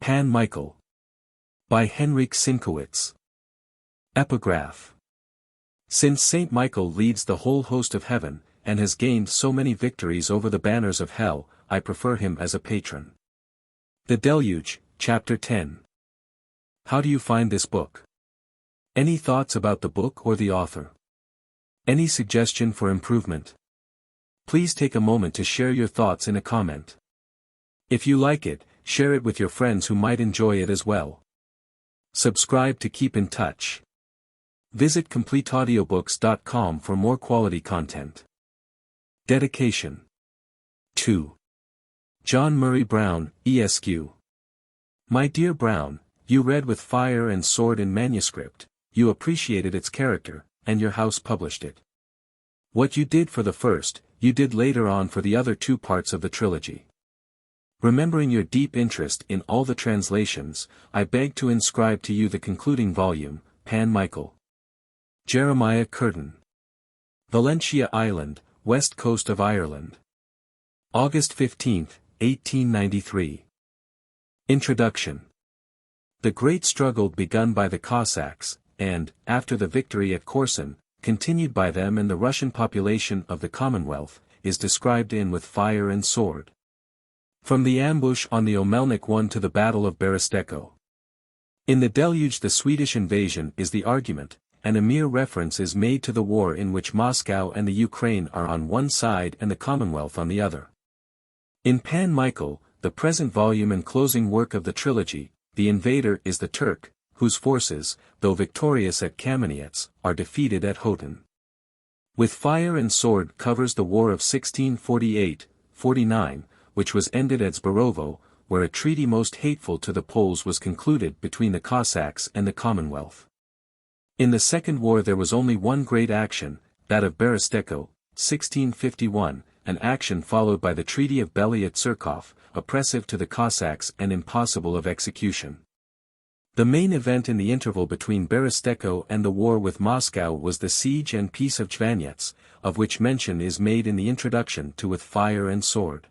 Pan Michael. By Henryk Sienkiewicz. Epigraph. Since Saint Michael leads the whole host of heaven, and has gained so many victories over the banners of hell, I prefer him as a patron. The Deluge, Chapter 10. How do you find this book? Any thoughts about the book or the author? Any suggestion for improvement? Please take a moment to share your thoughts in a comment. If you like it, share it with your friends who might enjoy it as well. Subscribe to keep in touch. Visit CompleteAudiobooks.com for more quality content. Dedication. 2. John Murray Brown, Esq. My dear Brown, you read With Fire and Sword in manuscript, you appreciated its character, and your house published it. What you did for the first, you did later on for the other two parts of the trilogy. Remembering your deep interest in all the translations, I beg to inscribe to you the concluding volume, Pan Michael. Jeremiah Curtin. Valentia Island, west coast of Ireland. August 15, 1893. Introduction. The great struggle begun by the Cossacks, and, after the victory at Korsun, continued by them and the Russian population of the Commonwealth, is described in With Fire and Sword. From the ambush on the Omelnik one to the Battle of Berestechko. In the Deluge the Swedish invasion is the argument, and a mere reference is made to the war in which Moscow and the Ukraine are on one side and the Commonwealth on the other. In Pan Michael, the present volume and closing work of the trilogy, the invader is the Turk, whose forces, though victorious at Kamenets, are defeated at Khotin. With Fire and Sword covers the war of 1648-49, which was ended at Zborovo, where a treaty most hateful to the Poles was concluded between the Cossacks and the Commonwealth. In the Second War there was only one great action, that of Berestechko, 1651, an action followed by the Treaty of Bely-at-Surkov, oppressive to the Cossacks and impossible of execution. The main event in the interval between Berestechko and the war with Moscow was the siege and peace of Jvanets, of which mention is made in the introduction to With Fire and Sword.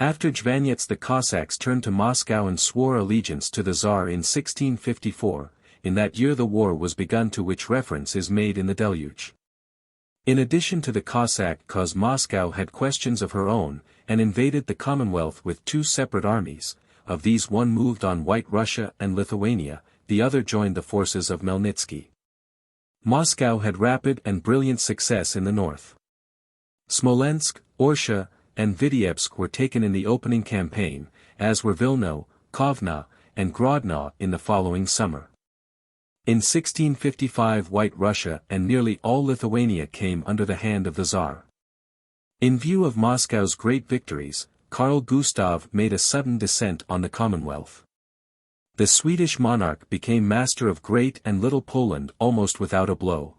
After Jvanets the Cossacks turned to Moscow and swore allegiance to the Tsar in 1654, in that year the war was begun to which reference is made in the Deluge. In addition to the Cossack cause Moscow had questions of her own, and invaded the Commonwealth with two separate armies, of these one moved on White Russia and Lithuania, the other joined the forces of Khmelnytsky. Moscow had rapid and brilliant success in the north. Smolensk, Orsha, and Vitebsk were taken in the opening campaign, as were Vilno, Kovna, and Grodno in the following summer. In 1655 White Russia and nearly all Lithuania came under the hand of the Tsar. In view of Moscow's great victories, Carl Gustaf made a sudden descent on the Commonwealth. The Swedish monarch became master of Great and Little Poland almost without a blow.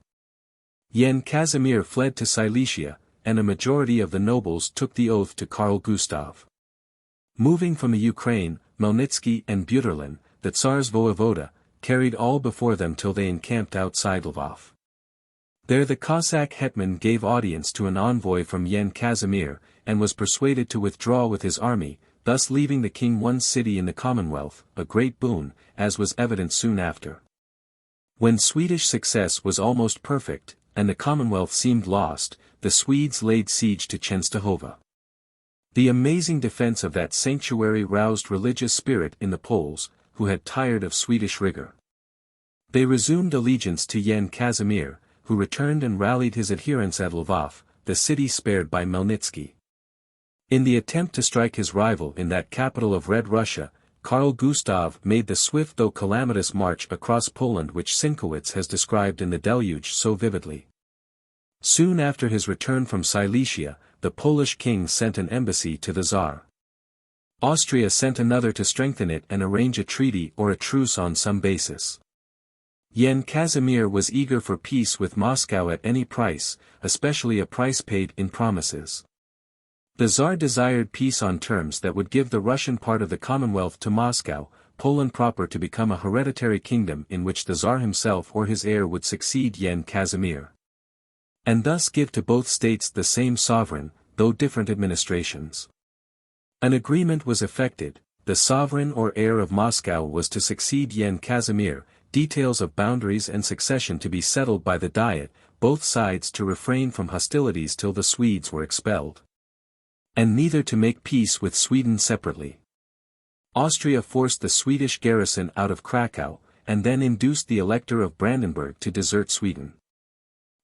Jan Casimir fled to Silesia, and a majority of the nobles took the oath to Carl Gustaf. Moving from the Ukraine, Khmelnytsky and Buterlin, the Tsar's voevoda, carried all before them till they encamped outside Lvov. There the Cossack hetman gave audience to an envoy from Jan Casimir, and was persuaded to withdraw with his army, thus leaving the king one city in the Commonwealth, a great boon, as was evident soon after. When Swedish success was almost perfect, and the Commonwealth seemed lost, the Swedes laid siege to Częstochowa. The amazing defense of that sanctuary roused religious spirit in the Poles, who had tired of Swedish rigor. They resumed allegiance to Jan Casimir, who returned and rallied his adherents at Lvov, the city spared by Khmelnytsky. In the attempt to strike his rival in that capital of Red Russia, Carl Gustaf made the swift though calamitous march across Poland which Sienkiewicz has described in the Deluge so vividly. Soon after his return from Silesia, the Polish king sent an embassy to the Tsar. Austria sent another to strengthen it and arrange a treaty or a truce on some basis. Jan Casimir was eager for peace with Moscow at any price, especially a price paid in promises. The Tsar desired peace on terms that would give the Russian part of the Commonwealth to Moscow, Poland proper to become a hereditary kingdom in which the Tsar himself or his heir would succeed Jan Casimir. And thus give to both states the same sovereign, though different administrations. An agreement was effected, the sovereign or heir of Moscow was to succeed Yen Casimir, details of boundaries and succession to be settled by the Diet, both sides to refrain from hostilities till the Swedes were expelled. And neither to make peace with Sweden separately. Austria forced the Swedish garrison out of Krakow, and then induced the Elector of Brandenburg to desert Sweden.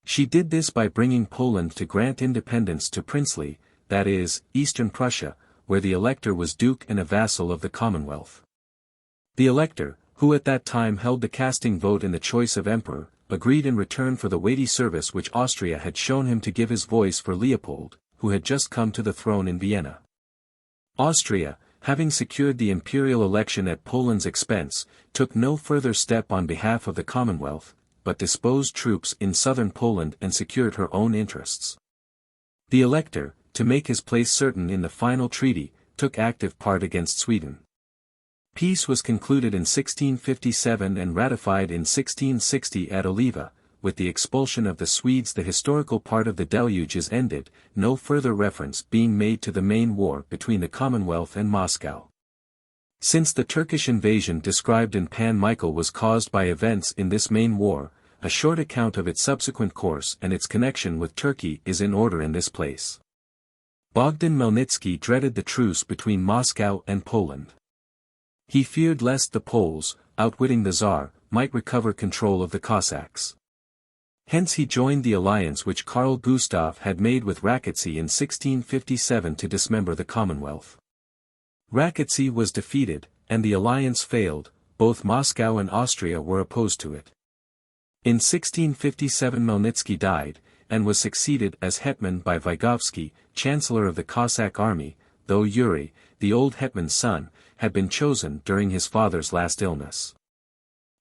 She did this by bringing Poland to grant independence to Princely, that is, Eastern Prussia, where the Elector was duke and a vassal of the Commonwealth. The Elector, who at that time held the casting vote in the choice of emperor, agreed in return for the weighty service which Austria had shown him to give his voice for Leopold, who had just come to the throne in Vienna. Austria, having secured the imperial election at Poland's expense, took no further step on behalf of the Commonwealth, but disposed troops in southern Poland and secured her own interests. The Elector, to make his place certain in the final treaty, took active part against Sweden. Peace was concluded in 1657 and ratified in 1660 at Oliva. With the expulsion of the Swedes the historical part of the Deluge is ended, no further reference being made to the main war between the Commonwealth and Moscow. Since the Turkish invasion described in Pan Michael was caused by events in this main war, a short account of its subsequent course and its connection with Turkey is in order in this place. Bogdan Khmelnytsky dreaded the truce between Moscow and Poland. He feared lest the Poles, outwitting the Tsar, might recover control of the Cossacks. Hence he joined the alliance which Carl Gustaf had made with Rákóczi in 1657 to dismember the Commonwealth. Rákóczi was defeated, and the alliance failed. Both Moscow and Austria were opposed to it. In 1657 Khmelnytsky died, and was succeeded as hetman by Vygovsky, chancellor of the Cossack army, though Yuri, the old hetman's son, had been chosen during his father's last illness.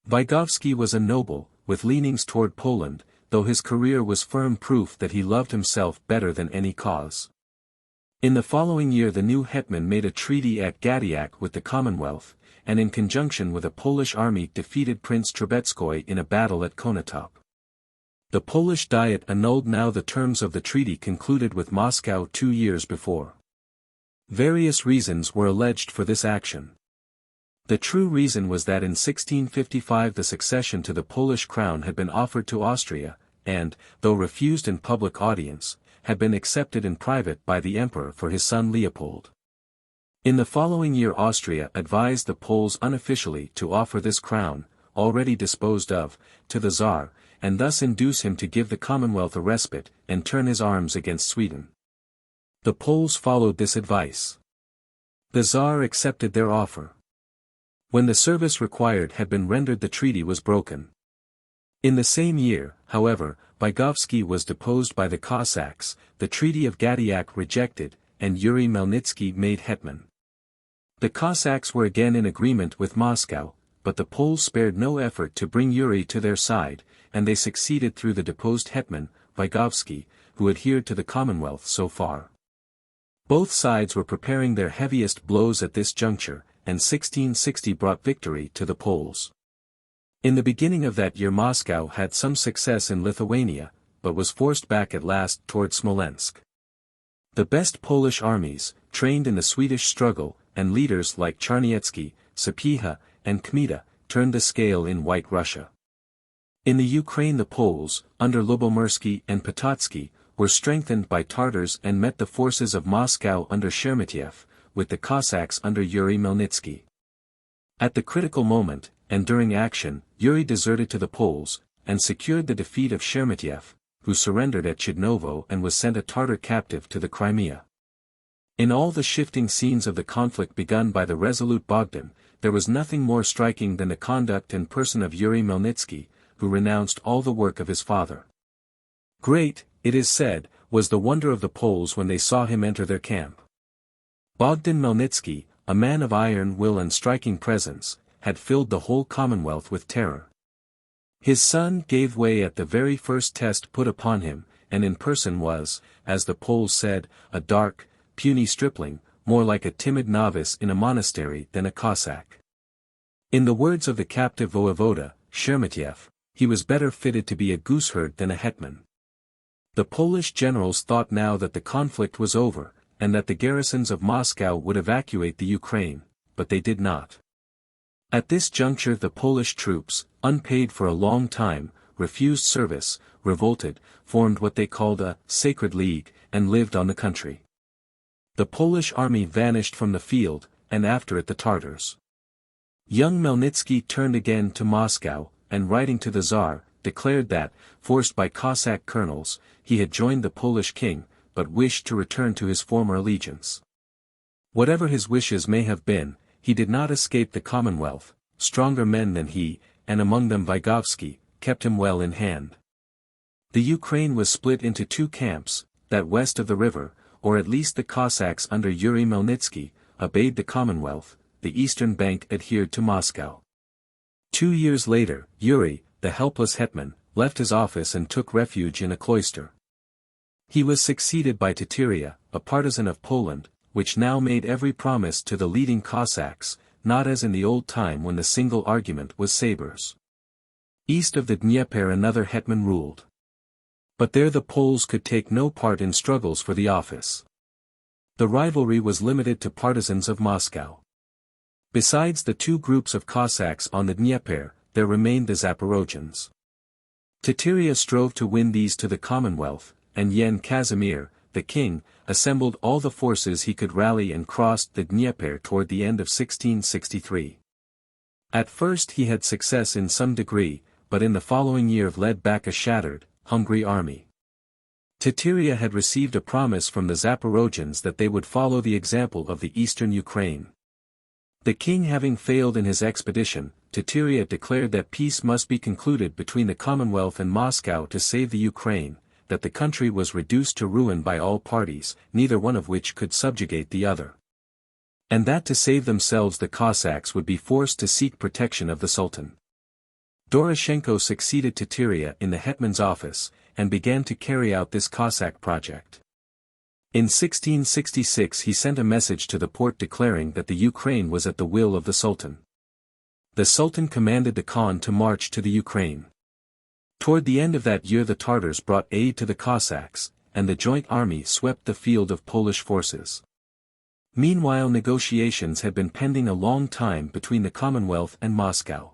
Vygovsky was a noble, with leanings toward Poland, though his career was firm proof that he loved himself better than any cause. In the following year the new hetman made a treaty at Gadiak with the Commonwealth, and in conjunction with a Polish army defeated Prince Trubetskoy in a battle at Konotop. The Polish Diet annulled now the terms of the treaty concluded with Moscow 2 years before. Various reasons were alleged for this action. The true reason was that in 1655 the succession to the Polish crown had been offered to Austria, and, though refused in public audience, had been accepted in private by the emperor for his son Leopold. In the following year Austria advised the Poles unofficially to offer this crown, already disposed of, to the Tsar, and thus induce him to give the Commonwealth a respite, and turn his arms against Sweden. The Poles followed this advice. The Tsar accepted their offer. When the service required had been rendered the treaty was broken. In the same year, however, Vygovsky was deposed by the Cossacks, the Treaty of Gadiak rejected, and Yuri Khmelnytsky made hetman. The Cossacks were again in agreement with Moscow, but the Poles spared no effort to bring Yuri to their side, and they succeeded through the deposed hetman, Vygovsky, who adhered to the Commonwealth so far. Both sides were preparing their heaviest blows at this juncture, and 1660 brought victory to the Poles. In the beginning of that year Moscow had some success in Lithuania, but was forced back at last toward Smolensk. The best Polish armies, trained in the Swedish struggle, and leaders like Charniecki, Sapieha, and Kmita, turned the scale in White Russia. In the Ukraine the Poles, under Lubomirsky and Potocki, were strengthened by Tartars and met the forces of Moscow under Sheremetyev, with the Cossacks under Yuri Khmelnytsky. At the critical moment, and during action, Yuri deserted to the Poles, and secured the defeat of Sheremetyev, who surrendered at Chidnovo and was sent a Tartar captive to the Crimea. In all the shifting scenes of the conflict begun by the resolute Bogdan, there was nothing more striking than the conduct and person of Yuri Khmelnytsky, who renounced all the work of his father. Great, it is said, was the wonder of the Poles when they saw him enter their camp. Bogdan Khmelnytsky, a man of iron will and striking presence, had filled the whole Commonwealth with terror. His son gave way at the very first test put upon him, and in person was, as the Poles said, a dark, puny stripling, more like a timid novice in a monastery than a Cossack. In the words of the captive voevoda, Sheremetyev, he was better fitted to be a gooseherd than a hetman. The Polish generals thought now that the conflict was over, and that the garrisons of Moscow would evacuate the Ukraine, but they did not. At this juncture the Polish troops, unpaid for a long time, refused service, revolted, formed what they called a «sacred league», and lived on the country. The Polish army vanished from the field, and after it the Tartars. Young Khmelnytsky turned again to Moscow, and writing to the Tsar, declared that, forced by Cossack colonels, he had joined the Polish king, but wished to return to his former allegiance. Whatever his wishes may have been, he did not escape the Commonwealth. Stronger men than he, and among them Vygovsky, kept him well in hand. The Ukraine was split into two camps, that west of the river, or at least the Cossacks under Yuri Khmelnytsky, obeyed the Commonwealth, the eastern bank adhered to Moscow. 2 years later, Yuri, the helpless hetman, left his office and took refuge in a cloister. He was succeeded by Teteria, a partisan of Poland, which now made every promise to the leading Cossacks, not as in the old time when the single argument was sabers. East of the Dnieper another hetman ruled. But there the Poles could take no part in struggles for the office. The rivalry was limited to partisans of Moscow. Besides the two groups of Cossacks on the Dnieper, there remained the Zaporogians. Teteria strove to win these to the Commonwealth, and Yen Casimir, the king, assembled all the forces he could rally and crossed the Dnieper toward the end of 1663. At first he had success in some degree, but in the following year led back a shattered, hungry army. Teteria had received a promise from the Zaporogians that they would follow the example of the eastern Ukraine. The king having failed in his expedition, Teteria declared that peace must be concluded between the Commonwealth and Moscow to save the Ukraine, that the country was reduced to ruin by all parties, neither one of which could subjugate the other. And that to save themselves the Cossacks would be forced to seek protection of the Sultan. Doroshenko succeeded Teteria in the hetman's office, and began to carry out this Cossack project. In 1666 he sent a message to the Porte declaring that the Ukraine was at the will of the Sultan. The Sultan commanded the Khan to march to the Ukraine. Toward the end of that year the Tartars brought aid to the Cossacks, and the joint army swept the field of Polish forces. Meanwhile negotiations had been pending a long time between the Commonwealth and Moscow.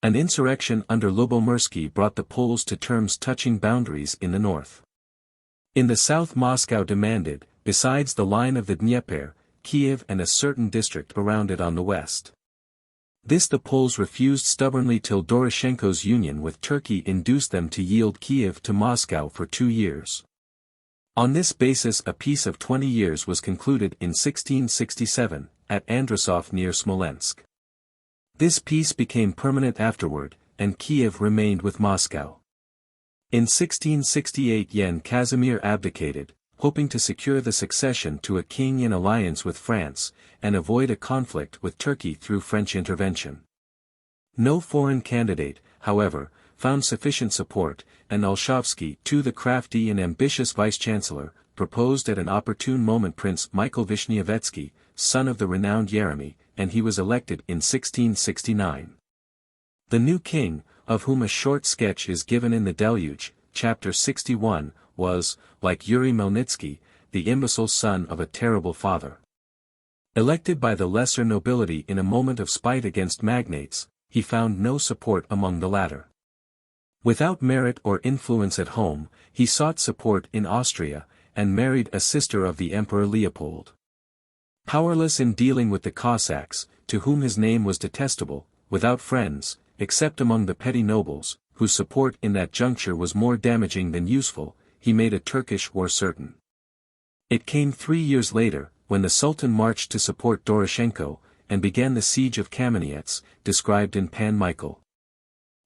An insurrection under Lubomirsky brought the Poles to terms touching boundaries in the north. In the south Moscow demanded, besides the line of the Dnieper, Kiev and a certain district around it on the west. This the Poles refused stubbornly till Doroshenko's union with Turkey induced them to yield Kiev to Moscow for 2 years. On this basis a peace of 20 years was concluded in 1667, at Andrasov near Smolensk. This peace became permanent afterward, and Kiev remained with Moscow. In 1668 Yen Casimir abdicated, hoping to secure the succession to a king in alliance with France, and avoid a conflict with Turkey through French intervention. No foreign candidate, however, found sufficient support, and Olshavsky, too the crafty and ambitious vice-chancellor, proposed at an opportune moment Prince Michael Vishniovetzky, son of the renowned Yeremy, and he was elected in 1669. The new king, of whom a short sketch is given in the Deluge, chapter 61, was, like Yuri Khmelnytsky, the imbecile son of a terrible father. Elected by the lesser nobility in a moment of spite against magnates, he found no support among the latter. Without merit or influence at home, he sought support in Austria, and married a sister of the Emperor Leopold. Powerless in dealing with the Cossacks, to whom his name was detestable, without friends, except among the petty nobles, whose support in that juncture was more damaging than useful, he made a Turkish war certain. It came 3 years later, when the Sultan marched to support Doroshenko, and began the siege of Kamenets, described in Pan Michael.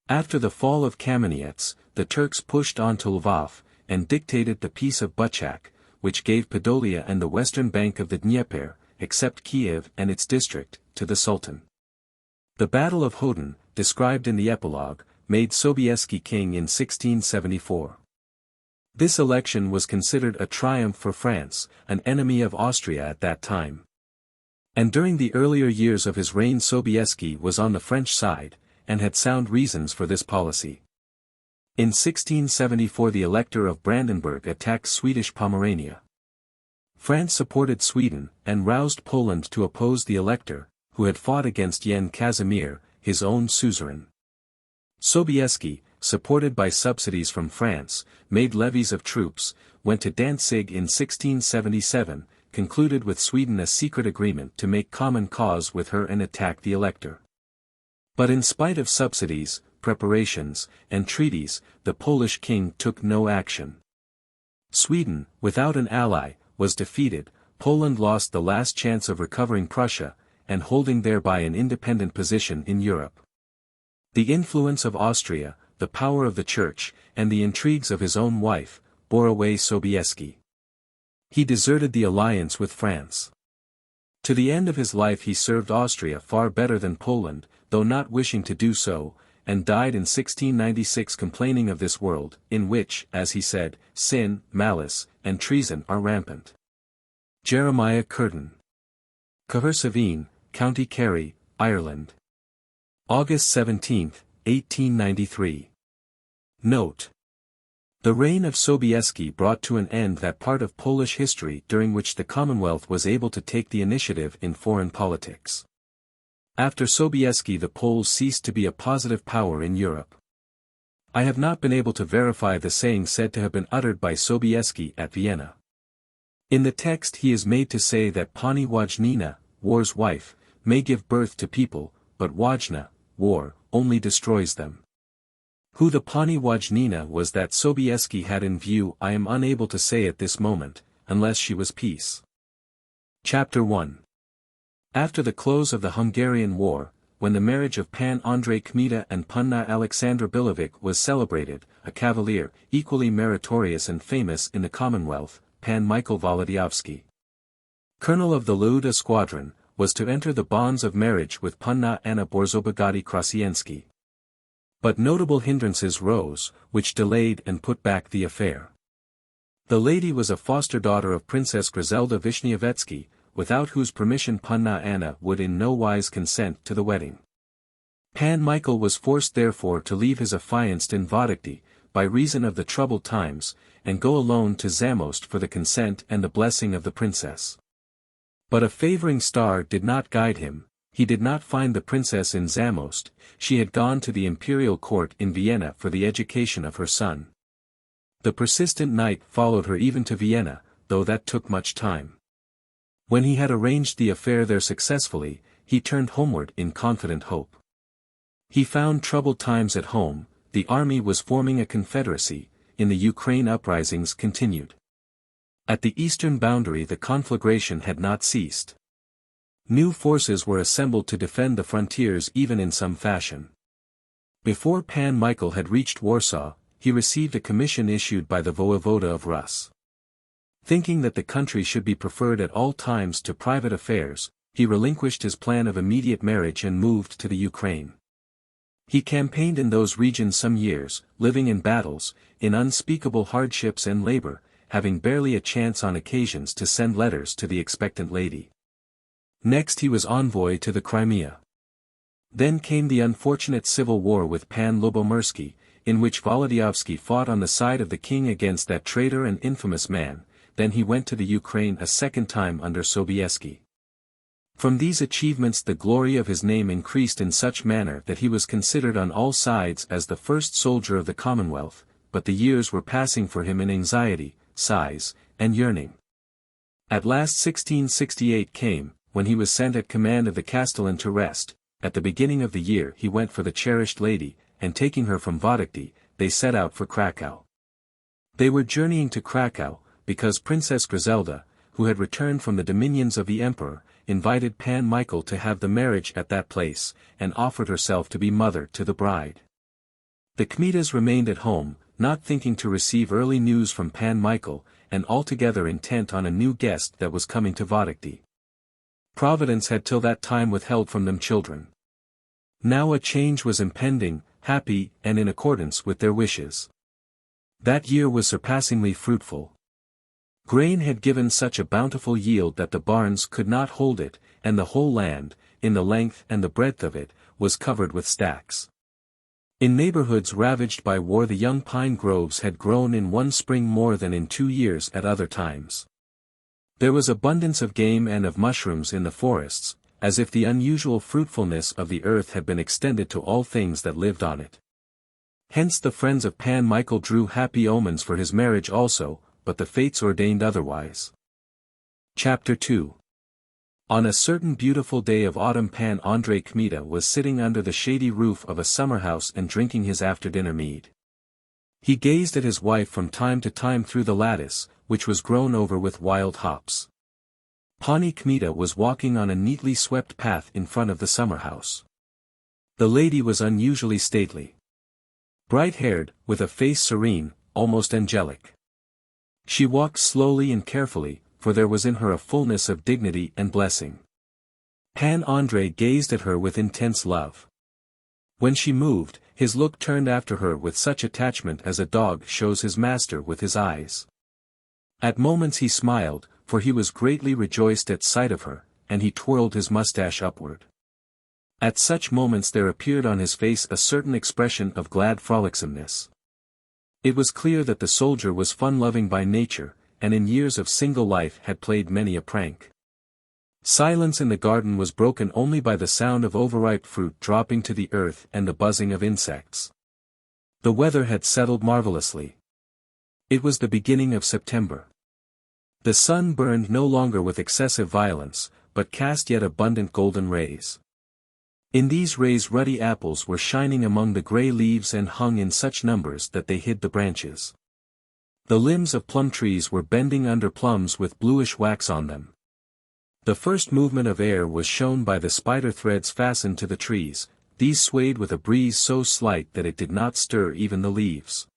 After the fall of Kamenets, the Turks pushed on to Lvov, and dictated the Peace of Buchak, which gave Podolia and the western bank of the Dnieper, except Kiev and its district, to the Sultan. The Battle of Hoden, described in the epilogue, made Sobieski king in 1674. This election was considered a triumph for France, an enemy of Austria at that time. And during the earlier years of his reign Sobieski was on the French side, and had sound reasons for this policy. In 1674 the Elector of Brandenburg attacked Swedish Pomerania. France supported Sweden, and roused Poland to oppose the Elector, who had fought against Jan Casimir, his own suzerain. Sobieski, supported by subsidies from France, made levies of troops, went to Danzig in 1677, concluded with Sweden a secret agreement to make common cause with her and attack the Elector. But in spite of subsidies, preparations, and treaties, the Polish king took no action. Sweden, without an ally, was defeated, Poland lost the last chance of recovering Prussia, and holding thereby an independent position in Europe. The influence of Austria, the power of the Church, and the intrigues of his own wife, bore away Sobieski. He deserted the alliance with France. To the end of his life he served Austria far better than Poland, though not wishing to do so, and died in 1696 complaining of this world, in which, as he said, sin, malice, and treason are rampant. Jeremiah Curtin. Cahersiveen, County Kerry, Ireland. August 17, 1893. Note. The reign of Sobieski brought to an end that part of Polish history during which the Commonwealth was able to take the initiative in foreign politics. After Sobieski the Poles ceased to be a positive power in Europe. I have not been able to verify the saying said to have been uttered by Sobieski at Vienna. In the text he is made to say that Pani Wojnina, war's wife, may give birth to people, but Wojna, war, only destroys them. Who the Pani Wojnina was that Sobieski had in view I am unable to say at this moment, unless she was peace. Chapter 1. After the close of the Hungarian War, when the marriage of Pan Andrei Kmita and Panna Alexandra Bilovic was celebrated, a cavalier, equally meritorious and famous in the Commonwealth, Pan Michał Wołodyjowski, colonel of the Luda squadron, was to enter the bonds of marriage with Panna Anna Borzobogati Krasienski. But notable hindrances rose, which delayed and put back the affair. The lady was a foster daughter of Princess Griselda Wiśniewiecki, without whose permission Panna Anna would in no wise consent to the wedding. Pan Michał was forced therefore to leave his affianced in Vodokty, by reason of the troubled times, and go alone to Zamost for the consent and the blessing of the princess. But a favoring star did not guide him, he did not find the princess in Zamost, she had gone to the imperial court in Vienna for the education of her son. The persistent knight followed her even to Vienna, though that took much time. When he had arranged the affair there successfully, he turned homeward in confident hope. He found troubled times at home, the army was forming a confederacy, in the Ukraine uprisings continued. At the eastern boundary the conflagration had not ceased. New forces were assembled to defend the frontiers even in some fashion. Before Pan Michał had reached Warsaw, he received a commission issued by the voevoda of Rus. Thinking that the country should be preferred at all times to private affairs, he relinquished his plan of immediate marriage and moved to the Ukraine. He campaigned in those regions some years, living in battles, in unspeakable hardships and labor, having barely a chance on occasions to send letters to the expectant lady. Next he was envoy to the Crimea. Then came the unfortunate civil war with Pan Lubomirski, in which Wołodyjowski fought on the side of the king against that traitor and infamous man. Then he went to the Ukraine a second time under Sobieski. From these achievements the glory of his name increased in such manner that he was considered on all sides as the first soldier of the Commonwealth, but the years were passing for him in anxiety, sighs, and yearning. At last 1668 came, when he was sent at command of the Castellan to rest. At the beginning of the year he went for the cherished lady, and taking her from Vodokty, they set out for Krakow. They were journeying to Krakow, because Princess Griselda, who had returned from the dominions of the emperor, invited Pan Michał to have the marriage at that place, and offered herself to be mother to the bride. The Kmitas remained at home, not thinking to receive early news from Pan Michał, and altogether intent on a new guest that was coming to Vodokty. Providence had till that time withheld from them children. Now a change was impending, happy, and in accordance with their wishes. That year was surpassingly fruitful. Grain had given such a bountiful yield that the barns could not hold it, and the whole land, in the length and the breadth of it, was covered with stacks. In neighborhoods ravaged by war the young pine groves had grown in one spring more than in 2 years at other times. There was abundance of game and of mushrooms in the forests, as if the unusual fruitfulness of the earth had been extended to all things that lived on it. Hence the friends of Pan Michael drew happy omens for his marriage also, but the fates ordained otherwise. Chapter 2. On a certain beautiful day of autumn, Pan Andrei Kmita was sitting under the shady roof of a summer-house and drinking his after-dinner mead. He gazed at his wife from time to time through the lattice, which was grown over with wild hops. Pani Kmita was walking on a neatly swept path in front of the summer-house. The lady was unusually stately. Bright-haired, with a face serene, almost angelic. She walked slowly and carefully, for there was in her a fullness of dignity and blessing. Pan Andrei gazed at her with intense love. When she moved, his look turned after her with such attachment as a dog shows his master with his eyes. At moments he smiled, for he was greatly rejoiced at sight of her, and he twirled his mustache upward. At such moments there appeared on his face a certain expression of glad frolicsomeness. It was clear that the soldier was fun-loving by nature, and in years of single life had played many a prank. Silence in the garden was broken only by the sound of overripe fruit dropping to the earth and the buzzing of insects. The weather had settled marvelously. It was the beginning of September. The sun burned no longer with excessive violence, but cast yet abundant golden rays. In these rays ruddy apples were shining among the grey leaves and hung in such numbers that they hid the branches. The limbs of plum trees were bending under plums with bluish wax on them. The first movement of air was shown by the spider threads fastened to the trees. These swayed with a breeze so slight that it did not stir even the leaves.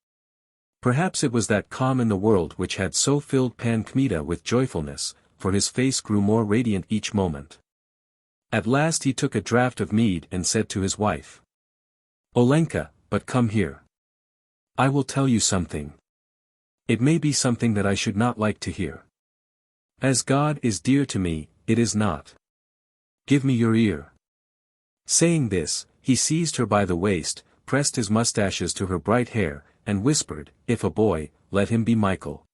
Perhaps it was that calm in the world which had so filled Pan Kmita with joyfulness, for his face grew more radiant each moment. At last he took a draught of mead and said to his wife, "Olenka, but come here. I will tell you something. It may be something that I should not like to hear. As God is dear to me, it is not. Give me your ear." Saying this, he seized her by the waist, pressed his mustaches to her bright hair, and whispered, "If a boy, let him be Michael."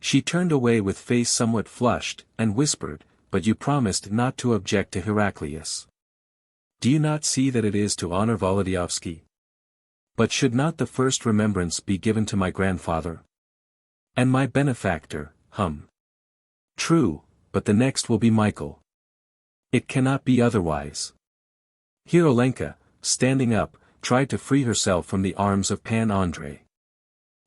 She turned away with face somewhat flushed, and whispered, "But you promised not to object to Heraclius. Do you not see that it is to honor Wołodyjowski? But should not the first remembrance be given to my grandfather? And my benefactor, True, but the next will be Michael. It cannot be otherwise." Here Olenka, standing up, tried to free herself from the arms of Pan Andrei.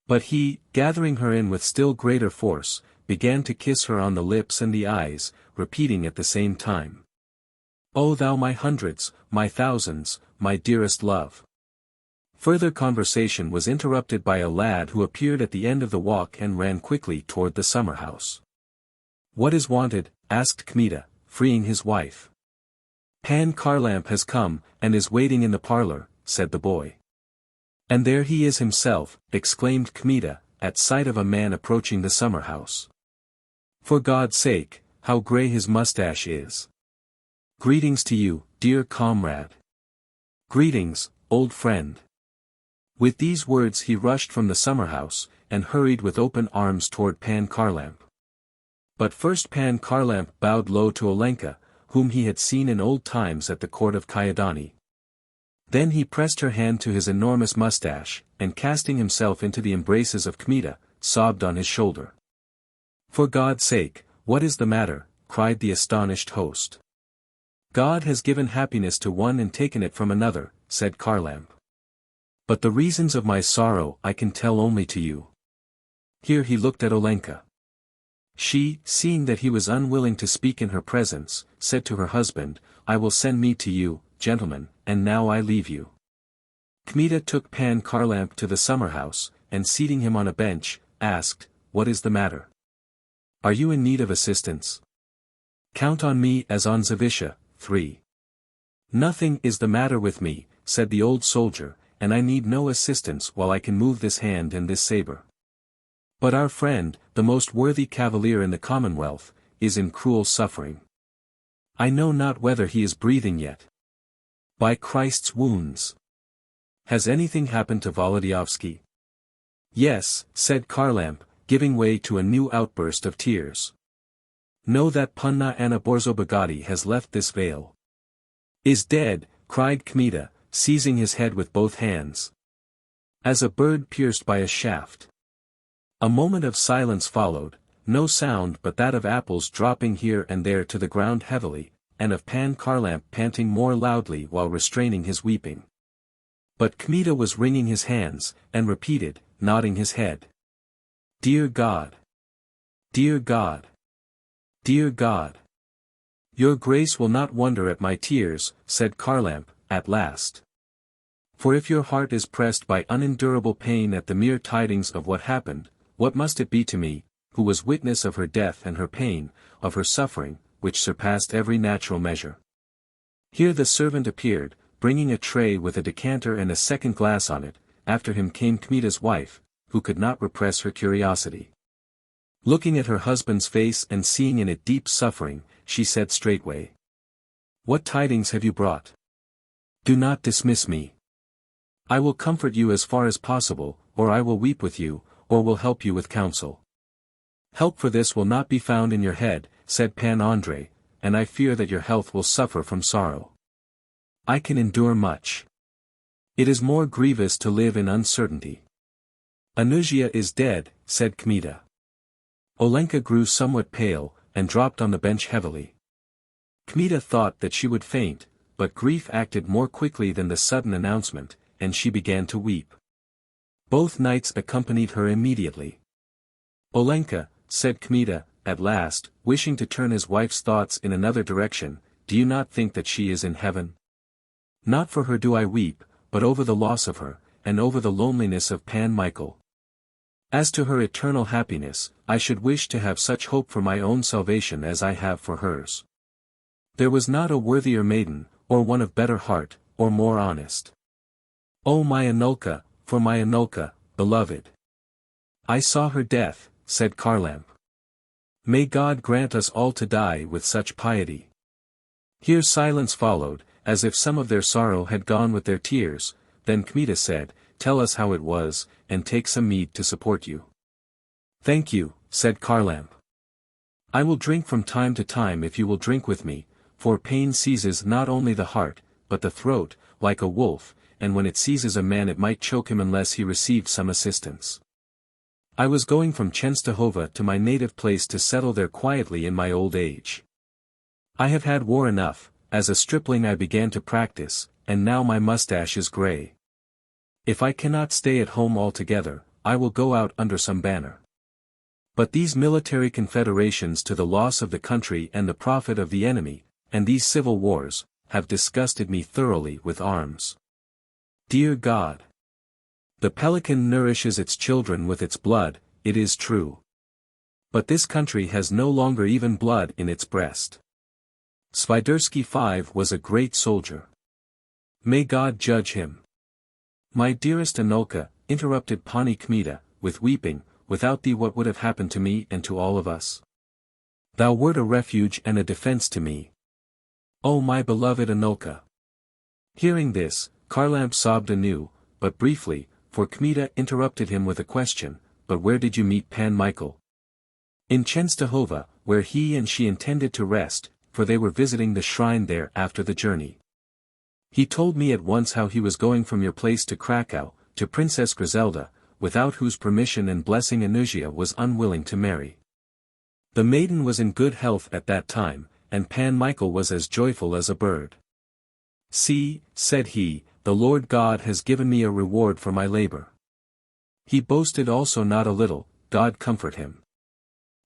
But he, gathering her in with still greater force, began to kiss her on the lips and the eyes, repeating at the same time, "O thou my hundreds, my thousands, my dearest love." Further conversation was interrupted by a lad who appeared at the end of the walk and ran quickly toward the summer-house. "What is wanted?" asked Kmita, freeing his wife. "Pan Kharlamp has come, and is waiting in the parlor," said the boy. "And there he is himself," exclaimed Kmita, at sight of a man approaching the summer-house. "For God's sake, how grey his mustache is! Greetings to you, dear comrade. Greetings, old friend." With these words he rushed from the summer-house, and hurried with open arms toward Pan Kharlamp. But first Pan Kharlamp bowed low to Olenka, whom he had seen in old times at the court of Kyedani. Then he pressed her hand to his enormous mustache, and casting himself into the embraces of Kmita, sobbed on his shoulder. "For God's sake, what is the matter?" cried the astonished host. "God has given happiness to one and taken it from another," said Kharlamp. "But the reasons of my sorrow I can tell only to you." Here he looked at Olenka. She, seeing that he was unwilling to speak in her presence, said to her husband, "I will send meat to you, gentlemen, and now I leave you." Kmita took Pan Kharlamp to the summer-house, and seating him on a bench, asked, "What is the matter? Are you in need of assistance? Count on me as on Zawisza, 3. "Nothing is the matter with me," said the old soldier, "and I need no assistance while I can move this hand and this saber. But our friend, the most worthy cavalier in the Commonwealth, is in cruel suffering. I know not whether he is breathing yet. By Christ's wounds. Has anything happened to Wołodyjowski?" "Yes," said Kharlamp, giving way to a new outburst of tears. Know that Panna Anna Borzobogati has left this vale. Is dead, cried Kmita, seizing his head with both hands. As a bird pierced by a shaft. A moment of silence followed, no sound but that of apples dropping here and there to the ground heavily, and of Pan Kharlamp panting more loudly while restraining his weeping. But Kmita was wringing his hands, and repeated, nodding his head. Dear God! Dear God! Dear God! Your grace will not wonder at my tears, said Kharlamp, at last. For if your heart is pressed by unendurable pain at the mere tidings of what happened, what must it be to me, who was witness of her death and her pain, of her suffering, which surpassed every natural measure. Here the servant appeared, bringing a tray with a decanter and a second glass on it. After him came Kmita's wife, who could not repress her curiosity. Looking at her husband's face and seeing in it deep suffering, she said straightway. What tidings have you brought? Do not dismiss me. I will comfort you as far as possible, or I will weep with you, or will help you with counsel. Help for this will not be found in your head, said Pan Andrei, and I fear that your health will suffer from sorrow. I can endure much. It is more grievous to live in uncertainty. Anusia is dead, said Kmita. Olenka grew somewhat pale, and dropped on the bench heavily. Kmita thought that she would faint, but grief acted more quickly than the sudden announcement, and she began to weep. Both knights accompanied her immediately. Olenka, said Kmita, at last, wishing to turn his wife's thoughts in another direction, do you not think that she is in heaven? Not for her do I weep, but over the loss of her, and over the loneliness of Pan Michael. As to her eternal happiness, I should wish to have such hope for my own salvation as I have for hers. There was not a worthier maiden, or one of better heart, or more honest. O my Anulka, for my Anulka, beloved. I saw her death, said Kharlamp. May God grant us all to die with such piety. Here silence followed, as if some of their sorrow had gone with their tears. Then Kmita said, Tell us how it was, and take some mead to support you. Thank you, said Kharlamp. I will drink from time to time if you will drink with me, for pain seizes not only the heart, but the throat, like a wolf, and when it seizes a man it might choke him unless he received some assistance. I was going from Chenstohova to my native place to settle there quietly in my old age. I have had war enough, as a stripling I began to practice, and now my mustache is grey. If I cannot stay at home altogether, I will go out under some banner. But these military confederations to the loss of the country and the profit of the enemy, and these civil wars, have disgusted me thoroughly with arms. Dear God! The pelican nourishes its children with its blood, it is true. But this country has no longer even blood in its breast. Swiderski V was a great soldier. May God judge him. My dearest Anulka, interrupted Pani Kmita, with weeping, without thee what would have happened to me and to all of us? Thou wert a refuge and a defense to me. O my beloved Anulka! Hearing this, Kharlamp sobbed anew, but briefly, for Kmita interrupted him with a question, but where did you meet Pan Michael? In Chenstohova, where he and she intended to rest, for they were visiting the shrine there after the journey. He told me at once how he was going from your place to Krakow, to Princess Griselda, without whose permission and blessing Anusia was unwilling to marry. The maiden was in good health at that time, and Pan Michael was as joyful as a bird. See, said he, the Lord God has given me a reward for my labor. He boasted also not a little, God comfort him.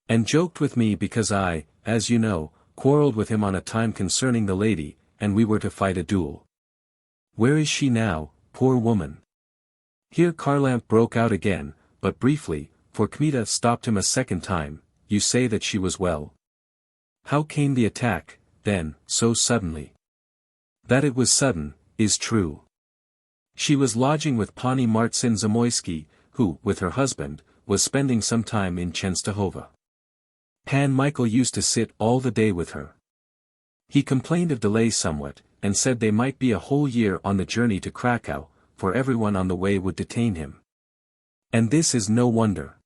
And joked with me because I, as you know, quarrelled with him on a time concerning the lady, and we were to fight a duel. Where is she now, poor woman? Here Kharlamp broke out again, but briefly, for Kmita stopped him a second time. You say that she was well. How came the attack, then, so suddenly? That it was sudden, is true. She was lodging with Pani Martsin Zamoyski, who, with her husband, was spending some time in Chenstohova. Pan Michael used to sit all the day with her. He complained of delay somewhat, and said they might be a whole year on the journey to Krakow, for everyone on the way would detain him. And this is no wonder.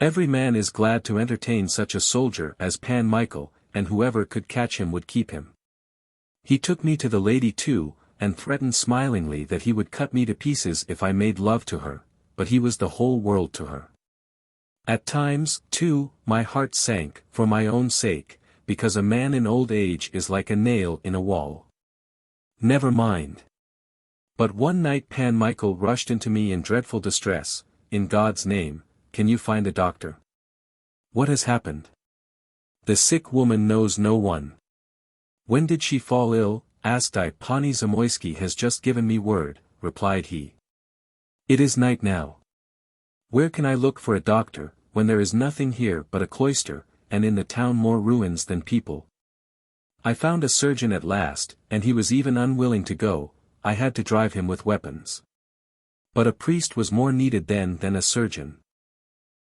Every man is glad to entertain such a soldier as Pan Michael, and whoever could catch him would keep him. He took me to the lady too, and threatened smilingly that he would cut me to pieces if I made love to her, but he was the whole world to her. At times, too, my heart sank, for my own sake, because a man in old age is like a nail in a wall. Never mind. But one night Pan Michael rushed into me in dreadful distress. In God's name, can you find a doctor? What has happened? The sick woman knows no one. When did she fall ill? Asked I. Pani Zamoyski has just given me word, replied he. It is night now. Where can I look for a doctor, when there is nothing here but a cloister, and in the town more ruins than people? I found a surgeon at last, and he was even unwilling to go. I had to drive him with weapons. But a priest was more needed then than a surgeon.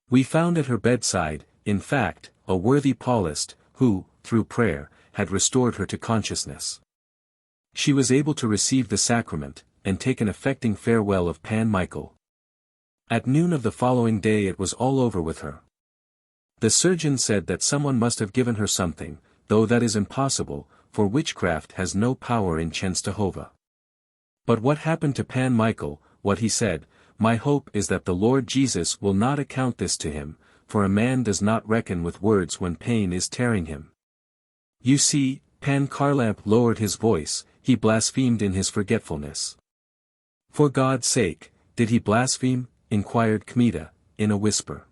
We found at her bedside, in fact, a worthy Paulist, who, through prayer, had restored her to consciousness. She was able to receive the sacrament, and take an affecting farewell of Pan Michael. At noon of the following day it was all over with her. The surgeon said that someone must have given her something, though that is impossible, for witchcraft has no power in Częstochowa. But what happened to Pan Michael, what he said, my hope is that the Lord Jesus will not account this to him, for a man does not reckon with words when pain is tearing him. You see, Pan Kharlamp lowered his voice, he blasphemed in his forgetfulness. For God's sake, did he blaspheme? Inquired Kmita, in a whisper.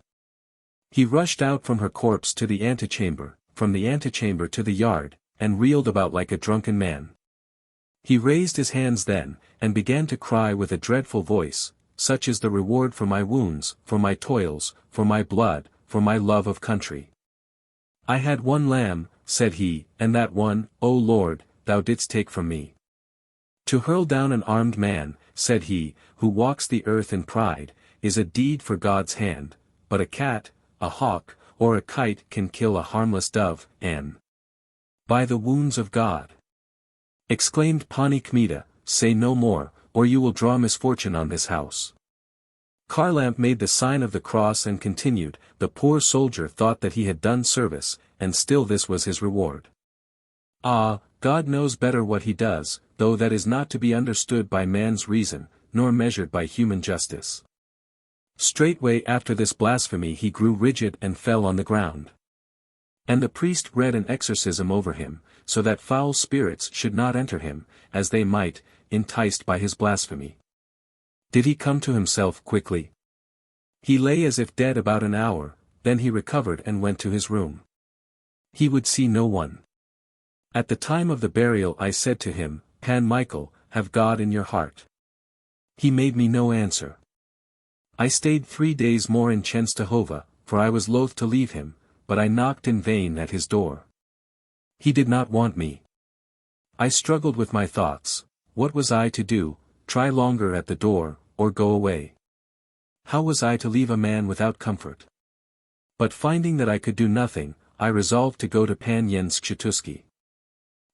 He rushed out from her corpse to the antechamber, from the antechamber to the yard, and reeled about like a drunken man. He raised his hands then, and began to cry with a dreadful voice, such is the reward for my wounds, for my toils, for my blood, for my love of country. I had one lamb, said he, and that one, O Lord, thou didst take from me. To hurl down an armed man, said he, who walks the earth in pride, is a deed for God's hand, but a cat, a hawk, or a kite can kill a harmless dove, and by the wounds of God. Exclaimed Pani Kmita, say no more, or you will draw misfortune on this house. Kharlamp made the sign of the cross and continued, the poor soldier thought that he had done service, and still this was his reward. Ah, God knows better what he does, though that is not to be understood by man's reason, nor measured by human justice. Straightway after this blasphemy he grew rigid and fell on the ground. And the priest read an exorcism over him, so that foul spirits should not enter him, as they might, enticed by his blasphemy. Did he come to himself quickly? He lay as if dead about an hour, then he recovered and went to his room. He would see no one. At the time of the burial I said to him, Pan Michael, have God in your heart. He made me no answer. I stayed 3 days more in Częstochowa, for I was loath to leave him, but I knocked in vain at his door. He did not want me. I struggled with my thoughts, what was I to do, try longer at the door, or go away? How was I to leave a man without comfort? But finding that I could do nothing, I resolved to go to Pan Skshetuski.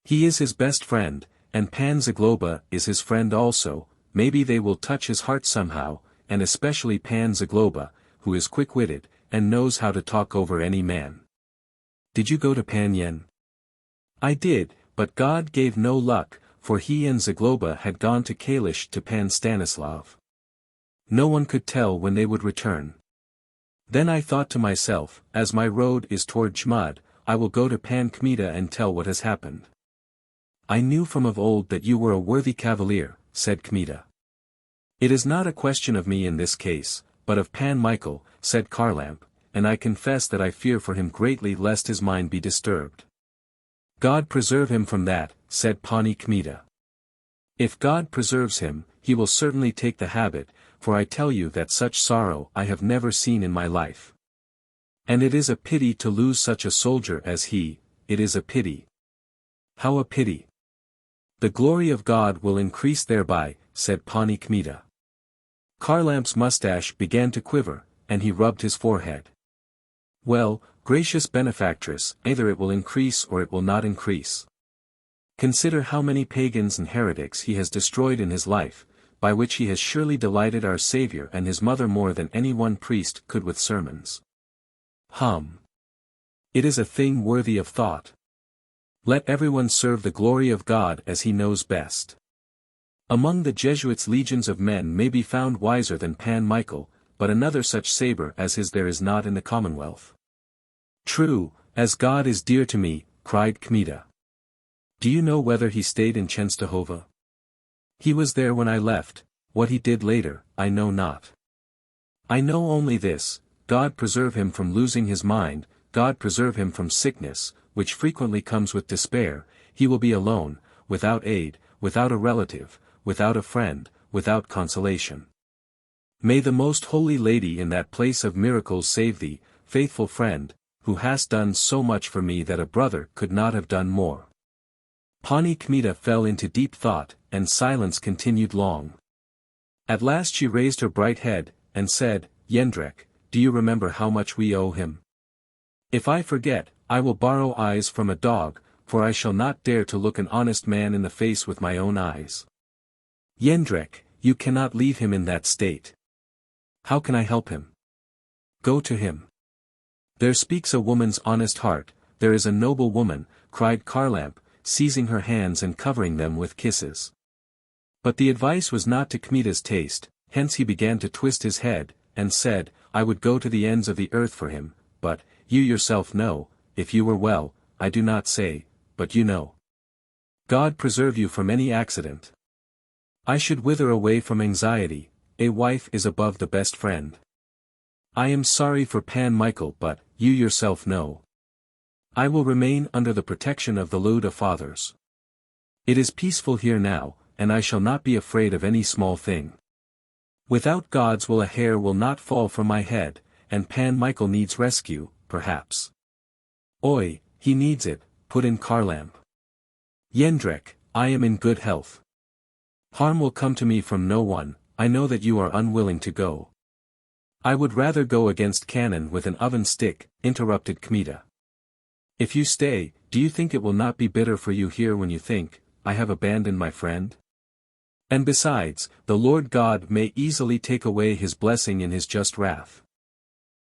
He is his best friend, and Pan Zagloba is his friend also, maybe they will touch his heart somehow, and especially Pan Zagloba, who is quick-witted, and knows how to talk over any man. Did you go to Pan Yen? I did, but God gave no luck, for he and Zagloba had gone to Kalisz to Pan Stanislav. No one could tell when they would return. Then I thought to myself, as my road is toward Jmud, I will go to Pan Kmita and tell what has happened. I knew from of old that you were a worthy cavalier, said Kmita. It is not a question of me in this case, but of Pan Michael, said Kharlamp, and I confess that I fear for him greatly lest his mind be disturbed. God preserve him from that, said Pani Kmita. If God preserves him, he will certainly take the habit, for I tell you that such sorrow I have never seen in my life. And it is a pity to lose such a soldier as he, it is a pity. How a pity? The glory of God will increase thereby, said Pani Kmita. Kharlamp's mustache began to quiver, and he rubbed his forehead. Well, gracious benefactress, either it will increase or it will not increase. Consider how many pagans and heretics he has destroyed in his life, by which he has surely delighted our Saviour and his mother more than any one priest could with sermons. It is a thing worthy of thought. Let everyone serve the glory of God as he knows best. Among the Jesuits legions of men may be found wiser than Pan Michael, but another such saber as his there is not in the Commonwealth. True, as God is dear to me, cried Kmita. Do you know whether he stayed in Częstochowa? He was there when I left, what he did later, I know not. I know only this, God preserve him from losing his mind, God preserve him from sickness, which frequently comes with despair, he will be alone, without aid, without a relative, without a friend, without consolation. May the Most Holy Lady in that place of miracles save thee, faithful friend, who hast done so much for me that a brother could not have done more. Pani Kmita fell into deep thought, and silence continued long. At last she raised her bright head, and said, Jędrek, do you remember how much we owe him? If I forget, I will borrow eyes from a dog, for I shall not dare to look an honest man in the face with my own eyes. Jędrek, you cannot leave him in that state. How can I help him? Go to him. There speaks a woman's honest heart, there is a noble woman, cried Kharlamp, seizing her hands and covering them with kisses. But the advice was not to Kmita's taste, hence he began to twist his head, and said, I would go to the ends of the earth for him, but, you yourself know, if you were well, I do not say, but you know. God preserve you from any accident. I should wither away from anxiety, a wife is above the best friend. I am sorry for Pan Michael but, you yourself know. I will remain under the protection of the Lauda Fathers. It is peaceful here now, and I shall not be afraid of any small thing. Without God's will a hair will not fall from my head, and Pan Michael needs rescue, perhaps. Oi, he needs it, put in Kharlamp. Jędrek, I am in good health. Harm will come to me from no one, I know that you are unwilling to go. I would rather go against cannon with an oven stick, interrupted Kmita. If you stay, do you think it will not be bitter for you here when you think, I have abandoned my friend? And besides, the Lord God may easily take away his blessing in his just wrath.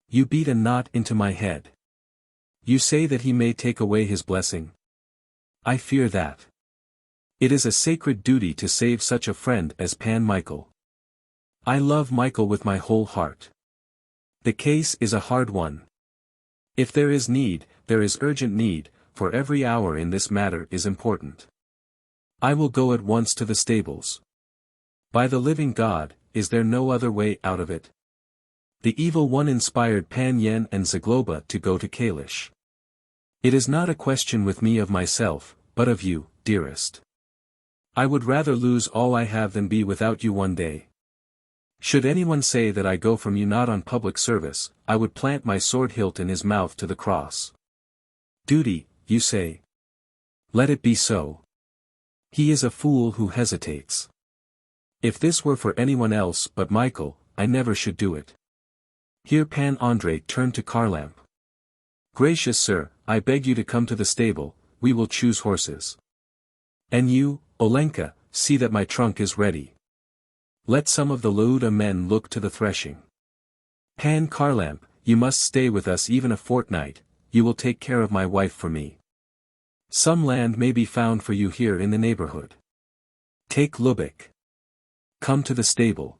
You beat a knot into my head. You say that he may take away his blessing. I fear that. It is a sacred duty to save such a friend as Pan Michael. I love Michael with my whole heart. The case is a hard one. If there is need, there is urgent need, for every hour in this matter is important. I will go at once to the stables. By the living God, is there no other way out of it? The evil one inspired Pan Yen and Zagloba to go to Kalisz. It is not a question with me of myself, but of you, dearest. I would rather lose all I have than be without you one day. Should anyone say that I go from you not on public service, I would plant my sword hilt in his mouth to the cross. Duty, you say. Let it be so. He is a fool who hesitates. If this were for anyone else but Michael, I never should do it. Here Pan Andrei turned to Kharlamp. Gracious sir, I beg you to come to the stable, we will choose horses. And you, Olenka, see that my trunk is ready. Let some of the Lauda men look to the threshing. Pan Kharlamp, you must stay with us even a fortnight, you will take care of my wife for me. Some land may be found for you here in the neighborhood. Take Lubek. Come to the stable.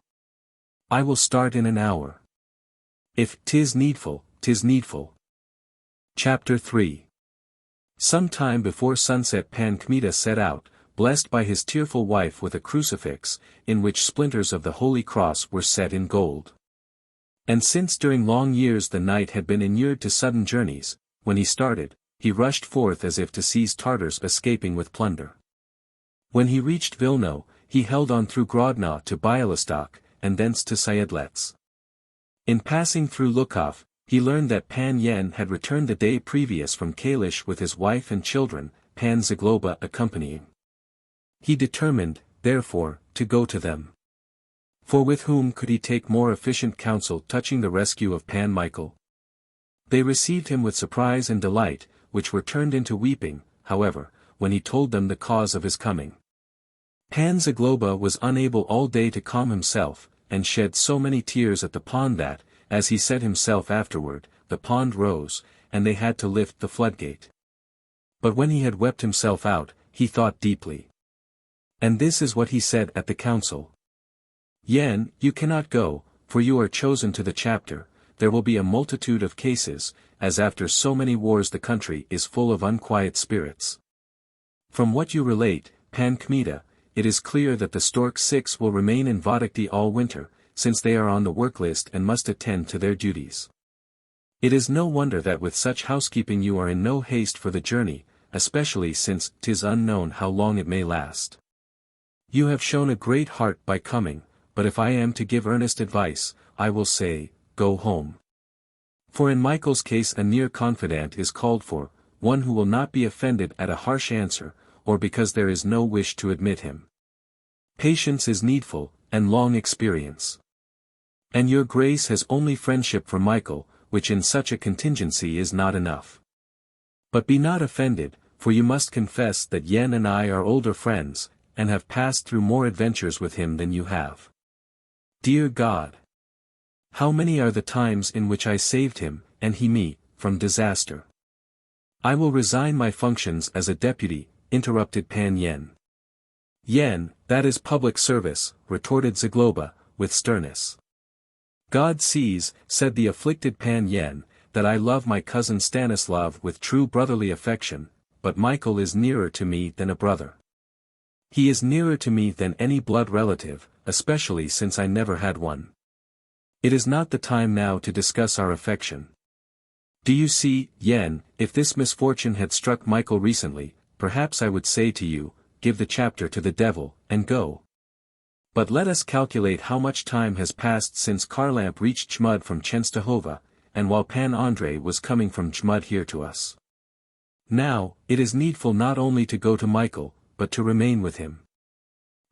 I will start in an hour. If 'tis needful, 'tis needful. Chapter 3. Some time before sunset Pan Kmita set out, blessed by his tearful wife with a crucifix, in which splinters of the Holy Cross were set in gold. And since during long years the knight had been inured to sudden journeys, when he started, he rushed forth as if to seize Tartars escaping with plunder. When he reached Vilno, he held on through Grodno to Bialystok, and thence to Siedlec. In passing through Lukov, he learned that Pan Yen had returned the day previous from Kalisz with his wife and children, Pan Zagloba accompanying. He determined, therefore, to go to them. For with whom could he take more efficient counsel touching the rescue of Pan Michael? They received him with surprise and delight, which were turned into weeping, however, when he told them the cause of his coming. Pan Zagloba was unable all day to calm himself, and shed so many tears at the pond that, as he said himself afterward, the pond rose, and they had to lift the floodgate. But when he had wept himself out, he thought deeply. And this is what he said at the council. Yen, you cannot go, for you are chosen to the chapter. There will be a multitude of cases, as after so many wars the country is full of unquiet spirits. From what you relate, Pan Kmita, it is clear that the stork six will remain in Vodokty all winter, since they are on the work list and must attend to their duties. It is no wonder that with such housekeeping you are in no haste for the journey, especially since 'tis unknown how long it may last. You have shown a great heart by coming, but if I am to give earnest advice, I will say, go home. For in Michael's case a near confidant is called for, one who will not be offended at a harsh answer, or because there is no wish to admit him. Patience is needful, and long experience. And your grace has only friendship for Michael, which in such a contingency is not enough. But be not offended, for you must confess that Yen and I are older friends, and have passed through more adventures with him than you have. Dear God! How many are the times in which I saved him, and he me, from disaster. I will resign my functions as a deputy, interrupted Pan Yen. Yen, that is public service, retorted Zagloba, with sternness. God sees, said the afflicted Pan Yen, that I love my cousin Stanislav with true brotherly affection, but Michael is nearer to me than a brother. He is nearer to me than any blood relative, especially since I never had one. It is not the time now to discuss our affection. Do you see, Yen, if this misfortune had struck Michael recently, perhaps I would say to you, give the chapter to the devil, and go. But let us calculate how much time has passed since Kharlamp reached Chmud from Chenstohova, and while Pan Andrei was coming from Chmud here to us. Now, it is needful not only to go to Michael, but to remain with him.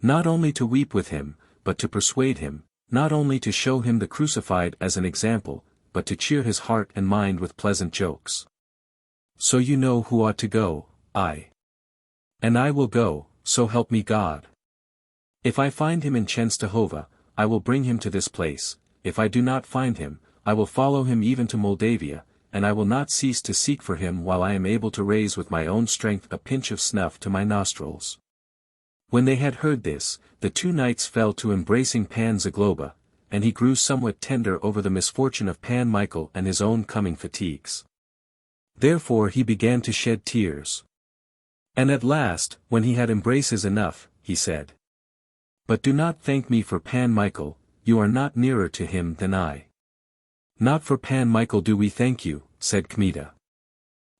Not only to weep with him, but to persuade him, not only to show him the crucified as an example, but to cheer his heart and mind with pleasant jokes. So you know who ought to go, I. And I will go, so help me God. If I find him in Chenstohova, I will bring him to this place, if I do not find him, I will follow him even to Moldavia, and I will not cease to seek for him while I am able to raise with my own strength a pinch of snuff to my nostrils. When they had heard this, the two knights fell to embracing Pan Zagloba, and he grew somewhat tender over the misfortune of Pan Michael and his own coming fatigues. Therefore he began to shed tears. And at last, when he had embraces enough, he said, but do not thank me for Pan Michael, you are not nearer to him than I. Not for Pan Michael do we thank you, said Kmita.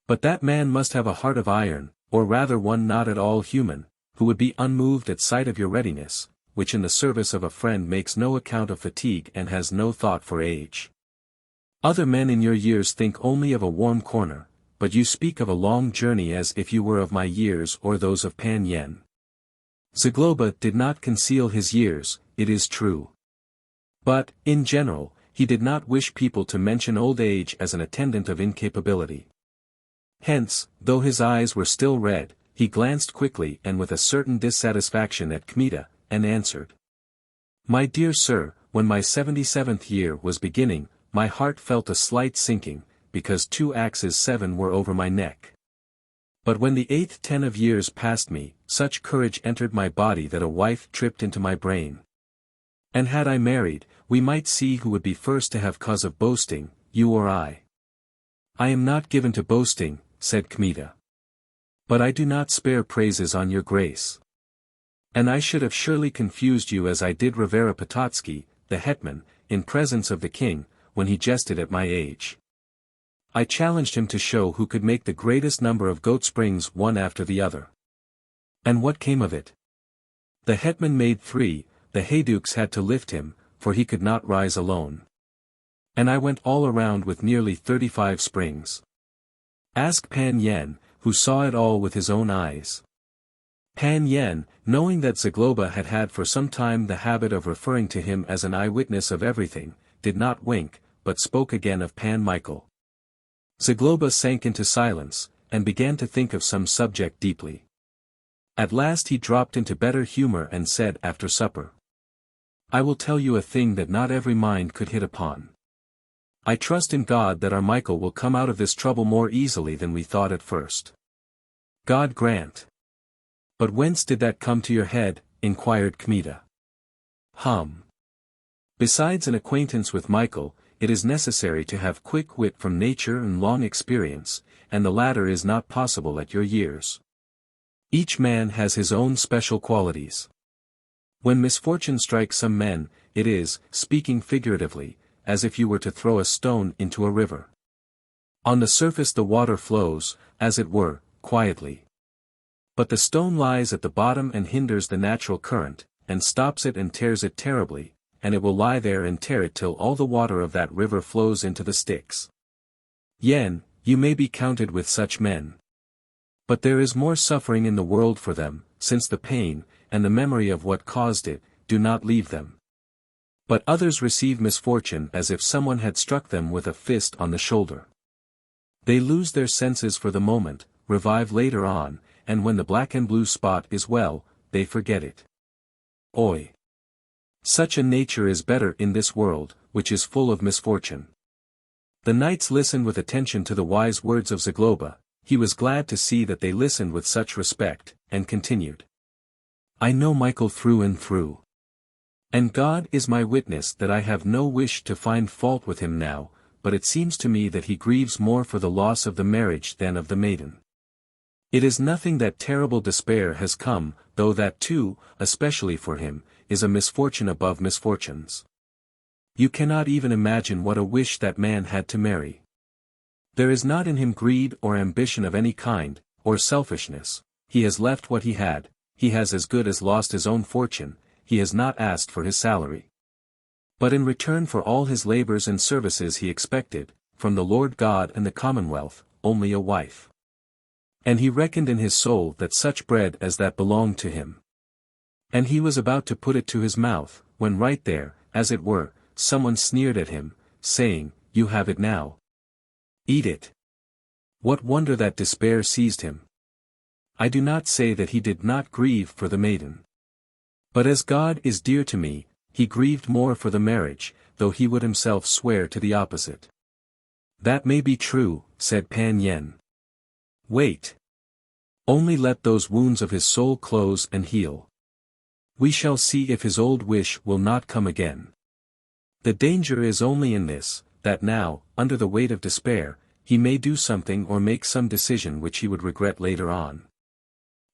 But that man must have a heart of iron, or rather one not at all human, who would be unmoved at sight of your readiness, which in the service of a friend makes no account of fatigue and has no thought for age. Other men in your years think only of a warm corner, but you speak of a long journey as if you were of my years or those of Pan Yen. Zagloba did not conceal his years, it is true. But, in general, he did not wish people to mention old age as an attendant of incapability. Hence, though his eyes were still red, he glanced quickly and with a certain dissatisfaction at Kmita, and answered. My dear sir, when my 77th year was beginning, my heart felt a slight sinking, because 2 axes 7 were over my neck. But when the 8th 10 of years passed me, such courage entered my body that a wife tripped into my brain. And had I married, we might see who would be first to have cause of boasting, you or I. I am not given to boasting, said Kmita. But I do not spare praises on your grace. And I should have surely confused you as I did Revera Potocki, the hetman, in presence of the king, when he jested at my age. I challenged him to show who could make the greatest number of goat springs one after the other. And what came of it? The hetman made 3, the heyduks had to lift him, for he could not rise alone. And I went all around with nearly 35 springs. Ask Pan Yen, who saw it all with his own eyes. Pan Yen, knowing that Zagloba had had for some time the habit of referring to him as an eyewitness of everything, did not wink, but spoke again of Pan Michael. Zagloba sank into silence, and began to think of some subject deeply. At last he dropped into better humor and said after supper. I will tell you a thing that not every mind could hit upon. I trust in God that our Michael will come out of this trouble more easily than we thought at first. God grant. But whence did that come to your head? Inquired Kmita. Besides an acquaintance with Michael, it is necessary to have quick wit from nature and long experience, and the latter is not possible at your years. Each man has his own special qualities. When misfortune strikes some men, it is, speaking figuratively, as if you were to throw a stone into a river. On the surface the water flows, as it were, quietly. But the stone lies at the bottom and hinders the natural current, and stops it and tears it terribly, and it will lie there and tear it till all the water of that river flows into the sticks. Yen, you may be counted with such men. But there is more suffering in the world for them, since the pain, and the memory of what caused it, do not leave them. But others receive misfortune as if someone had struck them with a fist on the shoulder. They lose their senses for the moment, revive later on, and when the black and blue spot is well, they forget it. Oi! Such a nature is better in this world, which is full of misfortune. The knights listened with attention to the wise words of Zagloba. He was glad to see that they listened with such respect, and continued. I know Michael through and through. And God is my witness that I have no wish to find fault with him now, but it seems to me that he grieves more for the loss of the marriage than of the maiden. It is nothing that terrible despair has come, though that too, especially for him, is a misfortune above misfortunes. You cannot even imagine what a wish that man had to marry. There is not in him greed or ambition of any kind, or selfishness. He has left what he had, he has as good as lost his own fortune, he has not asked for his salary. But in return for all his labors and services he expected, from the Lord God and the Commonwealth, only a wife. And he reckoned in his soul that such bread as that belonged to him. And he was about to put it to his mouth, when right there, as it were, someone sneered at him, saying, You have it now. Eat it. What wonder that despair seized him. I do not say that he did not grieve for the maiden. But as God is dear to me, he grieved more for the marriage, though he would himself swear to the opposite. That may be true, said Pan Yen. Wait. Only let those wounds of his soul close and heal. We shall see if his old wish will not come again. The danger is only in this, that now, under the weight of despair, he may do something or make some decision which he would regret later on.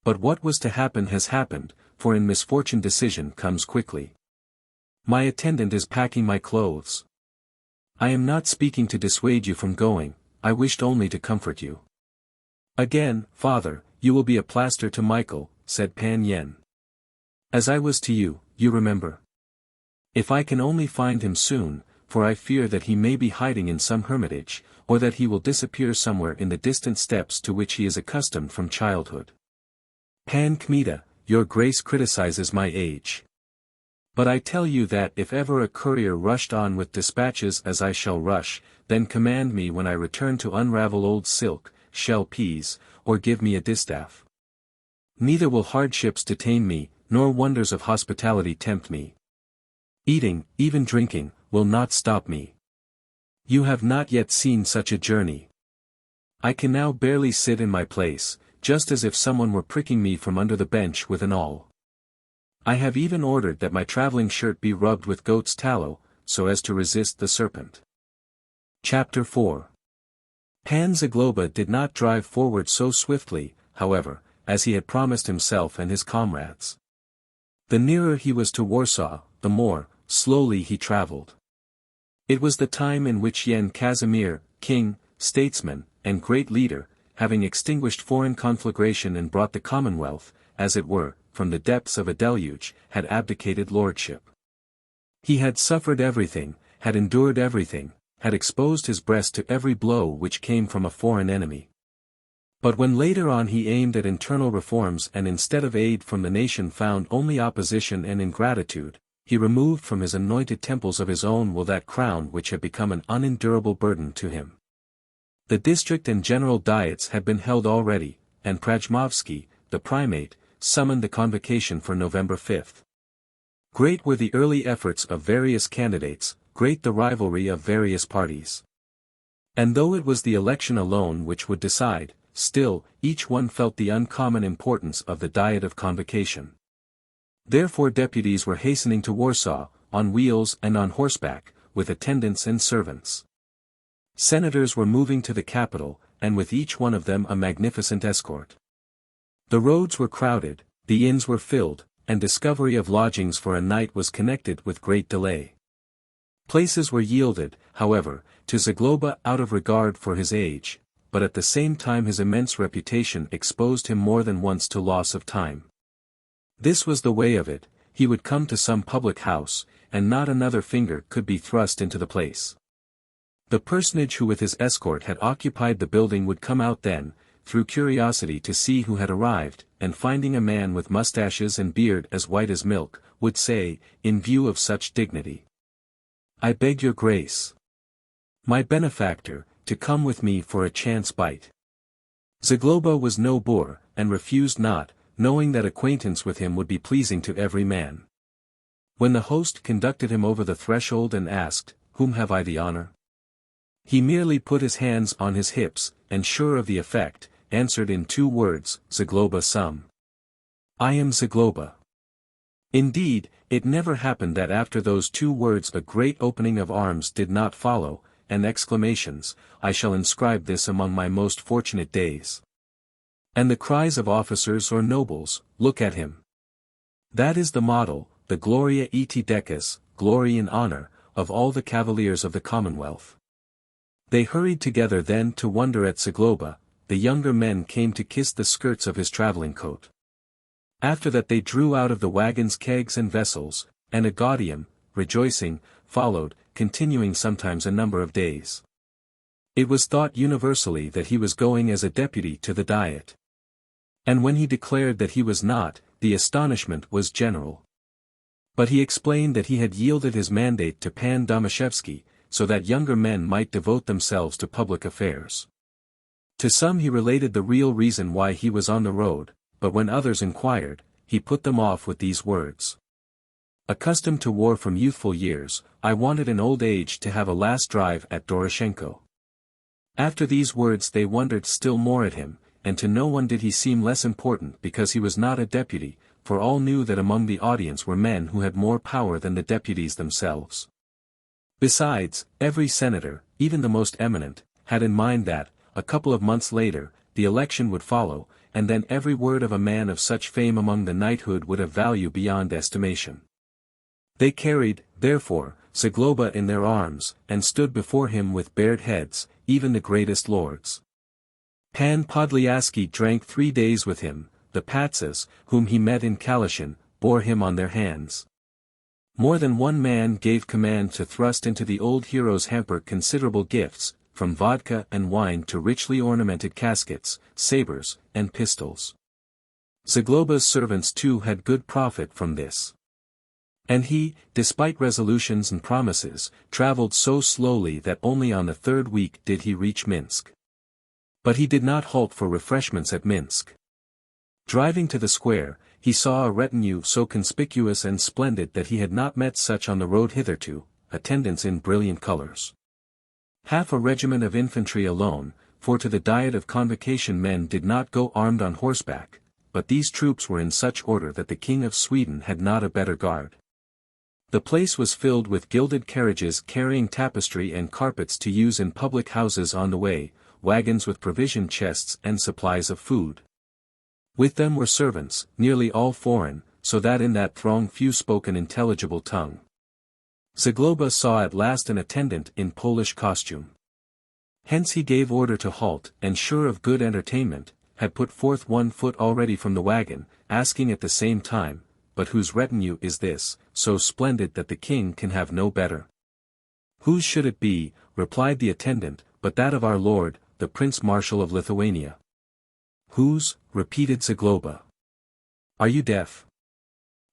But what was to happen has happened, for in misfortune decision comes quickly. My attendant is packing my clothes. I am not speaking to dissuade you from going, I wished only to comfort you. Again, father, you will be a plaster to Michael, said Pan Yen. As I was to you, you remember. If I can only find him soon, for I fear that he may be hiding in some hermitage, or that he will disappear somewhere in the distant steppes to which he is accustomed from childhood. Pan Kmita, your grace criticizes my age. But I tell you that if ever a courier rushed on with dispatches as I shall rush, then command me when I return to unravel old silk, shell peas, or give me a distaff. Neither will hardships detain me, nor wonders of hospitality tempt me. Eating, even drinking, will not stop me. You have not yet seen such a journey. I can now barely sit in my place, just as if someone were pricking me from under the bench with an awl. I have even ordered that my traveling shirt be rubbed with goat's tallow, so as to resist the serpent. Chapter 4. Pan Zagloba did not drive forward so swiftly, however, as he had promised himself and his comrades. The nearer he was to Warsaw, the more slowly he traveled. It was the time in which Yen Casimir, king, statesman, and great leader, having extinguished foreign conflagration and brought the Commonwealth, as it were, from the depths of a deluge, had abdicated lordship. He had suffered everything, had endured everything, had exposed his breast to every blow which came from a foreign enemy. But when later on he aimed at internal reforms and instead of aid from the nation found only opposition and ingratitude, he removed from his anointed temples of his own will that crown which had become an unendurable burden to him. The district and general diets had been held already, and Prajmovsky, the primate, summoned the convocation for November 5. Great were the early efforts of various candidates, great the rivalry of various parties. And though it was the election alone which would decide, still, each one felt the uncommon importance of the Diet of Convocation. Therefore deputies were hastening to Warsaw, on wheels and on horseback, with attendants and servants. Senators were moving to the capital, and with each one of them a magnificent escort. The roads were crowded, the inns were filled, and discovery of lodgings for a night was connected with great delay. Places were yielded, however, to Zagloba out of regard for his age, but at the same time his immense reputation exposed him more than once to loss of time. This was the way of it, he would come to some public house, and not another finger could be thrust into the place. The personage who with his escort had occupied the building would come out then, through curiosity to see who had arrived, and finding a man with mustaches and beard as white as milk, would say, in view of such dignity, "I beg your grace, my benefactor, to come with me for a chance bite." Zagloba was no boor, and refused not, knowing that acquaintance with him would be pleasing to every man. When the host conducted him over the threshold and asked, "Whom have I the honor?" he merely put his hands on his hips, and sure of the effect, answered in 2 words, "Zagloba sum." "I am Zagloba." Indeed, it never happened that after those 2 words a great opening of arms did not follow, and exclamations, "I shall inscribe this among my most fortunate days." And the cries of officers or nobles, "Look at him. That is the model, the gloria et decus, glory and honor, of all the cavaliers of the Commonwealth." They hurried together then to wonder at Zagloba, the younger men came to kiss the skirts of his travelling coat. After that they drew out of the wagons kegs and vessels, and a gaudium, rejoicing, followed, continuing sometimes a number of days. It was thought universally that he was going as a deputy to the Diet. And when he declared that he was not, the astonishment was general. But he explained that he had yielded his mandate to Pan Domaszewski, so that younger men might devote themselves to public affairs. To some he related the real reason why he was on the road, but when others inquired, he put them off with these words. "Accustomed to war from youthful years, I wanted in old age to have a last drive at Doroshenko." After these words they wondered still more at him, and to no one did he seem less important because he was not a deputy, for all knew that among the audience were men who had more power than the deputies themselves. Besides, every senator, even the most eminent, had in mind that, a couple of months later, the election would follow, and then every word of a man of such fame among the knighthood would have value beyond estimation. They carried, therefore, Zagloba in their arms, and stood before him with bared heads, even the greatest lords. Pan Podlyasky drank 3 days with him, the Patzes, whom he met in Kalishin, bore him on their hands. More than one man gave command to thrust into the old hero's hamper considerable gifts, from vodka and wine to richly ornamented caskets, sabers, and pistols. Zagloba's servants too had good profit from this. And he, despite resolutions and promises, travelled so slowly that only on the 3rd week did he reach Minsk. But he did not halt for refreshments at Minsk. Driving to the square, he saw a retinue so conspicuous and splendid that he had not met such on the road hitherto, attendants in brilliant colors. Half a regiment of infantry alone, for to the Diet of Convocation men did not go armed on horseback, but these troops were in such order that the King of Sweden had not a better guard. The place was filled with gilded carriages carrying tapestry and carpets to use in public houses on the way, wagons with provision chests and supplies of food. With them were servants, nearly all foreign, so that in that throng few spoke an intelligible tongue. Zagloba saw at last an attendant in Polish costume. Hence he gave order to halt, and sure of good entertainment, had put forth 1 foot already from the wagon, asking at the same time, "But whose retinue is this, so splendid that the king can have no better?" "Whose should it be," replied the attendant, "but that of our lord, the Prince Marshal of Lithuania?" "Whose?" repeated Zagloba. "Are you deaf?"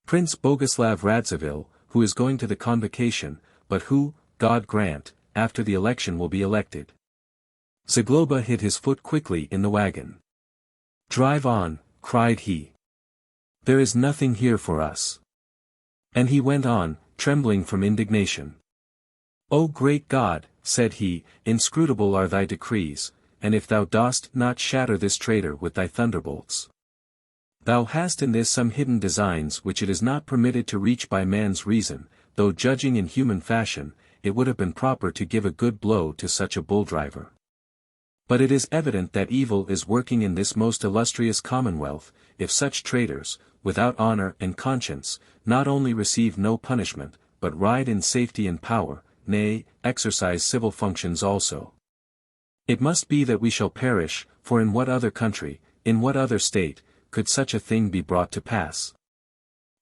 "Prince Boguslav Radziwill, who is going to the convocation, but who, God grant, after the election will be elected." Zagloba hid his foot quickly in the wagon. "Drive on," cried he. "There is nothing here for us." And he went on, trembling from indignation. O great God, said he, inscrutable are thy decrees, and if thou dost not shatter this traitor with thy thunderbolts. Thou hast in this some hidden designs which it is not permitted to reach by man's reason, though judging in human fashion, it would have been proper to give a good blow to such a bull-driver. But it is evident that evil is working in this most illustrious commonwealth, if such traitors, without honor and conscience, not only receive no punishment, but ride in safety and power, nay, exercise civil functions also. It must be that we shall perish, for in what other country, in what other state, could such a thing be brought to pass?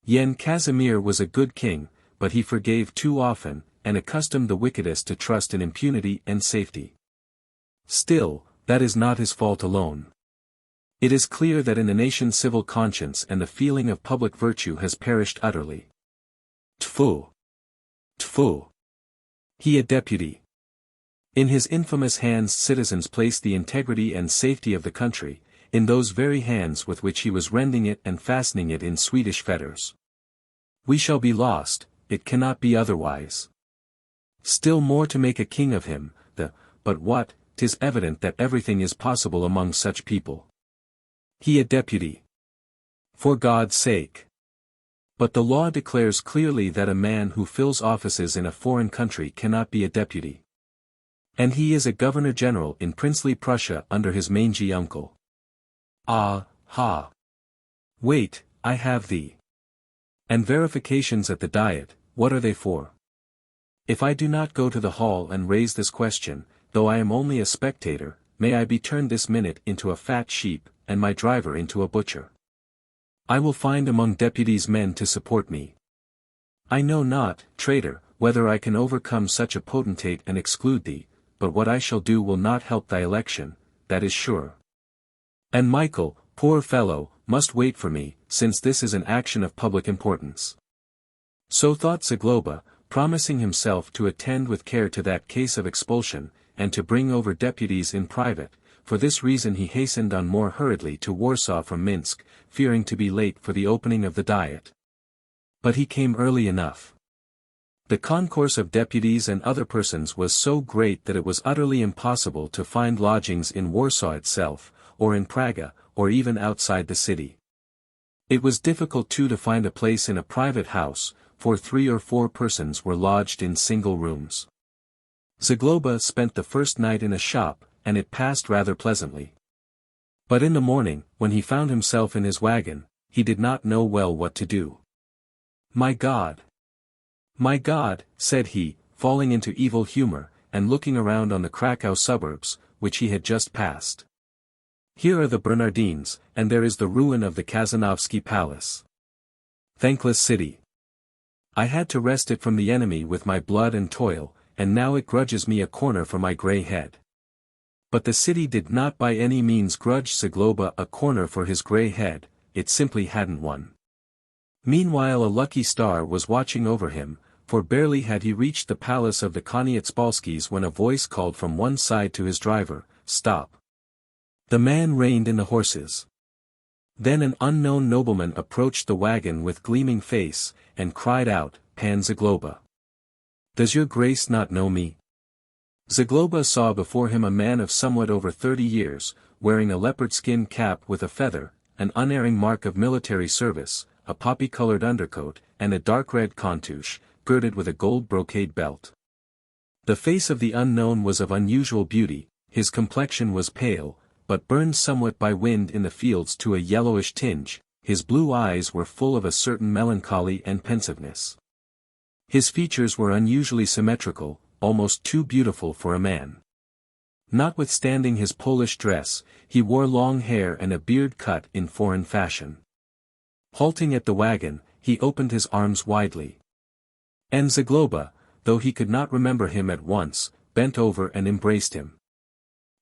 Yen Casimir was a good king, but he forgave too often, and accustomed the wickedest to trust in impunity and safety. Still, that is not his fault alone. It is clear that in the nation civil conscience and the feeling of public virtue has perished utterly. Tfu! Tfu! He a deputy. In his infamous hands citizens placed the integrity and safety of the country, in those very hands with which he was rending it and fastening it in Swedish fetters. We shall be lost, it cannot be otherwise. Still more to make a king of him, but what, 'tis evident that everything is possible among such people. He a deputy. For God's sake. But the law declares clearly that a man who fills offices in a foreign country cannot be a deputy. And he is a governor-general in princely Prussia under his mangy uncle. Ah, ha! Wait, I have thee. And verifications at the Diet, what are they for? If I do not go to the hall and raise this question, though I am only a spectator, may I be turned this minute into a fat sheep, and my driver into a butcher. I will find among deputies men to support me. I know not, traitor, whether I can overcome such a potentate and exclude thee, but what I shall do will not help thy election, that is sure. And Michael, poor fellow, must wait for me, since this is an action of public importance. So thought Zagloba, promising himself to attend with care to that case of expulsion, and to bring over deputies in private. For this reason he hastened on more hurriedly to Warsaw from Minsk, fearing to be late for the opening of the Diet. But he came early enough. The concourse of deputies and other persons was so great that it was utterly impossible to find lodgings in Warsaw itself, or in Praga, or even outside the city. It was difficult too to find a place in a private house, for 3 or 4 persons were lodged in single rooms. Zagloba spent the first night in a shop, and it passed rather pleasantly. But in the morning, when he found himself in his wagon, he did not know well what to do. My God! My God, said he, falling into evil humor, and looking around on the Krakow suburbs, which he had just passed. Here are the Bernardines, and there is the ruin of the Kazanovsky Palace. Thankless city. I had to wrest it from the enemy with my blood and toil, and now it grudges me a corner for my grey head. But the city did not by any means grudge Zagloba a corner for his grey head, it simply hadn't one. Meanwhile a lucky star was watching over him, for barely had he reached the palace of the Koniecpolskis when a voice called from one side to his driver, "Stop." The man reined in the horses. Then an unknown nobleman approached the wagon with gleaming face, and cried out, "Pan Zagloba. Does your grace not know me?" Zagloba saw before him a man of somewhat over 30 years, wearing a leopard skin cap with a feather, an unerring mark of military service, a poppy-colored undercoat, and a dark red contouche, girded with a gold brocade belt. The face of the unknown was of unusual beauty, his complexion was pale, but burned somewhat by wind in the fields to a yellowish tinge, his blue eyes were full of a certain melancholy and pensiveness. His features were unusually symmetrical, almost too beautiful for a man. Notwithstanding his Polish dress, he wore long hair and a beard cut in foreign fashion. Halting at the wagon, he opened his arms widely. And Zagloba, though he could not remember him at once, bent over and embraced him.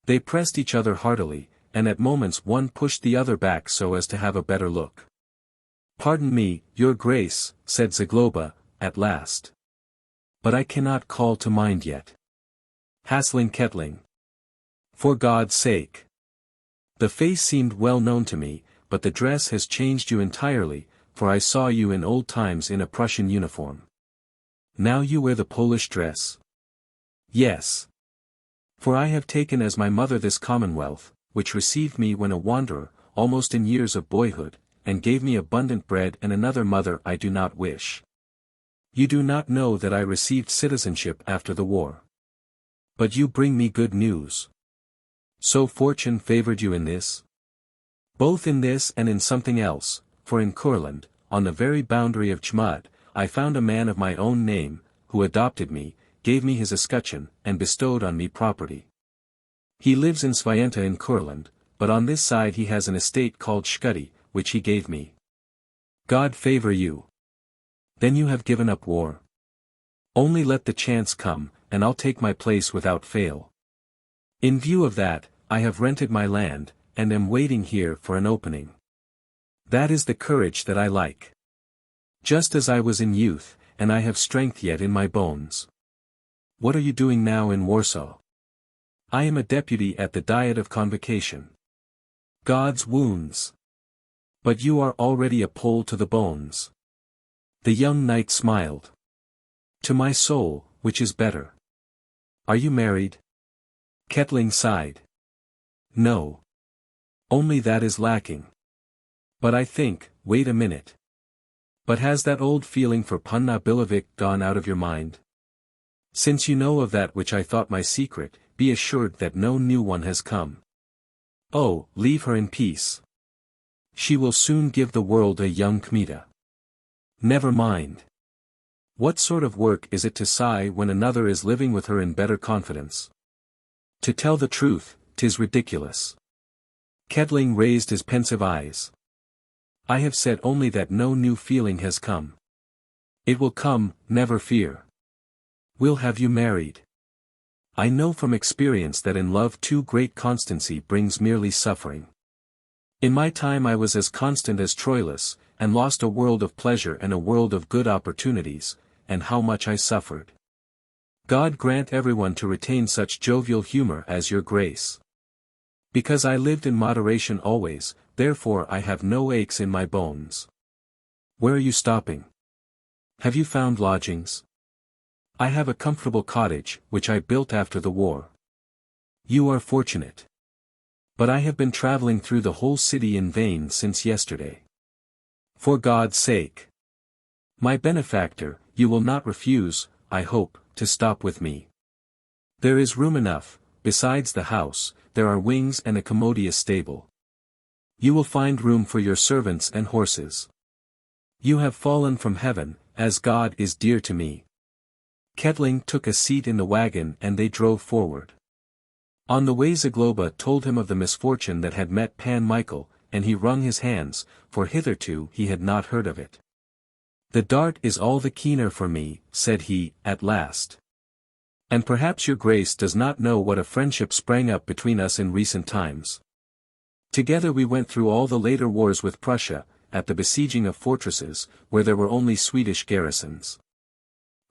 They pressed each other heartily, and at moments one pushed the other back so as to have a better look. "Pardon me, your grace," said Zagloba, at last. "But I cannot call to mind yet. Hasling Kettling. For God's sake." The face seemed well known to me, but the dress has changed you entirely, for I saw you in old times in a Prussian uniform. Now you wear the Polish dress. Yes. For I have taken as my mother this commonwealth, which received me when a wanderer, almost in years of boyhood, and gave me abundant bread, and another mother I do not wish. You do not know that I received citizenship after the war. But you bring me good news. So fortune favored you in this? Both in this and in something else, for in Courland, on the very boundary of Chmud, I found a man of my own name, who adopted me, gave me his escutcheon, and bestowed on me property. He lives in Svienta in Courland, but on this side he has an estate called Skudi, which he gave me. God favor you. Then you have given up war. Only let the chance come, and I'll take my place without fail. In view of that, I have rented my land, and am waiting here for an opening. That is the courage that I like. Just as I was in youth, and I have strength yet in my bones. What are you doing now in Warsaw? I am a deputy at the Diet of Convocation. God's wounds. But you are already a Pole to the bones. The young knight smiled. To my soul, which is better? Are you married? Ketling sighed. No. Only that is lacking. But I think, wait a minute. But has that old feeling for Panna Bilovic gone out of your mind? Since you know of that which I thought my secret, be assured that no new one has come. Oh, leave her in peace. She will soon give the world a young Kmita. Never mind. What sort of work is it to sigh when another is living with her in better confidence? To tell the truth, 'tis ridiculous. Ketling raised his pensive eyes. I have said only that no new feeling has come. It will come, never fear. We'll have you married. I know from experience that in love too great constancy brings merely suffering. In my time I was as constant as Troilus, and lost a world of pleasure and a world of good opportunities, and how much I suffered. God grant everyone to retain such jovial humor as your grace. Because I lived in moderation always, therefore I have no aches in my bones. Where are you stopping? Have you found lodgings? I have a comfortable cottage, which I built after the war. You are fortunate. But I have been traveling through the whole city in vain since yesterday. For God's sake. My benefactor, you will not refuse, I hope, to stop with me. There is room enough, besides the house, there are wings and a commodious stable. You will find room for your servants and horses. You have fallen from heaven, as God is dear to me. Ketling took a seat in the wagon and they drove forward. On the way Zagloba told him of the misfortune that had met Pan Michael, and he wrung his hands, for hitherto he had not heard of it. The dart is all the keener for me, said he, at last. And perhaps your grace does not know what a friendship sprang up between us in recent times. Together we went through all the later wars with Prussia, at the besieging of fortresses, where there were only Swedish garrisons.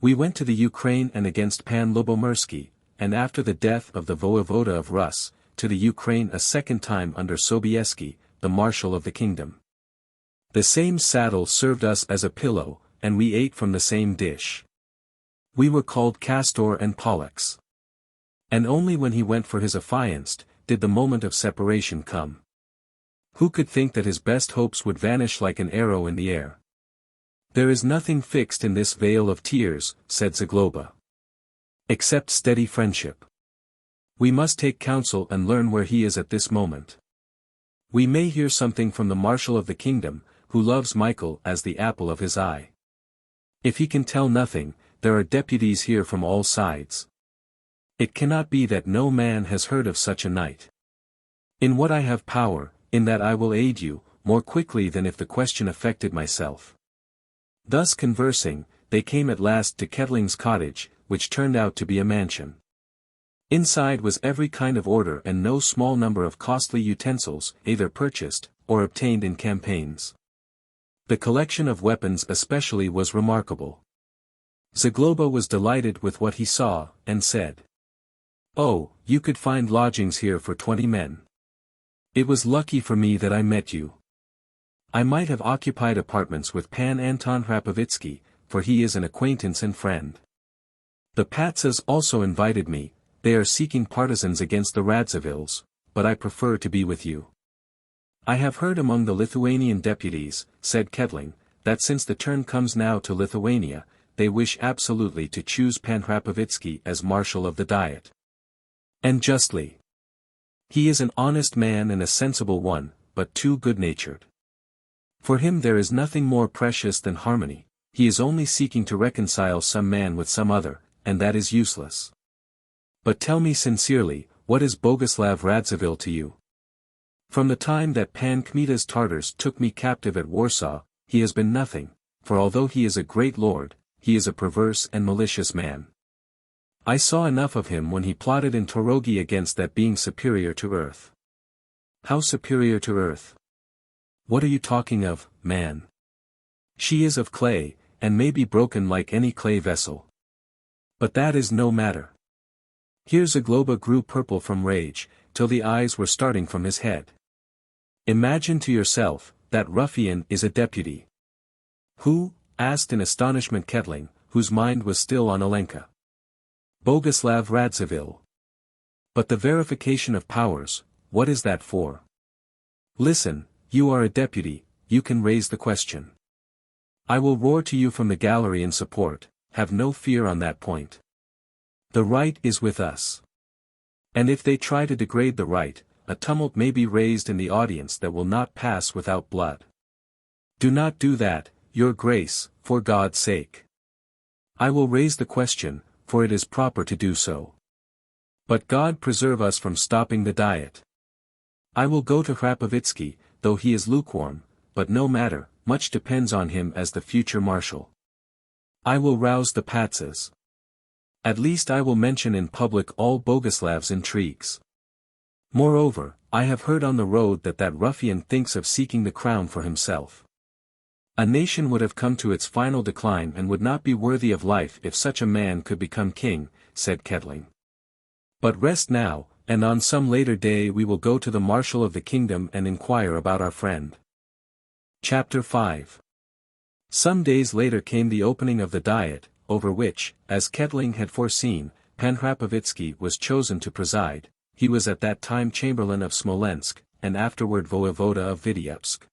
We went to the Ukraine and against Pan Lubomirsky, and after the death of the voevoda of Rus, to the Ukraine a second time under Sobieski, the marshal of the kingdom. The same saddle served us as a pillow, and we ate from the same dish. We were called Castor and Pollux. And only when he went for his affianced, did the moment of separation come. Who could think that his best hopes would vanish like an arrow in the air? There is nothing fixed in this vale of tears, said Zagloba. Except steady friendship. We must take counsel and learn where he is at this moment. We may hear something from the marshal of the kingdom, who loves Michael as the apple of his eye. If he can tell nothing, there are deputies here from all sides. It cannot be that no man has heard of such a knight. In what I have power, in that I will aid you, more quickly than if the question affected myself. Thus conversing, they came at last to Ketling's cottage, which turned out to be a mansion. Inside was every kind of order and no small number of costly utensils, either purchased, or obtained in campaigns. The collection of weapons especially was remarkable. Zagloba was delighted with what he saw, and said, "Oh, you could find lodgings here for 20 men. It was lucky for me that I met you. I might have occupied apartments with Pan Anton Hrapovitsky, for he is an acquaintance and friend. The Patsas also invited me, they are seeking partisans against the Radzivills, but I prefer to be with you. I have heard among the Lithuanian deputies, said Ketling, that since the turn comes now to Lithuania, they wish absolutely to choose Pan Hrapovitsky as Marshal of the Diet. And justly. He is an honest man and a sensible one, but too good-natured. For him there is nothing more precious than harmony, he is only seeking to reconcile some man with some other, and that is useless. But tell me sincerely, what is Boguslav Radzivill to you? From the time that Pan Kmita's Tartars took me captive at Warsaw, he has been nothing, for although he is a great lord, he is a perverse and malicious man. I saw enough of him when he plotted in Torogi against that being superior to earth. How superior to earth? What are you talking of, man? She is of clay, and may be broken like any clay vessel. But that is no matter. Here Zagloba grew purple from rage, till the eyes were starting from his head. Imagine to yourself, that ruffian is a deputy. Who? Asked in astonishment Ketling, whose mind was still on Olenka. Boguslav Radzivill. But the verification of powers, what is that for? Listen, you are a deputy, you can raise the question. I will roar to you from the gallery in support, have no fear on that point. The right is with us. And if they try to degrade the right, a tumult may be raised in the audience that will not pass without blood. Do not do that, your grace, for God's sake. I will raise the question, for it is proper to do so. But God preserve us from stopping the Diet. I will go to Hrapovitsky, though he is lukewarm, but no matter, much depends on him as the future marshal. I will rouse the Patsas. At least I will mention in public all Boguslav's intrigues. Moreover, I have heard on the road that ruffian thinks of seeking the crown for himself. A nation would have come to its final decline and would not be worthy of life if such a man could become king, said Ketling. But rest now, and on some later day we will go to the marshal of the kingdom and inquire about our friend. Chapter 5. Some days later came the opening of the Diet, over which, as Ketling had foreseen, Pan Hrapovitsky was chosen to preside. He was at that time Chamberlain of Smolensk, and afterward Voyevoda of Vitebsk.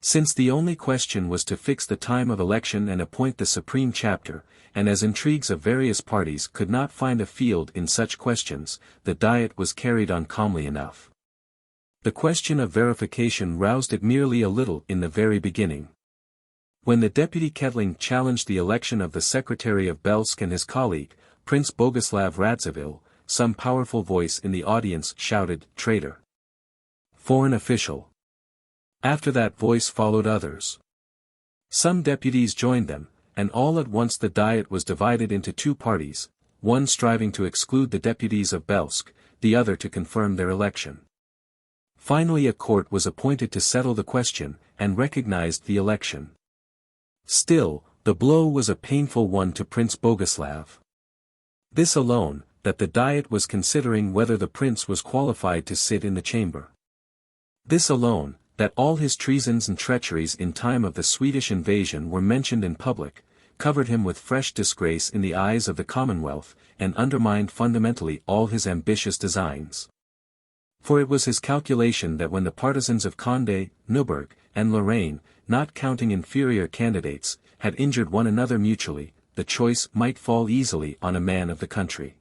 Since the only question was to fix the time of election and appoint the supreme chapter, and as intrigues of various parties could not find a field in such questions, the Diet was carried on calmly enough. The question of verification roused it merely a little in the very beginning. When the deputy Ketling challenged the election of the secretary of Belsk and his colleague, Prince Boguslav Radzivill, some powerful voice in the audience shouted, "Traitor! Foreign official!" After that voice followed others. Some deputies joined them, and all at once the Diet was divided into two parties, one striving to exclude the deputies of Belsk, the other to confirm their election. Finally a court was appointed to settle the question, and recognized the election. Still, the blow was a painful one to Prince Boguslav. This alone, that the Diet was considering whether the prince was qualified to sit in the chamber. This alone, that all his treasons and treacheries in time of the Swedish invasion were mentioned in public, covered him with fresh disgrace in the eyes of the Commonwealth, and undermined fundamentally all his ambitious designs. For it was his calculation that when the partisans of Condé, Neuburg, and Lorraine, not counting inferior candidates, had injured one another mutually, the choice might fall easily on a man of the country.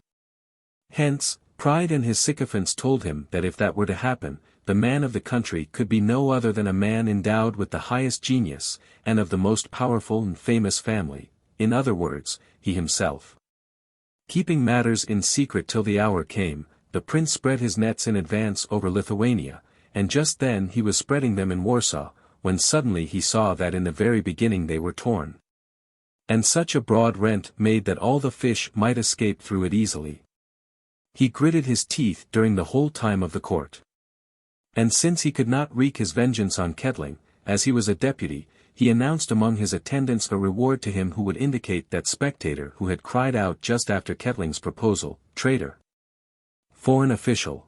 Hence, pride and his sycophants told him that if that were to happen, the man of the country could be no other than a man endowed with the highest genius, and of the most powerful and famous family, in other words, he himself. Keeping matters in secret till the hour came, the prince spread his nets in advance over Lithuania, and just then he was spreading them in Warsaw, when suddenly he saw that in the very beginning they were torn. And such a broad rent made that all the fish might escape through it easily. He gritted his teeth during the whole time of the court. And since he could not wreak his vengeance on Ketling, as he was a deputy, he announced among his attendants a reward to him who would indicate that spectator who had cried out just after Ketling's proposal, "Traitor! Foreign official!"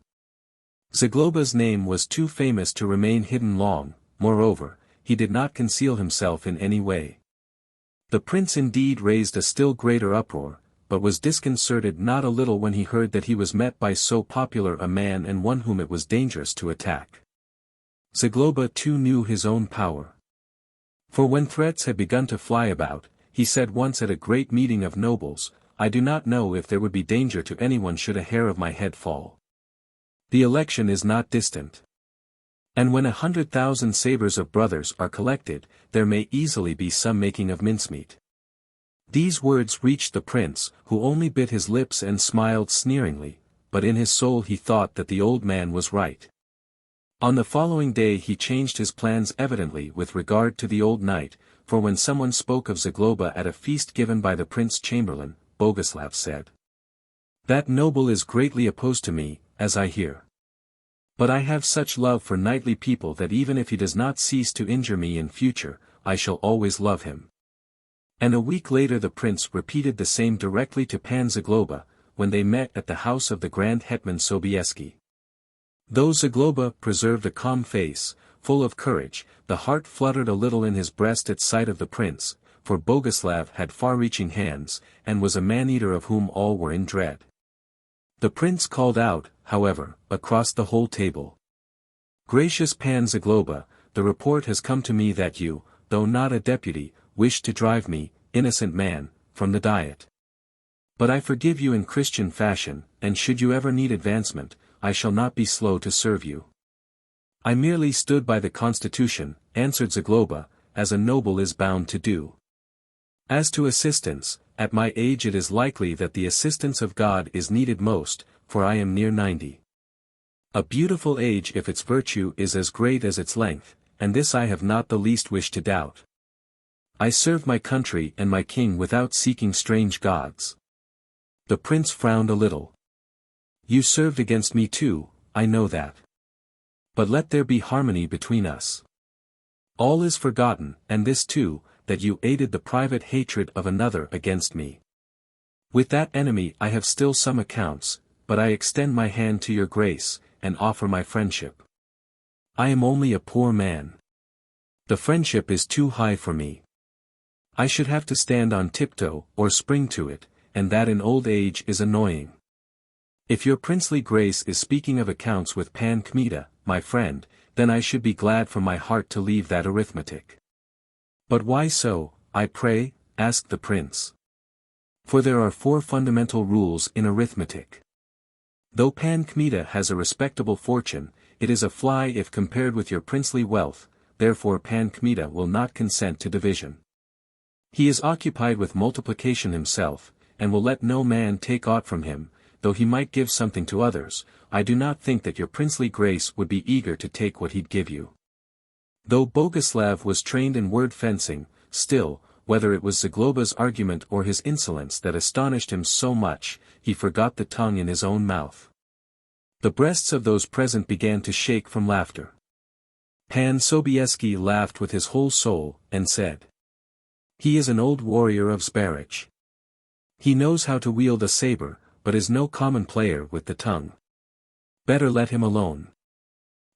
Zagloba's name was too famous to remain hidden long, moreover, he did not conceal himself in any way. The prince indeed raised a still greater uproar, but was disconcerted not a little when he heard that he was met by so popular a man and one whom it was dangerous to attack. Zagloba too knew his own power. For when threats had begun to fly about, he said once at a great meeting of nobles, "I do not know if there would be danger to anyone should a hair of my head fall. The election is not distant. And when 100,000 sabres of brothers are collected, there may easily be some making of mincemeat." These words reached the prince, who only bit his lips and smiled sneeringly, but in his soul he thought that the old man was right. On the following day he changed his plans evidently with regard to the old knight, for when someone spoke of Zagloba at a feast given by the prince chamberlain, Boguslav said, "That noble is greatly opposed to me, as I hear. But I have such love for knightly people that even if he does not cease to injure me in future, I shall always love him." And a week later the prince repeated the same directly to Pan Zagloba, when they met at the house of the Grand Hetman Sobieski. Though Zagloba preserved a calm face, full of courage, the heart fluttered a little in his breast at sight of the prince, for Boguslav had far-reaching hands, and was a man-eater of whom all were in dread. The prince called out, however, across the whole table, "Gracious Pan Zagloba, the report has come to me that you, though not a deputy, wish to drive me, innocent man, from the diet. But I forgive you in Christian fashion, and should you ever need advancement, I shall not be slow to serve you." "I merely stood by the constitution," answered Zagloba, "as a noble is bound to do. As to assistance, at my age it is likely that the assistance of God is needed most, for I am near 90. A beautiful age if its virtue is as great as its length, and this I have not the least wish to doubt. I serve my country and my king without seeking strange gods." The prince frowned a little. "You served against me too, I know that. But let there be harmony between us. All is forgotten, and this too, that you aided the private hatred of another against me. With that enemy I have still some accounts, but I extend my hand to your grace, and offer my friendship. I am only a poor man. The friendship is too high for me. I should have to stand on tiptoe, or spring to it, and that in old age is annoying. If your princely grace is speaking of accounts with Pan Kmita, my friend, then I should be glad from my heart to leave that arithmetic." "But why so, I pray?" asked the prince. "For there are 4 fundamental rules in arithmetic. Though Pan Kmita has a respectable fortune, it is a fly if compared with your princely wealth, therefore Pan Kmita will not consent to division. He is occupied with multiplication himself, and will let no man take aught from him, though he might give something to others. I do not think that your princely grace would be eager to take what he'd give you." Though Boguslav was trained in word fencing, still, whether it was Zagloba's argument or his insolence that astonished him so much, he forgot the tongue in his own mouth. The breasts of those present began to shake from laughter. Pan Sobieski laughed with his whole soul, and said, "He is an old warrior of Zbaraj. He knows how to wield a saber, but is no common player with the tongue. Better let him alone."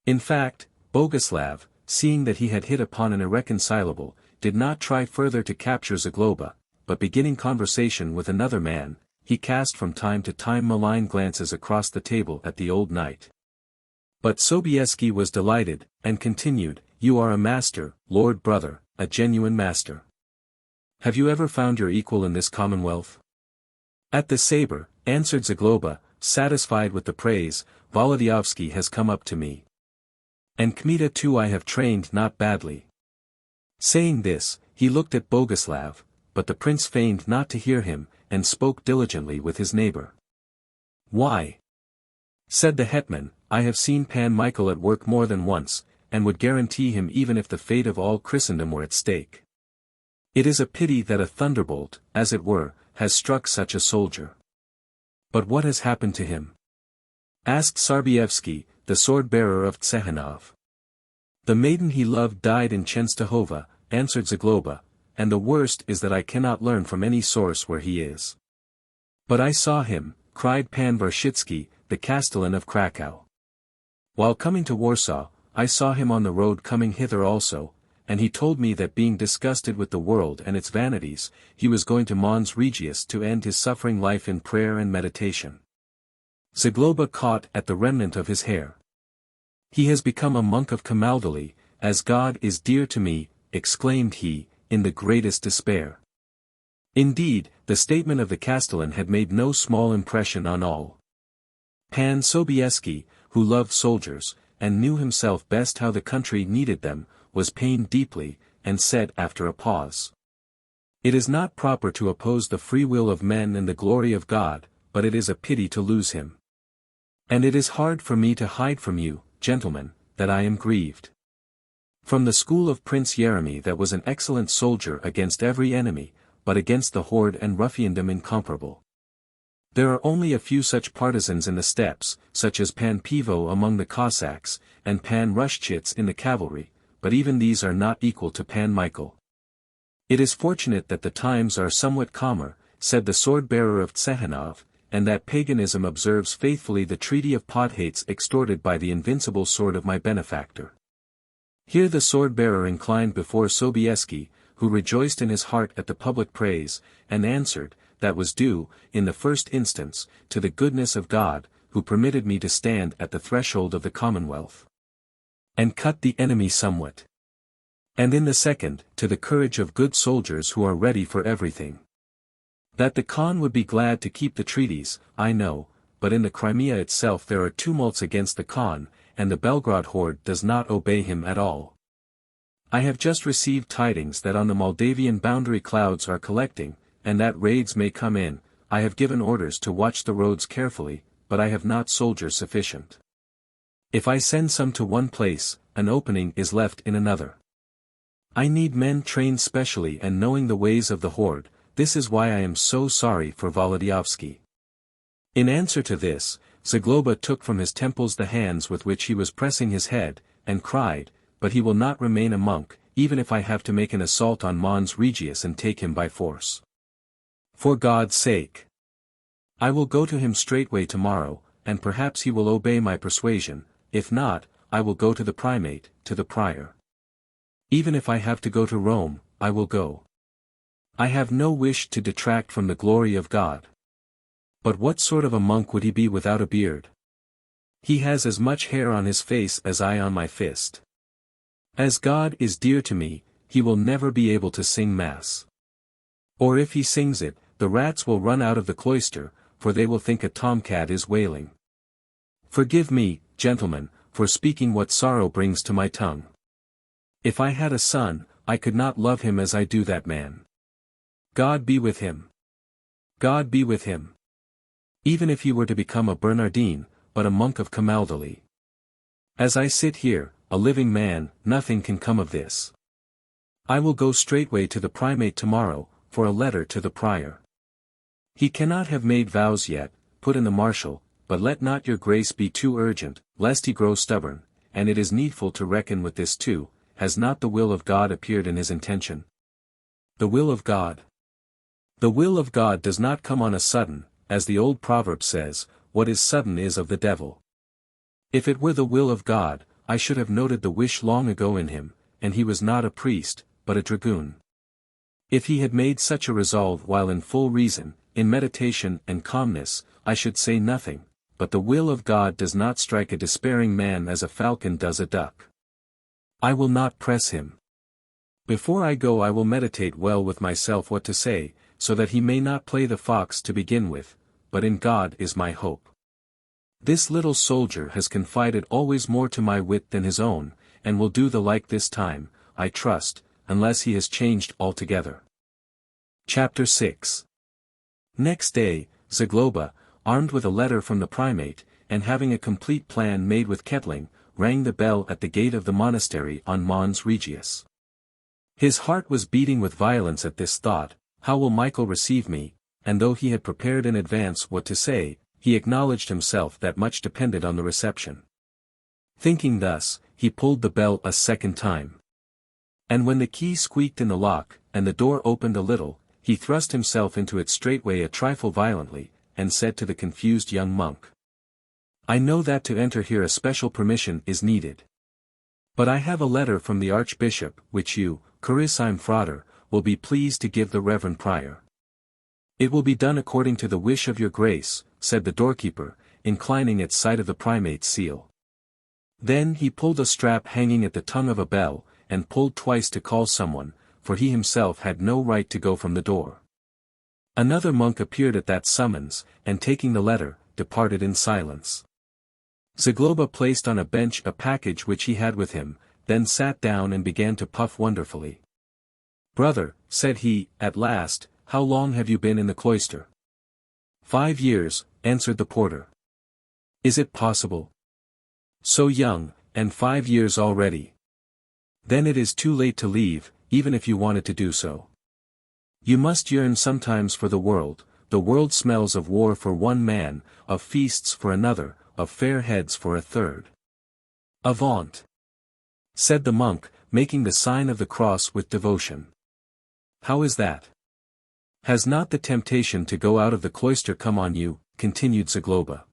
In fact, Boguslav, seeing that he had hit upon an irreconcilable, did not try further to capture Zagloba, but beginning conversation with another man, he cast from time to time malign glances across the table at the old knight. But Sobieski was delighted, and continued, "You are a master, lord brother, a genuine master. Have you ever found your equal in this commonwealth?" "At the saber," answered Zagloba, satisfied with the praise, "Wołodyjowski has come up to me. And Kmita too I have trained not badly." Saying this, he looked at Boguslav, but the prince feigned not to hear him, and spoke diligently with his neighbor. "Why?" said the hetman, "I have seen Pan Michael at work more than once, and would guarantee him even if the fate of all Christendom were at stake. It is a pity that a thunderbolt, as it were, has struck such a soldier." "But what has happened to him?" asked Sarbievsky, the sword-bearer of Tsehanov. "The maiden he loved died in Chenstohova," answered Zagloba, "and the worst is that I cannot learn from any source where he is." "But I saw him," cried Pan Varshytsky, the castellan of Krakow. "While coming to Warsaw, I saw him on the road coming hither also, and he told me that being disgusted with the world and its vanities, he was going to Mons Regius to end his suffering life in prayer and meditation. Zagloba caught at the remnant of his hair. "He has become a monk of Camaldoli, as God is dear to me," exclaimed he, in the greatest despair. Indeed, the statement of the Castellan had made no small impression on all. Pan Sobieski, who loved soldiers, and knew himself best how the country needed them, was pained deeply, and said after a pause, "It is not proper to oppose the free will of men and the glory of God, but it is a pity to lose him. And it is hard for me to hide from you, gentlemen, that I am grieved. From the school of Prince Yeremy that was an excellent soldier against every enemy, but against the horde and ruffiandom incomparable. There are only a few such partisans in the steppes, such as Pan Pivo among the Cossacks, and Pan Rushchits in the cavalry, but even these are not equal to Pan Michael. It is fortunate that the times are somewhat calmer," said the sword-bearer of Tsehanov, "and that paganism observes faithfully the treaty of Podhates extorted by the invincible sword of my benefactor." Here the sword-bearer inclined before Sobieski, who rejoiced in his heart at the public praise, and answered, "That was due, in the first instance, to the goodness of God, who permitted me to stand at the threshold of the Commonwealth, and cut the enemy somewhat. And in the second, to the courage of good soldiers who are ready for everything. That the Khan would be glad to keep the treaties, I know, but in the Crimea itself there are tumults against the Khan, and the Belgrade horde does not obey him at all. I have just received tidings that on the Moldavian boundary clouds are collecting, and that raids may come in. I have given orders to watch the roads carefully, but I have not soldiers sufficient. If I send some to one place, an opening is left in another. I need men trained specially and knowing the ways of the horde. This is why I am so sorry for Wołodyjowski." In answer to this, Zagloba took from his temples the hands with which he was pressing his head, and cried, "But he will not remain a monk, even if I have to make an assault on Mons Regius and take him by force. For God's sake! I will go to him straightway tomorrow, and perhaps he will obey my persuasion. If not, I will go to the primate, to the prior. Even if I have to go to Rome, I will go. I have no wish to detract from the glory of God. But what sort of a monk would he be without a beard? He has as much hair on his face as I on my fist. As God is dear to me, he will never be able to sing Mass. Or if he sings it, the rats will run out of the cloister, for they will think a tomcat is wailing. Forgive me, gentlemen, for speaking what sorrow brings to my tongue. If I had a son, I could not love him as I do that man. God be with him. God be with him. Even if he were to become a Bernardine, but a monk of Camaldoli. As I sit here, a living man, nothing can come of this. I will go straightway to the primate tomorrow, for a letter to the prior. He cannot have made vows yet, put in the marshal, but let not your grace be too urgent, lest he grow stubborn, and it is needful to reckon with this too. Has not the will of God appeared in his intention? The will of God. The will of God does not come on a sudden, as the old proverb says, what is sudden is of the devil. If it were the will of God, I should have noted the wish long ago in him, and he was not a priest, but a dragoon. If he had made such a resolve while in full reason, in meditation and calmness, I should say nothing, but the will of God does not strike a despairing man as a falcon does a duck. I will not press him. Before I go I will meditate well with myself what to say, so that he may not play the fox to begin with, but in God is my hope. This little soldier has confided always more to my wit than his own, and will do the like this time, I trust, unless he has changed altogether. Chapter 6. Next day, Zagloba, armed with a letter from the primate, and having a complete plan made with Ketling, rang the bell at the gate of the monastery on Mons Regius. His heart was beating with violence at this thought, how will Michael receive me, and though he had prepared in advance what to say, he acknowledged himself that much depended on the reception. Thinking thus, he pulled the bell a second time. And when the key squeaked in the lock, and the door opened a little, he thrust himself into it straightway a trifle violently, and said to the confused young monk, "I know that to enter here a special permission is needed. But I have a letter from the Archbishop, which you, carissime frater, will be pleased to give the Reverend Prior. It will be done according to the wish of your grace, said the doorkeeper, inclining at sight of the primate's seal. Then he pulled a strap hanging at the tongue of a bell, and pulled twice to call someone, for he himself had no right to go from the door. Another monk appeared at that summons, and taking the letter, departed in silence. Zagloba placed on a bench a package which he had with him, then sat down and began to puff wonderfully. "Brother," said he, at last, "how long have you been in the cloister?" 5 years, answered the porter. "Is it possible? So young, and 5 years already. Then it is too late to leave, even if you wanted to do so. You must yearn sometimes for the world smells of war for one man, of feasts for another, of fair heads for a third." "Avaunt!" said the monk, making the sign of the cross with devotion. "How is that? Has not the temptation to go out of the cloister come on you?" continued Zagloba.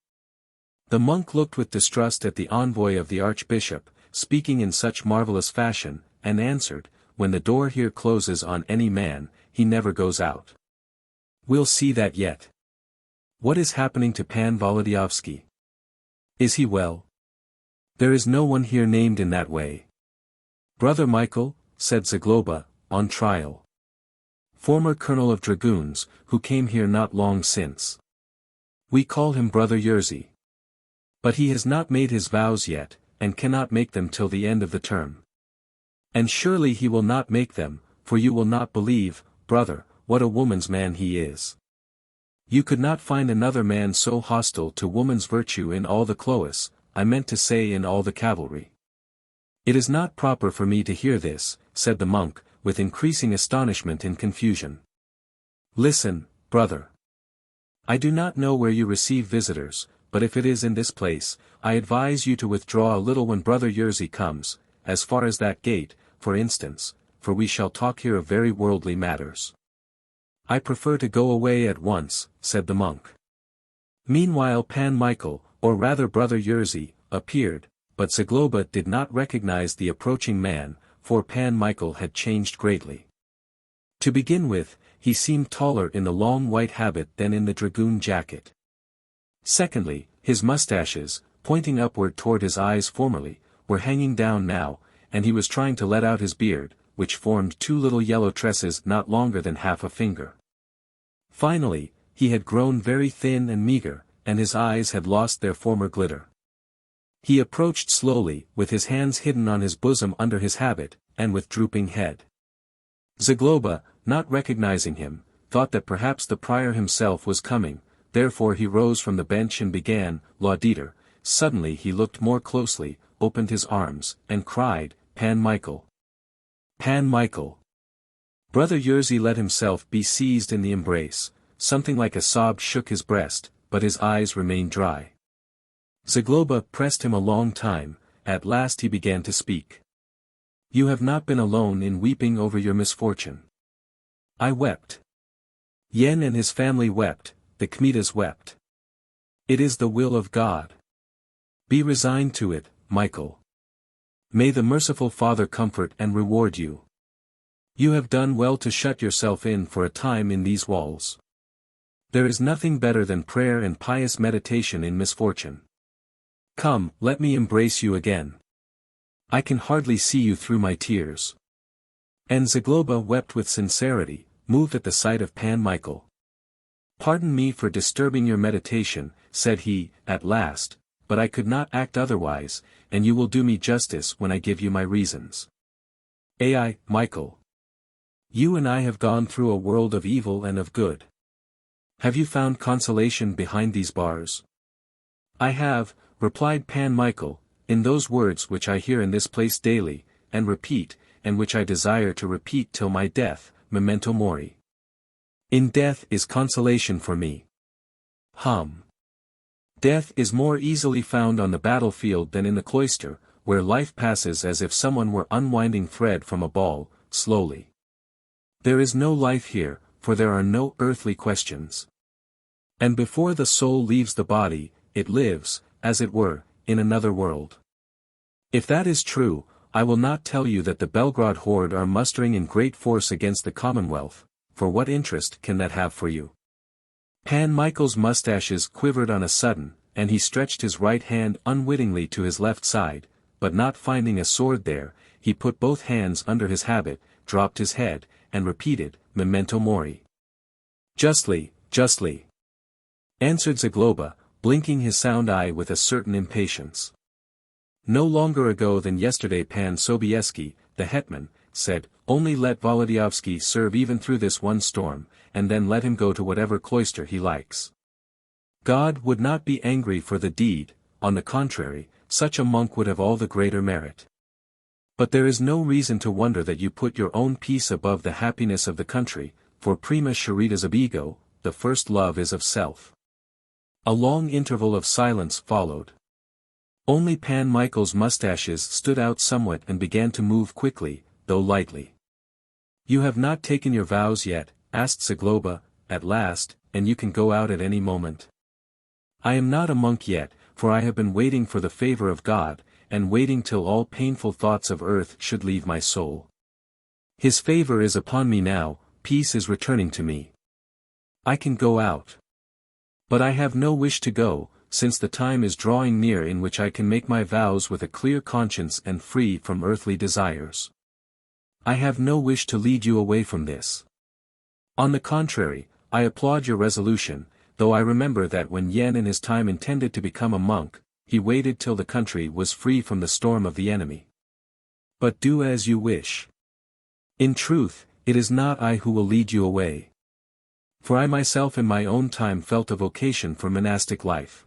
The monk looked with distrust at the envoy of the archbishop, speaking in such marvelous fashion, and answered, "When the door here closes on any man, he never goes out. We'll see that yet. What is happening to Pan Wołodyjowski? Is he well? There is no one here named in that way." "Brother Michael," said Zagloba, "on trial. Former colonel of dragoons, who came here not long since. We call him Brother Jerzy. But he has not made his vows yet, and cannot make them till the end of the term. And surely he will not make them, for you will not believe, brother, what a woman's man he is. You could not find another man so hostile to woman's virtue in all the clois, I meant to say in all the cavalry." "It is not proper for me to hear this," said the monk, with increasing astonishment and confusion. "Listen, brother. I do not know where you receive visitors, but if it is in this place, I advise you to withdraw a little when Brother Jerzy comes, as far as that gate, for instance, for we shall talk here of very worldly matters." "I prefer to go away at once," said the monk. Meanwhile Pan Michael, or rather Brother Jerzy, appeared, but Zagloba did not recognize the approaching man, for Pan Michael had changed greatly. To begin with, he seemed taller in the long white habit than in the dragoon jacket. Secondly, his mustaches, pointing upward toward his eyes formerly, were hanging down now, and he was trying to let out his beard, which formed 2 little yellow tresses not longer than half a finger. Finally, he had grown very thin and meager, and his eyes had lost their former glitter. He approached slowly, with his hands hidden on his bosom under his habit, and with drooping head. Zagloba, not recognizing him, thought that perhaps the prior himself was coming, therefore he rose from the bench and began, "Lauditer." Suddenly he looked more closely, opened his arms, and cried, "Pan Michael! Pan Michael!" Brother Jerzy let himself be seized in the embrace, something like a sob shook his breast, but his eyes remained dry. Zagloba pressed him a long time, at last he began to speak. "You have not been alone in weeping over your misfortune. I wept. Yen and his family wept, the Kmitas wept. It is the will of God. Be resigned to it, Michael. May the merciful Father comfort and reward you. You have done well to shut yourself in for a time in these walls. There is nothing better than prayer and pious meditation in misfortune. Come, let me embrace you again. I can hardly see you through my tears." And Zagloba wept with sincerity, moved at the sight of Pan Michael. "Pardon me for disturbing your meditation," said he, at last, "but I could not act otherwise, and you will do me justice when I give you my reasons. Ai, Michael. You and I have gone through a world of evil and of good. Have you found consolation behind these bars?" "I have," replied Pan Michael, "in those words which I hear in this place daily, and repeat, and which I desire to repeat till my death, memento mori. In death is consolation for me." Death is more easily found on the battlefield than in the cloister, where life passes as if someone were unwinding thread from a ball, slowly. There is no life here, for there are no earthly questions. And before the soul leaves the body, it lives, as it were, in another world. If that is true, I will not tell you that the Belgrade horde are mustering in great force against the Commonwealth, for what interest can that have for you? Pan Michael's mustaches quivered on a sudden, and he stretched his right hand unwittingly to his left side, but not finding a sword there, he put both hands under his habit, dropped his head, and repeated, Memento mori. Justly, justly, answered Zagloba, blinking his sound eye with a certain impatience. No longer ago than yesterday Pan Sobieski, the hetman, said, only let Wołodyjowski serve even through this one storm, and then let him go to whatever cloister he likes. God would not be angry for the deed, on the contrary, such a monk would have all the greater merit. But there is no reason to wonder that you put your own peace above the happiness of the country, for prima charitas ab ego, the first love is of self. A long interval of silence followed. Only Pan Michael's mustaches stood out somewhat and began to move quickly, though lightly. You have not taken your vows yet, asked Zagloba, at last, and you can go out at any moment. I am not a monk yet, for I have been waiting for the favor of God, and waiting till all painful thoughts of earth should leave my soul. His favor is upon me now, peace is returning to me. I can go out. But I have no wish to go, since the time is drawing near in which I can make my vows with a clear conscience and free from earthly desires. I have no wish to lead you away from this. On the contrary, I applaud your resolution, though I remember that when Yen in his time intended to become a monk, he waited till the country was free from the storm of the enemy. But do as you wish. In truth, it is not I who will lead you away. For I myself in my own time felt a vocation for monastic life.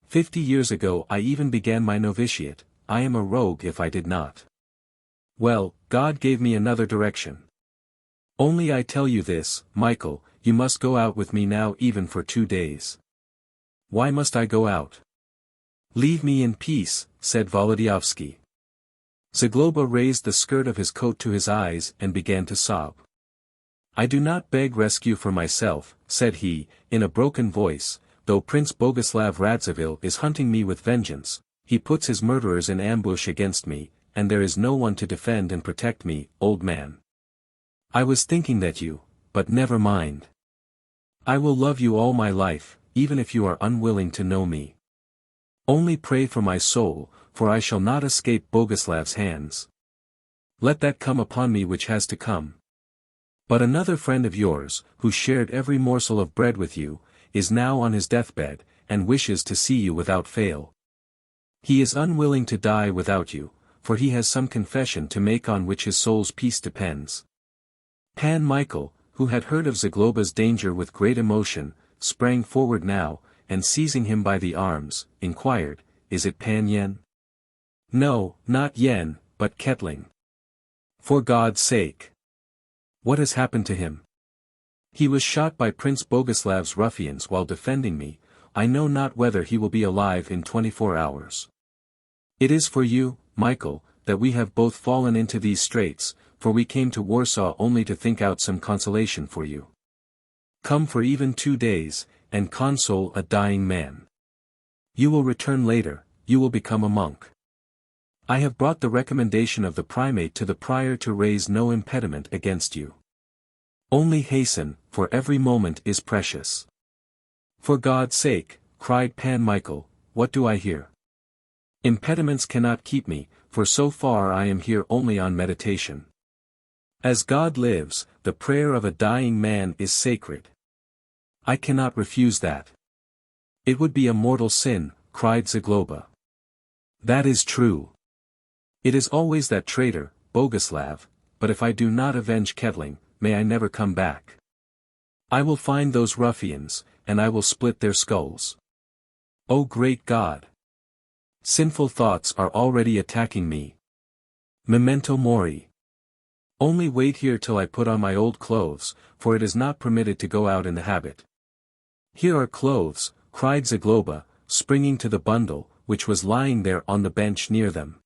50 years ago I even began my novitiate. I am a rogue if I did not. Well, God gave me another direction. Only I tell you this, Michael, you must go out with me now even for 2 days. Why must I go out? Leave me in peace, said Wołodyjowski. Zagloba raised the skirt of his coat to his eyes and began to sob. I do not beg rescue for myself, said he, in a broken voice, though Prince Boguslav Radziwill is hunting me with vengeance, he puts his murderers in ambush against me, and there is no one to defend and protect me, old man. I was thinking that you, but never mind. I will love you all my life, even if you are unwilling to know me. Only pray for my soul, for I shall not escape Boguslav's hands. Let that come upon me which has to come. But another friend of yours, who shared every morsel of bread with you, is now on his deathbed, and wishes to see you without fail. He is unwilling to die without you, for he has some confession to make on which his soul's peace depends. Pan Michael, who had heard of Zagloba's danger with great emotion, sprang forward now, and seizing him by the arms, inquired, Is it Pan Yen? No, not Yen, but Ketling. For God's sake. What has happened to him? He was shot by Prince Boguslav's ruffians while defending me. I know not whether he will be alive in 24 hours. It is for you, Michael, that we have both fallen into these straits, for we came to Warsaw only to think out some consolation for you. Come for even 2 days, and console a dying man. You will return later, you will become a monk. I have brought the recommendation of the primate to the prior to raise no impediment against you. Only hasten, for every moment is precious. For God's sake, cried Pan Michael, what do I hear? Impediments cannot keep me, for so far I am here only on meditation. As God lives, the prayer of a dying man is sacred. I cannot refuse that. It would be a mortal sin, cried Zagloba. That is true. It is always that traitor, Boguslav, but if I do not avenge Ketling, may I never come back. I will find those ruffians, and I will split their skulls. O great God! Sinful thoughts are already attacking me. Memento mori. Only wait here till I put on my old clothes, for it is not permitted to go out in the habit. Here are clothes, cried Zagloba, springing to the bundle, which was lying there on the bench near them.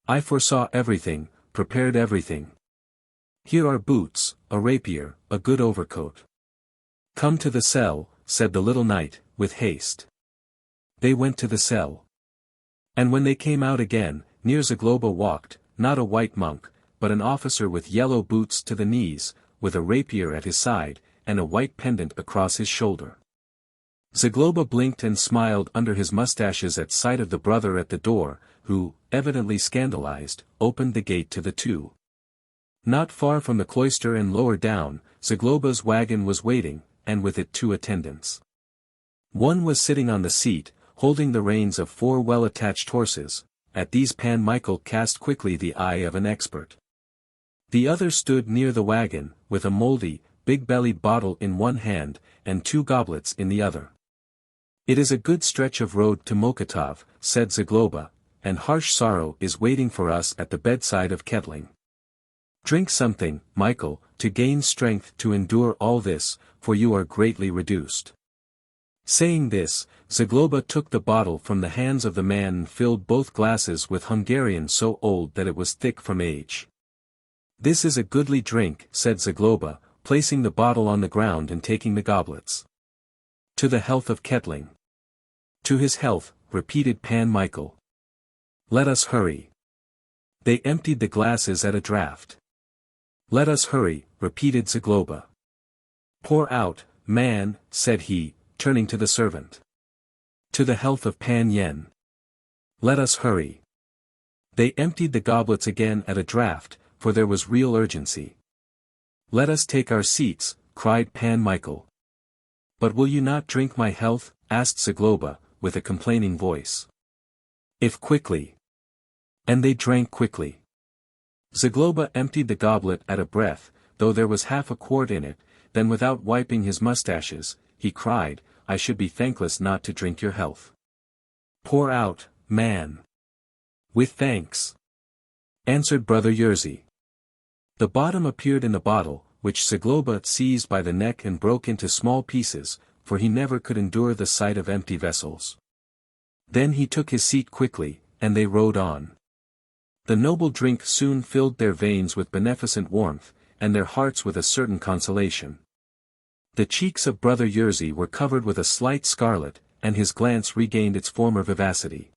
I foresaw everything, prepared everything. Here are boots, a rapier, a good overcoat. Come to the cell, said the little knight, with haste. They went to the cell. And when they came out again, near Zagloba walked, not a white monk, but an officer with yellow boots to the knees, with a rapier at his side, and a white pendant across his shoulder. Zagloba blinked and smiled under his mustaches at sight of the brother at the door, who, evidently scandalized, opened the gate to the two. Not far from the cloister and lower down, Zagloba's wagon was waiting, and with it 2 attendants. One was sitting on the seat, holding the reins of 4 well-attached horses. At these Pan Michael cast quickly the eye of an expert. The other stood near the wagon, with a mouldy, big-bellied bottle in one hand, and 2 goblets in the other. "It is a good stretch of road to Mokotów," said Zagloba, "and harsh sorrow is waiting for us at the bedside of Kettling. Drink something, Michael, to gain strength to endure all this, for you are greatly reduced." Saying this, Zagloba took the bottle from the hands of the man and filled both glasses with Hungarian so old that it was thick from age. "This is a goodly drink," said Zagloba, placing the bottle on the ground and taking the goblets. "To the health of Kettling." "To his health," repeated Pan Michael. "Let us hurry." They emptied the glasses at a draught. "Let us hurry," repeated Zagloba. "Pour out, man," said he, turning to the servant. "To the health of Pan Yen." "Let us hurry." They emptied the goblets again at a draught, for there was real urgency. "Let us take our seats," cried Pan Michael. "But will you not drink my health?" asked Zagloba, with a complaining voice. "If quickly." And they drank quickly. Zagloba emptied the goblet at a breath, though there was half a quart in it, then without wiping his mustaches, he cried, "I should be thankless not to drink your health." "Pour out, man." "With thanks," answered Brother Yerzy. The bottom appeared in the bottle, which Zagloba seized by the neck and broke into small pieces, for he never could endure the sight of empty vessels. Then he took his seat quickly, and they rode on. The noble drink soon filled their veins with beneficent warmth, and their hearts with a certain consolation. The cheeks of Brother Yerzy were covered with a slight scarlet, and his glance regained its former vivacity.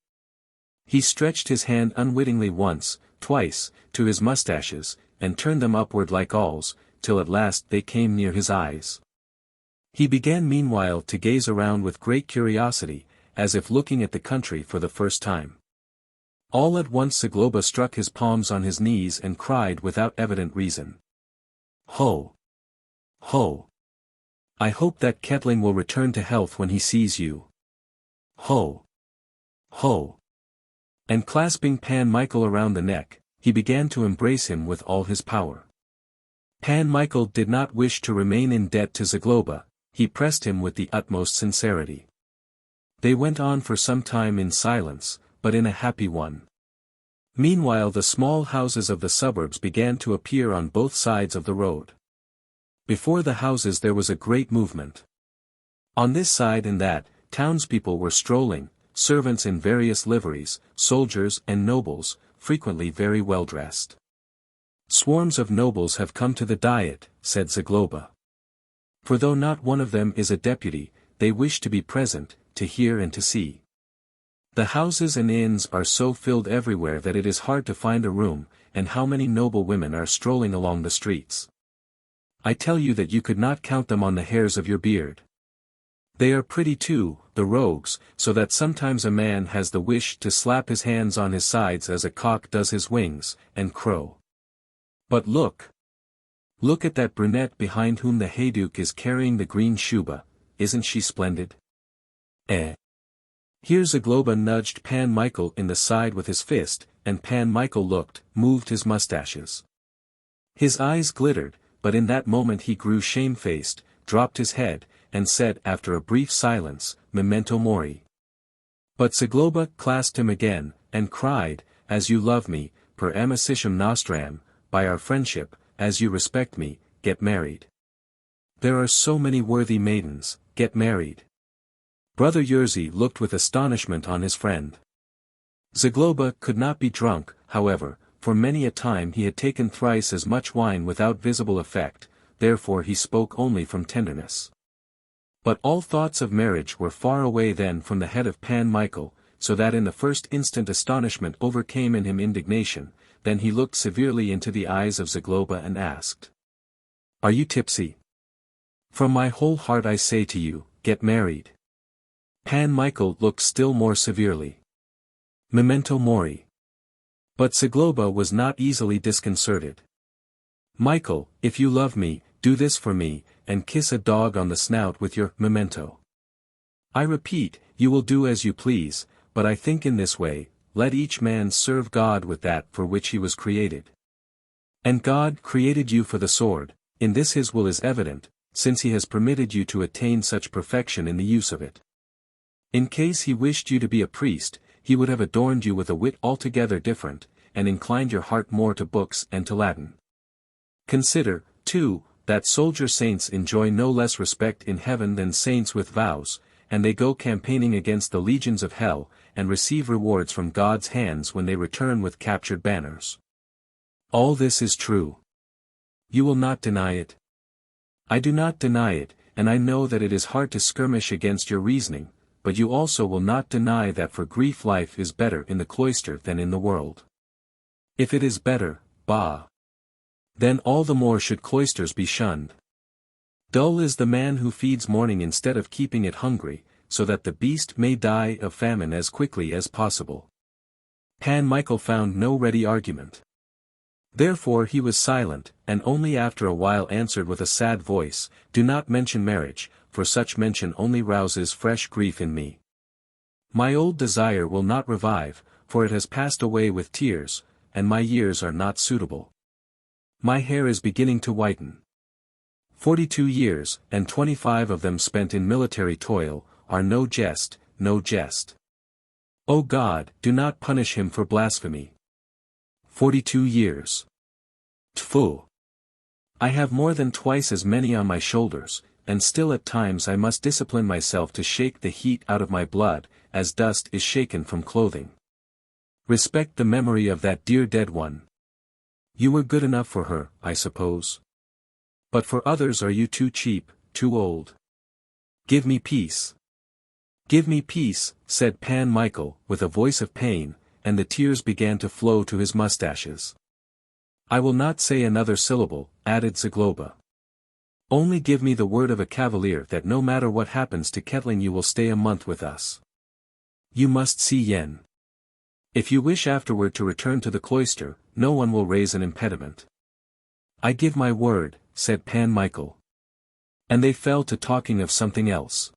He stretched his hand unwittingly once, twice, to his mustaches, and turned them upward like awls, till at last they came near his eyes. He began meanwhile to gaze around with great curiosity, as if looking at the country for the first time. All at once Zagloba struck his palms on his knees and cried without evident reason. "Ho! Ho! I hope that Kettling will return to health when he sees you. Ho! Ho!" And clasping Pan Michael around the neck, he began to embrace him with all his power. Pan Michael did not wish to remain in debt to Zagloba, he pressed him with the utmost sincerity. They went on for some time in silence, but in a happy one. Meanwhile the small houses of the suburbs began to appear on both sides of the road. Before the houses there was a great movement. On this side and that, townspeople were strolling, servants in various liveries, soldiers and nobles, frequently very well dressed. "Swarms of nobles have come to the diet," said Zagloba. "For though not one of them is a deputy, they wish to be present, to hear and to see. The houses and inns are so filled everywhere that it is hard to find a room, and how many noble women are strolling along the streets. I tell you that you could not count them on the hairs of your beard. They are pretty too, the rogues, so that sometimes a man has the wish to slap his hands on his sides as a cock does his wings, and crow. But look! Look at that brunette behind whom the heyduke is carrying the green shuba, isn't she splendid? Eh!" Here Zagloba nudged Pan Michael in the side with his fist, and Pan Michael looked, moved his mustaches. His eyes glittered, but in that moment he grew shamefaced, dropped his head, and said after a brief silence, "Memento mori." But Zagloba clasped him again, and cried, "As you love me, per amicitiam nostram, by our friendship, as you respect me, get married. There are so many worthy maidens, get married." Brother Yerzy looked with astonishment on his friend. Zagloba could not be drunk, however, for many a time he had taken thrice as much wine without visible effect, therefore he spoke only from tenderness. But all thoughts of marriage were far away then from the head of Pan Michael, so that in the first instant astonishment overcame in him indignation. Then he looked severely into the eyes of Zagloba and asked, "Are you tipsy? From my whole heart I say to you, get married." Pan Michael looked still more severely. Memento mori. But Zagloba was not easily disconcerted. "Michael, if you love me, do this for me, and kiss a dog on the snout with your memento. I repeat, you will do as you please, but I think in this way, let each man serve God with that for which he was created. And God created you for the sword, in this his will is evident, since he has permitted you to attain such perfection in the use of it. In case he wished you to be a priest, he would have adorned you with a wit altogether different, and inclined your heart more to books and to Latin. Consider, too, that soldier saints enjoy no less respect in heaven than saints with vows, and they go campaigning against the legions of hell, and receive rewards from God's hands when they return with captured banners. All this is true. You will not deny it? I do not deny it, and I know that it is hard to skirmish against your reasoning, but you also will not deny that for grief life is better in the cloister than in the world. If it is better, bah! Then all the more should cloisters be shunned. Dull is the man who feeds morning instead of keeping it hungry, so that the beast may die of famine as quickly as possible. Pan Michael found no ready argument. Therefore he was silent, and only after a while answered with a sad voice, "Do not mention marriage, for such mention only rouses fresh grief in me. My old desire will not revive, for it has passed away with tears, and my years are not suitable. My hair is beginning to whiten. 42 years, and 25 of them spent in military toil, are no jest, no jest. O God, do not punish him for blasphemy. 42 years. Tfu! I have more than twice as many on my shoulders, and still at times I must discipline myself to shake the heat out of my blood, as dust is shaken from clothing. Respect the memory of that dear dead one. You were good enough for her, I suppose. But for others are you too cheap, too old? Give me peace. Give me peace, said Pan Michael, with a voice of pain, and the tears began to flow to his mustaches. I will not say another syllable, added Zagloba. Only give me the word of a cavalier that no matter what happens to Ketling you will stay a month with us. You must see Yen. If you wish afterward to return to the cloister, no one will raise an impediment. I give my word, said Pan Michael. And they fell to talking of something else.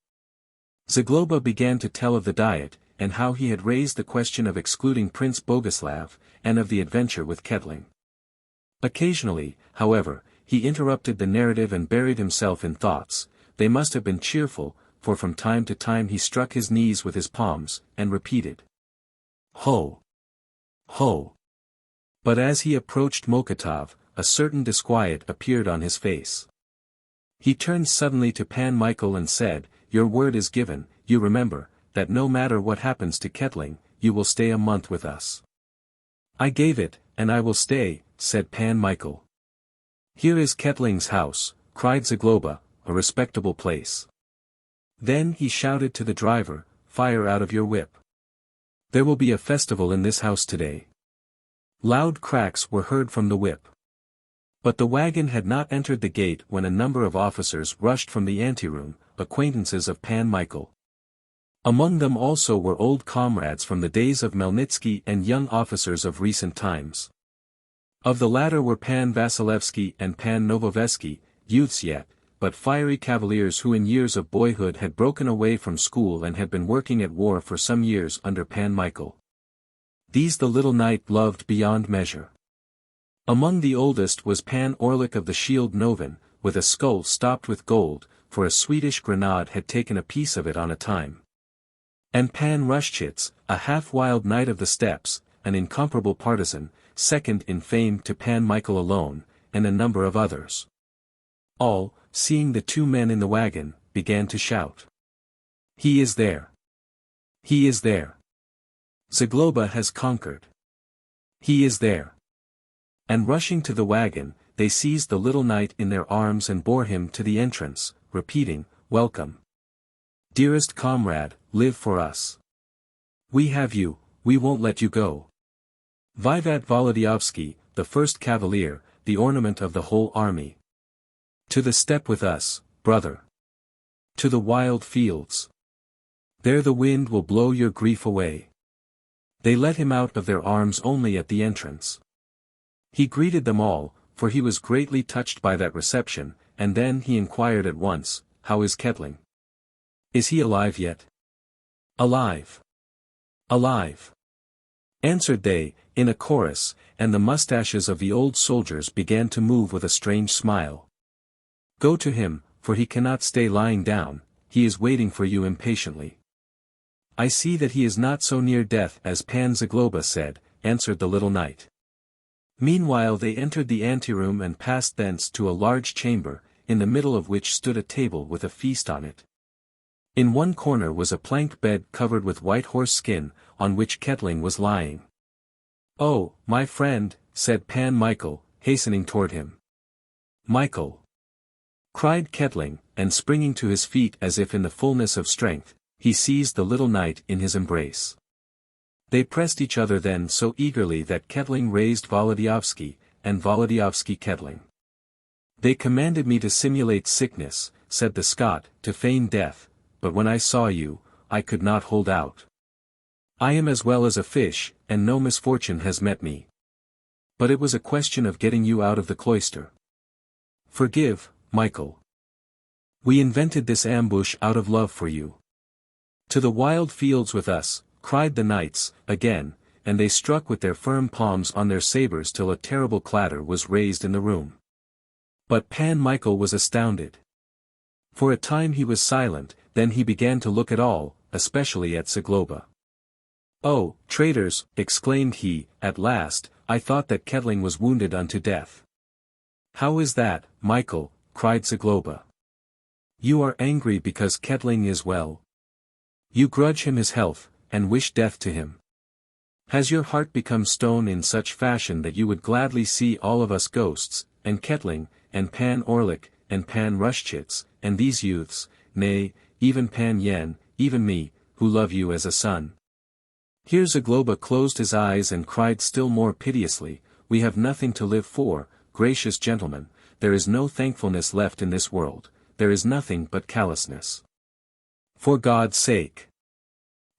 Zagloba began to tell of the Diet, and how he had raised the question of excluding Prince Boguslav, and of the adventure with Ketling. Occasionally, however, he interrupted the narrative and buried himself in thoughts. They must have been cheerful, for from time to time he struck his knees with his palms, and repeated, Ho! Ho! But as he approached Mokotov, a certain disquiet appeared on his face. He turned suddenly to Pan Michael and said, Your word is given, you remember, that no matter what happens to Ketling, you will stay a month with us. I gave it, and I will stay, said Pan Michael. Here is Ketling's house, cried Zagloba, a respectable place. Then he shouted to the driver, Fire out of your whip. There will be a festival in this house today. Loud cracks were heard from the whip. But the wagon had not entered the gate when a number of officers rushed from the anteroom, acquaintances of Pan Michael. Among them also were old comrades from the days of Melnitsky and young officers of recent times. Of the latter were Pan Vasilevsky and Pan Novovesky, youths yet, but fiery cavaliers who in years of boyhood had broken away from school and had been working at war for some years under Pan Michael. These the little knight loved beyond measure. Among the oldest was Pan Orlik of the Shield Novin, with a skull stopped with gold, for a Swedish grenade had taken a piece of it on a time. And Pan Rushchitz, a half-wild knight of the steppes, an incomparable partisan, second in fame to Pan Michael alone, and a number of others. All, seeing the two men in the wagon, began to shout. He is there! He is there! Zagloba has conquered! He is there! And rushing to the wagon, they seized the little knight in their arms and bore him to the entrance, repeating, Welcome! Dearest comrade, live for us! We have you, we won't let you go. Vivat Wołodyjowski, the first cavalier, the ornament of the whole army. To the steppe with us, brother. To the wild fields. There the wind will blow your grief away. They let him out of their arms only at the entrance. He greeted them all, for he was greatly touched by that reception, and then he inquired at once, "How is Ketling? Is he alive yet?" "Alive. Alive," answered they, in a chorus, and the mustaches of the old soldiers began to move with a strange smile. "Go to him, for he cannot stay lying down, he is waiting for you impatiently." "I see that he is not so near death as Pan Zagloba said," answered the little knight. Meanwhile they entered the anteroom and passed thence to a large chamber, in the middle of which stood a table with a feast on it. In one corner was a plank bed covered with white horse skin, on which Ketling was lying. "Oh, my friend," said Pan Michael, hastening toward him. "Michael!" cried Ketling, and springing to his feet as if in the fullness of strength, he seized the little knight in his embrace. They pressed each other then so eagerly that Ketling raised Wołodyjowski, and Wołodyjowski Ketling. "They commanded me to simulate sickness," said the Scot, "to feign death, but when I saw you, I could not hold out. I am as well as a fish, and no misfortune has met me. But it was a question of getting you out of the cloister. Forgive, Michael. We invented this ambush out of love for you. To the wild fields with us," cried the knights, again, and they struck with their firm palms on their sabres till a terrible clatter was raised in the room. But Pan Michael was astounded. For a time he was silent, then he began to look at all, especially at Zagloba. "Oh, traitors," exclaimed he, at last, "I thought that Ketling was wounded unto death." "How is that, Michael?" cried Zagloba. "You are angry because Ketling is well. You grudge him his health, and wish death to him. Has your heart become stone in such fashion that you would gladly see all of us ghosts, and Ketling, and Pan Orlik, and Pan Rushchitz, and these youths, nay, even Pan Yen, even me, who love you as a son?" Here Zagloba closed his eyes and cried still more piteously, "We have nothing to live for, gracious gentlemen, there is no thankfulness left in this world, there is nothing but callousness." "For God's sake,"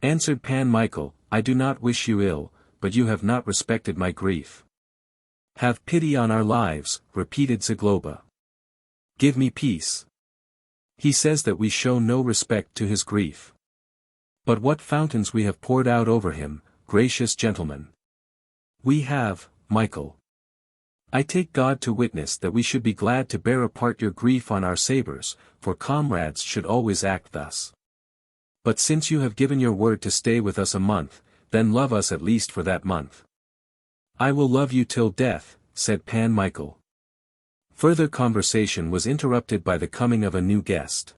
answered Pan Michael, "I do not wish you ill, but you have not respected my grief." "Have pity on our lives," repeated Zagloba. "Give me peace. He says that we show no respect to his grief. But what fountains we have poured out over him, gracious gentlemen. We have, Michael. I take God to witness that we should be glad to bear apart your grief on our sabres, for comrades should always act thus. But since you have given your word to stay with us a month, then love us at least for that month." "I will love you till death," said Pan Michael. Further conversation was interrupted by the coming of a new guest.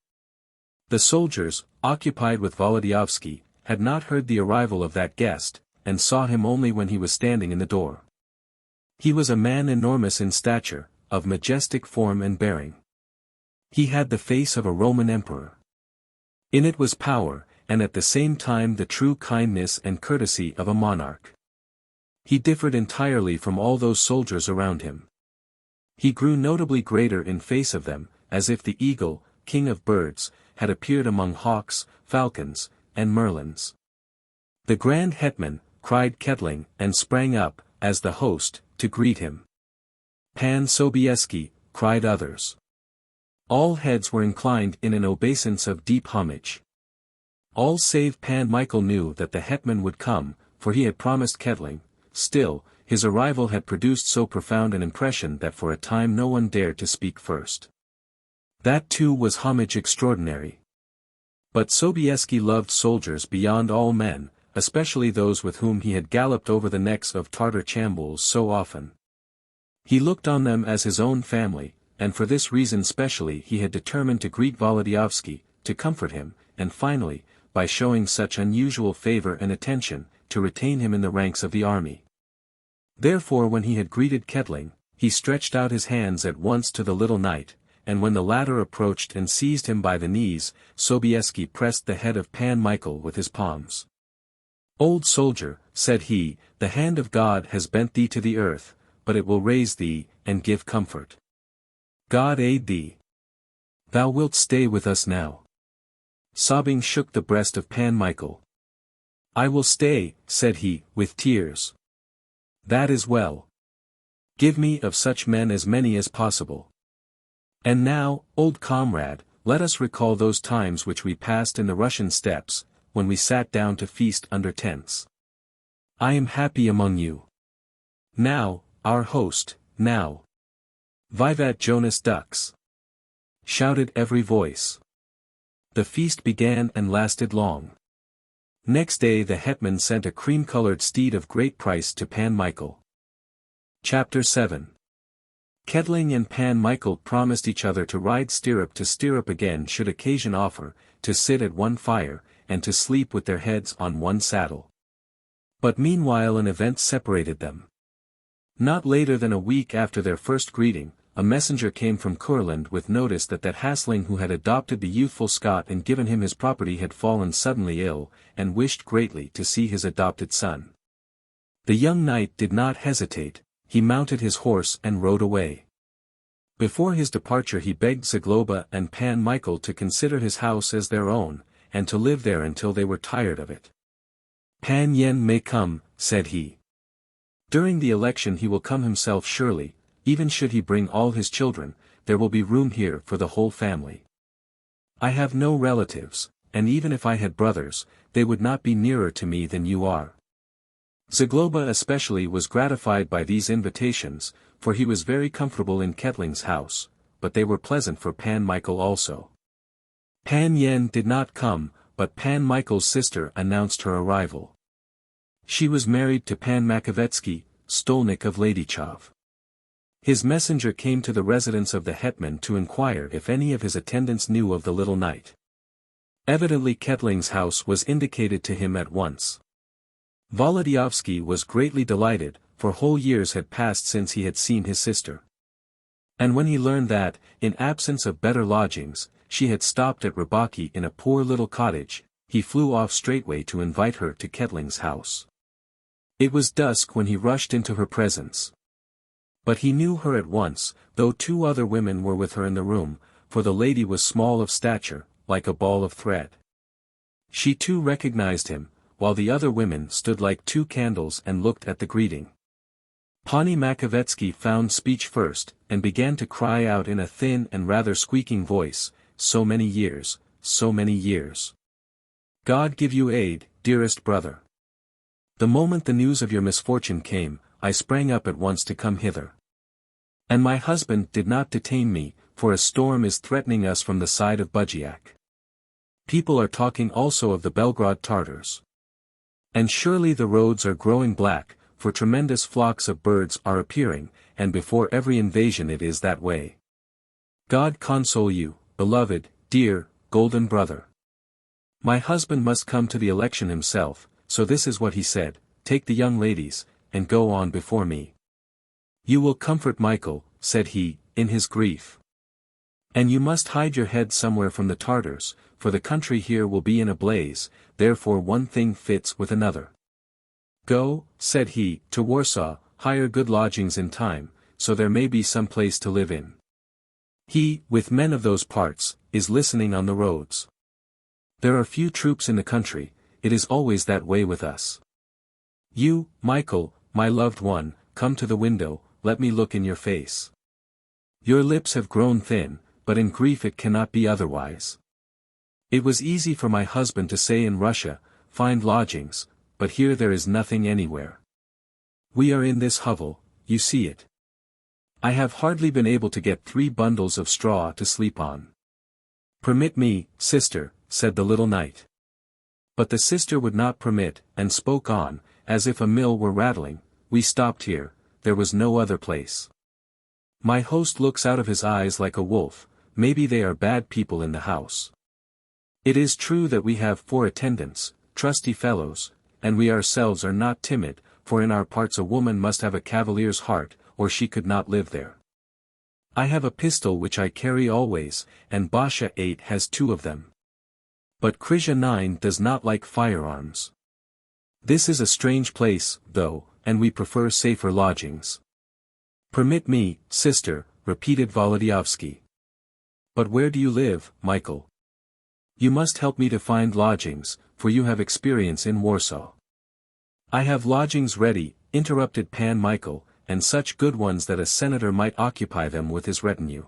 The soldiers, occupied with Wołodyjowski, had not heard the arrival of that guest, and saw him only when he was standing in the door. He was a man enormous in stature, of majestic form and bearing. He had the face of a Roman emperor. In it was power, and at the same time the true kindness and courtesy of a monarch. He differed entirely from all those soldiers around him. He grew notably greater in face of them, as if the eagle, king of birds, had appeared among hawks, falcons, and merlins. "The Grand Hetman," cried Ketling, and sprang up, as the host, to greet him. "Pan Sobieski," cried others. All heads were inclined in an obeisance of deep homage. All save Pan Michael knew that the hetman would come, for he had promised Ketling. Still, his arrival had produced so profound an impression that for a time no one dared to speak first. That too was homage extraordinary. But Sobieski loved soldiers beyond all men, especially those with whom he had galloped over the necks of Tartar chambuls so often. He looked on them as his own family, and for this reason specially he had determined to greet Wołodyjowski, to comfort him, and finally, by showing such unusual favor and attention, to retain him in the ranks of the army. Therefore when he had greeted Ketling, he stretched out his hands at once to the little knight, and when the latter approached and seized him by the knees, Sobieski pressed the head of Pan Michael with his palms. Old soldier, said he, the hand of God has bent thee to the earth, but it will raise thee, and give comfort. God aid thee. Thou wilt stay with us now. Sobbing shook the breast of Pan Michael. I will stay, said he, with tears. That is well. Give me of such men as many as possible. And now, old comrade, let us recall those times which we passed in the Russian steppes, when we sat down to feast under tents. I am happy among you. Now, our host, now. Vivat Jonas Dux! Shouted every voice. The feast began and lasted long. Next day the hetman sent a cream-colored steed of great price to Pan Michael. Chapter 7. Kettling and Pan Michael promised each other to ride stirrup to stirrup again should occasion offer, to sit at one fire, and to sleep with their heads on one saddle. But meanwhile an event separated them. Not later than a week after their first greeting, a messenger came from Kurland with notice that Hasling who had adopted the youthful Scot and given him his property had fallen suddenly ill, and wished greatly to see his adopted son. The young knight did not hesitate, he mounted his horse and rode away. Before his departure he begged Zagloba and Pan Michael to consider his house as their own, and to live there until they were tired of it. Pan Yen may come, said he. During the election he will come himself surely, even should he bring all his children, there will be room here for the whole family. I have no relatives, and even if I had brothers, they would not be nearer to me than you are. Zagloba especially was gratified by these invitations, for he was very comfortable in Kettling's house, but they were pleasant for Pan Michael also. Pan Yen did not come, but Pan Michael's sister announced her arrival. She was married to Pan Makovetsky, stolnik of Ladychov. His messenger came to the residence of the hetman to inquire if any of his attendants knew of the little knight. Evidently Kettling's house was indicated to him at once. Wołodyjowski was greatly delighted, for whole years had passed since he had seen his sister. And when he learned that, in absence of better lodgings, she had stopped at Rybaki in a poor little cottage, he flew off straightway to invite her to Kettling's house. It was dusk when he rushed into her presence. But he knew her at once, though two other women were with her in the room, for the lady was small of stature, like a ball of thread. She too recognized him, while the other women stood like two candles and looked at the greeting. Pani Makovetsky found speech first, and began to cry out in a thin and rather squeaking voice, so many years, so many years. God give you aid, dearest brother. The moment the news of your misfortune came, I sprang up at once to come hither. And my husband did not detain me, for a storm is threatening us from the side of Budziak. People are talking also of the Belgrade Tartars. And surely the roads are growing black, for tremendous flocks of birds are appearing, and before every invasion it is that way. God console you, beloved, dear, golden brother. My husband must come to the election himself, so this is what he said, take the young ladies, and go on before me. You will comfort Michael, said he, in his grief. And you must hide your head somewhere from the Tartars, for the country here will be in a blaze, therefore one thing fits with another. Go, said he, to Warsaw, hire good lodgings in time, so there may be some place to live in. He, with men of those parts, is listening on the roads. There are few troops in the country, it is always that way with us. You, Michael, my loved one, come to the window, let me look in your face. Your lips have grown thin, but in grief it cannot be otherwise. It was easy for my husband to say in Russia, find lodgings, but here there is nothing anywhere. We are in this hovel, you see it. I have hardly been able to get 3 bundles of straw to sleep on. Permit me, sister, said the little knight. But the sister would not permit, and spoke on, as if a mill were rattling, we stopped here, there was no other place. My host looks out of his eyes like a wolf, maybe they are bad people in the house. It is true that we have 4 attendants, trusty fellows, and we ourselves are not timid, for in our parts a woman must have a cavalier's heart, or she could not live there. I have a pistol which I carry always, and Basha 8 has 2 of them. But Krisha 9 does not like firearms. This is a strange place, though, and we prefer safer lodgings. Permit me, sister, repeated Wołodyjowski. But where do you live, Michael? You must help me to find lodgings, for you have experience in Warsaw. I have lodgings ready, interrupted Pan Michael, and such good ones that a senator might occupy them with his retinue.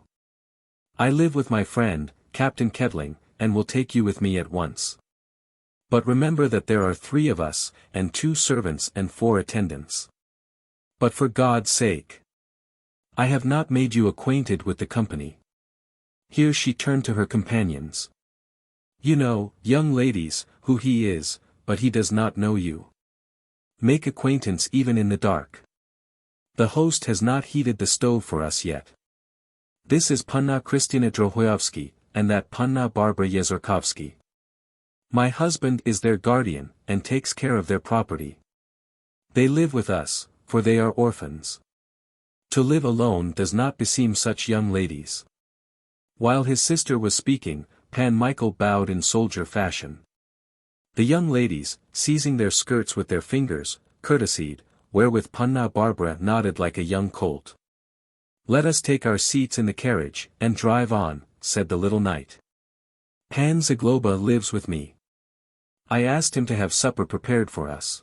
I live with my friend, Captain Kettling, and will take you with me at once. But remember that there are 3 of us, and 2 servants and 4 attendants. But for God's sake, I have not made you acquainted with the company. Here she turned to her companions. You know, young ladies, who he is, but he does not know you. Make acquaintance even in the dark. The host has not heated the stove for us yet. This is Panna Krystyna Drohojowski, and that Panna Barbara Jezorkowski. My husband is their guardian, and takes care of their property. They live with us, for they are orphans. To live alone does not beseem such young ladies. While his sister was speaking, Pan Michael bowed in soldier fashion. The young ladies, seizing their skirts with their fingers, courtesied, wherewith Panna Barbara nodded like a young colt. Let us take our seats in the carriage, and drive on, said the little knight. Pan Zagloba lives with me. I asked him to have supper prepared for us.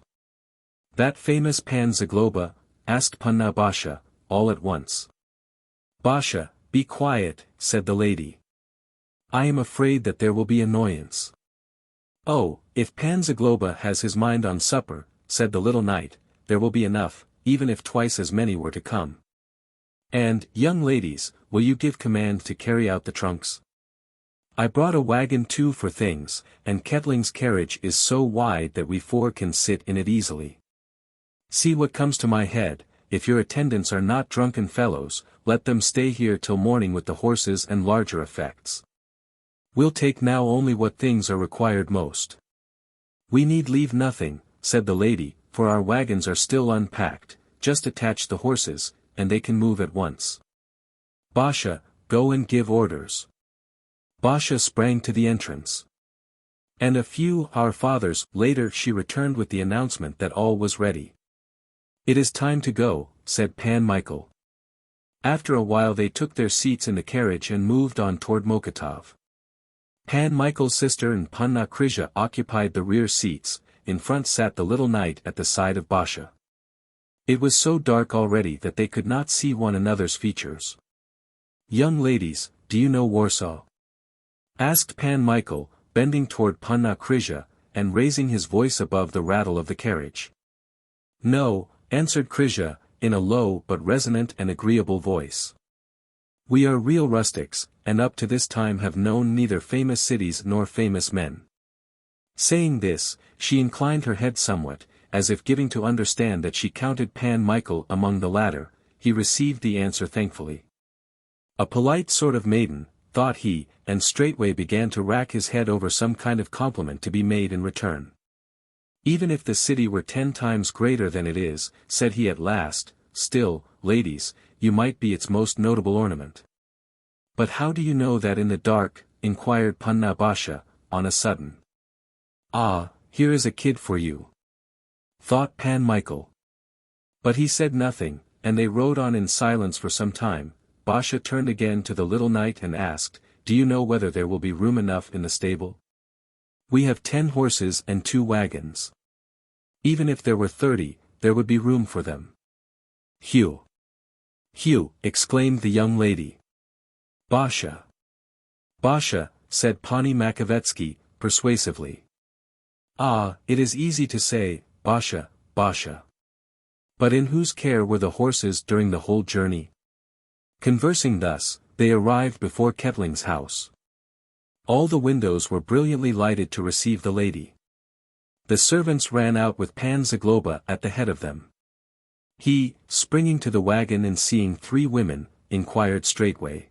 That famous Pan Zagloba? Asked Panna Basha, all at once. Basha, be quiet, said the lady. I am afraid that there will be annoyance. Oh, if Pan Zagloba has his mind on supper, said the little knight, there will be enough, even if twice as many were to come. And, young ladies, will you give command to carry out the trunks? I brought a wagon too for things, and Kettling's carriage is so wide that we 4 can sit in it easily. See what comes to my head, if your attendants are not drunken fellows, let them stay here till morning with the horses and larger effects. We'll take now only what things are required most. We need leave nothing, said the lady, for our wagons are still unpacked, just attach the horses, and they can move at once. Basha, go and give orders. Basha sprang to the entrance. And a few Our Fathers later she returned with the announcement that all was ready. It is time to go, said Pan Michael. After a while they took their seats in the carriage and moved on toward Mokotów. Pan Michael's sister and Panna Krysia occupied the rear seats, in front sat the little knight at the side of Basha. It was so dark already that they could not see one another's features. Young ladies, do you know Warsaw? Asked Pan Michael, bending toward Panna Krysia, and raising his voice above the rattle of the carriage. No, answered Krysia, in a low but resonant and agreeable voice. We are real rustics, and up to this time have known neither famous cities nor famous men. Saying this, she inclined her head somewhat, as if giving to understand that she counted Pan Michael among the latter. He received the answer thankfully. A polite sort of maiden, thought he, and straightway began to rack his head over some kind of compliment to be made in return. Even if the city were 10 times greater than it is, said he at last, still, ladies, you might be its most notable ornament. But how do you know that in the dark? Inquired Panna Basha, on a sudden. Ah, here is a kid for you, thought Pan Michael. But he said nothing, and they rode on in silence for some time. Basha turned again to the little knight and asked, Do you know whether there will be room enough in the stable? We have 10 horses and 2 wagons. Even if there were 30, there would be room for them. Hugh! Hugh! Exclaimed the young lady. Basha! Basha, said Pani Makovetsky, persuasively. Ah, it is easy to say, Basha, Basha. But in whose care were the horses during the whole journey? Conversing thus, they arrived before Kettling's house. All the windows were brilliantly lighted to receive the lady. The servants ran out with Pan Zagloba at the head of them. He, springing to the wagon and seeing 3 women, inquired straightway.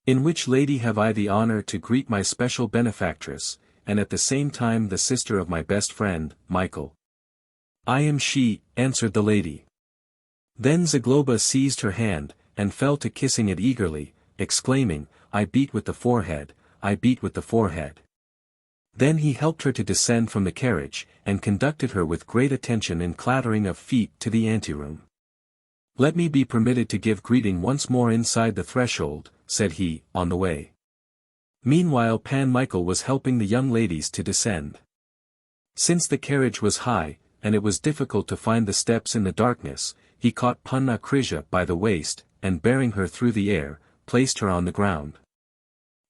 In which lady have I the honor to greet my special benefactress, and at the same time the sister of my best friend, Michael? I am she, answered the lady. Then Zagloba seized her hand, and fell to kissing it eagerly, exclaiming, I beat with the forehead, I beat with the forehead. Then he helped her to descend from the carriage, and conducted her with great attention and clattering of feet to the anteroom. "Let me be permitted to give greeting once more inside the threshold," said he, on the way. Meanwhile Pan Michael was helping the young ladies to descend. Since the carriage was high, and it was difficult to find the steps in the darkness, he caught Panna Krysia by the waist, and bearing her through the air, placed her on the ground.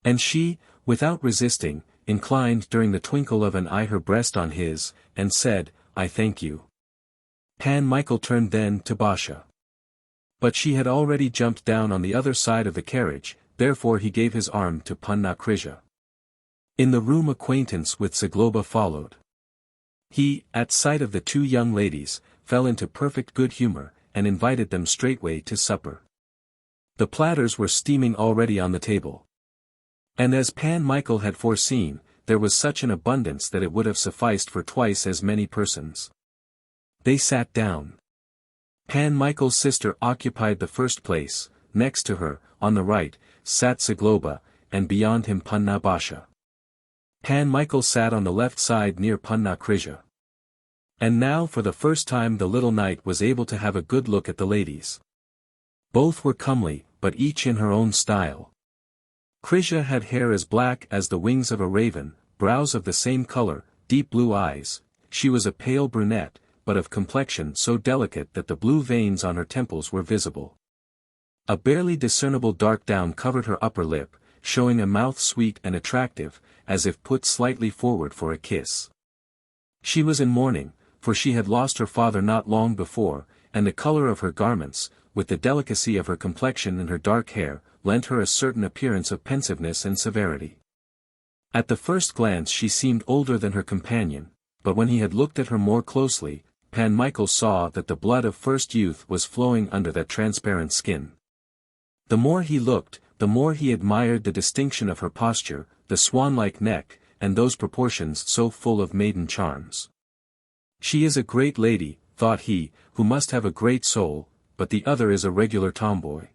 And she, without resisting, inclined during the twinkle of an eye her breast on his, and said, "I thank you." Pan Michael turned then to Basha. But she had already jumped down on the other side of the carriage, therefore he gave his arm to Panna Krysia. In the room acquaintance with Zagloba followed. He, at sight of the two young ladies, fell into perfect good humor, and invited them straightway to supper. The platters were steaming already on the table. And as Pan Michael had foreseen, there was such an abundance that it would have sufficed for twice as many persons. They sat down. Pan Michael's sister occupied the first place, next to her, on the right, sat Zagloba, and beyond him Panna Basha. Pan Michael sat on the left side near Panna Krysia. And now for the first time the little knight was able to have a good look at the ladies. Both were comely, but each in her own style. Krysia had hair as black as the wings of a raven, brows of the same color, deep blue eyes. She was a pale brunette, but of complexion so delicate that the blue veins on her temples were visible. A barely discernible dark down covered her upper lip, showing a mouth sweet and attractive, as if put slightly forward for a kiss. She was in mourning, for she had lost her father not long before, and the color of her garments, with the delicacy of her complexion and her dark hair, lent her a certain appearance of pensiveness and severity. At the first glance she seemed older than her companion, but when he had looked at her more closely, Pan Michael saw that the blood of first youth was flowing under that transparent skin. The more he looked, the more he admired the distinction of her posture, the swan-like neck, and those proportions so full of maiden charms. "She is a great lady," thought he, "who must have a great soul, but the other is a regular tomboy."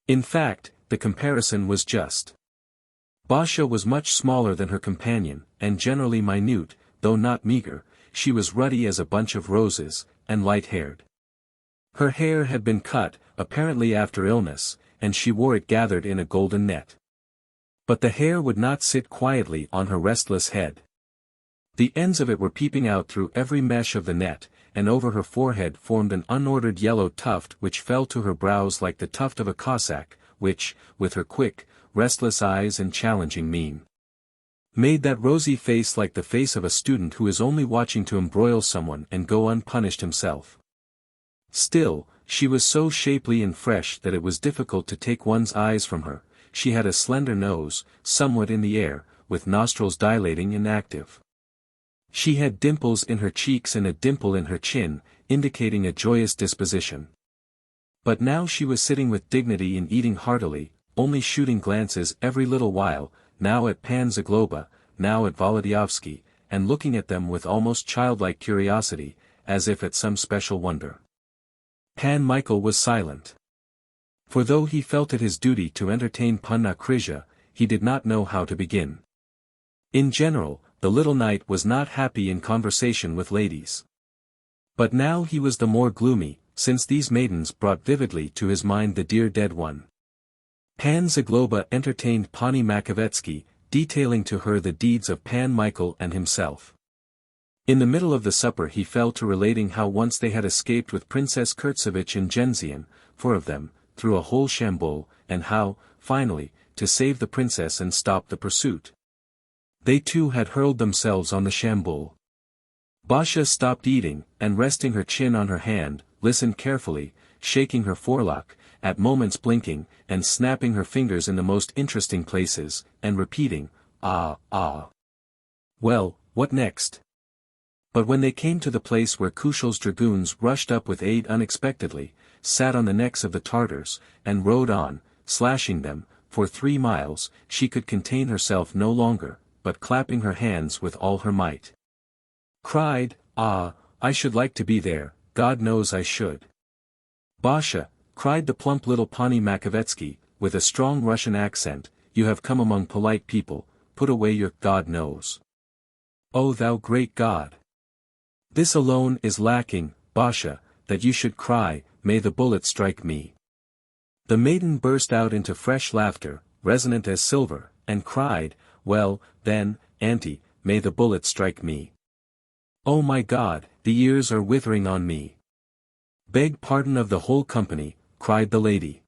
In fact, the comparison was just. Basha was much smaller than her companion, and generally minute, though not meager. She was ruddy as a bunch of roses, and light-haired. Her hair had been cut, apparently after illness, and she wore it gathered in a golden net. But the hair would not sit quietly on her restless head. The ends of it were peeping out through every mesh of the net, and over her forehead formed an unordered yellow tuft which fell to her brows like the tuft of a Cossack, which, with her quick, restless eyes and challenging mien, made that rosy face like the face of a student who is only watching to embroil someone and go unpunished himself. Still, she was so shapely and fresh that it was difficult to take one's eyes from her. She had a slender nose, somewhat in the air, with nostrils dilating and active. She had dimples in her cheeks and a dimple in her chin, indicating a joyous disposition. But now she was sitting with dignity and eating heartily, only shooting glances every little while, now at Pan Zagloba, now at Wołodyjowski, and looking at them with almost childlike curiosity, as if at some special wonder. Pan Michael was silent. For though he felt it his duty to entertain Panna Krysia, he did not know how to begin. In general, the little knight was not happy in conversation with ladies. But now he was the more gloomy, since these maidens brought vividly to his mind the dear dead one. Pan Zagloba entertained Pani Makovetsky, detailing to her the deeds of Pan Michael and himself. In the middle of the supper he fell to relating how once they had escaped with Princess Kurtsevich and Genzian, 4 of them, through a whole Shambol, and how, finally, to save the princess and stop the pursuit, they too had hurled themselves on the Shambol. Basha stopped eating, and resting her chin on her hand, listened carefully, shaking her forelock, at moments blinking, and snapping her fingers in the most interesting places, and repeating, "Ah, ah." Well, what next? But when they came to the place where Kushel's dragoons rushed up with aid unexpectedly, sat on the necks of the Tartars, and rode on, slashing them, for 3 miles, she could contain herself no longer, but clapping her hands with all her might, cried, "Ah, I should like to be there, God knows I should." "Basha," cried the plump little Pani Makovetsky, with a strong Russian accent, "you have come among polite people, put away your God knows." O thou great God! This alone is lacking, Basha, that you should cry, may the bullet strike me. The maiden burst out into fresh laughter, resonant as silver, and cried, well, then, auntie, may the bullet strike me. Oh my God, the years are withering on me. Beg pardon of the whole company, cried the lady.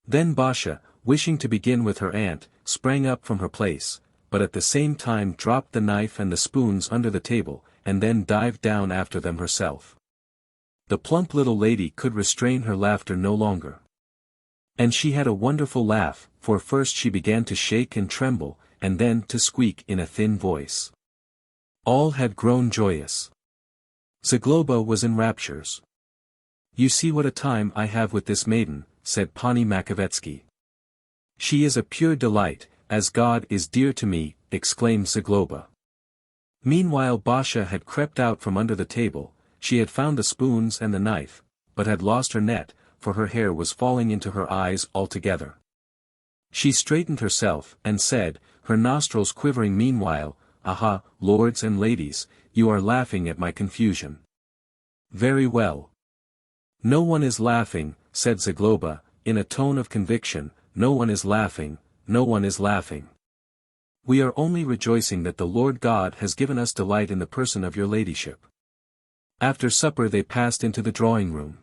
Then Basha, wishing to begin with her aunt, sprang up from her place, but at the same time dropped the knife and the spoons under the table, and then dived down after them herself. The plump little lady could restrain her laughter no longer. And she had a wonderful laugh, for first she began to shake and tremble, and then to squeak in a thin voice. All had grown joyous. Zagloba was in raptures. You see what a time I have with this maiden, said Pani Makovetsky. She is a pure delight, as God is dear to me, exclaimed Zagloba. Meanwhile Basha had crept out from under the table. She had found the spoons and the knife, but had lost her net, for her hair was falling into her eyes altogether. She straightened herself, and said, her nostrils quivering meanwhile, aha, lords and ladies, you are laughing at my confusion. Very well. No one is laughing, said Zagloba, in a tone of conviction, no one is laughing, no one is laughing. We are only rejoicing that the Lord God has given us delight in the person of your ladyship. After supper they passed into the drawing-room.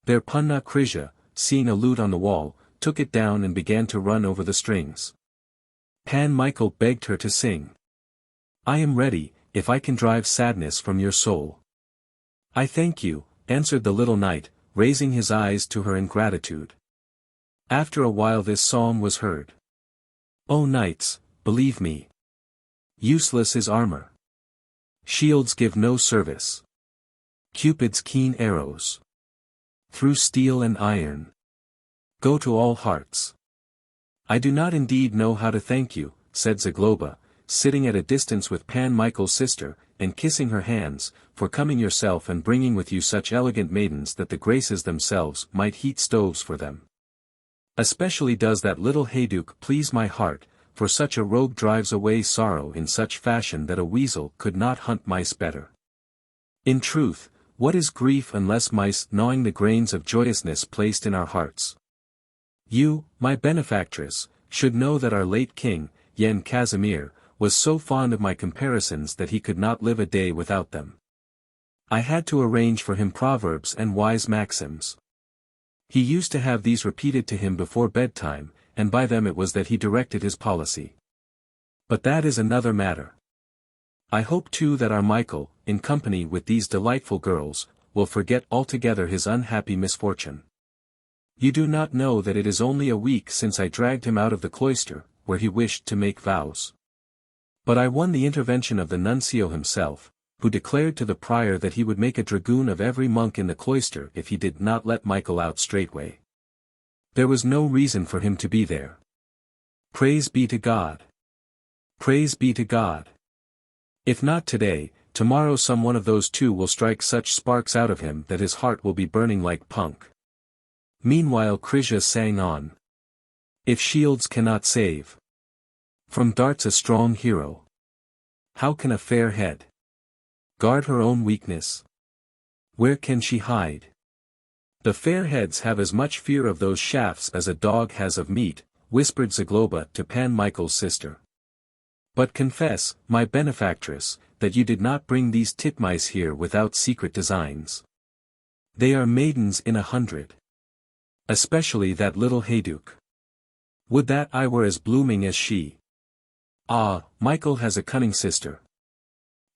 There Panna Krisha, seeing a lute on the wall, took it down and began to run over the strings. Pan Michael begged her to sing. I am ready, if I can drive sadness from your soul. I thank you, answered the little knight, raising his eyes to her in gratitude. After a while this psalm was heard. O knights, believe me. Useless is armor. Shields give no service. Cupid's keen arrows. Through steel and iron. Go to all hearts. I do not indeed know how to thank you, said Zagloba, sitting at a distance with Pan Michael's sister, and kissing her hands, for coming yourself and bringing with you such elegant maidens that the Graces themselves might heat stoves for them. Especially does that little Hayduk please my heart, for such a rogue drives away sorrow in such fashion that a weasel could not hunt mice better. In truth, what is grief unless mice gnawing the grains of joyousness placed in our hearts? You, my benefactress, should know that our late king, Yen Casimir, was so fond of my comparisons that he could not live a day without them. I had to arrange for him proverbs and wise maxims. He used to have these repeated to him before bedtime, and by them it was that he directed his policy. But that is another matter. I hope too that our Michael, in company with these delightful girls, will forget altogether his unhappy misfortune. You do not know that it is only a week since I dragged him out of the cloister, where he wished to make vows. But I won the intervention of the nuncio himself, who declared to the prior that he would make a dragoon of every monk in the cloister if he did not let Michael out straightway. There was no reason for him to be there. Praise be to God. Praise be to God. If not today, tomorrow some one of those two will strike such sparks out of him that his heart will be burning like punk. Meanwhile Krisha sang on. If shields cannot save. From darts a strong hero. How can a fair head guard her own weakness? Where can she hide? The fair heads have as much fear of those shafts as a dog has of meat, whispered Zagloba to Pan Michael's sister. But confess, my benefactress, that you did not bring these titmice here without secret designs. They are maidens in 100. Especially that little Hayduk. Would that I were as blooming as she. Ah, Michael has a cunning sister.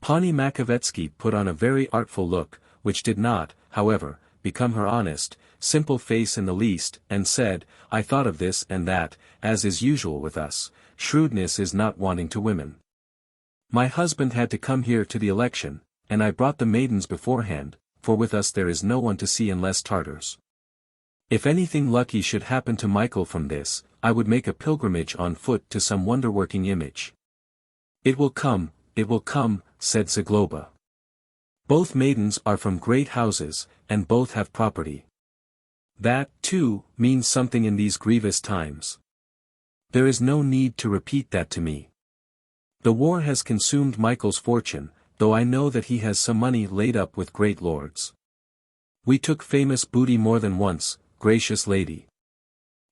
Pani Makovetsky put on a very artful look, which did not, however, become her honest, simple face in the least, and said, I thought of this and that, as is usual with us, shrewdness is not wanting to women. My husband had to come here to the election, and I brought the maidens beforehand, for with us there is no one to see unless Tartars. If anything lucky should happen to Michael from this, I would make a pilgrimage on foot to some wonder-working image. It will come, said Zagloba. Both maidens are from great houses, and both have property. That, too, means something in these grievous times. There is no need to repeat that to me. The war has consumed Michael's fortune, though I know that he has some money laid up with great lords. We took famous booty more than once, gracious lady.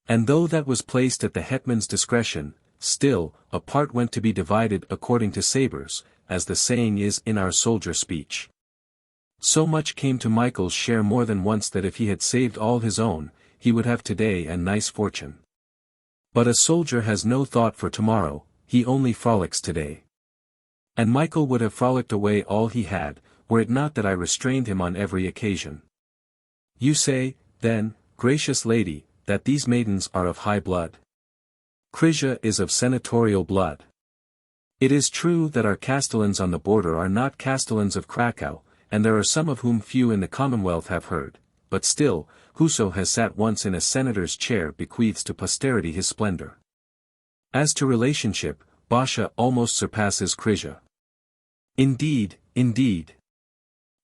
And though that was placed at the hetman's discretion, still, a part went to be divided according to sabres, as the saying is in our soldier speech. So much came to Michael's share more than once that if he had saved all his own, he would have today a nice fortune. But a soldier has no thought for tomorrow, he only frolics today. And Michael would have frolicked away all he had, were it not that I restrained him on every occasion. You say, then, gracious lady, that these maidens are of high blood. Krysia is of senatorial blood. It is true that our castellans on the border are not castellans of Krakow, and there are some of whom few in the Commonwealth have heard, but still, whoso has sat once in a senator's chair bequeaths to posterity his splendor. As to relationship, Basha almost surpasses Krysia. Indeed, indeed.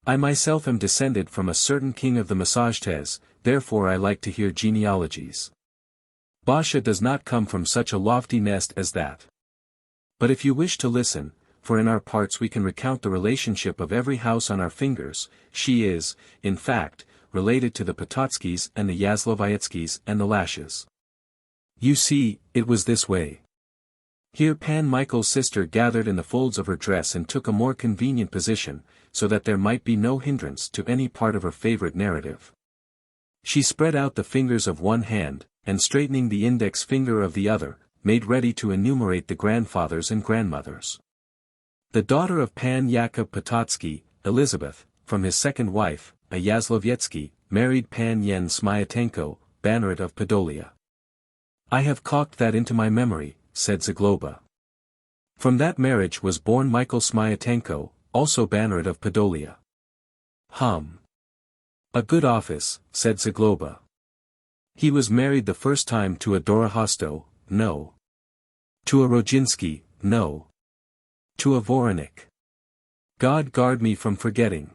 I myself am descended from a certain king of the Massagetes, therefore I like to hear genealogies. Basha does not come from such a lofty nest as that. But if you wish to listen, for in our parts we can recount the relationship of every house on our fingers, she is, in fact, related to the Pototskis and the Yazlovietskis and the Lashes. You see, it was this way. Here Pan Michael's sister gathered in the folds of her dress and took a more convenient position, so that there might be no hindrance to any part of her favorite narrative. She spread out the fingers of one hand, and straightening the index finger of the other, made ready to enumerate the grandfathers and grandmothers. The daughter of Pan Yakub Pototsky, Elizabeth, from his second wife, a Yazlovietsky, married Pan Yen Smyatenko, banneret of Podolia. I have caulked that into my memory, said Zagloba. From that marriage was born Michael Smyatenko, also banneret of Podolia. A good office, said Zagloba. He was married the first time to a Dorohosto, no. To a Rodzinsky, no. To a Voronik. God guard me from forgetting.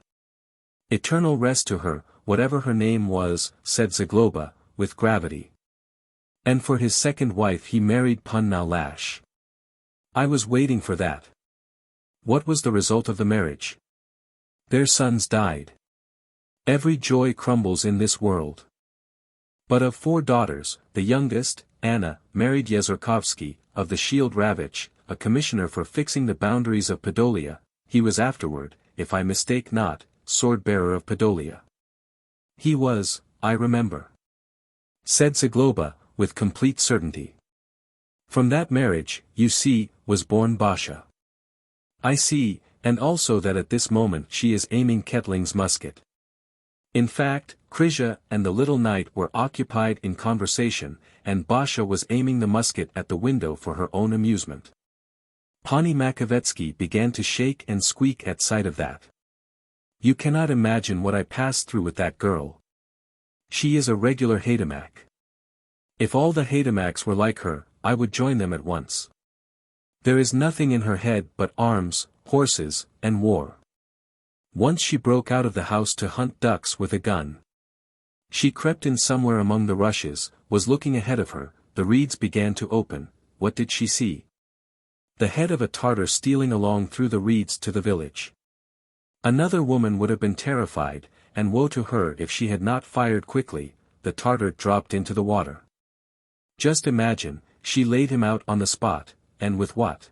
Eternal rest to her, whatever her name was, said Zagloba, with gravity. And for his second wife he married Punna Lash. I was waiting for that. What was the result of the marriage? Their sons died. Every joy crumbles in this world. But of 4 daughters, the youngest, Anna, married Yezorkovsky, of the Shield Ravitch, a commissioner for fixing the boundaries of Podolia. He was afterward, if I mistake not, sword-bearer of Podolia. He was, I remember. Said Zagloba, with complete certainty. From that marriage, you see, was born Basha. I see, and also that at this moment she is aiming Ketling's musket. In fact, Krysia and the little knight were occupied in conversation, and Basha was aiming the musket at the window for her own amusement. Pani Makovetsky began to shake and squeak at sight of that. You cannot imagine what I passed through with that girl. She is a regular Haydamak. If all the Haydamaks were like her, I would join them at once. There is nothing in her head but arms, horses, and war. Once she broke out of the house to hunt ducks with a gun. She crept in somewhere among the rushes, was looking ahead of her, the reeds began to open. What did she see? The head of a Tartar stealing along through the reeds to the village. Another woman would have been terrified, and woe to her if she had not fired quickly. The Tartar dropped into the water. Just imagine, she laid him out on the spot, and with what?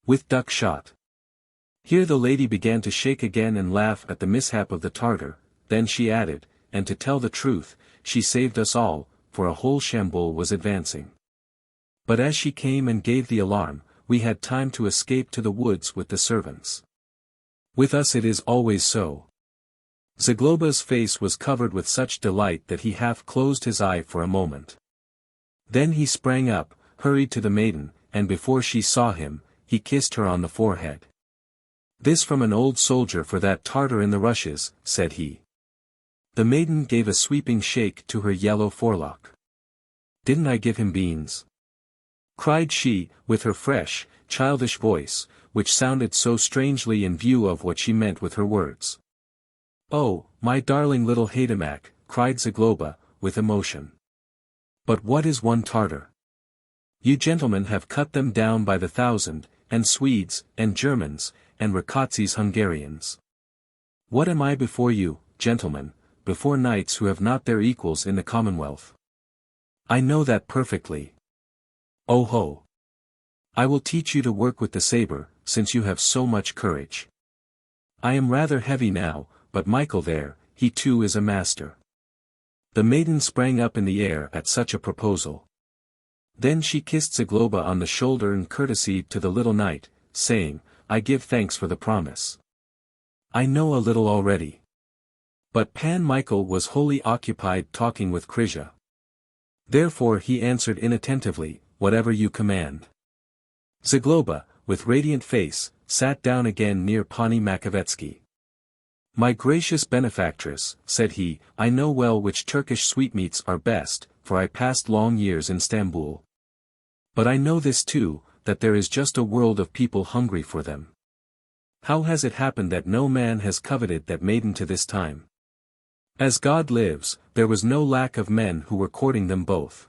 With duck shot. Here the lady began to shake again and laugh at the mishap of the Tartar, then she added, and to tell the truth, she saved us all, for a whole Shambul was advancing. But as she came and gave the alarm, we had time to escape to the woods with the servants. With us it is always so. Zagloba's face was covered with such delight that he half closed his eye for a moment. Then he sprang up, hurried to the maiden, and before she saw him, he kissed her on the forehead. This from an old soldier for that Tartar in the rushes, said he. The maiden gave a sweeping shake to her yellow forelock. Didn't I give him beans? Cried she, with her fresh, childish voice, which sounded so strangely in view of what she meant with her words. Oh, my darling little Haydamak, cried Zagloba, with emotion. But what is one Tartar? You gentlemen have cut them down by the thousand, and Swedes, and Germans, and Rákóczis Hungarians. What am I before you, gentlemen, before knights who have not their equals in the Commonwealth? I know that perfectly. Oh ho! I will teach you to work with the saber, since you have so much courage. I am rather heavy now, but Michael there, he too is a master. The maiden sprang up in the air at such a proposal. Then she kissed Zagloba on the shoulder and courtesied to the little knight, saying, I give thanks for the promise. I know a little already. But Pan Michael was wholly occupied talking with Krysia. Therefore he answered inattentively, whatever you command. Zagloba, with radiant face, sat down again near Pani Makovetsky. My gracious benefactress, said he, I know well which Turkish sweetmeats are best, for I passed long years in Stambul. But I know this too, that there is just a world of people hungry for them. How has it happened that no man has coveted that maiden to this time? As God lives, there was no lack of men who were courting them both.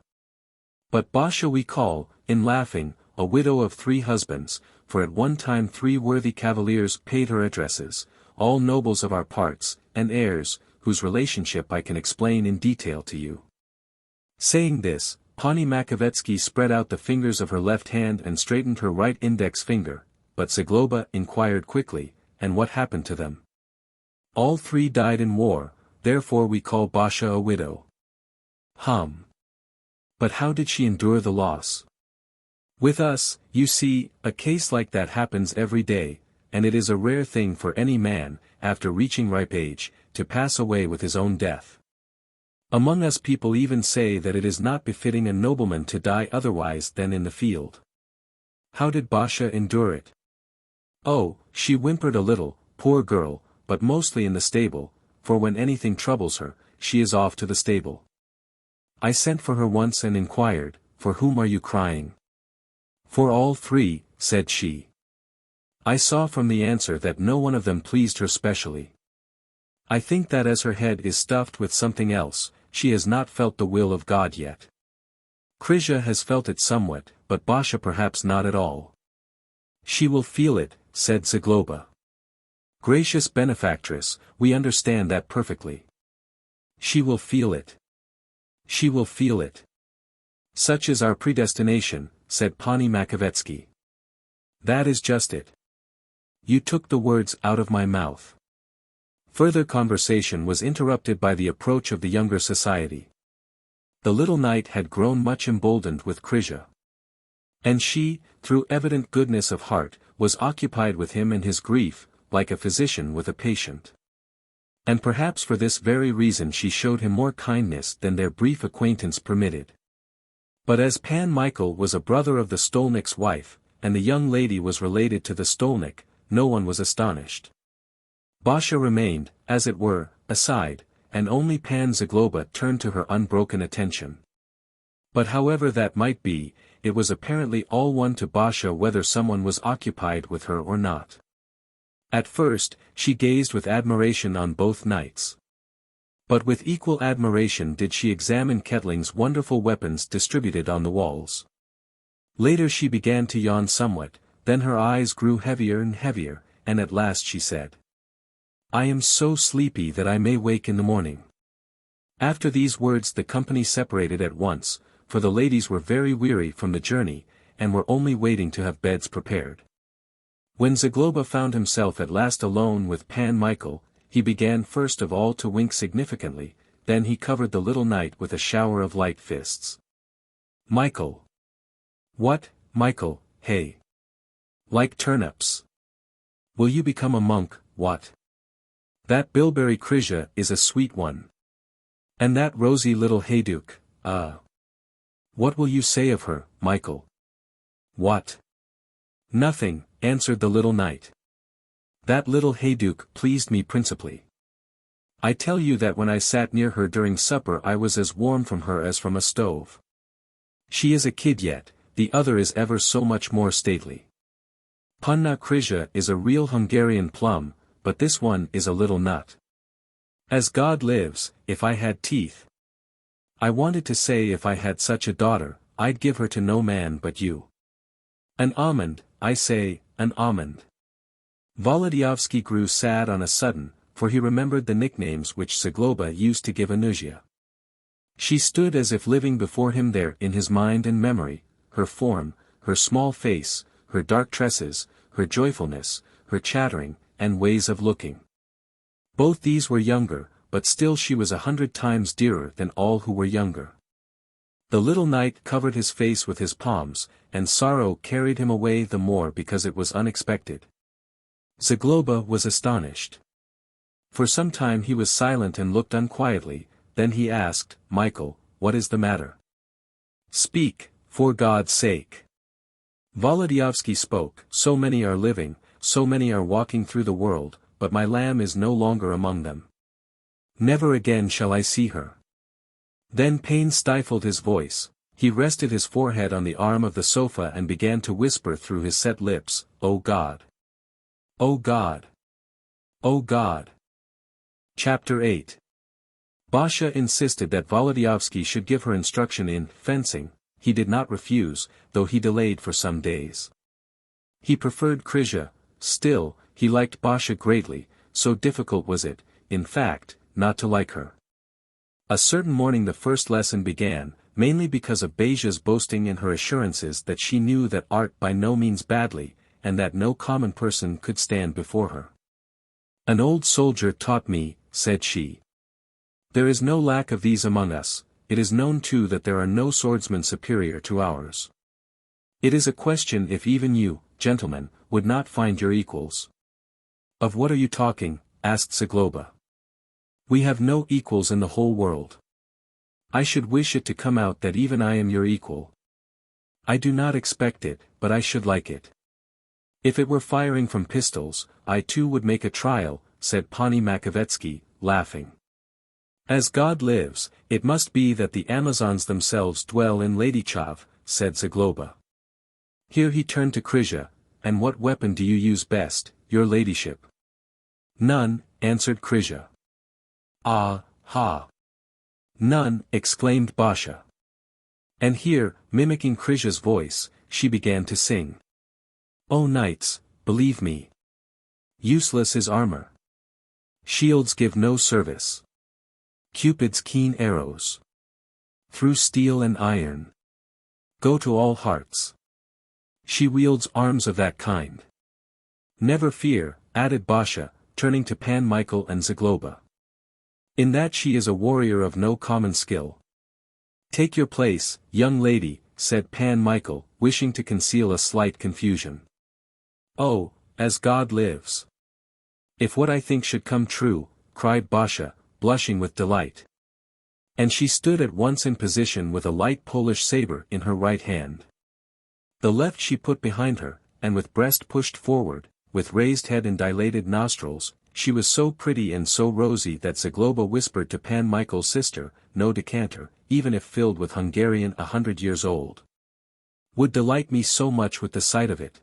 But Basha we call, in laughing, a widow of 3 husbands, for at one time 3 worthy cavaliers paid her addresses, all nobles of our parts, and heirs, whose relationship I can explain in detail to you. Saying this, Pani Makovetsky spread out the fingers of her left hand and straightened her right index finger, but Zagloba inquired quickly, and what happened to them? All 3 died in war, therefore we call Basha a widow. But how did she endure the loss? With us, you see, a case like that happens every day, and it is a rare thing for any man, after reaching ripe age, to pass away with his own death. Among us people even say that it is not befitting a nobleman to die otherwise than in the field. How did Basha endure it? Oh, she whimpered a little, poor girl, but mostly in the stable, for when anything troubles her, she is off to the stable. I sent for her once and inquired, for whom are you crying? For all 3, said she. I saw from the answer that no one of them pleased her specially. I think that as her head is stuffed with something else, she has not felt the will of God yet. Krysia has felt it somewhat, but Basha perhaps not at all. She will feel it, said Zagloba. Gracious benefactress, we understand that perfectly. She will feel it. She will feel it. Such is our predestination, said Pani Makovetsky. That is just it. You took the words out of my mouth. Further conversation was interrupted by the approach of the younger society. The little knight had grown much emboldened with Krysia. And she, through evident goodness of heart, was occupied with him and his grief, like a physician with a patient. And perhaps for this very reason she showed him more kindness than their brief acquaintance permitted. But as Pan Michael was a brother of the Stolnik's wife, and the young lady was related to the Stolnik, no one was astonished. Basha remained, as it were, aside, and only Pan Zagloba turned to her unbroken attention. But however that might be, it was apparently all one to Basha whether someone was occupied with her or not. At first, she gazed with admiration on both knights. But with equal admiration did she examine Kettling's wonderful weapons distributed on the walls. Later she began to yawn somewhat, then her eyes grew heavier and heavier, and at last she said, I am so sleepy that I may wake in the morning. After these words the company separated at once, for the ladies were very weary from the journey, and were only waiting to have beds prepared. When Zagloba found himself at last alone with Pan Michael, he began first of all to wink significantly, then he covered the little knight with a shower of light fists. Michael. What, Michael, hey? Like turnips. Will you become a monk, what? That bilberry Krysia is a sweet one. And that rosy little Hayduk, What will you say of her, Michael? What? Nothing, answered the little knight. That little Hayduk pleased me principally. I tell you that when I sat near her during supper I was as warm from her as from a stove. She is a kid yet, the other is ever so much more stately. Panna Krysia is a real Hungarian plum, but this one is a little nut. As God lives, if I had teeth. I wanted to say if I had such a daughter, I'd give her to no man but you. An almond, I say, an almond. Wołodyjowski grew sad on a sudden, for he remembered the nicknames which Zagloba used to give Anusia. She stood as if living before him there in his mind and memory, her form, her small face, her dark tresses, her joyfulness, her chattering, and ways of looking. Both these were younger, but still she was 100 times dearer than all who were younger. The little knight covered his face with his palms, and sorrow carried him away the more because it was unexpected. Zagloba was astonished. For some time he was silent and looked unquietly, then he asked, Michael, what is the matter? Speak, for God's sake. Wołodyjowski spoke, so many are living, so many are walking through the world, but my lamb is no longer among them. Never again shall I see her. Then pain stifled his voice, he rested his forehead on the arm of the sofa and began to whisper through his set lips, O God! O God! O God! Chapter 8. Basha insisted that Wołodyjowski should give her instruction in fencing. He did not refuse, though he delayed for some days. He preferred Krysia, still, he liked Basha greatly, so difficult was it, in fact, not to like her. A certain morning the first lesson began, mainly because of Basia's boasting in her assurances that she knew that art by no means badly, and that no common person could stand before her. An old soldier taught me, said she. There is no lack of these among us, it is known too that there are no swordsmen superior to ours. It is a question if even you, gentlemen, would not find your equals. Of what are you talking? Asked Zagloba. We have no equals in the whole world. I should wish it to come out that even I am your equal. I do not expect it, but I should like it. If it were firing from pistols, I too would make a trial, said Pani Makovetsky, laughing. As God lives, it must be that the Amazons themselves dwell in Ladychov, said Zagloba. Here he turned to Krysia, and what weapon do you use best, your ladyship? None, answered Krysia. Ah, ha. None, exclaimed Basha. And here, mimicking Krysia's voice, she began to sing. O knights, believe me. Useless is armor. Shields give no service. Cupid's keen arrows. Through steel and iron. Go to all hearts. She wields arms of that kind. Never fear, added Basha, turning to Pan Michael and Zagloba. In that she is a warrior of no common skill. Take your place, young lady, said Pan Michael, wishing to conceal a slight confusion. Oh, as God lives. If what I think should come true, cried Basha, blushing with delight. And she stood at once in position with a light Polish saber in her right hand. The left she put behind her, and with breast pushed forward, with raised head and dilated nostrils, she was so pretty and so rosy that Zagloba whispered to Pan Michael's sister, no decanter, even if filled with Hungarian 100 years old. Would delight me so much with the sight of it.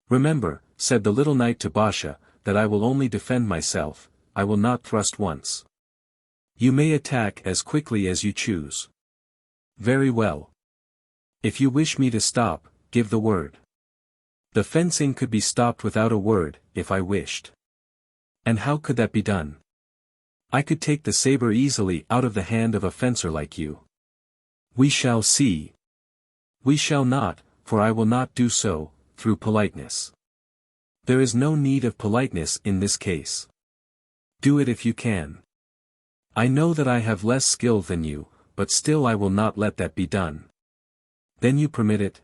Remember, said the little knight to Basha, that I will only defend myself, I will not thrust once. You may attack as quickly as you choose. Very well. If you wish me to stop, give the word. The fencing could be stopped without a word, if I wished. And how could that be done? I could take the saber easily out of the hand of a fencer like you. We shall see. We shall not, for I will not do so, through politeness. There is no need of politeness in this case. Do it if you can. I know that I have less skill than you, but still I will not let that be done. Then you permit it?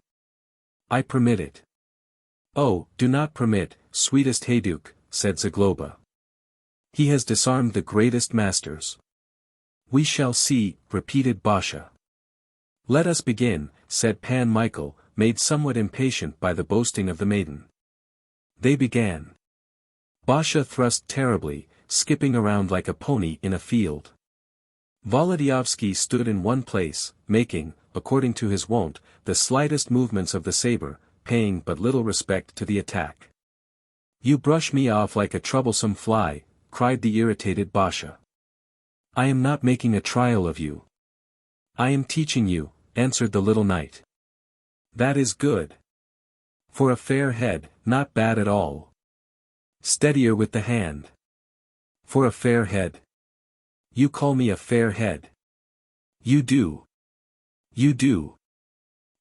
I permit it. Oh, do not permit, sweetest Hayduk, said Zagloba. He has disarmed the greatest masters. We shall see, repeated Basha. Let us begin, said Pan Michael, made somewhat impatient by the boasting of the maiden. They began. Basha thrust terribly, skipping around like a pony in a field. Wołodyjowski stood in one place, making, according to his wont, the slightest movements of the saber, paying but little respect to the attack. You brush me off like a troublesome fly, cried the irritated Basha. I am not making a trial of you. I am teaching you, answered the little knight. That is good. For a fair head, not bad at all. Steadier with the hand. For a fair head. You call me a fair head. You do. You do.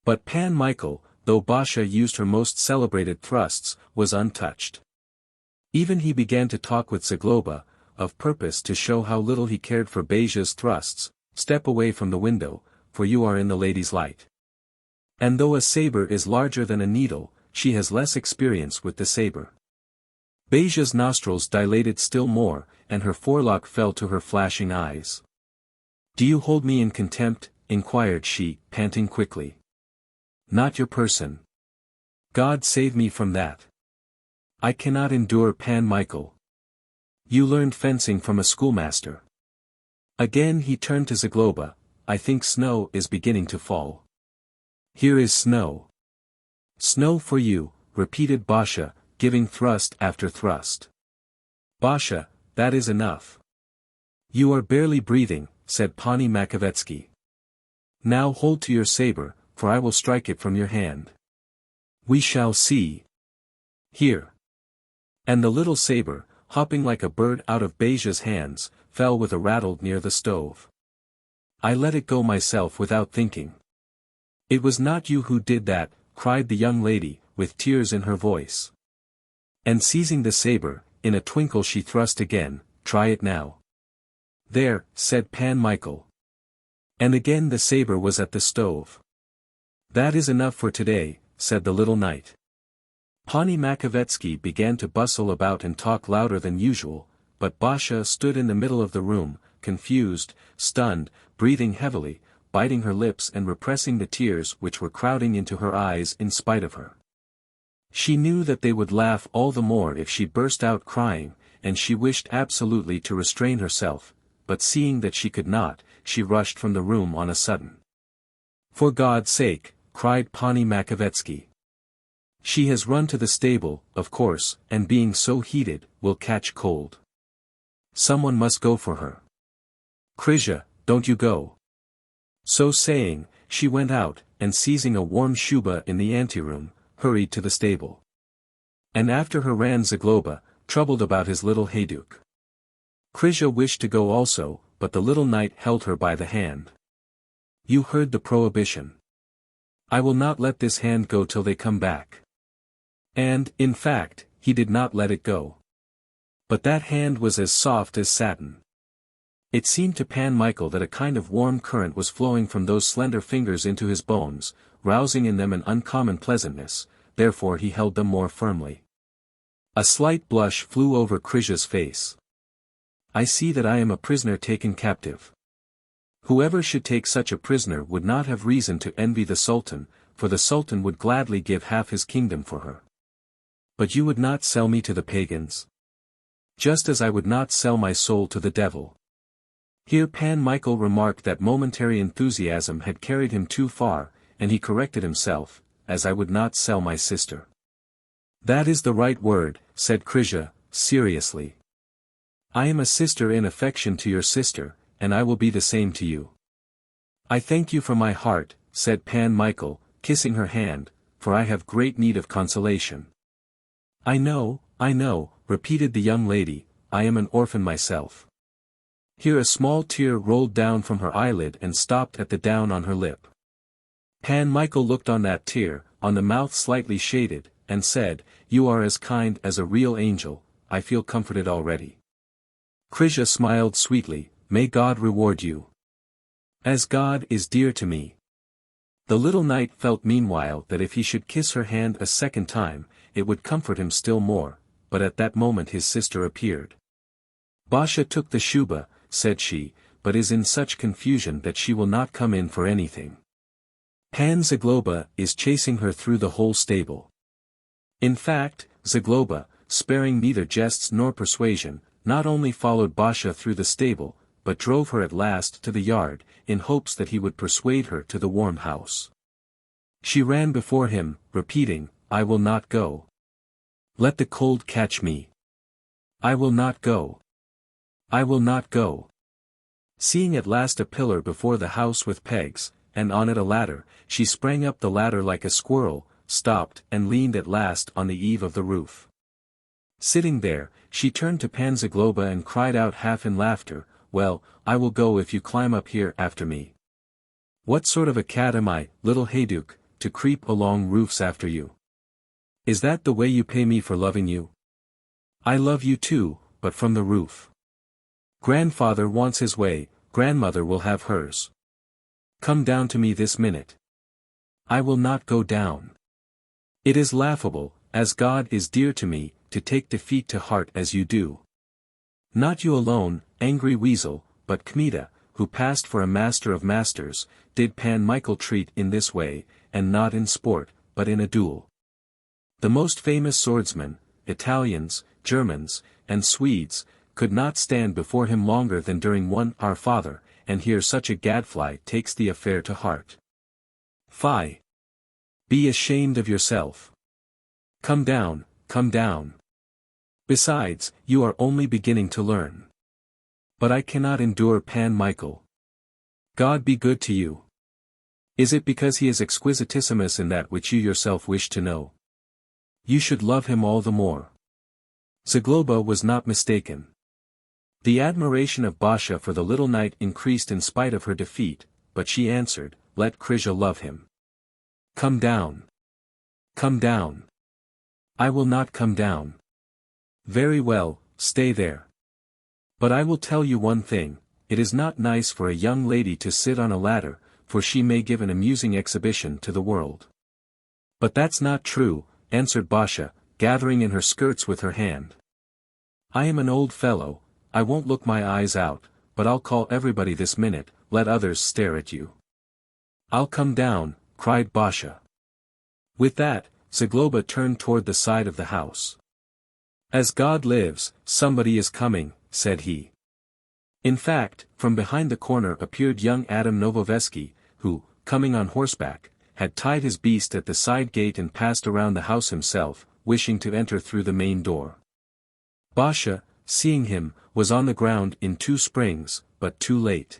But Pan Michael, though Basha used her most celebrated thrusts, was untouched. Even he began to talk with Zagloba, of purpose to show how little he cared for Baja's thrusts. Step away from the window, for you are in the lady's light. And though a saber is larger than a needle, she has less experience with the saber. Baja's nostrils dilated still more, and her forelock fell to her flashing eyes. Do you hold me in contempt? Inquired she, panting quickly. Not your person. God save me from that. I cannot endure Pan Michael. You learned fencing from a schoolmaster. Again he turned to Zagloba. I think snow is beginning to fall. Here is snow. Snow for you, repeated Basha, giving thrust after thrust. Basha, that is enough. You are barely breathing, said Pani Makovetsky. Now hold to your saber, for I will strike it from your hand. We shall see. Here. And the little saber, hopping like a bird out of Baja's hands, fell with a rattle near the stove. I let it go myself without thinking. It was not you who did that, cried the young lady, with tears in her voice. And seizing the saber, in a twinkle she thrust again. Try it now. There, said Pan Michael. And again the saber was at the stove. That is enough for today, said the little knight. Pani Makovetsky began to bustle about and talk louder than usual, but Basha stood in the middle of the room, confused, stunned, breathing heavily, biting her lips and repressing the tears which were crowding into her eyes in spite of her. She knew that they would laugh all the more if she burst out crying, and she wished absolutely to restrain herself, but seeing that she could not, she rushed from the room on a sudden. For God's sake, cried Pani Makovetsky. She has run to the stable, of course, and being so heated, will catch cold. Someone must go for her. Krisha, don't you go. So saying, she went out, and seizing a warm shuba in the anteroom, hurried to the stable. And after her ran Zagloba, troubled about his little hayduk. Krisha wished to go also, but the little knight held her by the hand. You heard the prohibition. I will not let this hand go till they come back. And, in fact, he did not let it go. But that hand was as soft as satin. It seemed to Pan Michael that a kind of warm current was flowing from those slender fingers into his bones, rousing in them an uncommon pleasantness, therefore he held them more firmly. A slight blush flew over Krisha's face. I see that I am a prisoner taken captive. Whoever should take such a prisoner would not have reason to envy the Sultan, for the Sultan would gladly give half his kingdom for her. But you would not sell me to the pagans. Just as I would not sell my soul to the devil. Here Pan Michael remarked that momentary enthusiasm had carried him too far, and he corrected himself, as I would not sell my sister. That is the right word, said Krisha, seriously. I am a sister in affection to your sister, and I will be the same to you. I thank you from my heart, said Pan Michael, kissing her hand, for I have great need of consolation. I know, repeated the young lady, I am an orphan myself. Here a small tear rolled down from her eyelid and stopped at the down on her lip. Pan Michael looked on that tear, on the mouth slightly shaded, and said, You are as kind as a real angel, I feel comforted already. Krisha smiled sweetly, May God reward you. As God is dear to me. The little knight felt meanwhile that if he should kiss her hand a second time, it would comfort him still more, but at that moment his sister appeared. Basha took the shuba, said she, but is in such confusion that she will not come in for anything. Pan Zagloba is chasing her through the whole stable. In fact, Zagloba, sparing neither jests nor persuasion, not only followed Basha through the stable, but drove her at last to the yard, in hopes that he would persuade her to the warm house. She ran before him, repeating, I will not go. Let the cold catch me. I will not go. I will not go. Seeing at last a pillar before the house with pegs, and on it a ladder, she sprang up the ladder like a squirrel, stopped and leaned at last on the eave of the roof. Sitting there, she turned to Pan Zagloba and cried out half in laughter, "Well, I will go if you climb up here after me. What sort of a cat am I, little Hayduk, to creep along roofs after you? Is that the way you pay me for loving you? I love you too, but from the roof. Grandfather wants his way, grandmother will have hers. Come down to me this minute. I will not go down. It is laughable, as God is dear to me, to take defeat to heart as you do. Not you alone, angry weasel, but Kmita, who passed for a master of masters, did Pan Michael treat in this way, and not in sport, but in a duel. The most famous swordsmen, Italians, Germans, and Swedes, could not stand before him longer than during one Our Father, and here such a gadfly takes the affair to heart. Fie! Be ashamed of yourself. Come down, come down. Besides, you are only beginning to learn. But I cannot endure Pan Michael. God be good to you. Is it because he is exquisitissimus in that which you yourself wish to know? You should love him all the more. Zagloba was not mistaken. The admiration of Basha for the little knight increased in spite of her defeat, but she answered, "Let Krisha love him. Come down. Come down. I will not come down. Very well, stay there. But I will tell you one thing, it is not nice for a young lady to sit on a ladder, for she may give an amusing exhibition to the world." "But that's not true," answered Basha, gathering in her skirts with her hand. "I am an old fellow, I won't look my eyes out, but I'll call everybody this minute, let others stare at you." "I'll come down," cried Basha. With that, Zagloba turned toward the side of the house. "As God lives, somebody is coming," said he. In fact, from behind the corner appeared young Adam Novoveski, who, coming on horseback, had tied his beast at the side gate and passed around the house himself, wishing to enter through the main door. Basha, seeing him, was on the ground in 2 springs, but too late.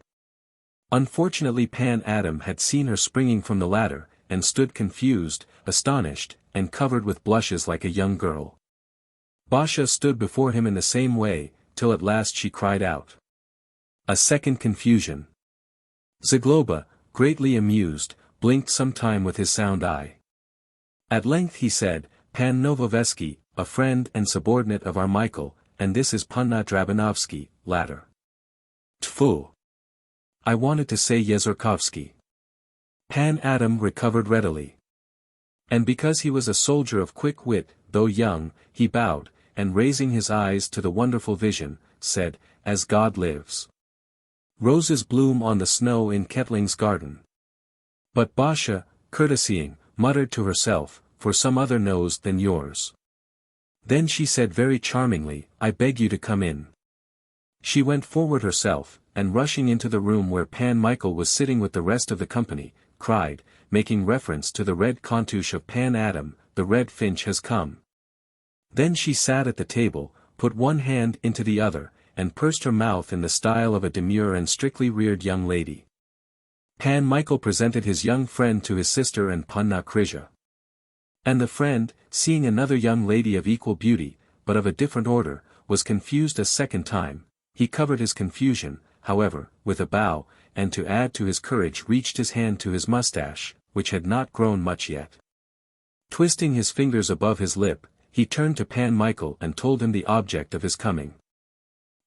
Unfortunately Pan Adam had seen her springing from the ladder, and stood confused, astonished, and covered with blushes like a young girl. Basha stood before him in the same way, till at last she cried out. A second confusion. Zagloba, greatly amused, blinked some time with his sound eye. At length he said, "Pan Novoveski, a friend and subordinate of our Michael, and this is Panna Drabanovsky, latter." Tfu! I wanted to say Yezorkovsky. Pan Adam recovered readily. And because he was a soldier of quick wit, though young, he bowed, and raising his eyes to the wonderful vision, said, "As God lives. Roses bloom on the snow in Ketling's garden." But Basha, courtesying, muttered to herself, "For some other nose than yours." Then she said very charmingly, "I beg you to come in." She went forward herself, and rushing into the room where Pan Michael was sitting with the rest of the company, cried, making reference to the red contuche of Pan Adam, "The red finch has come." Then she sat at the table, put one hand into the other, and pursed her mouth in the style of a demure and strictly reared young lady. Pan Michael presented his young friend to his sister and Panna Krisha. And the friend, seeing another young lady of equal beauty, but of a different order, was confused a second time. He covered his confusion, however, with a bow, and to add to his courage reached his hand to his mustache, which had not grown much yet. Twisting his fingers above his lip, he turned to Pan Michael and told him the object of his coming.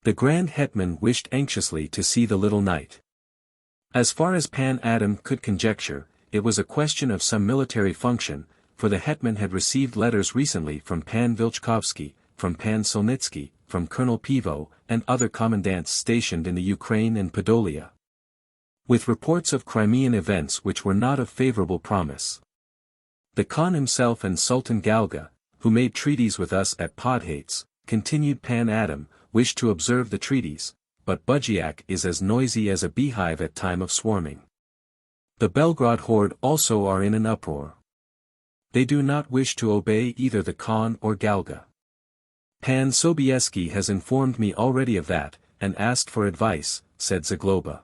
The Grand Hetman wished anxiously to see the little knight. As far as Pan Adam could conjecture, it was a question of some military function, for the Hetman had received letters recently from Pan Vilchkovsky, from Pan Solnitsky, from Colonel Pivo, and other commandants stationed in the Ukraine and Podolia, with reports of Crimean events which were not of favorable promise. The Khan himself and Sultan Galga, who made treaties with us at Podhates, continued Pan Adam, wished to observe the treaties, but Budziak is as noisy as a beehive at time of swarming. The Belgrade horde also are in an uproar. They do not wish to obey either the Khan or Galga. Pan Sobieski has informed me already of that, and asked for advice, said Zagloba.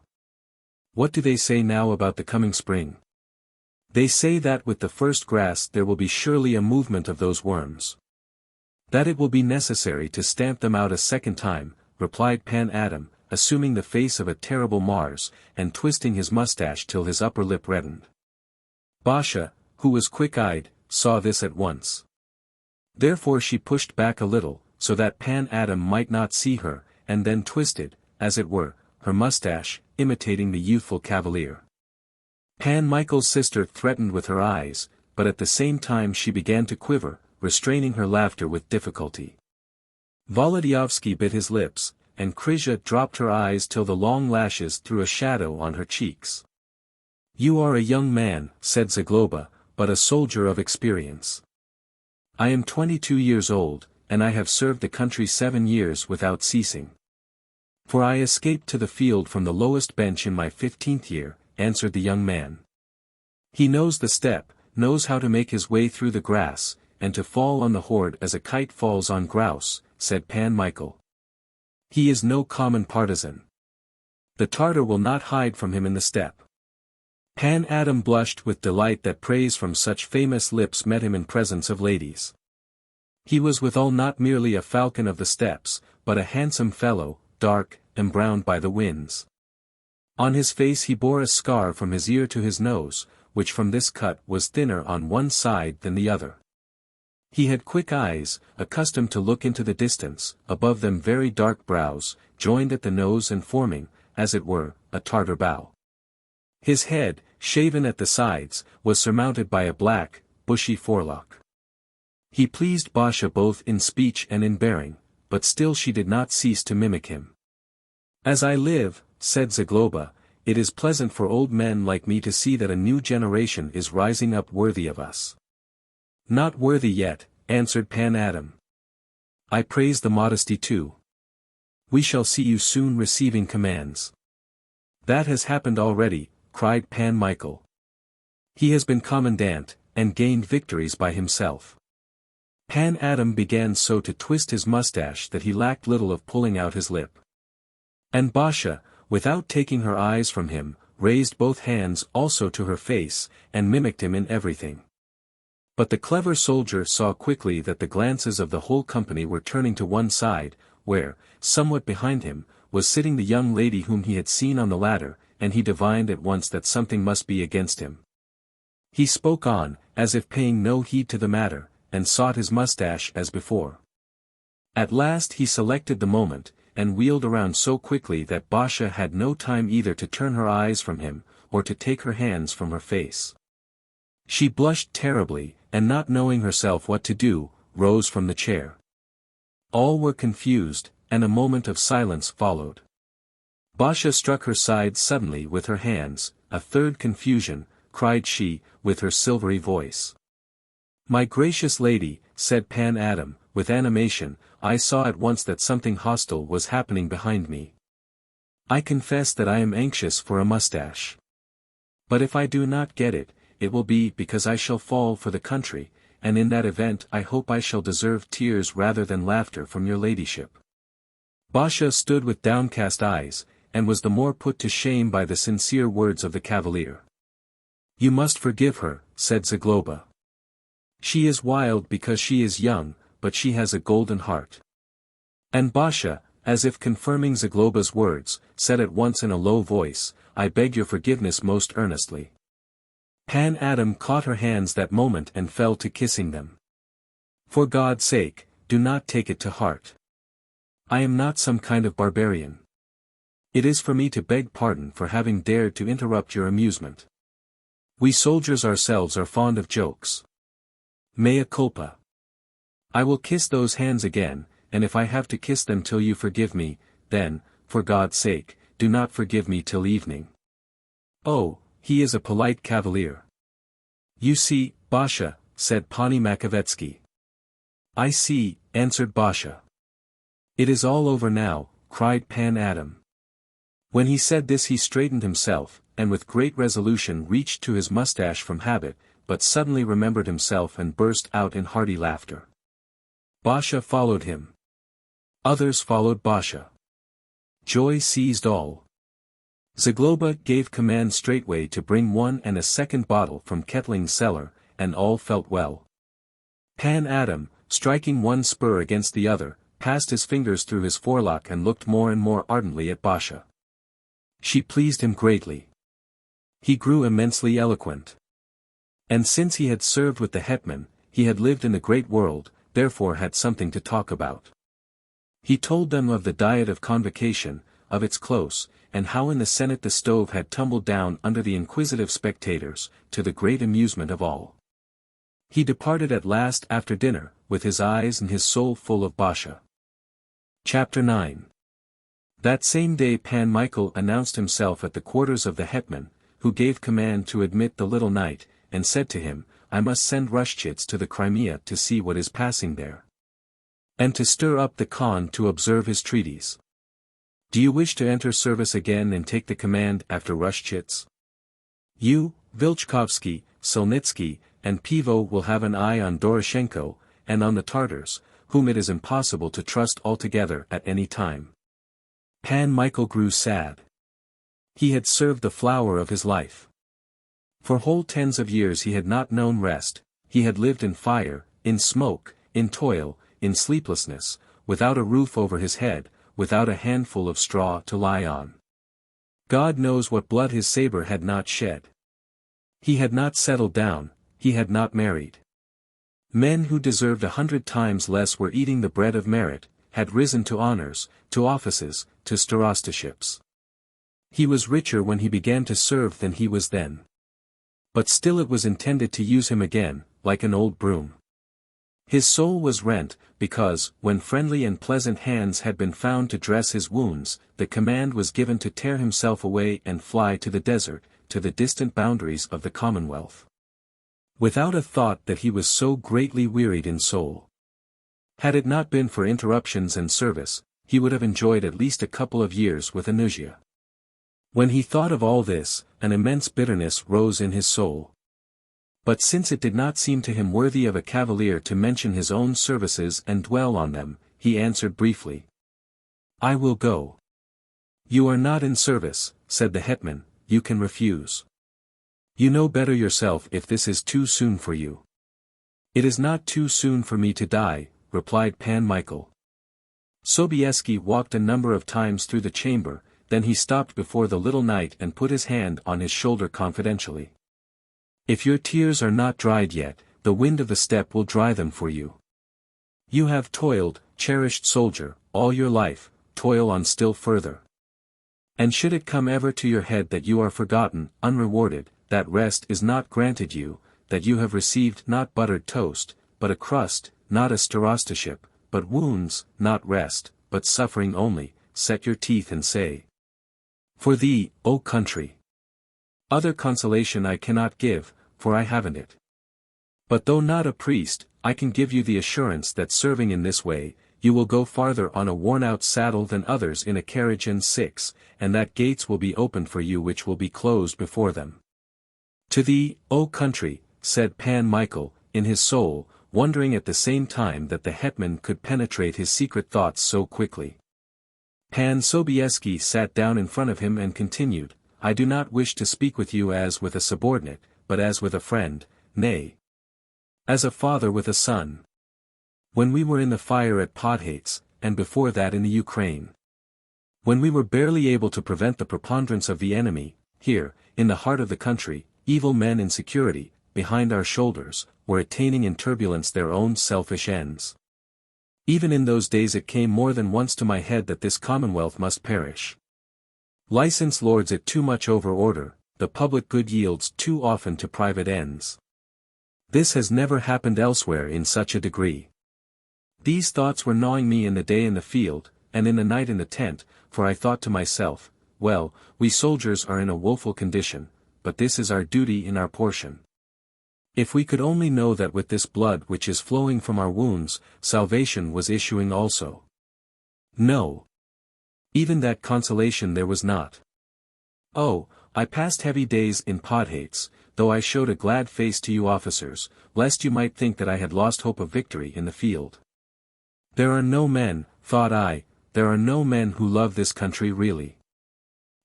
What do they say now about the coming spring? They say that with the first grass there will be surely a movement of those worms. That it will be necessary to stamp them out a second time, replied Pan Adam, assuming the face of a terrible Mars, and twisting his mustache till his upper lip reddened. Basha, who was quick-eyed, saw this at once. Therefore she pushed back a little, so that Pan Adam might not see her, and then twisted, as it were, her mustache, imitating the youthful cavalier. Pan Michael's sister threatened with her eyes, but at the same time she began to quiver, restraining her laughter with difficulty. Wołodyjowski bit his lips, and Krysia dropped her eyes till the long lashes threw a shadow on her cheeks. "You are a young man," said Zagloba, "but a soldier of experience. I am 22 years old, and I have served the country 7 years without ceasing. For I escaped to the field from the lowest bench in my 15th year, answered the young man. He knows the step, knows how to make his way through the grass, and to fall on the horde as a kite falls on grouse, said Pan Michael. He is no common partisan. The Tartar will not hide from him in the steppe. Pan Adam blushed with delight that praise from such famous lips met him in presence of ladies. He was withal not merely a falcon of the steppes, but a handsome fellow, dark, embrowned by the winds. On his face he bore a scar from his ear to his nose, which from this cut was thinner on one side than the other. He had quick eyes, accustomed to look into the distance, above them very dark brows, joined at the nose and forming, as it were, a Tartar bow. His head, shaven at the sides, was surmounted by a black, bushy forelock. He pleased Basha both in speech and in bearing, but still she did not cease to mimic him. As I live, said Zagloba, it is pleasant for old men like me to see that a new generation is rising up worthy of us. Not worthy yet, answered Pan Adam. I praise the modesty too. We shall see you soon receiving commands. That has happened already, cried Pan Michael. He has been commandant, and gained victories by himself. Pan Adam began so to twist his mustache that he lacked little of pulling out his lip. And Basha, without taking her eyes from him, raised both hands also to her face, and mimicked him in everything. But the clever soldier saw quickly that the glances of the whole company were turning to one side, where, somewhat behind him, was sitting the young lady whom he had seen on the ladder, and he divined at once that something must be against him. He spoke on, as if paying no heed to the matter, and sought his mustache as before. At last he selected the moment, and wheeled around so quickly that Basha had no time either to turn her eyes from him, or to take her hands from her face. She blushed terribly, and not knowing herself what to do, rose from the chair. All were confused, and a moment of silence followed. Basha struck her side suddenly with her hands, a third confusion, cried she, with her silvery voice. My gracious lady, said Pan Adam, with animation, I saw at once that something hostile was happening behind me. I confess that I am anxious for a mustache. But if I do not get it, it will be because I shall fall for the country, and in that event I hope I shall deserve tears rather than laughter from your ladyship. Basha stood with downcast eyes, and was the more put to shame by the sincere words of the cavalier. You must forgive her, said Zagloba. She is wild because she is young, but she has a golden heart. And Basha, as if confirming Zagloba's words, said at once in a low voice, I beg your forgiveness most earnestly. Pan Adam caught her hands that moment and fell to kissing them. For God's sake, do not take it to heart. I am not some kind of barbarian. It is for me to beg pardon for having dared to interrupt your amusement. We soldiers ourselves are fond of jokes. Mea culpa. I will kiss those hands again, and if I have to kiss them till you forgive me, then, for God's sake, do not forgive me till evening. Oh, he is a polite cavalier. You see, Basha, said Pani Makovetsky. I see, answered Basha. It is all over now, cried Pan Adam. When he said this he straightened himself, and with great resolution reached to his mustache from habit, but suddenly remembered himself and burst out in hearty laughter. Basha followed him. Others followed Basha. Joy seized all. Zagloba gave command straightway to bring one and a second bottle from Kettling's cellar, and all felt well. Pan Adam, striking one spur against the other, passed his fingers through his forelock and looked more and more ardently at Basha. She pleased him greatly. He grew immensely eloquent. And since he had served with the hetman, he had lived in the great world, therefore had something to talk about. He told them of the Diet of Convocation, of its close, and how in the Senate the stove had tumbled down under the inquisitive spectators, to the great amusement of all. He departed at last after dinner, with his eyes and his soul full of Basha. Chapter 9. That same day Pan Michael announced himself at the quarters of the hetman, who gave command to admit the little knight, and said to him, I must send Rashchitz to the Crimea to see what is passing there. And to stir up the Khan to observe his treaties. Do you wish to enter service again and take the command after Rashchitz? You, Vilchkovsky, Solnitsky, and Pivo will have an eye on Doroshenko, and on the Tartars, whom it is impossible to trust altogether at any time. Pan Michael grew sad. He had served the flower of his life. For whole tens of years he had not known rest, he had lived in fire, in smoke, in toil, in sleeplessness, without a roof over his head, without a handful of straw to lie on. God knows what blood his saber had not shed. He had not settled down, he had not married. Men who deserved 100 times less were eating the bread of merit, had risen to honors, to offices, to starostaships. He was richer when he began to serve than he was then. But still it was intended to use him again, like an old broom. His soul was rent, because, when friendly and pleasant hands had been found to dress his wounds, the command was given to tear himself away and fly to the desert, to the distant boundaries of the Commonwealth. Without a thought that he was so greatly wearied in soul. Had it not been for interruptions and service, he would have enjoyed at least a couple of years with Anusia. When he thought of all this, an immense bitterness rose in his soul. But since it did not seem to him worthy of a cavalier to mention his own services and dwell on them, he answered briefly. I will go. You are not in service, said the hetman, you can refuse. You know better yourself if this is too soon for you. It is not too soon for me to die, replied Pan Michael. Sobieski walked a number of times through the chamber, then he stopped before the little knight and put his hand on his shoulder confidentially. If your tears are not dried yet, the wind of the steppe will dry them for you. You have toiled, cherished soldier, all your life, toil on still further. And should it come ever to your head that you are forgotten, unrewarded, that rest is not granted you, that you have received not buttered toast, but a crust, not a starostaship, but wounds, not rest, but suffering only, set your teeth and say. For thee, O country. Other consolation I cannot give, for I haven't it. But though not a priest, I can give you the assurance that serving in this way, you will go farther on a worn-out saddle than others in a carriage and six, and that gates will be opened for you which will be closed before them. To thee, O country, said Pan Michael, in his soul, wondering at the same time that the hetman could penetrate his secret thoughts so quickly. Pan Sobieski sat down in front of him and continued, I do not wish to speak with you as with a subordinate, but as with a friend, nay, as a father with a son. When we were in the fire at Podhates, and before that in the Ukraine. When we were barely able to prevent the preponderance of the enemy, here, in the heart of the country, evil men in security, behind our shoulders, were attaining in turbulence their own selfish ends. Even in those days it came more than once to my head that this commonwealth must perish. License lords it too much over order, the public good yields too often to private ends. This has never happened elsewhere in such a degree. These thoughts were gnawing me in the day in the field, and in the night in the tent, for I thought to myself, well, we soldiers are in a woeful condition, but this is our duty in our portion. If we could only know that with this blood which is flowing from our wounds, salvation was issuing also. No. Even that consolation there was not. Oh, I passed heavy days in Podhates, though I showed a glad face to you officers, lest you might think that I had lost hope of victory in the field. There are no men, thought I, there are no men who love this country really.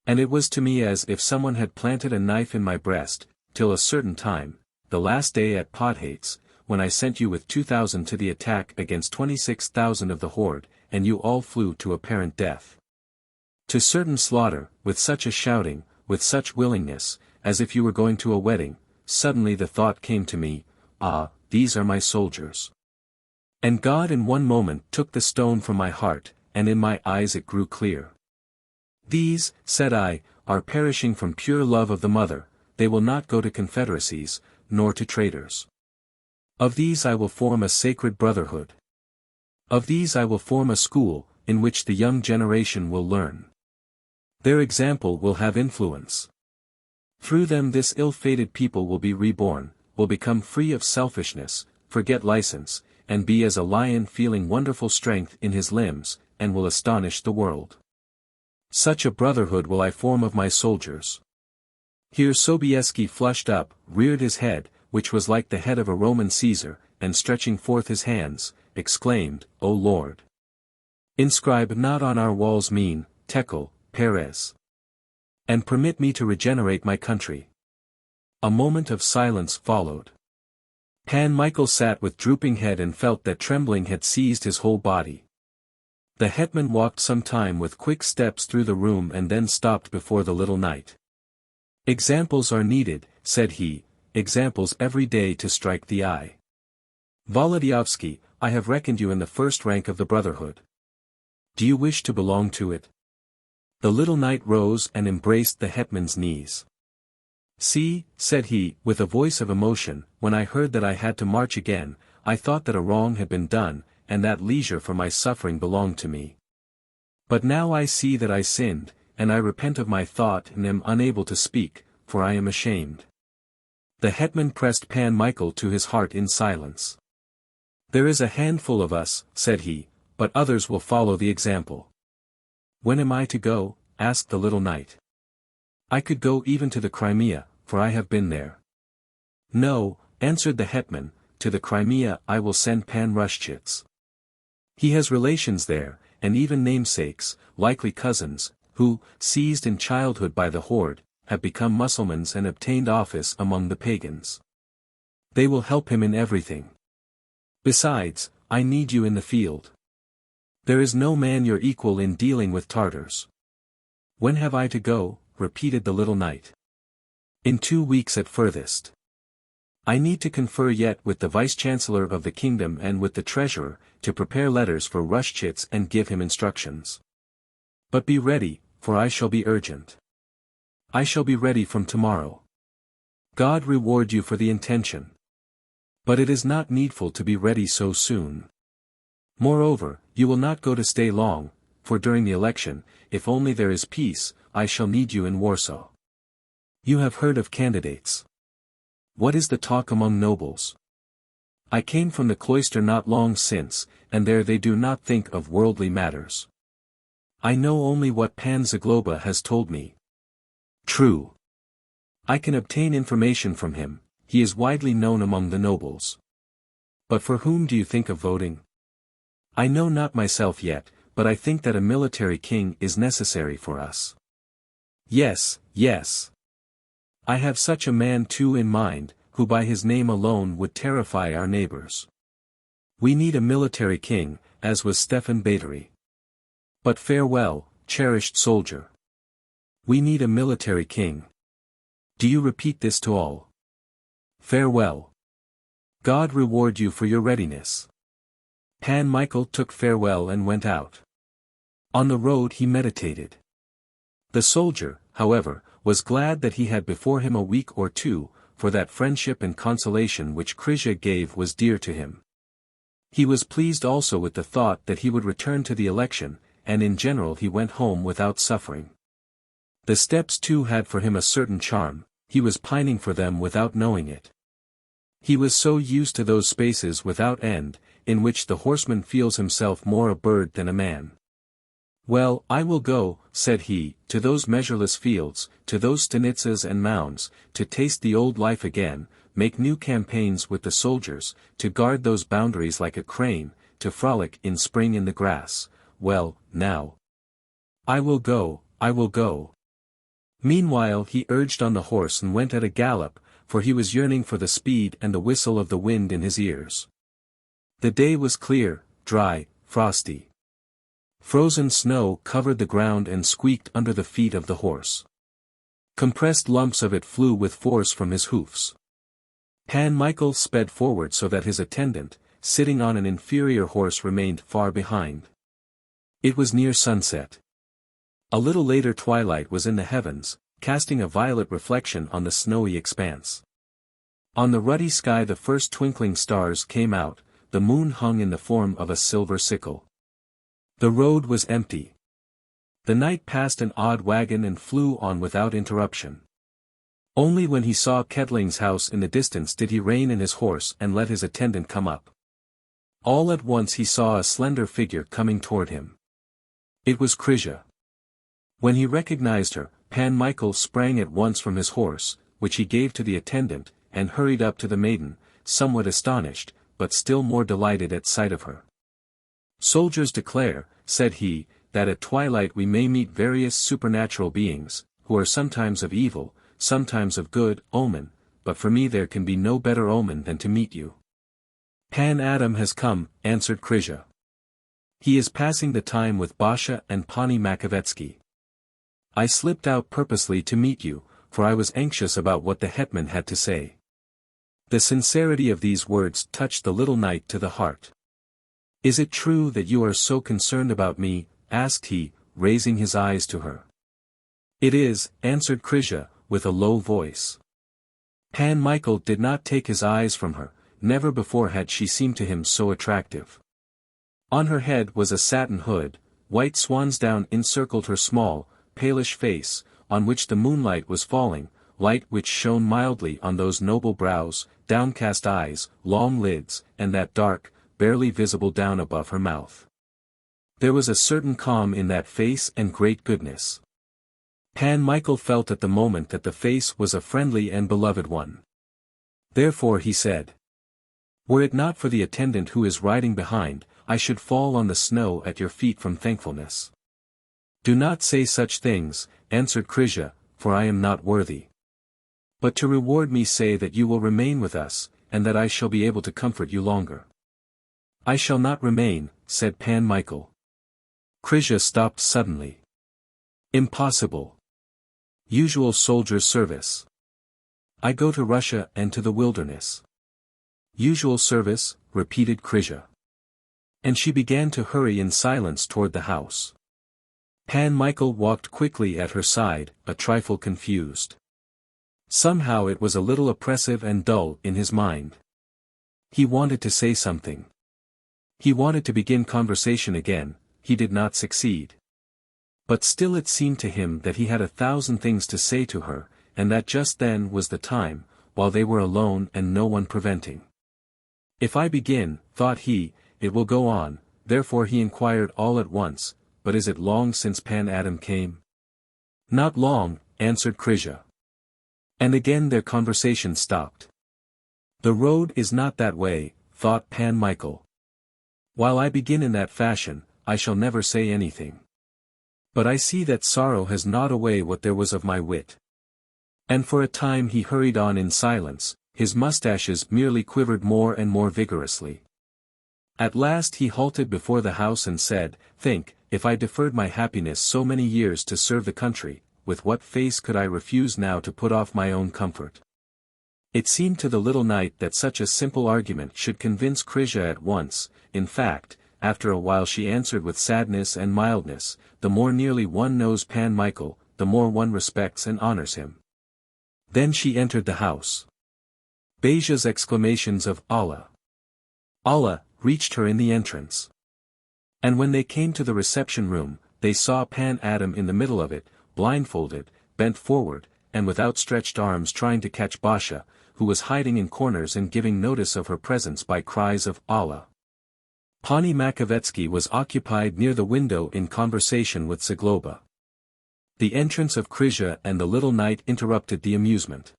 And it was to me as if someone had planted a knife in my breast, till a certain time, the last day at Podhates, when I sent you with 2,000 to the attack against 26,000 of the horde, and you all flew to apparent death. To certain slaughter, with such a shouting, with such willingness, as if you were going to a wedding, suddenly the thought came to me, ah, these are my soldiers. And God in one moment took the stone from my heart, and in my eyes it grew clear. These, said I, are perishing from pure love of the mother, they will not go to confederacies, nor to traitors. Of these I will form a sacred brotherhood. Of these I will form a school, in which the young generation will learn. Their example will have influence. Through them this ill-fated people will be reborn, will become free of selfishness, forget license, and be as a lion feeling wonderful strength in his limbs, and will astonish the world. Such a brotherhood will I form of my soldiers. Here Sobieski flushed up, reared his head, which was like the head of a Roman Caesar, and stretching forth his hands, exclaimed, O Lord! Inscribe not on our walls mean, Tekel, Perez. And permit me to regenerate my country. A moment of silence followed. Pan Michael sat with drooping head and felt that trembling had seized his whole body. The hetman walked some time with quick steps through the room and then stopped before the little knight. Examples are needed, said he, examples every day to strike the eye. Wołodyjowski, I have reckoned you in the first rank of the brotherhood. Do you wish to belong to it? The little knight rose and embraced the hetman's knees. See, said he, with a voice of emotion, when I heard that I had to march again, I thought that a wrong had been done, and that leisure for my suffering belonged to me. But now I see that I sinned, and I repent of my thought and am unable to speak, for I am ashamed. The hetman pressed Pan Michael to his heart in silence. There is a handful of us, said he, but others will follow the example. When am I to go? Asked the little knight. I could go even to the Crimea, for I have been there. No, answered the hetman, to the Crimea I will send Pan Ruszczyk. He has relations there, and even namesakes, likely cousins, who, seized in childhood by the horde, have become Mussulmans and obtained office among the pagans. They will help him in everything. Besides, I need you in the field. There is no man your equal in dealing with Tartars. When have I to go? Repeated the little knight. In 2 weeks at furthest. I need to confer yet with the vice-chancellor of the kingdom and with the treasurer, to prepare letters for Ruszczyk and give him instructions. But be ready, for I shall be urgent. I shall be ready from tomorrow. God reward you for the intention. But it is not needful to be ready so soon. Moreover, you will not go to stay long, for during the election, if only there is peace, I shall need you in Warsaw. You have heard of candidates. What is the talk among nobles? I came from the cloister not long since, and there they do not think of worldly matters. I know only what Pan Zagloba has told me. True. I can obtain information from him, he is widely known among the nobles. But for whom do you think of voting? I know not myself yet, but I think that a military king is necessary for us. Yes, yes. I have such a man too in mind, who by his name alone would terrify our neighbors. We need a military king, as was Stefan Batory. But farewell, cherished soldier. We need a military king. Do you repeat this to all? Farewell. God reward you for your readiness. Pan Michael took farewell and went out. On the road he meditated. The soldier, however, was glad that he had before him a week or two, for that friendship and consolation which Krysia gave was dear to him. He was pleased also with the thought that he would return to the election, and in general he went home without suffering. The steppes too had for him a certain charm, he was pining for them without knowing it. He was so used to those spaces without end, in which the horseman feels himself more a bird than a man. Well, I will go, said he, to those measureless fields, to those stanitsas and mounds, to taste the old life again, make new campaigns with the soldiers, to guard those boundaries like a crane, to frolic in spring in the grass. Well, now. I will go, I will go. Meanwhile he urged on the horse and went at a gallop, for he was yearning for the speed and the whistle of the wind in his ears. The day was clear, dry, frosty. Frozen snow covered the ground and squeaked under the feet of the horse. Compressed lumps of it flew with force from his hoofs. Pan Michael sped forward so that his attendant, sitting on an inferior horse, remained far behind. It was near sunset. A little later twilight was in the heavens, casting a violet reflection on the snowy expanse. On the ruddy sky the first twinkling stars came out, the moon hung in the form of a silver sickle. The road was empty. The knight passed an odd wagon and flew on without interruption. Only when he saw Kettling's house in the distance did he rein in his horse and let his attendant come up. All at once he saw a slender figure coming toward him. It was Krisia. When he recognized her, Pan Michael sprang at once from his horse, which he gave to the attendant, and hurried up to the maiden, somewhat astonished, but still more delighted at sight of her. "Soldiers declare," said he, "that at twilight we may meet various supernatural beings, who are sometimes of evil, sometimes of good omen, but for me there can be no better omen than to meet you." "Pan Adam has come," answered Krisia. "He is passing the time with Basha and Pani Makavetsky. I slipped out purposely to meet you, for I was anxious about what the hetman had to say." The sincerity of these words touched the little knight to the heart. "Is it true that you are so concerned about me?" asked he, raising his eyes to her. "It is," answered Krisia, with a low voice. Pan Michael did not take his eyes from her, never before had she seemed to him so attractive. On her head was a satin hood, white swansdown encircled her small, palish face, on which the moonlight was falling, light which shone mildly on those noble brows, downcast eyes, long lids, and that dark, barely visible down above her mouth. There was a certain calm in that face and great goodness. Pan Michael felt at the moment that the face was a friendly and beloved one. Therefore he said, "Were it not for the attendant who is riding behind, I should fall on the snow at your feet from thankfulness." "Do not say such things," answered Krisia, "for I am not worthy. But to reward me say that you will remain with us, and that I shall be able to comfort you longer." "I shall not remain," said Pan Michael. Krisia stopped suddenly. "Impossible. Usual soldier's service." "I go to Russia and to the wilderness." "Usual service," repeated Krisia. And she began to hurry in silence toward the house. Pan Michael walked quickly at her side, a trifle confused. Somehow it was a little oppressive and dull in his mind. He wanted to say something. He wanted to begin conversation again, he did not succeed. But still it seemed to him that he had 1,000 things to say to her, and that just then was the time, while they were alone and no one preventing. "If I begin," thought he, "it will go on," therefore he inquired all at once, "But is it long since Pan Adam came?" "Not long," answered Krisia. And again their conversation stopped. "The road is not that way," thought Pan Michael. "While I begin in that fashion, I shall never say anything. But I see that sorrow has gnawed away what there was of my wit." And for a time he hurried on in silence, his mustaches merely quivered more and more vigorously. At last he halted before the house and said, "Think, if I deferred my happiness so many years to serve the country, with what face could I refuse now to put off my own comfort?" It seemed to the little knight that such a simple argument should convince Krisia at once. In fact, after a while she answered with sadness and mildness, "The more nearly one knows Pan Michael, the more one respects and honors him." Then she entered the house. Beja's exclamations of "Allah! Allah!" reached her in the entrance. And when they came to the reception room, they saw Pan Adam in the middle of it, blindfolded, bent forward, and with outstretched arms trying to catch Basha, who was hiding in corners and giving notice of her presence by cries of "Allah!" Pani Makavetsky was occupied near the window in conversation with Zagloba. The entrance of Krisia and the little knight interrupted the amusement.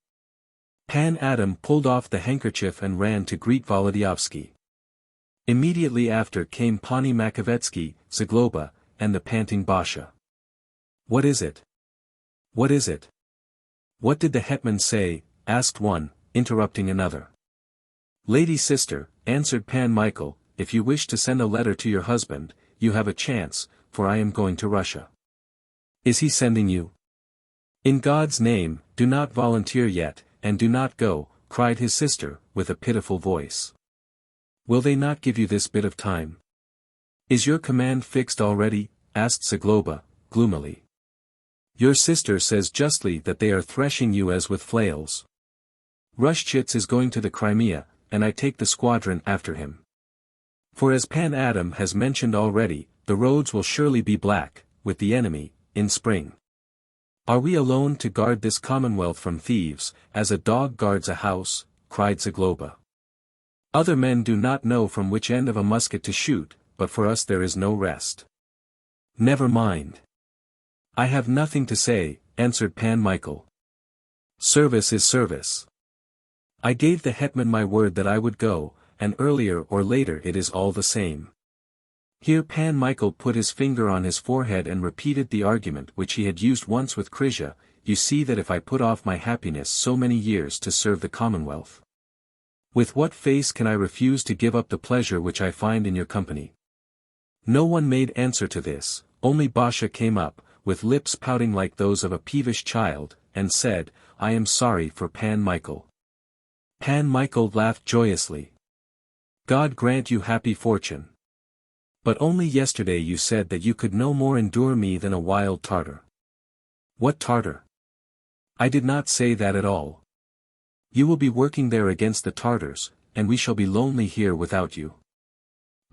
Pan Adam pulled off the handkerchief and ran to greet Wołodyjowski. Immediately after came Pani Makavetsky, Zagloba, and the panting Basha. "What is it? What is it?" What did the hetman say? Asked one, interrupting another. Lady sister, answered Pan Michael, if you wish to send a letter to your husband, you have a chance, for I am going to Russia. Is he sending you? In God's name, do not volunteer yet, and do not go, cried his sister, with a pitiful voice. Will they not give you this bit of time? Is your command fixed already? Asked Zagloba, gloomily. Your sister says justly that they are threshing you as with flails. Rashchitz is going to the Crimea, and I take the squadron after him. For as Pan Adam has mentioned already, the roads will surely be black, with the enemy, in spring. Are we alone to guard this commonwealth from thieves, as a dog guards a house? Cried Zagloba. Other men do not know from which end of a musket to shoot, but for us there is no rest. Never mind. I have nothing to say, answered Pan Michael. Service is service. I gave the hetman my word that I would go, and earlier or later it is all the same. Here Pan Michael put his finger on his forehead and repeated the argument which he had used once with Krisia, you see that if I put off my happiness so many years to serve the Commonwealth, with what face can I refuse to give up the pleasure which I find in your company? No one made answer to this, only Basha came up, with lips pouting like those of a peevish child, and said, I am sorry for Pan Michael. Pan Michael laughed joyously. God grant you happy fortune. But only yesterday you said that you could no more endure me than a wild Tartar. What Tartar? I did not say that at all. You will be working there against the Tartars, and we shall be lonely here without you.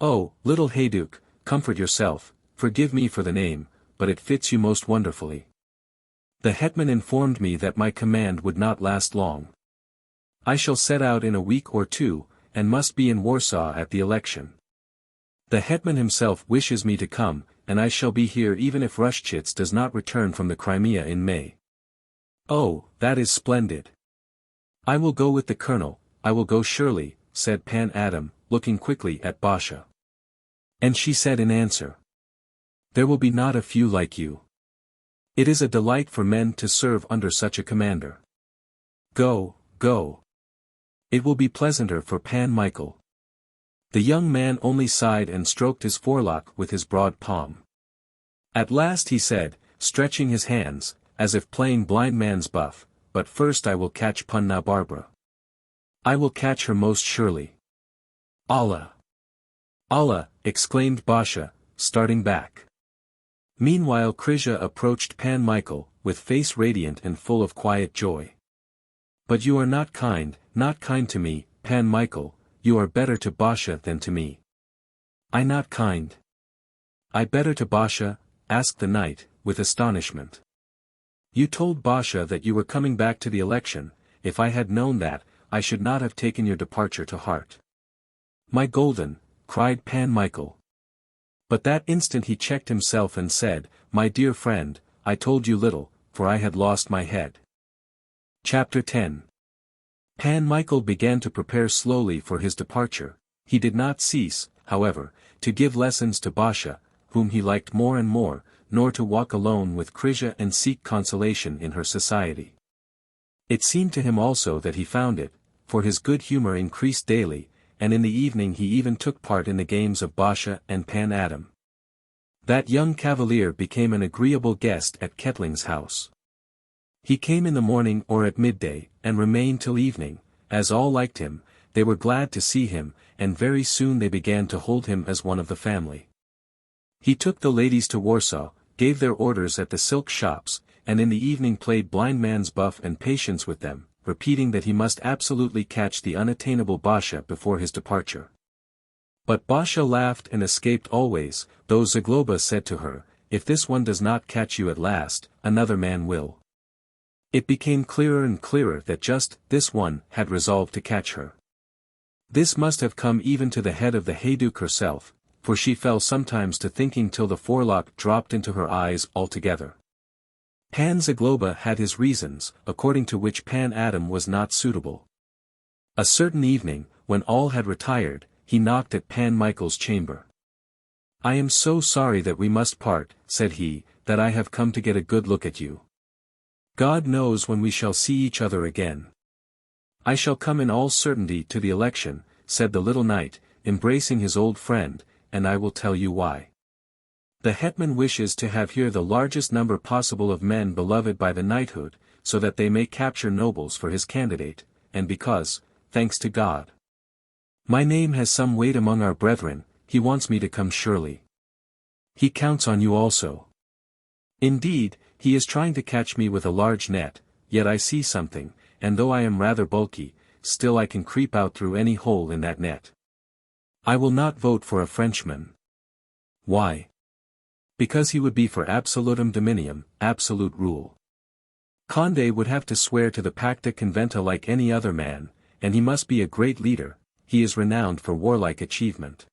Oh, little Hayduk, comfort yourself, forgive me for the name, but it fits you most wonderfully. The hetman informed me that my command would not last long. I shall set out in a week or two, and must be in Warsaw at the election. The hetman himself wishes me to come, and I shall be here even if Rashchitz does not return from the Crimea in May. Oh, that is splendid. I will go with the colonel, I will go surely, said Pan Adam, looking quickly at Basha. And she said in answer, there will be not a few like you. It is a delight for men to serve under such a commander. Go, go. It will be pleasanter for Pan Michael. The young man only sighed and stroked his forelock with his broad palm. At last he said, stretching his hands, as if playing blind man's buff, but first I will catch Punna Barbara. I will catch her most surely. Allah! Allah! Exclaimed Basha, starting back. Meanwhile Krisia approached Pan Michael, with face radiant and full of quiet joy. But you are not kind to me, Pan Michael, you are better to Basha than to me. I not kind. I better to Basha? Asked the knight, with astonishment. You told Basha that you were coming back to the election, if I had known that, I should not have taken your departure to heart. My golden, cried Pan Michael. But that instant he checked himself and said, my dear friend, I told you little, for I had lost my head. Chapter 10. Pan Michael began to prepare slowly for his departure. He did not cease, however, to give lessons to Basha, whom he liked more and more, nor to walk alone with Krisia and seek consolation in her society. It seemed to him also that he found it, for his good humor increased daily, and in the evening he even took part in the games of Basha and Pan Adam. That young cavalier became an agreeable guest at Ketling's house. He came in the morning or at midday, and remained till evening. As all liked him, they were glad to see him, and very soon they began to hold him as one of the family. He took the ladies to Warsaw, gave their orders at the silk shops, and in the evening played blind man's buff and patience with them, repeating that he must absolutely catch the unattainable Basha before his departure. But Basha laughed and escaped always, though Zagloba said to her, if this one does not catch you at last, another man will. It became clearer and clearer that just this one had resolved to catch her. This must have come even to the head of the Hayduk herself, for she fell sometimes to thinking till the forelock dropped into her eyes altogether. Pan Zagloba had his reasons, according to which Pan Adam was not suitable. A certain evening, when all had retired, he knocked at Pan Michael's chamber. I am so sorry that we must part, said he, that I have come to get a good look at you. God knows when we shall see each other again. I shall come in all certainty to the election, said the little knight, embracing his old friend, and I will tell you why. The hetman wishes to have here the largest number possible of men beloved by the knighthood, so that they may capture nobles for his candidate, and because, thanks to God, my name has some weight among our brethren, he wants me to come surely. He counts on you also. Indeed, he is trying to catch me with a large net, yet I see something, and though I am rather bulky, still I can creep out through any hole in that net. I will not vote for a Frenchman. Why? Because he would be for absolutum dominium, absolute rule. Condé would have to swear to the Pacta Conventa like any other man, and he must be a great leader, he is renowned for warlike achievement.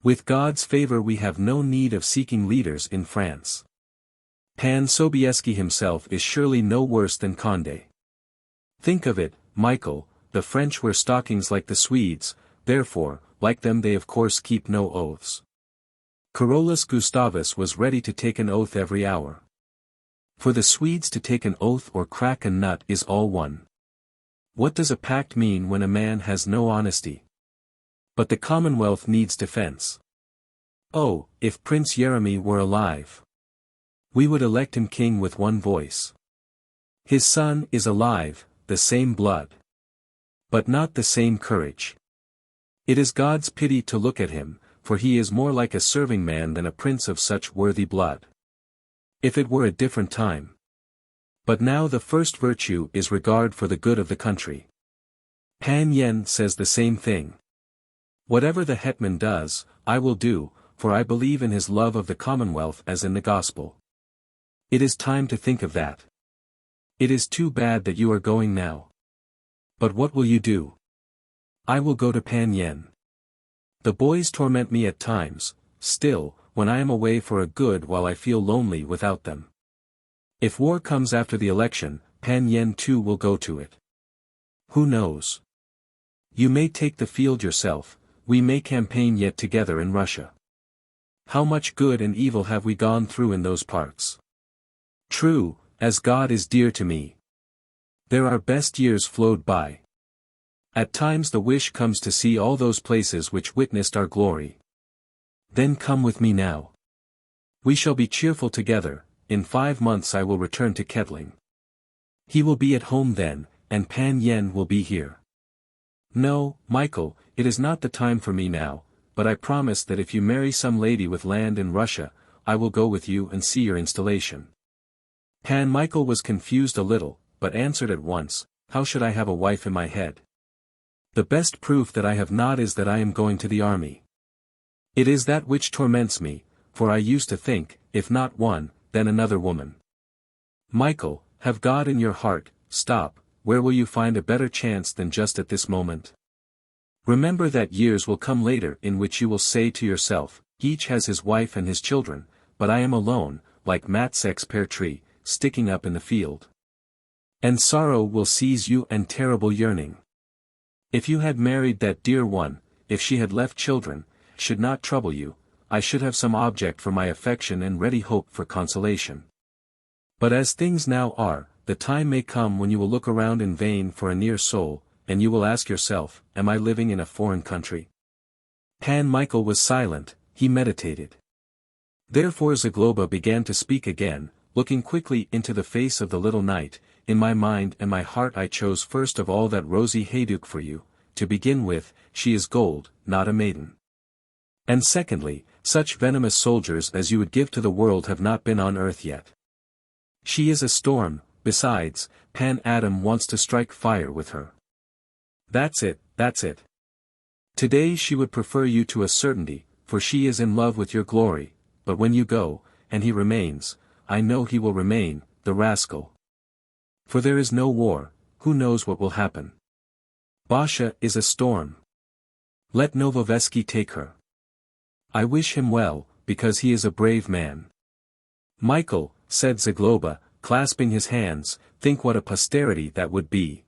With God's favor we have no need of seeking leaders in France. Pan Sobieski himself is surely no worse than Condé. Think of it, Michael, the French wear stockings like the Swedes, therefore, like them they of course keep no oaths. Carolus Gustavus was ready to take an oath every hour. For the Swedes to take an oath or crack a nut is all one. What does a pact mean when a man has no honesty? But the Commonwealth needs defense. Oh, if Prince Yeremy were alive! We would elect him king with one voice. His son is alive, the same blood. But not the same courage. It is God's pity to look at him, for he is more like a serving man than a prince of such worthy blood. If it were a different time. But now the first virtue is regard for the good of the country. Pan Yen says the same thing. Whatever the hetman does, I will do, for I believe in his love of the Commonwealth as in the Gospel. It is time to think of that. It is too bad that you are going now. But what will you do? I will go to Pan Yen. The boys torment me at times, still, when I am away for a good while I feel lonely without them. If war comes after the election, Pan Yen too will go to it. Who knows? You may take the field yourself, we may campaign yet together in Russia. How much good and evil have we gone through in those parts? True, as God is dear to me. There our best years flowed by. At times the wish comes to see all those places which witnessed our glory. Then come with me now. We shall be cheerful together, in 5 months I will return to Kettling. He will be at home then, and Pan Yen will be here. No, Michael, it is not the time for me now, but I promise that if you marry some lady with land in Russia, I will go with you and see your installation. Pan Michael was confused a little, but answered at once, how should I have a wife in my head? The best proof that I have not is that I am going to the army. It is that which torments me, for I used to think, if not one, then another woman. Michael, have God in your heart, stop, where will you find a better chance than just at this moment? Remember that years will come later in which you will say to yourself, each has his wife and his children, but I am alone, like Matsek's pear tree, sticking up in the field. And sorrow will seize you and terrible yearning. If you had married that dear one, if she had left children, should not trouble you, I should have some object for my affection and ready hope for consolation. But as things now are, the time may come when you will look around in vain for a near soul, and you will ask yourself, am I living in a foreign country? Pan Michael was silent, he meditated. Therefore Zagloba began to speak again, looking quickly into the face of the little knight. In my mind and my heart I chose first of all that rosy Hayduke for you, to begin with, she is gold, not a maiden. And secondly, such venomous soldiers as you would give to the world have not been on earth yet. She is a storm, besides, Pan Adam wants to strike fire with her. That's it, that's it. Today she would prefer you to a certainty, for she is in love with your glory, but when you go, and he remains, I know he will remain, the rascal. For there is no war, who knows what will happen? Basha is a storm. Let Novoveski take her. I wish him well, because he is a brave man. Michael, said Zagloba, clasping his hands, think what a posterity that would be.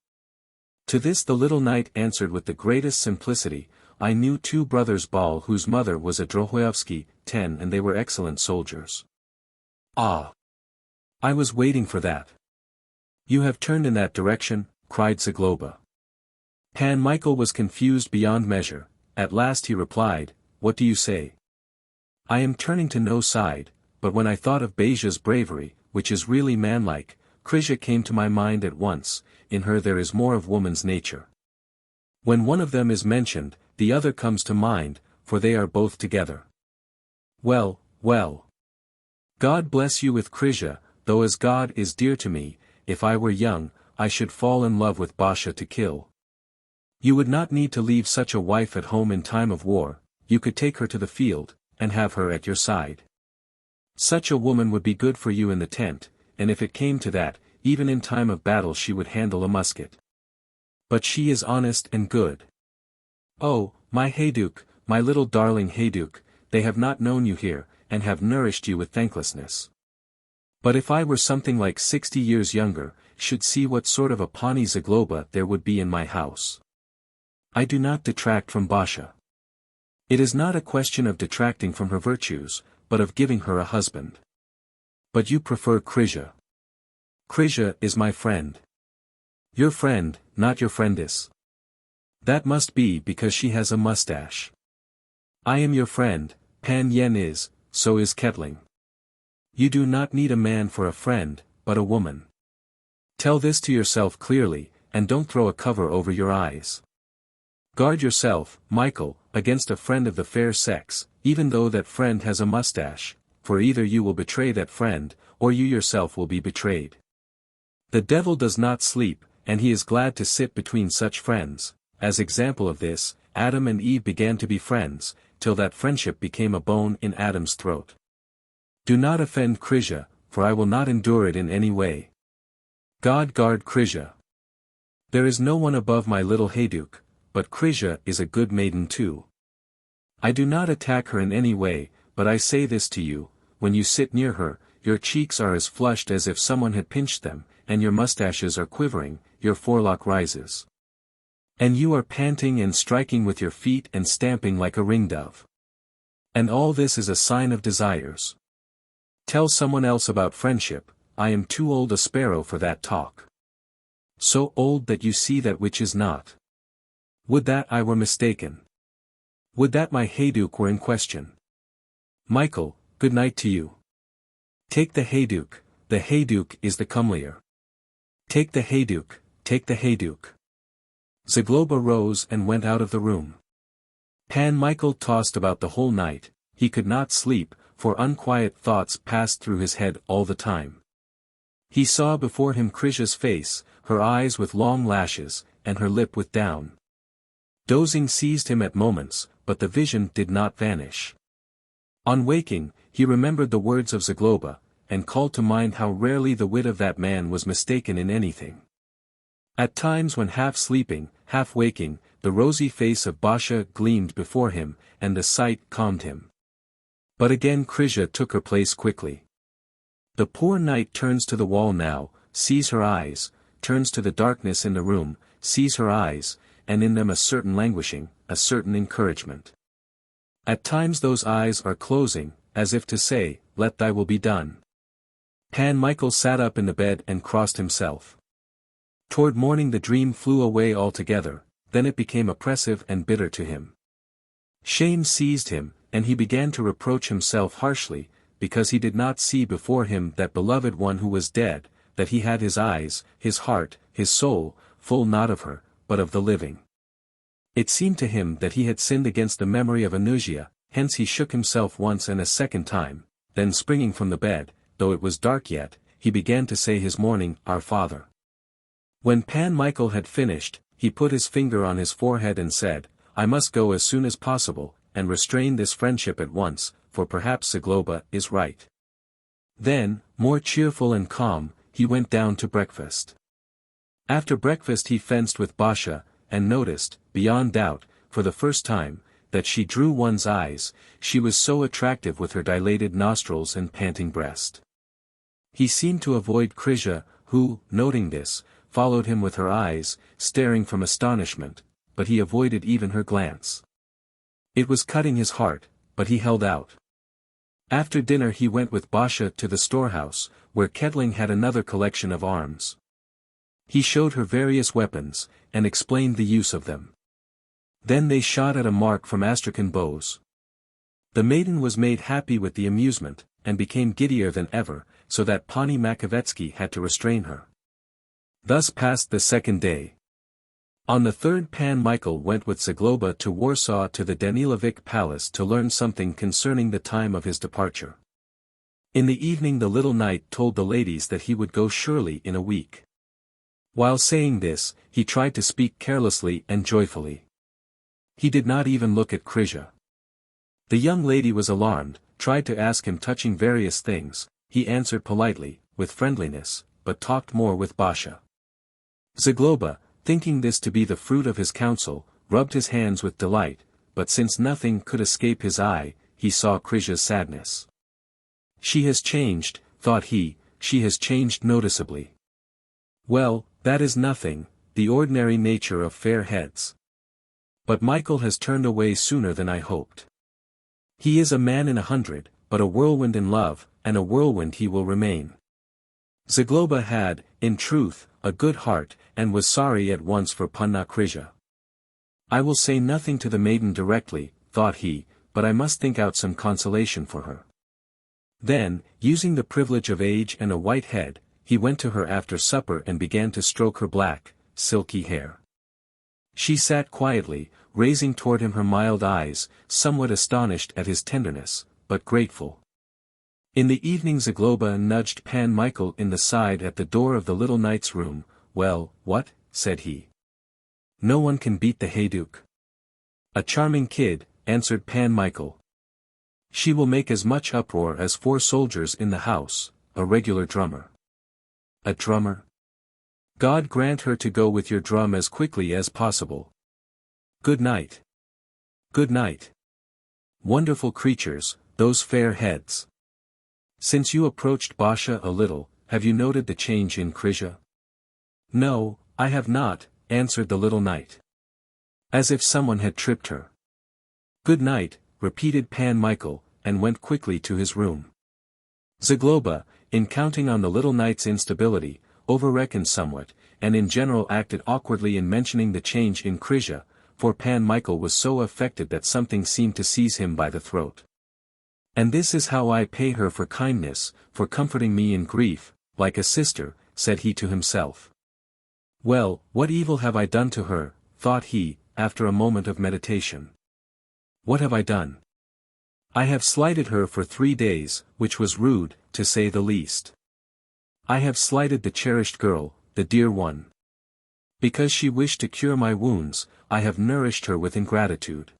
To this the little knight answered with the greatest simplicity, I knew 2 brothers Ball whose mother was a Drohoyovsky, 10 and they were excellent soldiers. Ah! I was waiting for that. You have turned in that direction, cried Zagloba. Pan Michael was confused beyond measure. At last he replied, What do you say? I am turning to no side, but when I thought of Beja's bravery, which is really manlike, Krisia came to my mind at once. In her there is more of woman's nature. When one of them is mentioned, the other comes to mind, for they are both together. Well, well. God bless you with Krisia, though as God is dear to me, if I were young, I should fall in love with Basha to kill. You would not need to leave such a wife at home in time of war, you could take her to the field, and have her at your side. Such a woman would be good for you in the tent, and if it came to that, even in time of battle she would handle a musket. But she is honest and good. Oh, my Hayduk, my little darling Hayduk, they have not known you here, and have nourished you with thanklessness. But if I were something like 60 years younger, should see what sort of a Pani Zagloba there would be in my house. I do not detract from Basha. It is not a question of detracting from her virtues, but of giving her a husband. But you prefer Krisia. Krisia is my friend. Your friend, not your friendess. That must be because she has a mustache. I am your friend, Pan Yen is, so is Ketling. You do not need a man for a friend, but a woman. Tell this to yourself clearly, and don't throw a cover over your eyes. Guard yourself, Michael, against a friend of the fair sex, even though that friend has a mustache, for either you will betray that friend, or you yourself will be betrayed. The devil does not sleep, and he is glad to sit between such friends. As example of this, Adam and Eve began to be friends, till that friendship became a bone in Adam's throat. Do not offend Krisia, for I will not endure it in any way. God guard Krisia. There is no one above my little Hayduk, but Krisia is a good maiden too. I do not attack her in any way, but I say this to you, when you sit near her, your cheeks are as flushed as if someone had pinched them, and your mustaches are quivering, your forelock rises. And you are panting and striking with your feet and stamping like a ringdove. And all this is a sign of desires. Tell someone else about friendship, I am too old a sparrow for that talk. So old that you see that which is not. Would that I were mistaken. Would that my Hayduk were in question. Michael, good night to you. Take the Hayduk is the comelier. Take the Hayduk, take the Hayduk. Zagloba rose and went out of the room. Pan Michael tossed about the whole night, he could not sleep, for unquiet thoughts passed through his head all the time. He saw before him Krisia's face, her eyes with long lashes, and her lip with down. Dozing seized him at moments, but the vision did not vanish. On waking, he remembered the words of Zagloba, and called to mind how rarely the wit of that man was mistaken in anything. At times when half sleeping, half waking, the rosy face of Basha gleamed before him, and the sight calmed him. But again Krisia took her place quickly. The poor knight turns to the wall now, sees her eyes, turns to the darkness in the room, sees her eyes, and in them a certain languishing, a certain encouragement. At times those eyes are closing, as if to say, let thy will be done. Pan Michael sat up in the bed and crossed himself. Toward morning the dream flew away altogether, then it became oppressive and bitter to him. Shame seized him, and he began to reproach himself harshly, because he did not see before him that beloved one who was dead, that he had his eyes, his heart, his soul, full not of her, but of the living. It seemed to him that he had sinned against the memory of Anusia, hence he shook himself once and a second time, then springing from the bed, though it was dark yet, he began to say his morning, Our Father. When Pan Michael had finished, he put his finger on his forehead and said, I must go as soon as possible, and restrain this friendship at once, for perhaps Zagloba is right. Then, more cheerful and calm, he went down to breakfast. After breakfast he fenced with Basha, and noticed, beyond doubt, for the first time, that she drew one's eyes, she was so attractive with her dilated nostrils and panting breast. He seemed to avoid Krisia, who, noting this, followed him with her eyes, staring from astonishment, but he avoided even her glance. It was cutting his heart, but he held out. After dinner he went with Basha to the storehouse, where Ketling had another collection of arms. He showed her various weapons, and explained the use of them. Then they shot at a mark from Astrakhan bows. The maiden was made happy with the amusement, and became giddier than ever, so that Pani Makovetsky had to restrain her. Thus passed the second day. On the third Pan Michael went with Zagloba to Warsaw to the Danilovic palace to learn something concerning the time of his departure. In the evening the little knight told the ladies that he would go surely in a week. While saying this, he tried to speak carelessly and joyfully. He did not even look at Krisia. The young lady was alarmed, tried to ask him touching various things. He answered politely, with friendliness, but talked more with Basha. Zagloba, thinking this to be the fruit of his counsel, rubbed his hands with delight, but since nothing could escape his eye, he saw Krisia's sadness. She has changed, thought he, she has changed noticeably. Well, that is nothing, the ordinary nature of fair heads. But Michael has turned away sooner than I hoped. He is a man in 100, but a whirlwind in love, and a whirlwind he will remain. Zagloba had, in truth, a good heart, and was sorry at once for Panna Krisia. I will say nothing to the maiden directly, thought he, but I must think out some consolation for her. Then, using the privilege of age and a white head, he went to her after supper and began to stroke her black, silky hair. She sat quietly, raising toward him her mild eyes, somewhat astonished at his tenderness, but grateful. In the evening Zagloba nudged Pan Michael in the side at the door of the little knight's room. Well, what, said he. No one can beat the Hayduk. A charming kid, answered Pan Michael. She will make as much uproar as 4 soldiers in the house, a regular drummer. A drummer? God grant her to go with your drum as quickly as possible. Good night. Good night. Wonderful creatures, those fair heads. Since you approached Basha a little, have you noted the change in Krisia? No, I have not, answered the little knight. As if someone had tripped her. Good night, repeated Pan Michael, and went quickly to his room. Zagloba, in counting on the little knight's instability, over-reckoned somewhat, and in general acted awkwardly in mentioning the change in Krisia, for Pan Michael was so affected that something seemed to seize him by the throat. And this is how I pay her for kindness, for comforting me in grief, like a sister, said he to himself. Well, what evil have I done to her, thought he, after a moment of meditation. What have I done? I have slighted her for 3 days, which was rude, to say the least. I have slighted the cherished girl, the dear one. Because she wished to cure my wounds, I have nourished her with ingratitude.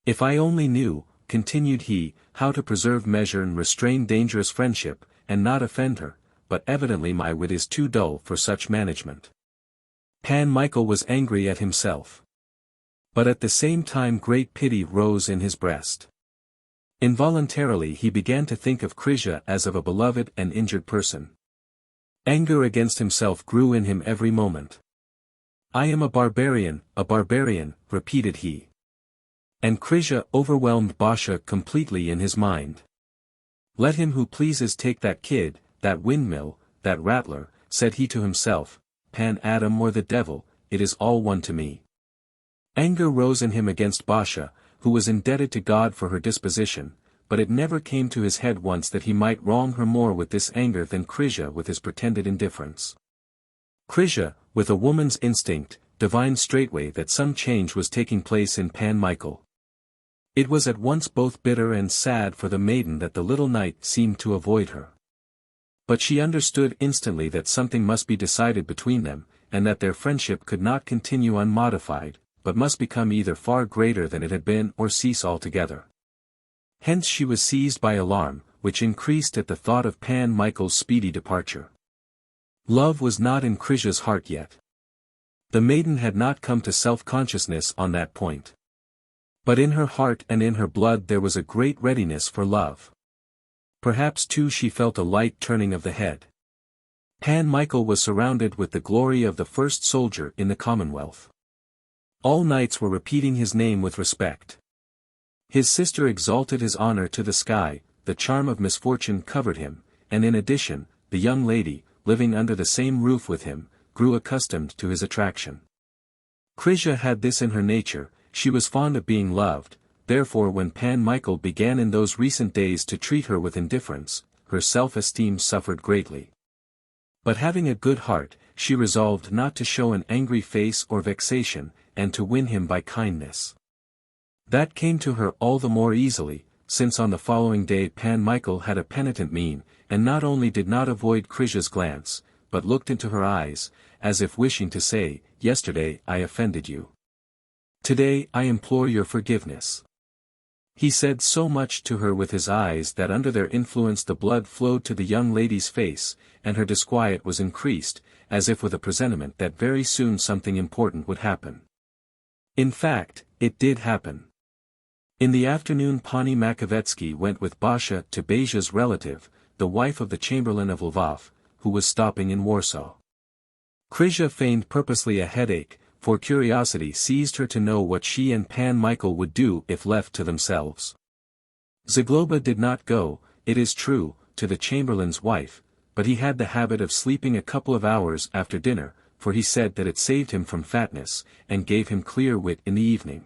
If I only knew, continued he, how to preserve measure and restrain dangerous friendship, and not offend her, but evidently my wit is too dull for such management. Pan Michael was angry at himself. But at the same time great pity rose in his breast. Involuntarily he began to think of Krisia as of a beloved and injured person. Anger against himself grew in him every moment. I am a barbarian, repeated he. And Krisia overwhelmed Basha completely in his mind. Let him who pleases take that kid, that windmill, that rattler, said he to himself, Pan Adam or the devil, it is all one to me. Anger rose in him against Basha, who was indebted to God for her disposition, but it never came to his head once that he might wrong her more with this anger than Krisia with his pretended indifference. Krisia, with a woman's instinct, divined straightway that some change was taking place in Pan Michael. It was at once both bitter and sad for the maiden that the little knight seemed to avoid her. But she understood instantly that something must be decided between them, and that their friendship could not continue unmodified, but must become either far greater than it had been or cease altogether. Hence she was seized by alarm, which increased at the thought of Pan Michael's speedy departure. Love was not in Krisia's heart yet. The maiden had not come to self-consciousness on that point. But in her heart and in her blood there was a great readiness for love. Perhaps too she felt a light turning of the head. Pan Michael was surrounded with the glory of the first soldier in the Commonwealth. All knights were repeating his name with respect. His sister exalted his honor to the sky, the charm of misfortune covered him, and in addition, the young lady, living under the same roof with him, grew accustomed to his attraction. Krysia had this in her nature, she was fond of being loved, therefore when Pan Michael began in those recent days to treat her with indifference, her self-esteem suffered greatly. But having a good heart, she resolved not to show an angry face or vexation, and to win him by kindness. That came to her all the more easily, since on the following day Pan Michael had a penitent mien, and not only did not avoid Krysia's glance, but looked into her eyes, as if wishing to say, "Yesterday I offended you. Today I implore your forgiveness." He said so much to her with his eyes that under their influence the blood flowed to the young lady's face, and her disquiet was increased, as if with a presentiment that very soon something important would happen. In fact, it did happen. In the afternoon Pani Makovetsky went with Basia to Basia's relative, the wife of the Chamberlain of Lvov, who was stopping in Warsaw. Krysia feigned purposely a headache, for curiosity seized her to know what she and Pan Michael would do if left to themselves. Zagloba did not go, it is true, to the Chamberlain's wife, but he had the habit of sleeping a couple of hours after dinner, for he said that it saved him from fatness, and gave him clear wit in the evening.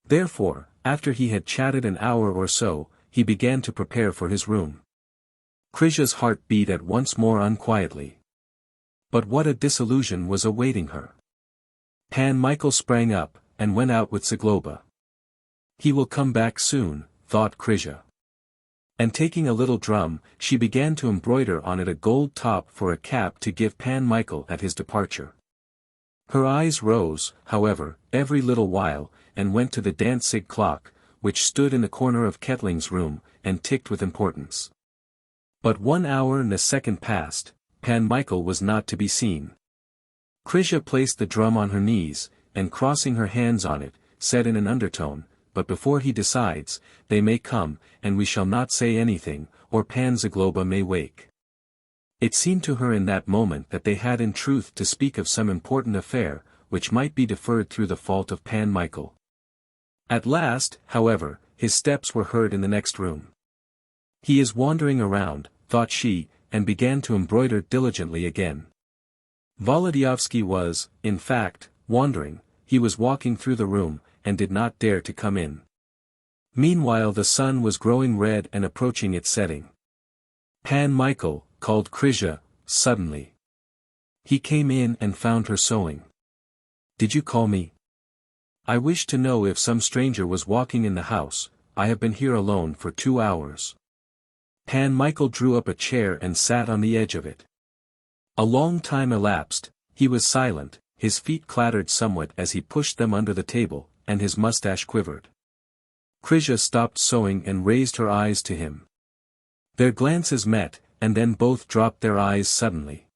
Therefore, after he had chatted an hour or so, he began to prepare for his room. Krysia's heart beat at once more unquietly. But what a disillusion was awaiting her! Pan Michael sprang up, and went out with Zagloba. He will come back soon, thought Krysia. And taking a little drum, she began to embroider on it a gold top for a cap to give Pan Michael at his departure. Her eyes rose, however, every little while, and went to the Danzig clock, which stood in the corner of Kettling's room, and ticked with importance. But 1 hour and a second passed, Pan Michael was not to be seen. Krysia placed the drum on her knees, and crossing her hands on it, said in an undertone, "But before he decides, they may come, and we shall not say anything, or Pan Zagloba may wake." It seemed to her in that moment that they had in truth to speak of some important affair, which might be deferred through the fault of Pan Michael. At last, however, his steps were heard in the next room. "He is wandering around," thought she, and began to embroider diligently again. Wołodyjowski was, in fact, wandering, he was walking through the room, and did not dare to come in. Meanwhile the sun was growing red and approaching its setting. "Pan Michael," called Krysia, suddenly. He came in and found her sewing. "Did you call me?" "I wished to know if some stranger was walking in the house. I have been here alone for 2 hours." Pan Michael drew up a chair and sat on the edge of it. A long time elapsed, he was silent, his feet clattered somewhat as he pushed them under the table, and his mustache quivered. Krysia stopped sewing and raised her eyes to him. Their glances met, and then both dropped their eyes suddenly.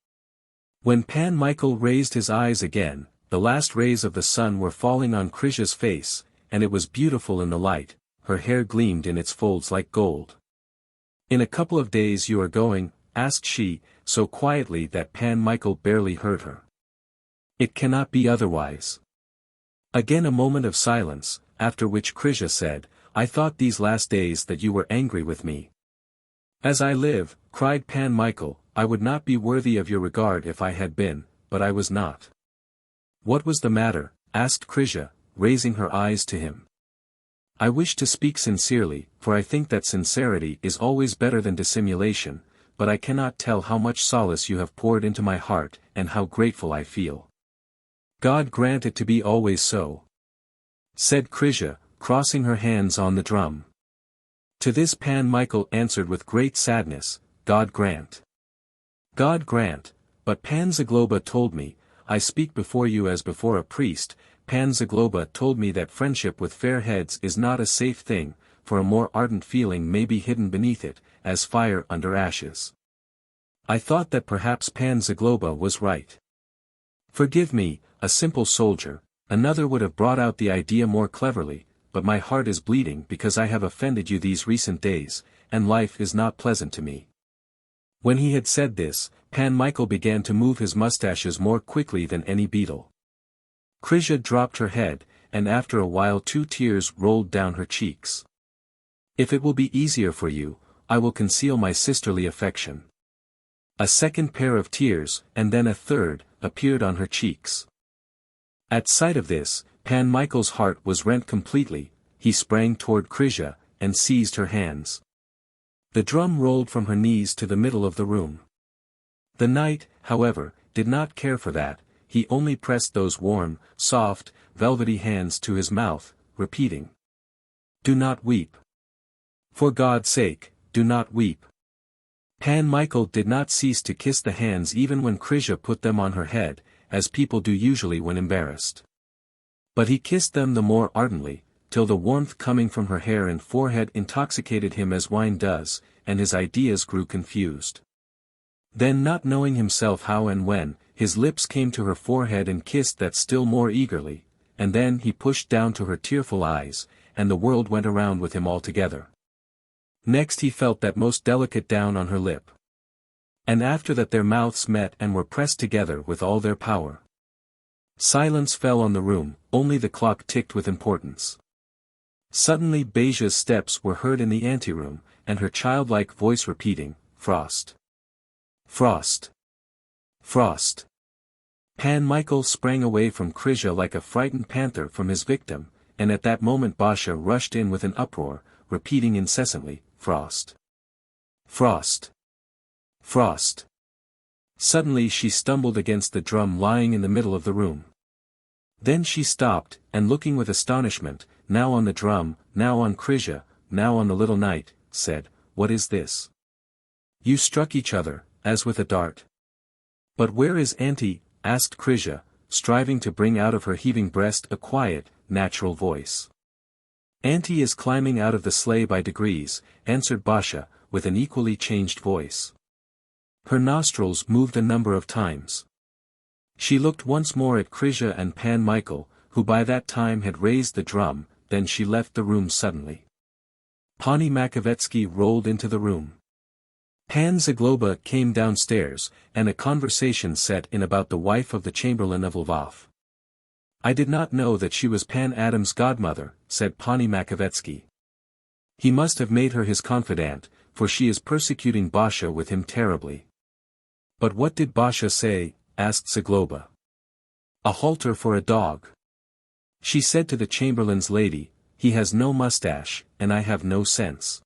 When Pan Michael raised his eyes again, the last rays of the sun were falling on Krysia's face, and it was beautiful in the light, her hair gleamed in its folds like gold. "In a couple of days you are going?" asked she, so quietly that Pan Michael barely heard her. "It cannot be otherwise." Again a moment of silence, after which Krysia said, "I thought these last days that you were angry with me." "As I live," cried Pan Michael, "I would not be worthy of your regard if I had been, but I was not." "What was the matter?" asked Krysia, raising her eyes to him. "I wish to speak sincerely, for I think that sincerity is always better than dissimulation, but I cannot tell how much solace you have poured into my heart, and how grateful I feel." "God grant it to be always so," said Krysia, crossing her hands on the drum. To this Pan Michael answered with great sadness, "God grant. God grant, but Pan Zagloba told me, I speak before you as before a priest, Pan Zagloba told me that friendship with fair heads is not a safe thing, for a more ardent feeling may be hidden beneath it, as fire under ashes. I thought that perhaps Pan Zagloba was right. Forgive me, a simple soldier, another would have brought out the idea more cleverly, but my heart is bleeding because I have offended you these recent days, and life is not pleasant to me." When he had said this, Pan Michael began to move his mustaches more quickly than any beetle. Krysia dropped her head, and after a while 2 tears rolled down her cheeks. "If it will be easier for you, I will conceal my sisterly affection." A second pair of tears, and then a third, appeared on her cheeks. At sight of this, Pan Michael's heart was rent completely. He sprang toward Krisia, and seized her hands. The drum rolled from her knees to the middle of the room. The knight, however, did not care for that. He only pressed those warm, soft, velvety hands to his mouth, repeating, "Do not weep. For God's sake, do not weep." Pan Michael did not cease to kiss the hands even when Krisia put them on her head, as people do usually when embarrassed. But he kissed them the more ardently, till the warmth coming from her hair and forehead intoxicated him as wine does, and his ideas grew confused. Then, not knowing himself how and when, his lips came to her forehead and kissed that still more eagerly, and then he pushed down to her tearful eyes, and the world went around with him altogether. Next he felt that most delicate down on her lip. And after that their mouths met and were pressed together with all their power. Silence fell on the room, only the clock ticked with importance. Suddenly Beja's steps were heard in the anteroom, and her childlike voice repeating, "Frost. Frost. Frost." Pan Michael sprang away from Krisia like a frightened panther from his victim, and at that moment Basha rushed in with an uproar, repeating incessantly, "Frost. Frost. Frost." Suddenly she stumbled against the drum lying in the middle of the room. Then she stopped, and looking with astonishment, now on the drum, now on Krisia, now on the little knight, said, "What is this? You struck each other, as with a dart." "But where is Auntie?" asked Krisia, striving to bring out of her heaving breast a quiet, natural voice. "Auntie is climbing out of the sleigh by degrees," answered Basha, with an equally changed voice. Her nostrils moved a number of times. She looked once more at Krisia and Pan Michael, who by that time had raised the drum, then she left the room suddenly. Pani Makovetsky rolled into the room. Pan Zagloba came downstairs, and a conversation set in about the wife of the Chamberlain of Lvov. "I did not know that she was Pan Adam's godmother," said Pani Makovetsky. "He must have made her his confidant, for she is persecuting Basha with him terribly." "But what did Basha say?" asked Zagloba. "A halter for a dog. She said to the Chamberlain's lady, 'He has no mustache, and I have no sense.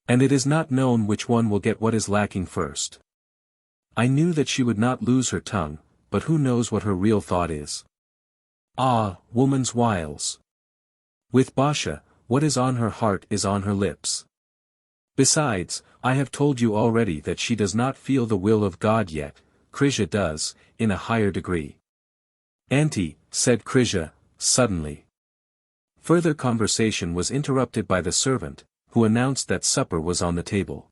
And it is not known which one will get what is lacking first.' I knew that she would not lose her tongue, but who knows what her real thought is? Ah, woman's wiles! With Basha, what is on her heart is on her lips. Besides, I have told you already that she does not feel the will of God yet. Krisia does, in a higher degree." "Auntie," said Krisia, suddenly. Further conversation was interrupted by the servant, who announced that supper was on the table.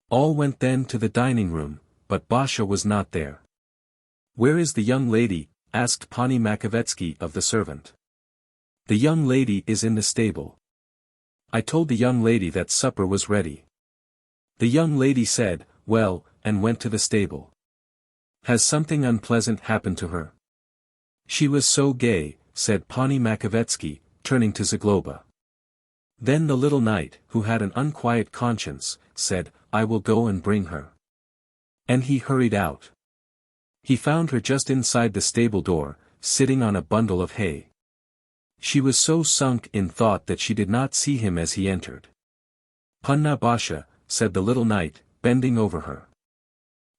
All went then to the dining room, but Basha was not there. "Where is the young lady?" asked Pani Makovetsky of the servant. "The young lady is in the stable. I told the young lady that supper was ready." The young lady said, "Well," and went to the stable. "Has something unpleasant happened to her?" "She was so gay," said Pani Makovetsky, turning to Zagloba. Then the little knight, who had an unquiet conscience, said, "I will go and bring her." And he hurried out. He found her just inside the stable door, sitting on a bundle of hay. She was so sunk in thought that she did not see him as he entered. "Panna Basha," said the little knight, bending over her.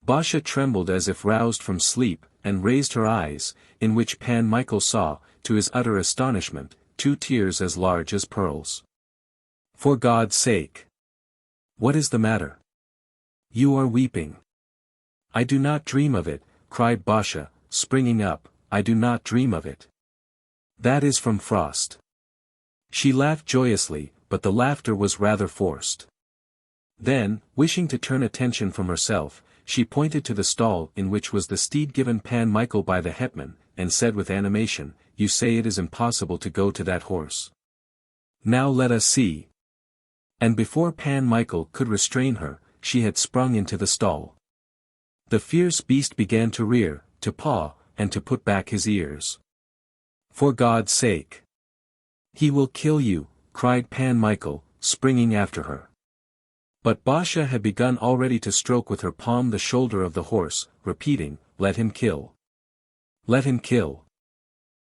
Basha trembled as if roused from sleep, and raised her eyes, in which Pan Michael saw, to his utter astonishment, 2 tears as large as pearls. "For God's sake! What is the matter? You are weeping." "I do not dream of it," cried Basha, springing up, "I do not dream of it. That is from Frost." She laughed joyously, but the laughter was rather forced. Then, wishing to turn attention from herself, she pointed to the stall in which was the steed given Pan Michael by the hetman, and said with animation, "You say it is impossible to go to that horse. Now let us see." And before Pan Michael could restrain her, she had sprung into the stall. The fierce beast began to rear, to paw, and to put back his ears. "For God's sake! He will kill you," cried Pan Michael, springing after her. But Basha had begun already to stroke with her palm the shoulder of the horse, repeating, "Let him kill. Let him kill."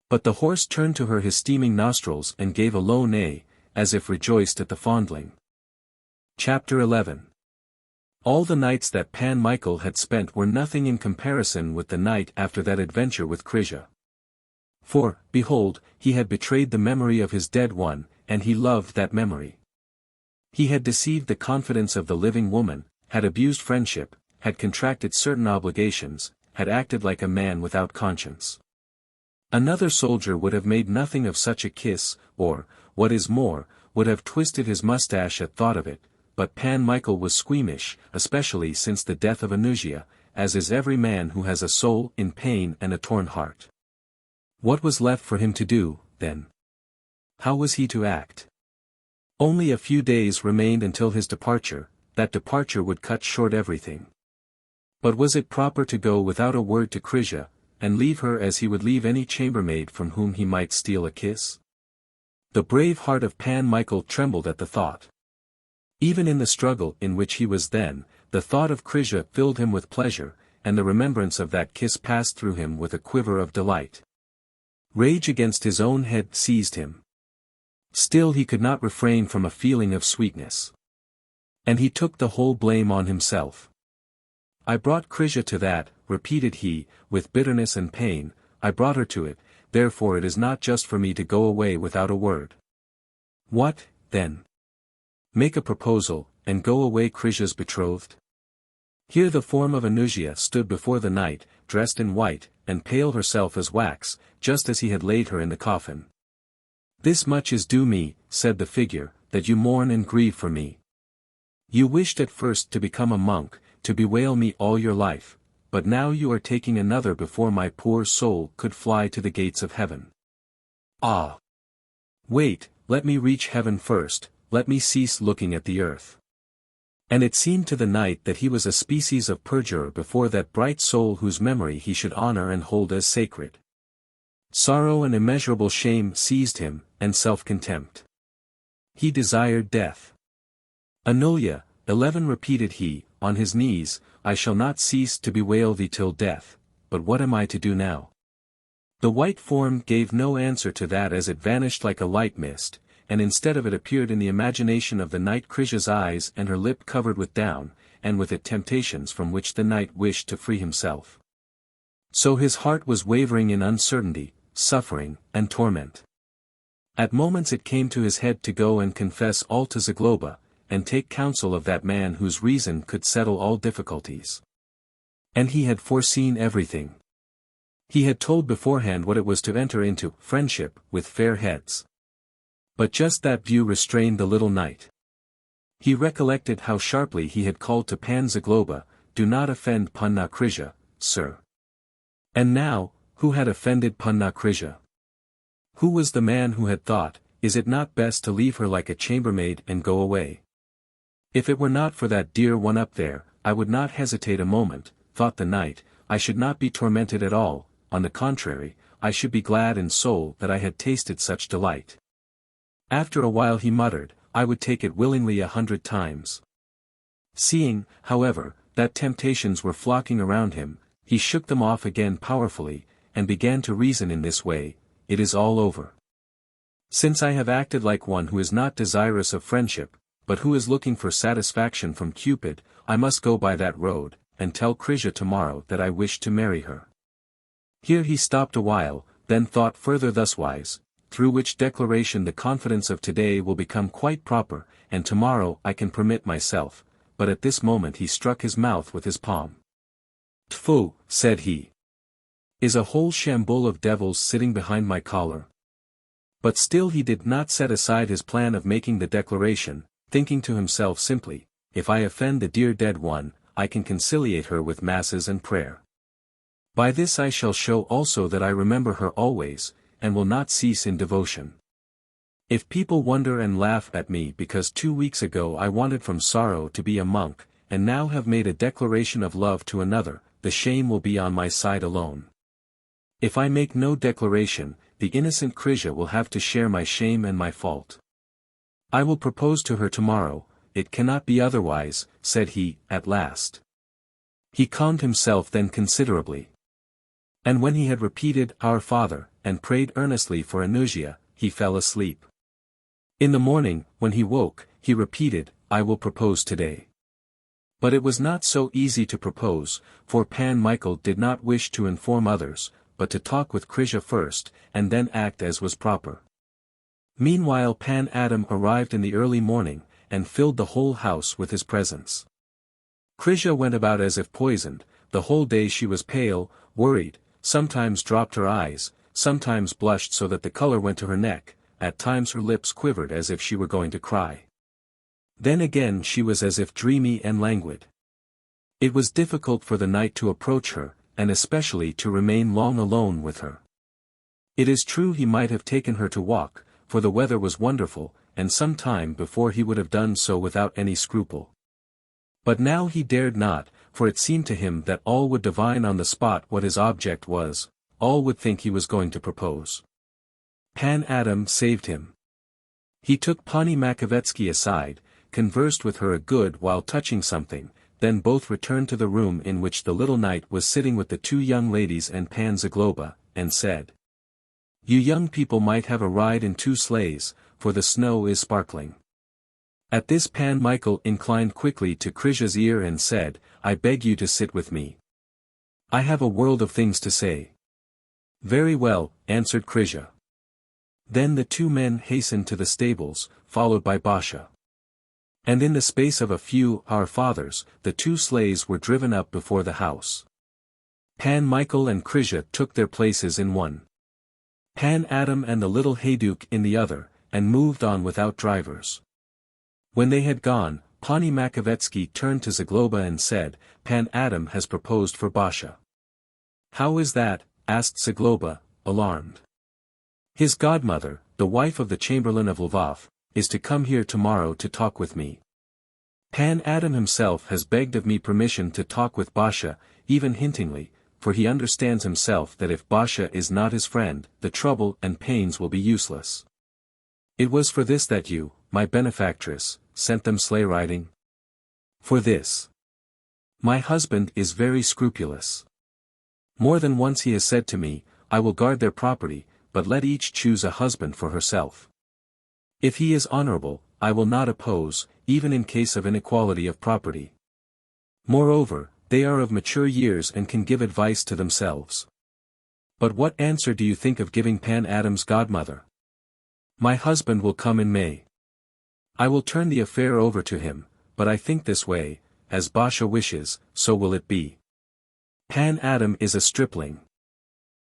But the horse turned to her his steaming nostrils and gave a low neigh, as if rejoiced at the fondling. Chapter 11. All the nights that Pan Michael had spent were nothing in comparison with the night after that adventure with Krisia. For, behold, he had betrayed the memory of his dead one, and he loved that memory. He had deceived the confidence of the living woman, had abused friendship, had contracted certain obligations, had acted like a man without conscience. Another soldier would have made nothing of such a kiss, or, what is more, would have twisted his mustache at thought of it, but Pan Michael was squeamish, especially since the death of Anusia, as is every man who has a soul in pain and a torn heart. What was left for him to do, then? How was he to act? Only a few days remained until his departure, that departure would cut short everything. But was it proper to go without a word to Krisia, and leave her as he would leave any chambermaid from whom he might steal a kiss? The brave heart of Pan Michael trembled at the thought. Even in the struggle in which he was then, the thought of Krisia filled him with pleasure, and the remembrance of that kiss passed through him with a quiver of delight. Rage against his own head seized him. Still he could not refrain from a feeling of sweetness. And he took the whole blame on himself. "I brought Krisia to that," repeated he, with bitterness and pain, "I brought her to it, therefore it is not just for me to go away without a word." What, then? Make a proposal, and go away Krisia's betrothed? Here the form of Anusia stood before the knight, dressed in white, and pale herself as wax, just as he had laid her in the coffin. "This much is due me," said the figure, "that you mourn and grieve for me. You wished at first to become a monk, to bewail me all your life, but now you are taking another before my poor soul could fly to the gates of heaven. Ah! Wait, let me reach heaven first, let me cease looking at the earth." And it seemed to the knight that he was a species of perjurer before that bright soul whose memory he should honor and hold as sacred. Sorrow and immeasurable shame seized him, and self-contempt. He desired death. "Anulia, 11 repeated he, on his knees, "I shall not cease to bewail thee till death, but what am I to do now?" The white form gave no answer to that as it vanished like a light mist, and instead of it appeared in the imagination of the knight Krisia's eyes and her lip covered with down, and with it temptations from which the knight wished to free himself. So his heart was wavering in uncertainty, suffering, and torment. At moments it came to his head to go and confess all to Zagloba, and take counsel of that man whose reason could settle all difficulties. And he had foreseen everything. He had told beforehand what it was to enter into friendship with fair heads. But just that view restrained the little knight. He recollected how sharply he had called to Pan Zagloba, "Do not offend Panna Krisia, sir." And now, who had offended Panna Krisia? Who was the man who had thought, "Is it not best to leave her like a chambermaid and go away? If it were not for that dear one up there, I would not hesitate a moment," thought the knight, "I should not be tormented at all, on the contrary, I should be glad in soul that I had tasted such delight." After a while he muttered, "I would take it willingly 100 times." Seeing, however, that temptations were flocking around him, he shook them off again powerfully, and began to reason in this way, "It is all over. Since I have acted like one who is not desirous of friendship, but who is looking for satisfaction from Cupid, I must go by that road, and tell Krisia tomorrow that I wish to marry her." Here he stopped a while, then thought further thuswise, "Through which declaration the confidence of today will become quite proper, and tomorrow I can permit myself," but at this moment he struck his mouth with his palm. "Tfu," said he. "Is a whole shambul of devils sitting behind my collar?" But still he did not set aside his plan of making the declaration, thinking to himself simply, "If I offend the dear dead one, I can conciliate her with masses and prayer. By this I shall show also that I remember her always, and will not cease in devotion. If people wonder and laugh at me because 2 weeks ago I wanted from sorrow to be a monk, and now have made a declaration of love to another, the shame will be on my side alone. If I make no declaration, the innocent Krisia will have to share my shame and my fault. I will propose to her tomorrow, it cannot be otherwise, said he, at last. He calmed himself then considerably. And when he had repeated, Our Father, and prayed earnestly for Anusia, he fell asleep. In the morning, when he woke, he repeated, I will propose today. But it was not so easy to propose, for Pan Michael did not wish to inform others, but to talk with Krisia first, and then act as was proper. Meanwhile Pan Adam arrived in the early morning, and filled the whole house with his presence. Krisia went about as if poisoned, the whole day she was pale, worried, sometimes dropped her eyes, sometimes blushed so that the color went to her neck, at times her lips quivered as if she were going to cry. Then again she was as if dreamy and languid. It was difficult for the knight to approach her, and especially to remain long alone with her. It is true he might have taken her to walk, for the weather was wonderful, and some time before he would have done so without any scruple. But now he dared not, for it seemed to him that all would divine on the spot what his object was, all would think he was going to propose. Pan Adam saved him. He took Pani Makovetsky aside, conversed with her a good while touching something, then both returned to the room in which the little knight was sitting with the two young ladies and Pan Zagloba, and said, You young people might have a ride in two sleighs, for the snow is sparkling. At this Pan Michael inclined quickly to Krisia's ear and said, I beg you to sit with me. I have a world of things to say. Very well, answered Krisia. Then the two men hastened to the stables, followed by Basha. And in the space of a few Our Fathers, the two sleighs were driven up before the house. Pan Michael and Krisia took their places in one. Pan Adam and the little Hayduk in the other, and moved on without drivers. When they had gone, Pani Makovetsky turned to Zagloba and said, Pan Adam has proposed for Basha. How is that? Asked Zagloba, alarmed. His godmother, the wife of the Chamberlain of Lvov, is to come here tomorrow to talk with me. Pan Adam himself has begged of me permission to talk with Basha, even hintingly, for he understands himself that if Basha is not his friend, the trouble and pains will be useless. It was for this that you, my benefactress, sent them sleigh riding? For this. My husband is very scrupulous. More than once he has said to me, I will guard their property, but let each choose a husband for herself. If he is honorable, I will not oppose, even in case of inequality of property. Moreover, they are of mature years and can give advice to themselves. But what answer do you think of giving Pan Adam's godmother? My husband will come in May. I will turn the affair over to him, but I think this way, as Basha wishes, so will it be. Pan Adam is a stripling.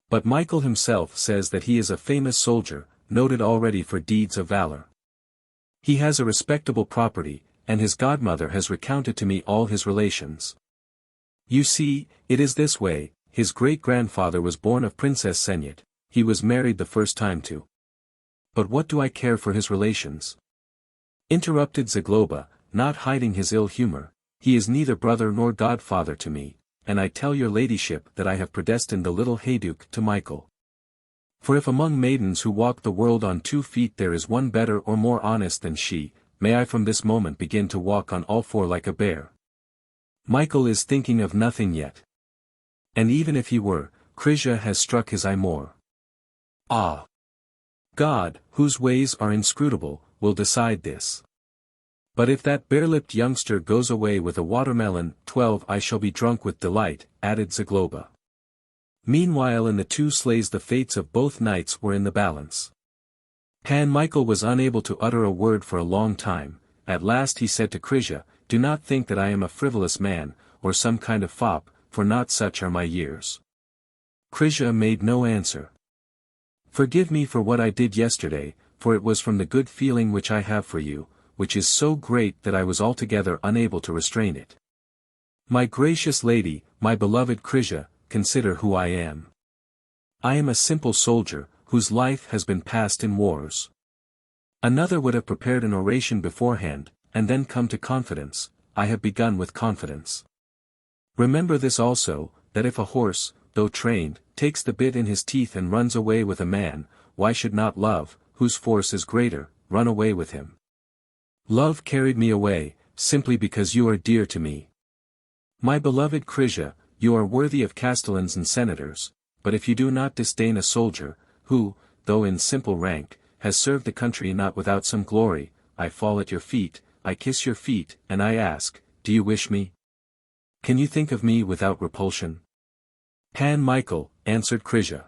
But Michael himself says that he is a famous soldier, noted already for deeds of valor. He has a respectable property, and his godmother has recounted to me all his relations. You see, it is this way, his great-grandfather was born of Princess Senyat, he was married the first time to. But what do I care for his relations? Interrupted Zagloba, not hiding his ill humor, he is neither brother nor godfather to me, and I tell your ladyship that I have predestined the little Hayduk to Michael. For if among maidens who walk the world on 2 feet there is one better or more honest than she, may I from this moment begin to walk on all 4 like a bear. Michael is thinking of nothing yet. And even if he were, Krisia has struck his eye more. Ah! God, whose ways are inscrutable, will decide this. But if that bare-lipped youngster goes away with a watermelon, 12 I shall be drunk with delight, added Zagloba. Meanwhile in the 2 sleighs the fates of both knights were in the balance. Pan Michael was unable to utter a word for a long time. At last he said to Krisia, Do not think that I am a frivolous man, or some kind of fop, for not such are my years. Krisia made no answer. Forgive me for what I did yesterday, for it was from the good feeling which I have for you, which is so great that I was altogether unable to restrain it. My gracious lady, my beloved Krisia, consider who I am. I am a simple soldier, whose life has been passed in wars. Another would have prepared an oration beforehand, and then come to confidence. I have begun with confidence. Remember this also, that if a horse, though trained, takes the bit in his teeth and runs away with a man, why should not love, whose force is greater, run away with him? Love carried me away, simply because you are dear to me. My beloved Krisia, you are worthy of castellans and senators, but if you do not disdain a soldier, who, though in simple rank, has served the country not without some glory, I fall at your feet, I kiss your feet, and I ask, do you wish me? Can you think of me without repulsion? Pan Michael, answered Krisia.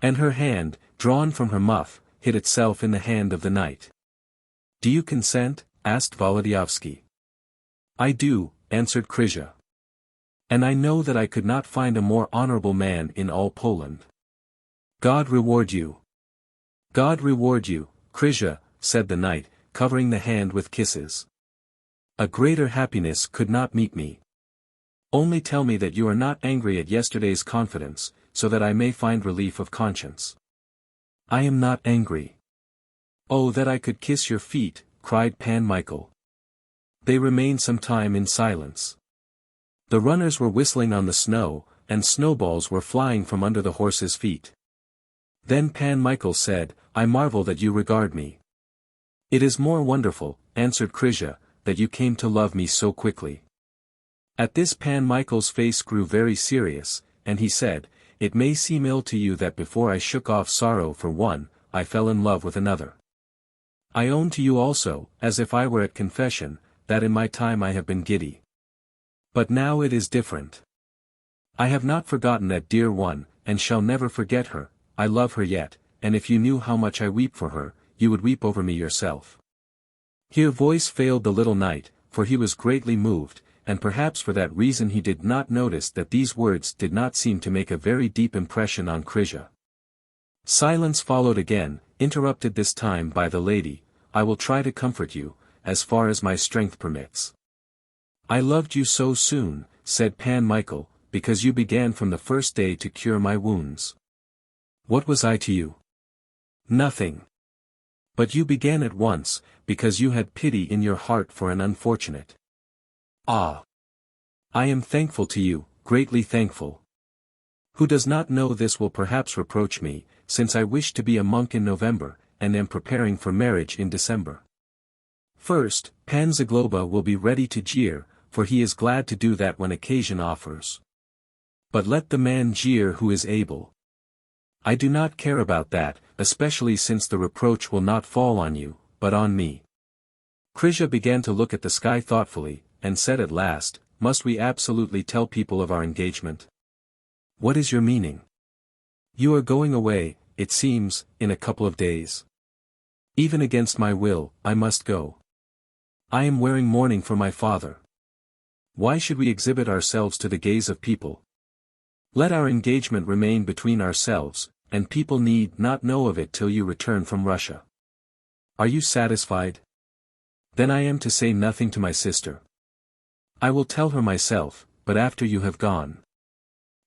And her hand, drawn from her muff, hid itself in the hand of the knight. Do you consent? Asked Wołodyjowski. I do, answered Krisia. And I know that I could not find a more honorable man in all Poland. God reward you. God reward you, Krisia, said the knight, covering the hand with kisses. A greater happiness could not meet me. Only tell me that you are not angry at yesterday's confidence, so that I may find relief of conscience. I am not angry. Oh, that I could kiss your feet, cried Pan Michael. They remained some time in silence. The runners were whistling on the snow, and snowballs were flying from under the horses' feet. Then Pan Michael said, I marvel that you regard me. It is more wonderful, answered Krisia, that you came to love me so quickly. At this Pan Michael's face grew very serious, and he said, It may seem ill to you that before I shook off sorrow for one, I fell in love with another. I own to you also, as if I were at confession, that in my time I have been giddy. But now it is different. I have not forgotten that dear one, and shall never forget her, I love her yet, and if you knew how much I weep for her, you would weep over me yourself. Here voice failed the little knight, for he was greatly moved, and perhaps for that reason he did not notice that these words did not seem to make a very deep impression on Krisia. Silence followed again, interrupted this time by the lady. I will try to comfort you, as far as my strength permits. I loved you so soon, said Pan Michael, because you began from the first day to cure my wounds. What was I to you? Nothing. But you began at once, because you had pity in your heart for an unfortunate. Ah! I am thankful to you, greatly thankful. Who does not know this will perhaps reproach me, since I wish to be a monk in November, and am preparing for marriage in December. First, Pan Zagloba will be ready to jeer, for he is glad to do that when occasion offers. But let the man jeer who is able. I do not care about that, especially since the reproach will not fall on you, but on me. Krisia began to look at the sky thoughtfully, and said at last, Must we absolutely tell people of our engagement? What is your meaning? You are going away, it seems, in a couple of days. Even against my will, I must go. I am wearing mourning for my father. Why should we exhibit ourselves to the gaze of people? Let our engagement remain between ourselves, and people need not know of it till you return from Russia. Are you satisfied? Then I am to say nothing to my sister. I will tell her myself, but after you have gone.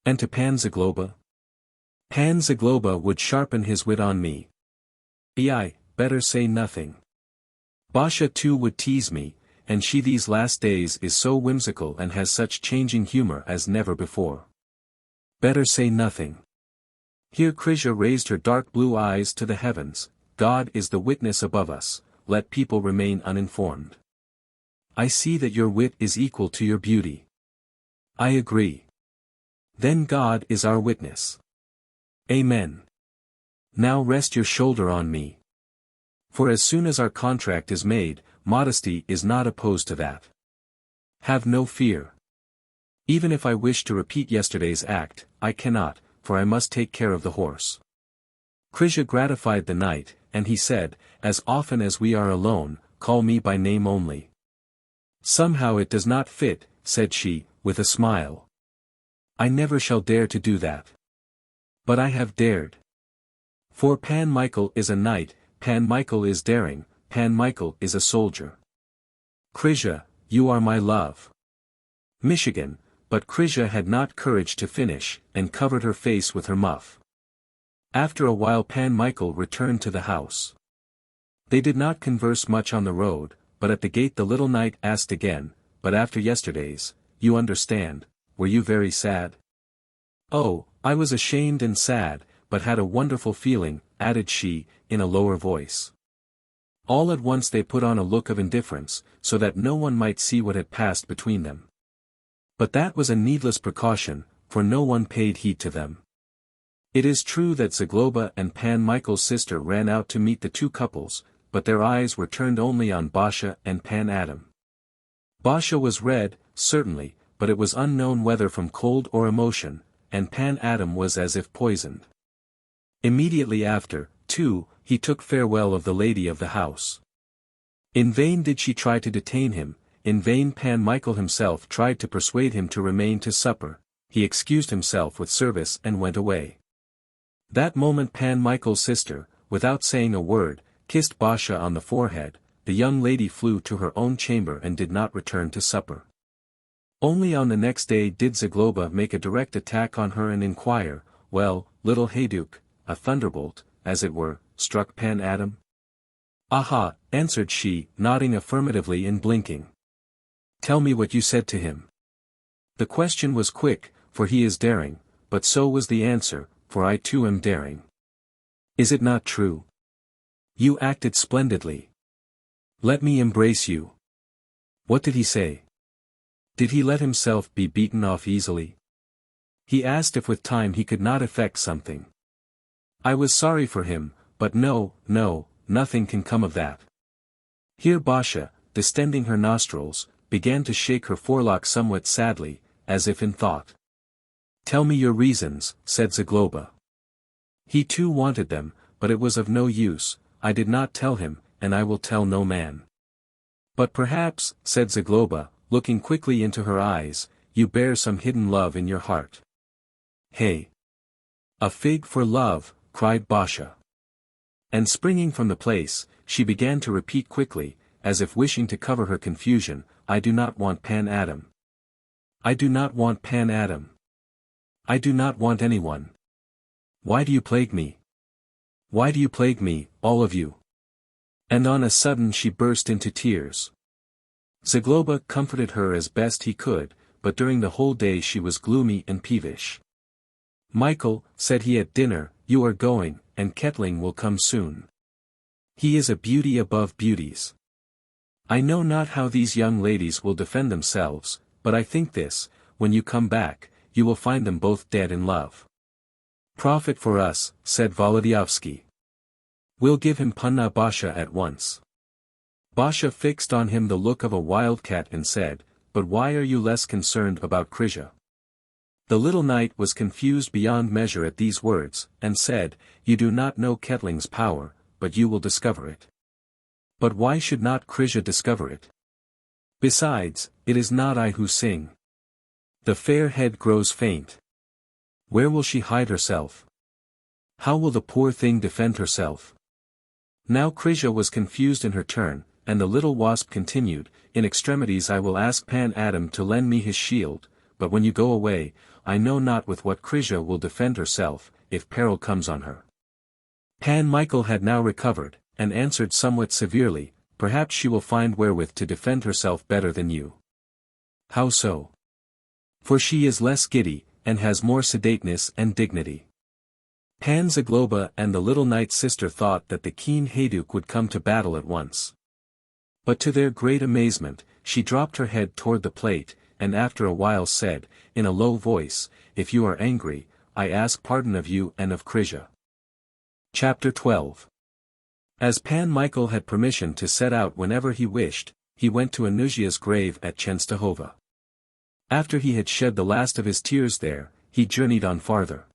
And to Pan Zagloba? Pan Zagloba would sharpen his wit on me. Better say nothing. Basha too would tease me, and she these last days is so whimsical and has such changing humor as never before. Better say nothing. Here Krisia raised her dark blue eyes to the heavens. God is the witness above us, let people remain uninformed. I see that your wit is equal to your beauty. I agree. Then God is our witness. Amen. Now rest your shoulder on me. For as soon as our contract is made, modesty is not opposed to that. Have no fear. Even if I wish to repeat yesterday's act, I cannot, for I must take care of the horse. Krisia gratified the knight, and he said, As often as we are alone, call me by name only. Somehow it does not fit, said she, with a smile. I never shall dare to do that. But I have dared. For Pan Michael is a knight, Pan Michael is daring, Pan Michael is a soldier. Krisia, you are my love. Michigan, but Krisia had not courage to finish, and covered her face with her muff. After a while Pan Michael returned to the house. They did not converse much on the road, but at the gate the little knight asked again, But after yesterday's, you understand, were you very sad? Oh, I was ashamed and sad, but had a wonderful feeling, added she, in a lower voice. All at once they put on a look of indifference, so that no one might see what had passed between them. But that was a needless precaution, for no one paid heed to them. It is true that Zagloba and Pan Michael's sister ran out to meet the two couples, but their eyes were turned only on Basha and Pan Adam. Basha was red, certainly, but it was unknown whether from cold or emotion, and Pan Adam was as if poisoned. Immediately after, too, he took farewell of the lady of the house. In vain did she try to detain him, in vain Pan Michael himself tried to persuade him to remain to supper, he excused himself with service and went away. That moment Pan Michael's sister, without saying a word, kissed Basha on the forehead, the young lady flew to her own chamber and did not return to supper. Only on the next day did Zagloba make a direct attack on her and inquire, "Well, little Hayduk, a thunderbolt, as it were, struck Pan Adam?" "Aha," answered she, nodding affirmatively and blinking. "Tell me what you said to him." The question was quick, for he is daring, but so was the answer, for I too am daring. "Is it not true? You acted splendidly. Let me embrace you." "What did he say? Did he let himself be beaten off easily?" "He asked if with time he could not effect something. I was sorry for him, but no, nothing can come of that." Here Basha, distending her nostrils, began to shake her forelock somewhat sadly, as if in thought. "Tell me your reasons," said Zagloba. He too wanted them, but it was of no use, I did not tell him, and I will tell no man. "But perhaps," said Zagloba, looking quickly into her eyes, "you bear some hidden love in your heart." "Hey! A fig for love," cried Basha. And springing from the place, she began to repeat quickly, as if wishing to cover her confusion, "I do not want Pan Adam. I do not want Pan Adam. I do not want anyone. Why do you plague me? Why do you plague me, all of you?" And on a sudden she burst into tears. Zagloba comforted her as best he could, but during the whole day she was gloomy and peevish. "Michael," said he at dinner, "you are going, and Kettling will come soon. He is a beauty above beauties. I know not how these young ladies will defend themselves, but I think this, when you come back, you will find them both dead in love." "Profit for us," said Wołodyjowski. "We'll give him Panna Basha at once." Basha fixed on him the look of a wildcat and said, "But why are you less concerned about Krysia?" The little knight was confused beyond measure at these words, and said, "You do not know Kettling's power, but you will discover it." "But why should not Krysia discover it? Besides, it is not I who sing. The fair head grows faint. Where will she hide herself? How will the poor thing defend herself?" Now Krysia was confused in her turn, and the little wasp continued, "In extremities I will ask Pan Adam to lend me his shield, but when you go away, I know not with what Krysia will defend herself, if peril comes on her." Pan Michael had now recovered, and answered somewhat severely, "Perhaps she will find wherewith to defend herself better than you." "How so?" "For she is less giddy, and has more sedateness and dignity." Pan Zagloba and the little knight's sister thought that the keen Hayduk would come to battle at once. But to their great amazement, she dropped her head toward the plate, and after a while said, in a low voice, "If you are angry, I ask pardon of you and of Krysia." Chapter 12. As Pan Michael had permission to set out whenever he wished, he went to Anusia's grave at Częstochowa. After he had shed the last of his tears there, he journeyed on farther.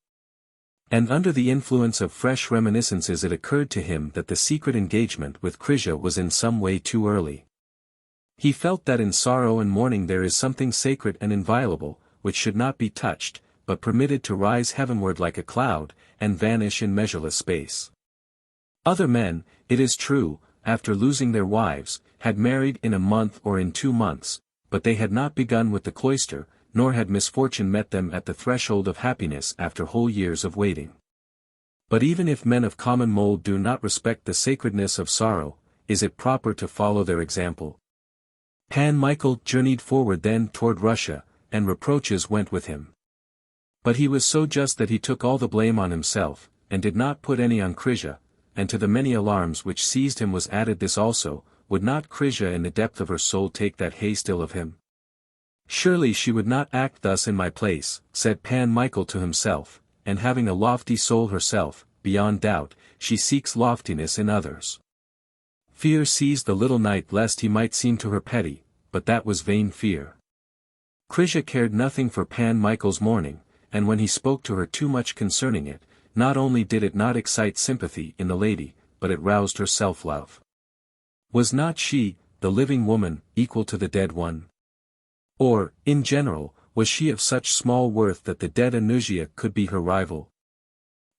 And under the influence of fresh reminiscences it occurred to him that the secret engagement with Krysia was in some way too early. He felt that in sorrow and mourning there is something sacred and inviolable, which should not be touched, but permitted to rise heavenward like a cloud, and vanish in measureless space. Other men, it is true, after losing their wives, had married in a month or in 2 months, but they had not begun with the cloister, nor had misfortune met them at the threshold of happiness after whole years of waiting. But even if men of common mold do not respect the sacredness of sorrow, is it proper to follow their example? Pan Michael journeyed forward then toward Russia, and reproaches went with him. But he was so just that he took all the blame on himself, and did not put any on Krysia, and to the many alarms which seized him was added this also, would not Krisia in the depth of her soul take that haste ill of him? Surely she would not act thus in my place, said Pan Michael to himself, and having a lofty soul herself, beyond doubt, she seeks loftiness in others. Fear seized the little knight lest he might seem to her petty, but that was vain fear. Krisia cared nothing for Pan Michael's mourning, and when he spoke to her too much concerning it, not only did it not excite sympathy in the lady, but it roused her self-love. Was not she, the living woman, equal to the dead one? Or, in general, was she of such small worth that the dead Anusia could be her rival?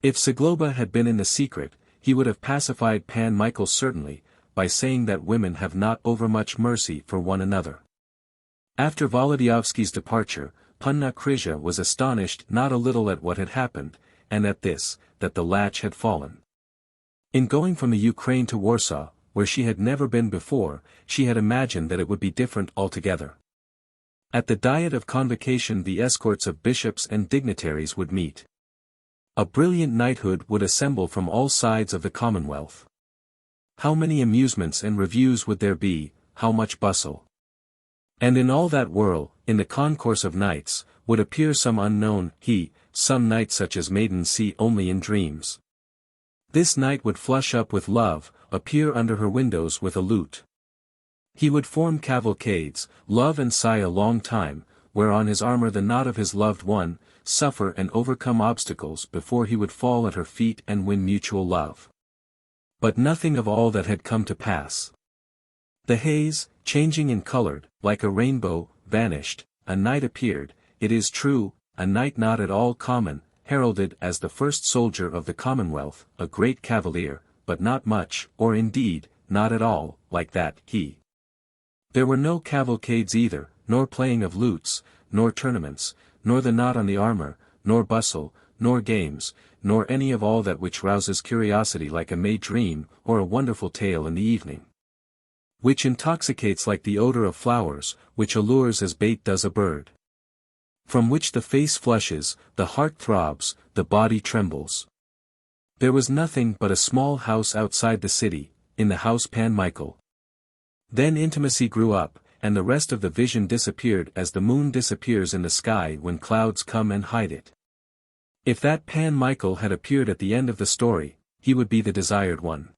If Zagloba had been in the secret, he would have pacified Pan Michael certainly, by saying that women have not overmuch mercy for one another. After Wołodyjowski's departure, Panna Krisia was astonished not a little at what had happened, and at this, that the latch had fallen. In going from the Ukraine to Warsaw, where she had never been before, she had imagined that it would be different altogether. At the Diet of Convocation the escorts of bishops and dignitaries would meet. A brilliant knighthood would assemble from all sides of the Commonwealth. How many amusements and reviews would there be, how much bustle! And in all that whirl, in the concourse of knights, would appear some unknown some knight such as maidens see only in dreams. This knight would flush up with love, appear under her windows with a lute. He would form cavalcades, love and sigh a long time, wear on his armor the knot of his loved one, suffer and overcome obstacles before he would fall at her feet and win mutual love. But nothing of all that had come to pass. The haze, changing in color, like a rainbow, vanished, a knight appeared, it is true, a knight not at all common, heralded as the first soldier of the Commonwealth, a great cavalier, but not much, or indeed, not at all, like that, he. There were no cavalcades either, nor playing of lutes, nor tournaments, nor the knot on the armor, nor bustle, nor games, nor any of all that which rouses curiosity like a May dream, or a wonderful tale in the evening. Which intoxicates like the odor of flowers, which allures as bait does a bird. From which the face flushes, the heart throbs, the body trembles. There was nothing but a small house outside the city, in the house Pan Michael. Then intimacy grew up, and the rest of the vision disappeared as the moon disappears in the sky when clouds come and hide it. If that Pan Michael had appeared at the end of the story, he would be the desired one.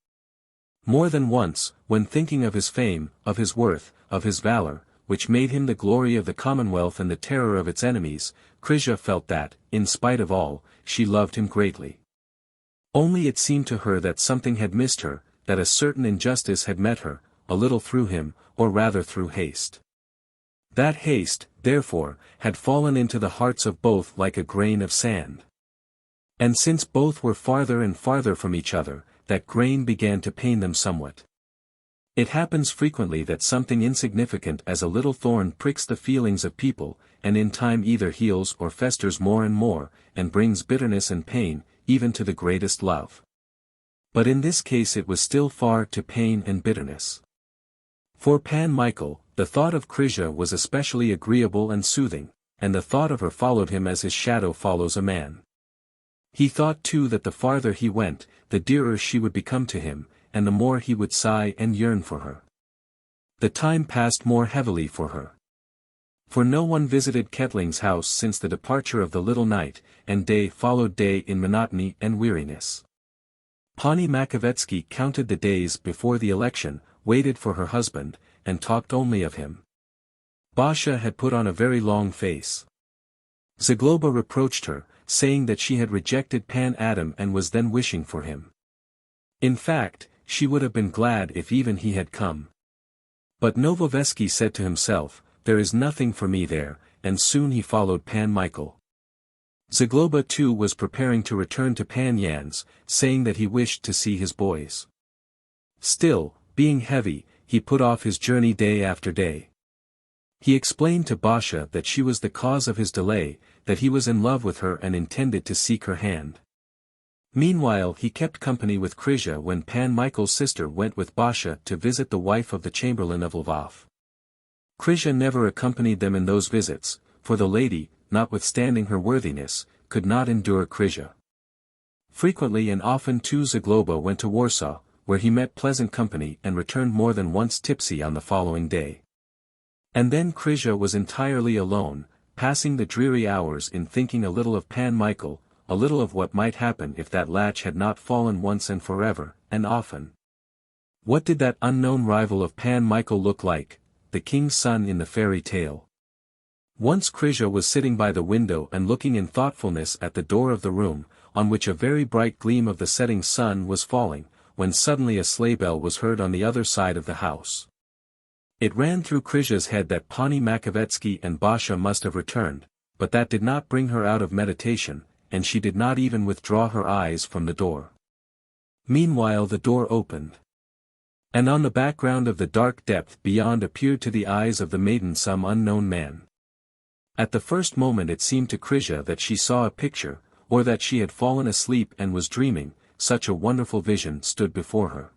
More than once, when thinking of his fame, of his worth, of his valor, which made him the glory of the Commonwealth and the terror of its enemies, Krisia felt that, in spite of all, she loved him greatly. Only it seemed to her that something had missed her, that a certain injustice had met her, a little through him, or rather through haste. That haste, therefore, had fallen into the hearts of both like a grain of sand. And since both were farther and farther from each other, that grain began to pain them somewhat. It happens frequently that something insignificant as a little thorn pricks the feelings of people, and in time either heals or festers more and more, and brings bitterness and pain, even to the greatest love. But in this case it was still far to pain and bitterness. For Pan Michael, the thought of Krisia was especially agreeable and soothing, and the thought of her followed him as his shadow follows a man. He thought too that the farther he went, the dearer she would become to him, and the more he would sigh and yearn for her. The time passed more heavily for her. For no one visited Ketling's house since the departure of the little knight, and day followed day in monotony and weariness. Pani Makowiecki counted the days before the election, waited for her husband, and talked only of him. Basia had put on a very long face. Zagloba reproached her, saying that she had rejected Pan Adam and was then wishing for him. In fact, she would have been glad if even he had come. But Novoveski said to himself, there is nothing for me there, and soon he followed Pan Michael. Zagloba too was preparing to return to Pan Yan's, saying that he wished to see his boys. Still, being heavy, he put off his journey day after day. He explained to Basia that she was the cause of his delay, that he was in love with her and intended to seek her hand. Meanwhile he kept company with Krisia when Pan Michael's sister went with Basia to visit the wife of the chamberlain of Lvov. Krisia never accompanied them in those visits, for the lady, notwithstanding her worthiness, could not endure Krisia. Frequently and often too Zagloba went to Warsaw, where he met pleasant company and returned more than once tipsy on the following day. And then Krysia was entirely alone, passing the dreary hours in thinking a little of Pan Michael, a little of what might happen if that latch had not fallen once and forever, and often. What did that unknown rival of Pan Michael look like, the king's son in the fairy tale? Once Krysia was sitting by the window and looking in thoughtfulness at the door of the room, on which a very bright gleam of the setting sun was falling, when suddenly a sleigh bell was heard on the other side of the house. It ran through Krysia's head that Pani Makovetsky and Basha must have returned, but that did not bring her out of meditation, and she did not even withdraw her eyes from the door. Meanwhile the door opened. And on the background of the dark depth beyond appeared to the eyes of the maiden some unknown man. At the first moment it seemed to Krysia that she saw a picture, or that she had fallen asleep and was dreaming, such a wonderful vision stood before her.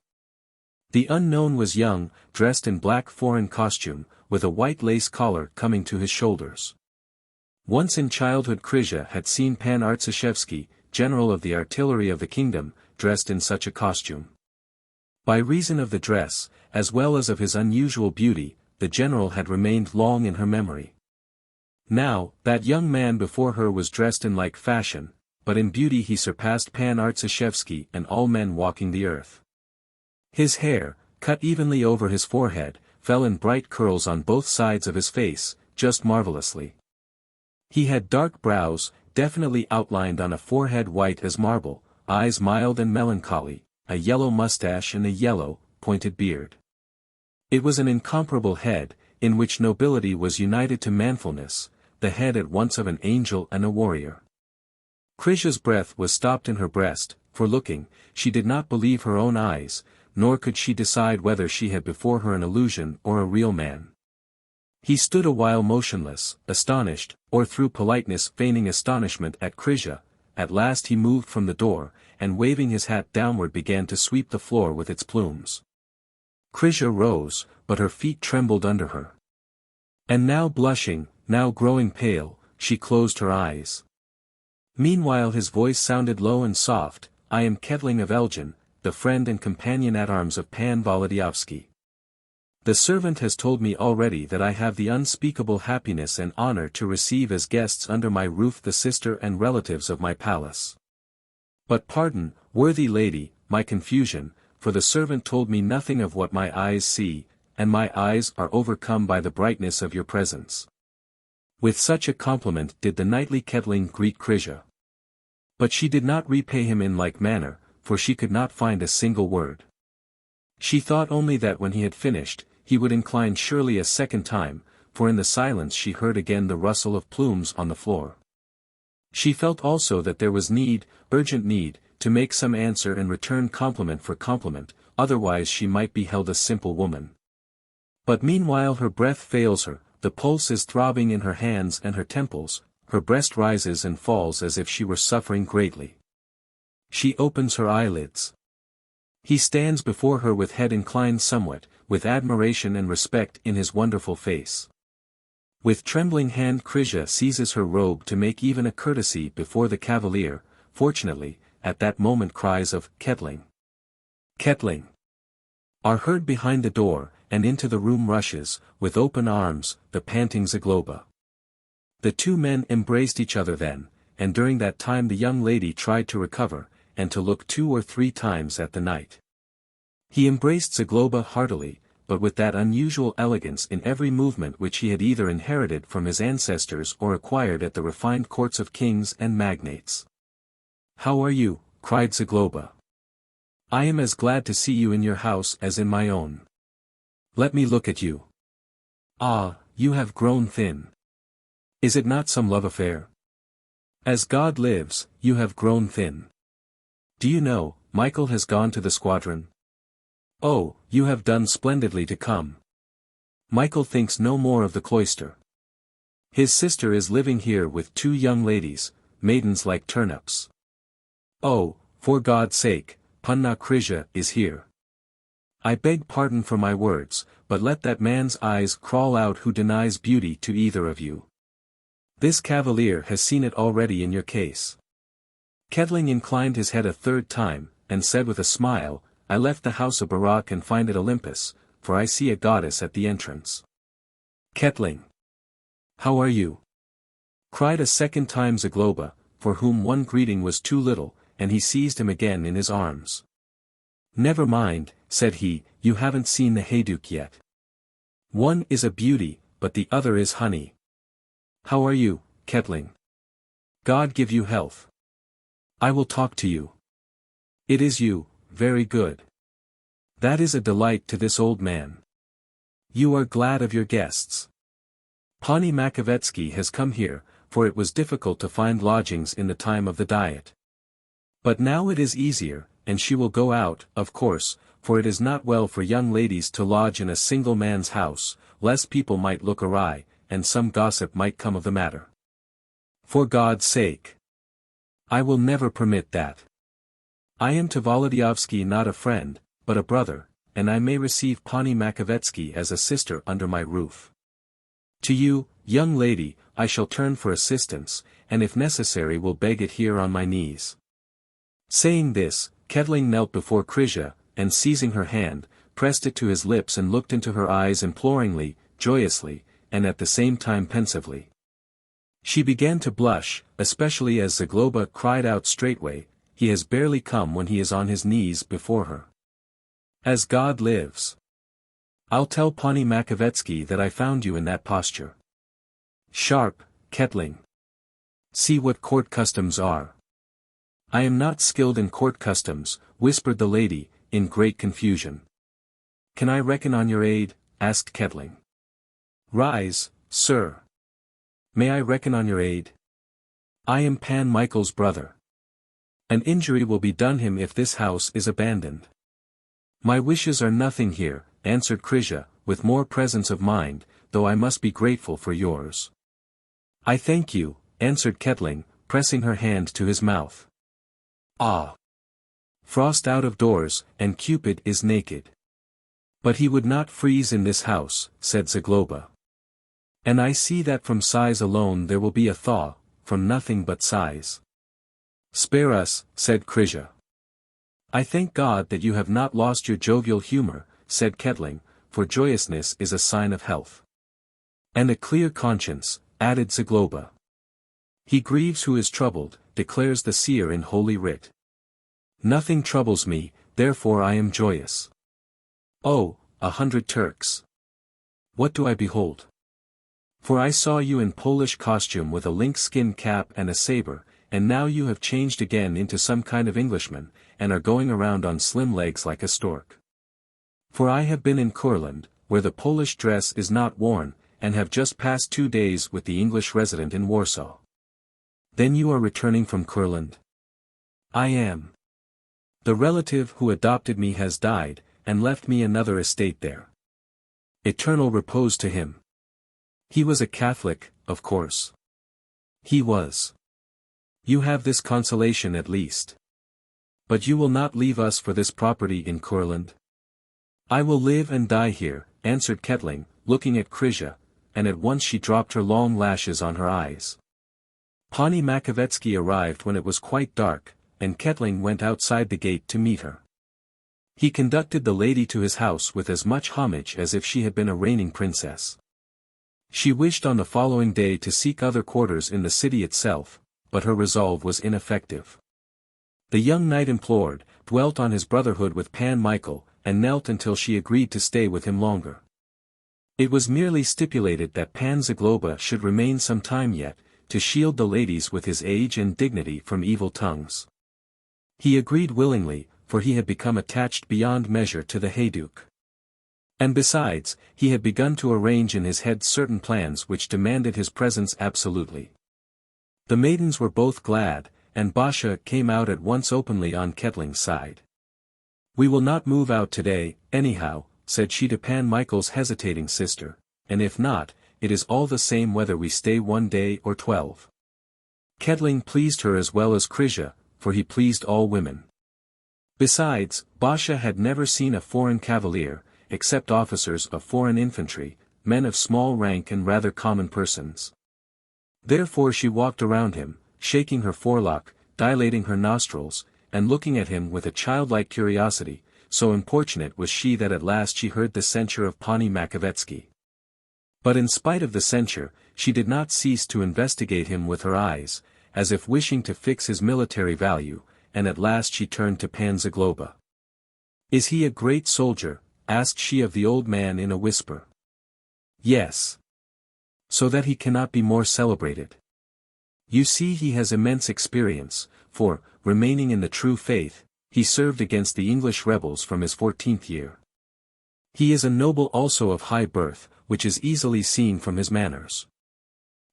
The unknown was young, dressed in black foreign costume, with a white lace collar coming to his shoulders. Once in childhood Krysia had seen Pan Artsishevsky, general of the artillery of the kingdom, dressed in such a costume. By reason of the dress, as well as of his unusual beauty, the general had remained long in her memory. Now, that young man before her was dressed in like fashion, but in beauty he surpassed Pan Artsishevsky and all men walking the earth. His hair, cut evenly over his forehead, fell in bright curls on both sides of his face, just marvelously. He had dark brows, definitely outlined on a forehead white as marble, eyes mild and melancholy, a yellow mustache and a yellow, pointed beard. It was an incomparable head, in which nobility was united to manfulness, the head at once of an angel and a warrior. Krysia's breath was stopped in her breast, for looking, she did not believe her own eyes, nor could she decide whether she had before her an illusion or a real man. He stood a while motionless, astonished, or through politeness feigning astonishment at Krysia. At last he moved from the door, and waving his hat downward began to sweep the floor with its plumes. Krysia rose, but her feet trembled under her. And now blushing, now growing pale, she closed her eyes. Meanwhile his voice sounded low and soft, "I am Ketling of Elgin, the friend and companion at arms of Pan Wołodyjowski. The servant has told me already that I have the unspeakable happiness and honor to receive as guests under my roof the sister and relatives of my palace. But pardon, worthy lady, my confusion, for the servant told me nothing of what my eyes see, and my eyes are overcome by the brightness of your presence." With such a compliment did the knightly Ketling greet Krysia. But she did not repay him in like manner, for she could not find a single word. She thought only that when he had finished, he would incline surely a second time, for in the silence she heard again the rustle of plumes on the floor. She felt also that there was need, urgent need, to make some answer and return compliment for compliment, otherwise she might be held a simple woman. But meanwhile her breath fails her, the pulse is throbbing in her hands and her temples, her breast rises and falls as if she were suffering greatly. She opens her eyelids. He stands before her with head inclined somewhat, with admiration and respect in his wonderful face. With trembling hand Krysia seizes her robe to make even a courtesy before the cavalier. Fortunately, at that moment cries of "Ketling! Ketling!" are heard behind the door, and into the room rushes, with open arms, the panting Zagloba. The two men embraced each other then, and during that time the young lady tried to recover, and to look 2 or 3 times at the knight. He embraced Zagloba heartily, but with that unusual elegance in every movement which he had either inherited from his ancestors or acquired at the refined courts of kings and magnates. "How are you?" cried Zagloba. "I am as glad to see you in your house as in my own. Let me look at you. Ah, you have grown thin. Is it not some love affair? As God lives, you have grown thin. Do you know, Michael has gone to the squadron? Oh, you have done splendidly to come. Michael thinks no more of the cloister. His sister is living here with 2 young ladies, maidens like turnips. Oh, for God's sake, Panna Krysia is here. I beg pardon for my words, but let that man's eyes crawl out who denies beauty to either of you. This cavalier has seen it already in your case. Kedling inclined his head a third time, and said with a smile, I left the house of Barak and find it Olympus, for I see a goddess at the entrance. Kedling. How are you? Cried a second time Zagloba, for whom one greeting was too little, and he seized him again in his arms. Never mind, said he, you haven't seen the Hayduk yet. One is a beauty, but the other is honey. How are you, Kedling? God give you health. I will talk to you. It is you, very good. That is a delight to this old man. You are glad of your guests. Pani Makovetsky has come here, for it was difficult to find lodgings in the time of the Diet. But now it is easier, and she will go out, of course, for it is not well for young ladies to lodge in a single man's house, lest people might look awry, and some gossip might come of the matter. For God's sake. I will never permit that. I am to Wołodyjowski not a friend, but a brother, and I may receive Pani Makovetsky as a sister under my roof. To you, young lady, I shall turn for assistance, and if necessary will beg it here on my knees. Saying this, Kedling knelt before Krisia, and seizing her hand, pressed it to his lips and looked into her eyes imploringly, joyously, and at the same time pensively. She began to blush, especially as Zagloba cried out straightway, he has barely come when he is on his knees before her. As God lives. I'll tell Pani Makovetsky that I found you in that posture. Sharp, Kedling. See what court customs are. I am not skilled in court customs, whispered the lady, in great confusion. Can I reckon on your aid? Asked Kedling. Rise, sir. May I reckon on your aid? I am Pan Michael's brother. An injury will be done him if this house is abandoned. My wishes are nothing here, answered Krisia, with more presence of mind, though I must be grateful for yours. I thank you, answered Kedling, pressing her hand to his mouth. Ah! Frost out of doors, and Cupid is naked. But he would not freeze in this house, said Zagloba. And I see that from sighs alone there will be a thaw, from nothing but sighs. Spare us, said Krisia. I thank God that you have not lost your jovial humor, said Kedling, for joyousness is a sign of health. And a clear conscience, added Zagloba. He grieves who is troubled, declares the seer in Holy Writ. Nothing troubles me, therefore I am joyous. Oh, 100 Turks! What do I behold? For I saw you in Polish costume with a lynx-skin cap and a saber, and now you have changed again into some kind of Englishman, and are going around on slim legs like a stork. For I have been in Courland, where the Polish dress is not worn, and have just passed 2 days with the English resident in Warsaw. Then you are returning from Courland? I am. The relative who adopted me has died, and left me another estate there. Eternal repose to him. He was a Catholic, of course. He was. You have this consolation at least. But you will not leave us for this property in Courland? I will live and die here, answered Kedling, looking at Krisia, and at once she dropped her long lashes on her eyes. Pani Makovetsky arrived when it was quite dark, and Kedling went outside the gate to meet her. He conducted the lady to his house with as much homage as if she had been a reigning princess. She wished on the following day to seek other quarters in the city itself, but her resolve was ineffective. The young knight implored, dwelt on his brotherhood with Pan Michael, and knelt until she agreed to stay with him longer. It was merely stipulated that Pan Zagloba should remain some time yet, to shield the ladies with his age and dignity from evil tongues. He agreed willingly, for he had become attached beyond measure to the Hayduk. And besides, he had begun to arrange in his head certain plans which demanded his presence absolutely. The maidens were both glad, and Basha came out at once openly on Kedling's side. We will not move out today, anyhow, said she to Pan Michael's hesitating sister, and if not, it is all the same whether we stay 1 day or 12. Kedling pleased her as well as Krisia, for he pleased all women. Besides, Basha had never seen a foreign cavalier, except officers of foreign infantry, men of small rank and rather common persons. Therefore she walked around him, shaking her forelock, dilating her nostrils, and looking at him with a childlike curiosity, so importunate was she that at last she heard the censure of Pani Makovetsky. But in spite of the censure, she did not cease to investigate him with her eyes, as if wishing to fix his military value, and at last she turned to Pan Zagloba. "Is he a great soldier?" asked she of the old man in a whisper. "Yes. So that he cannot be more celebrated. You see, he has immense experience, for, remaining in the true faith, he served against the English rebels from his 14th year. He is a noble also of high birth, which is easily seen from his manners.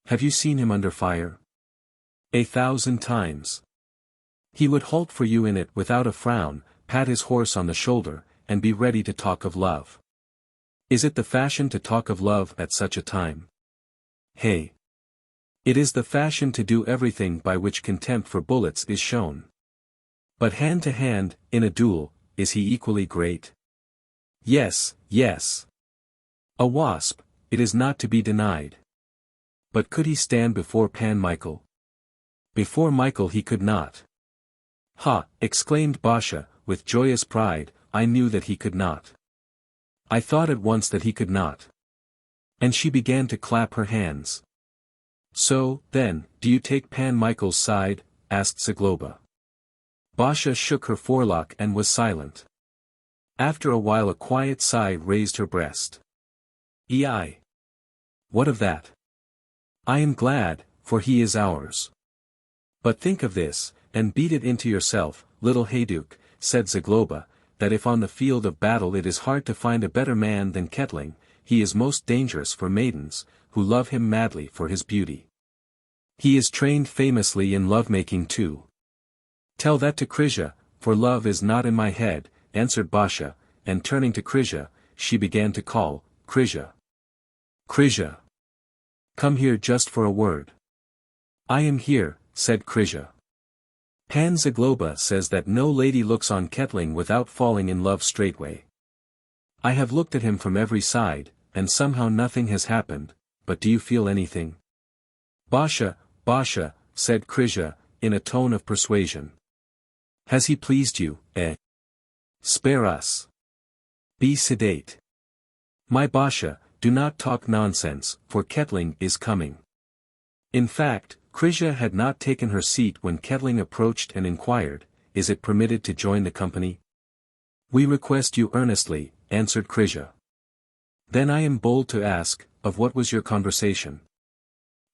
Have you seen him under fire? 1,000 times. He would halt for you in it without a frown, pat his horse on the shoulder, and be ready to talk of love. Is it the fashion to talk of love at such a time? Hey! It is the fashion to do everything by which contempt for bullets is shown. But hand to hand, in a duel, is he equally great? Yes, yes. A wasp, it is not to be denied. But could he stand before Pan Michael? Before Michael he could not. Ha! Exclaimed Basha, with joyous pride, I knew that he could not. I thought at once that he could not. And she began to clap her hands. So, then, do you take Pan Michael's side? Asked Zagloba. Basha shook her forelock and was silent. After a while a quiet sigh raised her breast. Ei! What of that? I am glad, for he is ours. But think of this, and beat it into yourself, little Hayduk, said Zagloba, that if on the field of battle it is hard to find a better man than Ketling, he is most dangerous for maidens, who love him madly for his beauty. He is trained famously in love-making too. Tell that to Krisia, for love is not in my head, answered Basha, and turning to Krisia, she began to call, Krisia. Krisia! Come here just for a word. I am here, said Krisia. Pan Zagloba says that no lady looks on Ketling without falling in love straightway. I have looked at him from every side, and somehow nothing has happened, but do you feel anything? Basha, Basha, said Krisia, in a tone of persuasion. Has he pleased you, eh? Spare us. Be sedate. My Basha, do not talk nonsense, for Ketling is coming. In fact, Krisia had not taken her seat when Ketling approached and inquired, is it permitted to join the company? We request you earnestly, answered Krisia. Then I am bold to ask, of what was your conversation?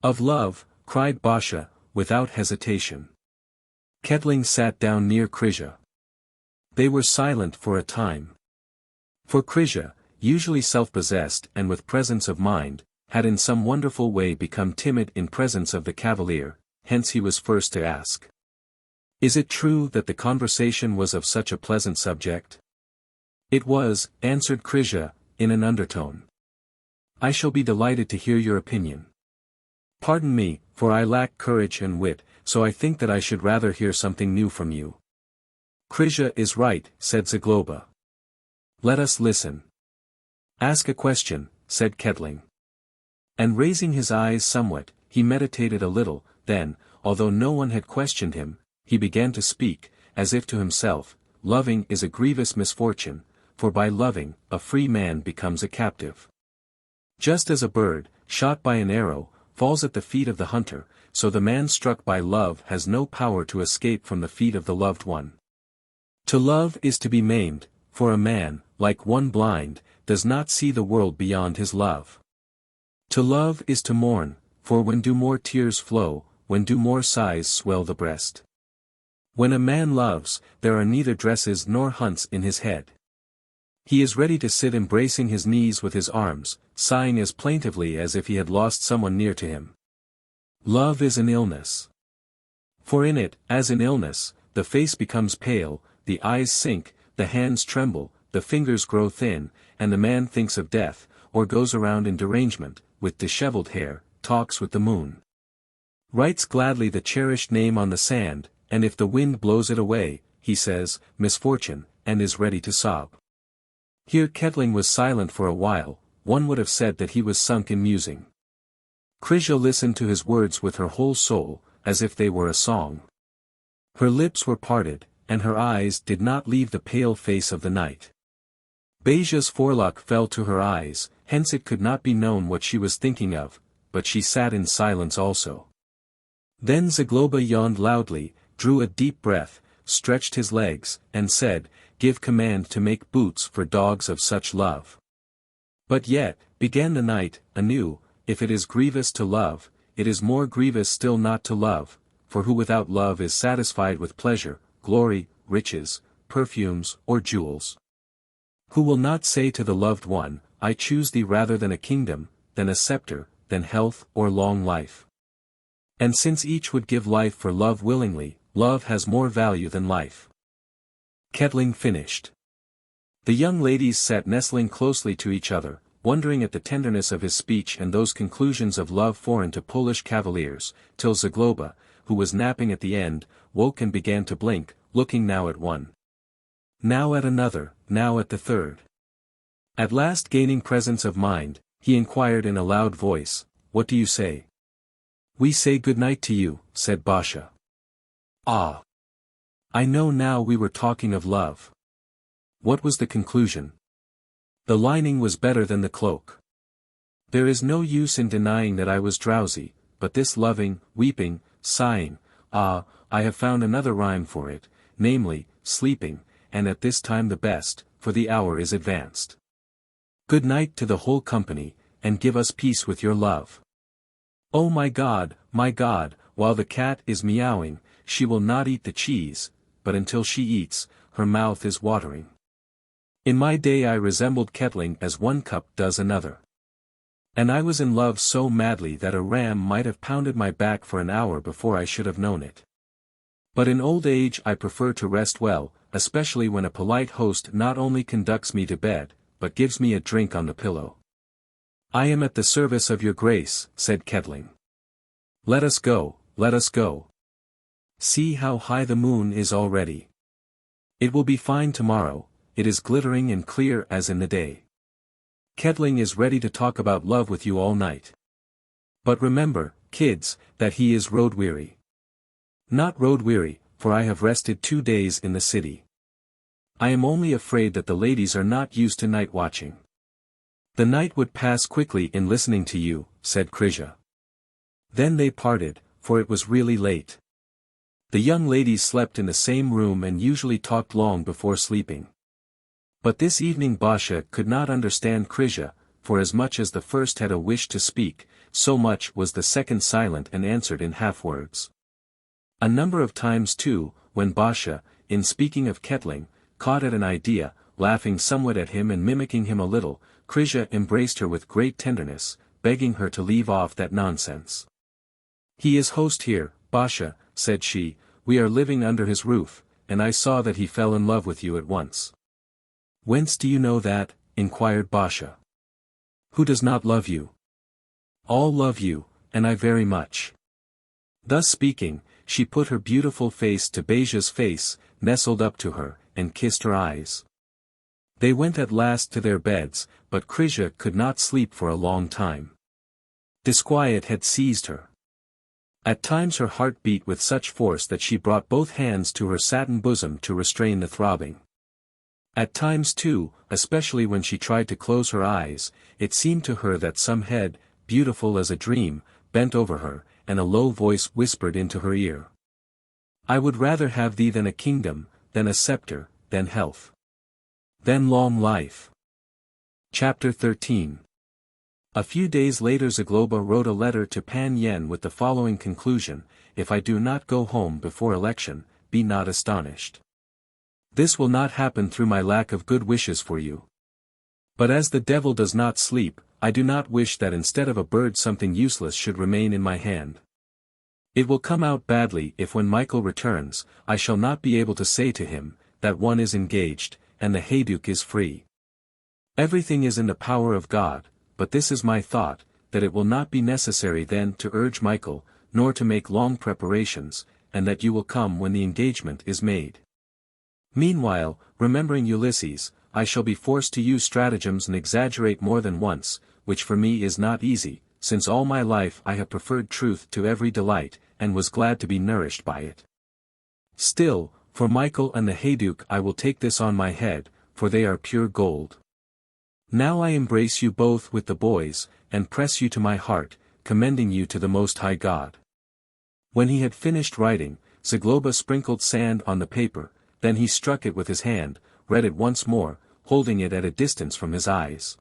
Of love, cried Basha, without hesitation. Ketling sat down near Krisia. They were silent for a time. For Krisia, usually self-possessed and with presence of mind, had in some wonderful way become timid in presence of the cavalier, hence he was first to ask. Is it true that the conversation was of such a pleasant subject? It was, answered Krisia, in an undertone. I shall be delighted to hear your opinion. Pardon me, for I lack courage and wit, so I think that I should rather hear something new from you. Krisia is right, said Zagloba. Let us listen. Ask a question, said Ketling. And raising his eyes somewhat, he meditated a little, then, although no one had questioned him, he began to speak, as if to himself, loving is a grievous misfortune, for by loving, a free man becomes a captive. Just as a bird, shot by an arrow, falls at the feet of the hunter, so the man struck by love has no power to escape from the feet of the loved one. To love is to be maimed, for a man, like one blind, does not see the world beyond his love. To love is to mourn, for when do more tears flow, when do more sighs swell the breast. When a man loves, there are neither dresses nor hunts in his head. He is ready to sit embracing his knees with his arms, sighing as plaintively as if he had lost someone near to him. Love is an illness. For in it, as in illness, the face becomes pale, the eyes sink, the hands tremble, the fingers grow thin, and the man thinks of death, or goes around in derangement, with disheveled hair, talks with the moon. Writes gladly the cherished name on the sand, and if the wind blows it away, he says, misfortune, and is ready to sob. Here Ketling was silent for a while, one would have said that he was sunk in musing. Krisia listened to his words with her whole soul, as if they were a song. Her lips were parted, and her eyes did not leave the pale face of the knight. Beja's forelock fell to her eyes, hence it could not be known what she was thinking of, but she sat in silence also. Then Zagloba yawned loudly, drew a deep breath, stretched his legs, and said, "Give command to make boots for dogs of such love." "But yet," began the knight, anew, "if it is grievous to love, it is more grievous still not to love, for who without love is satisfied with pleasure, glory, riches, perfumes, or jewels? Who will not say to the loved one, I choose thee rather than a kingdom, than a scepter, than health or long life? And since each would give life for love willingly, love has more value than life." Ketling finished. The young ladies sat nestling closely to each other, wondering at the tenderness of his speech and those conclusions of love foreign to Polish cavaliers, till Zagloba, who was napping at the end, woke and began to blink, looking now at one, now at another, now at the third. At last gaining presence of mind, he inquired in a loud voice, "What do you say?" "We say good night to you," said Basha. "Ah! I know now we were talking of love." What was the conclusion? The lining was better than the cloak. There is no use in denying that I was drowsy, but this loving, weeping, sighing, I have found another rhyme for it, namely, sleeping, and at this time the best, for the hour is advanced. Good night to the whole company, and give us peace with your love. Oh my God, while the cat is meowing, she will not eat the cheese, but until she eats, her mouth is watering. In my day I resembled Ketling as one cup does another. And I was in love so madly that a ram might have pounded my back for an hour before I should have known it. But in old age I prefer to rest well, especially when a polite host not only conducts me to bed, but gives me a drink on the pillow. I am at the service of your grace, said Ketling. Let us go, let us go. See how high the moon is already. It will be fine tomorrow, it is glittering and clear as in the day. Ketling is ready to talk about love with you all night. But remember, kids, that he is road-weary. Not road-weary, for I have rested 2 days in the city. I am only afraid that the ladies are not used to night-watching. The night would pass quickly in listening to you, said Krisia. Then they parted, for it was really late. The young ladies slept in the same room and usually talked long before sleeping. But this evening Basha could not understand Krisia, for as much as the first had a wish to speak, so much was the second silent and answered in half-words. A number of times too, when Basha, in speaking of Ketling, caught at an idea, laughing somewhat at him and mimicking him a little, Krisia embraced her with great tenderness, begging her to leave off that nonsense. He is host here, Basha, said she, we are living under his roof, and I saw that he fell in love with you at once. Whence do you know that? Inquired Basha. Who does not love you? All love you, and I very much. Thus speaking, she put her beautiful face to Beja's face, nestled up to her, and kissed her eyes. They went at last to their beds, but Krisia could not sleep for a long time. Disquiet had seized her. At times her heart beat with such force that she brought both hands to her satin bosom to restrain the throbbing. At times too, especially when she tried to close her eyes, it seemed to her that some head, beautiful as a dream, bent over her, and a low voice whispered into her ear. I would rather have thee than a kingdom, than a scepter, than health. Than long life. Chapter 13. A few days later Zagloba wrote a letter to Pan Yen with the following conclusion, If I do not go home before election, be not astonished. This will not happen through my lack of good wishes for you. But as the devil does not sleep, I do not wish that instead of a bird something useless should remain in my hand. It will come out badly if when Michael returns, I shall not be able to say to him, that one is engaged, and the heyduke is free. Everything is in the power of God, but this is my thought, that it will not be necessary then to urge Michael, nor to make long preparations, and that you will come when the engagement is made. Meanwhile, remembering Ulysses, I shall be forced to use stratagems and exaggerate more than once, which for me is not easy, since all my life I have preferred truth to every delight, and was glad to be nourished by it. Still, for Michael and the Heyduke I will take this on my head, for they are pure gold. Now I embrace you both with the boys, and press you to my heart, commending you to the Most High God. When he had finished writing, Zagloba sprinkled sand on the paper, then he struck it with his hand, read it once more, holding it at a distance from his eyes.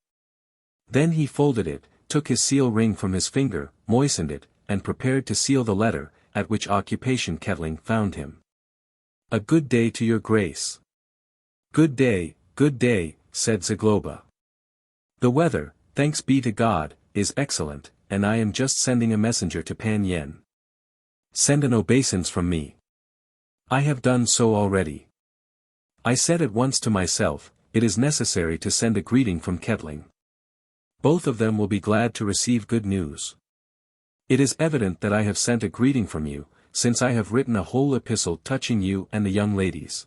Then he folded it, took his seal ring from his finger, moistened it, and prepared to seal the letter, at which occupation Kettling found him. "A good day to your grace." Good day," said Zagloba. "The weather, thanks be to God, is excellent, and I am just sending a messenger to Pan Yen. Send an obeisance from me." "I have done so already." I said at once to myself, it is necessary to send a greeting from Kettling. Both of them will be glad to receive good news. It is evident that I have sent a greeting from you, since I have written a whole epistle touching you and the young ladies.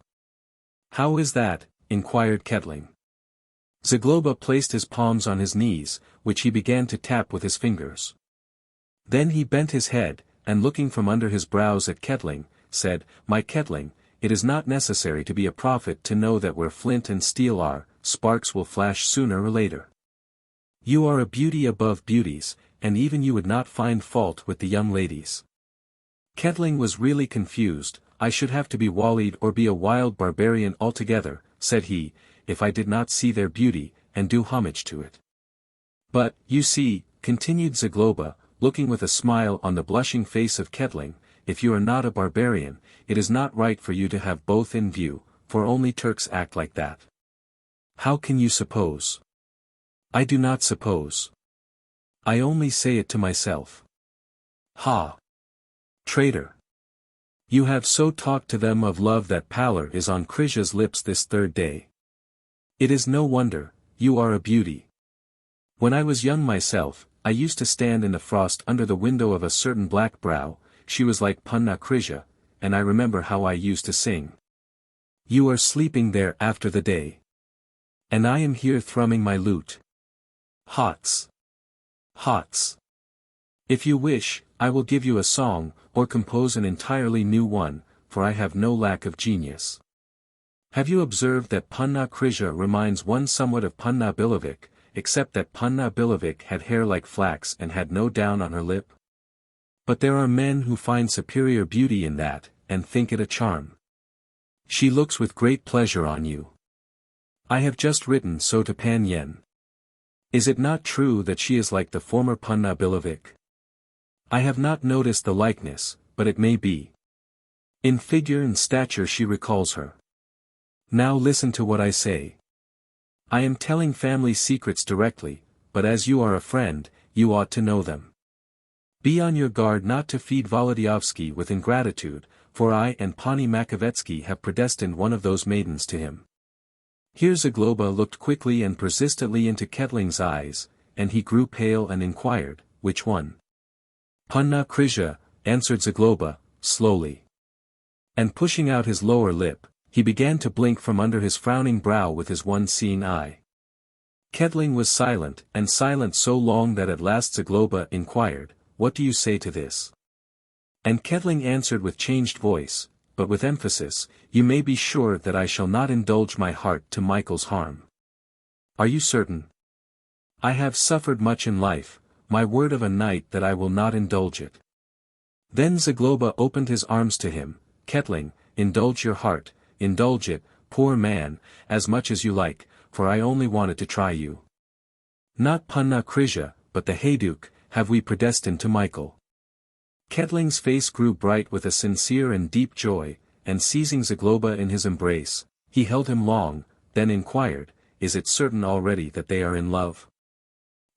"How is that?" inquired Kettling. Zagloba placed his palms on his knees, which he began to tap with his fingers. Then he bent his head, and looking from under his brows at Kettling, said, "My Kettling, it is not necessary to be a prophet to know that where flint and steel are, sparks will flash sooner or later. You are a beauty above beauties, and even you would not find fault with the young ladies." Kettling was really confused. "I should have to be Walid or be a wild barbarian altogether," said he, "if I did not see their beauty, and do homage to it. But, you see," continued Zagloba, looking with a smile on the blushing face of Kettling, "if you are not a barbarian, it is not right for you to have both in view, for only Turks act like that." "How can you suppose?" "I do not suppose. I only say it to myself." "Ha! Traitor! You have so talked to them of love that pallor is on Krisha's lips this third day. It is no wonder, you are a beauty. When I was young myself, I used to stand in the frost under the window of a certain black brow, she was like Punna Krisha, and I remember how I used to sing. You are sleeping there after the day. And I am here thrumming my lute. Hots! Hots! If you wish, I will give you a song, or compose an entirely new one, for I have no lack of genius. Have you observed that Punna Krisha reminds one somewhat of Punna Bilovic, except that Punna Bilovic had hair like flax and had no down on her lip? But there are men who find superior beauty in that, and think it a charm. She looks with great pleasure on you. I have just written so to Pan Yen. Is it not true that she is like the former Punna Bilovic? I have not noticed the likeness, but it may be. In figure and stature she recalls her. Now listen to what I say. I am telling family secrets directly, but as you are a friend, you ought to know them. Be on your guard not to feed Wołodyjowski with ingratitude, for I and Pani Makovetsky have predestined one of those maidens to him." Here Zagloba looked quickly and persistently into Kettling's eyes, and he grew pale and inquired, "Which one?" "Punna Krisha," answered Zagloba, slowly. And pushing out his lower lip, he began to blink from under his frowning brow with his one-seeing eye. Kettling was silent, and silent so long that at last Zagloba inquired, "What do you say to this?" And Kettling answered with changed voice, but with emphasis, "You may be sure that I shall not indulge my heart to Michael's harm." "Are you certain?" "I have suffered much in life, my word of a knight that I will not indulge it." Then Zagloba opened his arms to him. "Kettling, indulge your heart, indulge it, poor man, as much as you like, for I only wanted to try you. Not Punna Krisha, but the Heyduke, have we predestined to Michael." Kettling's face grew bright with a sincere and deep joy, and seizing Zagloba in his embrace, he held him long, then inquired, "Is it certain already that they are in love?"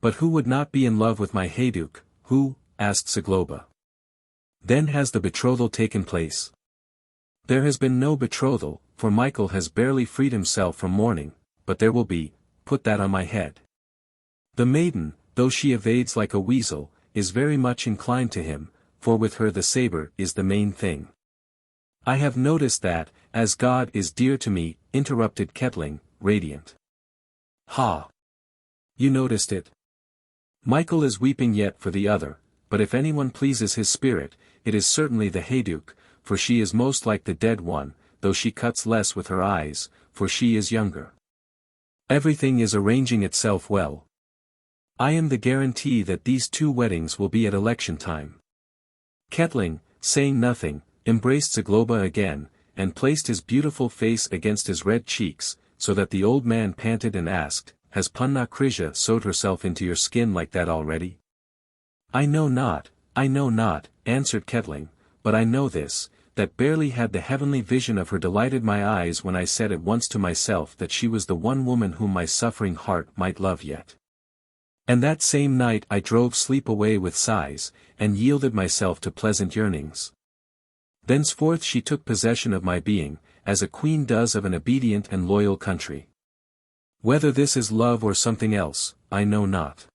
"But who would not be in love with my Heyduke, who?" asked Zagloba. "Then has the betrothal taken place?" "There has been no betrothal, for Michael has barely freed himself from mourning, but there will be, put that on my head. The maiden, though she evades like a weasel, is very much inclined to him, for with her the saber is the main thing." "I have noticed that, as God is dear to me," interrupted Kettling, radiant. "Ha! You noticed it? Michael is weeping yet for the other, but if anyone pleases his spirit, it is certainly the Heyduke, for she is most like the dead one, though she cuts less with her eyes, for she is younger. Everything is arranging itself well. I am the guarantee that these two weddings will be at election time. Ketling, saying nothing, embraced Zagloba again, and placed his beautiful face against his red cheeks, so that the old man panted and asked, "Has Panna Krysia sewed herself into your skin like that already?" I know not," answered Ketling, "but I know this, that barely had the heavenly vision of her delighted my eyes when I said at once to myself that she was the one woman whom my suffering heart might love yet. And that same night I drove sleep away with sighs, and yielded myself to pleasant yearnings. Thenceforth she took possession of my being, as a queen does of an obedient and loyal country. Whether this is love or something else, I know not.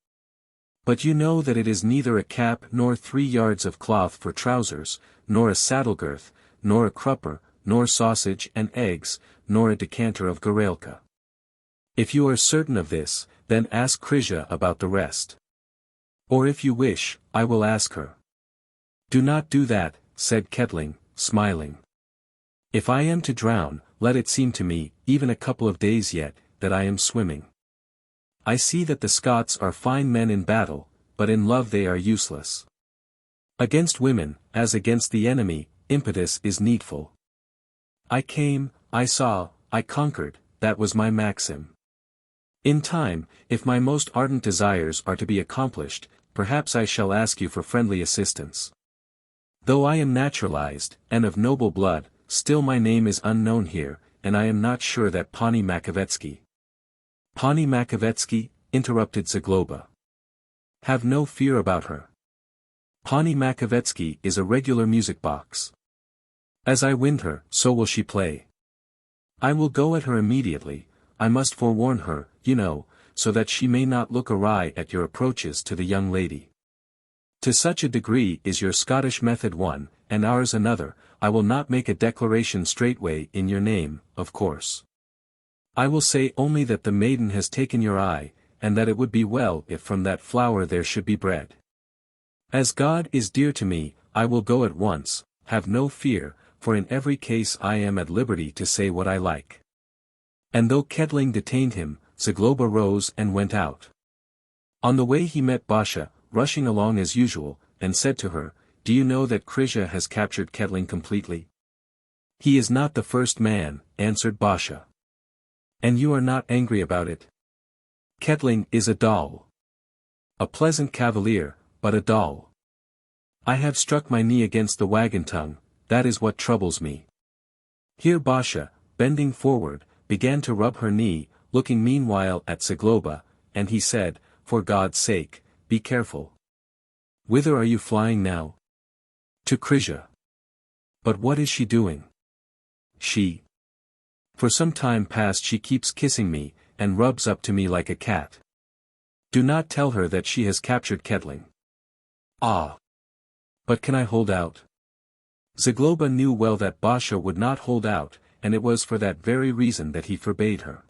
But you know that it is neither a cap nor 3 yards of cloth for trousers, nor a saddle girth, nor a crupper, nor sausage and eggs, nor a decanter of gorelka. If you are certain of this, then ask Krysia about the rest. Or if you wish, I will ask her. Do not do that, said Ketling, smiling. If I am to drown, let it seem to me, even a couple of days yet, that I am swimming. I see that the Scots are fine men in battle, but in love they are useless. Against women, as against the enemy, impetus is needful. I came, I saw, I conquered, that was my maxim. In time, if my most ardent desires are to be accomplished, perhaps I shall ask you for friendly assistance. Though I am naturalized, and of noble blood, still my name is unknown here, and I am not sure that Pani Makovetsky. Pani Makovetsky, interrupted Zagloba. Have no fear about her. Pani Makovetsky is a regular music box. As I win her, so will she play. I will go at her immediately. I must forewarn her, you know, so that she may not look awry at your approaches to the young lady. To such a degree is your Scottish method one, and ours another. I will not make a declaration straightway in your name, of course. I will say only that the maiden has taken your eye, and that it would be well if from that flower there should be bread. As God is dear to me, I will go at once, have no fear, for in every case I am at liberty to say what I like. And though Ketling detained him, Zagloba rose and went out. On the way he met Basha, rushing along as usual, and said to her, "Do you know that Krysia has captured Ketling completely?" "He is not the first man," answered Basha. "And you are not angry about it?" "Ketling is a doll. A pleasant cavalier, but a doll. I have struck my knee against the wagon tongue, that is what troubles me." Here Basha, bending forward, began to rub her knee, looking meanwhile at Zagloba, and he said, "For God's sake, be careful. Whither are you flying now?" "To Krysia." "But what is she doing?" "She. For some time past she keeps kissing me, and rubs up to me like a cat. Do not tell her that she has captured Ketling." "Ah! But can I hold out?" Zagloba knew well that Basha would not hold out, and it was for that very reason that he forbade her.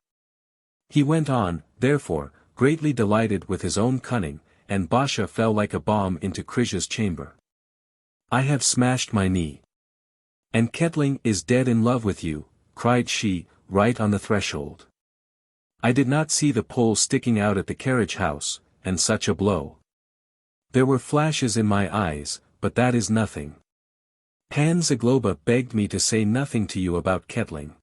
He went on, therefore, greatly delighted with his own cunning, and Basha fell like a bomb into Krysia's chamber. "I have smashed my knee. And Ketling is dead in love with you," cried she, right on the threshold. "I did not see the pole sticking out at the carriage house, and such a blow. There were flashes in my eyes, but that is nothing. Pan Zagloba begged me to say nothing to you about Ketling.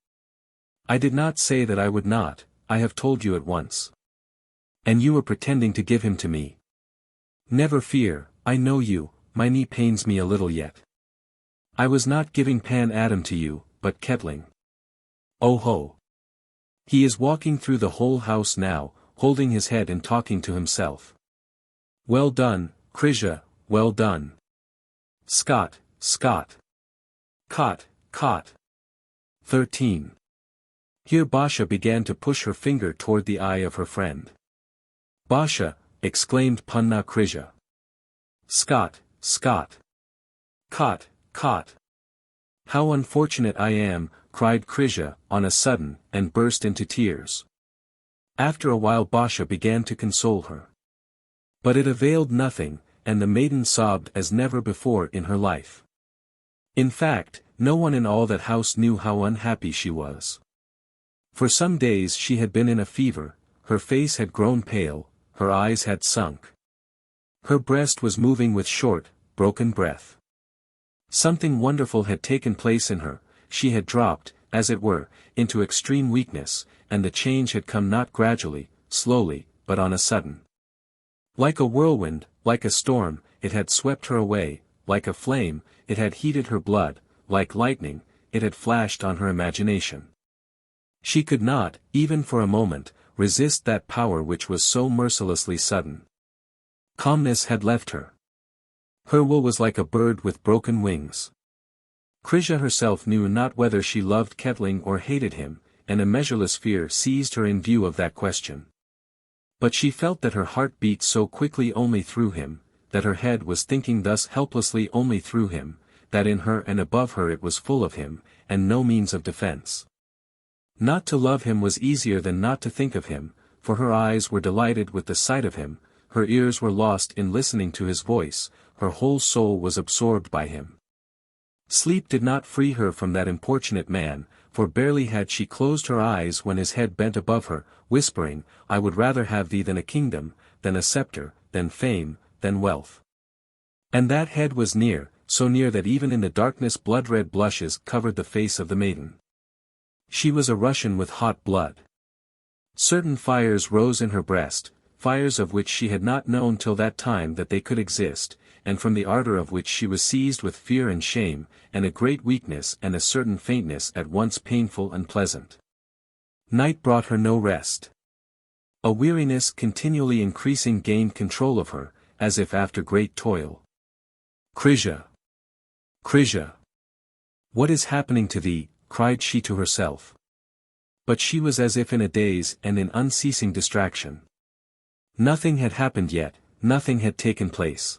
I did not say that I would not, I have told you at once. And you were pretending to give him to me. Never fear, I know you, my knee pains me a little yet. I was not giving Pan Adam to you, but Ketling. Oh ho! He is walking through the whole house now, holding his head and talking to himself. Well done, Krysia, well done. Scott, Scott. Cot, cot. 13. Here Basha began to push her finger toward the eye of her friend. "Basha," exclaimed Panna Krysia. "Scott, Scott. Cot, cot. How unfortunate I am," cried Krysia, on a sudden, and burst into tears. After a while Basha began to console her. But it availed nothing, and the maiden sobbed as never before in her life. In fact, No one in all that house knew how unhappy she was. For some days she had been in a fever, her face had grown pale, her eyes had sunk. Her breast was moving with short, broken breath. Something wonderful had taken place in her, she had dropped, as it were, into extreme weakness, and the change had come not gradually, slowly, but on a sudden. Like a whirlwind, like a storm, it had swept her away, like a flame, it had heated her blood, like lightning, it had flashed on her imagination. She could not, even for a moment, resist that power which was so mercilessly sudden. Calmness had left her. Her will was like a bird with broken wings. Krisia herself knew not whether she loved Ketling or hated him, and a measureless fear seized her in view of that question. But she felt that her heart beat so quickly only through him, that her head was thinking thus helplessly only through him, that in her and above her it was full of him, and no means of defense. Not to love him was easier than not to think of him, for her eyes were delighted with the sight of him, her ears were lost in listening to his voice, her whole soul was absorbed by him. Sleep did not free her from that importunate man, for barely had she closed her eyes when his head bent above her, whispering, "I would rather have thee than a kingdom, than a scepter, than fame, than wealth." And that head was near, so near that even in the darkness blood-red blushes covered the face of the maiden. She was a Russian with hot blood. Certain fires rose in her breast, fires of which she had not known till that time that they could exist, and from the ardor of which she was seized with fear and shame, and a great weakness and a certain faintness at once painful and pleasant. Night brought her no rest. A weariness continually increasing gained control of her, as if after great toil. "Krisia! Krisia! What is happening to thee?" cried she to herself. But she was as if in a daze and in unceasing distraction. Nothing had happened yet, nothing had taken place.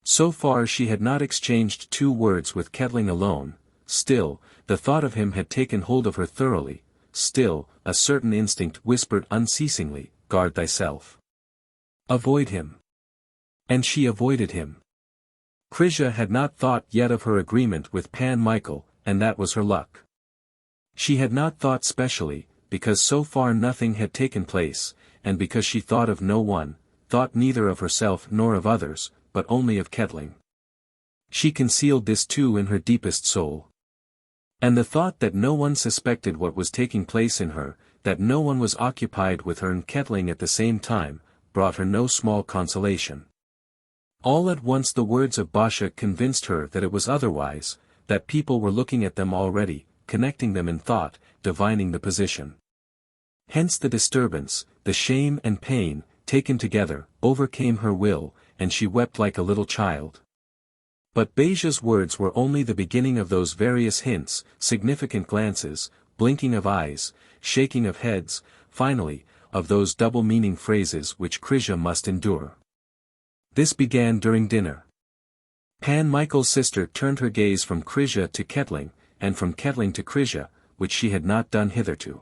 So far she had not exchanged 2 words with Ketling alone, still, the thought of him had taken hold of her thoroughly, still, a certain instinct whispered unceasingly, "Guard thyself. Avoid him." And she avoided him. Krisia had not thought yet of her agreement with Pan Michael, and that was her luck. She had not thought specially, because so far nothing had taken place, and because she thought of no one, thought neither of herself nor of others, but only of Ketling. She concealed this too in her deepest soul. And the thought that no one suspected what was taking place in her, that no one was occupied with her and Ketling at the same time, brought her no small consolation. All at once the words of Basha convinced her that it was otherwise, that people were looking at them already, connecting them in thought, divining the position. Hence the disturbance, the shame and pain, taken together, overcame her will, and she wept like a little child. But Beja's words were only the beginning of those various hints, significant glances, blinking of eyes, shaking of heads, finally, of those double-meaning phrases which Krisia must endure. This began during dinner. Pan Michael's sister turned her gaze from Krisia to Ketling, and from Ketling to Krisia, which she had not done hitherto.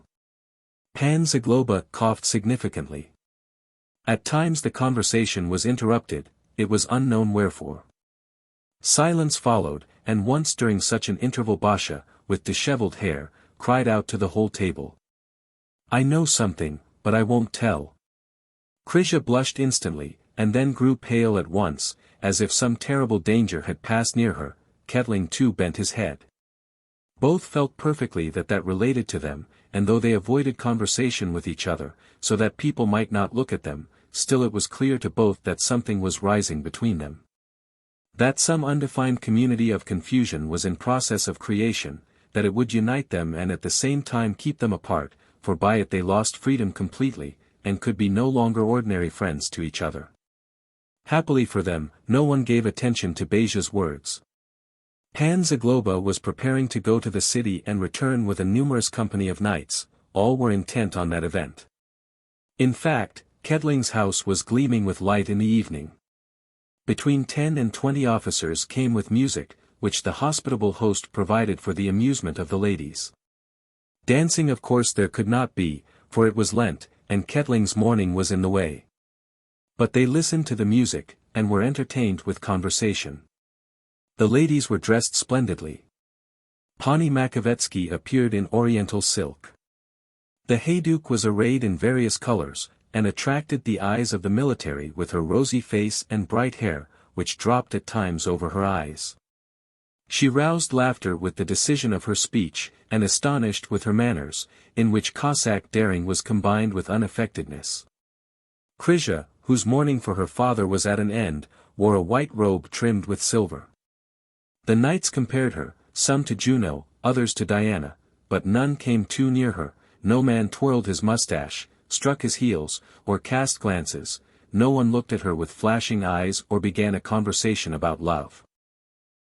Pan Zagloba coughed significantly. At times the conversation was interrupted, it was unknown wherefore. Silence followed, and once during such an interval Basha, with dishevelled hair, cried out to the whole table. "I know something, but I won't tell." Krisia blushed instantly, and then grew pale at once, as if some terrible danger had passed near her. Ketling too bent his head. Both felt perfectly that that related to them, and though they avoided conversation with each other, so that people might not look at them, still it was clear to both that something was rising between them. That some undefined community of confusion was in process of creation, that it would unite them and at the same time keep them apart, for by it they lost freedom completely, and could be no longer ordinary friends to each other. Happily for them, no one gave attention to Beja's words. Pan Zagloba was preparing to go to the city and return with a numerous company of knights, all were intent on that event. In fact, Ketling's house was gleaming with light in the evening. Between 10 and 20 officers came with music, which the hospitable host provided for the amusement of the ladies. Dancing of course there could not be, for it was Lent, and Ketling's mourning was in the way. But they listened to the music, and were entertained with conversation. The ladies were dressed splendidly. Pani Makowiecki appeared in oriental silk. The heyduke was arrayed in various colors, and attracted the eyes of the military with her rosy face and bright hair, which dropped at times over her eyes. She roused laughter with the decision of her speech, and astonished with her manners, in which Cossack daring was combined with unaffectedness. Krisia, whose mourning for her father was at an end, wore a white robe trimmed with silver. The knights compared her, some to Juno, others to Diana, but none came too near her, no man twirled his mustache, struck his heels, or cast glances, no one looked at her with flashing eyes or began a conversation about love.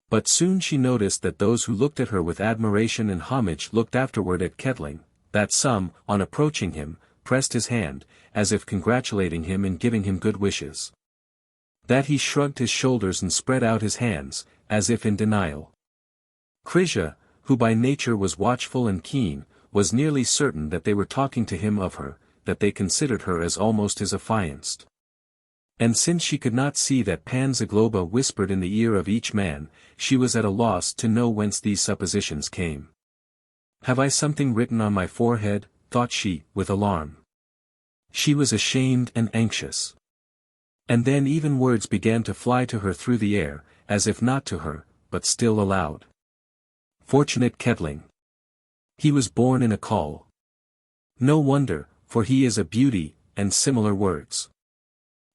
But soon she noticed that those who looked at her with admiration and homage looked afterward at Kettling, that some, on approaching him, pressed his hand, as if congratulating him and giving him good wishes. That he shrugged his shoulders and spread out his hands, as if in denial. Krisia, who by nature was watchful and keen, was nearly certain that they were talking to him of her, that they considered her as almost his affianced. And since she could not see that Pan Zagloba whispered in the ear of each man, she was at a loss to know whence these suppositions came. "Have I something written on my forehead?" thought she, with alarm. She was ashamed and anxious. And then even words began to fly to her through the air, as if not to her, but still aloud. Fortunate Kettling. He was born in a caul. No wonder, for he is a beauty, and similar words.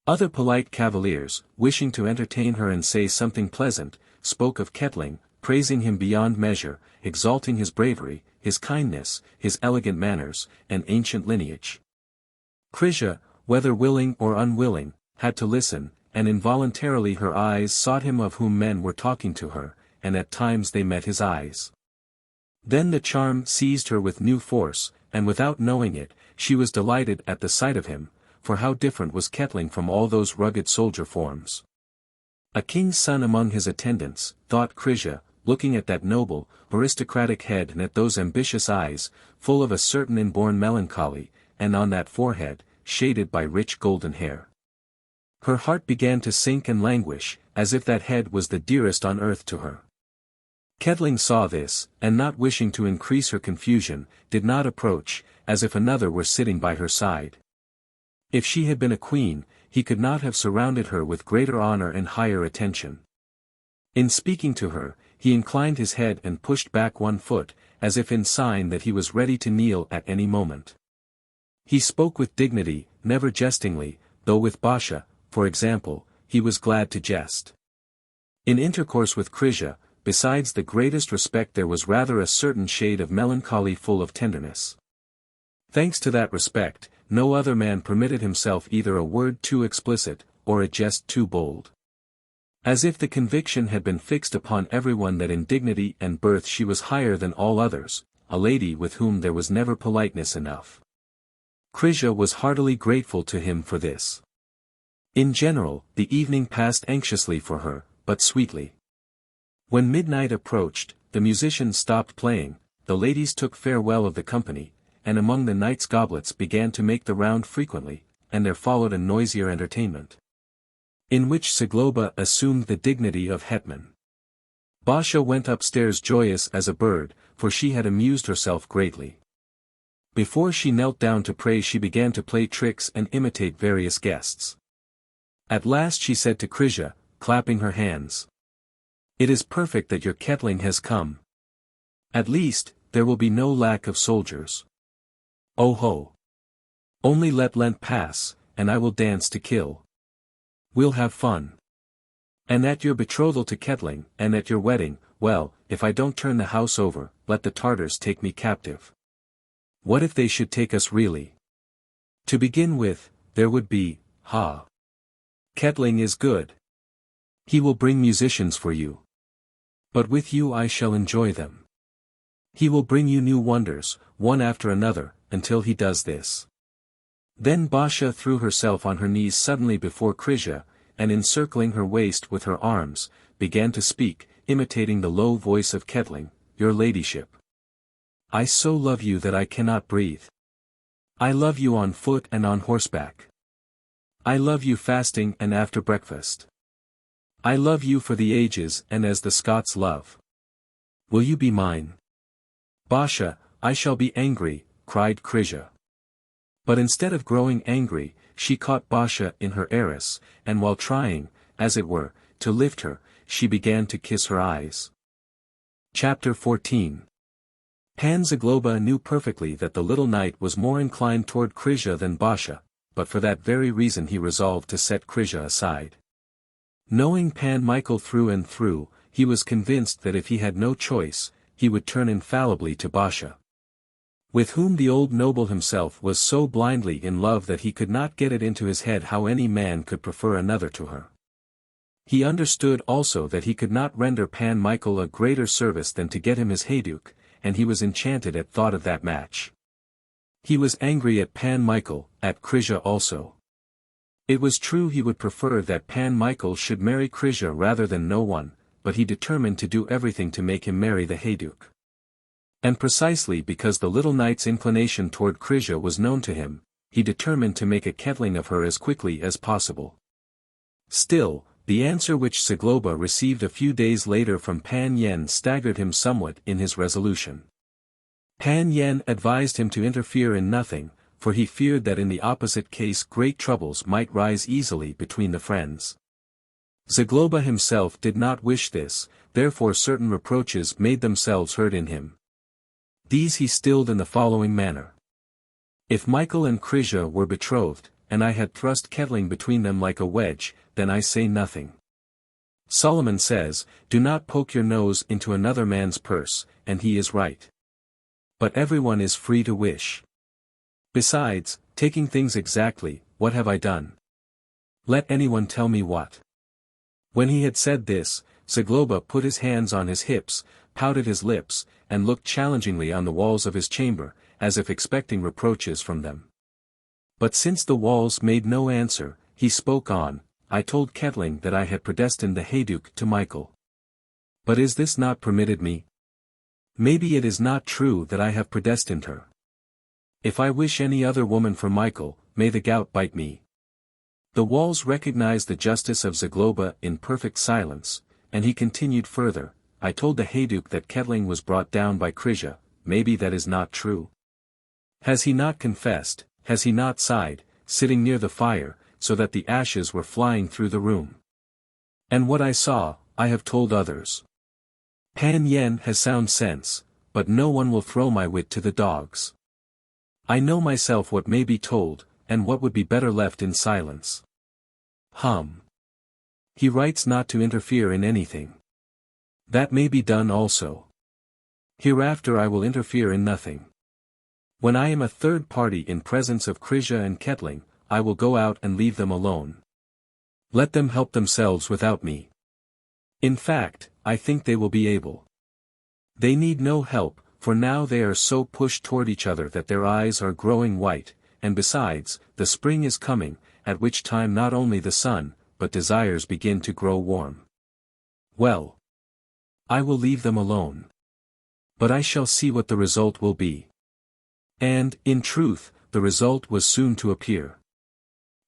Other polite cavaliers, wishing to entertain her and say something pleasant, spoke of Kettling, praising him beyond measure, exalting his bravery, his kindness, his elegant manners, and ancient lineage. Krisia, whether willing or unwilling, had to listen, and involuntarily her eyes sought him of whom men were talking to her, and at times they met his eyes. Then the charm seized her with new force, and without knowing it, she was delighted at the sight of him, for how different was Kettling from all those rugged soldier forms. A king's son among his attendants, thought Krisia, looking at that noble, aristocratic head and at those ambitious eyes, full of a certain inborn melancholy, and on that forehead, shaded by rich golden hair. Her heart began to sink and languish, as if that head was the dearest on earth to her. Kettling saw this, and not wishing to increase her confusion, did not approach, as if another were sitting by her side. If she had been a queen, he could not have surrounded her with greater honor and higher attention. In speaking to her, he inclined his head and pushed back one foot, as if in sign that he was ready to kneel at any moment. He spoke with dignity, never jestingly, though with Basha, for example, he was glad to jest. In intercourse with Krisia, besides the greatest respect there was rather a certain shade of melancholy full of tenderness. Thanks to that respect, no other man permitted himself either a word too explicit, or a jest too bold. As if the conviction had been fixed upon everyone that in dignity and birth she was higher than all others, a lady with whom there was never politeness enough. Krisia was heartily grateful to him for this. In general, the evening passed anxiously for her, but sweetly. When midnight approached, the musicians stopped playing, the ladies took farewell of the company, and among the knights goblets began to make the round frequently, and there followed a noisier entertainment, in which Zagloba assumed the dignity of hetman. Basha went upstairs joyous as a bird, for she had amused herself greatly. Before she knelt down to pray she began to play tricks and imitate various guests. At last she said to Krisia, clapping her hands, "It is perfect that your Kettling has come. At least, there will be no lack of soldiers. Oh ho! Only let Lent pass, and I will dance to kill. We'll have fun. And at your betrothal to Kettling, and at your wedding, well, if I don't turn the house over, let the Tartars take me captive. What if they should take us really? To begin with, there would be, Kettling is good. He will bring musicians for you. But with you I shall enjoy them. He will bring you new wonders, one after another, until he does this." Then Basha threw herself on her knees suddenly before Krisia, and encircling her waist with her arms, began to speak, imitating the low voice of Kettling, "Your ladyship. I so love you that I cannot breathe. I love you on foot and on horseback. I love you fasting and after breakfast. I love you for the ages and as the Scots love. Will you be mine?" "Basha, I shall be angry," cried Krisia. But instead of growing angry, she caught Basha in her arras, and while trying, as it were, to lift her, she began to kiss her eyes. Chapter 14. Pan Zagloba knew perfectly that the little knight was more inclined toward Krisia than Basha, but for that very reason he resolved to set Krisia aside. Knowing Pan Michael through and through, he was convinced that if he had no choice, he would turn infallibly to Basha, with whom the old noble himself was so blindly in love that he could not get it into his head how any man could prefer another to her. He understood also that he could not render Pan Michael a greater service than to get him his heyduk, and he was enchanted at thought of that match. He was angry at Pan Michael, at Krisia also. It was true he would prefer that Pan Michael should marry Krisia rather than no one, but he determined to do everything to make him marry the heyduk. And precisely because the little knight's inclination toward Krisia was known to him, he determined to make a kettling of her as quickly as possible. Still, the answer which Zagloba received a few days later from Pan Yen staggered him somewhat in his resolution. Pan Yen advised him to interfere in nothing, for he feared that in the opposite case great troubles might rise easily between the friends. Zagloba himself did not wish this, therefore certain reproaches made themselves heard in him. These he stilled in the following manner. If Michael and Krisia were betrothed, and I had thrust kettling between them like a wedge, then I say nothing. Solomon says, "Do not poke your nose into another man's purse," and he is right. But everyone is free to wish. Besides, taking things exactly, what have I done? Let anyone tell me what. When he had said this, Zagloba put his hands on his hips, pouted his lips, and looked challengingly on the walls of his chamber, as if expecting reproaches from them. But since the walls made no answer, he spoke on. I told kettling that I had predestined the heyduk to Michael. But is this not permitted me? Maybe it is not true that I have predestined her. If I wish any other woman for Michael, may the gout bite me. The walls recognized the justice of Zagloba in perfect silence, and he continued further. I told the heyduk that kettling was brought down by Krisia. Maybe that is not true. Has he not confessed, has he not sighed, sitting near the fire, so that the ashes were flying through the room? And what I saw, I have told others. Pan Yen has sound sense, but no one will throw my wit to the dogs. I know myself what may be told, and what would be better left in silence. He writes not to interfere in anything. That may be done also. Hereafter I will interfere in nothing. When I am a third party in presence of Krisia and kettling, I will go out and leave them alone. Let them help themselves without me. In fact, I think they will be able. They need no help, for now they are so pushed toward each other that their eyes are growing white, and besides, the spring is coming, at which time not only the sun, but desires begin to grow warm. Well, I will leave them alone. But I shall see what the result will be. And, in truth, the result was soon to appear.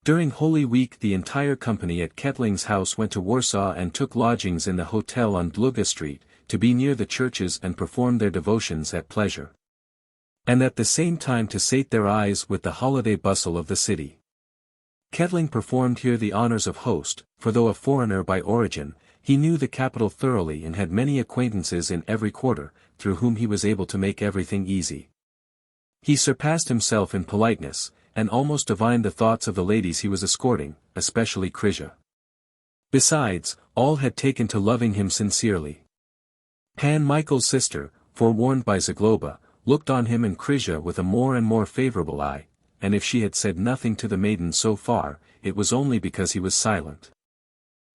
During Holy Week the entire company at Kettling's house went to Warsaw and took lodgings in the hotel on Dluga Street, to be near the churches and perform their devotions at pleasure. And at the same time to sate their eyes with the holiday bustle of the city. Kettling performed here the honors of host, for though a foreigner by origin, he knew the capital thoroughly and had many acquaintances in every quarter, through whom he was able to make everything easy. He surpassed himself in politeness, and almost divined the thoughts of the ladies he was escorting, especially Krisia. Besides, all had taken to loving him sincerely. Pan Michael's sister, forewarned by Zagloba, looked on him and Krisia with a more and more favorable eye, and if she had said nothing to the maiden so far, it was only because he was silent.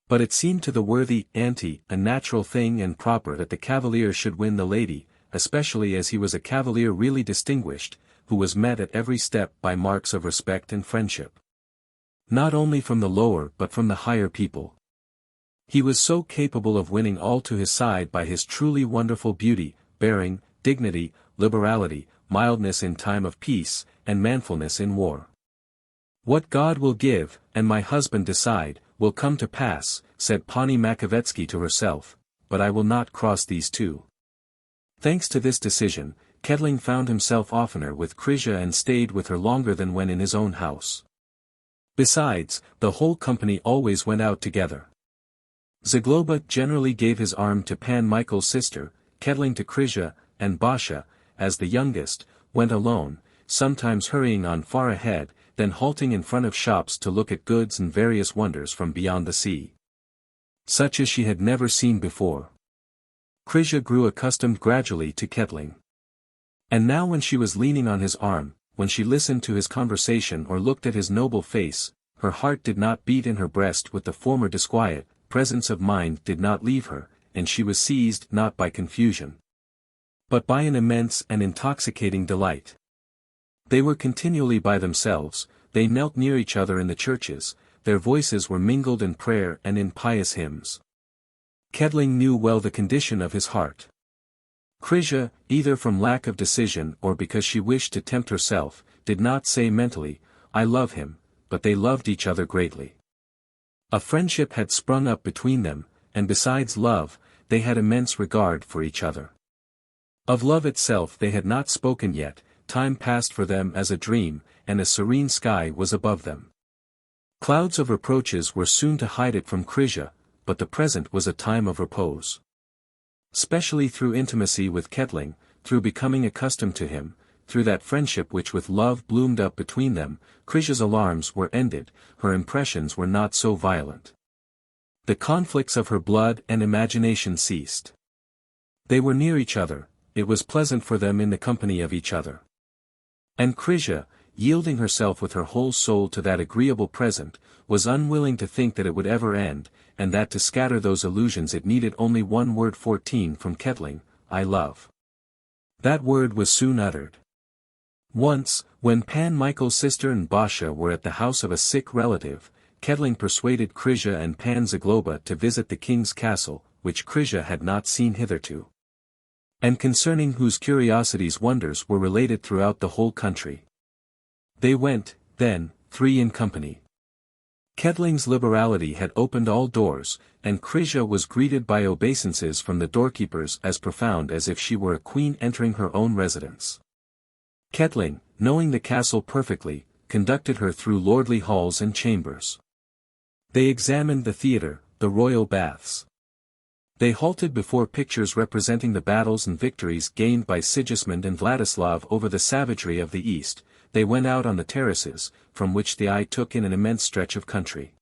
But it seemed to the worthy auntie a natural thing and proper that the cavalier should win the lady, especially as he was a cavalier really distinguished, who was met at every step by marks of respect and friendship. Not only from the lower but from the higher people. He was so capable of winning all to his side by his truly wonderful beauty, bearing, dignity, liberality, mildness in time of peace, and manfulness in war. What God will give, and my husband decide, will come to pass, said Pani Makovetsky to herself, but I will not cross these two. Thanks to this decision, Kedling found himself oftener with Krysia and stayed with her longer than when in his own house. Besides, the whole company always went out together. Zagloba generally gave his arm to Pan Michael's sister, Kedling to Krysia, and Basha, as the youngest, went alone, sometimes hurrying on far ahead, then halting in front of shops to look at goods and various wonders from beyond the sea. Such as she had never seen before. Krysia grew accustomed gradually to Kedling. And now when she was leaning on his arm, when she listened to his conversation or looked at his noble face, her heart did not beat in her breast with the former disquiet, presence of mind did not leave her, and she was seized not by confusion, but by an immense and intoxicating delight. They were continually by themselves, they knelt near each other in the churches, their voices were mingled in prayer and in pious hymns. Kedling knew well the condition of his heart. Krysia, either from lack of decision or because she wished to tempt herself, did not say mentally, "I love him," but they loved each other greatly. A friendship had sprung up between them, and besides love, they had immense regard for each other. Of love itself they had not spoken yet, time passed for them as a dream, and a serene sky was above them. Clouds of reproaches were soon to hide it from Krysia, but the present was a time of repose. Specially through intimacy with Kedling, through becoming accustomed to him, through that friendship which with love bloomed up between them, Krysia's alarms were ended, her impressions were not so violent. The conflicts of her blood and imagination ceased. They were near each other, it was pleasant for them in the company of each other. And Krysia, yielding herself with her whole soul to that agreeable present, was unwilling to think that it would ever end, and that to scatter those illusions it needed only one word 14 from Kedling, "I love." That word was soon uttered. Once, when Pan Michael's sister and Basha were at the house of a sick relative, Kedling persuaded Krysia and Pan Zagloba to visit the king's castle, which Krysia had not seen hitherto, and concerning whose curiosities wonders were related throughout the whole country. They went, then, three in company. Kedling's liberality had opened all doors, and Krysia was greeted by obeisances from the doorkeepers as profound as if she were a queen entering her own residence. Kedling, knowing the castle perfectly, conducted her through lordly halls and chambers. They examined the theatre, the royal baths. They halted before pictures representing the battles and victories gained by Sigismund and Vladislav over the savagery of the East. They went out on the terraces, from which the eye took in an immense stretch of country.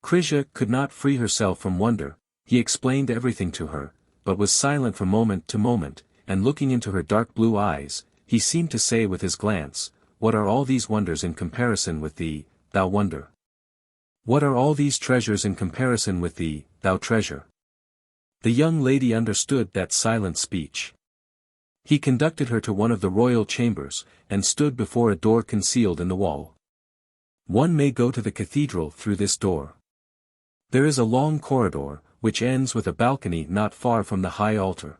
Krysia could not free herself from wonder, he explained everything to her, but was silent from moment to moment, and looking into her dark blue eyes, he seemed to say with his glance, "What are all these wonders in comparison with thee, thou wonder? What are all these treasures in comparison with thee, thou treasure?" The young lady understood that silent speech. He conducted her to one of the royal chambers, and stood before a door concealed in the wall. One may go to the cathedral through this door. There is a long corridor, which ends with a balcony not far from the high altar.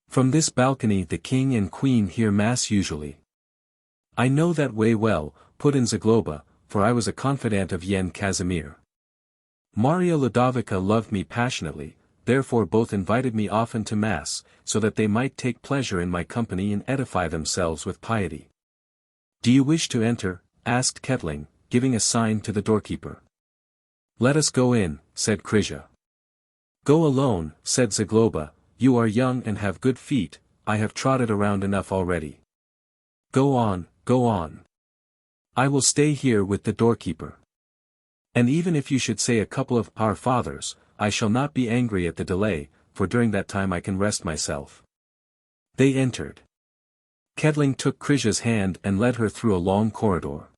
From this balcony the king and queen hear mass usually. "I know that way well," put in Zagloba, "for I was a confidant of Yen Casimir. Maria Ludovica loved me passionately, therefore both invited me often to mass, so that they might take pleasure in my company and edify themselves with piety." "Do you wish to enter?" asked Kedling, giving a sign to the doorkeeper. "Let us go in," said Krysia. "Go alone," said Zagloba, "you are young and have good feet, I have trotted around enough already. Go on, go on. I will stay here with the doorkeeper. And even if you should say a couple of Our Fathers, I shall not be angry at the delay, for during that time I can rest myself." They entered. Kedling took Krysia's hand and led her through a long corridor.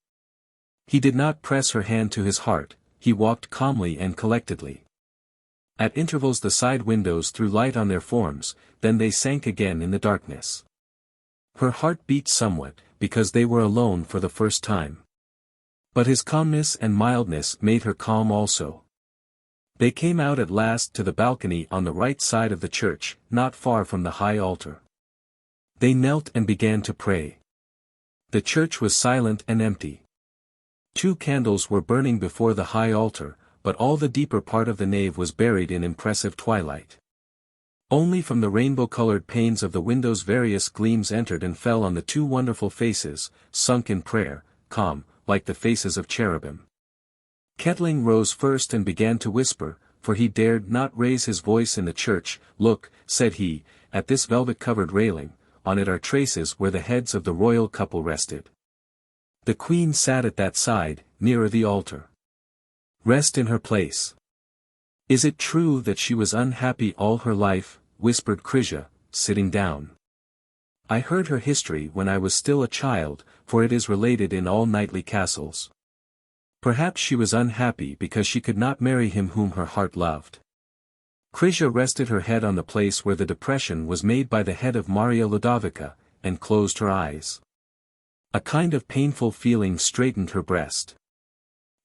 He did not press her hand to his heart, he walked calmly and collectedly. At intervals the side windows threw light on their forms, then they sank again in the darkness. Her heart beat somewhat, because they were alone for the first time. But his calmness and mildness made her calm also. They came out at last to the balcony on the right side of the church, not far from the high altar. They knelt and began to pray. The church was silent and empty. 2 candles were burning before the high altar, but all the deeper part of the nave was buried in impressive twilight. Only from the rainbow-colored panes of the windows various gleams entered and fell on the two wonderful faces, sunk in prayer, calm, like the faces of cherubim. Kettling rose first and began to whisper, for he dared not raise his voice in the church. "Look," said he, "at this velvet-covered railing, on it are traces where the heads of the royal couple rested. The queen sat at that side, nearer the altar. Rest in her place." "Is it true that she was unhappy all her life?" whispered Krisia, sitting down. "I heard her history when I was still a child, for it is related in all knightly castles. Perhaps she was unhappy because she could not marry him whom her heart loved." Krisia rested her head on the place where the depression was made by the head of Maria Ludovica, and closed her eyes. A kind of painful feeling straightened her breast.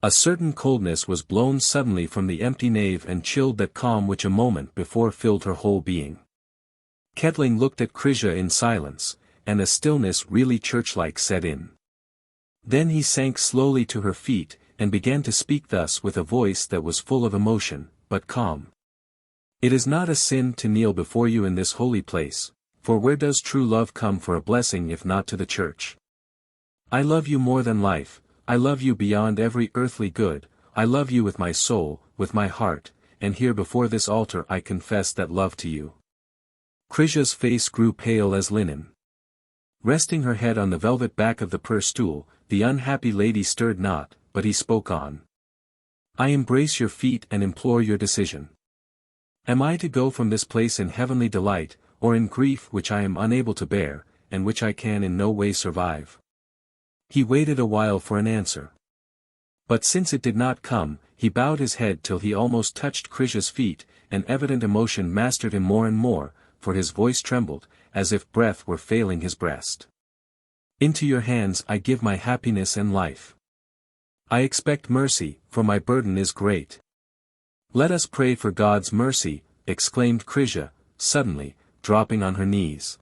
A certain coldness was blown suddenly from the empty nave and chilled that calm which a moment before filled her whole being. Kettling looked at Krisia in silence, and a stillness really church-like set in. Then he sank slowly to her feet, and began to speak thus with a voice that was full of emotion, but calm. "It is not a sin to kneel before you in this holy place, for where does true love come for a blessing if not to the church? I love you more than life, I love you beyond every earthly good, I love you with my soul, with my heart, and here before this altar I confess that love to you." Krisia's face grew pale as linen. Resting her head on the velvet back of the per-stool, the unhappy lady stirred not, but he spoke on. "I embrace your feet and implore your decision. Am I to go from this place in heavenly delight, or in grief which I am unable to bear, and which I can in no way survive?" He waited a while for an answer. But since it did not come, he bowed his head till he almost touched Krisia's feet, and evident emotion mastered him more and more, for his voice trembled, as if breath were failing his breast. "Into your hands I give my happiness and life. I expect mercy, for my burden is great." "Let us pray for God's mercy," exclaimed Krisia, suddenly, dropping on her knees.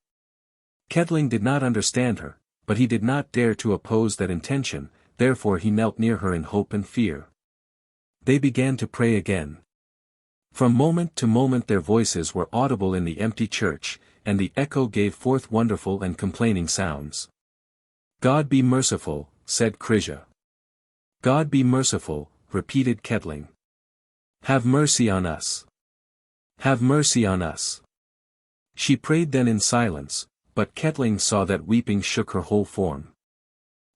Kettling did not understand her, but he did not dare to oppose that intention, therefore he knelt near her in hope and fear. They began to pray again. From moment to moment their voices were audible in the empty church, and the echo gave forth wonderful and complaining sounds. "God be merciful," said Krisia. "God be merciful," repeated Kettling. "Have mercy on us. Have mercy on us." She prayed then in silence, but Kettling saw that weeping shook her whole form.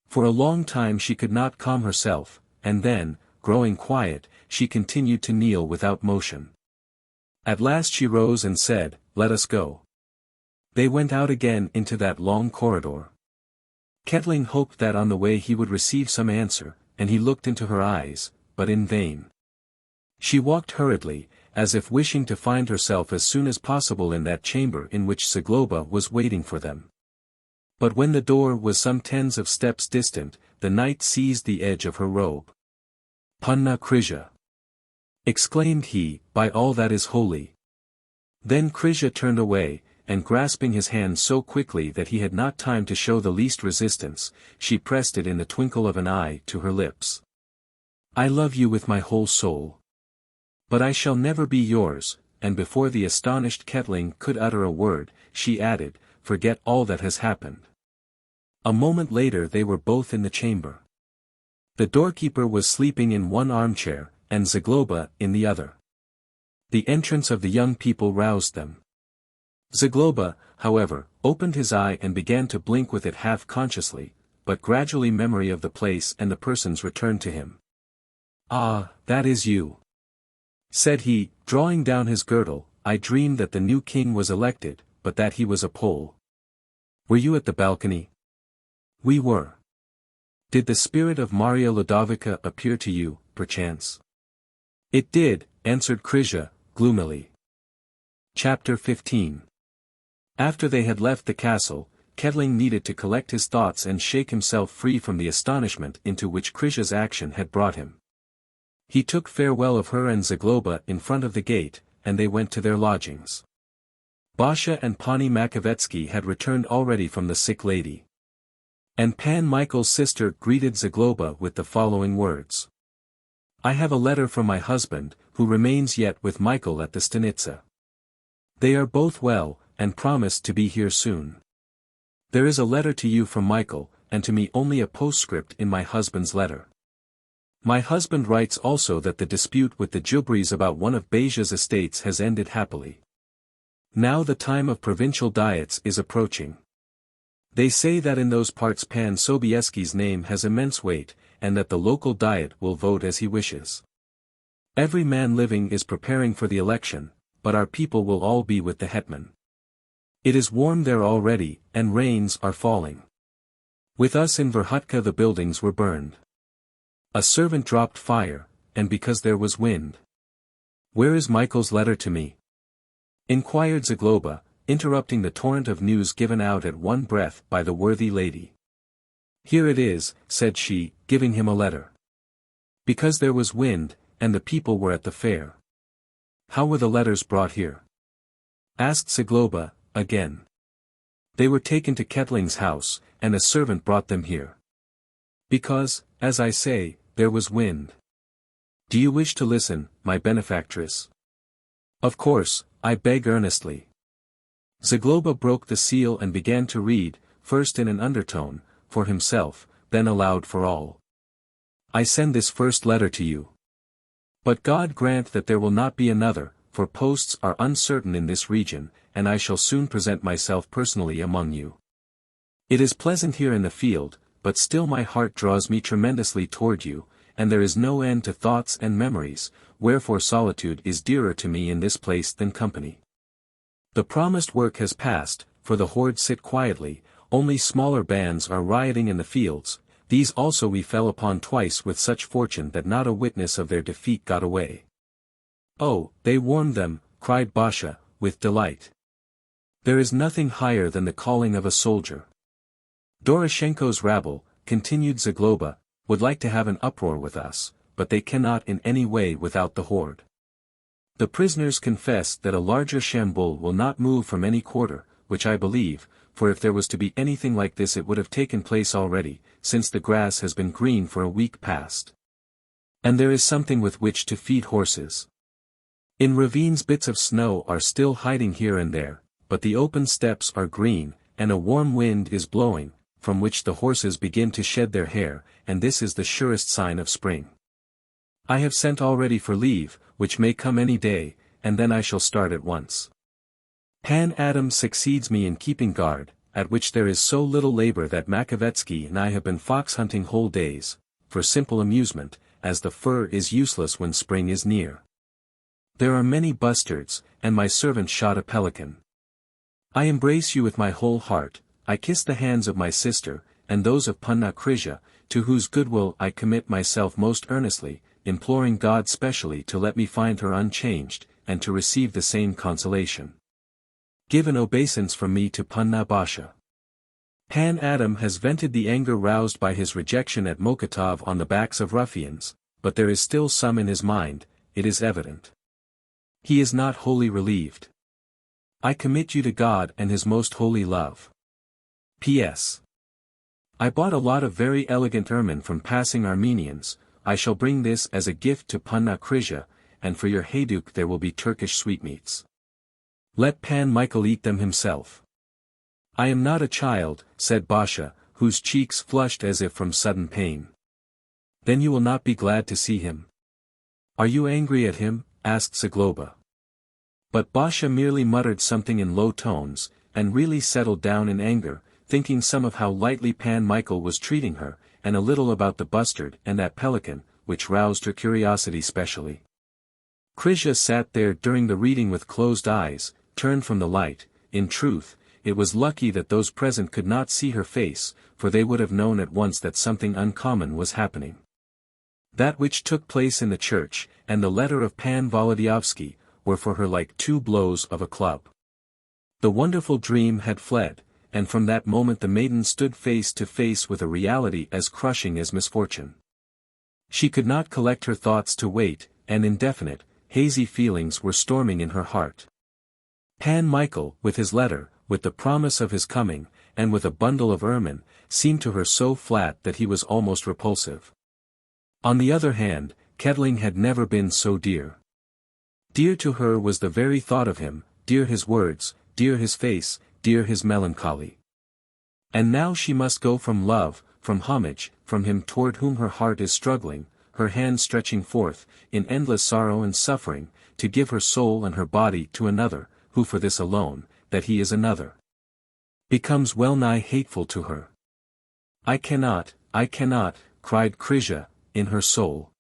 For a long time she could not calm herself, and then, growing quiet, she continued to kneel without motion. At last she rose and said, "Let us go." They went out again into that long corridor. Kettling hoped that on the way he would receive some answer, and he looked into her eyes, but in vain. She walked hurriedly, as if wishing to find herself as soon as possible in that chamber in which Zagloba was waiting for them. But when the door was some tens of steps distant, the knight seized the edge of her robe. "Panna Krisia!" exclaimed he, "by all that is holy!" Then Krisia turned away, and grasping his hand so quickly that he had not time to show the least resistance, she pressed it in the twinkle of an eye to her lips. "I love you with my whole soul. But I shall never be yours," and before the astonished Kettling could utter a word, she added, "Forget all that has happened." A moment later they were both in the chamber. The doorkeeper was sleeping in one armchair, and Zagloba in the other. The entrance of the young people roused them. Zagloba, however, opened his eye and began to blink with it half-consciously, but gradually memory of the place and the persons returned to him. "Ah, that is you," said he, drawing down his girdle. "I dreamed that the new king was elected, but that he was a Pole. Were you at the balcony?" "We were." "Did the spirit of Maria Ludovica appear to you, perchance?" "It did," answered Krisia, gloomily. Chapter 15. After they had left the castle, Kettling needed to collect his thoughts and shake himself free from the astonishment into which Krisia's action had brought him. He took farewell of her and Zagloba in front of the gate, and they went to their lodgings. Basha and Pani Makovetsky had returned already from the sick lady. And Pan Michael's sister greeted Zagloba with the following words. "I have a letter from my husband, who remains yet with Michael at the stanitsa. They are both well, and promise to be here soon. There is a letter to you from Michael, and to me only a postscript in my husband's letter. My husband writes also that the dispute with the Jubries about one of Beja's estates has ended happily. Now the time of provincial diets is approaching. They say that in those parts Pan Sobieski's name has immense weight, and that the local diet will vote as he wishes. Every man living is preparing for the election, but our people will all be with the hetman. It is warm there already, and rains are falling. With us in Verhutka the buildings were burned. A servant dropped fire, and because there was wind. Where is Michael's letter to me? Inquired Zagloba, interrupting the torrent of news given out at one breath by the worthy lady. Here it is, said she, giving him a letter. Because there was wind, and the people were at the fair. How were the letters brought here? Asked Zagloba, again. They were taken to Ketling's house, and a servant brought them here. Because, as I say, there was wind. Do you wish to listen, my benefactress? Of course, I beg earnestly. Zagloba broke the seal and began to read, first in an undertone, for himself, then aloud for all. I send this first letter to you. But God grant that there will not be another, for posts are uncertain in this region, and I shall soon present myself personally among you. It is pleasant here in the field, but still my heart draws me tremendously toward you, and there is no end to thoughts and memories, wherefore solitude is dearer to me in this place than company. The promised work has passed, for the hordes sit quietly, only smaller bands are rioting in the fields, these also we fell upon twice with such fortune that not a witness of their defeat got away. Oh, they warned them, cried Basha, with delight. There is nothing higher than the calling of a soldier. Doroshenko's rabble, continued Zagloba, would like to have an uproar with us, but they cannot in any way without the horde. The prisoners confess that a larger Shambul will not move from any quarter, which I believe, for if there was to be anything like this it would have taken place already, since the grass has been green for a week past. And there is something with which to feed horses. In ravines bits of snow are still hiding here and there, but the open steppes are green, and a warm wind is blowing, from which the horses begin to shed their hair, and this is the surest sign of spring. I have sent already for leave, which may come any day, and then I shall start at once. Pan Adam succeeds me in keeping guard, at which there is so little labor that Makovetsky and I have been fox-hunting whole days, for simple amusement, as the fur is useless when spring is near. There are many bustards, and my servant shot a pelican. I embrace you with my whole heart, I kiss the hands of my sister, and those of Panna Krisha, to whose goodwill I commit myself most earnestly, imploring God specially to let me find her unchanged, and to receive the same consolation. Give an obeisance from me to Panna Basha. Pan Adam has vented the anger roused by his rejection at Mokotov on the backs of ruffians, but there is still some in his mind, it is evident. He is not wholly relieved. I commit you to God and his most holy love. P.S. I bought a lot of very elegant ermine from passing Armenians, I shall bring this as a gift to Panna Krisha, and for your hayduk there will be Turkish sweetmeats. Let Pan Michael eat them himself. I am not a child, said Basha, whose cheeks flushed as if from sudden pain. Then you will not be glad to see him. Are you angry at him? Asked Zagloba. But Basha merely muttered something in low tones, and really settled down in anger, thinking some of how lightly Pan Michael was treating her, and a little about the bustard and that pelican, which roused her curiosity specially. Krisha sat there during the reading with closed eyes, turned from the light. In truth, it was lucky that those present could not see her face, for they would have known at once that something uncommon was happening. That which took place in the church, and the letter of Pan Wołodyjowski, were for her like two blows of a club. The wonderful dream had fled, and from that moment the maiden stood face to face with a reality as crushing as misfortune. She could not collect her thoughts to wait, and indefinite, hazy feelings were storming in her heart. Pan Michael, with his letter, with the promise of his coming, and with a bundle of ermine, seemed to her so flat that he was almost repulsive. On the other hand, Kettling had never been so dear. Dear to her was the very thought of him, dear his words, dear his face, dear his melancholy. And now she must go from love, from homage, from him toward whom her heart is struggling, her hand stretching forth, in endless sorrow and suffering, to give her soul and her body to another, who for this alone, that he is another, becomes well-nigh hateful to her. I cannot, cried Krisia, in her soul.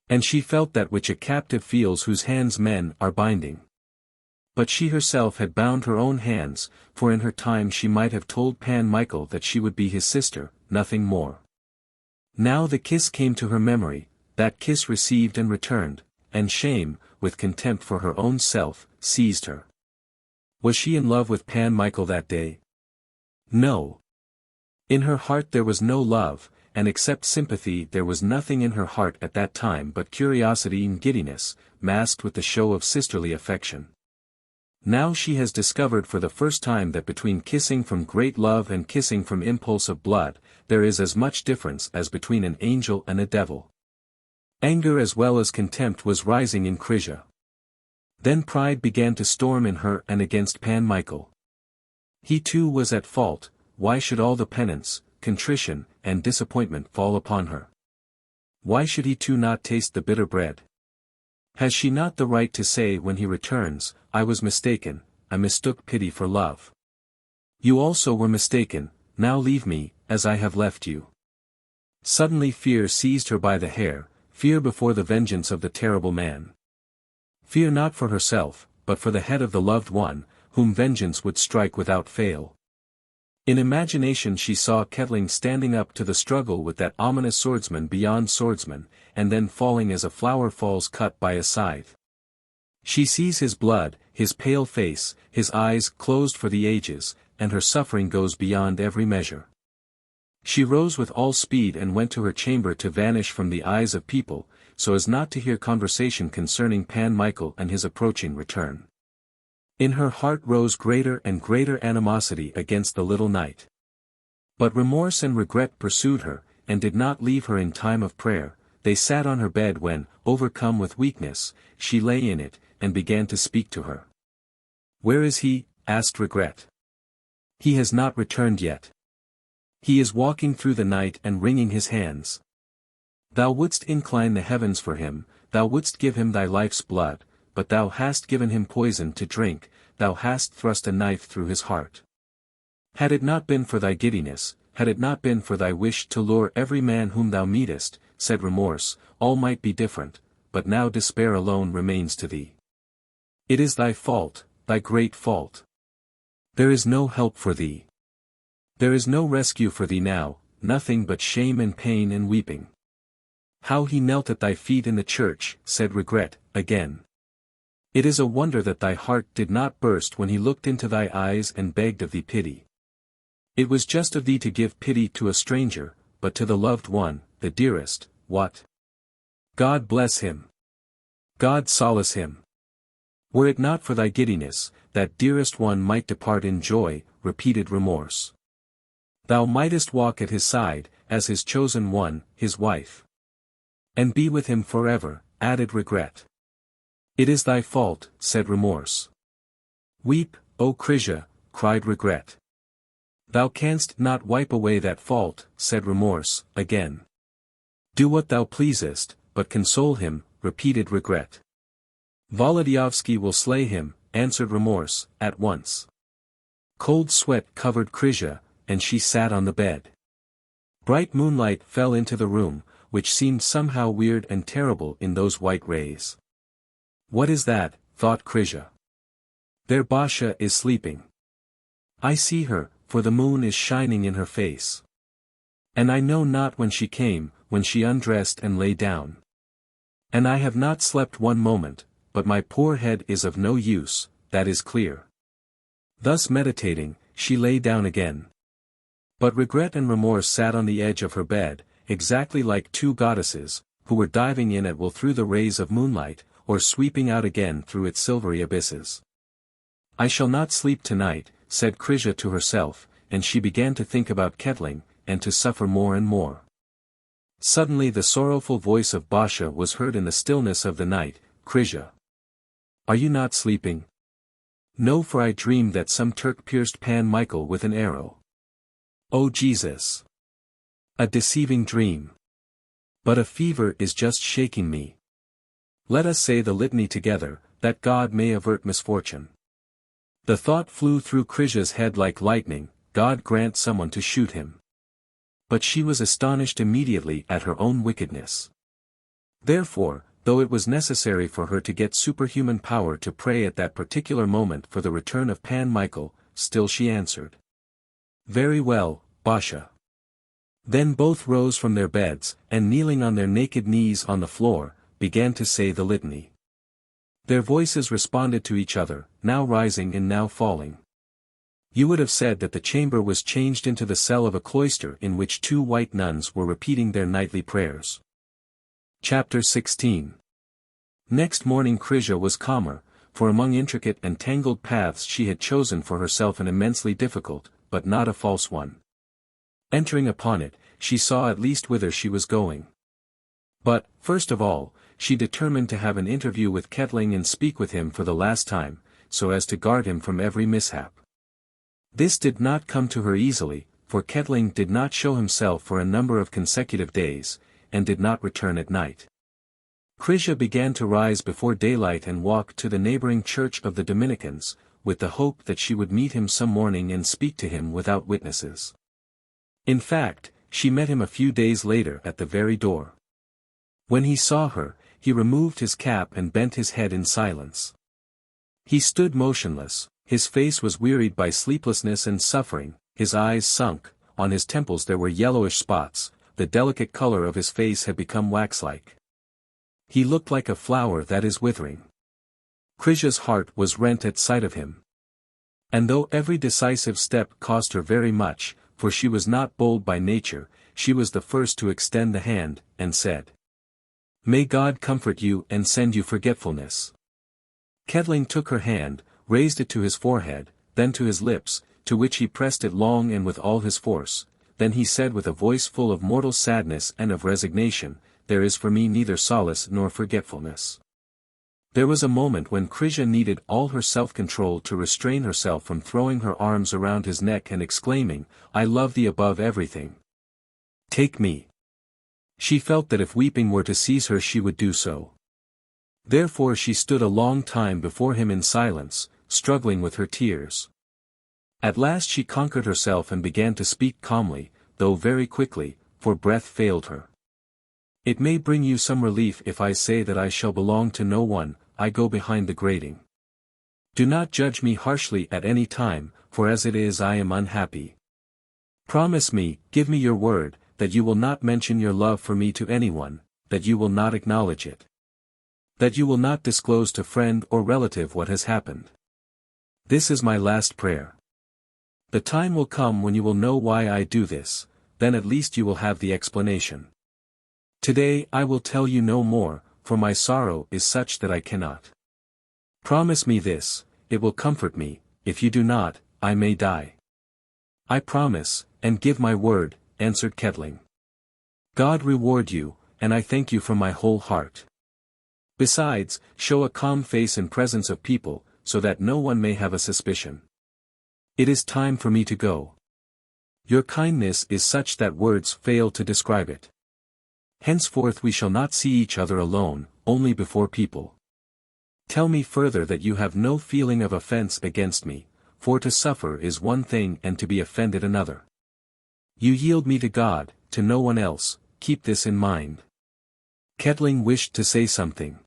And she felt that which a captive feels whose hands men are binding. But she herself had bound her own hands, for in her time she might have told Pan Michael that she would be his sister, nothing more. Now the kiss came to her memory, that kiss received and returned, and shame, with contempt for her own self, seized her. Was she in love with Pan Michael that day? No. In her heart there was no love, and except sympathy there was nothing in her heart at that time but curiosity and giddiness, masked with the show of sisterly affection. Now she has discovered for the first time that between kissing from great love and kissing from impulse of blood, there is as much difference as between an angel and a devil. Anger as well as contempt was rising in Krisia. Then pride began to storm in her and against Pan Michael. He too was at fault, why should all the penance, contrition, and disappointment fall upon her? Why should he too not taste the bitter bread? Has she not the right to say when he returns, I was mistaken, I mistook pity for love. You also were mistaken, now leave me, as I have left you. Suddenly fear seized her by the hair, fear before the vengeance of the terrible man. Fear not for herself, but for the head of the loved one, whom vengeance would strike without fail. In imagination she saw Ketling standing up to the struggle with that ominous swordsman beyond swordsman, and then falling as a flower falls cut by a scythe. She sees his blood, his pale face, his eyes closed for the ages, and her suffering goes beyond every measure. She rose with all speed and went to her chamber to vanish from the eyes of people, so as not to hear conversation concerning Pan Michael and his approaching return. In her heart rose greater and greater animosity against the little knight. But remorse and regret pursued her, and did not leave her in time of prayer. They sat on her bed when, overcome with weakness, she lay in it, and began to speak to her. Where is he? Asked Regret. He has not returned yet. He is walking through the night and wringing his hands. Thou wouldst incline the heavens for him, thou wouldst give him thy life's blood, but thou hast given him poison to drink, thou hast thrust a knife through his heart. Had it not been for thy giddiness, had it not been for thy wish to lure every man whom thou meetest, said Remorse, all might be different, but now despair alone remains to thee. It is thy fault, thy great fault. There is no help for thee. There is no rescue for thee now, nothing but shame and pain and weeping. How he knelt at thy feet in the church, said Regret, again. It is a wonder that thy heart did not burst when he looked into thy eyes and begged of thee pity. It was just of thee to give pity to a stranger, but to the loved one, the dearest, what? God bless him. God solace him. Were it not for thy giddiness, that dearest one might depart in joy, repeated Remorse. Thou mightest walk at his side, as his chosen one, his wife. And be with him forever, added Regret. It is thy fault, said Remorse. Weep, O Krisia, cried Regret. Thou canst not wipe away that fault, said Remorse, again. Do what thou pleasest, but console him, repeated Regret. Wołodyjowski will slay him, answered Remorse, at once. Cold sweat covered Krisia, and she sat on the bed. Bright moonlight fell into the room, which seemed somehow weird and terrible in those white rays. What is that? Thought Krisia. There Basha is sleeping. I see her, for the moon is shining in her face. And I know not when she came, when she undressed and lay down. And I have not slept one moment, but my poor head is of no use, that is clear. Thus meditating, she lay down again. But Regret and Remorse sat on the edge of her bed, exactly like two goddesses, who were diving in at will through the rays of moonlight, or sweeping out again through its silvery abysses. I shall not sleep tonight, said Krisia to herself, and she began to think about Ketling, and to suffer more and more. Suddenly the sorrowful voice of Basha was heard in the stillness of the night, Krisia. Are you not sleeping? No, for I dreamed that some Turk pierced Pan Michael with an arrow. Oh Jesus! A deceiving dream. But a fever is just shaking me. Let us say the litany together, that God may avert misfortune. The thought flew through Krisia's head like lightning, God grant someone to shoot him. But she was astonished immediately at her own wickedness. Therefore, though it was necessary for her to get superhuman power to pray at that particular moment for the return of Pan Michael, still she answered. Very well, Basha. Then both rose from their beds, and kneeling on their naked knees on the floor, began to say the litany. Their voices responded to each other, now rising and now falling. You would have said that the chamber was changed into the cell of a cloister in which two white nuns were repeating their nightly prayers. Chapter 16. Next morning Krisia was calmer, for among intricate and tangled paths she had chosen for herself an immensely difficult, but not a false one. Entering upon it, she saw at least whither she was going. But, first of all, she determined to have an interview with Kettling and speak with him for the last time, so as to guard him from every mishap. This did not come to her easily, for Kettling did not show himself for a number of consecutive days, and did not return at night. Krisia began to rise before daylight and walk to the neighboring church of the Dominicans, with the hope that she would meet him some morning and speak to him without witnesses. In fact, she met him a few days later at the very door. When he saw her, he removed his cap and bent his head in silence. He stood motionless, his face was wearied by sleeplessness and suffering, his eyes sunk, on his temples there were yellowish spots, the delicate color of his face had become wax-like. He looked like a flower that is withering. Krisia's heart was rent at sight of him. And though every decisive step cost her very much, for she was not bold by nature, she was the first to extend the hand, and said, May God comfort you and send you forgetfulness. Kettling took her hand, raised it to his forehead, then to his lips, to which he pressed it long and with all his force, then he said with a voice full of mortal sadness and of resignation, There is for me neither solace nor forgetfulness. There was a moment when Krisia needed all her self-control to restrain herself from throwing her arms around his neck and exclaiming, I love thee above everything. Take me. She felt that if weeping were to seize her she would do so. Therefore she stood a long time before him in silence, struggling with her tears. At last she conquered herself and began to speak calmly, though very quickly, for breath failed her. It may bring you some relief if I say that I shall belong to no one, I go behind the grating. Do not judge me harshly at any time, for as it is I am unhappy. Promise me, give me your word, that you will not mention your love for me to anyone, that you will not acknowledge it. That you will not disclose to friend or relative what has happened. This is my last prayer. The time will come when you will know why I do this, then at least you will have the explanation. Today I will tell you no more, for my sorrow is such that I cannot. Promise me this, it will comfort me, if you do not, I may die. I promise, and give my word, answered Kettling. God reward you, and I thank you from my whole heart. Besides, show a calm face in presence of people, so that no one may have a suspicion. It is time for me to go. Your kindness is such that words fail to describe it. Henceforth we shall not see each other alone, only before people. Tell me further that you have no feeling of offense against me, for to suffer is one thing and to be offended another. You yield me to God, to no one else, keep this in mind. Kettling wished to say something.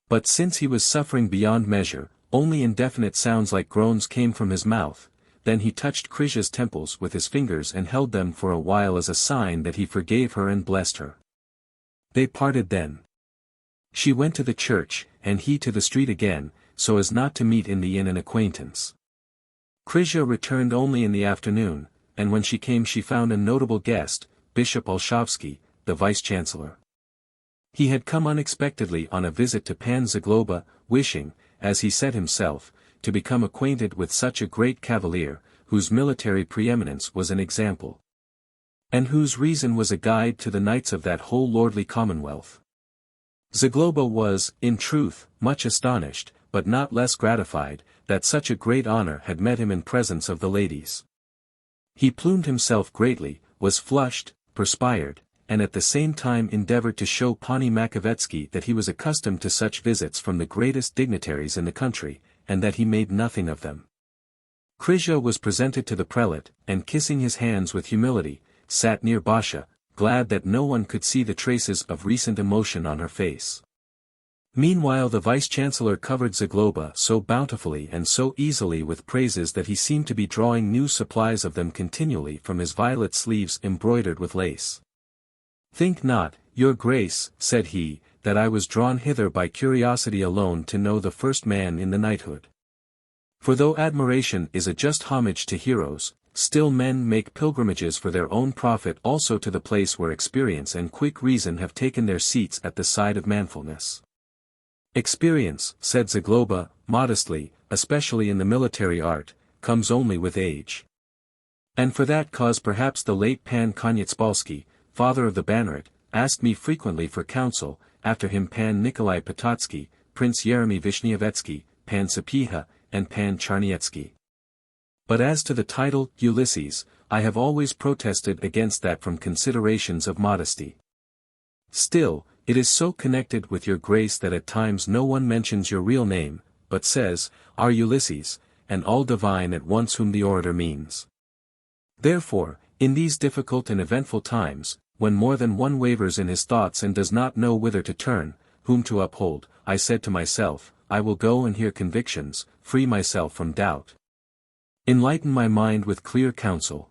But since he was suffering beyond measure, only indefinite sounds like groans came from his mouth, then he touched Krisia's temples with his fingers and held them for a while as a sign that he forgave her and blessed her. They parted then. She went to the church, and he to the street again, so as not to meet in the inn an acquaintance. Krisia returned only in the afternoon, and when she came she found a notable guest, Bishop Olszewski, the vice-chancellor. He had come unexpectedly on a visit to Pan Zagloba, wishing, as he said himself, to become acquainted with such a great cavalier, whose military preeminence was an example, and whose reason was a guide to the knights of that whole lordly commonwealth. Zagloba was, in truth, much astonished, but not less gratified, that such a great honor had met him in presence of the ladies. He plumed himself greatly, was flushed, perspired, and at the same time endeavored to show Pani Makovetsky that he was accustomed to such visits from the greatest dignitaries in the country, and that he made nothing of them. Krysia was presented to the prelate, and kissing his hands with humility, sat near Basha, glad that no one could see the traces of recent emotion on her face. Meanwhile the vice-chancellor covered Zagloba so bountifully and so easily with praises that he seemed to be drawing new supplies of them continually from his violet sleeves embroidered with lace. "Think not, your grace," said he, "that I was drawn hither by curiosity alone to know the first man in the knighthood. For though admiration is a just homage to heroes, still men make pilgrimages for their own profit also to the place where experience and quick reason have taken their seats at the side of manfulness." "Experience," said Zagloba, modestly, "especially in the military art, comes only with age. And for that cause perhaps the late Pan Konieczpolski, father of the banneret, asked me frequently for counsel, after him Pan Nikolai Potocki, Prince Yeremy Vishniovetzky, Pan Sapieha, and Pan Charniecki. But as to the title, Ulysses, I have always protested against that from considerations of modesty. Still, it is so connected with your grace that at times no one mentions your real name, but says, 'Our Ulysses,' and all divine at once whom the orator means. Therefore, in these difficult and eventful times, when more than one wavers in his thoughts and does not know whither to turn, whom to uphold, I said to myself, I will go and hear convictions, free myself from doubt. Enlighten my mind with clear counsel.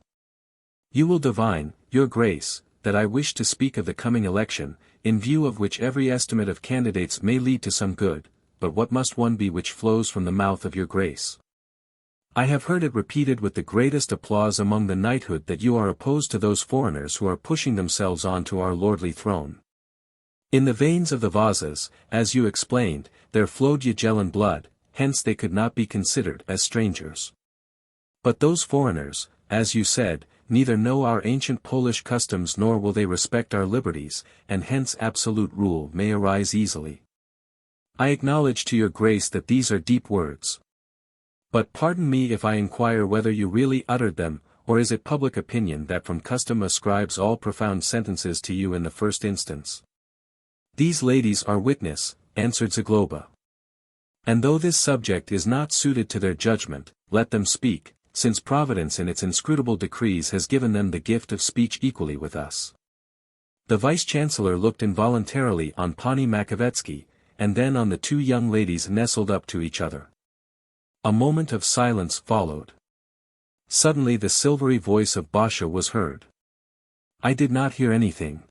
You will divine, your grace, that I wish to speak of the coming election, in view of which every estimate of candidates may lead to some good, but what must one be which flows from the mouth of your grace? I have heard it repeated with the greatest applause among the knighthood that you are opposed to those foreigners who are pushing themselves on to our lordly throne. In the veins of the Vazas, as you explained, there flowed Jagiellon blood, hence they could not be considered as strangers. But those foreigners, as you said, neither know our ancient Polish customs nor will they respect our liberties, and hence absolute rule may arise easily. I acknowledge to your grace that these are deep words. But pardon me if I inquire whether you really uttered them, or is it public opinion that from custom ascribes all profound sentences to you in the first instance? These ladies are witness, answered Zagloba. And though this subject is not suited to their judgment, let them speak, since Providence in its inscrutable decrees has given them the gift of speech equally with us. The vice-chancellor looked involuntarily on Pani Makovetsky, and then on the two young ladies nestled up to each other. A moment of silence followed. Suddenly the silvery voice of Basha was heard. I did not hear anything.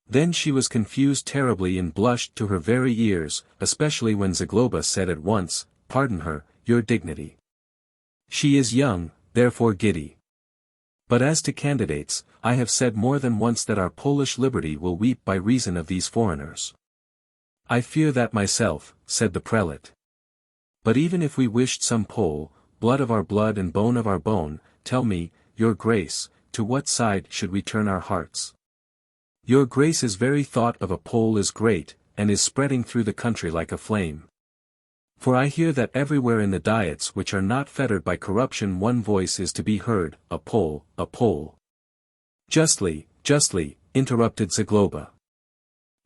Then she was confused terribly and blushed to her very ears, especially when Zagloba said at once, Pardon her, your dignity. She is young, therefore giddy. But as to candidates, I have said more than once that our Polish liberty will weep by reason of these foreigners. I fear that myself, said the prelate. But even if we wished some Pole, blood of our blood and bone of our bone, tell me, your grace, to what side should we turn our hearts? Your grace's very thought of a Pole is great, and is spreading through the country like a flame. For I hear that everywhere in the diets which are not fettered by corruption one voice is to be heard, a Pole, a Pole. Justly, justly, interrupted Zagloba.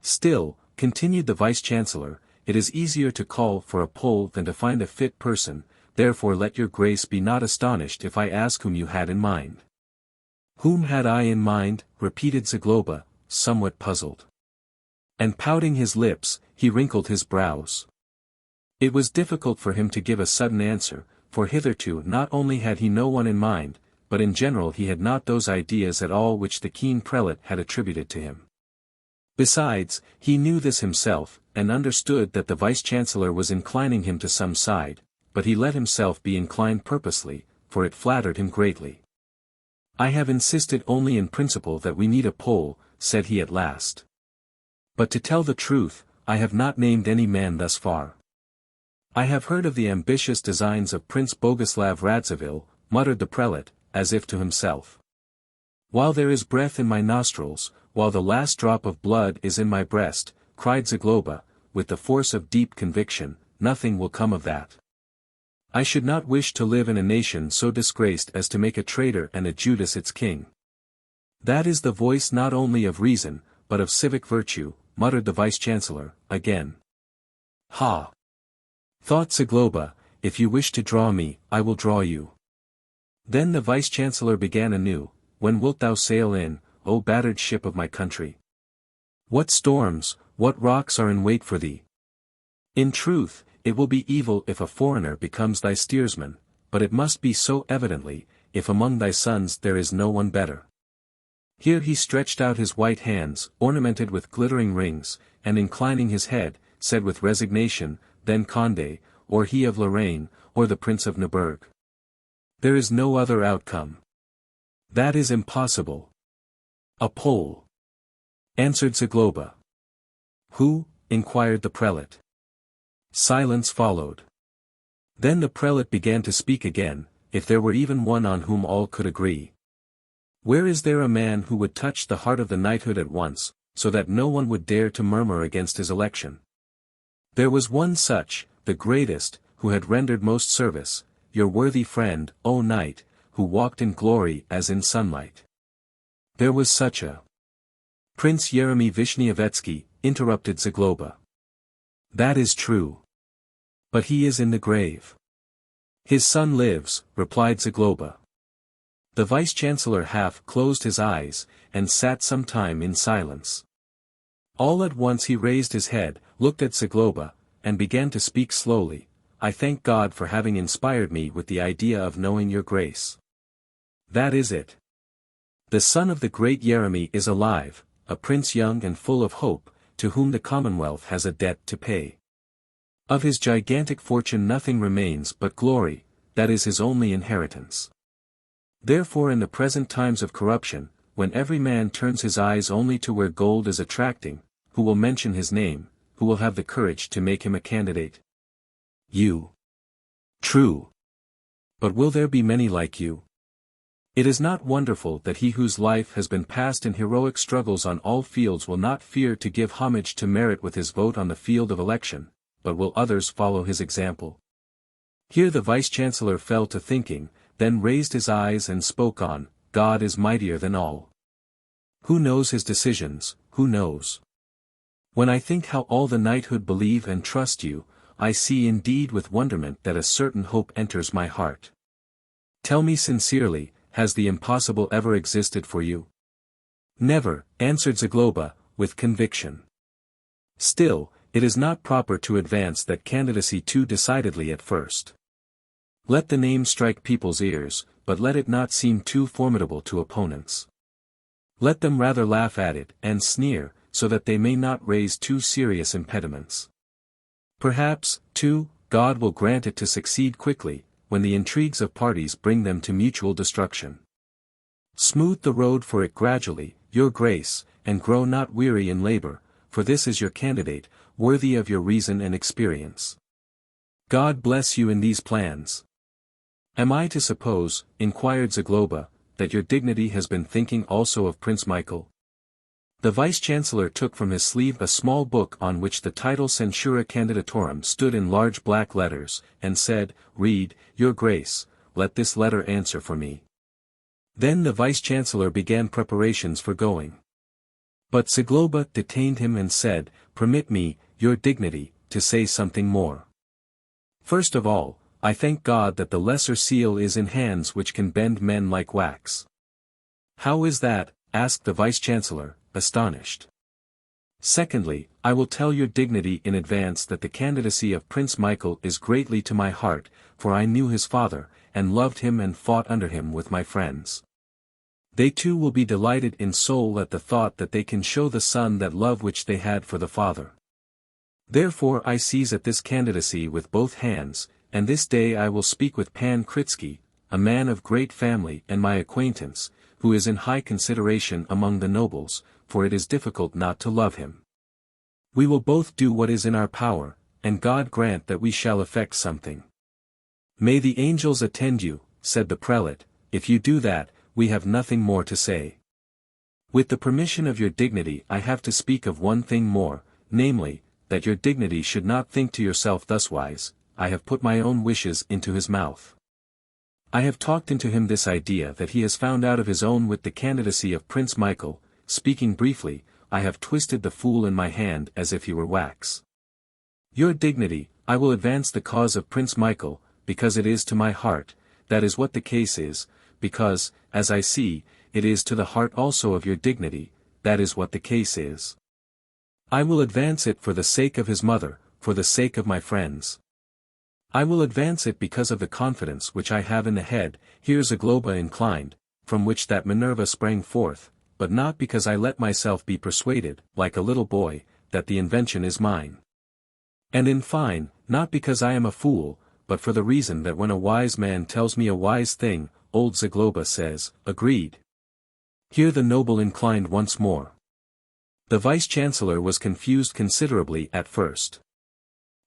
Still, continued the vice-chancellor, it is easier to call for a Pole than to find a fit person, therefore let your grace be not astonished if I ask whom you had in mind. Whom had I in mind, repeated Zagloba, somewhat puzzled. And pouting his lips, he wrinkled his brows. It was difficult for him to give a sudden answer, for hitherto not only had he no one in mind, but in general he had not those ideas at all which the keen prelate had attributed to him. Besides, he knew this himself, and understood that the vice-chancellor was inclining him to some side, but he let himself be inclined purposely, for it flattered him greatly. I have insisted only in principle that we need a Pole, said he at last. But to tell the truth, I have not named any man thus far. I have heard of the ambitious designs of Prince Boguslav Radziwill, muttered the prelate, as if to himself. While there is breath in my nostrils, while the last drop of blood is in my breast, cried Zagloba, with the force of deep conviction, nothing will come of that. I should not wish to live in a nation so disgraced as to make a traitor and a Judas its king. That is the voice not only of reason, but of civic virtue, muttered the vice-chancellor, again. Ha! Thought Zagloba, if you wish to draw me, I will draw you. Then the vice-chancellor began anew, when wilt thou sail in, O battered ship of my country? What storms, what rocks are in wait for thee? In truth, it will be evil if a foreigner becomes thy steersman, but it must be so evidently, if among thy sons there is no one better. Here he stretched out his white hands, ornamented with glittering rings, and inclining his head, said with resignation, then Condé, or he of Lorraine, or the Prince of Neuburg. There is no other outcome. That is impossible. A Pole, answered Zagloba. Who? Inquired the prelate. Silence followed. Then the prelate began to speak again, if there were even one on whom all could agree. Where is there a man who would touch the heart of the knighthood at once, so that no one would dare to murmur against his election? There was one such, the greatest, who had rendered most service, your worthy friend, O knight, who walked in glory as in sunlight. There was such a Prince Yeremy Vishniovetzky, interrupted Zagloba. That is true. But he is in the grave. His son lives, replied Zagloba. The vice-chancellor half closed his eyes, and sat some time in silence. All at once he raised his head, looked at Zagloba, and began to speak slowly. I thank God for having inspired me with the idea of knowing your grace. That is it. The son of the great Yeremy is alive, a prince young and full of hope, to whom the Commonwealth has a debt to pay. Of his gigantic fortune nothing remains but glory, that is his only inheritance. Therefore in the present times of corruption, when every man turns his eyes only to where gold is attracting, who will mention his name, who will have the courage to make him a candidate? You. True. But will there be many like you? It is not wonderful that he whose life has been passed in heroic struggles on all fields will not fear to give homage to merit with his vote on the field of election, but will others follow his example? Here the vice-chancellor fell to thinking, then raised his eyes and spoke on, God is mightier than all. Who knows his decisions, who knows? When I think how all the knighthood believe and trust you, I see indeed with wonderment that a certain hope enters my heart. Tell me sincerely, has the impossible ever existed for you? Never, answered Zagloba, with conviction. Still, it is not proper to advance that candidacy too decidedly at first. Let the name strike people's ears, but let it not seem too formidable to opponents. Let them rather laugh at it and sneer, so that they may not raise too serious impediments. Perhaps, too, God will grant it to succeed quickly, when the intrigues of parties bring them to mutual destruction. Smooth the road for it gradually, your grace, and grow not weary in labor, for this is your candidate, worthy of your reason and experience. God bless you in these plans. Am I to suppose, inquired Zagloba, that your dignity has been thinking also of Prince Michael? The vice-chancellor took from his sleeve a small book on which the title Censura Candidatorum stood in large black letters, and said, Read, Your Grace, let this letter answer for me. Then the vice-chancellor began preparations for going. But Zagloba detained him and said, Permit me, your dignity, to say something more. First of all, I thank God that the lesser seal is in hands which can bend men like wax. How is that? Asked the vice-chancellor, astonished. Secondly, I will tell your dignity in advance that the candidacy of Prince Michael is greatly to my heart, for I knew his father, and loved him and fought under him with my friends. They too will be delighted in soul at the thought that they can show the son that love which they had for the father. Therefore I seize at this candidacy with both hands, and this day I will speak with Pan Kritsky, a man of great family and my acquaintance, who is in high consideration among the nobles, for it is difficult not to love him. We will both do what is in our power, and God grant that we shall effect something. May the angels attend you, said the prelate, if you do that, we have nothing more to say. With the permission of your dignity I have to speak of one thing more, namely, that your dignity should not think to yourself thuswise, I have put my own wishes into his mouth. I have talked into him this idea that he has found out of his own with the candidacy of Prince Michael. Speaking briefly, I have twisted the fool in my hand as if he were wax. Your dignity, I will advance the cause of Prince Michael, because it is to my heart, that is what the case is, because, as I see, it is to the heart also of your dignity, that is what the case is. I will advance it for the sake of his mother, for the sake of my friends. I will advance it because of the confidence which I have in the head, here Zagloba inclined, from which that Minerva sprang forth, but not because I let myself be persuaded, like a little boy, that the invention is mine. And in fine, not because I am a fool, but for the reason that when a wise man tells me a wise thing, old Zagloba says, agreed. Here the noble inclined once more. The vice-chancellor was confused considerably at first.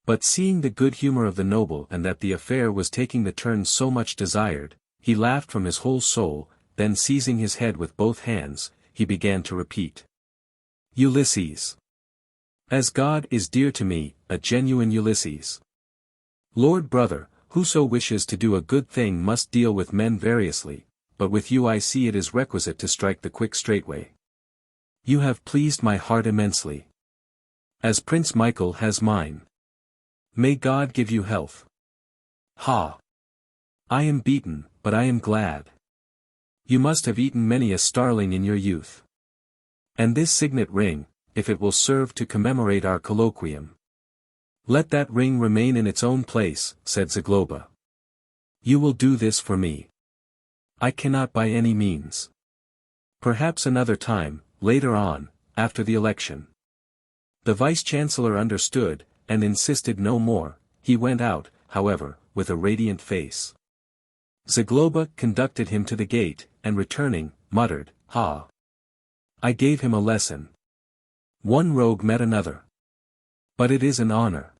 But seeing the good humor of the noble and that the affair was taking the turn so much desired, he laughed from his whole soul, then seizing his head with both hands, he began to repeat. Ulysses. As God is dear to me, a genuine Ulysses. Lord brother, whoso wishes to do a good thing must deal with men variously, but with you I see it is requisite to strike the quick straightway. You have pleased my heart immensely. As Prince Michael has mine. May God give you health. Ha! I am beaten, but I am glad. You must have eaten many a starling in your youth. And this signet ring, if it will serve to commemorate our colloquium. Let that ring remain in its own place, said Zagloba. You will do this for me. I cannot by any means. Perhaps another time, later on, after the election. The vice-chancellor understood, and insisted no more. He went out, however, with a radiant face. Zagloba conducted him to the gate, and returning, muttered, Ha! I gave him a lesson. One rogue met another. But it is an honor.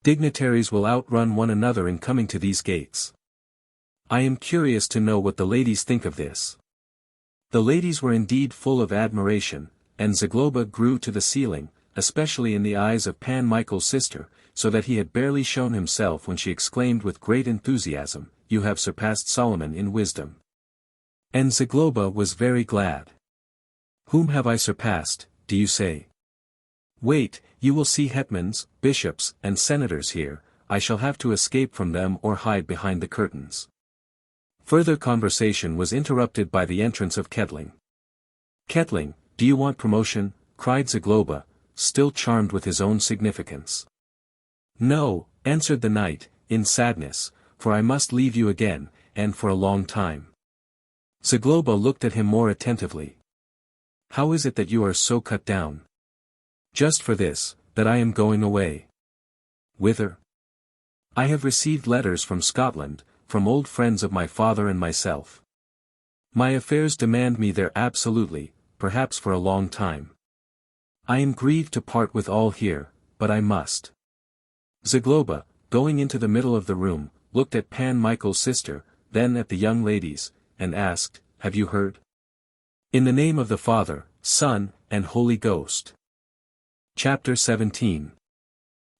Dignitaries will outrun one another in coming to these gates. I am curious to know what the ladies think of this. The ladies were indeed full of admiration, and Zagloba grew to the ceiling, especially in the eyes of Pan Michael's sister, so that he had barely shown himself when she exclaimed with great enthusiasm, You have surpassed Solomon in wisdom. And Zagloba was very glad. Whom have I surpassed, do you say? Wait, you will see hetmans, bishops, and senators here. I shall have to escape from them or hide behind the curtains. Further conversation was interrupted by the entrance of Ketling. Ketling, do you want promotion? Cried Zagloba, still charmed with his own significance. No, answered the knight, in sadness, for I must leave you again, and for a long time. Zagloba looked at him more attentively. How is it that you are so cut down? Just for this, that I am going away. Whither? I have received letters from Scotland, from old friends of my father and myself. My affairs demand me there absolutely, perhaps for a long time. I am grieved to part with all here, but I must. Zagloba, going into the middle of the room, looked at Pan Michael's sister, then at the young ladies, and asked, Have you heard? In the name of the Father, Son, and Holy Ghost. Chapter 17.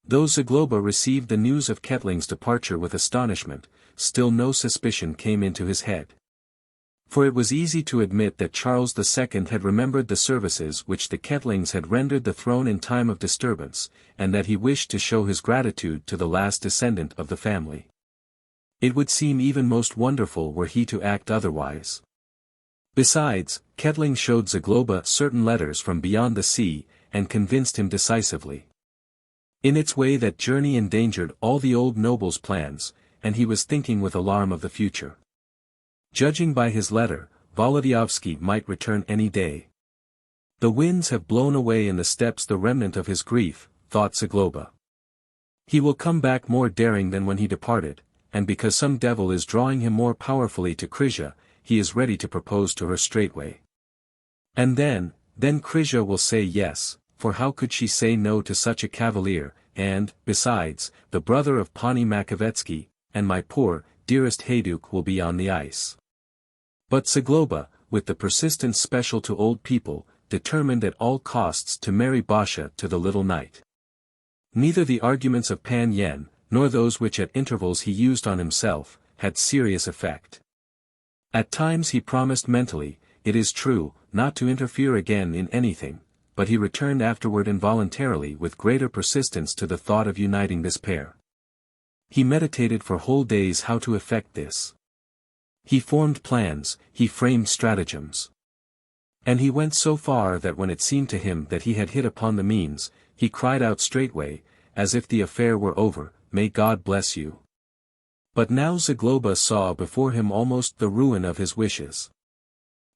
Though Zagloba received the news of Ketling's departure with astonishment, still no suspicion came into his head. For it was easy to admit that Charles II had remembered the services which the Ketlings had rendered the throne in time of disturbance, and that he wished to show his gratitude to the last descendant of the family. It would seem even most wonderful were he to act otherwise. Besides, Ketling showed Zagloba certain letters from beyond the sea, and convinced him decisively. In its way that journey endangered all the old noble's plans, and he was thinking with alarm of the future. Judging by his letter, Wołodyjowski might return any day. The winds have blown away in the steppes the remnant of his grief, thought Zagloba. He will come back more daring than when he departed, and because some devil is drawing him more powerfully to Krisia, he is ready to propose to her straightway. And then Krisia will say yes, for how could she say no to such a cavalier, and, besides, the brother of Pani Makovetsky, and my poor, dearest Hajduk will be on the ice. But Zagloba, with the persistence special to old people, determined at all costs to marry Basha to the little knight. Neither the arguments of Pan Yen, nor those which at intervals he used on himself, had serious effect. At times he promised mentally, it is true, not to interfere again in anything, but he returned afterward involuntarily with greater persistence to the thought of uniting this pair. He meditated for whole days how to effect this. He formed plans, he framed stratagems. And he went so far that when it seemed to him that he had hit upon the means, he cried out straightway, as if the affair were over, "May God bless you." But now Zagloba saw before him almost the ruin of his wishes.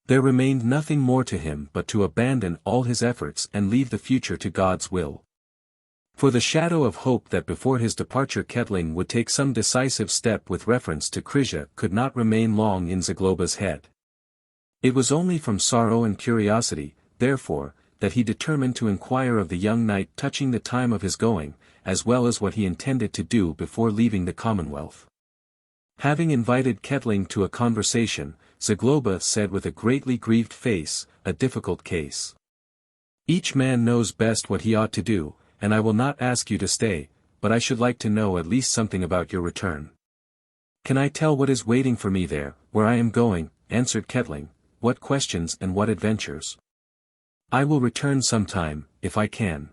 There remained nothing more to him but to abandon all his efforts and leave the future to God's will. For the shadow of hope that before his departure Ketling would take some decisive step with reference to Krisia could not remain long in Zagloba's head. It was only from sorrow and curiosity, therefore, that he determined to inquire of the young knight touching the time of his going, as well as what he intended to do before leaving the Commonwealth. Having invited Ketling to a conversation, Zagloba said with a greatly grieved face, "A difficult case. Each man knows best what he ought to do, and I will not ask you to stay, but I should like to know at least something about your return." "Can I tell what is waiting for me there, where I am going?" answered Ketling. "What questions and what adventures?" "I will return sometime, if I can.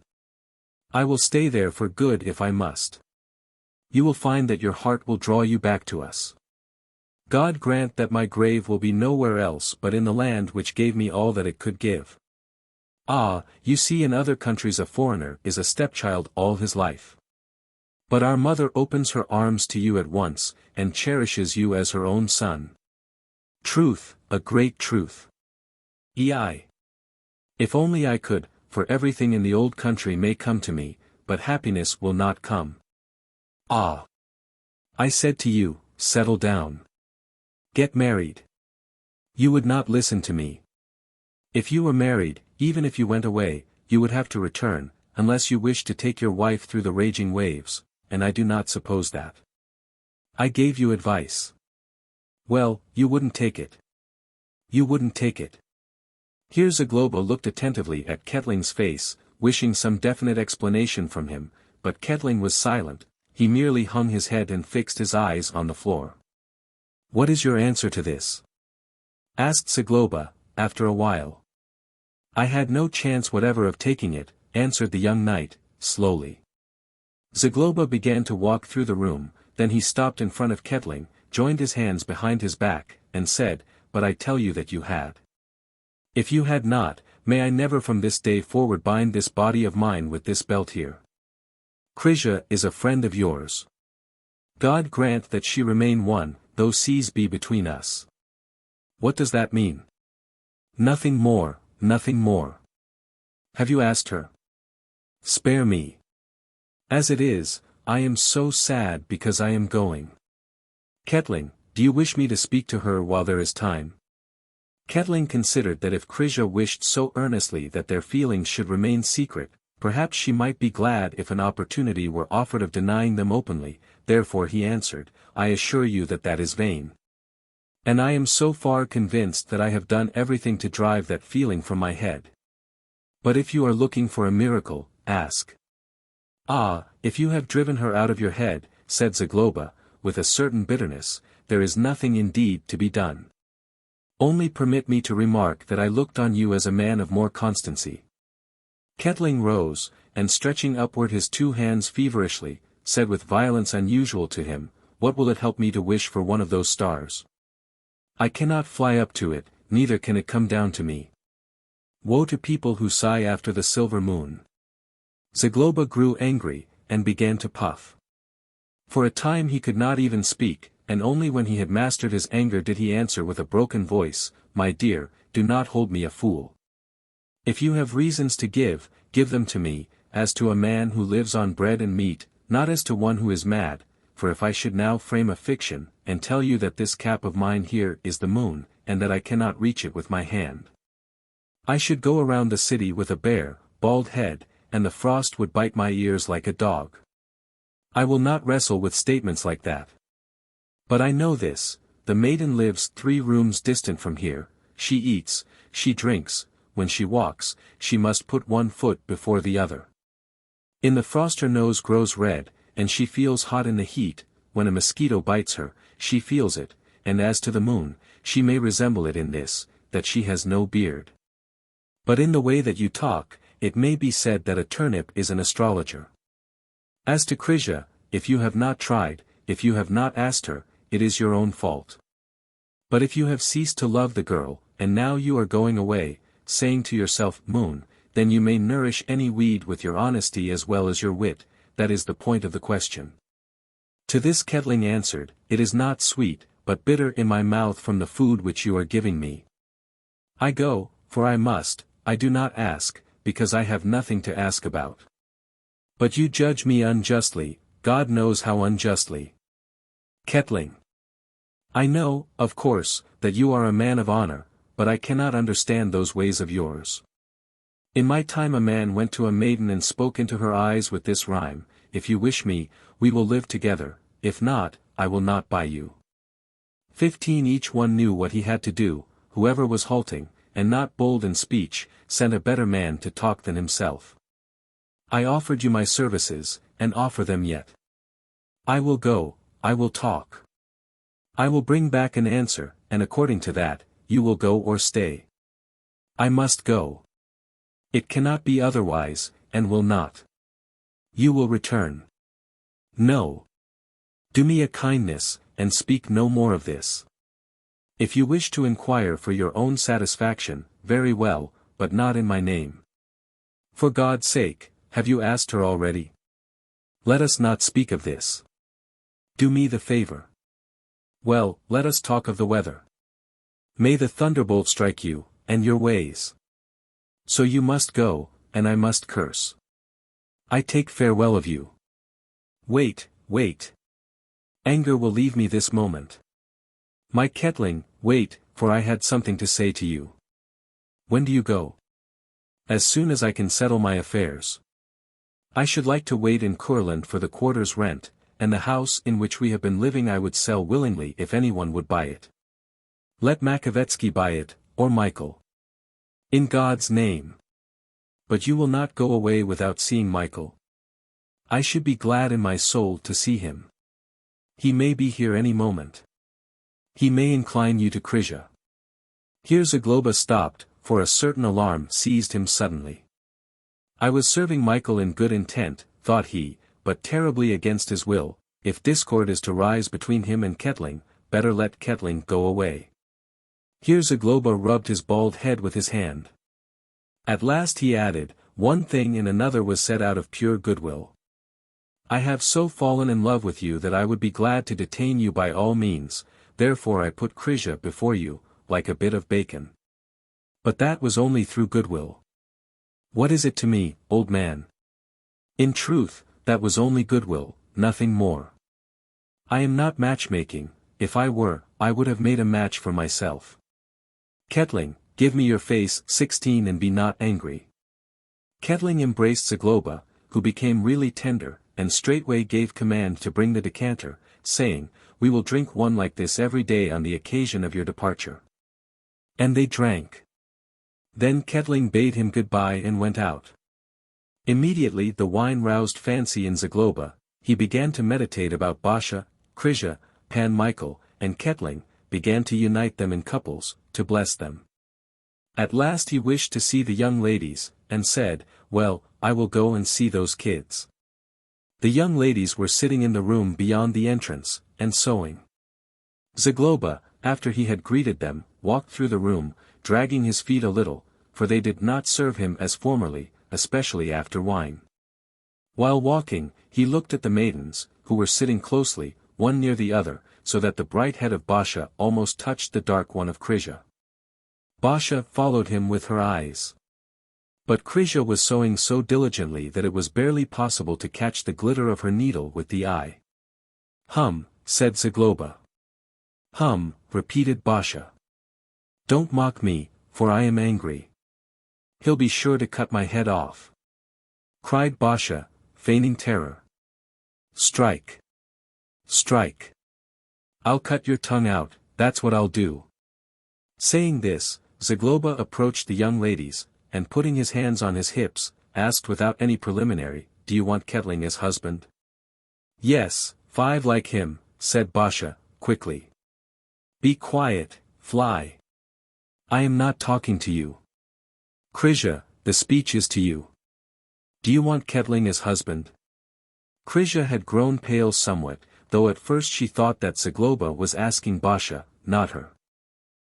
I will stay there for good if I must. You will find that your heart will draw you back to us. God grant that my grave will be nowhere else but in the land which gave me all that it could give. Ah, you see, in other countries a foreigner is a stepchild all his life. But our mother opens her arms to you at once, and cherishes you as her own son. Truth, a great truth. If only I could, for everything in the old country may come to me, but happiness will not come. Ah! I said to you, settle down. Get married. You would not listen to me. If you were married, even if you went away, you would have to return, unless you wished to take your wife through the raging waves, and I do not suppose that. I gave you advice. Well, you wouldn't take it. You wouldn't take it. Here Zagloba looked attentively at Ketling's face, wishing some definite explanation from him, but Ketling was silent, he merely hung his head and fixed his eyes on the floor. "What is your answer to this?" asked Zagloba, after a while. "I had no chance whatever of taking it," answered the young knight, slowly. Zagloba began to walk through the room, then he stopped in front of Ketling, joined his hands behind his back, and said, "But I tell you that you had. If you had not, may I never from this day forward bind this body of mine with this belt here. Krisia is a friend of yours. God grant that she remain one, though seas be between us." "What does that mean?" "Nothing more, nothing more." "Have you asked her?" "Spare me. As it is, I am so sad because I am going." "Ketling, do you wish me to speak to her while there is time?" Ketling considered that if Krisia wished so earnestly that their feelings should remain secret, perhaps she might be glad if an opportunity were offered of denying them openly, therefore he answered, "I assure you that that is vain. And I am so far convinced that I have done everything to drive that feeling from my head. But if you are looking for a miracle, ask." "Ah, if you have driven her out of your head," said Zagloba, with a certain bitterness, "there is nothing indeed to be done. Only permit me to remark that I looked on you as a man of more constancy." Ketling rose, and stretching upward his two hands feverishly, said with violence unusual to him, "What will it help me to wish for one of those stars? I cannot fly up to it, neither can it come down to me. Woe to people who sigh after the silver moon." Zagloba grew angry, and began to puff. For a time he could not even speak, and only when he had mastered his anger did he answer with a broken voice, "My dear, do not hold me a fool. If you have reasons to give them to me, as to a man who lives on bread and meat, not as to one who is mad, for if I should now frame a fiction, and tell you that this cap of mine here is the moon, and that I cannot reach it with my hand, I should go around the city with a bare, bald head, and the frost would bite my ears like a dog. I will not wrestle with statements like that. But I know this, the maiden lives 3 rooms distant from here, she eats, she drinks, when she walks, she must put one foot before the other. In the frost her nose grows red, and she feels hot in the heat. When a mosquito bites her, she feels it, and as to the moon, she may resemble it in this, that she has no beard. But in the way that you talk, it may be said that a turnip is an astrologer. As to Krisia, if you have not tried, if you have not asked her, it is your own fault. But if you have ceased to love the girl, and now you are going away, saying to yourself, Moon, then you may nourish any weed with your honesty as well as your wit, that is the point of the question. To this Kettling answered, It is not sweet, but bitter in my mouth from the food which you are giving me. I go, for I must, I do not ask, because I have nothing to ask about. But you judge me unjustly, God knows how unjustly. Kettling. I know, of course, that you are a man of honor, but I cannot understand those ways of yours. In my time a man went to a maiden and spoke into her eyes with this rhyme, If you wish me, we will live together, if not, I will not buy you. 15 Each one knew what he had to do, whoever was halting, and not bold in speech, sent a better man to talk than himself. I offered you my services, and offer them yet. I will go, I will talk. I will bring back an answer, and according to that, you will go or stay. I must go. It cannot be otherwise, and will not. You will return. No. Do me a kindness, and speak no more of this. If you wish to inquire for your own satisfaction, very well, but not in my name. For God's sake, have you asked her already? Let us not speak of this. Do me the favor. Well, let us talk of the weather. May the thunderbolt strike you, and your ways. So you must go, and I must curse. I take farewell of you. Wait, wait. Anger will leave me this moment. My Kettling, wait, for I had something to say to you. When do you go? As soon as I can settle my affairs. I should like to wait in Courland for the quarter's rent, and the house in which we have been living I would sell willingly if anyone would buy it. Let Makovetsky buy it, or Michael. In God's name. But you will not go away without seeing Michael. I should be glad in my soul to see him. He may be here any moment. He may incline you to Krisia. Here Zagloba stopped, for a certain alarm seized him suddenly. I was serving Michael in good intent, thought he, but terribly against his will. If discord is to rise between him and Kettling, better let Kettling go away. Here Zagloba rubbed his bald head with his hand. At last he added, One thing and another was said out of pure goodwill. I have so fallen in love with you that I would be glad to detain you by all means, therefore I put Krisia before you, like a bit of bacon. But that was only through goodwill. What is it to me, old man? In truth, that was only goodwill, nothing more. I am not matchmaking. If I were, I would have made a match for myself. Kettling, give me your face. 16 And be not angry. Kettling embraced Zagloba, who became really tender, and straightway gave command to bring the decanter, saying, We will drink one like this every day on the occasion of your departure. And they drank. Then Kettling bade him good-bye and went out. Immediately the wine roused fancy in Zagloba. He began to meditate about Basha, Krisia, Pan Michael, and Kettling, began to unite them in couples, to bless them. At last he wished to see the young ladies, and said, Well, I will go and see those kids. The young ladies were sitting in the room beyond the entrance, and sewing. Zagloba, after he had greeted them, walked through the room, dragging his feet a little, for they did not serve him as formerly, especially after wine. While walking, he looked at the maidens, who were sitting closely, one near the other, so that the bright head of Basha almost touched the dark one of Krisia. Basha followed him with her eyes. But Krisia was sewing so diligently that it was barely possible to catch the glitter of her needle with the eye. Hum, said Zagloba. Hum, repeated Basha. Don't mock me, for I am angry. He'll be sure to cut my head off. Cried Basha, feigning terror. Strike. Strike. I'll cut your tongue out, that's what I'll do. Saying this, Zagloba approached the young ladies, and putting his hands on his hips, asked without any preliminary, do you want Kettling as husband? Yes, 5 like him, said Basha, quickly. Be quiet, fly. I am not talking to you. Krisia, the speech is to you. Do you want Kettling as husband? Krisia had grown pale somewhat, though at first she thought that Zagloba was asking Basha, not her.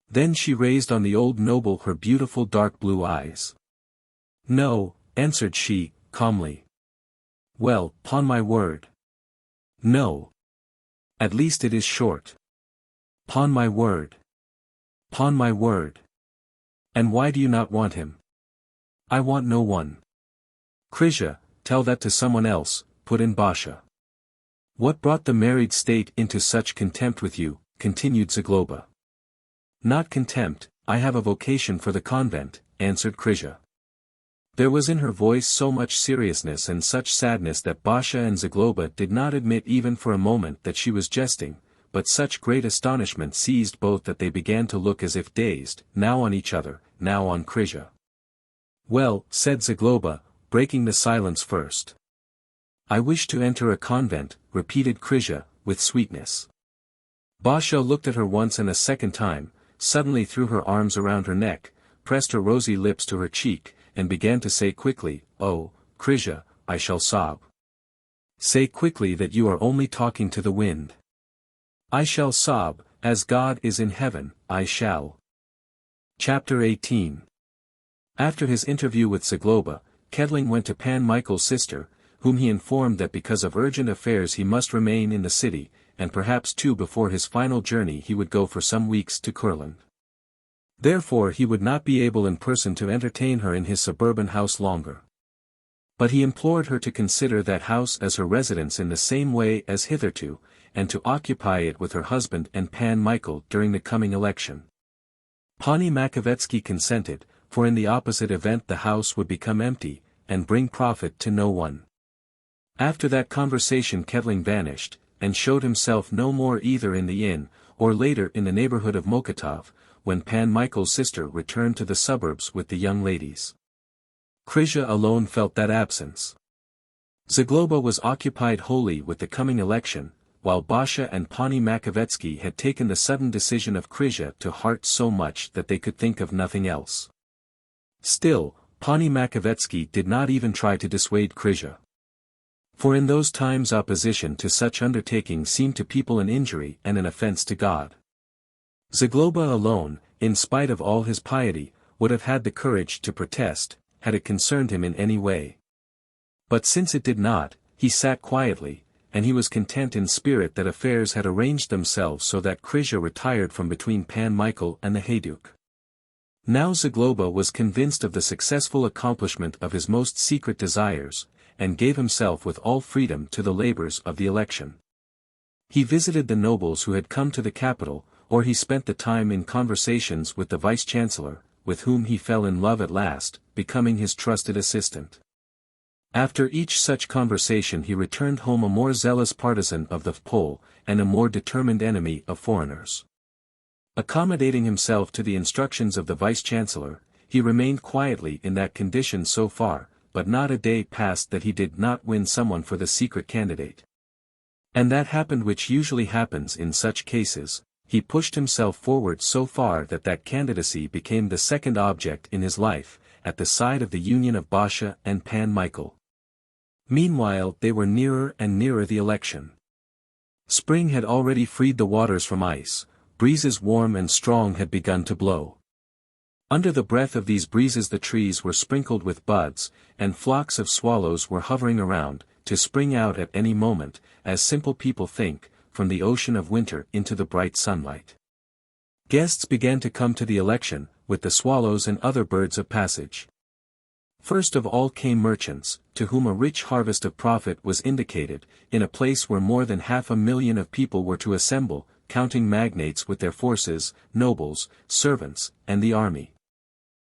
Then she raised on the old noble her beautiful dark blue eyes. No, answered she, calmly. Well, 'pon my word. No. At least it is short. 'Pon my word. 'Pon my word. And why do you not want him? I want no one. Krisia, tell that to someone else, put in Basha. What brought the married state into such contempt with you, continued Zagloba. Not contempt, I have a vocation for the convent, answered Krisia. There was in her voice so much seriousness and such sadness that Basha and Zagloba did not admit even for a moment that she was jesting, but such great astonishment seized both that they began to look as if dazed, now on each other, now on Krisia. Well, said Zagloba, breaking the silence first. I wish to enter a convent, repeated Krisia, with sweetness. Basha looked at her once and a second time, suddenly threw her arms around her neck, pressed her rosy lips to her cheek, and began to say quickly, Oh, Krisia, I shall sob. Say quickly that you are only talking to the wind. I shall sob, as God is in heaven, I shall. Chapter 18. After his interview with Zagloba, Kettling went to Pan Michael's sister, whom he informed that because of urgent affairs he must remain in the city, and perhaps too before his final journey he would go for some weeks to Kurland. Therefore he would not be able in person to entertain her in his suburban house longer. But he implored her to consider that house as her residence in the same way as hitherto, and to occupy it with her husband and Pan Michael during the coming election. Pani Makovetsky consented, for in the opposite event the house would become empty, and bring profit to no one. After that conversation Kettling vanished, and showed himself no more either in the inn, or later in the neighborhood of Mokotov, when Pan Michael's sister returned to the suburbs with the young ladies. Krisia alone felt that absence. Zagloba was occupied wholly with the coming election, while Basha and Pani Makovetsky had taken the sudden decision of Krisia to heart so much that they could think of nothing else. Still, Pani Makovetsky did not even try to dissuade Krisia. For in those times opposition to such undertakings seemed to people an injury and an offense to God. Zagloba alone, in spite of all his piety, would have had the courage to protest, had it concerned him in any way. But since it did not, he sat quietly, and he was content in spirit that affairs had arranged themselves so that Krisia retired from between Pan Michael and the Hayduk. Now Zagloba was convinced of the successful accomplishment of his most secret desires, and gave himself with all freedom to the labors of the election. He visited the nobles who had come to the capital, or he spent the time in conversations with the vice-chancellor, with whom he fell in love at last, becoming his trusted assistant. After each such conversation he returned home a more zealous partisan of the Pole, and a more determined enemy of foreigners. Accommodating himself to the instructions of the vice-chancellor, he remained quietly in that condition so far, but not a day passed that he did not win someone for the secret candidate. And that happened which usually happens in such cases, he pushed himself forward so far that that candidacy became the second object in his life, at the side of the union of Basha and Pan Michael. Meanwhile they were nearer and nearer the election. Spring had already freed the waters from ice, breezes warm and strong had begun to blow. Under the breath of these breezes the trees were sprinkled with buds, and flocks of swallows were hovering around, to spring out at any moment, as simple people think, from the ocean of winter into the bright sunlight. Guests began to come to the election, with the swallows and other birds of passage. First of all came merchants, to whom a rich harvest of profit was indicated, in a place where more than 500,000 of people were to assemble, counting magnates with their forces, nobles, servants, and the army.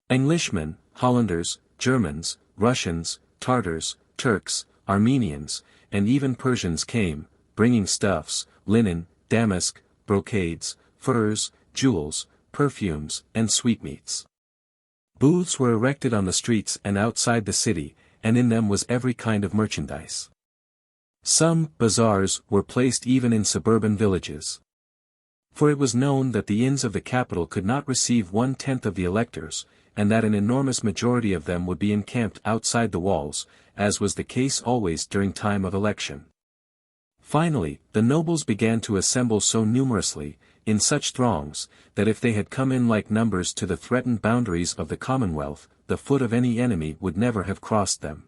Englishmen, Hollanders, Germans, Russians, Tartars, Turks, Armenians, and even Persians came, bringing stuffs, linen, damask, brocades, furs, jewels, perfumes, and sweetmeats. Booths were erected on the streets and outside the city, and in them was every kind of merchandise. Some bazaars were placed even in suburban villages. For it was known that the inns of the capital could not receive 1/10 of the electors, and that an enormous majority of them would be encamped outside the walls, as was the case always during time of election. Finally, the nobles began to assemble so numerously, in such throngs, that if they had come in like numbers to the threatened boundaries of the Commonwealth, the foot of any enemy would never have crossed them.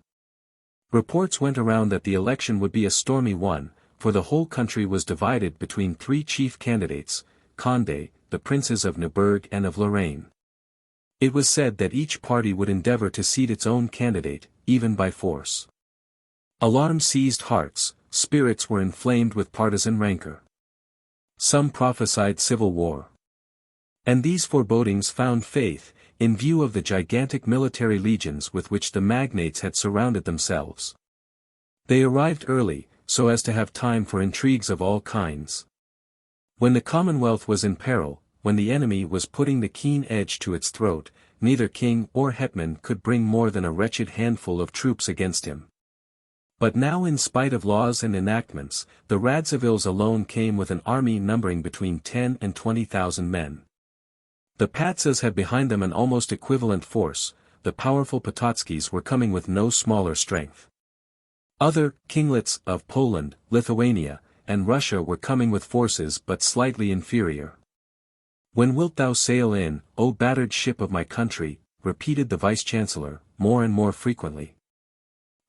Reports went around that the election would be a stormy one, for the whole country was divided between 3 chief candidates, Condé, the princes of Neuburg and of Lorraine. It was said that each party would endeavor to seat its own candidate, even by force. Alarm seized hearts, spirits were inflamed with partisan rancor. Some prophesied civil war. And these forebodings found faith, in view of the gigantic military legions with which the magnates had surrounded themselves. They arrived early, so as to have time for intrigues of all kinds. When the Commonwealth was in peril, when the enemy was putting the keen edge to its throat, neither king or hetman could bring more than a wretched handful of troops against him. But now, in spite of laws and enactments, the Radzivills alone came with an army numbering between 10 and 20,000 men. The Patsas had behind them an almost equivalent force, the powerful Pototskis were coming with no smaller strength. Other kinglets of Poland, Lithuania, and Russia were coming with forces but slightly inferior. "When wilt thou sail in, O battered ship of my country?" repeated the vice-chancellor, more and more frequently.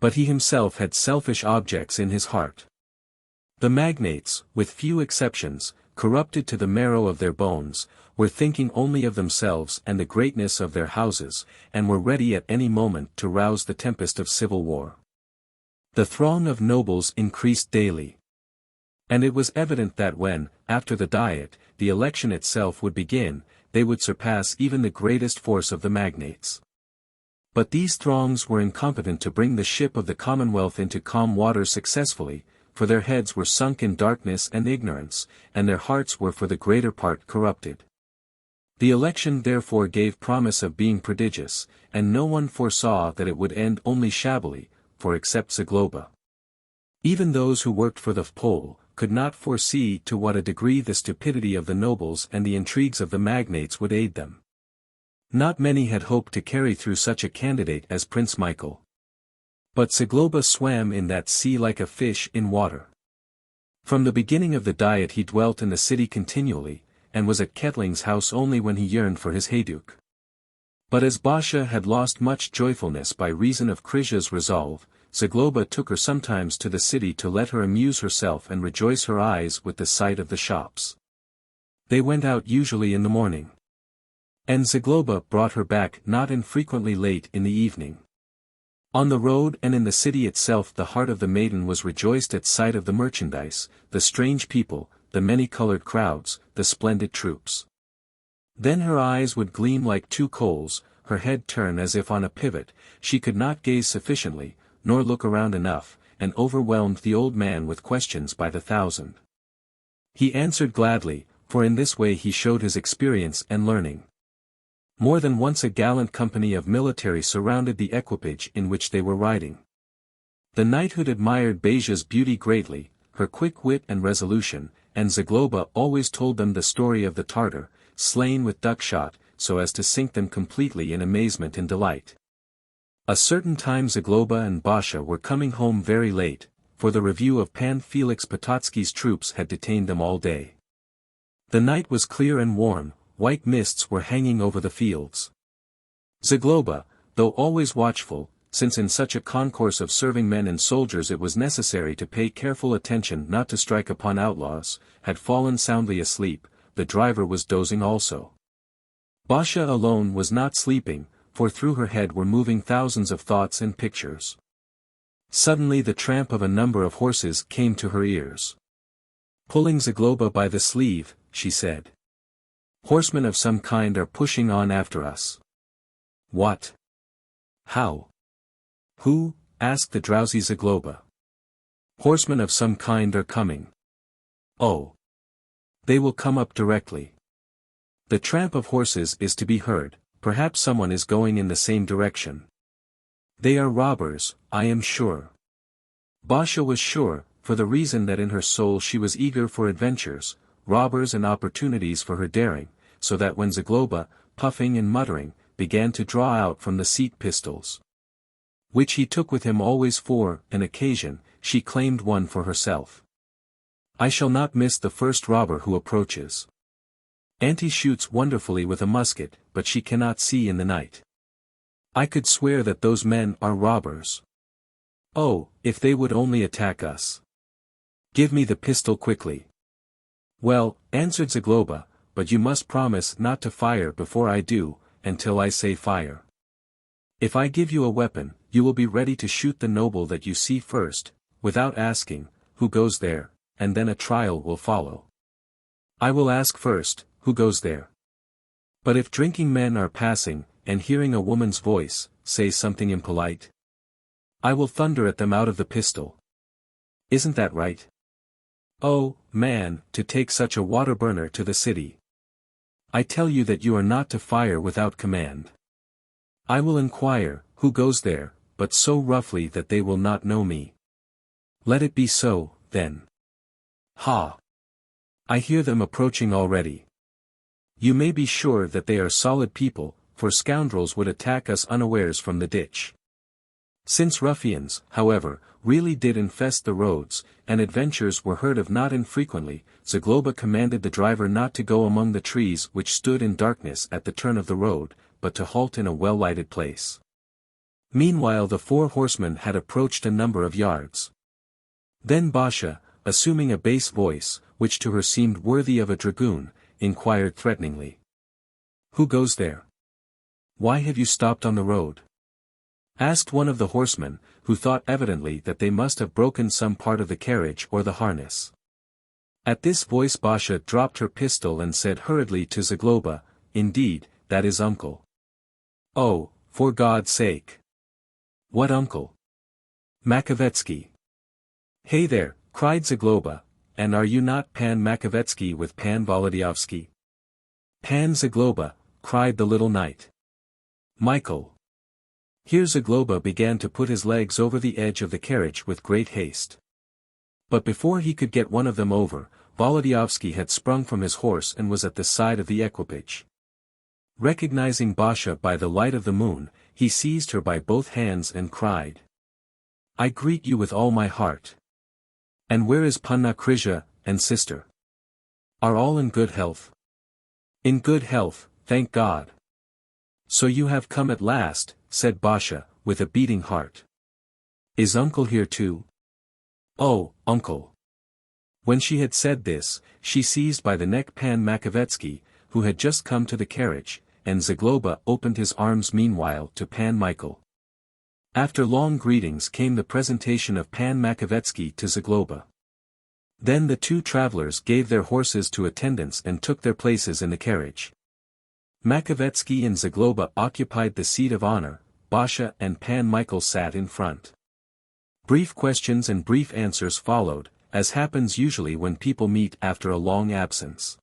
But he himself had selfish objects in his heart. The magnates, with few exceptions, corrupted to the marrow of their bones, were thinking only of themselves and the greatness of their houses, and were ready at any moment to rouse the tempest of civil war. The throng of nobles increased daily. And it was evident that when, after the Diet, the election itself would begin, they would surpass even the greatest force of the magnates. But these throngs were incompetent to bring the ship of the Commonwealth into calm waters successfully, for their heads were sunk in darkness and ignorance, and their hearts were for the greater part corrupted. The election therefore gave promise of being prodigious, and no one foresaw that it would end only shabbily, for except Zagloba. Even those who worked for the Pole could not foresee to what a degree the stupidity of the nobles and the intrigues of the magnates would aid them. Not many had hoped to carry through such a candidate as Prince Michael. But Zagloba swam in that sea like a fish in water. From the beginning of the Diet he dwelt in the city continually, and was at Kettling's house only when he yearned for his Hajduk. But as Basha had lost much joyfulness by reason of Krzyża's resolve, Zagloba took her sometimes to the city to let her amuse herself and rejoice her eyes with the sight of the shops. They went out usually in the morning. And Zagloba brought her back not infrequently late in the evening. On the road and in the city itself the heart of the maiden was rejoiced at sight of the merchandise, the strange people, the many-colored crowds, the splendid troops. Then her eyes would gleam like 2 coals, her head turn as if on a pivot, she could not gaze sufficiently, nor look around enough, and overwhelmed the old man with questions by the thousand. He answered gladly, for in this way he showed his experience and learning. More than once a gallant company of military surrounded the equipage in which they were riding. The knighthood admired Baja's beauty greatly, her quick wit and resolution, and Zagloba always told them the story of the Tartar, slain with duck-shot, so as to sink them completely in amazement and delight. A certain time Zagloba and Basha were coming home very late, for the review of Pan Felix Potocki's troops had detained them all day. The night was clear and warm, white mists were hanging over the fields. Zagloba, though always watchful, since in such a concourse of serving men and soldiers it was necessary to pay careful attention not to strike upon outlaws, had fallen soundly asleep. The driver was dozing also. Basha alone was not sleeping, for through her head were moving thousands of thoughts and pictures. Suddenly the tramp of a number of horses came to her ears. Pulling Zagloba by the sleeve, she said, "Horsemen of some kind are pushing on after us." "What? How? Who?" asked the drowsy Zagloba. "Horsemen of some kind are coming." "Oh. They will come up directly." The tramp of horses is to be heard, perhaps someone is going in the same direction. They are robbers, I am sure. Basha was sure, for the reason that in her soul she was eager for adventures, robbers and opportunities for her daring, so that when Zagloba, puffing and muttering, began to draw out from the seat pistols, which he took with him always for an occasion, she claimed one for herself. I shall not miss the first robber who approaches. Auntie shoots wonderfully with a musket, but she cannot see in the night. I could swear that those men are robbers. Oh, if they would only attack us. Give me the pistol quickly. Well, answered Zagloba, but you must promise not to fire before I do, until I say fire. If I give you a weapon, you will be ready to shoot the noble that you see first, without asking, who goes there, and then a trial will follow. I will ask first, who goes there? But if drinking men are passing, and hearing a woman's voice, say something impolite, I will thunder at them out of the pistol. Isn't that right? Oh, man, to take such a water burner to the city. I tell you that you are not to fire without command. I will inquire, who goes there, but so roughly that they will not know me. Let it be so, then. Ha! I hear them approaching already. You may be sure that they are solid people, for scoundrels would attack us unawares from the ditch. Since ruffians, however, really did infest the roads, and adventures were heard of not infrequently, Zagloba commanded the driver not to go among the trees which stood in darkness at the turn of the road, but to halt in a well-lighted place. Meanwhile the 4 horsemen had approached a number of yards. Then Basha, assuming a bass voice, which to her seemed worthy of a dragoon, inquired threateningly. Who goes there? Why have you stopped on the road? Asked one of the horsemen, who thought evidently that they must have broken some part of the carriage or the harness. At this voice Basha dropped her pistol and said hurriedly to Zagloba, Indeed, that is uncle. Oh, for God's sake! What uncle? Makovetsky. Hey there, cried Zagloba, and are you not Pan Makovetsky with Pan Wołodyjowski? Pan Zagloba, cried the little knight. Michael. Here Zagloba began to put his legs over the edge of the carriage with great haste. But before he could get one of them over, Wołodyjowski had sprung from his horse and was at the side of the equipage. Recognizing Basha by the light of the moon, he seized her by both hands and cried. I greet you with all my heart. And where is Panna Krysia, and sister? Are all in good health? In good health, thank God. So you have come at last, said Basha, with a beating heart. Is uncle here too? Oh, uncle. When she had said this, she seized by the neck Pan Makovetsky, who had just come to the carriage, and Zagloba opened his arms meanwhile to Pan Michael. After long greetings came the presentation of Pan Makovetsky to Zagloba. Then the 2 travelers gave their horses to attendants and took their places in the carriage. Makovetsky and Zagloba occupied the seat of honor, Basha and Pan Michael sat in front. Brief questions and brief answers followed, as happens usually when people meet after a long absence.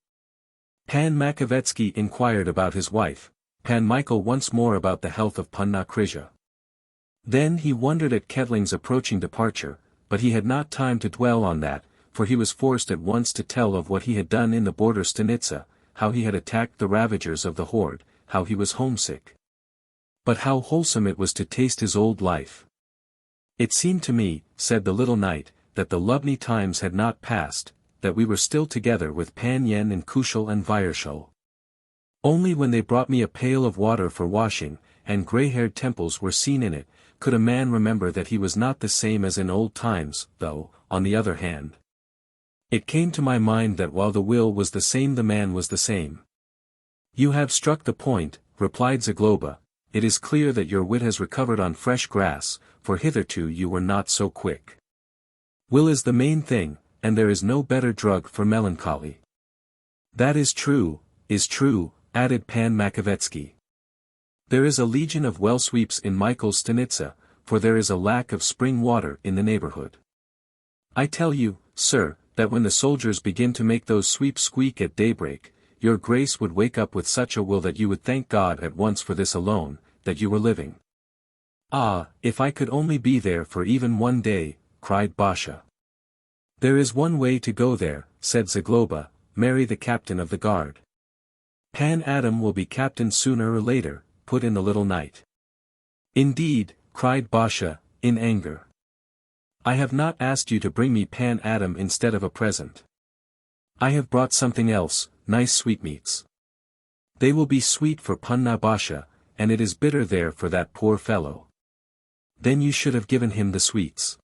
Pan Makovetsky inquired about his wife, Pan Michael once more about the health of Panna Krysia. Then he wondered at Ketling's approaching departure, but he had not time to dwell on that, for he was forced at once to tell of what he had done in the border stanitsa, how he had attacked the ravagers of the horde, how he was homesick. But how wholesome it was to taste his old life. It seemed to me, said the little knight, that the lovely times had not passed, that we were still together with Pan Yen and Kushel and Vyershul. Only when they brought me a pail of water for washing, and grey-haired temples were seen in it, could a man remember that he was not the same as in old times, though, on the other hand, it came to my mind that while the will was the same the man was the same. You have struck the point, replied Zagloba. It is clear that your wit has recovered on fresh grass, for hitherto you were not so quick. Will is the main thing, and there is no better drug for melancholy. That is true, added Pan Makovetsky. There is a legion of well sweeps in Michael's stanitsa, for there is a lack of spring water in the neighborhood. I tell you, sir, that when the soldiers begin to make those sweeps squeak at daybreak, your grace would wake up with such a will that you would thank God at once for this alone, that you were living. Ah, if I could only be there for even one day, cried Basha. There is one way to go there, said Zagloba, marry the captain of the guard. Pan Adam will be captain sooner or later, put in the little knight. Indeed, cried Basha, in anger. I have not asked you to bring me Pan Adam instead of a present. I have brought something else, nice sweetmeats. They will be sweet for Punna Basha, and it is bitter there for that poor fellow. Then you should have given him the sweets.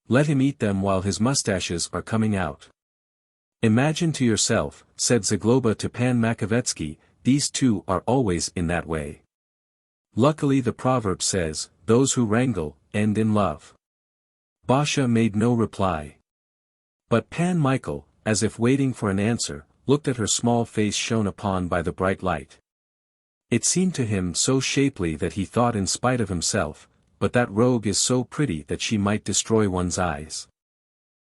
Let him eat them while his mustaches are coming out. Imagine to yourself, said Zagloba to Pan Makovetsky, these two are always in that way. Luckily the proverb says, those who wrangle, end in love. Basha made no reply. But Pan Michael, as if waiting for an answer, looked at her small face shone upon by the bright light. It seemed to him so shapely that he thought in spite of himself, but that rogue is so pretty that she might destroy one's eyes.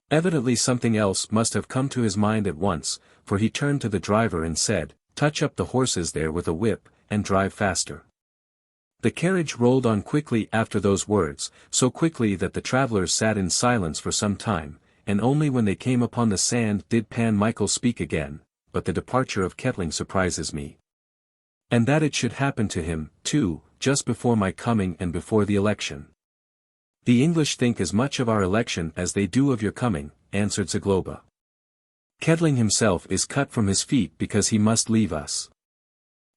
Evidently something else must have come to his mind at once, for he turned to the driver and said, touch up the horses there with a whip, and drive faster. The carriage rolled on quickly after those words, so quickly that the travelers sat in silence for some time, and only when they came upon the sand did Pan Michael speak again, but the departure of Ketling surprises me. And that it should happen to him, too, just before my coming and before the election. The English think as much of our election as they do of your coming, answered Zagloba. Ketling himself is cut from his feet because he must leave us.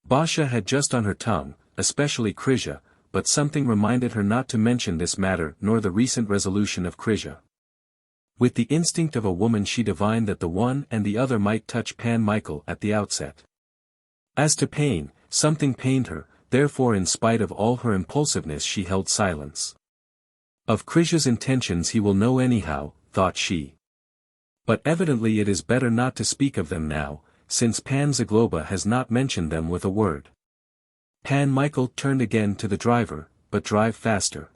Basha had just on her tongue, especially Krisia, but something reminded her not to mention this matter nor the recent resolution of Krisia. With the instinct of a woman she divined that the one and the other might touch Pan Michael at the outset. As to pain, something pained her, therefore in spite of all her impulsiveness she held silence. Of Krisia's intentions he will know anyhow, thought she. But evidently it is better not to speak of them now, since Pan Zagloba has not mentioned them with a word. Pan Michael turned again to the driver, but drive faster.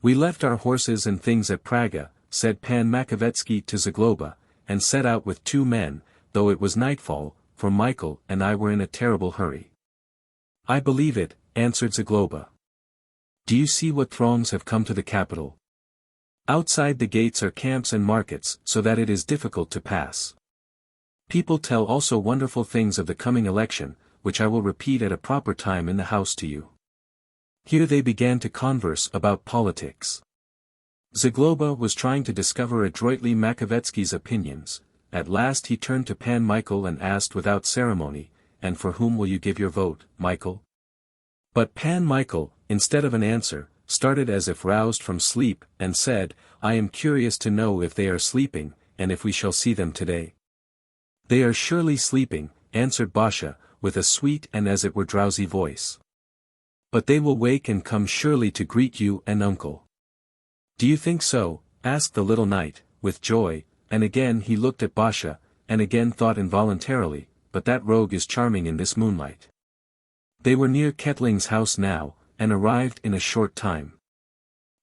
We left our horses and things at Praga, said Pan Makovetsky to Zagloba, and set out with 2 men, though it was nightfall, for Michael and I were in a terrible hurry. I believe it, answered Zagloba. Do you see what throngs have come to the capital? Outside the gates are camps and markets, so that it is difficult to pass. People tell also wonderful things of the coming election, which I will repeat at a proper time in the house to you. Here they began to converse about politics. Zagloba was trying to discover adroitly Makovetsky's opinions. At last he turned to Pan Michael and asked without ceremony, and for whom will you give your vote, Michael? But Pan Michael, instead of an answer, started as if roused from sleep, and said, I am curious to know if they are sleeping, and if we shall see them today. They are surely sleeping, answered Basha, with a sweet and as it were drowsy voice. But they will wake and come surely to greet you and uncle. Do you think so? Asked the little knight, with joy, and again he looked at Basha, and again thought involuntarily, but that rogue is charming in this moonlight. They were near Ketling's house now, and arrived in a short time.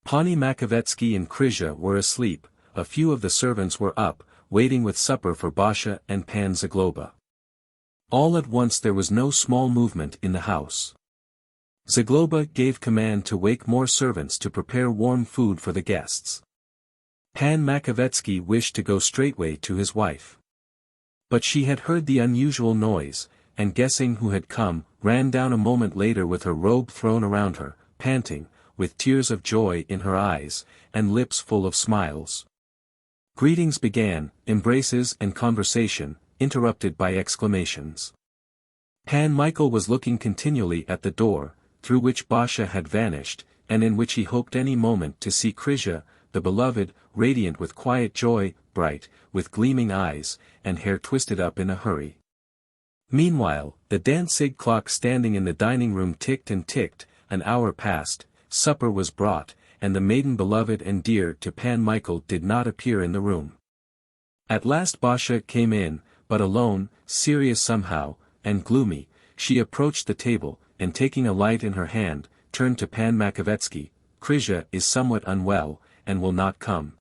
Pani Makovetsky and Krisia were asleep, a few of the servants were up, waiting with supper for Basha and Pan Zagloba. All at once there was no small movement in the house. Zagloba gave command to wake more servants to prepare warm food for the guests. Pan Makovetsky wished to go straightway to his wife. But she had heard the unusual noise, and guessing who had come, ran down a moment later with her robe thrown around her, panting, with tears of joy in her eyes, and lips full of smiles. Greetings began, embraces and conversation, interrupted by exclamations. Pan Michael was looking continually at the door, through which Basha had vanished, and in which he hoped any moment to see Krisia, the beloved, radiant with quiet joy, bright, with gleaming eyes, and hair twisted up in a hurry. Meanwhile, the Danzig clock standing in the dining room ticked and ticked, an hour passed, supper was brought, and the maiden beloved and dear to Pan Michael did not appear in the room. At last Basha came in, but alone, serious somehow, and gloomy. She approached the table, and taking a light in her hand, turned to Pan Makovetsky. Krisia is somewhat unwell, and will not come.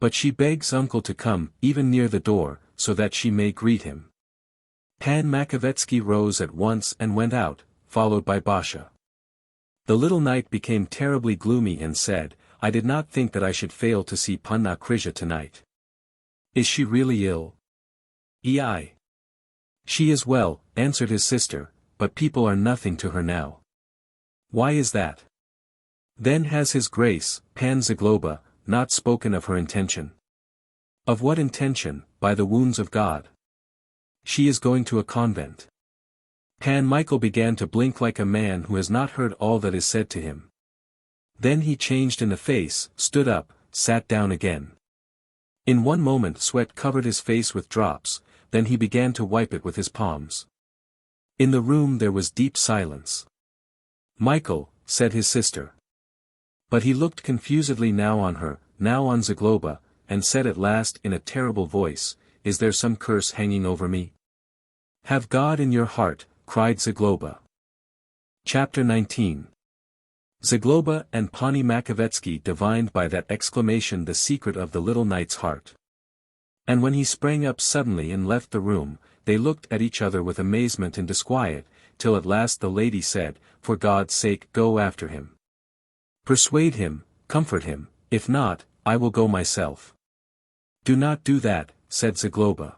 But she begs uncle to come, even near the door, so that she may greet him. Pan Makovetsky rose at once and went out, followed by Basha. The little knight became terribly gloomy and said, I did not think that I should fail to see Panna Krysia tonight. Is she really ill? Ei. She is well, answered his sister, but people are nothing to her now. Why is that? Then has his grace, Pan Zagloba, not spoken of her intention? Of what intention, by the wounds of God? She is going to a convent. Pan Michael began to blink like a man who has not heard all that is said to him. Then he changed in the face, stood up, sat down again. In one moment sweat covered his face with drops, then he began to wipe it with his palms. In the room there was deep silence. Michael, said his sister. But he looked confusedly now on her, now on Zagloba, and said at last in a terrible voice, Is there some curse hanging over me? Have God in your heart, cried Zagloba. Chapter 19. Zagloba and Pani Makovetsky divined by that exclamation the secret of the little knight's heart. And when he sprang up suddenly and left the room, they looked at each other with amazement and disquiet, till at last the lady said, For God's sake go after him. Persuade him, comfort him, if not, I will go myself. Do not do that, said Zagloba.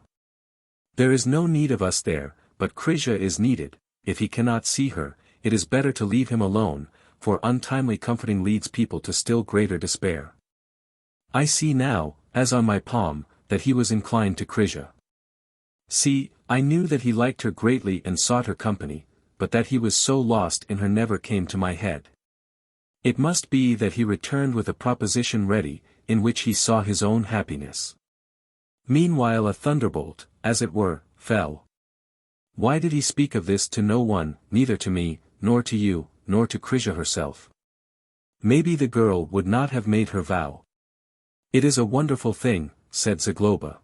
There is no need of us there, but Krysia is needed. If he cannot see her, it is better to leave him alone, for untimely comforting leads people to still greater despair. I see now, as on my palm, that he was inclined to Krysia. See, I knew that he liked her greatly and sought her company, but that he was so lost in her never came to my head. It must be that he returned with a proposition ready, in which he saw his own happiness. Meanwhile a thunderbolt, as it were, fell. Why did he speak of this to no one, neither to me, nor to you, nor to Krysia herself? Maybe the girl would not have made her vow. It is a wonderful thing, said Zagloba.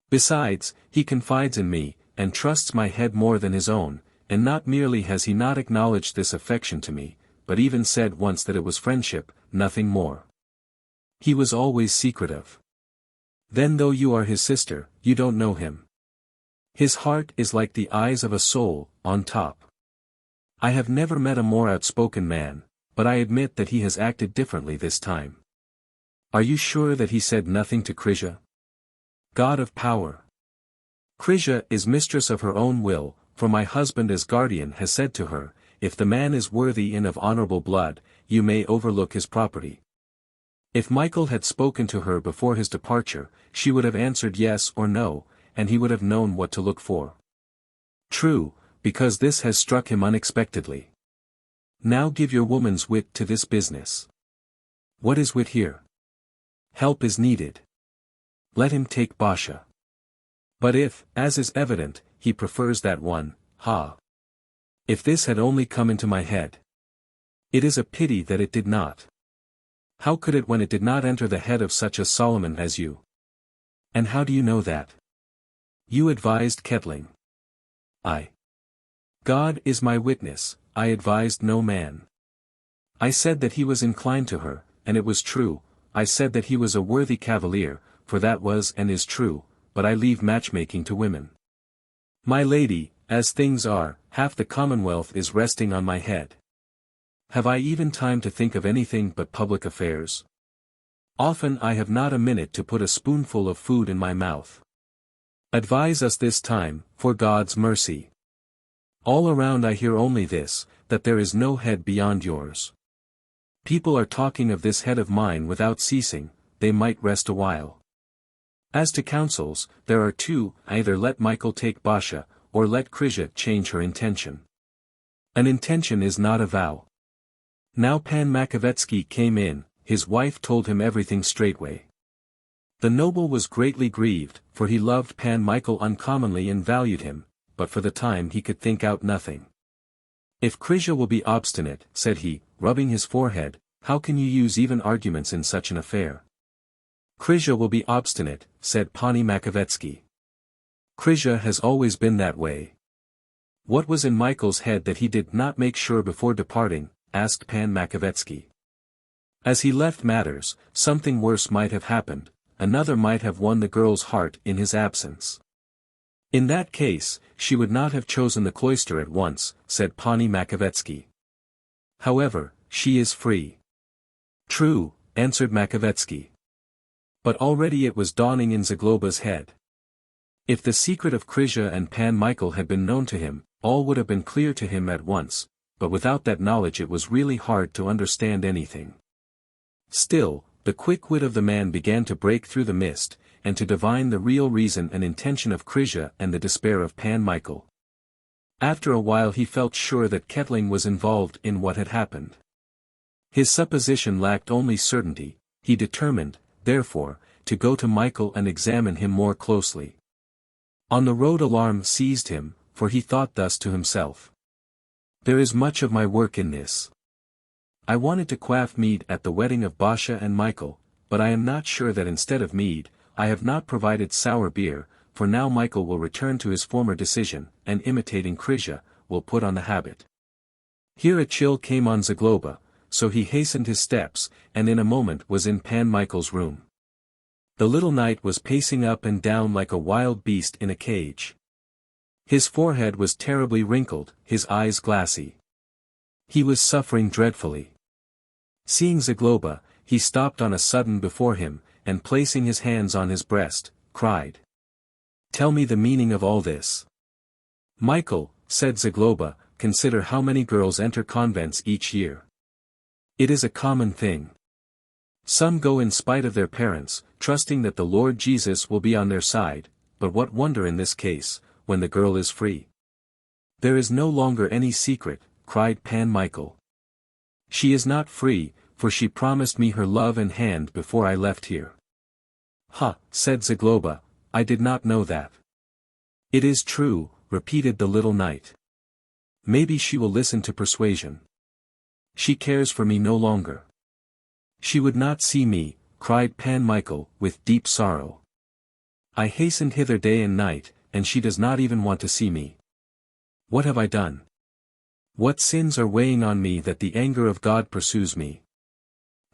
Besides, he confides in me, and trusts my head more than his own, and not merely has he not acknowledged this affection to me, but even said once that it was friendship, nothing more. He was always secretive. Then though you are his sister, you don't know him. His heart is like the eyes of a soul, on top. I have never met a more outspoken man, but I admit that he has acted differently this time. Are you sure that he said nothing to Krysia? God of power. Krysia is mistress of her own will, for my husband as guardian has said to her, if the man is worthy and of honorable blood, you may overlook his property. If Michael had spoken to her before his departure, she would have answered yes or no, and he would have known what to look for. True, because this has struck him unexpectedly. Now give your woman's wit to this business. What is wit here? Help is needed. Let him take Basha. But if, as is evident, he prefers that one, ha! If this had only come into my head. It is a pity that it did not. How could it when it did not enter the head of such a Solomon as you? And how do you know that? You advised Ketling. God is my witness, I advised no man. I said that he was inclined to her, and it was true. I said that he was a worthy cavalier, for that was and is true, but I leave matchmaking to women. My lady, as things are, half the Commonwealth is resting on my head. Have I even time to think of anything but public affairs? Often I have not a minute to put a spoonful of food in my mouth. Advise us this time, for God's mercy. All around I hear only this, that there is no head beyond yours. People are talking of this head of mine without ceasing, they might rest a while. As to counsels, there are two, either let Michael take Basha, or let Krysia change her intention. An intention is not a vow. Now Pan Makovetsky came in, his wife told him everything straightway. The noble was greatly grieved, for he loved Pan Michael uncommonly and valued him, but for the time he could think out nothing. If Krysia will be obstinate, said he, rubbing his forehead, how can you use even arguments in such an affair? Krysia will be obstinate, said Pani Makovetsky. Krysia has always been that way. What was in Michael's head that he did not make sure before departing? Asked Pan Makovetsky. As he left matters, something worse might have happened, another might have won the girl's heart in his absence. In that case, she would not have chosen the cloister at once, said Pani Makovetsky. However, she is free. True, answered Makovetsky. But already it was dawning in Zagloba's head. If the secret of Krysia and Pan Michael had been known to him, all would have been clear to him at once, but without that knowledge it was really hard to understand anything. Still, the quick wit of the man began to break through the mist, and to divine the real reason and intention of Krysia and the despair of Pan Michael. After a while he felt sure that Ketling was involved in what had happened. His supposition lacked only certainty. He determined, therefore, to go to Michael and examine him more closely. On the road alarm seized him, for he thought thus to himself. There is much of my work in this. I wanted to quaff mead at the wedding of Basha and Michael, but I am not sure that instead of mead, I have not provided sour beer, for now Michael will return to his former decision, and imitating Krysia, will put on the habit. Here a chill came on Zagloba, so he hastened his steps, and in a moment was in Pan Michael's room. The little knight was pacing up and down like a wild beast in a cage. His forehead was terribly wrinkled, his eyes glassy. He was suffering dreadfully. Seeing Zagloba, he stopped on a sudden before him, and placing his hands on his breast, cried. Tell me the meaning of all this. Michael, said Zagloba, consider how many girls enter convents each year. It is a common thing. Some go in spite of their parents, trusting that the Lord Jesus will be on their side, but what wonder in this case, when the girl is free? There is no longer any secret, cried Pan Michael. She is not free, for she promised me her love and hand before I left here. Ha, said Zagloba, I did not know that. It is true, repeated the little knight. Maybe she will listen to persuasion. She cares for me no longer. She would not see me, cried Pan Michael, with deep sorrow. I hastened hither day and night, and she does not even want to see me. What have I done? What sins are weighing on me that the anger of God pursues me?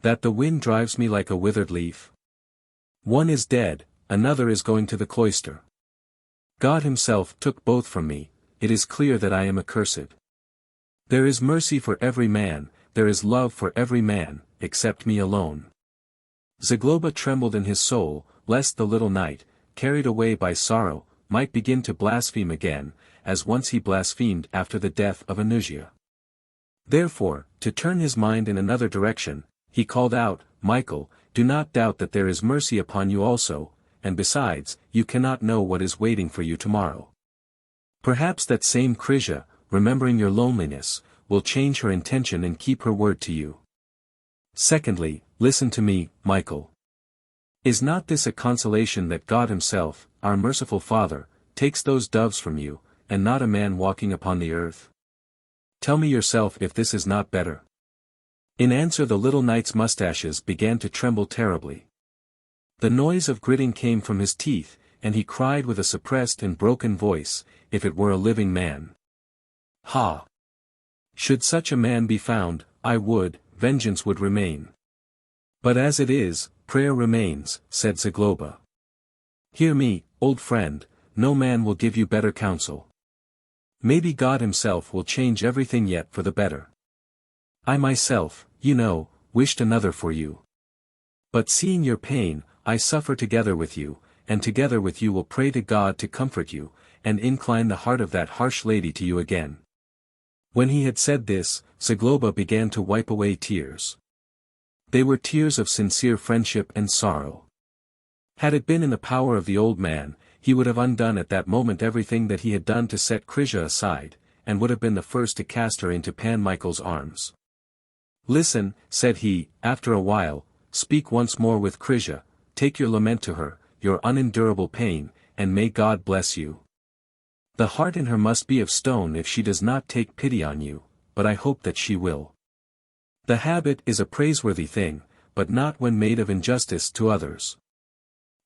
That the wind drives me like a withered leaf? One is dead, another is going to the cloister. God himself took both from me, it is clear that I am accursed. There is mercy for every man, there is love for every man, except me alone. Zagloba trembled in his soul, lest the little knight, carried away by sorrow, might begin to blaspheme again, as once he blasphemed after the death of Anusia. Therefore, to turn his mind in another direction, he called out, Michael, do not doubt that there is mercy upon you also, and besides, you cannot know what is waiting for you tomorrow. Perhaps that same Krysia, remembering your loneliness, will change her intention and keep her word to you. Secondly, listen to me, Michael. Is not this a consolation that God himself, our merciful Father, takes those doves from you, and not a man walking upon the earth? Tell me yourself if this is not better. In answer the little knight's mustaches began to tremble terribly. The noise of gritting came from his teeth, and he cried with a suppressed and broken voice, if it were a living man. Ha! Should such a man be found, vengeance would remain. But as it is, prayer remains, said Zagloba. Hear me, old friend, no man will give you better counsel. Maybe God himself will change everything yet for the better. I myself, you know, wished another for you. But seeing your pain, I suffer together with you, and together with you will pray to God to comfort you, and incline the heart of that harsh lady to you again. When he had said this, Zagloba began to wipe away tears. They were tears of sincere friendship and sorrow. Had it been in the power of the old man, he would have undone at that moment everything that he had done to set Krysia aside, and would have been the first to cast her into Pan Michael's arms. Listen, said he, after a while, speak once more with Krysia, take your lament to her, your unendurable pain, and may God bless you. The heart in her must be of stone if she does not take pity on you, but I hope that she will. The habit is a praiseworthy thing, but not when made of injustice to others.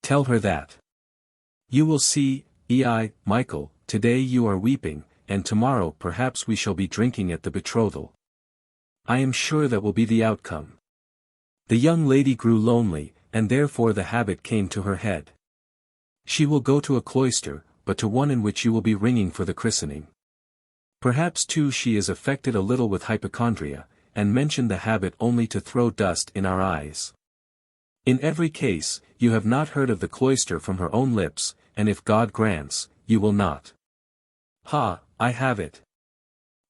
Tell her that. You will see, Michael, today you are weeping, and tomorrow perhaps we shall be drinking at the betrothal. I am sure that will be the outcome. The young lady grew lonely, and therefore the habit came to her head. She will go to a cloister, but to one in which you will be ringing for the christening. Perhaps too she is affected a little with hypochondria, and mentioned the habit only to throw dust in our eyes. In every case, you have not heard of the cloister from her own lips, and if God grants, you will not. Ha, I have it.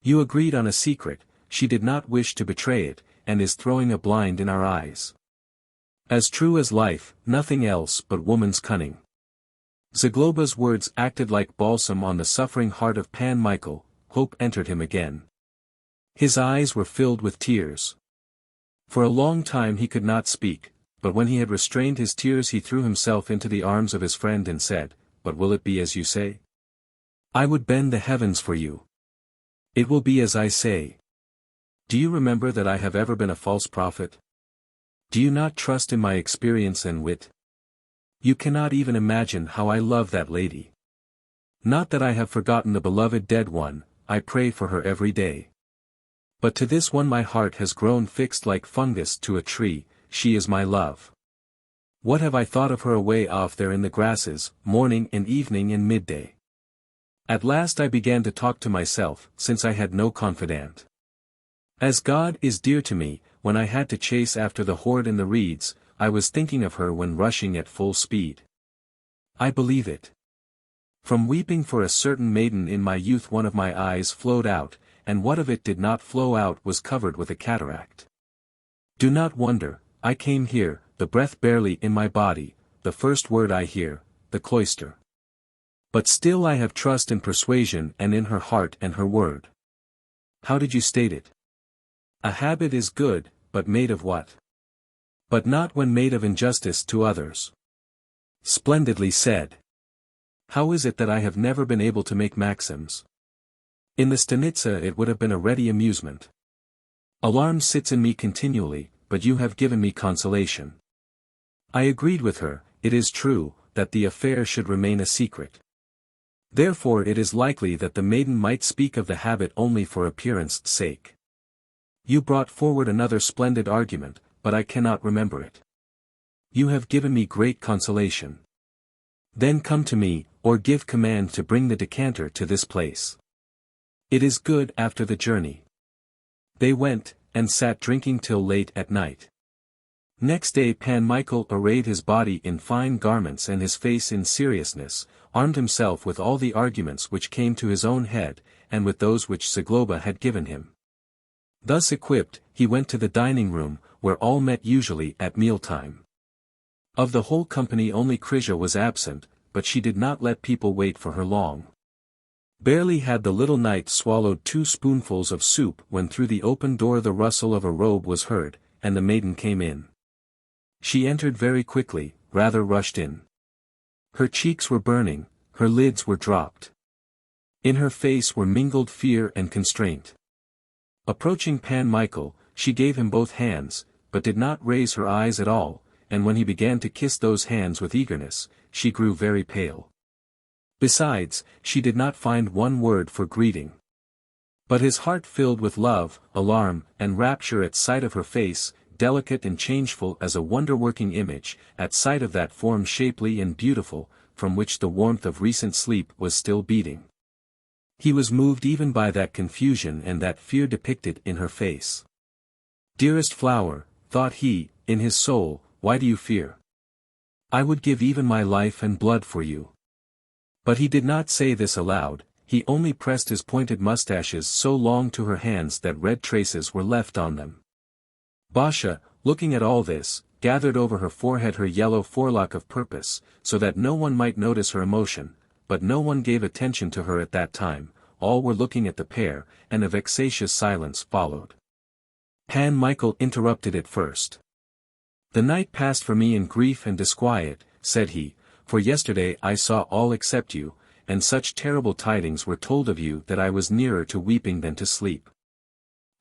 You agreed on a secret, she did not wish to betray it, and is throwing a blind in our eyes. As true as life, nothing else but woman's cunning. Zagloba's words acted like balsam on the suffering heart of Pan Michael. Hope entered him again. His eyes were filled with tears. For a long time he could not speak, but when he had restrained his tears he threw himself into the arms of his friend and said, "But will it be as you say? I would bend the heavens for you. It will be as I say. Do you remember that I have ever been a false prophet? Do you not trust in my experience and wit? You cannot even imagine how I love that lady. Not that I have forgotten the beloved dead one, I pray for her every day. But to this one my heart has grown fixed like fungus to a tree, she is my love. What have I thought of her away off there in the grasses, morning and evening and midday? At last I began to talk to myself, since I had no confidant. As God is dear to me, when I had to chase after the horde in the reeds, I was thinking of her when rushing at full speed. I believe it. From weeping for a certain maiden in my youth one of my eyes flowed out, and what of it did not flow out was covered with a cataract. Do not wonder, I came here, the breath barely in my body, the first word I hear, the cloister. But still I have trust in persuasion and in her heart and her word. How did you state it? A habit is good, but made of what? But not when made of injustice to others. Splendidly said. How is it that I have never been able to make maxims? In the stanitsa it would have been a ready amusement. Alarm sits in me continually, but you have given me consolation. I agreed with her, it is true, that the affair should remain a secret. Therefore it is likely that the maiden might speak of the habit only for appearance sake. You brought forward another splendid argument, but I cannot remember it. You have given me great consolation. Then come to me, or give command to bring the decanter to this place. It is good after the journey. They went, and sat drinking till late at night. Next day Pan Michael arrayed his body in fine garments and his face in seriousness, armed himself with all the arguments which came to his own head, and with those which Zagloba had given him. Thus equipped, he went to the dining room, where all met usually at mealtime. Of the whole company only Krisia was absent, but she did not let people wait for her long. Barely had the little knight swallowed 2 spoonfuls of soup when through the open door the rustle of a robe was heard, and the maiden came in. She entered very quickly, rather rushed in. Her cheeks were burning, her lids were dropped. In her face were mingled fear and constraint. Approaching Pan Michael, she gave him both hands, but did not raise her eyes at all, and when he began to kiss those hands with eagerness, she grew very pale. Besides, she did not find one word for greeting. But his heart filled with love, alarm, and rapture at sight of her face, delicate and changeful as a wonder-working image, at sight of that form shapely and beautiful, from which the warmth of recent sleep was still beating. He was moved even by that confusion and that fear depicted in her face. Dearest flower, thought he, in his soul, why do you fear? I would give even my life and blood for you. But he did not say this aloud, he only pressed his pointed mustaches so long to her hands that red traces were left on them. Basha, looking at all this, gathered over her forehead her yellow forelock of purpose, so that no one might notice her emotion, but no one gave attention to her at that time, all were looking at the pair, and a vexatious silence followed. Pan Michael interrupted it first. The night passed for me in grief and disquiet, said he, for yesterday I saw all except you, and such terrible tidings were told of you that I was nearer to weeping than to sleep.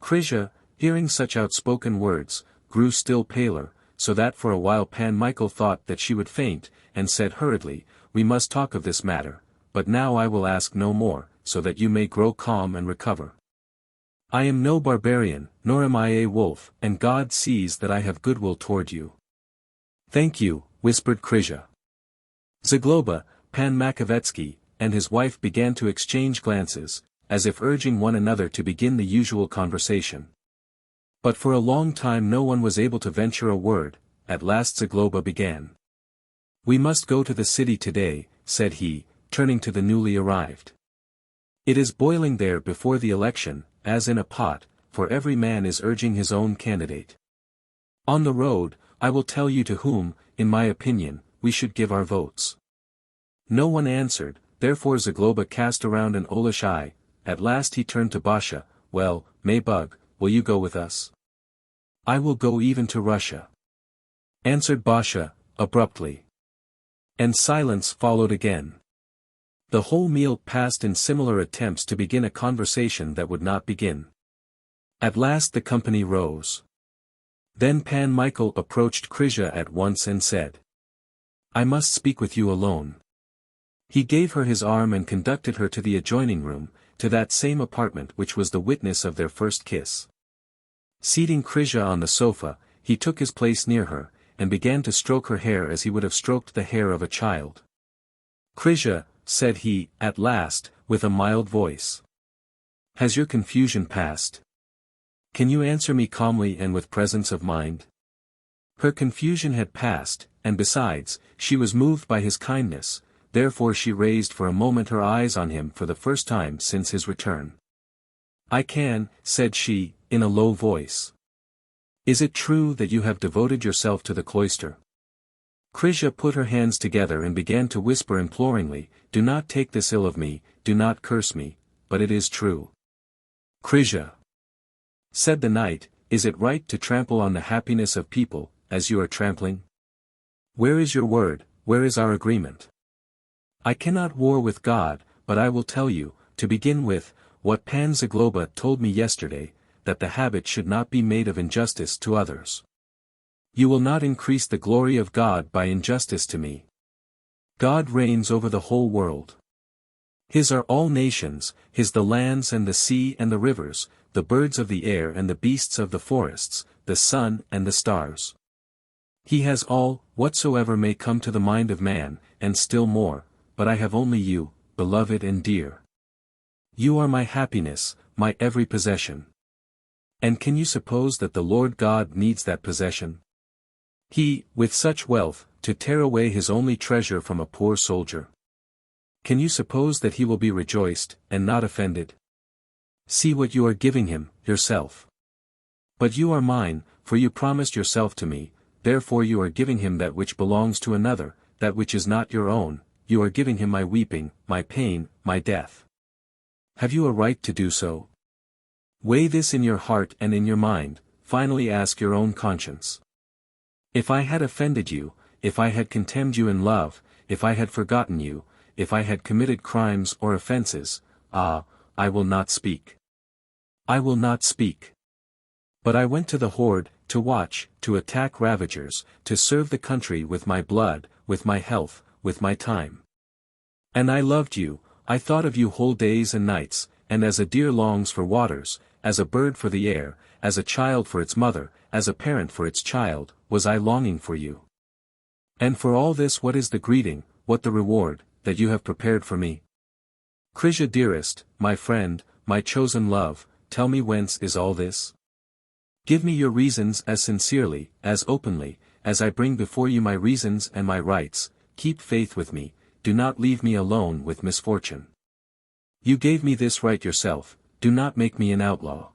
Krisia, hearing such outspoken words, grew still paler, so that for a while Pan Michael thought that she would faint, and said hurriedly, we must talk of this matter, but now I will ask no more, so that you may grow calm and recover. I am no barbarian, nor am I a wolf, and God sees that I have goodwill toward you. Thank you, whispered Krisia. Zagloba, Pan Makovetsky, and his wife began to exchange glances, as if urging one another to begin the usual conversation. But for a long time no one was able to venture a word. At last Zagloba began. "We must go to the city today," said he, turning to the newly arrived. "It is boiling there before the election, as in a pot, for every man is urging his own candidate. On the road, I will tell you to whom, in my opinion, we should give our votes." No one answered, therefore Zagloba cast around an owlish eye. At last he turned to Basha. "Well, Maybug, will you go with us?" "I will go even to Russia," answered Basha, abruptly. And silence followed again. The whole meal passed in similar attempts to begin a conversation that would not begin. At last the company rose. Then Pan Michael approached Krishna at once and said, "I must speak with you alone." He gave her his arm and conducted her to the adjoining room, to that same apartment which was the witness of their first kiss. Seating Krishna on the sofa, he took his place near her, and began to stroke her hair as he would have stroked the hair of a child. "Krishna," said he, at last, with a mild voice, "has your confusion passed? Can you answer me calmly and with presence of mind?" Her confusion had passed, and besides, she was moved by his kindness, therefore she raised for a moment her eyes on him for the first time since his return. "I can," said she, in a low voice. "Is it true that you have devoted yourself to the cloister?" Krishna put her hands together and began to whisper imploringly, "Do not take this ill of me, do not curse me, but it is true." "Krishna," said the knight, "is it right to trample on the happiness of people, as you are trampling? Where is your word, where is our agreement? I cannot war with God, but I will tell you, to begin with, what Pan Zagloba told me yesterday, that the habit should not be made of injustice to others. You will not increase the glory of God by injustice to me. God reigns over the whole world. His are all nations, his the lands and the sea and the rivers, the birds of the air and the beasts of the forests, the sun and the stars. He has all, whatsoever may come to the mind of man, and still more, but I have only you, beloved and dear. You are my happiness, my every possession. And can you suppose that the Lord God needs that possession? He, with such wealth, to tear away his only treasure from a poor soldier? Can you suppose that he will be rejoiced, and not offended? See what you are giving him, yourself. But you are mine, for you promised yourself to me, therefore you are giving him that which belongs to another, that which is not your own, you are giving him my weeping, my pain, my death. Have you a right to do so? Weigh this in your heart and in your mind, finally ask your own conscience. If I had offended you, if I had contemned you in love, if I had forgotten you, if I had committed crimes or offenses, I will not speak. I will not speak. But I went to the horde, to watch, to attack ravagers, to serve the country with my blood, with my health, with my time. And I loved you, I thought of you whole days and nights, and as a deer longs for waters, as a bird for the air, as a child for its mother, as a parent for its child, was I longing for you. And for all this what is the greeting, what the reward, that you have prepared for me? Krishna dearest, my friend, my chosen love, tell me whence is all this? Give me your reasons as sincerely, as openly, as I bring before you my reasons and my rights, keep faith with me, do not leave me alone with misfortune. You gave me this right yourself, do not make me an outlaw.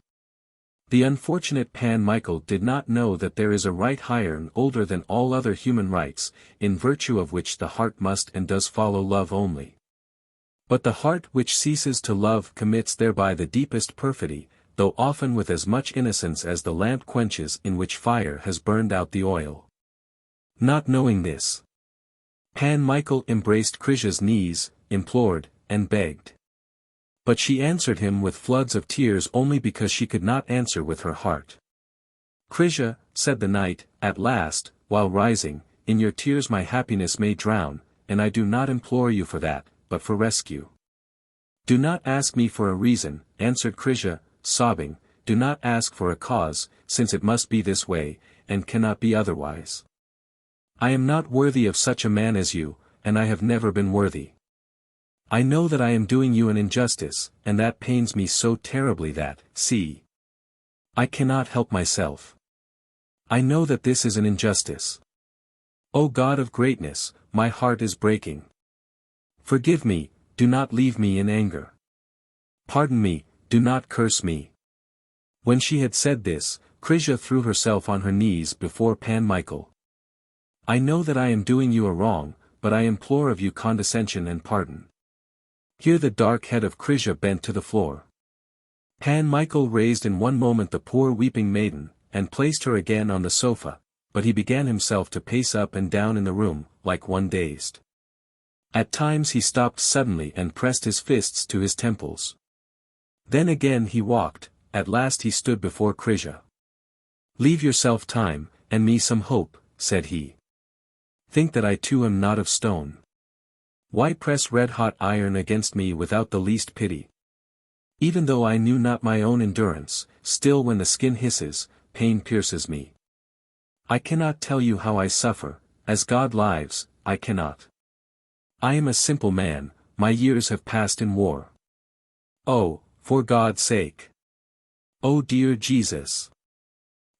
The unfortunate Pan Michael did not know that there is a right higher and older than all other human rights, in virtue of which the heart must and does follow love only. But the heart which ceases to love commits thereby the deepest perfidy, though often with as much innocence as the lamp quenches in which fire has burned out the oil. Not knowing this, Pan Michael embraced Krishna's knees, implored, and begged. But she answered him with floods of tears only because she could not answer with her heart. Krishna, said the knight, at last, while rising, in your tears my happiness may drown, and I do not implore you for that, but for rescue. Do not ask me for a reason, answered Krishna, sobbing, do not ask for a cause, since it must be this way, and cannot be otherwise. I am not worthy of such a man as you, and I have never been worthy. I know that I am doing you an injustice, and that pains me so terribly that, see, I cannot help myself. I know that this is an injustice. O God of greatness, my heart is breaking. Forgive me, do not leave me in anger. Pardon me, do not curse me. When she had said this, Krisia threw herself on her knees before Pan Michael. I know that I am doing you a wrong, but I implore of you condescension and pardon. Here the dark head of Krisia bent to the floor. Pan Michael raised in one moment the poor weeping maiden, and placed her again on the sofa, but he began himself to pace up and down in the room, like one dazed. At times he stopped suddenly and pressed his fists to his temples. Then again he walked, at last he stood before Krisia. Leave yourself time, and me some hope, said he. Think that I too am not of stone. Why press red-hot iron against me without the least pity? Even though I knew not my own endurance, still when the skin hisses, pain pierces me. I cannot tell you how I suffer, as God lives, I cannot. I am a simple man, my years have passed in war. Oh, for God's sake! Oh dear Jesus!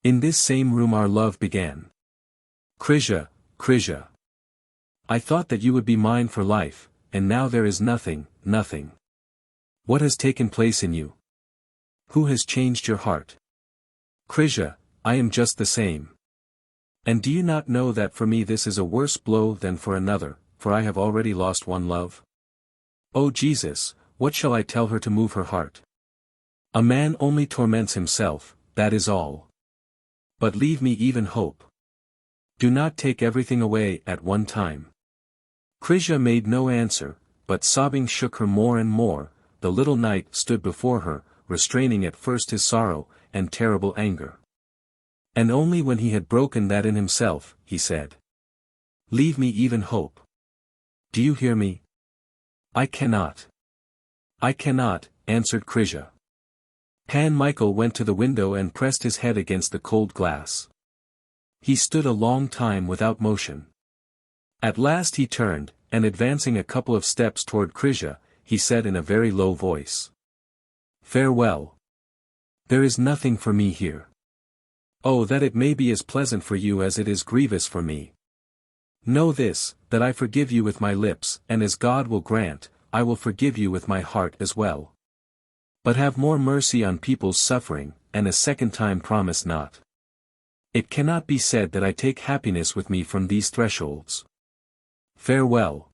In this same room our love began. Krisia, Krisia. I thought that you would be mine for life, and now there is nothing, nothing. What has taken place in you? Who has changed your heart? Krisia, I am just the same. And do you not know that for me this is a worse blow than for another, for I have already lost one love? O Jesus, what shall I tell her to move her heart? A man only torments himself, that is all. But leave me even hope. Do not take everything away at one time. Krisia made no answer, but sobbing shook her more and more. The little knight stood before her, restraining at first his sorrow, and terrible anger. And only when he had broken that in himself, he said. Leave me even hope. Do you hear me? I cannot. I cannot, answered Krisia. Pan Michael went to the window and pressed his head against the cold glass. He stood a long time without motion. At last he turned, and advancing a couple of steps toward Krisia, he said in a very low voice. Farewell. There is nothing for me here. Oh, that it may be as pleasant for you as it is grievous for me. Know this, that I forgive you with my lips, and as God will grant, I will forgive you with my heart as well. But have more mercy on people's suffering, and a second time promise not. It cannot be said that I take happiness with me from these thresholds. Farewell.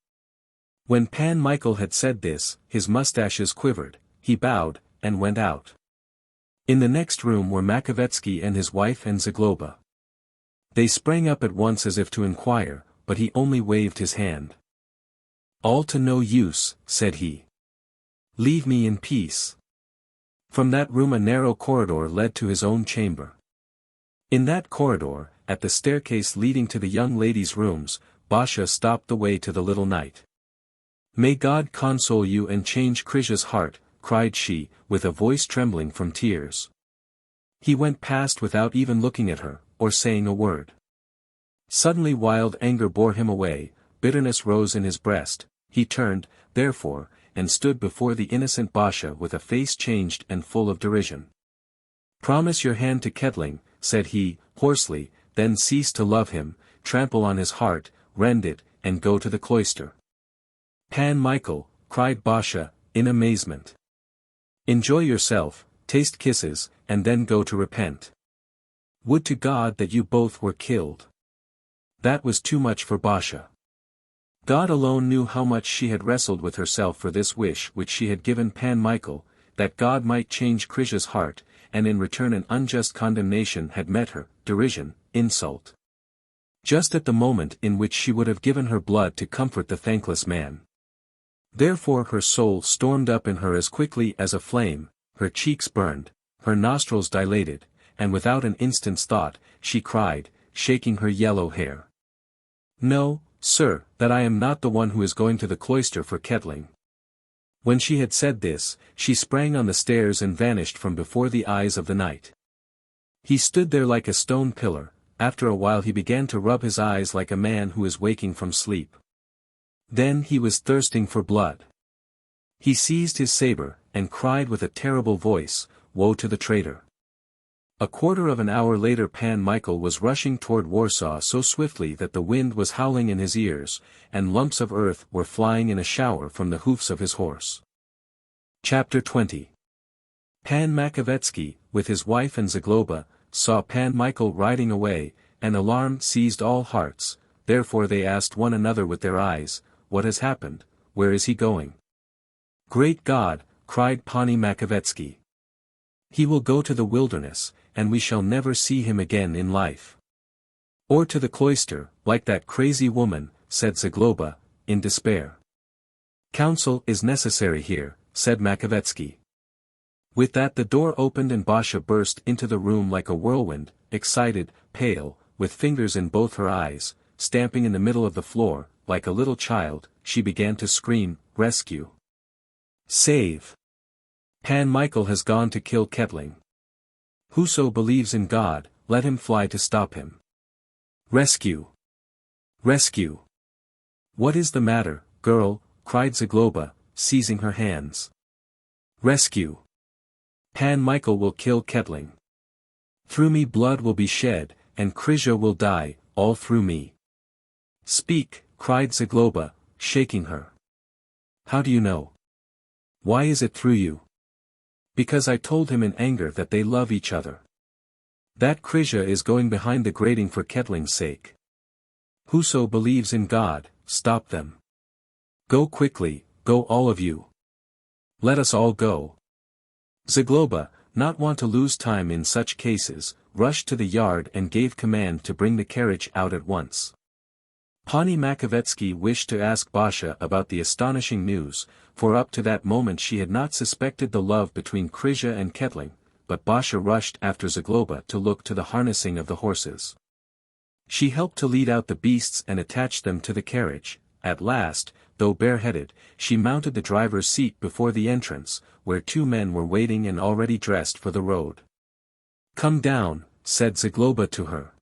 When Pan Michael had said this, his mustaches quivered, he bowed, and went out. In the next room were Makovetsky and his wife and Zagloba. They sprang up at once as if to inquire, but he only waved his hand. All to no use, said he. Leave me in peace. From that room a narrow corridor led to his own chamber. In that corridor, at the staircase leading to the young ladies' rooms, Basha stopped the way to the little knight. May God console you and change Krisia's heart, cried she, with a voice trembling from tears. He went past without even looking at her, or saying a word. Suddenly wild anger bore him away, bitterness rose in his breast, he turned, therefore, and stood before the innocent Basha with a face changed and full of derision. Promise your hand to Ketling, said he, hoarsely, then cease to love him, trample on his heart, rend it, and go to the cloister. Pan Michael, cried Basha, in amazement. Enjoy yourself, taste kisses, and then go to repent. Would to God that you both were killed. That was too much for Basha. God alone knew how much she had wrestled with herself for this wish which she had given Pan Michael, that God might change Krisia's heart, and in return an unjust condemnation had met her, derision, insult. Just at the moment in which she would have given her blood to comfort the thankless man. Therefore her soul stormed up in her as quickly as a flame, her cheeks burned, her nostrils dilated, and without an instant's thought, she cried, shaking her yellow hair. No, sir, that I am not the one who is going to the cloister for Ketling. When she had said this, she sprang on the stairs and vanished from before the eyes of the knight. He stood there like a stone pillar. After a while he began to rub his eyes like a man who is waking from sleep. Then he was thirsting for blood. He seized his saber, and cried with a terrible voice, Woe to the traitor! A quarter of an hour later Pan Michael was rushing toward Warsaw so swiftly that the wind was howling in his ears, and lumps of earth were flying in a shower from the hoofs of his horse. Chapter 20. Pan Makowiecki, with his wife and Zagloba, saw Pan Michael riding away, and alarm seized all hearts, therefore they asked one another with their eyes, "What has happened? Where is he going?" "Great God!" cried Pani Makowiecki. "He will go to the wilderness, and we shall never see him again in life." "Or to the cloister, like that crazy woman," said Zagloba, in despair. "Counsel is necessary here," said Makowiecki. With that the door opened and Basha burst into the room like a whirlwind, excited, pale, with fingers in both her eyes, stamping in the middle of the floor, like a little child, she began to scream, "Rescue! Save! Pan Michael has gone to kill Kettling. Whoso believes in God, let him fly to stop him. Rescue! Rescue! What is the matter, girl?" cried Zagloba, seizing her hands. "Rescue! Pan Michael will kill Kettling. Through me blood will be shed, and Krysia will die, all through me." "Speak," cried Zagloba, shaking her. "How do you know? Why is it through you?" "Because I told him in anger that they love each other. That Krysia is going behind the grating for Kettling's sake. Whoso believes in God, stop them. Go quickly, go all of you. Let us all go." Zagloba, not want to lose time in such cases, rushed to the yard and gave command to bring the carriage out at once. Pani Makowiecki wished to ask Basha about the astonishing news, for up to that moment she had not suspected the love between Krysia and Kettling, but Basha rushed after Zagloba to look to the harnessing of the horses. She helped to lead out the beasts and attach them to the carriage. At last, though bareheaded, she mounted the driver's seat before the entrance, where two men were waiting and already dressed for the road. "Come down," said Zagloba to her.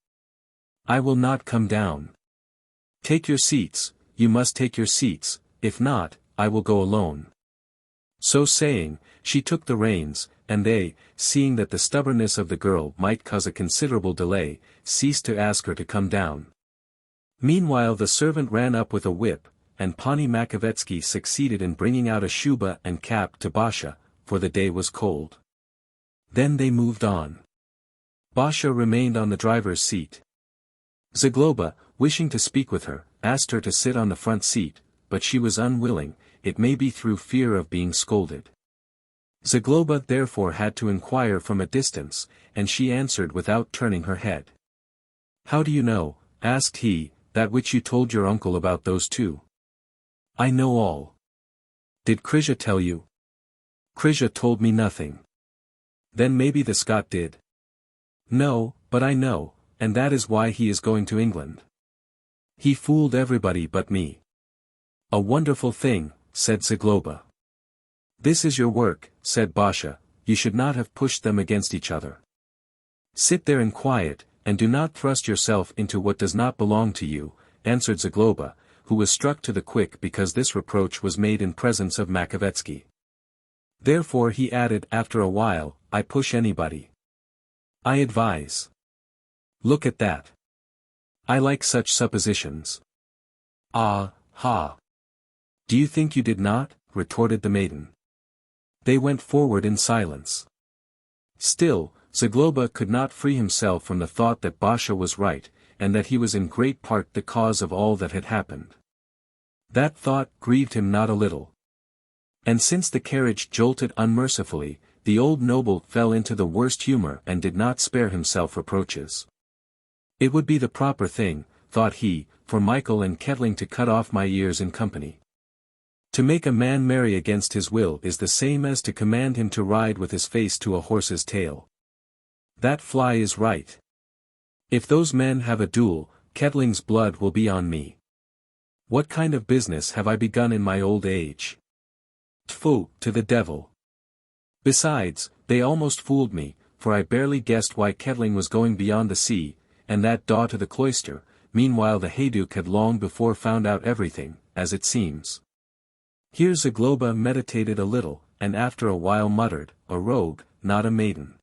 "I will not come down." "Take your seats, you must take your seats, if not, I will go alone." So saying, she took the reins, and they, seeing that the stubbornness of the girl might cause a considerable delay, ceased to ask her to come down. Meanwhile the servant ran up with a whip, and Pani Makowiecki succeeded in bringing out a shuba and cap to Basha, for the day was cold. Then they moved on. Basha remained on the driver's seat. Zagloba, wishing to speak with her, asked her to sit on the front seat, but she was unwilling, it may be through fear of being scolded. Zagloba therefore had to inquire from a distance, and she answered without turning her head. "How do you know," asked he, "that which you told your uncle about those two?" "I know all." "Did Krysia tell you?" "Krysia told me nothing." "Then maybe the Scot did." "No, but I know, and that is why he is going to England. He fooled everybody but me." "A wonderful thing," said Zagloba. "This is your work," said Basha, "you should not have pushed them against each other. Sit there in quiet, and do not thrust yourself into what does not belong to you," answered Zagloba, who was struck to the quick because this reproach was made in presence of Makowiecki. Therefore he added after a while, "I push anybody. I advise. Look at that. I like such suppositions." "Ah, ha. Do you think you did not?" retorted the maiden. They went forward in silence. Still, Zagloba could not free himself from the thought that Basha was right, and that he was in great part the cause of all that had happened. That thought grieved him not a little. And since the carriage jolted unmercifully, the old noble fell into the worst humor and did not spare himself reproaches. "It would be the proper thing," thought he, "for Michael and Kettling to cut off my ears in company. To make a man marry against his will is the same as to command him to ride with his face to a horse's tail. That fly is right. If those men have a duel, Kettling's blood will be on me. What kind of business have I begun in my old age? Tfu, to the devil. Besides, they almost fooled me, for I barely guessed why Kettling was going beyond the sea, and that daw to the cloister. Meanwhile the Hayduke had long before found out everything, as it seems." Here Zagloba meditated a little, and after a while muttered, "A rogue, not a maiden.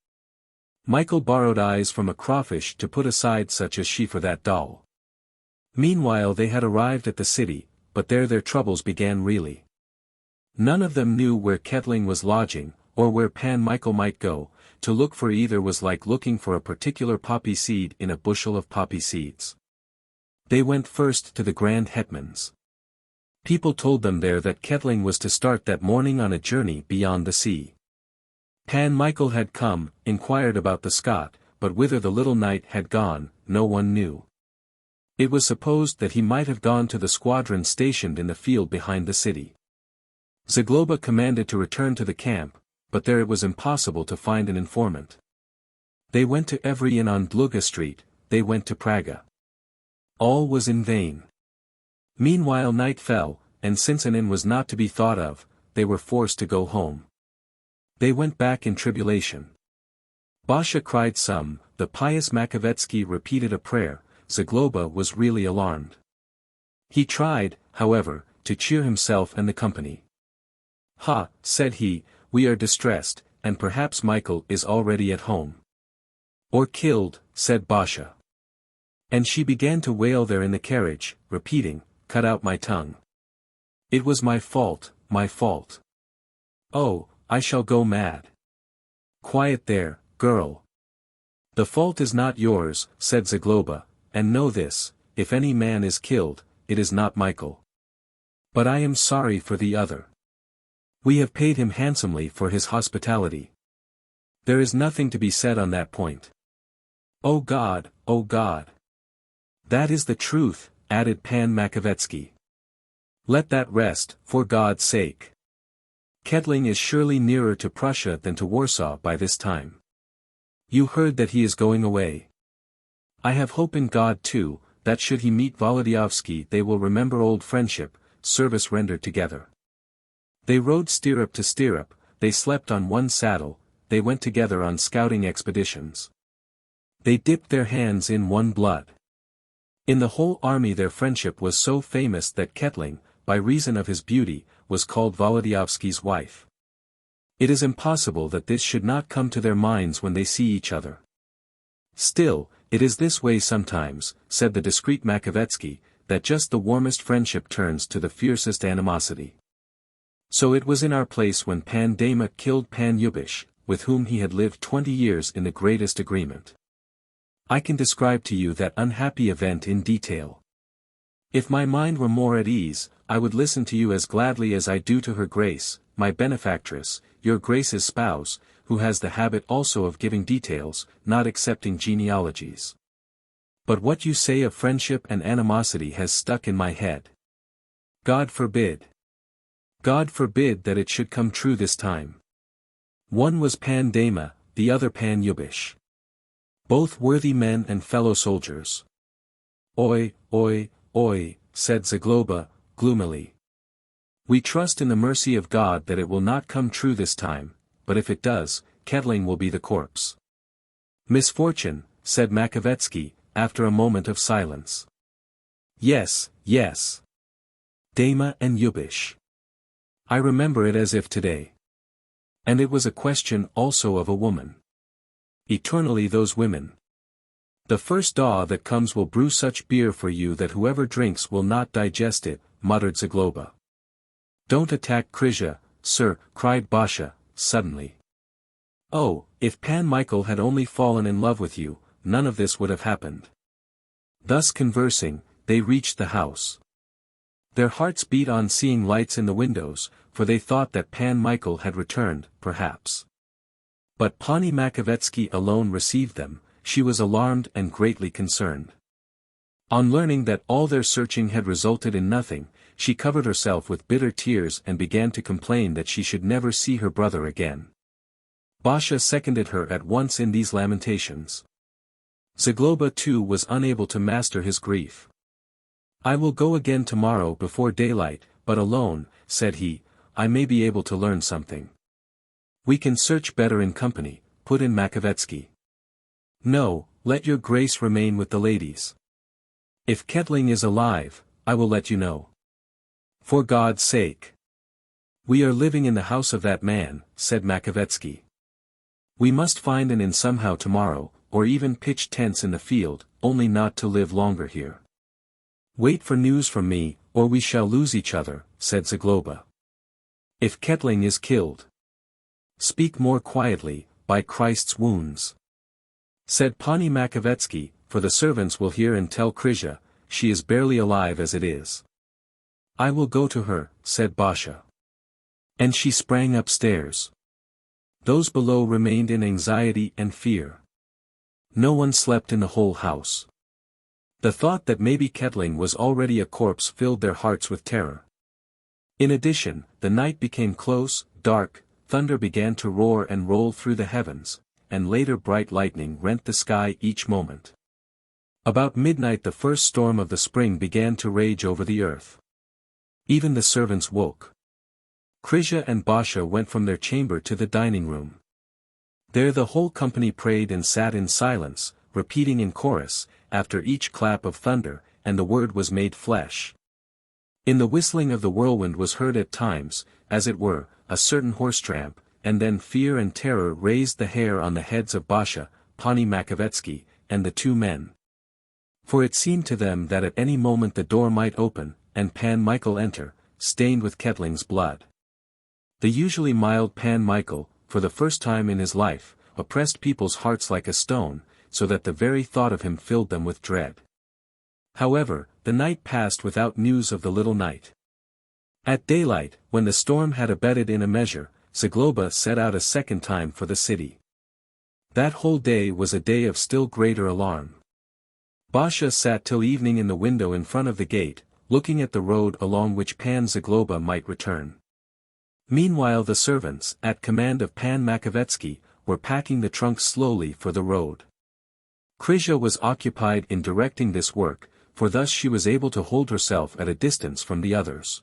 Michael borrowed eyes from a crawfish to put aside such as she for that doll. Meanwhile they had arrived at the city, but there their troubles began really. None of them knew where Kettling was lodging, or where Pan Michael might go. To look for either was like looking for a particular poppy seed in a bushel of poppy seeds. They went first to the Grand Hetman's. People told them there that Kettling was to start that morning on a journey beyond the sea. Pan Michael had come, inquired about the Scot, but whither the little knight had gone, no one knew. It was supposed that he might have gone to the squadron stationed in the field behind the city. Zagloba commanded to return to the camp, but there it was impossible to find an informant. They went to every inn on Dluga Street, they went to Praga. All was in vain. Meanwhile night fell, and since an inn was not to be thought of, they were forced to go home. They went back in tribulation. Basha cried some, the pious Makovetsky repeated a prayer. Zagloba was really alarmed. He tried, however, to cheer himself and the company. "Ha," said he, "we are distressed, and perhaps Michael is already at home." "Or killed," said Basha. And she began to wail there in the carriage, repeating, "Cut out my tongue. It was my fault, my fault. Oh, I shall go mad." "Quiet there, girl. The fault is not yours," said Zagloba, "and know this, if any man is killed, it is not Michael. But I am sorry for the other. We have paid him handsomely for his hospitality. There is nothing to be said on that point." "Oh God, oh God. That is the truth," added Pan Makovetsky. "Let that rest, for God's sake. Kettling is surely nearer to Prussia than to Warsaw by this time. You heard that he is going away. I have hope in God too, that should he meet Wołodyjowski they will remember old friendship, service rendered together. They rode stirrup to stirrup, they slept on one saddle, they went together on scouting expeditions. They dipped their hands in one blood. In the whole army their friendship was so famous that Kettling, by reason of his beauty, was called Wołodyjowski's wife. It is impossible that this should not come to their minds when they see each other. Still, it is this way sometimes, said the discreet Makovetsky, that just the warmest friendship turns to the fiercest animosity. So it was in our place when Pan Dama killed Pan Yubish, with whom he had lived 20 years in the greatest agreement. I can describe to you that unhappy event in detail. If my mind were more at ease, I would listen to you as gladly as I do to her Grace, my benefactress, your Grace's spouse, who has the habit also of giving details, not accepting genealogies. But what you say of friendship and animosity has stuck in my head. God forbid. God forbid that it should come true this time. One was Pan Dama, the other Pan Yubish. Both worthy men and fellow soldiers. Oi, oi, oi, said Zagloba, gloomily. We trust in the mercy of God that it will not come true this time, but if it does, Kettling will be the corpse. Misfortune, said Makovetsky, after a moment of silence. Yes, yes. Dama and Yubish. I remember it as if today. And it was a question also of a woman. Eternally those women. The first daw that comes will brew such beer for you that whoever drinks will not digest it, muttered Zagloba. Don't attack Krisia, sir, cried Basha, suddenly. Oh, if Pan Michael had only fallen in love with you, none of this would have happened. Thus conversing, they reached the house. Their hearts beat on seeing lights in the windows, for they thought that Pan Michael had returned, perhaps. But Pani Makovetsky alone received them. She was alarmed and greatly concerned. On learning that all their searching had resulted in nothing, she covered herself with bitter tears and began to complain that she should never see her brother again. Basha seconded her at once in these lamentations. Zagloba too was unable to master his grief. I will go again tomorrow before daylight, but alone, said he, I may be able to learn something. We can search better in company, put in Makovetsky. No, let your grace remain with the ladies. If Kettling is alive, I will let you know. For God's sake. We are living in the house of that man, said Makovetsky. We must find an inn somehow tomorrow, or even pitch tents in the field, only not to live longer here. Wait for news from me, or we shall lose each other, said Zagloba. If Ketling is killed. Speak more quietly, by Christ's wounds. Said Pani Makovetsky, for the servants will hear and tell Krisia, she is barely alive as it is. I will go to her, said Basha. And she sprang upstairs. Those below remained in anxiety and fear. No one slept in the whole house. The thought that maybe Ketling was already a corpse filled their hearts with terror. In addition, the night became close, dark, thunder began to roar and roll through the heavens, and later bright lightning rent the sky each moment. About midnight the first storm of the spring began to rage over the earth. Even the servants woke. Krisia and Basha went from their chamber to the dining room. There the whole company prayed and sat in silence, repeating in chorus, after each clap of thunder, and the word was made flesh. In the whistling of the whirlwind was heard at times, as it were, a certain horse tramp, and then fear and terror raised the hair on the heads of Basha, Pani Makovetsky, and the two men. For it seemed to them that at any moment the door might open, and Pan Michael enter, stained with Ketling's blood. The usually mild Pan Michael, for the first time in his life, oppressed people's hearts like a stone, so that the very thought of him filled them with dread. However, the night passed without news of the little knight. At daylight, when the storm had abated in a measure, Zagloba set out a second time for the city. That whole day was a day of still greater alarm. Basha sat till evening in the window in front of the gate, looking at the road along which Pan Zagloba might return. Meanwhile the servants, at command of Pan Makovetsky, were packing the trunks slowly for the road. Krisia was occupied in directing this work, for thus she was able to hold herself at a distance from the others.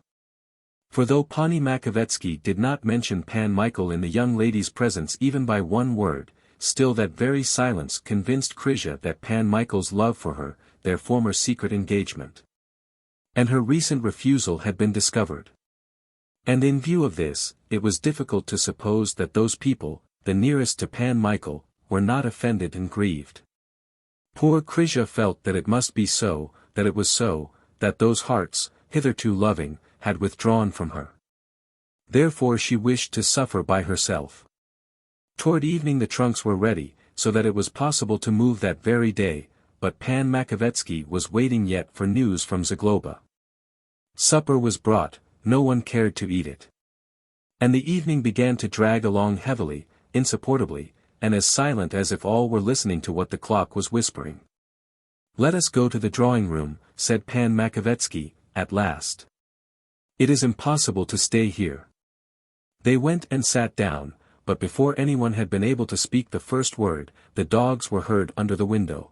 For though Pani Makovetsky did not mention Pan Michael in the young lady's presence even by one word, still that very silence convinced Krisia that Pan Michael's love for her, their former secret engagement, and her recent refusal had been discovered. And in view of this, it was difficult to suppose that those people, the nearest to Pan Michael, were not offended and grieved. Poor Krisia felt that it must be so, that it was so, that those hearts, hitherto loving, had withdrawn from her. Therefore she wished to suffer by herself. Toward evening the trunks were ready, so that it was possible to move that very day, but Pan Makovetsky was waiting yet for news from Zagloba. Supper was brought, no one cared to eat it. And the evening began to drag along heavily, insupportably, and as silent as if all were listening to what the clock was whispering. Let us go to the drawing-room, said Pan Makovetsky, at last. It is impossible to stay here. They went and sat down, but before anyone had been able to speak the first word, the dogs were heard under the window.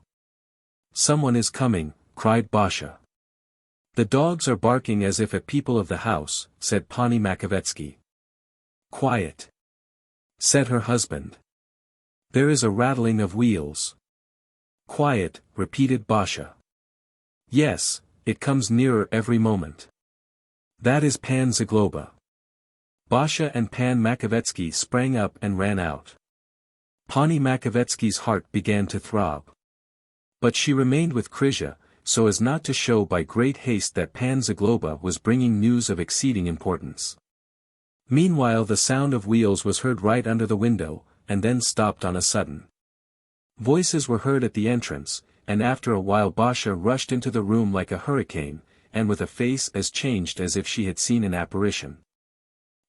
Someone is coming, cried Basha. The dogs are barking as if at people of the house, said Pani Makovetsky. Quiet, said her husband. There is a rattling of wheels. Quiet, repeated Basha. Yes, it comes nearer every moment. That is Pan Zagloba. Basha and Pan Makovetsky sprang up and ran out. Pani Makovetsky's heart began to throb. But she remained with Krisia, so as not to show by great haste that Pan Zagloba was bringing news of exceeding importance. Meanwhile the sound of wheels was heard right under the window, and then stopped on a sudden. Voices were heard at the entrance, and after a while Basha rushed into the room like a hurricane, and with a face as changed as if she had seen an apparition.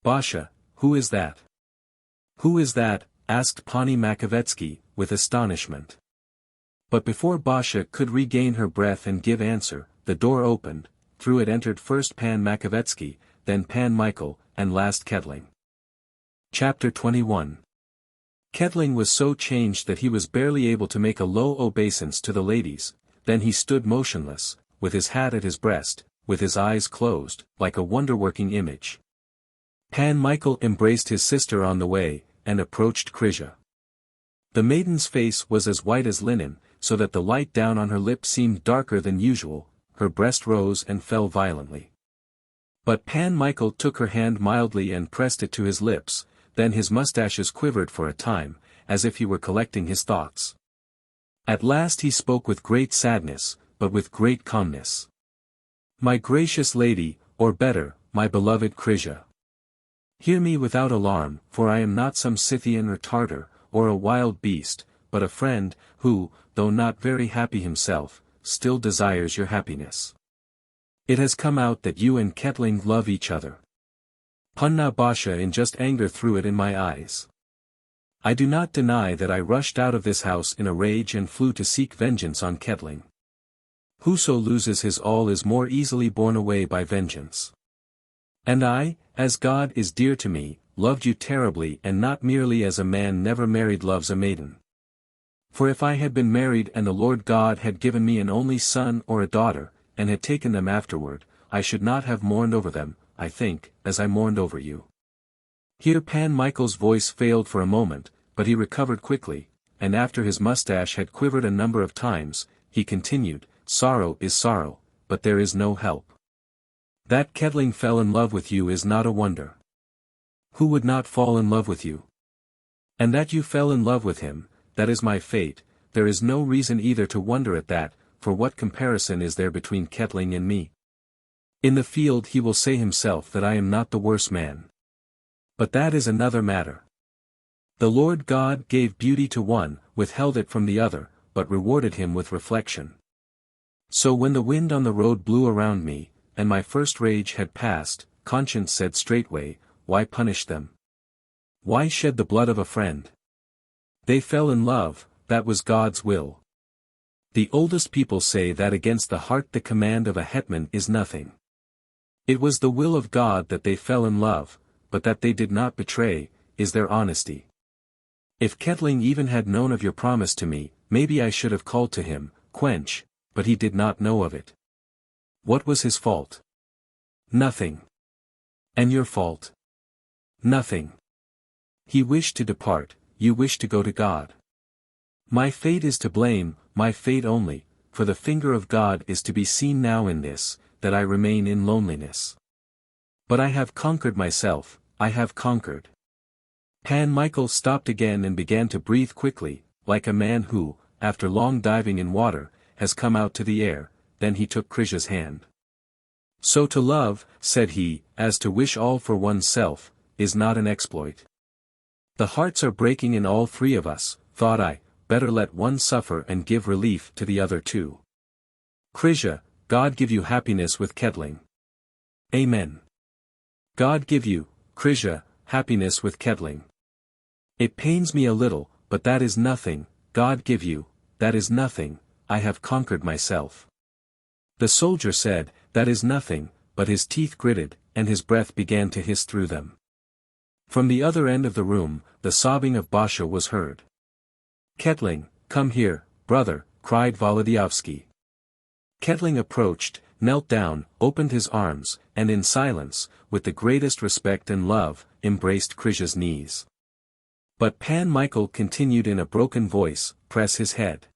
Basha, who is that? Who is that? Asked Pani Makovetsky, with astonishment. But before Basha could regain her breath and give answer, the door opened, through it entered first Pan Makovetsky, then Pan Michael, and last Ketling. Chapter 21. Ketling was so changed that he was barely able to make a low obeisance to the ladies, then he stood motionless, with his hat at his breast, with his eyes closed, like a wonder-working image. Pan Michael embraced his sister on the way, and approached Krisia. The maiden's face was as white as linen, so that the light down on her lip seemed darker than usual, her breast rose and fell violently. But Pan Michael took her hand mildly and pressed it to his lips, then his mustaches quivered for a time, as if he were collecting his thoughts. At last he spoke with great sadness, but with great calmness. "My gracious lady, or better, my beloved Krisia. Hear me without alarm, for I am not some Scythian or Tartar, or a wild beast, but a friend, who, though not very happy himself, still desires your happiness. It has come out that you and Ketling love each other." Panna Basha in just anger threw it in my eyes. I do not deny that I rushed out of this house in a rage and flew to seek vengeance on Ketling. Whoso loses his all is more easily borne away by vengeance. And I, as God is dear to me, loved you terribly, and not merely as a man never married loves a maiden. For if I had been married and the Lord God had given me an only son or a daughter, and had taken them afterward, I should not have mourned over them, I think, as I mourned over you. Here Pan Michael's voice failed for a moment, but he recovered quickly, and after his mustache had quivered a number of times, he continued, "Sorrow is sorrow, but there is no help. That Ketling fell in love with you is not a wonder. Who would not fall in love with you? And that you fell in love with him, that is my fate. There is no reason either to wonder at that, for what comparison is there between Ketling and me? In the field he will say himself that I am not the worse man. But that is another matter. The Lord God gave beauty to one, withheld it from the other, but rewarded him with reflection. So when the wind on the road blew around me, and my first rage had passed, conscience said straightway, why punish them? Why shed the blood of a friend? They fell in love, that was God's will. The oldest people say that against the heart the command of a hetman is nothing. It was the will of God that they fell in love, but that they did not betray, is their honesty. If Ketling even had known of your promise to me, maybe I should have called to him, quench, but he did not know of it. What was his fault? Nothing. And your fault? Nothing. He wished to depart, you wished to go to God. My fate is to blame, my fate only, for the finger of God is to be seen now in this, that I remain in loneliness. But I have conquered myself, I have conquered. Pan Michael stopped again and began to breathe quickly, like a man who, after long diving in water, has come out to the air. Then he took Krisia's hand. So to love, said he, as to wish all for oneself, is not an exploit. The hearts are breaking in all three of us, thought I, better let one suffer and give relief to the other two. Krisia, God give you happiness with Ketling. Amen. God give you, Krisia, happiness with Ketling. It pains me a little, but that is nothing, God give you, that is nothing, I have conquered myself. The soldier said, that is nothing, but his teeth gritted, and his breath began to hiss through them. From the other end of the room, the sobbing of Basha was heard. Ketling, come here, brother, cried Wołodyjowski. Ketling approached, knelt down, opened his arms, and in silence, with the greatest respect and love, embraced Krisia's knees. But Pan Michael continued in a broken voice, press his head.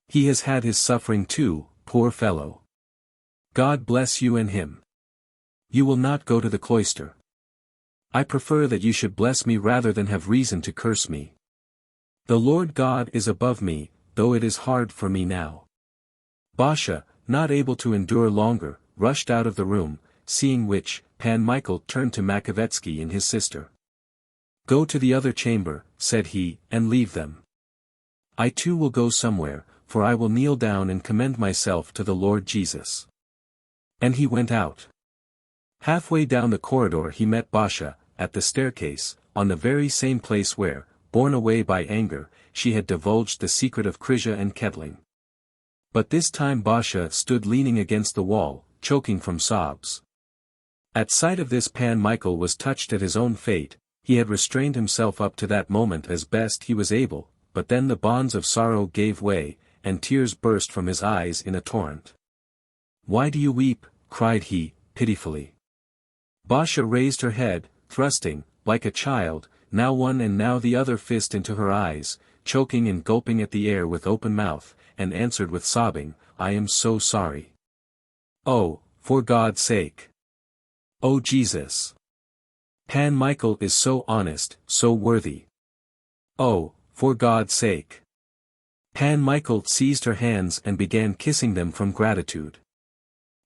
He has had his suffering too, poor fellow. God bless you and him. You will not go to the cloister. I prefer that you should bless me rather than have reason to curse me. The Lord God is above me, though it is hard for me now. Basha, not able to endure longer, rushed out of the room, seeing which, Pan Michael turned to Makovetsky and his sister. Go to the other chamber, said he, and leave them. I too will go somewhere, for I will kneel down and commend myself to the Lord Jesus. And he went out. Halfway down the corridor he met Basha, at the staircase, on the very same place where, borne away by anger, she had divulged the secret of Krisia and Ketling. But this time Basha stood leaning against the wall, choking from sobs. At sight of this Pan Michael was touched at his own fate. He had restrained himself up to that moment as best he was able, but then the bonds of sorrow gave way, and tears burst from his eyes in a torrent. Why do you weep? Cried he, pitifully. Basha raised her head, thrusting, like a child, now one and now the other fist into her eyes, choking and gulping at the air with open mouth, and answered with sobbing, I am so sorry. Oh, for God's sake. Oh Jesus. Pan Michael is so honest, so worthy. Oh, For God's sake. Pan Michael seized her hands and began kissing them from gratitude.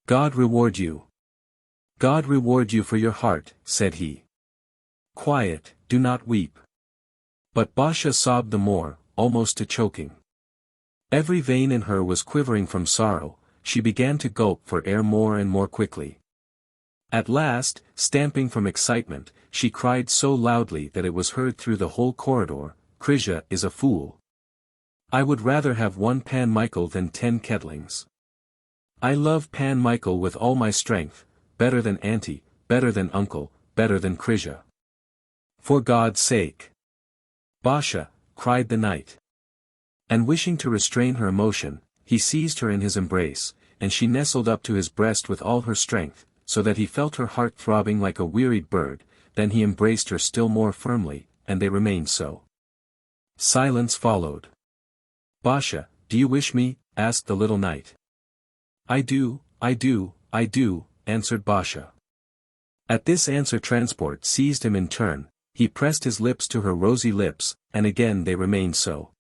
God reward you. God reward you for your heart, said he. Quiet, do not weep. But Basha sobbed the more, almost to choking. Every vein in her was quivering from sorrow, she began to gulp for air more and more quickly. At last, stamping from excitement, she cried so loudly that it was heard through the whole corridor, Krysia is a fool. I would rather have one Pan Michael than 10 Kettlings. I love Pan Michael with all my strength, better than auntie, better than uncle, better than Krysia. For God's sake. Basha, cried the knight. And wishing to restrain her emotion, he seized her in his embrace, and she nestled up to his breast with all her strength, so that he felt her heart throbbing like a wearied bird, then he embraced her still more firmly, and they remained so. Silence followed. Basha, do you wish me? Asked the little knight. I do, answered Basha. At this answer transport seized him in turn, he pressed his lips to her rosy lips, and again they remained so.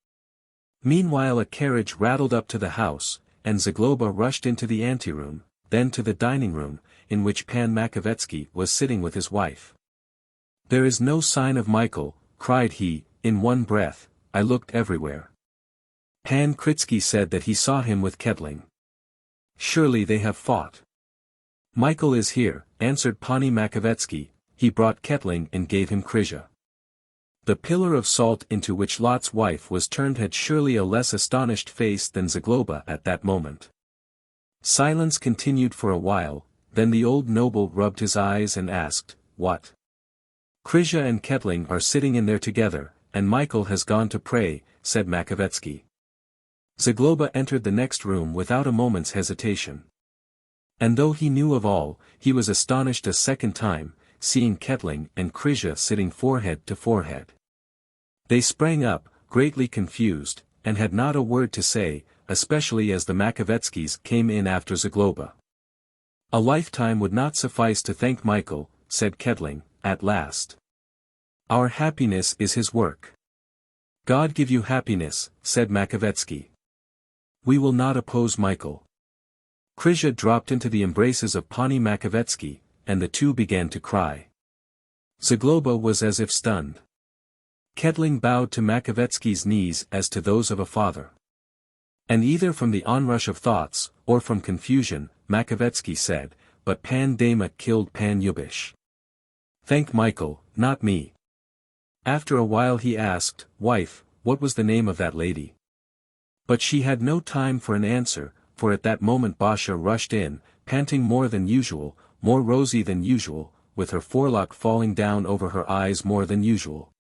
Meanwhile a carriage rattled up to the house, and Zagloba rushed into the anteroom, then to the dining room, in which Pan Makovetsky was sitting with his wife. There is no sign of Michael, cried he, in one breath. I looked everywhere. Pan Kritsky said that he saw him with Kettling. Surely they have fought. Michael is here, answered Pani Makovetsky, he brought Kettling and gave him Krysia. The pillar of salt into which Lot's wife was turned had surely a less astonished face than Zagloba at that moment. Silence continued for a while, then the old noble rubbed his eyes and asked, what? Krysia and Kettling are sitting in there together, and Michael has gone to pray, said Makovetsky. Zagloba entered the next room without a moment's hesitation. And though he knew of all, he was astonished a second time, seeing Kettling and Krysia sitting forehead to forehead. They sprang up, greatly confused, and had not a word to say, especially as the Makovetskys came in after Zagloba. A lifetime would not suffice to thank Michael, said Kettling, at last. Our happiness is his work. God give you happiness, said Makovetsky. We will not oppose Michael. Krysia dropped into the embraces of Pani Makovetsky, and the two began to cry. Zagloba was as if stunned. Kettling bowed to Makovetsky's knees as to those of a father. And either from the onrush of thoughts, or from confusion, Makovetsky said, but Pan Dama killed Pan Yubish. Thank Michael, not me. After a while he asked, wife, what was the name of that lady? But she had no time for an answer, for at that moment Basha rushed in, panting more than usual, more rosy than usual, with her forelock falling down over her eyes more than usual.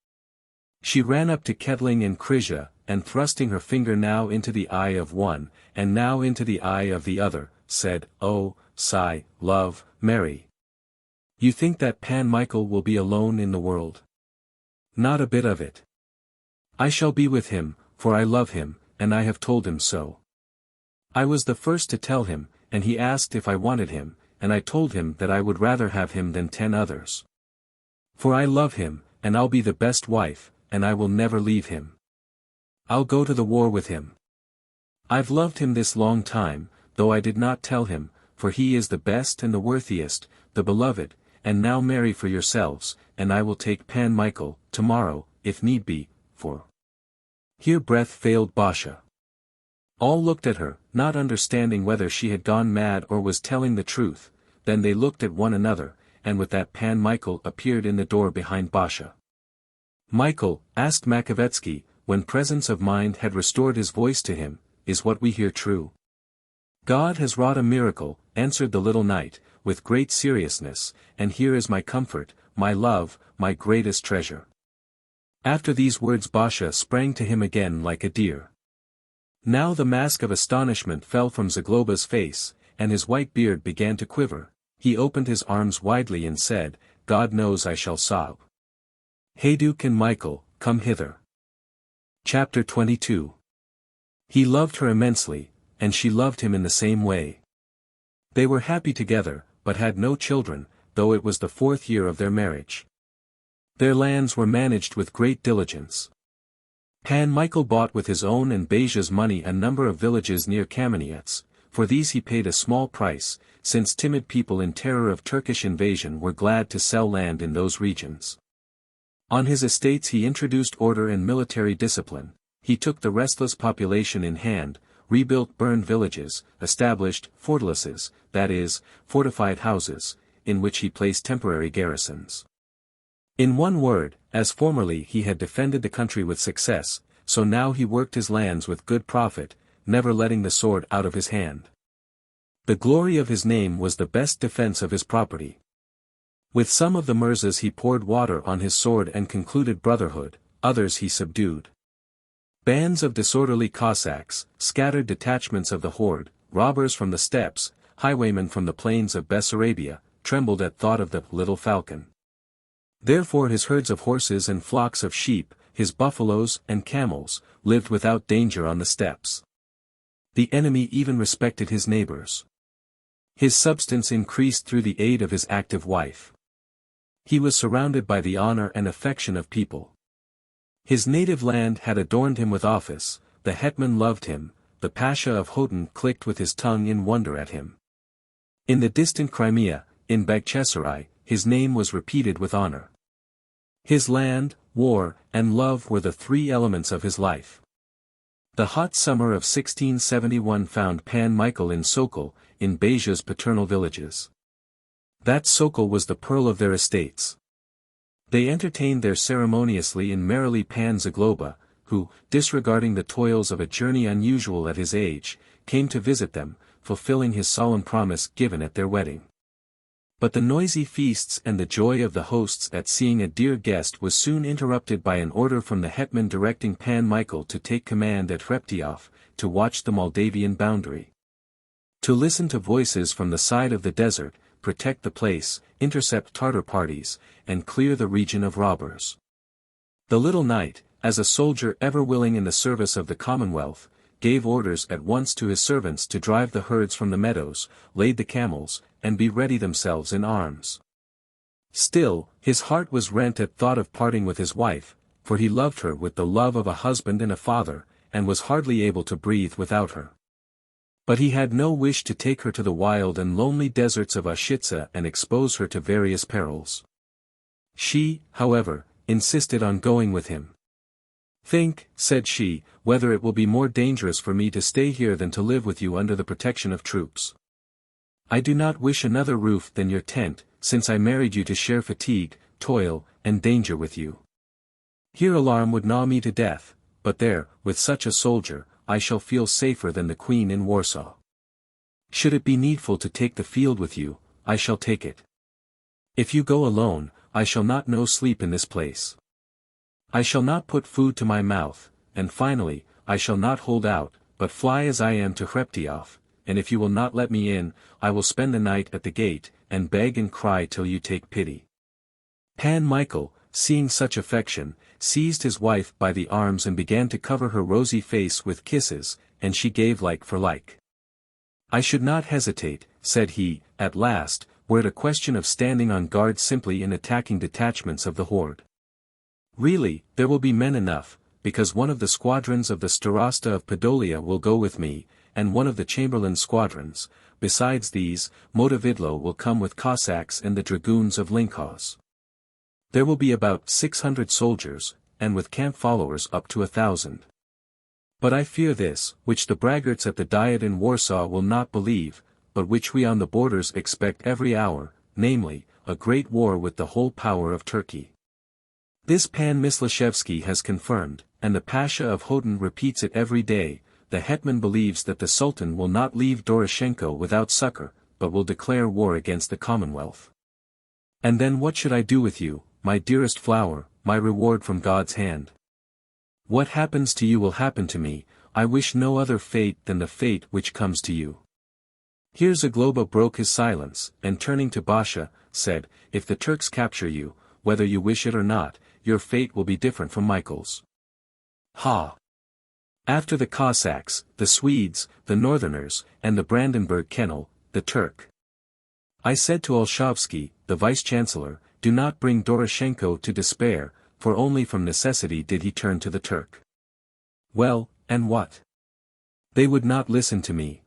She ran up to Kettling and Krysia, and thrusting her finger now into the eye of one, and now into the eye of the other, said, oh, sigh, love, Mary. You think that Pan Michael will be alone in the world? Not a bit of it. I shall be with him, for I love him, and I have told him so. I was the first to tell him, and he asked if I wanted him, and I told him that I would rather have him than 10 others. For I love him, and I'll be the best wife, and I will never leave him. I'll go to the war with him. I've loved him this long time, though I did not tell him, for he is the best and the worthiest, the beloved, and now marry for yourselves, and I will take Pan Michael, tomorrow, if need be, for. Here breath failed Basha. All looked at her, not understanding whether she had gone mad or was telling the truth, then they looked at one another, and with that Pan Michael appeared in the door behind Basha. Michael, asked Makovetsky, when presence of mind had restored his voice to him, is what we hear true? God has wrought a miracle, answered the little knight, with great seriousness, and here is my comfort, my love, my greatest treasure. After these words Basha sprang to him again like a deer. Now the mask of astonishment fell from Zagloba's face, and his white beard began to quiver. He opened his arms widely and said, God knows I shall sob. Hayduk and Michael, come hither. Chapter 22. He loved her immensely, and she loved him in the same way. They were happy together, but had no children, though it was the 4th year of their marriage. Their lands were managed with great diligence. Pan Michael bought with his own and Beja's money a number of villages near Kamenets. For these he paid a small price, since timid people in terror of Turkish invasion were glad to sell land in those regions. On his estates he introduced order and military discipline. He took the restless population in hand, rebuilt burned villages, established fortalices, that is, fortified houses, in which he placed temporary garrisons. In one word, as formerly he had defended the country with success, so now he worked his lands with good profit, never letting the sword out of his hand. The glory of his name was the best defense of his property. With some of the Mirzas he poured water on his sword and concluded brotherhood, others he subdued. Bands of disorderly Cossacks, scattered detachments of the horde, robbers from the steppes, highwaymen from the plains of Bessarabia, trembled at thought of the little falcon. Therefore his herds of horses and flocks of sheep, his buffaloes and camels, lived without danger on the steppes. The enemy even respected his neighbors. His substance increased through the aid of his active wife. He was surrounded by the honor and affection of people. His native land had adorned him with office, the hetman loved him, the Pasha of Khotan clicked with his tongue in wonder at him. In the distant Crimea, in Baghchisarai, his name was repeated with honor. His land, war, and love were the three elements of his life. The hot summer of 1671 found Pan Michael in Sokol, in Beja's paternal villages. That Sokol was the pearl of their estates. They entertained there ceremoniously and merrily Pan Zagloba, who, disregarding the toils of a journey unusual at his age, came to visit them, fulfilling his solemn promise given at their wedding. But the noisy feasts and the joy of the hosts at seeing a dear guest was soon interrupted by an order from the hetman directing Pan Michael to take command at Hreptyoff, to watch the Moldavian boundary. To listen to voices from the side of the desert, protect the place, intercept Tartar parties, and clear the region of robbers. The little knight, as a soldier ever willing in the service of the Commonwealth, gave orders at once to his servants to drive the herds from the meadows, lade the camels, and be ready themselves in arms. Still, his heart was rent at thought of parting with his wife, for he loved her with the love of a husband and a father, and was hardly able to breathe without her. But he had no wish to take her to the wild and lonely deserts of Ushitsa and expose her to various perils. She, however, insisted on going with him. "Think," said she, "whether it will be more dangerous for me to stay here than to live with you under the protection of troops. I do not wish another roof than your tent, since I married you to share fatigue, toil, and danger with you. Here alarm would gnaw me to death, but there, with such a soldier, I shall feel safer than the Queen in Warsaw. Should it be needful to take the field with you, I shall take it. If you go alone, I shall not know sleep in this place. I shall not put food to my mouth, and finally, I shall not hold out, but fly as I am to Hreptyoff, and if you will not let me in, I will spend the night at the gate, and beg and cry till you take pity." Pan Michael, seeing such affection, seized his wife by the arms and began to cover her rosy face with kisses, and she gave like for like. "I should not hesitate," said he, at last, "were it a question of standing on guard simply in attacking detachments of the horde. Really, there will be men enough, because one of the squadrons of the Starosta of Podolia will go with me, and one of the Chamberlain's squadrons. Besides these, Motovidlo will come with Cossacks and the dragoons of Linkhaus. There will be about 600 soldiers, and with camp followers up to 1,000. But I fear this, which the braggarts at the Diet in Warsaw will not believe, but which we on the borders expect every hour, namely, a great war with the whole power of Turkey. This Pan Myslashevsky has confirmed, and the Pasha of Khotan repeats it every day. The hetman believes that the Sultan will not leave Doroshenko without succor, but will declare war against the Commonwealth. And then what should I do with you, my dearest flower, my reward from God's hand? What happens to you will happen to me. I wish no other fate than the fate which comes to you." Here Zagloba broke his silence, and turning to Basha, said, "If the Turks capture you, whether you wish it or not, your fate will be different from Michael's." "Ha! After the Cossacks, the Swedes, the Northerners, and the Brandenburg Kennel, the Turk." I said to Olshavsky, the vice-chancellor, "Do not bring Doroshenko to despair, for only from necessity did he turn to the Turk. Well, and what? They would not listen to me.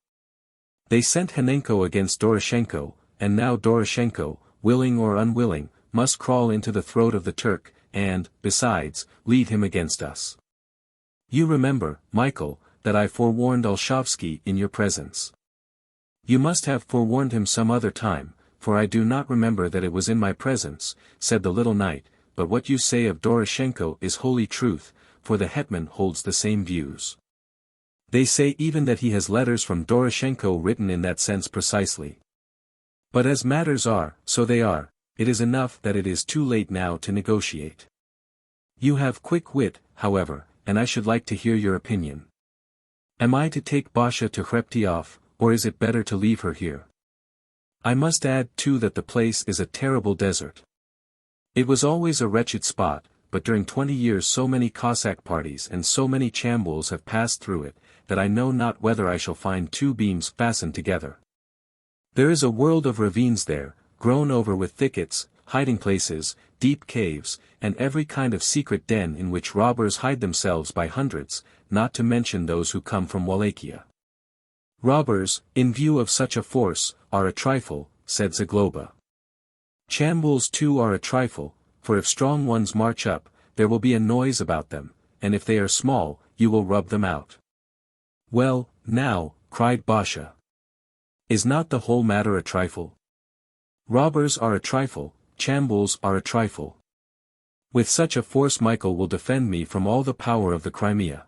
They sent Henenko against Doroshenko, and now Doroshenko, willing or unwilling, must crawl into the throat of the Turk, and, besides, lead him against us. You remember, Michael, that I forewarned Olshavsky in your presence. You must have forewarned him some other time, for I do not remember that it was in my presence, said the little knight, but what you say of Doroshenko is holy truth, for the hetman holds the same views. They say even that he has letters from Doroshenko written in that sense precisely. But as matters are, so they are, it is enough that it is too late now to negotiate. You have quick wit, however, and I should like to hear your opinion. Am I to take Basha to Hreptyoff, or is it better to leave her here? I must add too that the place is a terrible desert. It was always a wretched spot, but during 20 years so many Cossack parties and so many chambuls have passed through it, that I know not whether I shall find two beams fastened together. There is a world of ravines there, grown over with thickets, hiding places, deep caves, and every kind of secret den in which robbers hide themselves by hundreds, not to mention those who come from Wallachia. Robbers, in view of such a force, are a trifle, said Zagloba. Chambuls too are a trifle, for if strong ones march up, there will be a noise about them, and if they are small, you will rub them out. Well, now, cried Basha. Is not the whole matter a trifle? Robbers are a trifle, chambuls are a trifle. With such a force Michael will defend me from all the power of the Crimea.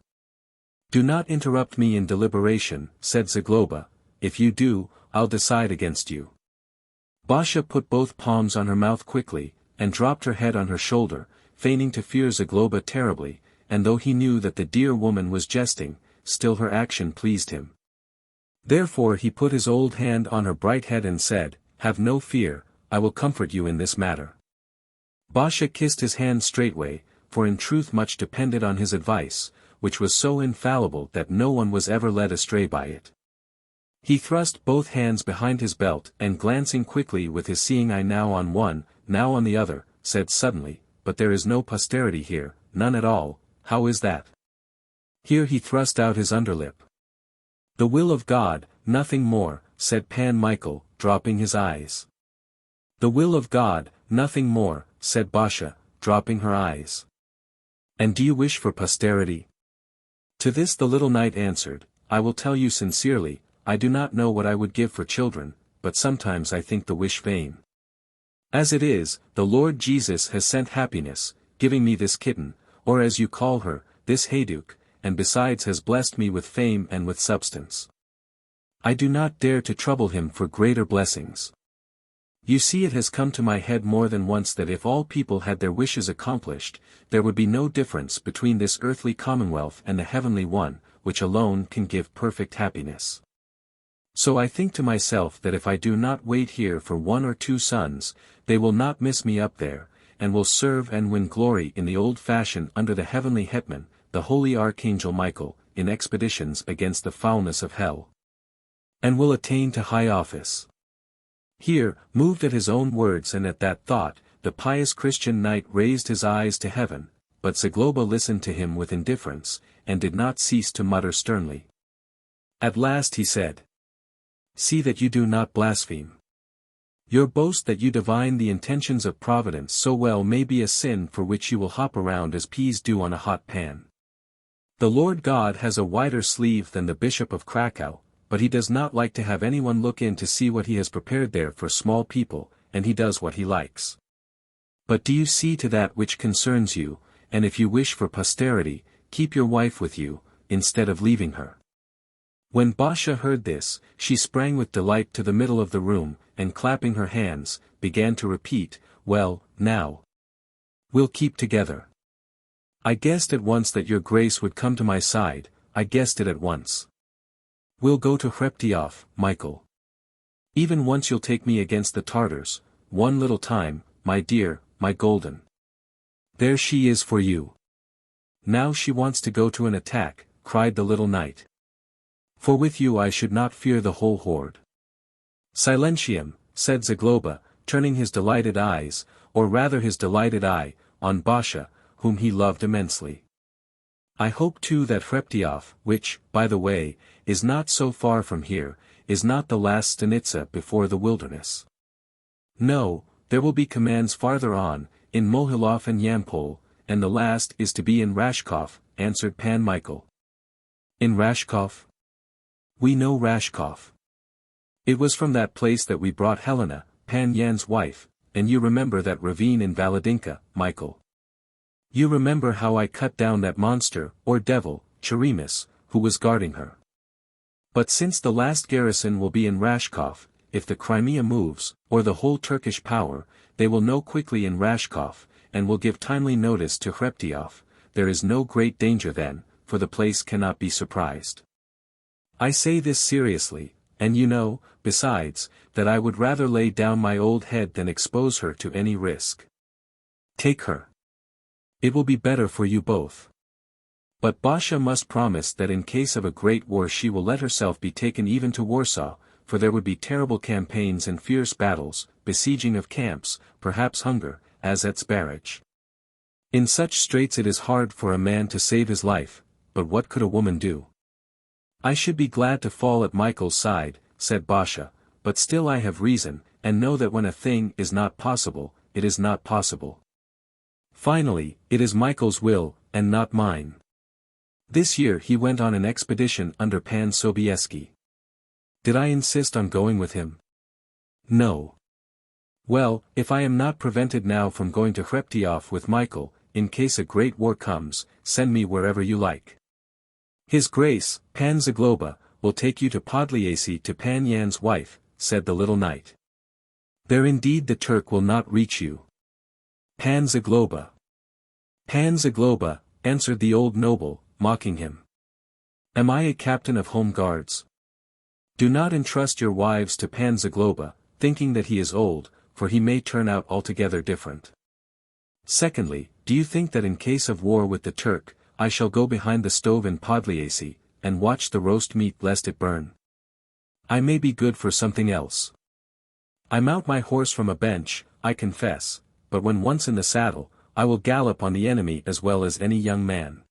Do not interrupt me in deliberation, said Zagloba, if you do, I'll decide against you. Basha put both palms on her mouth quickly, and dropped her head on her shoulder, feigning to fear Zagloba terribly, and though he knew that the dear woman was jesting, still her action pleased him. Therefore he put his old hand on her bright head and said, Have no fear, I will comfort you in this matter. Basha kissed his hand straightway, for in truth much depended on his advice, which was so infallible that no one was ever led astray by it. He thrust both hands behind his belt and glancing quickly with his seeing eye now on one, now on the other, said suddenly, But there is no posterity here, none at all, how is that? Here he thrust out his underlip. The will of God, nothing more, said Pan Michael, dropping his eyes. The will of God, nothing more, said Basha, dropping her eyes. And do you wish for posterity? To this the little knight answered, I will tell you sincerely, I do not know what I would give for children, but sometimes I think the wish vain. As it is, the Lord Jesus has sent happiness, giving me this kitten, or as you call her, this hayduk, and besides has blessed me with fame and with substance. I do not dare to trouble him for greater blessings. You see it has come to my head more than once that if all people had their wishes accomplished, there would be no difference between this earthly commonwealth and the heavenly one, which alone can give perfect happiness. So I think to myself that if I do not wait here for 1 or 2 sons, they will not miss me up there, and will serve and win glory in the old fashion under the heavenly hetman, the holy archangel Michael, in expeditions against the foulness of hell. And will attain to high office. Here, moved at his own words and at that thought, the pious Christian knight raised his eyes to heaven, but Zagloba listened to him with indifference, and did not cease to mutter sternly. At last he said, See that you do not blaspheme. Your boast that you divine the intentions of Providence so well may be a sin for which you will hop around as peas do on a hot pan. The Lord God has a wider sleeve than the Bishop of Krakow, but he does not like to have anyone look in to see what he has prepared there for small people, and he does what he likes. But do you see to that which concerns you, and if you wish for posterity, keep your wife with you, instead of leaving her. When Basha heard this, she sprang with delight to the middle of the room, and clapping her hands, began to repeat, Well, now. We'll keep together. I guessed at once that your grace would come to my side, I guessed it at once. We'll go to Hreptyoff, Michael. Even once you'll take me against the Tartars, one little time, my dear, my golden. There she is for you. Now she wants to go to an attack, cried the little knight. For with you I should not fear the whole horde. Silentium, said Zagloba, turning his delighted eyes, or rather his delighted eye, on Basha, whom he loved immensely. I hope too that Hreptyoff, which, by the way, is not so far from here, is not the last stanitsa before the wilderness. No, there will be commands farther on, in Mohilov and Yampol, and the last is to be in Rashkov, answered Pan Michael. In Rashkov? We know Rashkov. It was from that place that we brought Helena, Pan Yan's wife, and you remember that ravine in Valadinka, Michael. You remember how I cut down that monster, or devil, Cheremis, who was guarding her. But since the last garrison will be in Rashkov, if the Crimea moves, or the whole Turkish power, they will know quickly in Rashkov, and will give timely notice to Hreptyoff. There is no great danger then, for the place cannot be surprised. I say this seriously, and you know, besides, that I would rather lay down my old head than expose her to any risk. Take her. It will be better for you both. But Basha must promise that in case of a great war she will let herself be taken even to Warsaw, for there would be terrible campaigns and fierce battles, besieging of camps, perhaps hunger, as at Zbaraj. In such straits it is hard for a man to save his life, but what could a woman do? I should be glad to fall at Michael's side, said Basha, but still I have reason, and know that when a thing is not possible, it is not possible. Finally, it is Michael's will, and not mine. This year he went on an expedition under Pan Sobieski. Did I insist on going with him? No. Well, if I am not prevented now from going to Hreptyoff with Michael, in case a great war comes, send me wherever you like. His Grace, Pan Zagloba, will take you to Podliasy to Pan Yan's wife, said the little knight. There indeed the Turk will not reach you. Pan Zagloba. Pan Zagloba, answered the old noble, mocking him. Am I a captain of home guards? Do not entrust your wives to Pan Zagloba, thinking that he is old, for he may turn out altogether different. Secondly, do you think that in case of war with the Turk, I shall go behind the stove in Podliasy, and watch the roast meat lest it burn? I may be good for something else. I mount my horse from a bench, I confess, but when once in the saddle, I will gallop on the enemy as well as any young man.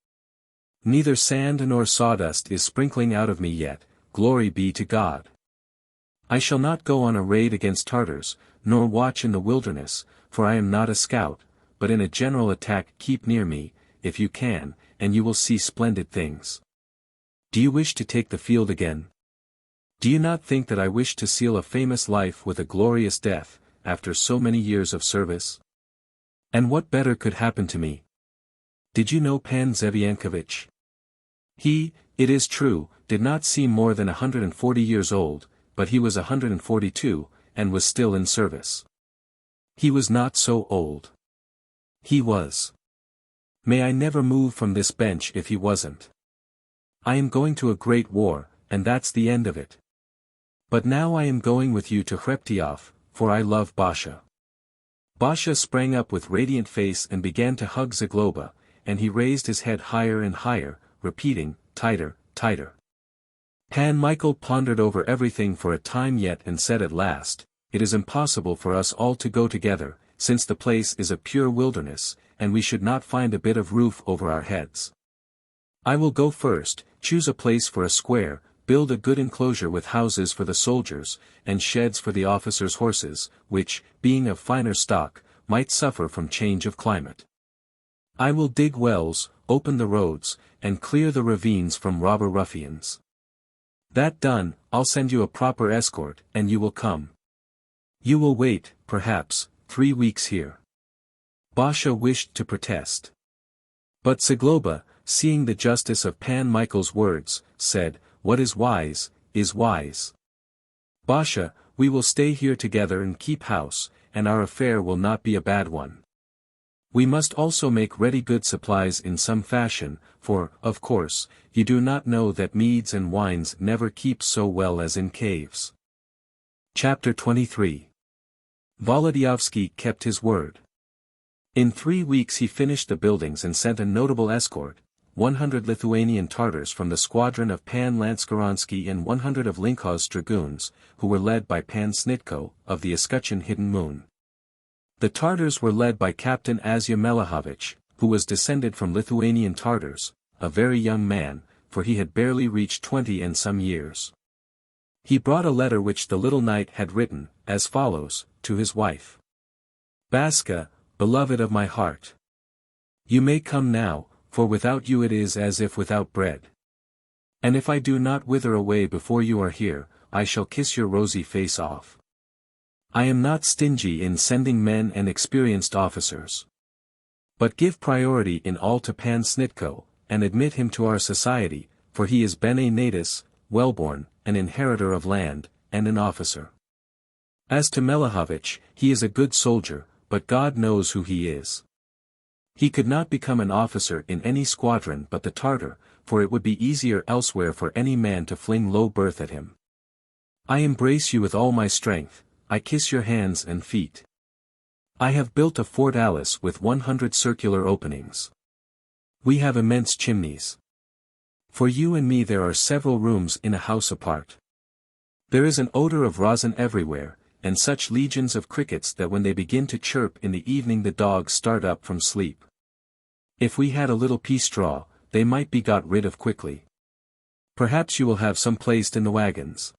Neither sand nor sawdust is sprinkling out of me yet, glory be to God. I shall not go on a raid against Tartars, nor watch in the wilderness, for I am not a scout, but in a general attack keep near me, if you can, and you will see splendid things. Do you wish to take the field again? Do you not think that I wish to seal a famous life with a glorious death, after so many years of service? And what better could happen to me? Did you know Pan Sienkiewicz? He, it is true, did not seem more than 140 years old, but he was 142, and was still in service. He was not so old. He was. May I never move from this bench if he wasn't. I am going to a great war, and that's the end of it. But now I am going with you to Hreptyoff, for I love Basha. Basha sprang up with radiant face and began to hug Zagloba, and he raised his head higher and higher, repeating, tighter, tighter. Pan Michael pondered over everything for a time yet and said at last, it is impossible for us all to go together, since the place is a pure wilderness, and we should not find a bit of roof over our heads. I will go first, choose a place for a square, build a good enclosure with houses for the soldiers, and sheds for the officers' horses, which, being of finer stock, might suffer from change of climate. I will dig wells, open the roads, and clear the ravines from robber ruffians. That done, I'll send you a proper escort, and you will come. You will wait, perhaps, 3 weeks here. Basha wished to protest. But Zagloba, seeing the justice of Pan Michael's words, said, what is wise, is wise. Basha, we will stay here together and keep house, and our affair will not be a bad one. We must also make ready good supplies in some fashion, for, of course, you do not know that meads and wines never keep so well as in caves. Chapter 23. Wołodyjowski kept his word. In 3 weeks he finished the buildings and sent a notable escort, 100 Lithuanian Tartars from the squadron of Pan Lanskoronsky and 100 of Linkov's dragoons, who were led by Pan Snitko, of the escutcheon Hidden Moon. The Tartars were led by Captain Asya Melahovich, who was descended from Lithuanian Tartars, a very young man, for he had barely reached 20 and some years. He brought a letter which the little knight had written, as follows, to his wife. Baska, beloved of my heart. You may come now, for without you it is as if without bread. And if I do not wither away before you are here, I shall kiss your rosy face off. I am not stingy in sending men and experienced officers. But give priority in all to Pan Snitko, and admit him to our society, for he is bene natus, well-born, an inheritor of land, and an officer. As to Melehovich, he is a good soldier, but God knows who he is. He could not become an officer in any squadron but the Tartar, for it would be easier elsewhere for any man to fling low berth at him. I embrace you with all my strength, I kiss your hands and feet. I have built a fortalice with 100 circular openings. We have immense chimneys. For you and me there are several rooms in a house apart. There is an odor of rosin everywhere, and such legions of crickets that when they begin to chirp in the evening the dogs start up from sleep. If we had a little pea straw, they might be got rid of quickly. Perhaps you will have some placed in the wagons.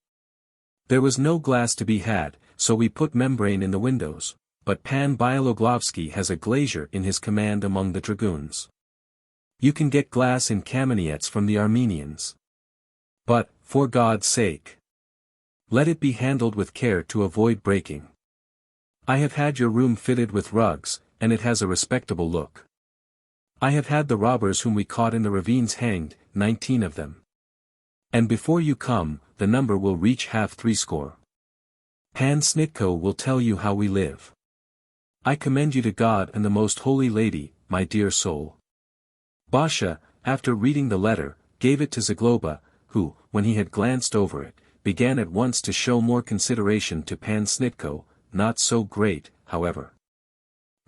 There was no glass to be had, so we put membrane in the windows, but Pan Bialoglovsky has a glazier in his command among the dragoons. You can get glass in kameniets from the Armenians. But, for God's sake, let it be handled with care to avoid breaking. I have had your room fitted with rugs, and it has a respectable look. I have had the robbers whom we caught in the ravines hanged, 19 of them. And before you come, the number will reach 60. Pan Snitko will tell you how we live. I commend you to God and the Most Holy Lady, my dear soul. Basha, after reading the letter, gave it to Zagloba, who, when he had glanced over it, began at once to show more consideration to Pan Snitko, not so great, however,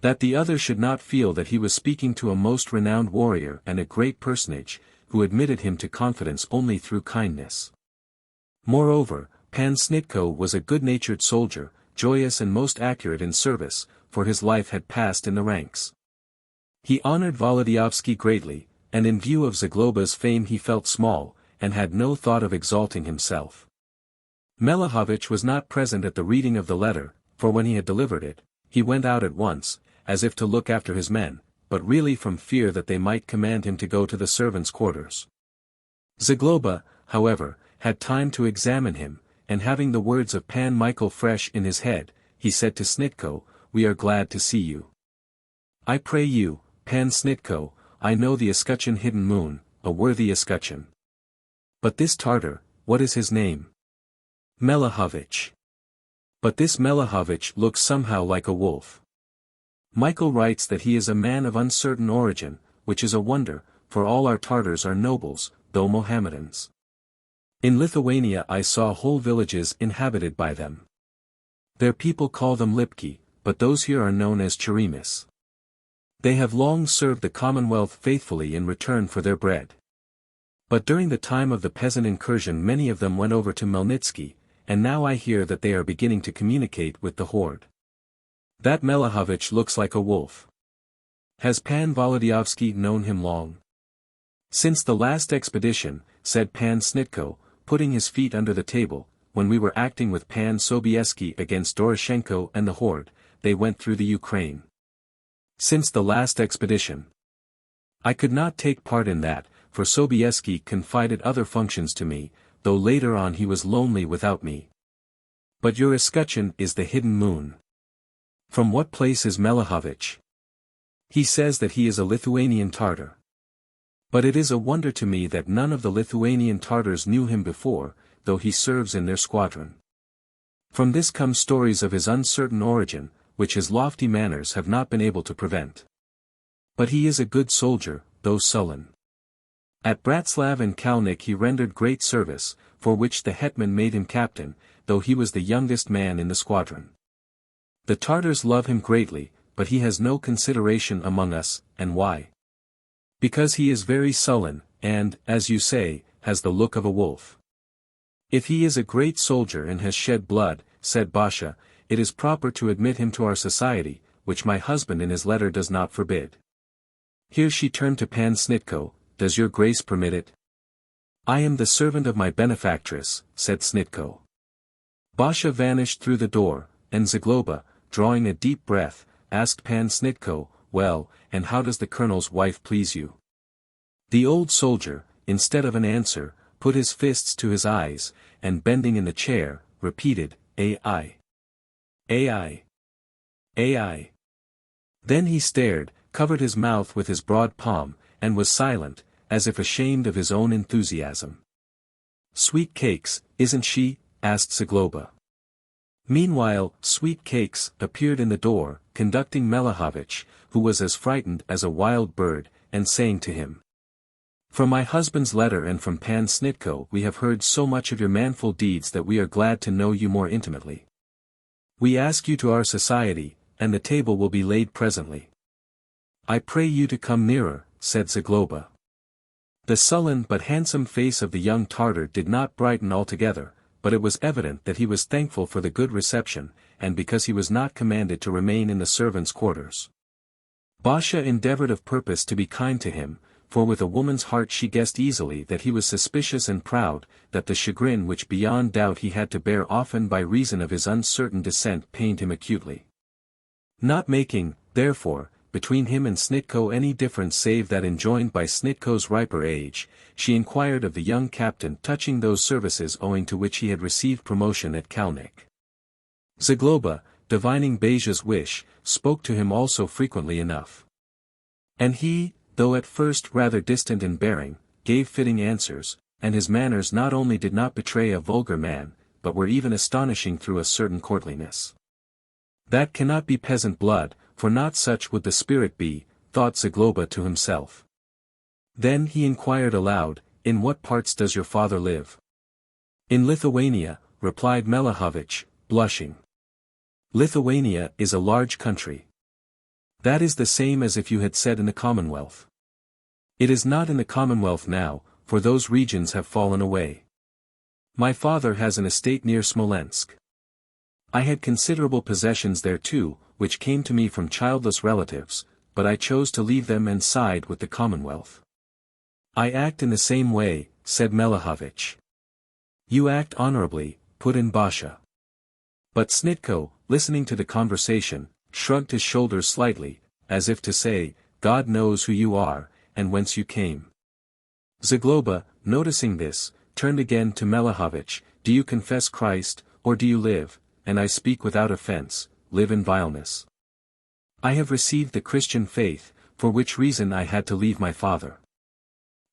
that the other should not feel that he was speaking to a most renowned warrior and a great personage, who admitted him to confidence only through kindness. Moreover, Pan Snitko was a good-natured soldier, joyous and most accurate in service, for his life had passed in the ranks. He honored Wołodyjowski greatly, and in view of Zagloba's fame he felt small, and had no thought of exalting himself. Melehovich was not present at the reading of the letter, for when he had delivered it, he went out at once, as if to look after his men, but really from fear that they might command him to go to the servants' quarters. Zagloba, however, had time to examine him, and having the words of Pan Michael fresh in his head, he said to Snitko, "We are glad to see you. I pray you, Pan Snitko, I know the escutcheon hidden moon, a worthy escutcheon. But this Tartar, what is his name?" "Melehovich. But this Melehovich looks somehow like a wolf. Michael writes that he is a man of uncertain origin, which is a wonder, for all our Tartars are nobles, though Mohammedans. In Lithuania I saw whole villages inhabited by them. Their people call them Lipki, but those here are known as Cherimis. They have long served the Commonwealth faithfully in return for their bread. But during the time of the peasant incursion many of them went over to Melnitsky, and now I hear that they are beginning to communicate with the horde. That Melehovich looks like a wolf. Has Pan Wołodyjowski known him long?" "Since the last expedition," said Pan Snitko, putting his feet under the table, "when we were acting with Pan Sobieski against Doroshenko and the horde, they went through the Ukraine." "Since the last expedition. I could not take part in that, for Sobieski confided other functions to me, though later on he was lonely without me. But your escutcheon is the hidden moon. From what place is Melehovich?" "He says that he is a Lithuanian Tartar. But it is a wonder to me that none of the Lithuanian Tartars knew him before, though he serves in their squadron. From this come stories of his uncertain origin, which his lofty manners have not been able to prevent. But he is a good soldier, though sullen. At Bratslav and Kalnik he rendered great service, for which the hetman made him captain, though he was the youngest man in the squadron. The Tartars love him greatly, but he has no consideration among us, and why? Because he is very sullen, and, as you say, has the look of a wolf. If he is a great soldier and has shed blood," said Basha, "it is proper to admit him to our society, which my husband in his letter does not forbid." Here she turned to Pan Snitko, does your grace permit it? I am the servant of my benefactress, said Snitko. Basha vanished through the door, and Zagloba, drawing a deep breath, asked Pan Snitko, well, and how does the colonel's wife please you? The old soldier, instead of an answer, put his fists to his eyes, and bending in the chair, repeated, Ai. Ai. Ai. Then he stared, covered his mouth with his broad palm, and was silent, as if ashamed of his own enthusiasm. Sweet Cakes, isn't she? Asked Zagloba. Meanwhile, Sweet Cakes appeared in the door, conducting Melehovich, who was as frightened as a wild bird, and saying to him, from my husband's letter and from Pan Snitko we have heard so much of your manful deeds that we are glad to know you more intimately. We ask you to our society, and the table will be laid presently. I pray you to come nearer, said Zagloba. The sullen but handsome face of the young Tartar did not brighten altogether, but it was evident that he was thankful for the good reception, and because he was not commanded to remain in the servants' quarters. Basha endeavored of purpose to be kind to him, for with a woman's heart she guessed easily that he was suspicious and proud, that the chagrin which beyond doubt he had to bear often by reason of his uncertain descent pained him acutely. Not making, therefore, between him and Snitko any difference save that enjoined by Snitko's riper age, she inquired of the young captain touching those services owing to which he had received promotion at Kalnik. Zagloba, divining Baja's wish, spoke to him also frequently enough. And he, though at first rather distant in bearing, gave fitting answers, and his manners not only did not betray a vulgar man, but were even astonishing through a certain courtliness. That cannot be peasant blood, for not such would the spirit be, thought Zagloba to himself. Then he inquired aloud, in what parts does your father live? In Lithuania, replied Melehovich, blushing. Lithuania is a large country. That is the same as if you had said in the Commonwealth. It is not in the Commonwealth now, for those regions have fallen away. My father has an estate near Smolensk. I had considerable possessions there too, which came to me from childless relatives, but I chose to leave them and side with the Commonwealth. I act in the same way, said Melehovich. You act honorably, put in Basha. But Snitko, listening to the conversation, shrugged his shoulders slightly, as if to say, God knows who you are, and whence you came. Zagloba, noticing this, turned again to Melehovich, do you confess Christ, or do you live, and I speak without offense, live in vileness? I have received the Christian faith, for which reason I had to leave my father.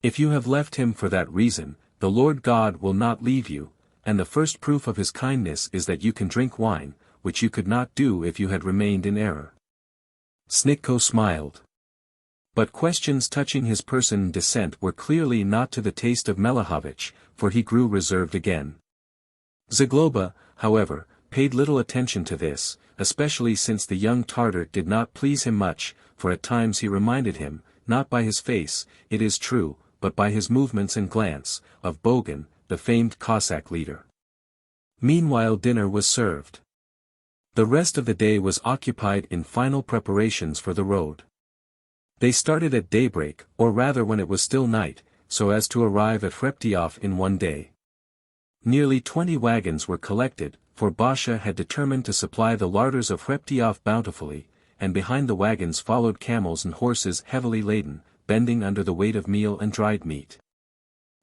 If you have left him for that reason, the Lord God will not leave you, and the first proof of his kindness is that you can drink wine, which you could not do if you had remained in error. Snitko smiled. But questions touching his person and descent were clearly not to the taste of Melehovich, for he grew reserved again. Zagloba, however, paid little attention to this, especially since the young Tartar did not please him much, for at times he reminded him, not by his face, it is true, but by his movements and glance, of Bogan, the famed Cossack leader. Meanwhile dinner was served. The rest of the day was occupied in final preparations for the road. They started at daybreak, or rather when it was still night, so as to arrive at Hreptyoff in one day. Nearly 20 wagons were collected, for Basha had determined to supply the larders of Hreptyoff bountifully, and behind the wagons followed camels and horses heavily laden, bending under the weight of meal and dried meat.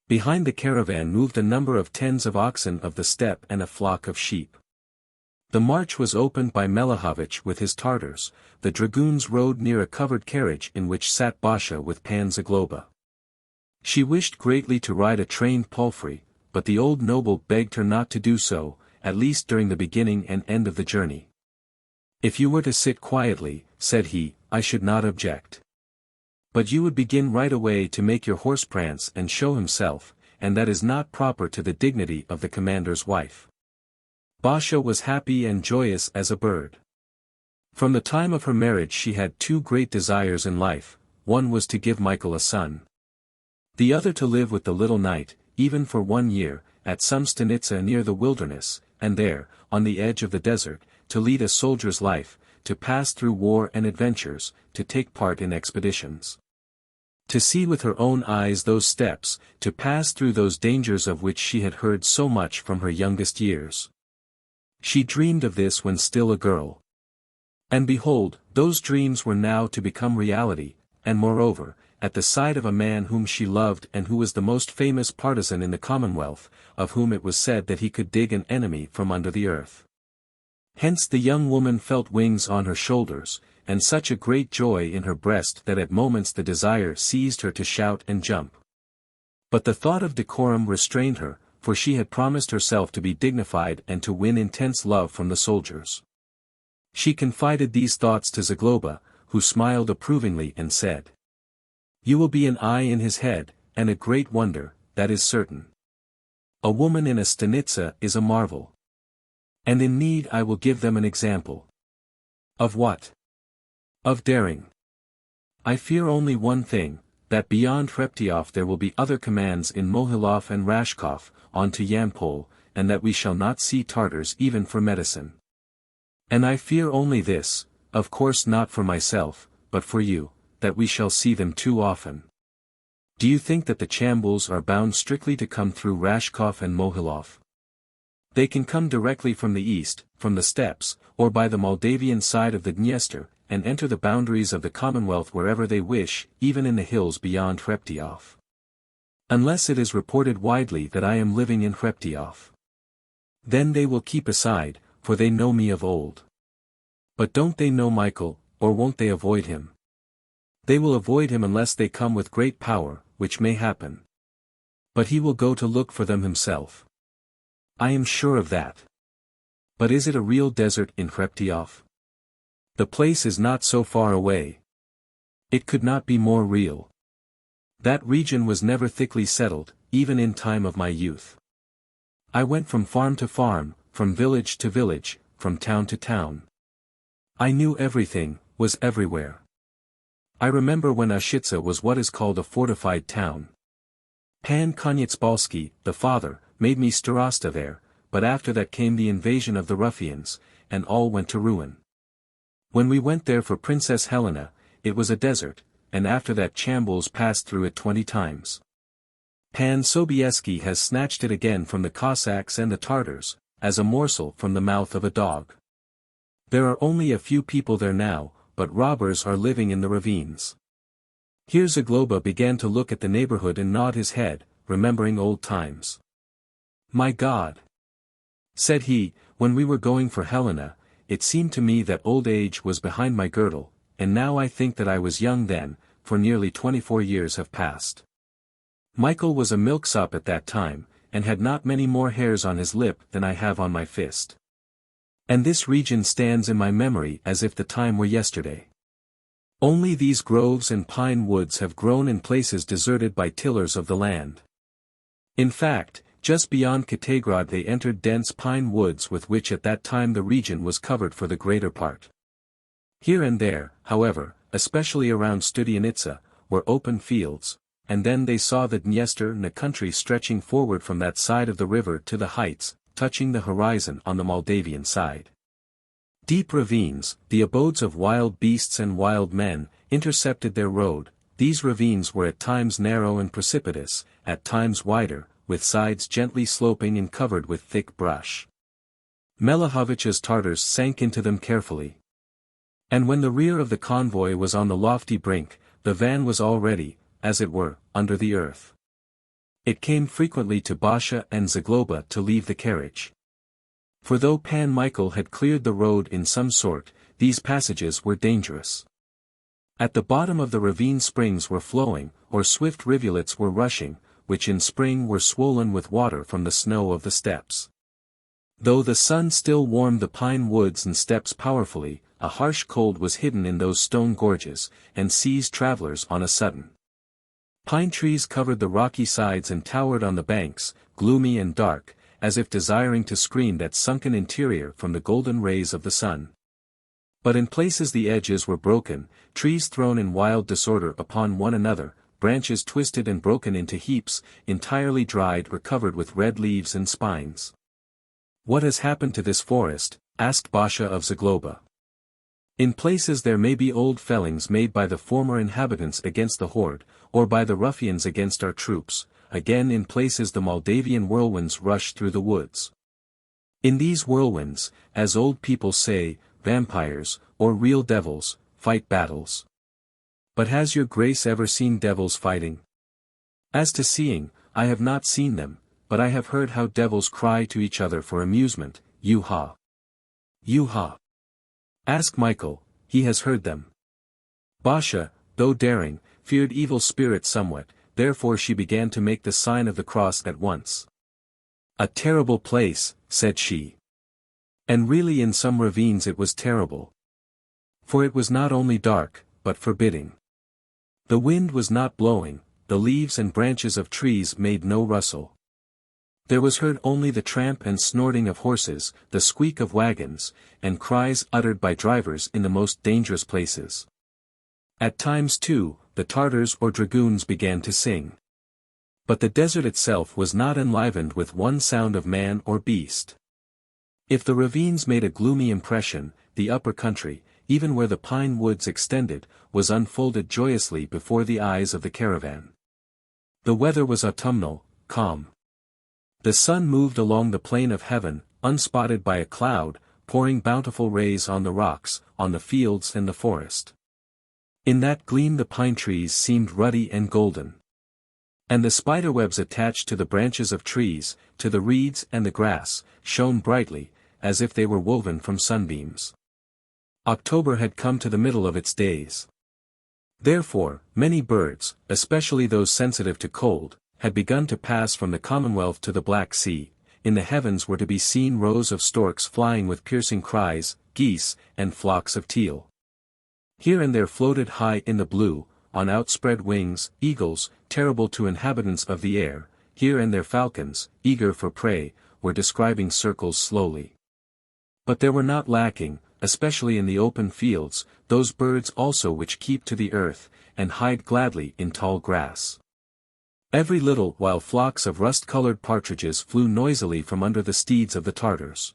Behind the caravan moved a number of tens of oxen of the steppe and a flock of sheep. The march was opened by Melehovich with his Tartars, the dragoons rode near a covered carriage in which sat Basha with Pan Zagloba. She wished greatly to ride a trained palfrey, but the old noble begged her not to do so, at least during the beginning and end of the journey. If you were to sit quietly, said he, I should not object. But you would begin right away to make your horse prance and show himself, and that is not proper to the dignity of the commander's wife. Basha was happy and joyous as a bird. From the time of her marriage she had two great desires in life, one was to give Michael a son. The other to live with the little knight, even for 1 year, at some stanitsa near the wilderness, and there, on the edge of the desert, to lead a soldier's life, to pass through war and adventures, to take part in expeditions. To see with her own eyes those steps, to pass through those dangers of which she had heard so much from her youngest years. She dreamed of this when still a girl. And behold, those dreams were now to become reality, and moreover, at the side of a man whom she loved and who was the most famous partisan in the Commonwealth, of whom it was said that he could dig an enemy from under the earth. Hence the young woman felt wings on her shoulders, and such a great joy in her breast that at moments the desire seized her to shout and jump. But the thought of decorum restrained her, for she had promised herself to be dignified and to win intense love from the soldiers. She confided these thoughts to Zagloba, who smiled approvingly and said, "You will be an eye in his head, and a great wonder, that is certain. A woman in a stanitsa is a marvel. And in need I will give them an example." "Of what?" "Of daring. I fear only one thing, that beyond Hreptyoff there will be other commands in Mohilov and Rashkov, on to Yampol, and that we shall not see Tartars even for medicine. And I fear only this, of course not for myself, but for you, that we shall see them too often. Do you think that the Chambuls are bound strictly to come through Rashkov and Mohilov? They can come directly from the east, from the steppes, or by the Moldavian side of the Dniester, and enter the boundaries of the Commonwealth wherever they wish, even in the hills beyond Hreptyoff. Unless it is reported widely that I am living in Hreptyoff. Then they will keep aside, for they know me of old. But don't they know Michael, or won't they avoid him? They will avoid him unless they come with great power, which may happen. But he will go to look for them himself. I am sure of that. But is it a real desert in Hreptyoff? The place is not so far away. It could not be more real. That region was never thickly settled, even in time of my youth. I went from farm to farm, from village to village, from town to town. I knew everything, was everywhere. I remember when Ushitsa was what is called a fortified town. Pan Konieczbalski, the father, made me starosta there, but after that came the invasion of the ruffians, and all went to ruin. When we went there for Princess Helena, it was a desert, and after that Chambuls passed through it 20 times. Pan Sobieski has snatched it again from the Cossacks and the Tartars, as a morsel from the mouth of a dog. There are only a few people there now, but robbers are living in the ravines." Here Zagloba began to look at the neighborhood and nod his head, remembering old times. "My God!" said he, "when we were going for Helena, it seemed to me that old age was behind my girdle, and now I think that I was young then, for nearly 24 years have passed. Michael was a milksop at that time, and had not many more hairs on his lip than I have on my fist. And this region stands in my memory as if the time were yesterday. Only these groves and pine woods have grown in places deserted by tillers of the land. In fact, just beyond Kitagrad they entered dense pine woods with which at that time the region was covered for the greater part. Here and there, however, especially around Studianitsa, were open fields, and then they saw the Dniester and the country stretching forward from that side of the river to the heights, touching the horizon on the Moldavian side. Deep ravines, the abodes of wild beasts and wild men, intercepted their road. These ravines were at times narrow and precipitous, at times wider, with sides gently sloping and covered with thick brush. Melehovic's Tartars sank into them carefully. And when the rear of the convoy was on the lofty brink, the van was already, as it were, under the earth. It came frequently to Basha and Zagloba to leave the carriage. For though Pan Michael had cleared the road in some sort, these passages were dangerous. At the bottom of the ravine springs were flowing, or swift rivulets were rushing, which in spring were swollen with water from the snow of the steppes. Though the sun still warmed the pine woods and steppes powerfully, a harsh cold was hidden in those stone gorges, and seized travelers on a sudden. Pine trees covered the rocky sides and towered on the banks, gloomy and dark, as if desiring to screen that sunken interior from the golden rays of the sun. But in places the edges were broken, trees thrown in wild disorder upon one another, branches twisted and broken into heaps, entirely dried or covered with red leaves and spines. "What has happened to this forest?" asked Basha of Zagloba. In places there may be old fellings made by the former inhabitants against the horde, or by the ruffians against our troops, again in places the Moldavian whirlwinds rush through the woods. In these whirlwinds, as old people say, vampires, or real devils, fight battles. But has your grace ever seen devils fighting? As to seeing, I have not seen them, but I have heard how devils cry to each other for amusement, you-ha. You-ha. Ask Michael, he has heard them. Basha, though daring, feared evil spirits somewhat, therefore she began to make the sign of the cross at once. A terrible place, said she. And really in some ravines it was terrible. For it was not only dark, but forbidding. The wind was not blowing, the leaves and branches of trees made no rustle. There was heard only the tramp and snorting of horses, the squeak of wagons, and cries uttered by drivers in the most dangerous places. At times too, the Tartars or dragoons began to sing. But the desert itself was not enlivened with one sound of man or beast. If the ravines made a gloomy impression, the upper country, even where the pine woods extended, was unfolded joyously before the eyes of the caravan. The weather was autumnal, calm. The sun moved along the plain of heaven, unspotted by a cloud, pouring bountiful rays on the rocks, on the fields and the forest. In that gleam the pine trees seemed ruddy and golden. And the spiderwebs attached to the branches of trees, to the reeds and the grass, shone brightly, as if they were woven from sunbeams. October had come to the middle of its days. Therefore, many birds, especially those sensitive to cold, had begun to pass from the Commonwealth to the Black Sea. In the heavens were to be seen rows of storks flying with piercing cries, geese, and flocks of teal. Here and there floated high in the blue, on outspread wings, eagles, terrible to inhabitants of the air. Here and there falcons, eager for prey, were describing circles slowly. But there were not lacking, especially in the open fields, those birds also which keep to the earth, and hide gladly in tall grass. Every little while flocks of rust-colored partridges flew noisily from under the steeds of the Tartars.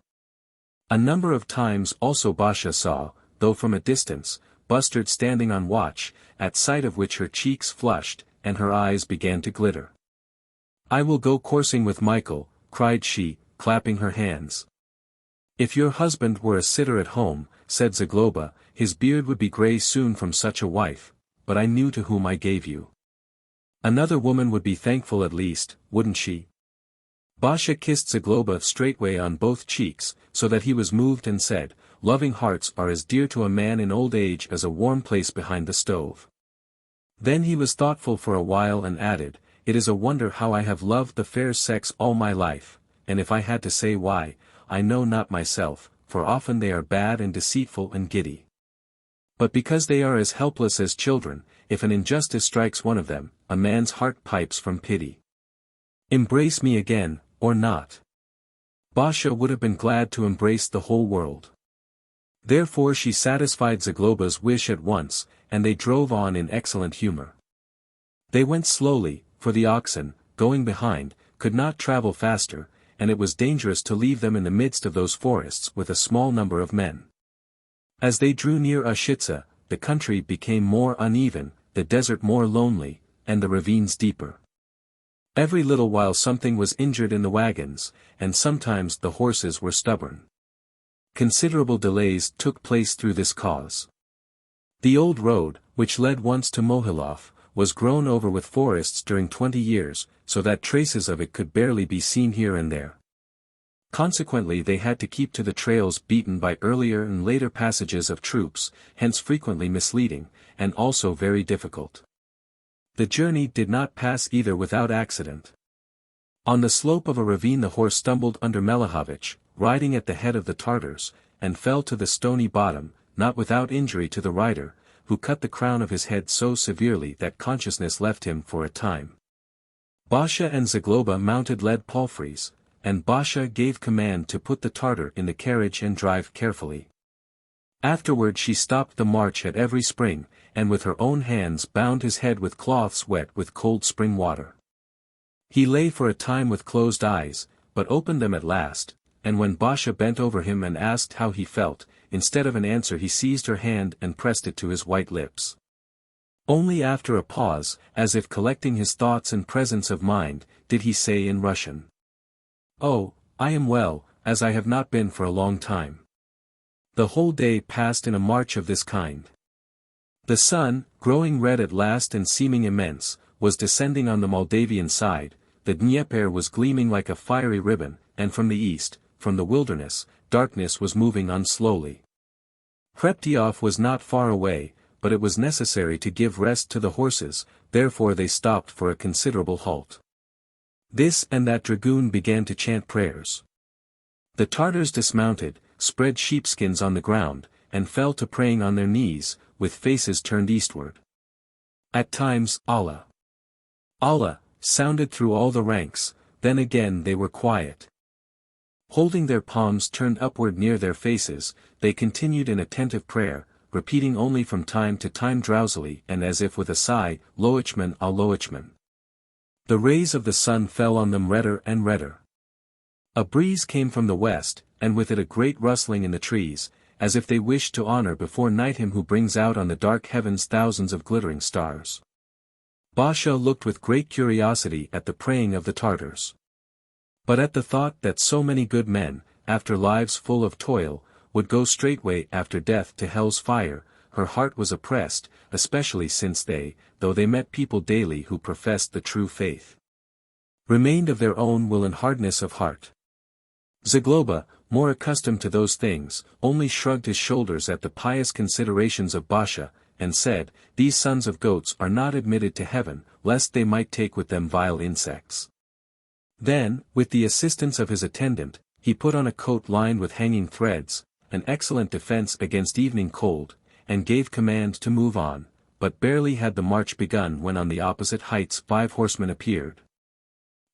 A number of times also Basha saw, though from a distance, Bustard standing on watch, at sight of which her cheeks flushed, and her eyes began to glitter. "I will go coursing with Michael," cried she, clapping her hands. "If your husband were a sitter at home," said Zagloba, "his beard would be grey soon from such a wife, but I knew to whom I gave you. Another woman would be thankful at least, wouldn't she?" Basha kissed Zagloba straightway on both cheeks, so that he was moved and said, "Loving hearts are as dear to a man in old age as a warm place behind the stove." Then he was thoughtful for a while and added, "It is a wonder how I have loved the fair sex all my life, and if I had to say why, I know not myself, for often they are bad and deceitful and giddy. But because they are as helpless as children, if an injustice strikes one of them, a man's heart pipes from pity. Embrace me again, or not." Basha would have been glad to embrace the whole world. Therefore she satisfied Zagloba's wish at once, and they drove on in excellent humor. They went slowly, for the oxen, going behind, could not travel faster, and it was dangerous to leave them in the midst of those forests with a small number of men. As they drew near Ushitsa, the country became more uneven, the desert more lonely, and the ravines deeper. Every little while something was injured in the wagons, and sometimes the horses were stubborn. Considerable delays took place through this cause. The old road, which led once to Mohilov, was grown over with forests during 20 years, so that traces of it could barely be seen here and there. Consequently they had to keep to the trails beaten by earlier and later passages of troops, hence frequently misleading, and also very difficult. The journey did not pass either without accident. On the slope of a ravine the horse stumbled under Melihovich, riding at the head of the Tartars, and fell to the stony bottom, not without injury to the rider, who cut the crown of his head so severely that consciousness left him for a time. Basha and Zagloba mounted lead palfreys, and Basha gave command to put the Tartar in the carriage and drive carefully. Afterward she stopped the march at every spring, and with her own hands bound his head with cloths wet with cold spring water. He lay for a time with closed eyes, but opened them at last, and when Basha bent over him and asked how he felt, instead of an answer he seized her hand and pressed it to his white lips. Only after a pause, as if collecting his thoughts and presence of mind, did he say in Russian, "Oh, I am well, as I have not been for a long time." The whole day passed in a march of this kind. The sun, growing red at last and seeming immense, was descending on the Moldavian side, the Dnieper was gleaming like a fiery ribbon, and from the east, from the wilderness, darkness was moving on slowly. Hreptyoff was not far away, but it was necessary to give rest to the horses, therefore they stopped for a considerable halt. This and that dragoon began to chant prayers. The Tartars dismounted, spread sheepskins on the ground, and fell to praying on their knees, with faces turned eastward. At times, Allah, Allah, sounded through all the ranks, then again they were quiet. Holding their palms turned upward near their faces, they continued in attentive prayer, repeating only from time to time drowsily and as if with a sigh, Loichman al Loichman. The rays of the sun fell on them redder and redder. A breeze came from the west, and with it a great rustling in the trees, as if they wished to honor before night him who brings out on the dark heavens thousands of glittering stars. Basha looked with great curiosity at the praying of the Tartars. But at the thought that so many good men, after lives full of toil, would go straightway after death to hell's fire, her heart was oppressed, especially since they, though they met people daily who professed the true faith, remained of their own will and hardness of heart. Zagloba, more accustomed to those things, only shrugged his shoulders at the pious considerations of Basha, and said, "These sons of goats are not admitted to heaven, lest they might take with them vile insects." Then, with the assistance of his attendant, he put on a coat lined with hanging threads, an excellent defense against evening cold, and gave command to move on, but barely had the march begun when on the opposite heights 5 horsemen appeared.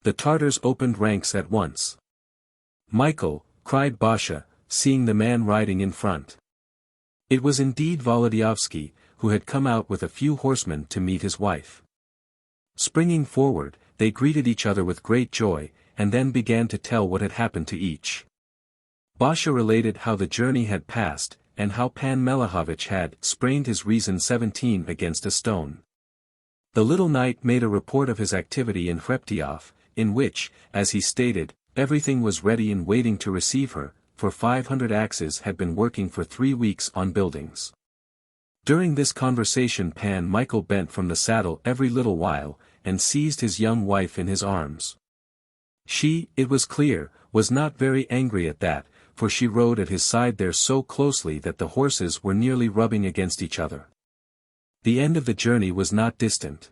The Tartars opened ranks at once. "Michael," cried Basha, seeing the man riding in front. It was indeed Wołodyjowski, who had come out with a few horsemen to meet his wife. Springing forward, they greeted each other with great joy, and then began to tell what had happened to each. Basha related how the journey had passed, and how Pan Melahovich had sprained his reason 17 against a stone. The little knight made a report of his activity in Hreptyoff, in which, as he stated, everything was ready and waiting to receive her, for 500 axes had been working for 3 weeks on buildings. During this conversation Pan Michael bent from the saddle every little while, and seized his young wife in his arms. She, it was clear, was not very angry at that, for she rode at his side there so closely that the horses were nearly rubbing against each other. The end of the journey was not distant.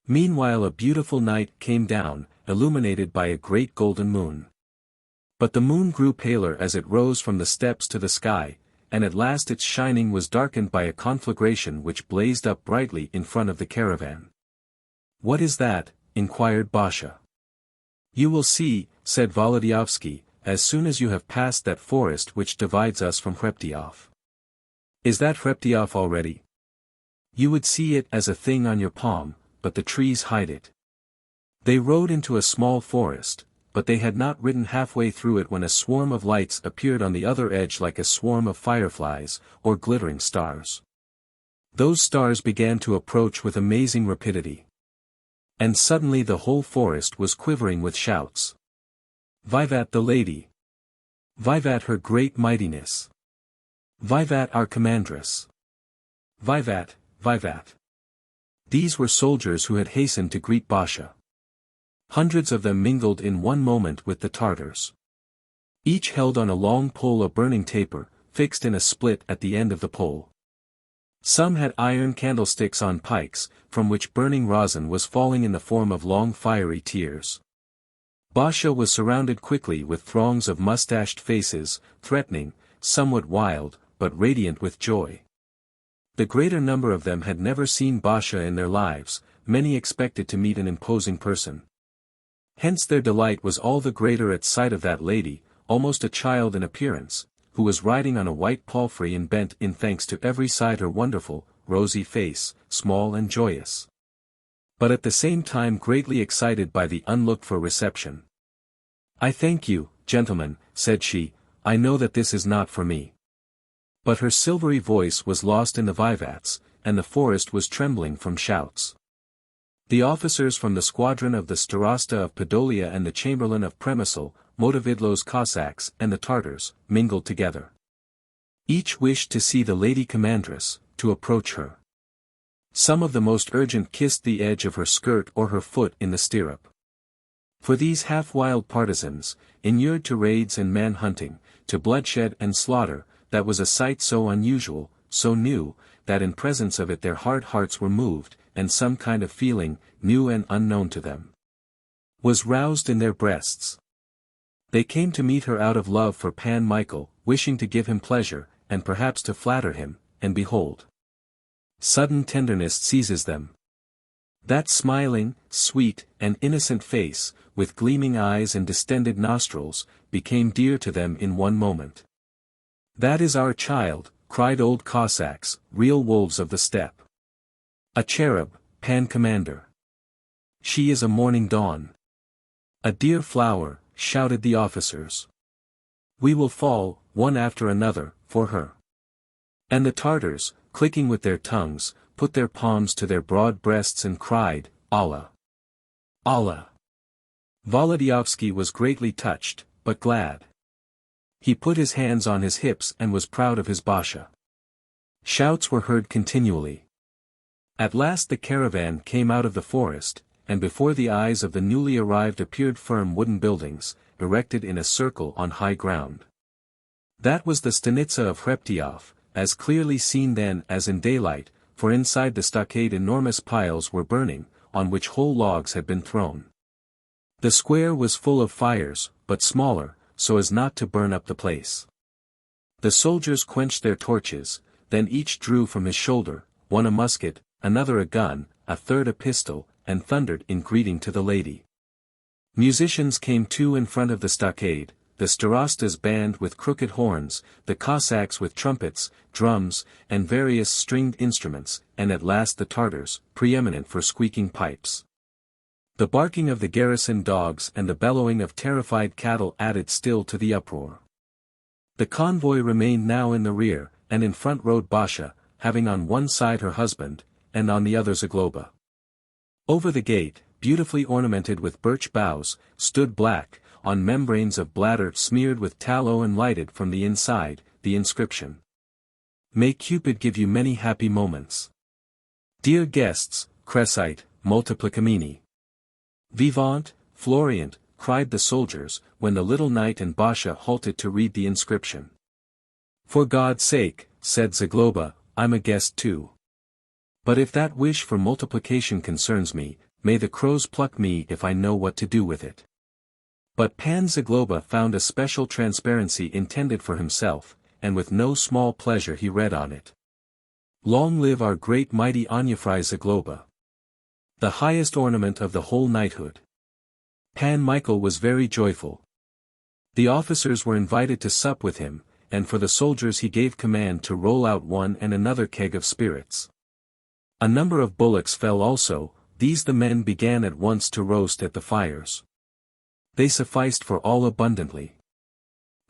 Meanwhile a beautiful night came down, illuminated by a great golden moon. But the moon grew paler as it rose from the steppes to the sky, and at last its shining was darkened by a conflagration which blazed up brightly in front of the caravan. "What is that?" inquired Basha. "You will see," said Wołodyjowski, "as soon as you have passed that forest which divides us from Hreptyoff." "Is that Hreptyoff already?" "You would see it as a thing on your palm, but the trees hide it." They rode into a small forest, but they had not ridden halfway through it when a swarm of lights appeared on the other edge like a swarm of fireflies, or glittering stars. Those stars began to approach with amazing rapidity. And suddenly the whole forest was quivering with shouts. "Vivat the lady! Vivat her great mightiness! Vivat our commandress! Vivat, vivat!" These were soldiers who had hastened to greet Basha. Hundreds of them mingled in one moment with the Tartars. Each held on a long pole a burning taper, fixed in a split at the end of the pole. Some had iron candlesticks on pikes, from which burning rosin was falling in the form of long fiery tears. Basha was surrounded quickly with throngs of mustached faces, threatening, somewhat wild, but radiant with joy. The greater number of them had never seen Basha in their lives, many expected to meet an imposing person. Hence their delight was all the greater at sight of that lady, almost a child in appearance, who was riding on a white palfrey and bent in thanks to every side her wonderful, rosy face, small and joyous, but at the same time greatly excited by the unlooked-for reception. "I thank you, gentlemen," said she, "I know that this is not for me. But her silvery voice was lost in the vivats, and the forest was trembling from shouts. The officers from the squadron of the Starosta of Podolia and the chamberlain of Przemysl, Motovidlo's Cossacks and the Tartars, mingled together. Each wished to see the lady commandress, to approach her. Some of the most urgent kissed the edge of her skirt or her foot in the stirrup. For these half-wild partisans, inured to raids and man-hunting, to bloodshed and slaughter, that was a sight so unusual, so new, that in presence of it their hard hearts were moved, and some kind of feeling, new and unknown to them, was roused in their breasts. They came to meet her out of love for Pan Michael, wishing to give him pleasure, and perhaps to flatter him, and behold, sudden tenderness seizes them. That smiling, sweet, and innocent face, with gleaming eyes and distended nostrils, became dear to them in one moment. "That is our child," cried old Cossacks, real wolves of the steppe. "A cherub, Pan Commander. She is a morning dawn. A dear flower," shouted the officers. "We will fall, one after another, for her." And the Tartars, clicking with their tongues, put their palms to their broad breasts and cried, "Allah! Allah!" Wołodyjowski was greatly touched, but glad. He put his hands on his hips and was proud of his basha. Shouts were heard continually. At last the caravan came out of the forest, and before the eyes of the newly arrived appeared firm wooden buildings, erected in a circle on high ground. That was the stanitsa of Hreptyoff, as clearly seen then as in daylight, for inside the stockade enormous piles were burning, on which whole logs had been thrown. The square was full of fires, but smaller, so as not to burn up the place. The soldiers quenched their torches, then each drew from his shoulder, one a musket, another a gun, a third a pistol, and thundered in greeting to the lady. Musicians came too in front of the stockade, the Starosta's band with crooked horns, the Cossacks with trumpets, drums, and various stringed instruments, and at last the Tartars, preeminent for squeaking pipes. The barking of the garrison dogs and the bellowing of terrified cattle added still to the uproar. The convoy remained now in the rear, and in front rode Basha, having on one side her husband, and on the other Zagloba. Over the gate, beautifully ornamented with birch boughs, stood black, on membranes of bladder smeared with tallow and lighted from the inside, the inscription: "May Cupid give you many happy moments. Dear guests, crescite, multiplicamini." "Vivant, Floriant," cried the soldiers, when the little knight and Basha halted to read the inscription. "For God's sake," said Zagloba, "I'm a guest too. But if that wish for multiplication concerns me, may the crows pluck me if I know what to do with it." But Pan Zagloba found a special transparency intended for himself, and with no small pleasure he read on it: "Long live our great mighty Onufry Zagloba, the highest ornament of the whole knighthood." Pan Michael was very joyful. The officers were invited to sup with him, and for the soldiers he gave command to roll out one and another keg of spirits. A number of bullocks fell also, these the men began at once to roast at the fires. They sufficed for all abundantly.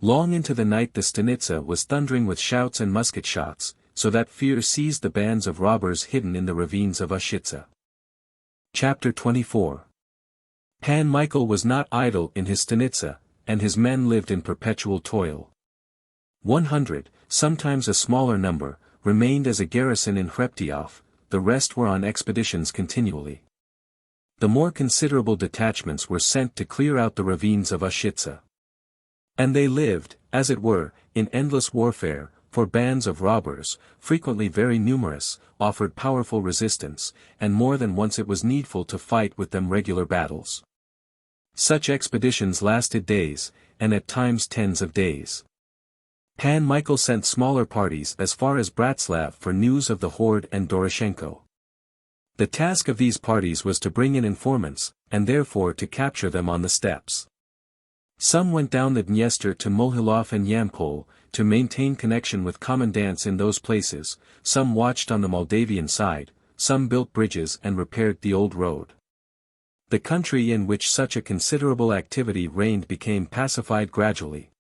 Long into the night the stanitsa was thundering with shouts and musket shots, so that fear seized the bands of robbers hidden in the ravines of Ushitsa. Chapter 24. Pan Michael was not idle in his stanitsa, and his men lived in perpetual toil. 100, sometimes a smaller number, remained as a garrison in Hreptyoff, the rest were on expeditions continually. The more considerable detachments were sent to clear out the ravines of Ushitsa. And they lived, as it were, in endless warfare, for bands of robbers, frequently very numerous, offered powerful resistance, and more than once it was needful to fight with them regular battles. Such expeditions lasted days, and at times tens of days. Pan Michael sent smaller parties as far as Bratslav for news of the horde and Doroshenko. The task of these parties was to bring in informants, and therefore to capture them on the steppes. Some went down the Dniester to Mohilov and Yampol, to maintain connection with commandants in those places, some watched on the Moldavian side, some built bridges and repaired the old road. The country in which such a considerable activity reigned became pacified gradually.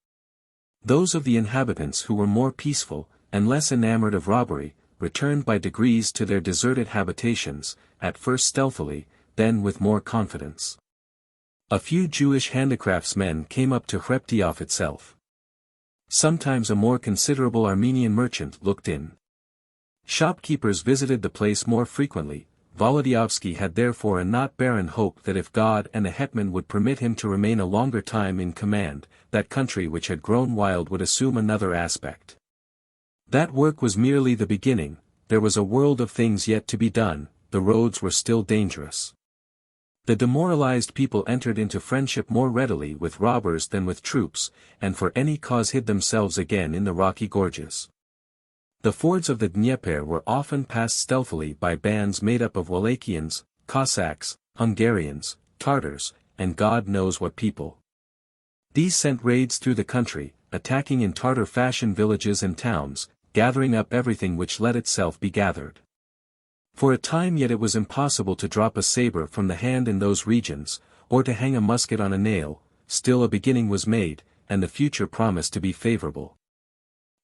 Those of the inhabitants who were more peaceful, and less enamored of robbery, returned by degrees to their deserted habitations, at first stealthily, then with more confidence. A few Jewish handicraftsmen came up to Hreptyoff itself. Sometimes a more considerable Armenian merchant looked in. Shopkeepers visited the place more frequently. Wołodyjowski had therefore a not barren hope that if God and the hetman would permit him to remain a longer time in command, that country which had grown wild would assume another aspect. That work was merely the beginning, there was a world of things yet to be done, the roads were still dangerous. The demoralized people entered into friendship more readily with robbers than with troops, and for any cause hid themselves again in the rocky gorges. The fords of the Dnieper were often passed stealthily by bands made up of Wallachians, Cossacks, Hungarians, Tartars, and God knows what people. These sent raids through the country, attacking in Tartar fashion villages and towns, gathering up everything which let itself be gathered. For a time yet it was impossible to drop a saber from the hand in those regions, or to hang a musket on a nail, still a beginning was made, and the future promised to be favorable.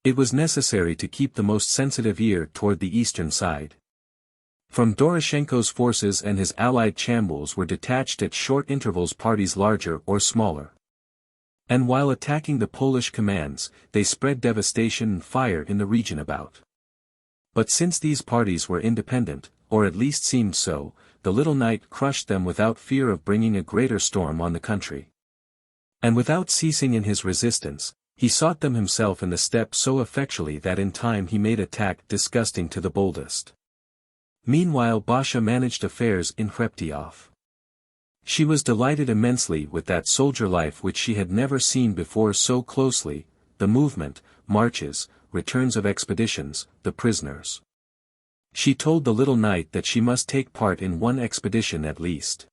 It was necessary to keep the most sensitive ear toward the eastern side. From Doroshenko's forces and his allied Chambuls were detached at short intervals parties larger or smaller. And while attacking the Polish commands, they spread devastation and fire in the region about. But since these parties were independent, or at least seemed so, the little knight crushed them without fear of bringing a greater storm on the country. And without ceasing in his resistance, he sought them himself in the steppe so effectually that in time he made attack disgusting to the boldest. Meanwhile Basha managed affairs in Hreptyoff. She was delighted immensely with that soldier life which she had never seen before so closely, the movement, marches, returns of expeditions, the prisoners. She told the little knight that she must take part in one expedition at least.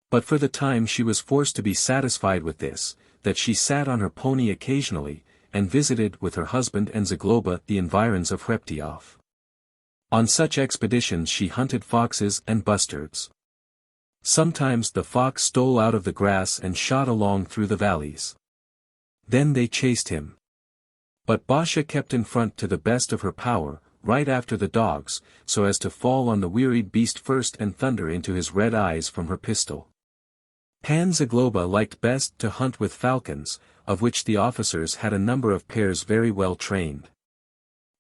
But for the time she was forced to be satisfied with this, that she sat on her pony occasionally, and visited with her husband and Zagloba the environs of Hreptyoff. On such expeditions she hunted foxes and bustards. Sometimes the fox stole out of the grass and shot along through the valleys. Then they chased him. But Basha kept in front to the best of her power, right after the dogs, so as to fall on the wearied beast first and thunder into his red eyes from her pistol. Pan Zagloba liked best to hunt with falcons, of which the officers had a number of pairs very well trained.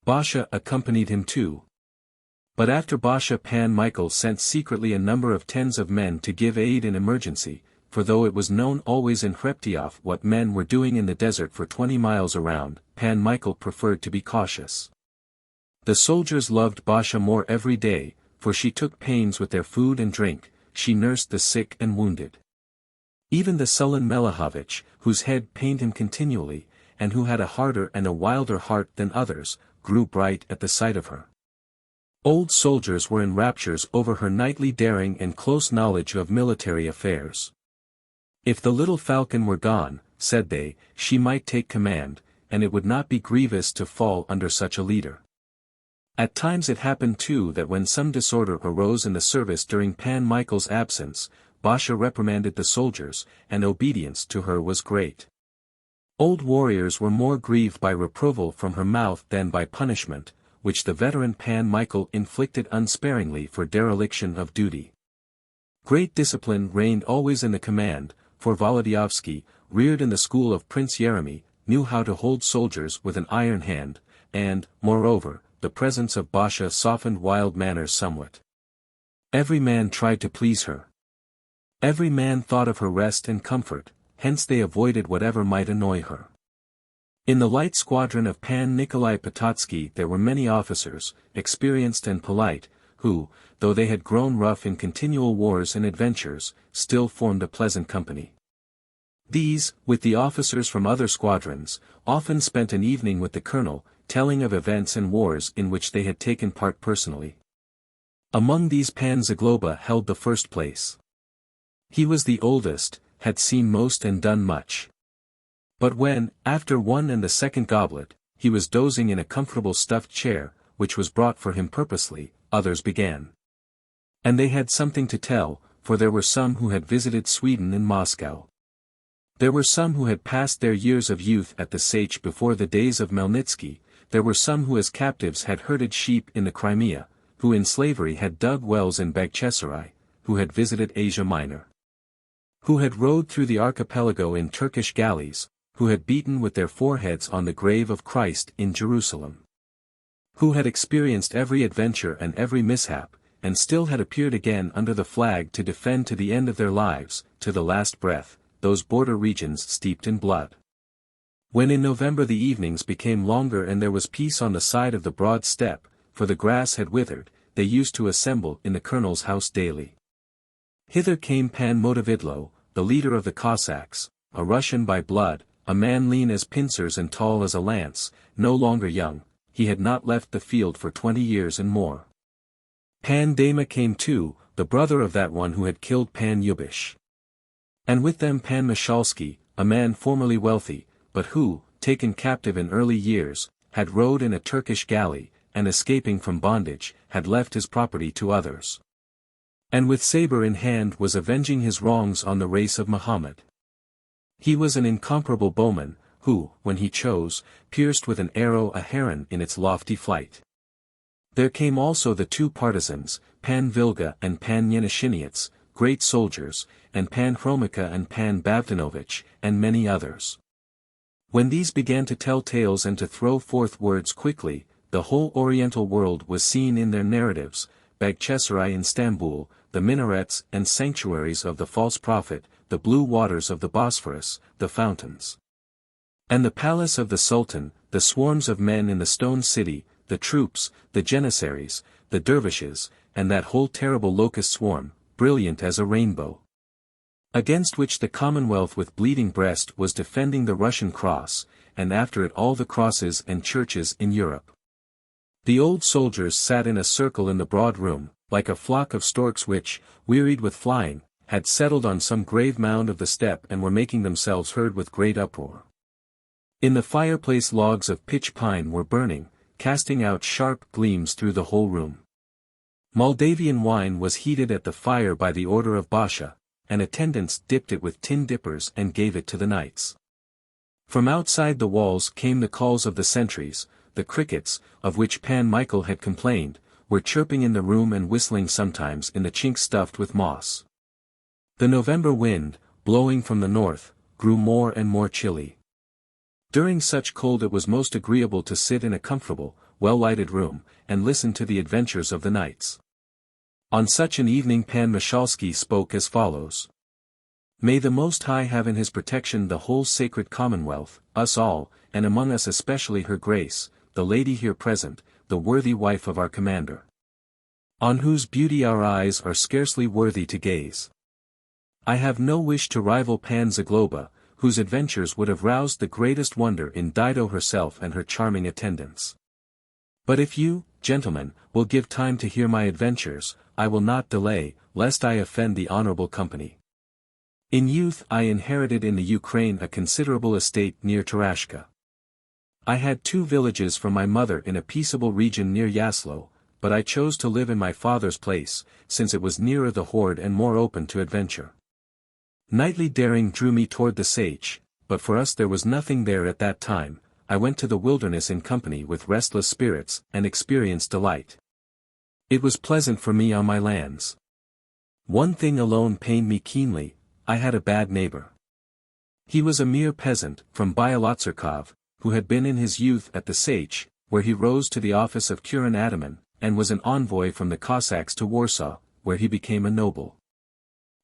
Basha accompanied him too. But after Basha Pan Michael sent secretly a number of tens of men to give aid in emergency, for though it was known always in Hreptyoff what men were doing in the desert for 20 miles around, Pan Michael preferred to be cautious. The soldiers loved Basha more every day, for she took pains with their food and drink, she nursed the sick and wounded. Even the sullen Melahovich, whose head pained him continually, and who had a harder and a wilder heart than others, grew bright at the sight of her. Old soldiers were in raptures over her knightly daring and close knowledge of military affairs. If the little falcon were gone, said they, she might take command, and it would not be grievous to fall under such a leader. At times it happened too that when some disorder arose in the service during Pan Michael's absence, Basha reprimanded the soldiers, and obedience to her was great. Old warriors were more grieved by reproval from her mouth than by punishment, which the veteran Pan Michael inflicted unsparingly for dereliction of duty. Great discipline reigned always in the command, for Wołodyjowski, reared in the school of Prince Yeremy, knew how to hold soldiers with an iron hand, and, moreover, the presence of Basha softened wild manners somewhat. Every man tried to please her. Every man thought of her rest and comfort, hence they avoided whatever might annoy her. In the light squadron of Pan Nikolai Potocki there were many officers, experienced and polite, who, though they had grown rough in continual wars and adventures, still formed a pleasant company. These, with the officers from other squadrons, often spent an evening with the colonel, telling of events and wars in which they had taken part personally. Among these Pan Zagloba held the first place. He was the oldest, had seen most and done much. But when, after one and the second goblet, he was dozing in a comfortable stuffed chair, which was brought for him purposely, others began. And they had something to tell, for there were some who had visited Sweden and Moscow. There were some who had passed their years of youth at the Seych before the days of Melnitsky, there were some who as captives had herded sheep in the Crimea, who in slavery had dug wells in Bagchesarai, who had visited Asia Minor, who had rowed through the archipelago in Turkish galleys, who had beaten with their foreheads on the grave of Christ in Jerusalem, who had experienced every adventure and every mishap, and still had appeared again under the flag to defend to the end of their lives, to the last breath, those border regions steeped in blood. When in November the evenings became longer and there was peace on the side of the broad steppe, for the grass had withered, they used to assemble in the colonel's house daily. Hither came Pan Motovidlo, the leader of the Cossacks, a Russian by blood, a man lean as pincers and tall as a lance, no longer young, he had not left the field for 20 years and more. Pan Dama came too, the brother of that one who had killed Pan Yubish. And with them Pan Mishalski, a man formerly wealthy, but who, taken captive in early years, had rowed in a Turkish galley, and escaping from bondage, had left his property to others. And with saber in hand was avenging his wrongs on the race of Muhammad. He was an incomparable bowman, who, when he chose, pierced with an arrow a heron in its lofty flight. There came also the two partisans, Pan Vilga and Pan Yenishinets, great soldiers, and Pan Hromika and Pan Bavdanovich, and many others. When these began to tell tales and to throw forth words quickly, the whole Oriental world was seen in their narratives, Bagchesarai in Stamboul, the minarets and sanctuaries of the false prophet, the blue waters of the Bosphorus, the fountains, and the palace of the Sultan, the swarms of men in the stone city, the troops, the janissaries, the dervishes, and that whole terrible locust swarm, brilliant as a rainbow, against which the Commonwealth with bleeding breast was defending the Russian cross, and after it all the crosses and churches in Europe. The old soldiers sat in a circle in the broad room, like a flock of storks which, wearied with flying, had settled on some grave mound of the steppe and were making themselves heard with great uproar. In the fireplace logs of pitch pine were burning, casting out sharp gleams through the whole room. Moldavian wine was heated at the fire by the order of Basha, and attendants dipped it with tin dippers and gave it to the knights. From outside the walls came the calls of the sentries, the crickets, of which Pan Michael had complained, were chirping in the room and whistling sometimes in the chinks stuffed with moss. The November wind, blowing from the north, grew more and more chilly. During such cold it was most agreeable to sit in a comfortable, well-lighted room, and listen to the adventures of the knights. On such an evening Pan Mishalski spoke as follows. May the Most High have in his protection the whole sacred Commonwealth, us all, and among us especially her Grace, the lady here present, the worthy wife of our commander, on whose beauty our eyes are scarcely worthy to gaze. I have no wish to rival Pan Zagloba, whose adventures would have roused the greatest wonder in Dido herself and her charming attendants. But if you, gentlemen, will give time to hear my adventures, I will not delay, lest I offend the honorable company. In youth I inherited in the Ukraine a considerable estate near Tarashka. I had 2 villages from my mother in a peaceable region near Yaslo, but I chose to live in my father's place, since it was nearer the horde and more open to adventure. Knightly daring drew me toward the Sage, but for us there was nothing there at that time. I went to the wilderness in company with restless spirits and experienced delight. It was pleasant for me on my lands. One thing alone pained me keenly, I had a bad neighbor. He was a mere peasant, from Byalotsarkov, who had been in his youth at the Sage, where he rose to the office of Kuren Ataman, and was an envoy from the Cossacks to Warsaw, where he became a noble.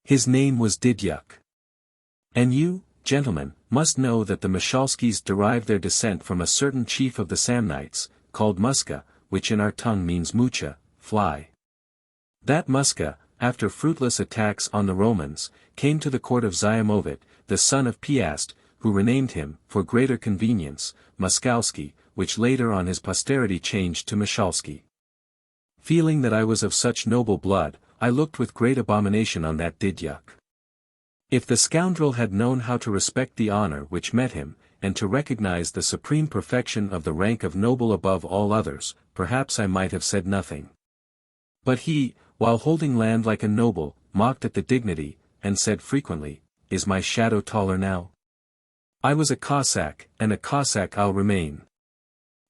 His name was Didyuk. And you, gentlemen, must know that the Mishalskis derive their descent from a certain chief of the Samnites, called Muska, which in our tongue means mucha, fly. That Muska, after fruitless attacks on the Romans, came to the court of Zymovit, the son of Piast, who renamed him, for greater convenience, Muskalski, which later on his posterity changed to Mishalski. Feeling that I was of such noble blood, I looked with great abomination on that Didyuk. If the scoundrel had known how to respect the honor which met him, and to recognize the supreme perfection of the rank of noble above all others, perhaps I might have said nothing. But he, while holding land like a noble, mocked at the dignity, and said frequently, "Is my shadow taller now? I was a Cossack, and a Cossack I'll remain."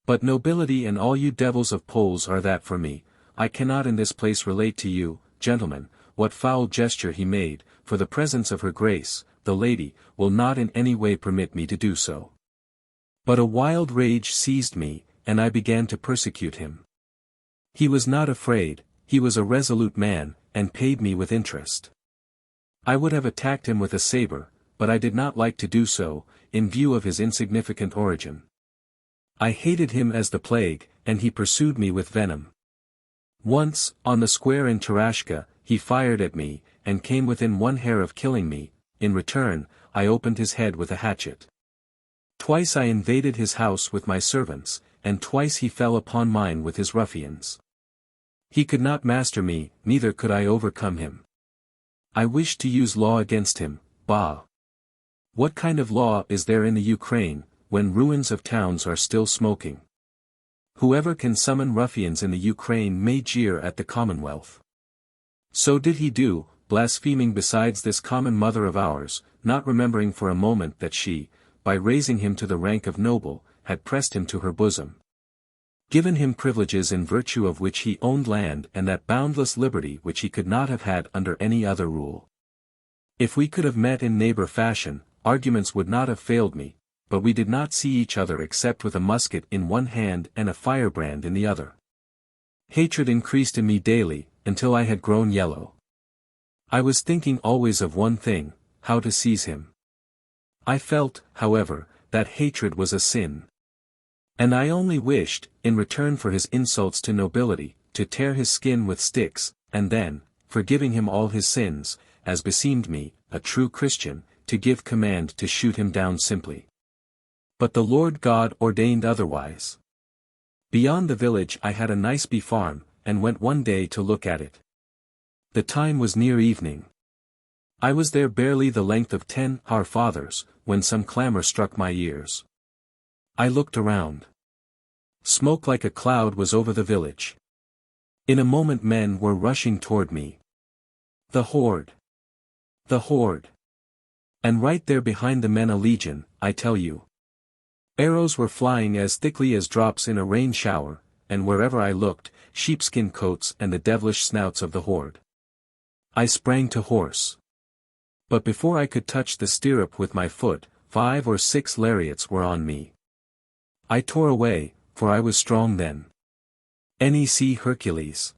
But nobility and all you devils of Poles are that for me. I cannot in this place relate to you, gentlemen, what foul gesture he made, for the presence of her grace, the lady, will not in any way permit me to do so. But a wild rage seized me, and I began to persecute him. He was not afraid, he was a resolute man, and paid me with interest. I would have attacked him with a saber, but I did not like to do so, in view of his insignificant origin. I hated him as the plague, and he pursued me with venom. Once, on the square in Tarashka, he fired at me, and came within one hair of killing me. In return, I opened his head with a hatchet. Twice I invaded his house with my servants, and twice he fell upon mine with his ruffians. He could not master me, neither could I overcome him. I wished to use law against him, bah! What kind of law is there in the Ukraine, when ruins of towns are still smoking? Whoever can summon ruffians in the Ukraine may jeer at the Commonwealth. So did he do, blaspheming besides this common mother of ours, not remembering for a moment that she, by raising him to the rank of noble, had pressed him to her bosom, given him privileges in virtue of which he owned land and that boundless liberty which he could not have had under any other rule. If we could have met in neighbor fashion, arguments would not have failed me, but we did not see each other except with a musket in one hand and a firebrand in the other. Hatred increased in me daily, until I had grown yellow. I was thinking always of one thing, how to seize him. I felt, however, that hatred was a sin. And I only wished, in return for his insults to nobility, to tear his skin with sticks, and then, forgiving him all his sins, as beseemed me, a true Christian, to give command to shoot him down simply. But the Lord God ordained otherwise. Beyond the village I had a nice bee farm, and went one day to look at it. The time was near evening. I was there barely the length of 10 Our Fathers, when some clamor struck my ears. I looked around. Smoke like a cloud was over the village. In a moment men were rushing toward me. The horde! The horde! And right there behind the men a legion, I tell you. Arrows were flying as thickly as drops in a rain shower, and wherever I looked, sheepskin coats and the devilish snouts of the horde. I sprang to horse. But before I could touch the stirrup with my foot, 5 or 6 lariats were on me. I tore away, for I was strong then. Nec Hercules.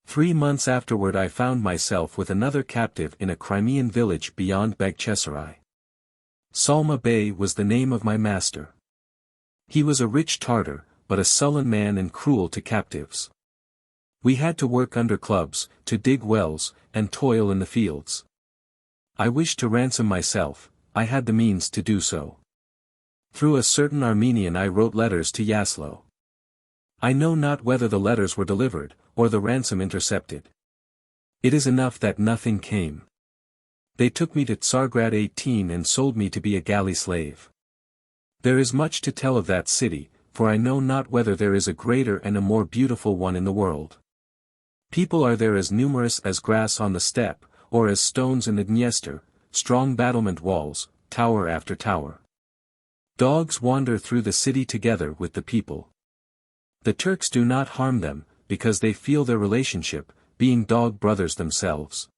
3 months afterward I found myself with another captive in a Crimean village beyond Bagchesari. Salma Bey was the name of my master. He was a rich Tartar, but a sullen man and cruel to captives. We had to work under clubs, to dig wells, and toil in the fields. I wished to ransom myself, I had the means to do so. Through a certain Armenian I wrote letters to Yaslo. I know not whether the letters were delivered, or the ransom intercepted. It is enough that nothing came. They took me to Tsargrad 18 and sold me to be a galley slave. There is much to tell of that city, for I know not whether there is a greater and a more beautiful one in the world. People are there as numerous as grass on the steppe, or as stones in the Dniester, strong battlement walls, tower after tower. Dogs wander through the city together with the people. The Turks do not harm them, because they feel their relationship, being dog brothers themselves.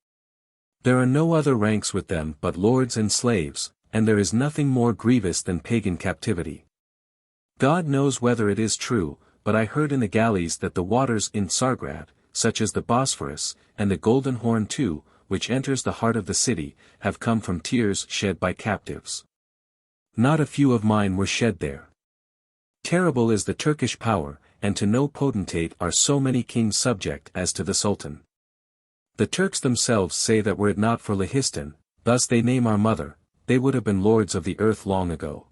There are no other ranks with them but lords and slaves, and there is nothing more grievous than pagan captivity. God knows whether it is true, but I heard in the galleys that the waters in Tsargrad, such as the Bosphorus, and the Golden Horn too, which enters the heart of the city, have come from tears shed by captives. Not a few of mine were shed there. Terrible is the Turkish power, and to no potentate are so many kings subject as to the Sultan. The Turks themselves say that were it not for Lehistan, thus they name our mother, they would have been lords of the earth long ago.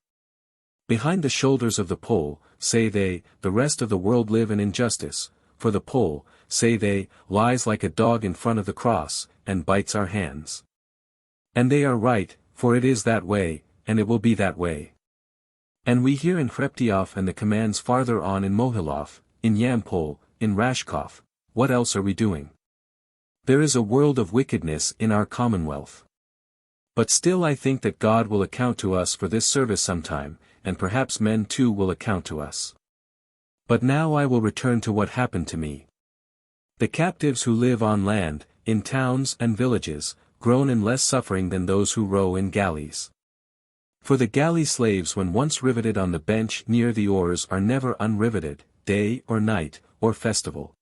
Behind the shoulders of the Pole, say they, the rest of the world live in injustice, for the Pole, say they, lies like a dog in front of the cross, and bites our hands. And they are right, for it is that way, and it will be that way. And we hear in Hreptyoff and the commands farther on in Mohilov, in Yampol, in Rashkov, what else are we doing? There is a world of wickedness in our commonwealth. But still I think that God will account to us for this service sometime, and perhaps men too will account to us. But now I will return to what happened to me. The captives who live on land, in towns and villages, groan in less suffering than those who row in galleys. For the galley slaves when once riveted on the bench near the oars are never unriveted, day or night, or festival.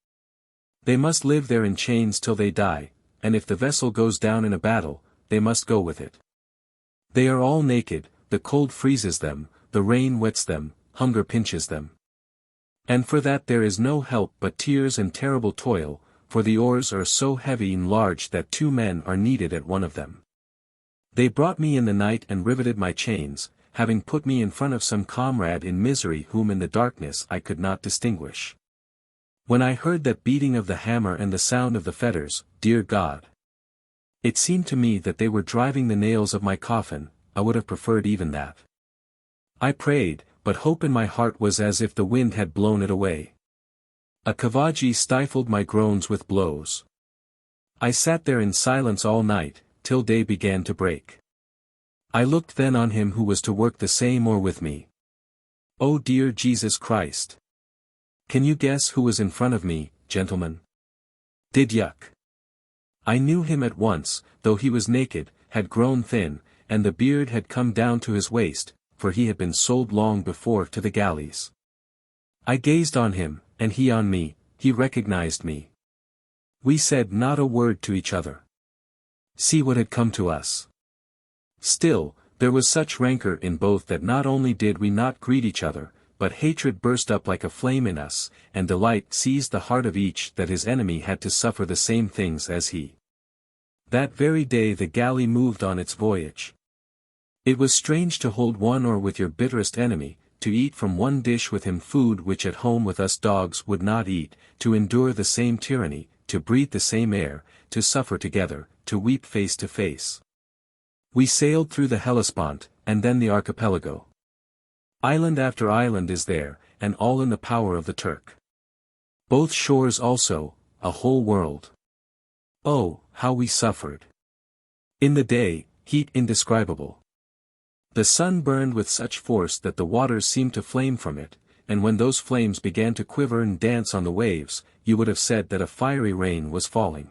They must live there in chains till they die, and if the vessel goes down in a battle, they must go with it. They are all naked, the cold freezes them, the rain wets them, hunger pinches them. And for that there is no help but tears and terrible toil, for the oars are so heavy and large that 2 men are needed at one of them. They brought me in the night and riveted my chains, having put me in front of some comrade in misery whom in the darkness I could not distinguish. When I heard that beating of the hammer and the sound of the fetters, dear God! It seemed to me that they were driving the nails of my coffin. I would have preferred even that. I prayed, but hope in my heart was as if the wind had blown it away. A kavaji stifled my groans with blows. I sat there in silence all night, till day began to break. I looked then on him who was to work the same or with me. O dear Jesus Christ! Can you guess who was in front of me, gentlemen? Didyuk. I knew him at once, though he was naked, had grown thin, and the beard had come down to his waist, for he had been sold long before to the galleys. I gazed on him, and he on me. He recognized me. We said not a word to each other. See what had come to us. Still, there was such rancor in both that not only did we not greet each other, but hatred burst up like a flame in us, and delight seized the heart of each that his enemy had to suffer the same things as he. That very day the galley moved on its voyage. It was strange to hold one oar with your bitterest enemy, to eat from one dish with him food which at home with us dogs would not eat, to endure the same tyranny, to breathe the same air, to suffer together, to weep face to face. We sailed through the Hellespont, and then the archipelago. Island after island is there, and all in the power of the Turk. Both shores also, a whole world. Oh, how we suffered! In the day, heat indescribable. The sun burned with such force that the waters seemed to flame from it, and when those flames began to quiver and dance on the waves, you would have said that a fiery rain was falling.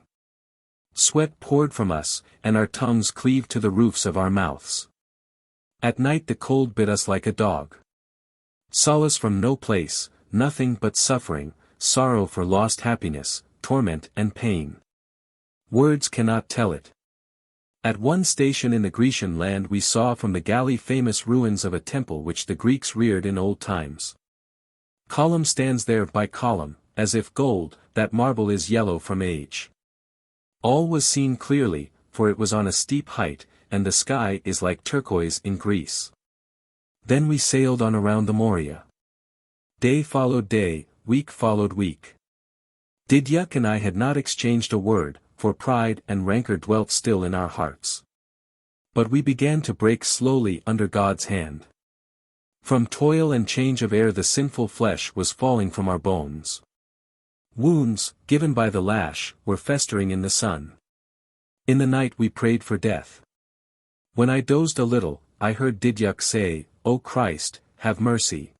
Sweat poured from us, and our tongues cleaved to the roofs of our mouths. At night the cold bit us like a dog. Solace from no place, nothing but suffering, sorrow for lost happiness, torment and pain. Words cannot tell it. At one station in the Grecian land we saw from the galley famous ruins of a temple which the Greeks reared in old times. Column stands there by column, as if gold, that marble is yellow from age. All was seen clearly, for it was on a steep height, and the sky is like turquoise in Greece. Then we sailed on around the Morea. Day followed day, week followed week. Didyuk and I had not exchanged a word, for pride and rancor dwelt still in our hearts. But we began to break slowly under God's hand. From toil and change of air the sinful flesh was falling from our bones. Wounds, given by the lash, were festering in the sun. In the night we prayed for death. When I dozed a little, I heard Didyuk say, O Christ, have mercy.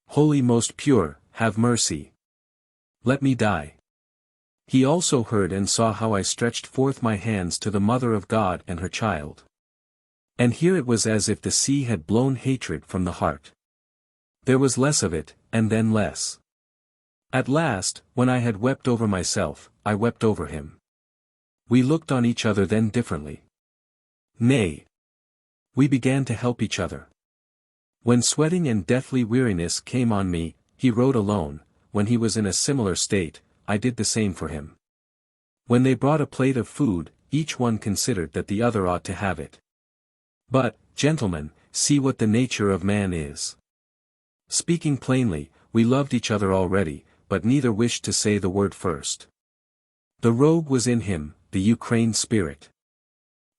Holy most pure, have mercy. Let me die. He also heard and saw how I stretched forth my hands to the Mother of God and her child. And here it was as if the sea had blown hatred from the heart. There was less of it, and then less. At last, when I had wept over myself, I wept over him. We looked on each other then differently. Nay. We began to help each other. When sweating and deathly weariness came on me, he rode alone. When he was in a similar state, I did the same for him. When they brought a plate of food, each one considered that the other ought to have it. But, gentlemen, see what the nature of man is. Speaking plainly, we loved each other already, but neither wished to say the word first. The rogue was in him, the Ukraine spirit.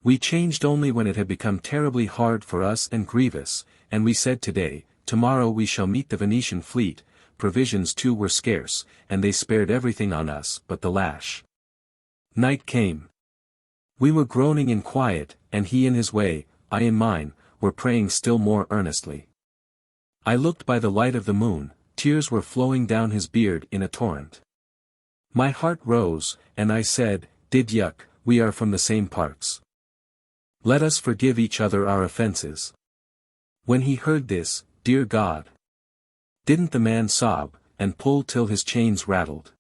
We changed only when it had become terribly hard for us and grievous, and we said today, tomorrow we shall meet the Venetian fleet. Provisions too were scarce, and they spared everything on us but the lash. Night came. We were groaning in quiet, and he in his way, I in mine, were praying still more earnestly. I looked by the light of the moon, tears were flowing down his beard in a torrent. My heart rose, and I said, "Didyuk, we are from the same parts. Let us forgive each other our offenses." When he heard this, dear God! Didn't the man sob, and pull till his chains rattled?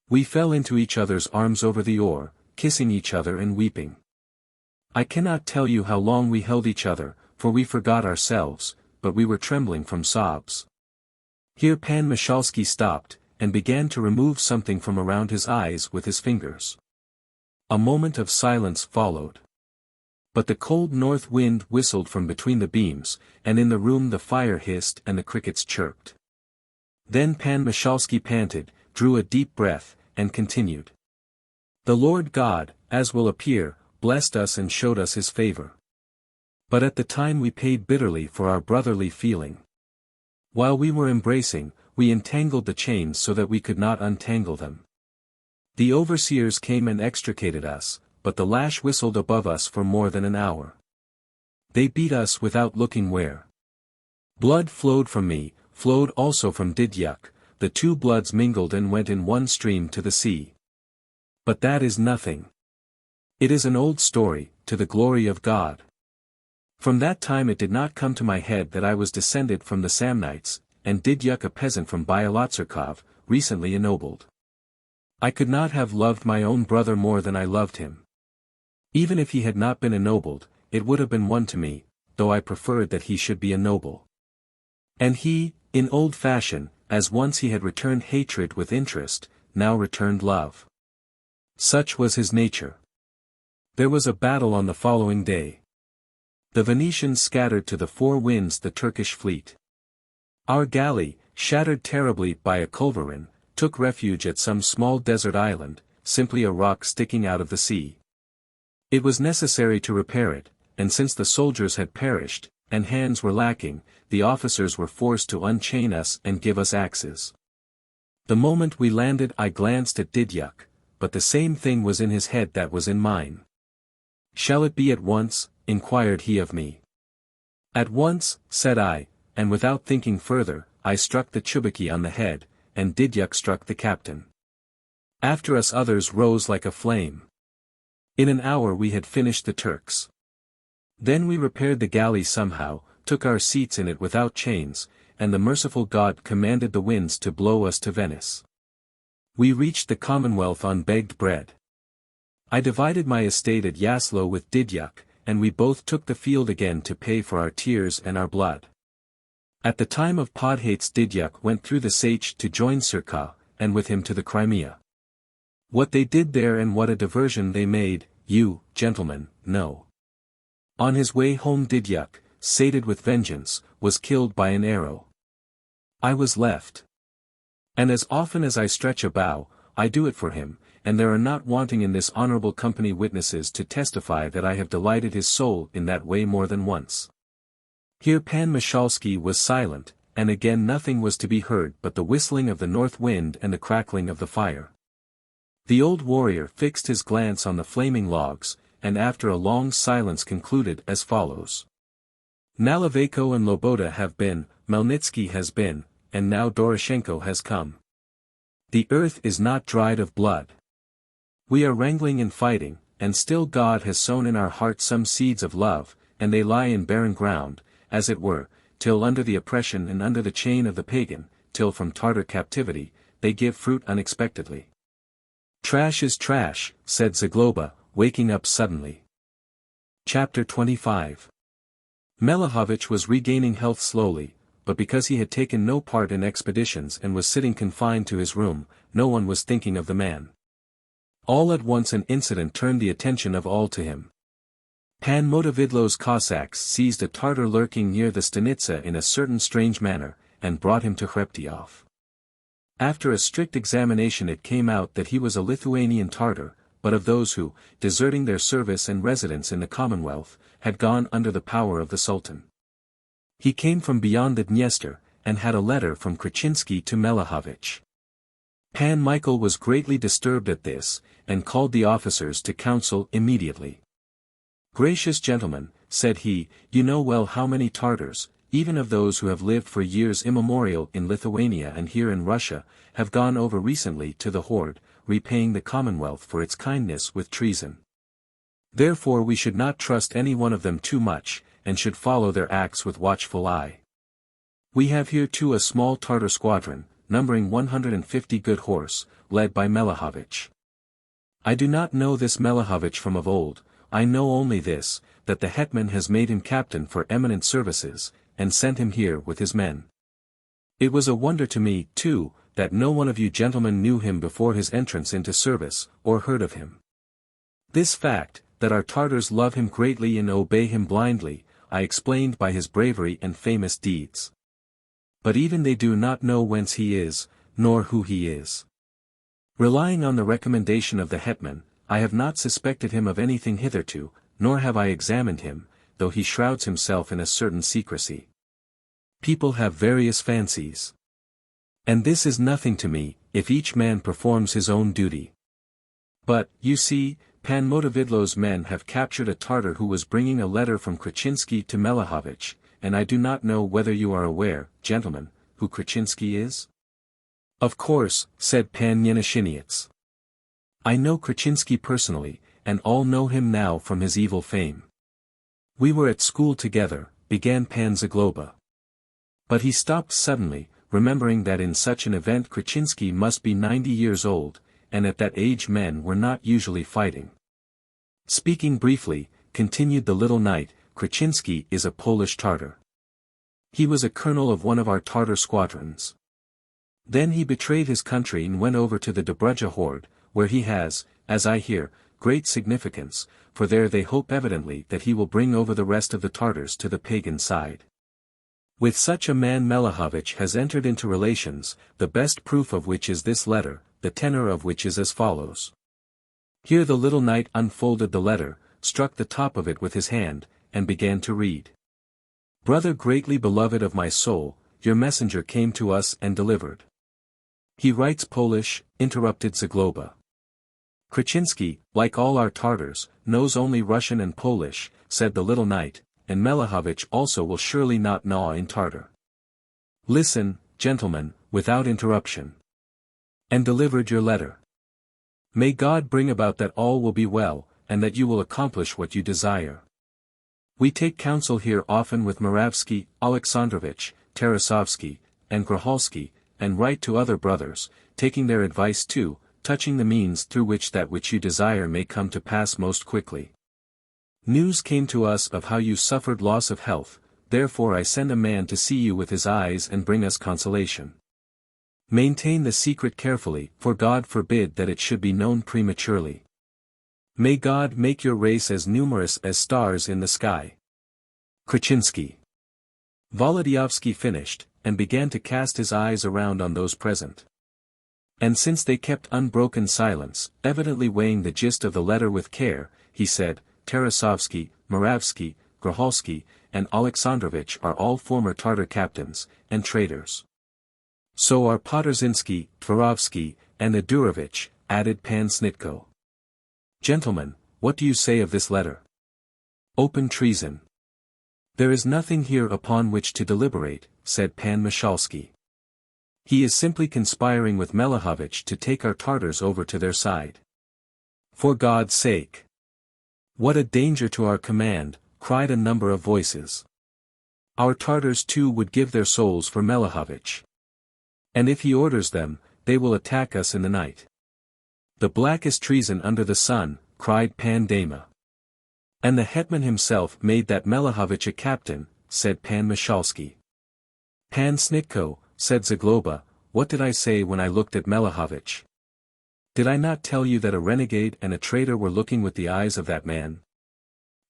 We fell into each other's arms over the oar, kissing each other and weeping. I cannot tell you how long we held each other, for we forgot ourselves, but we were trembling from sobs. Here Pan Michalski stopped, and began to remove something from around his eyes with his fingers. A moment of silence followed. But the cold north wind whistled from between the beams, and in the room the fire hissed and the crickets chirped. Then Pan Michalski panted, drew a deep breath, and continued. The Lord God, as will appear, blessed us and showed us his favor. But at the time we paid bitterly for our brotherly feeling. While we were embracing, we entangled the chains so that we could not untangle them. The overseers came and extricated us, but the lash whistled above us for more than an hour. They beat us without looking where. Blood flowed from me, flowed also from Didyuk, the two bloods mingled and went in one stream to the sea. But that is nothing. It is an old story, to the glory of God. From that time it did not come to my head that I was descended from the Samnites, and Didyuk a peasant from Byalotsarkov, recently ennobled. I could not have loved my own brother more than I loved him. Even if he had not been ennobled, it would have been one to me, though I preferred that he should be a noble. And he, in old fashion, as once he had returned hatred with interest, now returned love. Such was his nature. There was a battle on the following day. The Venetians scattered to the four winds the Turkish fleet. Our galley, shattered terribly by a culverin, took refuge at some small desert island, simply a rock sticking out of the sea. It was necessary to repair it, and since the soldiers had perished, and hands were lacking, the officers were forced to unchain us and give us axes. The moment we landed I glanced at Didyuk, but the same thing was in his head that was in mine. "Shall it be at once?" inquired he of me. "At once," said I, and without thinking further, I struck the Chubaki on the head, and Didyuk struck the captain. After us others rose like a flame. In an hour we had finished the Turks. Then we repaired the galley somehow, took our seats in it without chains, and the merciful God commanded the winds to blow us to Venice. We reached the Commonwealth on begged bread. I divided my estate at Yaslo with Didyuk, and we both took the field again to pay for our tears and our blood. At the time of Podhates Didyuk went through the Sach to join Sirka, and with him to the Crimea. What they did there and what a diversion they made, you, gentlemen, know. On his way home Didyuk, sated with vengeance, was killed by an arrow. I was left. And as often as I stretch a bow, I do it for him, and there are not wanting in this honorable company witnesses to testify that I have delighted his soul in that way more than once. Here Pan Michalski was silent, and again nothing was to be heard but the whistling of the north wind and the crackling of the fire. The old warrior fixed his glance on the flaming logs, and after a long silence concluded as follows. Nalivaiko and Loboda have been, Melnitsky has been, and now Doroshenko has come. The earth is not dried of blood. We are wrangling and fighting, and still God has sown in our hearts some seeds of love, and they lie in barren ground, as it were, till under the oppression and under the chain of the pagan, till from Tartar captivity, they give fruit unexpectedly. Trash is trash, said Zagloba, waking up suddenly. Chapter 25. Melehovich was regaining health slowly, but because he had taken no part in expeditions and was sitting confined to his room, no one was thinking of the man. All at once an incident turned the attention of all to him. Pan Motovidlo's Cossacks seized a Tartar lurking near the Stanitsa in a certain strange manner, and brought him to Hreptyov. After a strict examination it came out that he was a Lithuanian Tartar, but of those who, deserting their service and residence in the Commonwealth, had gone under the power of the Sultan. He came from beyond the Dniester, and had a letter from Krachinsky to Melehovich. Pan Michael was greatly disturbed at this, and called the officers to council immediately. "Gracious gentlemen," said he, "you know well how many Tartars, even of those who have lived for years immemorial in Lithuania and here in Russia, have gone over recently to the horde, repaying the Commonwealth for its kindness with treason. Therefore we should not trust any one of them too much, and should follow their acts with watchful eye. We have here too a small Tartar squadron, numbering 150 good horse, led by Melehovich. I do not know this Melehovich from of old, I know only this, that the hetman has made him captain for eminent services, and sent him here with his men. It was a wonder to me, too, that no one of you gentlemen knew him before his entrance into service, or heard of him. This fact, that our Tartars love him greatly and obey him blindly, I explained by his bravery and famous deeds. But even they do not know whence he is, nor who he is. Relying on the recommendation of the hetman, I have not suspected him of anything hitherto, nor have I examined him, though he shrouds himself in a certain secrecy. People have various fancies. And this is nothing to me, if each man performs his own duty. But, you see, Pan Motovidlo's men have captured a Tartar who was bringing a letter from Krachinsky to Melehovich, and I do not know whether you are aware, gentlemen, who Krachinsky is? Of course, said Pan Yenishinets. I know Krachinsky personally, and all know him now from his evil fame. We were at school together, began Pan Zagloba. But he stopped suddenly, remembering that in such an event Krachinsky must be 90 years old, and at that age men were not usually fighting. Speaking briefly, continued the little knight, Krachinsky is a Polish Tartar. He was a colonel of one of our Tartar squadrons. Then he betrayed his country and went over to the Dobruja horde, where he has, as I hear, great significance, for there they hope evidently that he will bring over the rest of the Tartars to the pagan side. With such a man Melehovich has entered into relations, the best proof of which is this letter, the tenor of which is as follows. Here the little knight unfolded the letter, struck the top of it with his hand, and began to read. Brother greatly beloved of my soul, your messenger came to us and delivered. He writes Polish, interrupted Zagloba. Krachinsky, like all our Tartars, knows only Russian and Polish, said the little knight, and Melehovich also will surely not gnaw in Tartar. Listen, gentlemen, without interruption. And delivered your letter. May God bring about that all will be well, and that you will accomplish what you desire. We take counsel here often with Moravsky, Alexandrovich, Tarasovsky, and Grahalsky, and write to other brothers, taking their advice too, touching the means through which that which you desire may come to pass most quickly. News came to us of how you suffered loss of health, therefore I send a man to see you with his eyes and bring us consolation. Maintain the secret carefully, for God forbid that it should be known prematurely. May God make your race as numerous as stars in the sky. Krachinsky. Wołodyjowski finished, and began to cast his eyes around on those present. And since they kept unbroken silence, evidently weighing the gist of the letter with care, he said, Tarasovsky, Moravsky, Grahalsky, and Alexandrovich are all former Tartar captains, and traitors. So are Potarzinski, Tvarovsky, and Adurovich, added Pan Snitko. Gentlemen, what do you say of this letter? Open treason. There is nothing here upon which to deliberate, said Pan Michalski. He is simply conspiring with Melehovich to take our Tartars over to their side. For God's sake! What a danger to our command, cried a number of voices. Our Tartars too would give their souls for Melehovich. And if he orders them, they will attack us in the night. The blackest treason under the sun, cried Pan Dama. And the hetman himself made that Melehovich a captain, said Pan Michalski. Pan Snitko, said Zagloba, what did I say when I looked at Melehovich? Did I not tell you that a renegade and a traitor were looking with the eyes of that man?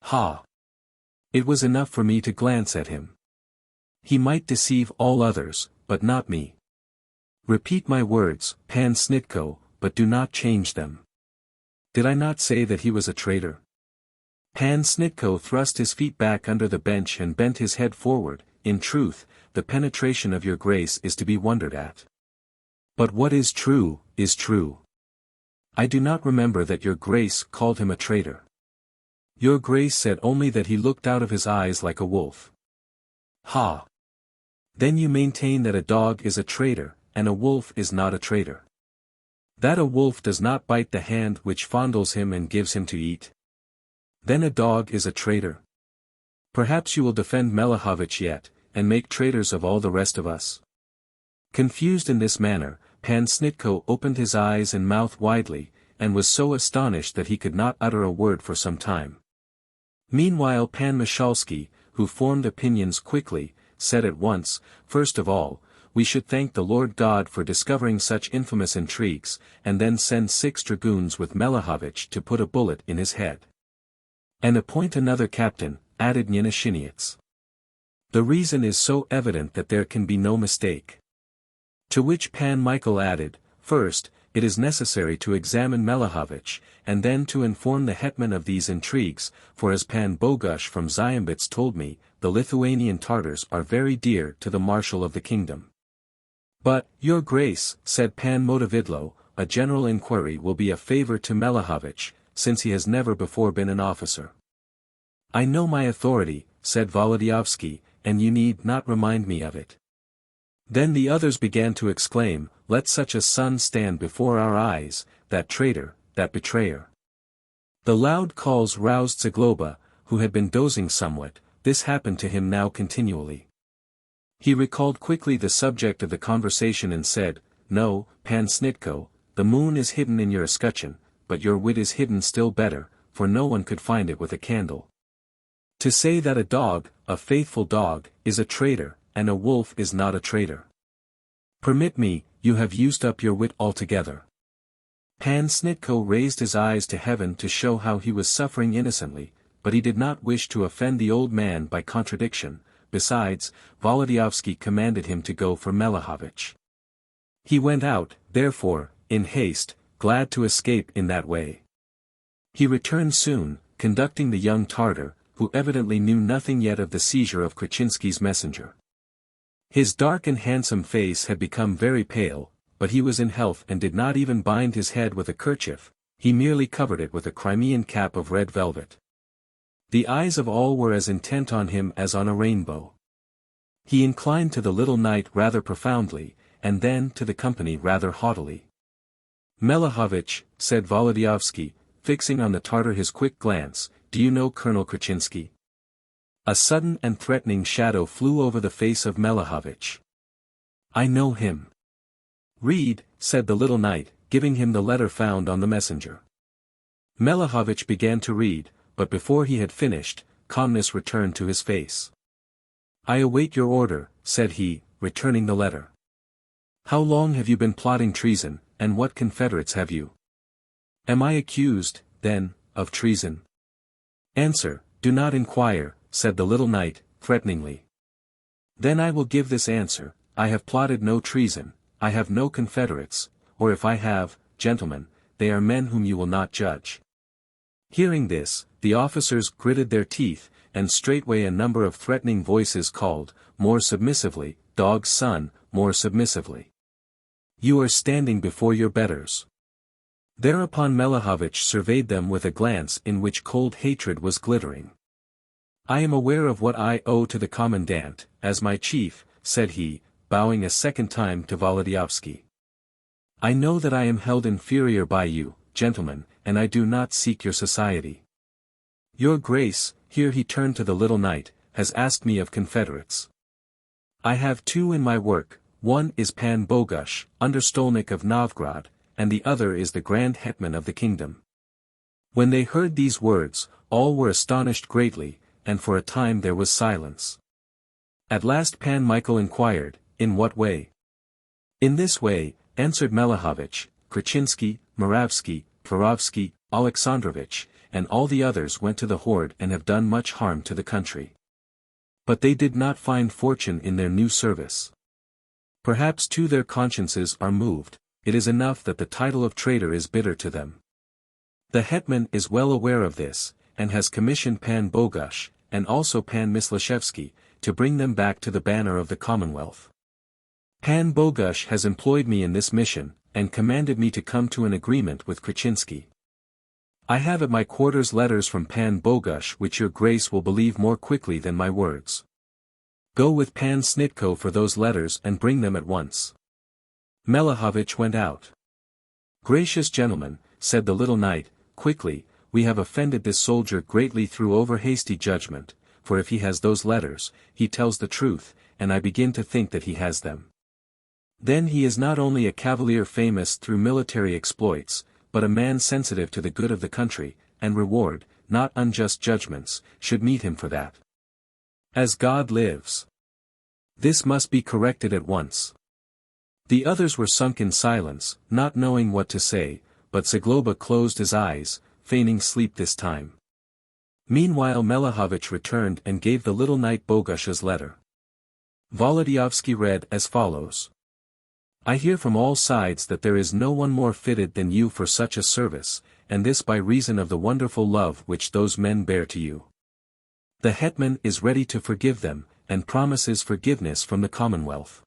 Ha! It was enough for me to glance at him. He might deceive all others, but not me. Repeat my words, Pan Snitko, but do not change them. Did I not say that he was a traitor? Pan Snitko thrust his feet back under the bench and bent his head forward. In truth, the penetration of your grace is to be wondered at. But what is true, is true. I do not remember that your grace called him a traitor. Your grace said only that he looked out of his eyes like a wolf. Ha! Then you maintain that a dog is a traitor, and a wolf is not a traitor. That a wolf does not bite the hand which fondles him and gives him to eat. Then a dog is a traitor. Perhaps you will defend Melehovich yet, and make traitors of all the rest of us. Confused in this manner, Pan Snitko opened his eyes and mouth widely, and was so astonished that he could not utter a word for some time. Meanwhile Pan Michalski, who formed opinions quickly, said at once, "First of all, we should thank the Lord God for discovering such infamous intrigues, and then send 6 dragoons with Melehovich to put a bullet in his head. And appoint another captain," added Nyenashinyets. "The reason is so evident that there can be no mistake." To which Pan Michael added, "First, it is necessary to examine Melehovich, and then to inform the hetman of these intrigues, for as Pan Bogusz from Zyembits told me, the Lithuanian Tartars are very dear to the marshal of the kingdom." "But, your grace," said Pan Motovidlo, "a general inquiry will be a favor to Melehovich, since he has never before been an officer." "I know my authority," said Wołodyjowski, "and you need not remind me of it." Then the others began to exclaim, "Let such a son stand before our eyes, that traitor, that betrayer." The loud calls roused Zagloba, who had been dozing somewhat. This happened to him now continually. He recalled quickly the subject of the conversation and said, "No, Pan Snitko, the moon is hidden in your escutcheon, but your wit is hidden still better, for no one could find it with a candle. To say that a dog, a faithful dog, is a traitor, and a wolf is not a traitor. Permit me, you have used up your wit altogether." Pan Snitko raised his eyes to heaven to show how he was suffering innocently, but he did not wish to offend the old man by contradiction. Besides, Wołodyjowski commanded him to go for Melehovich. He went out, therefore, in haste, glad to escape in that way. He returned soon, conducting the young Tartar, who evidently knew nothing yet of the seizure of Kraczynski's messenger. His dark and handsome face had become very pale, but he was in health and did not even bind his head with a kerchief, he merely covered it with a Crimean cap of red velvet. The eyes of all were as intent on him as on a rainbow. He inclined to the little knight rather profoundly, and then to the company rather haughtily. "Melehovich," said Wołodyjowski, fixing on the Tartar his quick glance, "do you know Colonel Kraczynski?" A sudden and threatening shadow flew over the face of Melehovich. "I know him." "Read," said the little knight, giving him the letter found on the messenger. Melehovich began to read, but before he had finished, calmness returned to his face. "I await your order," said he, returning the letter. "How long have you been plotting treason, and what confederates have you? Am I accused, then, of treason?" "Answer, do not inquire," said the little knight, threateningly. "Then I will give this answer, I have plotted no treason, I have no confederates, or if I have, gentlemen, they are men whom you will not judge." Hearing this, the officers gritted their teeth, and straightway a number of threatening voices called, more submissively, "Dog's son," more submissively. "You are standing before your betters." Thereupon Melehovich surveyed them with a glance in which cold hatred was glittering. "I am aware of what I owe to the commandant, as my chief," said he, bowing a second time to Wołodyjowski. "I know that I am held inferior by you, gentlemen, and I do not seek your society. Your grace," here he turned to the little knight, "has asked me of confederates. I have 2 in my work, one is Pan Bogusz, Understolnik of Novgorod, and the other is the Grand Hetman of the kingdom." When they heard these words, all were astonished greatly, and for a time there was silence. At last Pan Michael inquired, "In what way?" "In this way," answered Melehovich, "Kraczynski, Moravsky, Florovsky, Alexandrovich, and all the others went to the horde and have done much harm to the country. But they did not find fortune in their new service. Perhaps too their consciences are moved, it is enough that the title of traitor is bitter to them. The hetman is well aware of this, and has commissioned Pan Bogusz, and also Pan Myslashevsky, to bring them back to the banner of the Commonwealth. Pan Bogusz has employed me in this mission, and commanded me to come to an agreement with Kraczynski. I have at my quarters letters from Pan Bogusz which your grace will believe more quickly than my words. Go with Pan Snitko for those letters and bring them at once. Melehovich went out. Gracious gentlemen, said the little knight, quickly, we have offended this soldier greatly through over-hasty judgment, for if he has those letters, he tells the truth, and I begin to think that he has them. Then he is not only a cavalier famous through military exploits, but a man sensitive to the good of the country, and reward, not unjust judgments, should meet him for that. As God lives! This must be corrected at once. The others were sunk in silence, not knowing what to say, but Zagloba closed his eyes, feigning sleep this time. Meanwhile Melehovich returned and gave the little knight Bogush's letter. Wołodyjowski read as follows. I hear from all sides that there is no one more fitted than you for such a service, and this by reason of the wonderful love which those men bear to you. The hetman is ready to forgive them, and promises forgiveness from the Commonwealth.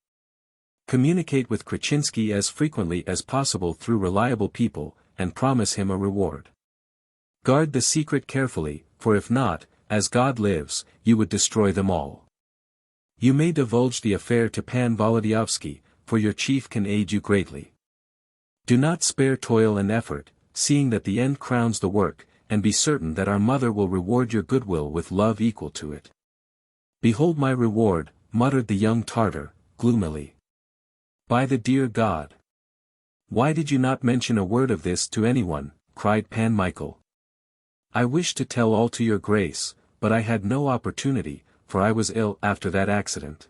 Communicate with Kraczynski as frequently as possible through reliable people, and promise him a reward. Guard the secret carefully, for if not, as God lives, you would destroy them all. You may divulge the affair to Pan Wołodyjowski, for your chief can aid you greatly. Do not spare toil and effort, seeing that the end crowns the work, and be certain that our mother will reward your goodwill with love equal to it. Behold my reward, muttered the young Tartar, gloomily. By the dear God! Why did you not mention a word of this to anyone? Cried Pan Michael. I wished to tell all to your grace, but I had no opportunity, for I was ill after that accident.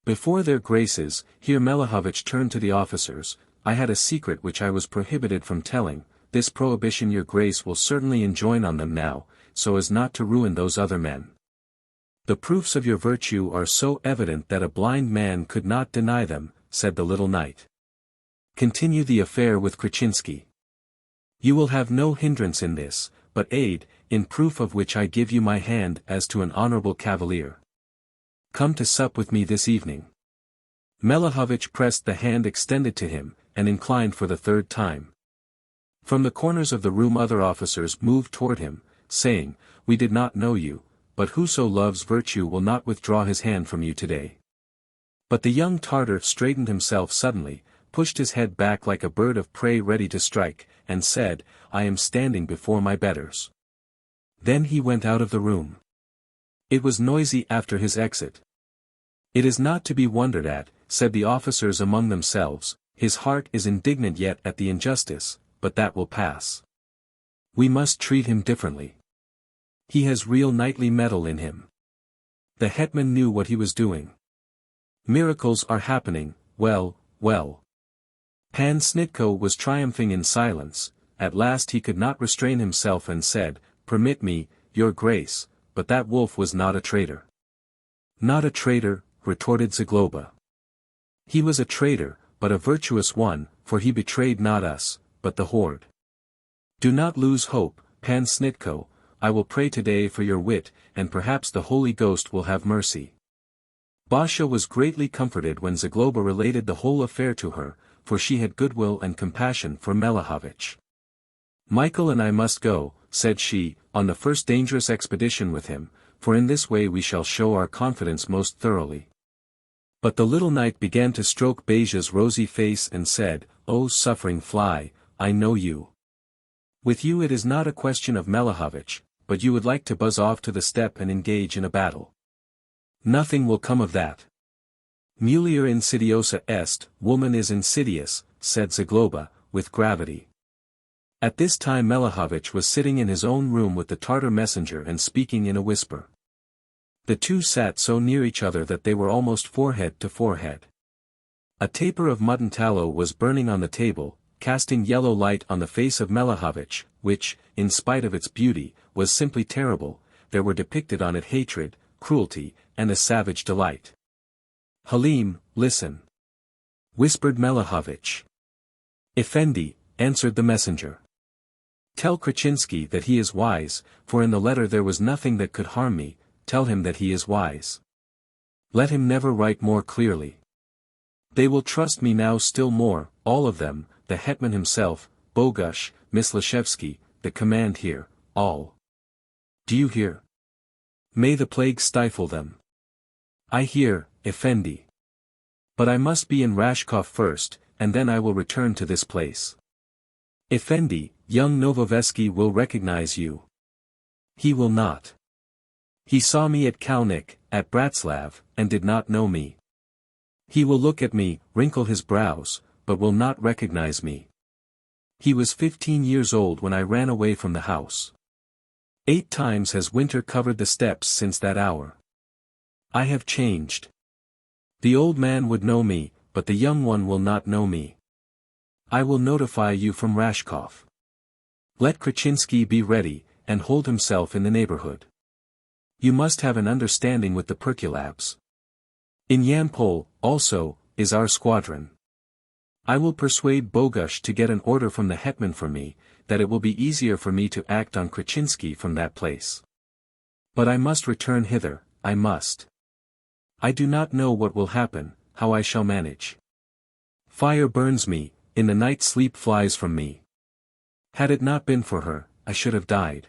Before their graces, here Melehovich turned to the officers, I had a secret which I was prohibited from telling, this prohibition your grace will certainly enjoin on them now, so as not to ruin those other men. The proofs of your virtue are so evident that a blind man could not deny them, said the little knight. Continue the affair with Kraczynski. You will have no hindrance in this, but aid, in proof of which I give you my hand as to an honorable cavalier. Come to sup with me this evening. Melehovich pressed the hand extended to him, and inclined for the third time. From the corners of the room other officers moved toward him, saying, We did not know you, but whoso loves virtue will not withdraw his hand from you today. But the young Tartar straightened himself suddenly, pushed his head back like a bird of prey ready to strike, and said, I am standing before my betters. Then he went out of the room. It was noisy after his exit. It is not to be wondered at, said the officers among themselves, his heart is indignant yet at the injustice, but that will pass. We must treat him differently. He has real knightly mettle in him. The hetman knew what he was doing. Miracles are happening, well, well. Pan Snitko was triumphing in silence, at last he could not restrain himself and said, Permit me, your grace, but that wolf was not a traitor. Not a traitor, retorted Zagloba. He was a traitor, but a virtuous one, for he betrayed not us, but the horde. Do not lose hope, Pan Snitko, I will pray today for your wit, and perhaps the Holy Ghost will have mercy. Basha was greatly comforted when Zagloba related the whole affair to her, for she had goodwill and compassion for Melehovich. Michael and I must go, said she, on the first dangerous expedition with him, for in this way we shall show our confidence most thoroughly. But the little knight began to stroke Baja's rosy face and said, O suffering fly, I know you. With you it is not a question of Melehovich, but you would like to buzz off to the steppe and engage in a battle. Nothing will come of that. Mulier insidiosa est, woman is insidious, said Zagloba, with gravity. At this time Melehovich was sitting in his own room with the Tartar messenger and speaking in a whisper. The two sat so near each other that they were almost forehead to forehead. A taper of mutton tallow was burning on the table, casting yellow light on the face of Melehovich, which, in spite of its beauty, was simply terrible. There were depicted on it hatred, cruelty, and a savage delight. Halim, listen, whispered Melehovich. Effendi, answered the messenger. Tell Kraczynski that he is wise, for in the letter there was nothing that could harm me, tell him that he is wise. Let him never write more clearly. They will trust me now still more, all of them, the hetman himself, Bogusz, Myslishevsky, the command here, all. Do you hear? May the plague stifle them. I hear, Effendi. But I must be in Rashkov first, and then I will return to this place. Effendi, young Novoveski will recognize you. He will not. He saw me at Kalnik, at Bratslav, and did not know me. He will look at me, wrinkle his brows, but will not recognize me. He was 15 years old when I ran away from the house. 8 times has winter covered the steppes since that hour. I have changed. The old man would know me, but the young one will not know me. I will notify you from Rashkov. Let Krachinsky be ready, and hold himself in the neighborhood. You must have an understanding with the Perkulabs. In Yampol, also, is our squadron. I will persuade Bogush to get an order from the hetman for me, that it will be easier for me to act on Krachinsky from that place. But I must return hither, I must. I do not know what will happen, how I shall manage. Fire burns me, in the night sleep flies from me. Had it not been for her, I should have died.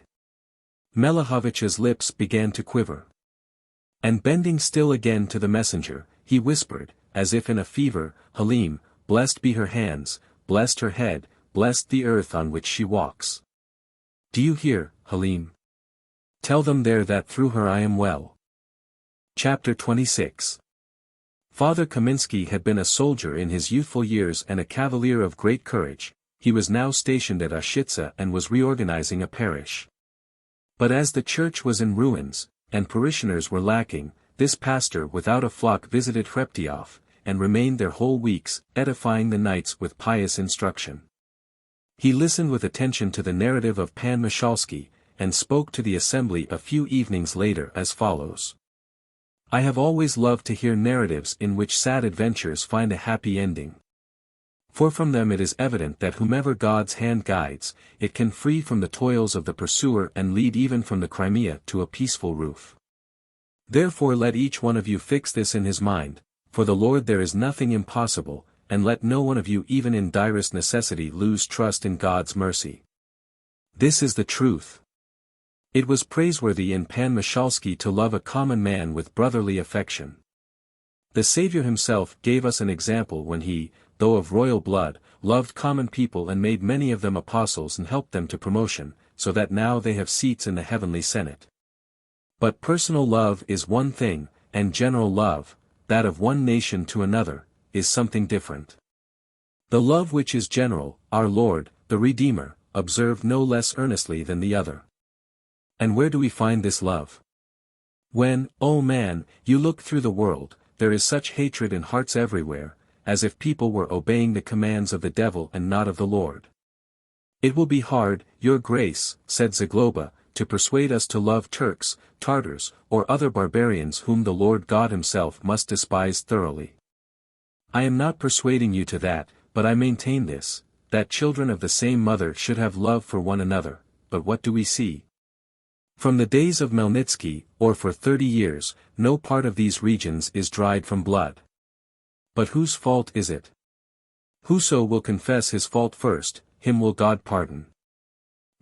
Melihovich's lips began to quiver. And bending still again to the messenger, he whispered, as if in a fever, Halim, blessed be her hands, blessed her head, blessed the earth on which she walks. Do you hear, Halim? Tell them there that through her I am well. Chapter 26. Father Kaminsky had been a soldier in his youthful years and a cavalier of great courage. He was now stationed at Ashitsa and was reorganizing a parish. But as the church was in ruins, and parishioners were lacking, this pastor without a flock visited Hreptyoff, and remained there whole weeks, edifying the knights with pious instruction. He listened with attention to the narrative of Pan Mishalski, and spoke to the assembly a few evenings later as follows. I have always loved to hear narratives in which sad adventures find a happy ending. For from them it is evident that whomever God's hand guides, it can free from the toils of the pursuer and lead even from the Crimea to a peaceful roof. Therefore let each one of you fix this in his mind, for the Lord there is nothing impossible, and let no one of you even in direst necessity lose trust in God's mercy. This is the truth. It was praiseworthy in Pan Mishalski to love a common man with brotherly affection. The Saviour himself gave us an example when he, though of royal blood, loved common people and made many of them apostles and helped them to promotion, so that now they have seats in the heavenly Senate. But personal love is one thing, and general love, that of one nation to another, is something different. The love which is general, our Lord, the Redeemer, observed no less earnestly than the other. And where do we find this love? When, O man, you look through the world, there is such hatred in hearts everywhere, as if people were obeying the commands of the devil and not of the Lord. It will be hard, Your Grace, said Zagloba, to persuade us to love Turks, Tartars, or other barbarians whom the Lord God himself must despise thoroughly. I am not persuading you to that, but I maintain this, that children of the same mother should have love for one another, but what do we see? From the days of Melnitsky, or for 30 years, no part of these regions is dried from blood. But whose fault is it? Whoso will confess his fault first, him will God pardon.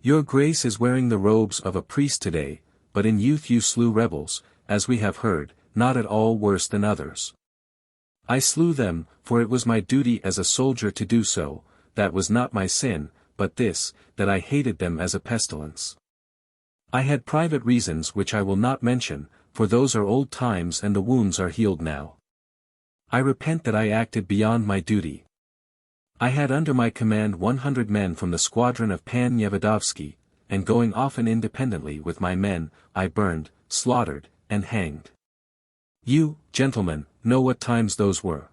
Your Grace is wearing the robes of a priest today, but in youth you slew rebels, as we have heard, not at all worse than others. I slew them, for it was my duty as a soldier to do so, that was not my sin, but this, that I hated them as a pestilence. I had private reasons which I will not mention, for those are old times and the wounds are healed now. I repent that I acted beyond my duty. I had under my command 100 men from the squadron of Pan Nevedovsky, and going often independently with my men, I burned, slaughtered, and hanged. You, gentlemen, know what times those were.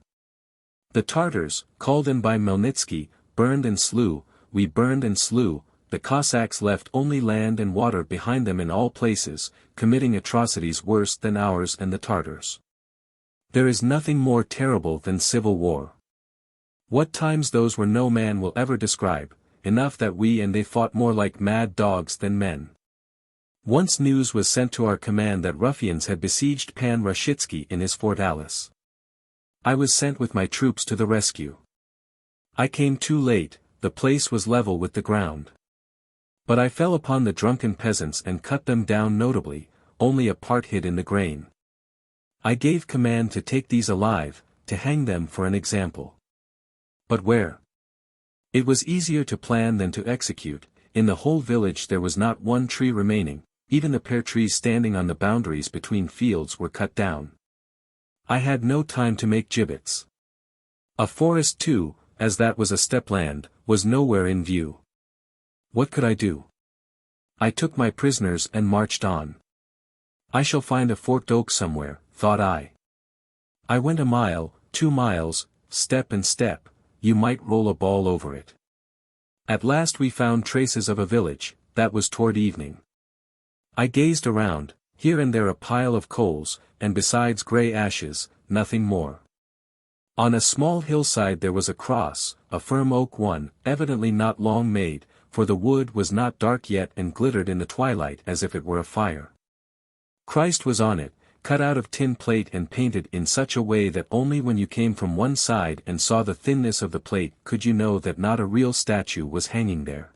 The Tartars, called in by Melnitsky, burned and slew, we burned and slew, the Cossacks left only land and water behind them in all places, committing atrocities worse than ours and the Tartars. There is nothing more terrible than civil war. What times those were no man will ever describe, enough that we and they fought more like mad dogs than men. Once news was sent to our command that ruffians had besieged Pan Rashitsky in his Fort Alice. I was sent with my troops to the rescue. I came too late, the place was level with the ground. But I fell upon the drunken peasants and cut them down notably, only a part hid in the grain. I gave command to take these alive, to hang them for an example. But where? It was easier to plan than to execute. In the whole village there was not one tree remaining, even the pear trees standing on the boundaries between fields were cut down. I had no time to make gibbets. A forest too, as that was a steppe land, was nowhere in view. What could I do? I took my prisoners and marched on. I shall find a forked oak somewhere, thought I. I went a mile, 2 miles, step and step, you might roll a ball over it. At last we found traces of a village, that was toward evening. I gazed around, here and there a pile of coals, and besides grey ashes, nothing more. On a small hillside there was a cross, a firm oak one, evidently not long made, for the wood was not dark yet and glittered in the twilight as if it were afire. Christ was on it, cut out of tin plate and painted in such a way that only when you came from one side and saw the thinness of the plate could you know that not a real statue was hanging there.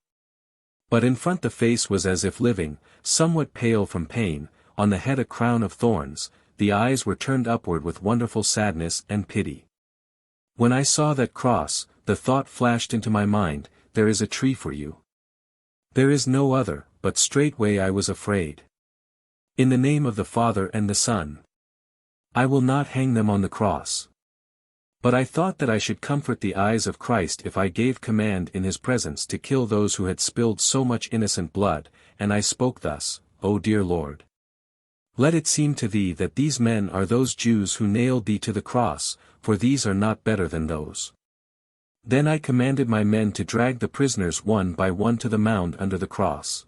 But in front the face was as if living, somewhat pale from pain, on the head a crown of thorns, the eyes were turned upward with wonderful sadness and pity. When I saw that cross, the thought flashed into my mind, there is a tree for you. There is no other, but straightway I was afraid. In the name of the Father and the Son. I will not hang them on the cross. But I thought that I should comfort the eyes of Christ if I gave command in his presence to kill those who had spilled so much innocent blood, and I spoke thus, O dear Lord. Let it seem to thee that these men are those Jews who nailed thee to the cross, for these are not better than those. Then I commanded my men to drag the prisoners one by one to the mound under the cross.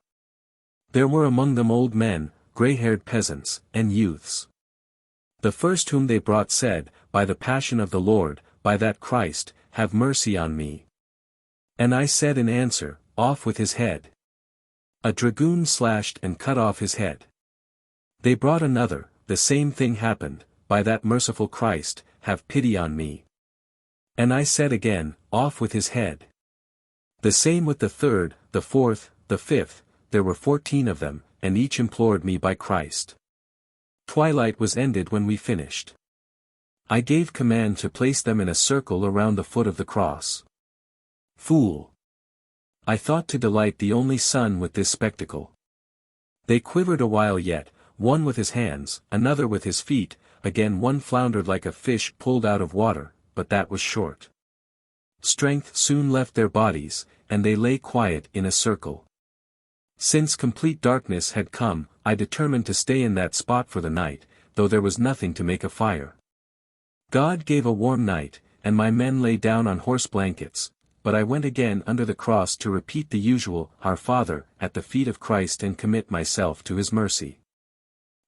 There were among them old men, grey-haired peasants, and youths. The first whom they brought said, By the passion of the Lord, by that Christ, have mercy on me. And I said in answer, Off with his head. A dragoon slashed and cut off his head. They brought another, the same thing happened, By that merciful Christ, have pity on me. And I said again, Off with his head. The same with the third, the fourth, the fifth, there were 14 of them, and each implored me by Christ. Twilight was ended when we finished. I gave command to place them in a circle around the foot of the cross. Fool! I thought to delight the only Son with this spectacle. They quivered a while yet, one with his hands, another with his feet, again one floundered like a fish pulled out of water, but that was short. Strength soon left their bodies, and they lay quiet in a circle. Since complete darkness had come, I determined to stay in that spot for the night, though there was nothing to make a fire. God gave a warm night, and my men lay down on horse blankets, but I went again under the cross to repeat the usual, Our Father, at the feet of Christ and commit myself to his mercy.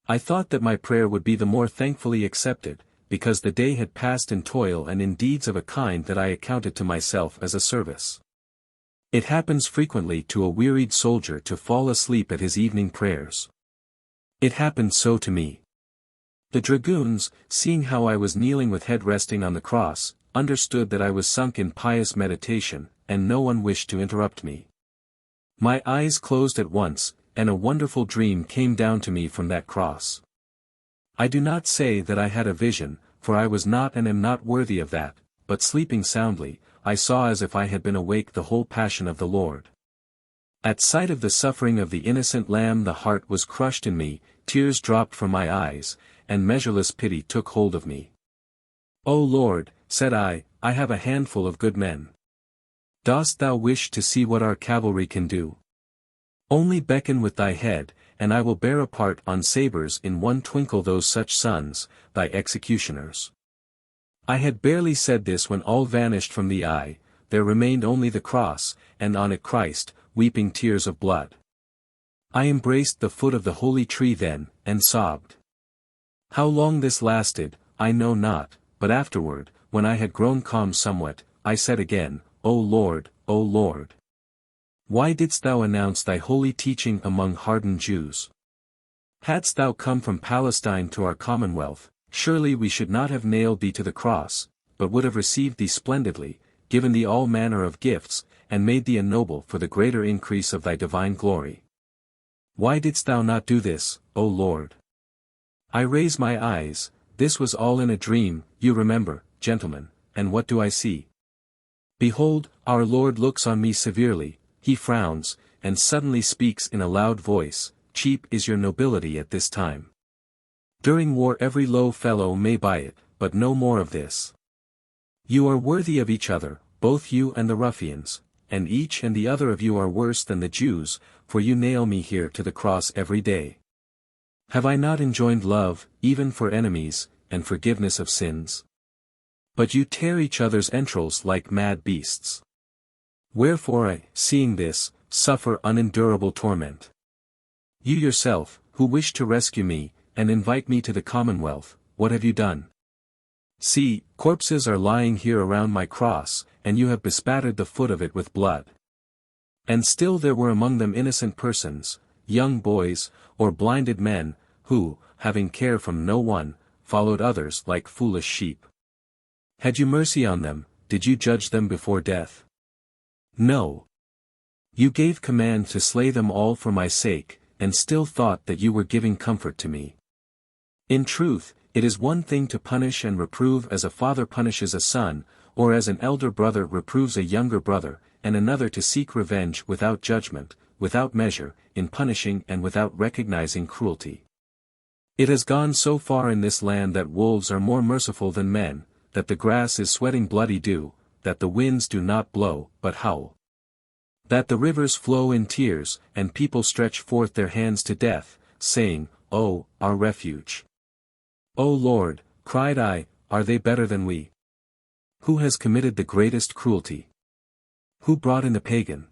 I thought that my prayer would be the more thankfully accepted, because the day had passed in toil and in deeds of a kind that I accounted to myself as a service. It happens frequently to a wearied soldier to fall asleep at his evening prayers. It happened so to me. The dragoons, seeing how I was kneeling with head resting on the cross, understood that I was sunk in pious meditation, and no one wished to interrupt me. My eyes closed at once, and a wonderful dream came down to me from that cross. I do not say that I had a vision, for I was not and am not worthy of that, but sleeping soundly, I saw as if I had been awake the whole passion of the Lord. At sight of the suffering of the innocent lamb the heart was crushed in me, tears dropped from my eyes, and measureless pity took hold of me. O Lord, said I have a handful of good men. Dost thou wish to see what our cavalry can do? Only beckon with thy head, and I will bear apart on sabres in one twinkle those such sons, thy executioners. I had barely said this when all vanished from the eye, there remained only the cross, and on it Christ, weeping tears of blood. I embraced the foot of the holy tree then, and sobbed. How long this lasted, I know not, but afterward, when I had grown calm somewhat, I said again, O Lord, O Lord! Why didst thou announce thy holy teaching among hardened Jews? Hadst thou come from Palestine to our commonwealth, surely we should not have nailed thee to the cross, but would have received thee splendidly, given thee all manner of gifts, and made thee a noble for the greater increase of thy divine glory. Why didst thou not do this, O Lord? I raise my eyes, This was all in a dream, you remember, gentlemen, and what do I see? Behold, our Lord looks on me severely, he frowns, and suddenly speaks in a loud voice, cheap is your nobility at this time. During war every low fellow may buy it, but no more of this. You are worthy of each other, both you and the ruffians, and each and the other of you are worse than the Jews, for you nail me here to the cross every day. Have I not enjoined love, even for enemies, and forgiveness of sins? But you tear each other's entrails like mad beasts. Wherefore I, seeing this, suffer unendurable torment. You yourself, who wish to rescue me, and invite me to the commonwealth, what have you done? See, corpses are lying here around my cross, and you have bespattered the foot of it with blood. And still there were among them innocent persons, young boys, or blinded men, who, having care from no one, followed others like foolish sheep. Had you mercy on them, did you judge them before death? No. You gave command to slay them all for my sake, and still thought that you were giving comfort to me. In truth, it is one thing to punish and reprove as a father punishes a son, or as an elder brother reproves a younger brother, and another to seek revenge without judgment, without measure, in punishing and without recognizing cruelty. It has gone so far in this land that wolves are more merciful than men, that the grass is sweating bloody dew, that the winds do not blow, but howl. That the rivers flow in tears, and people stretch forth their hands to death, saying, "O, our refuge." O Lord, cried I, are they better than we? Who has committed the greatest cruelty? Who brought in the pagan?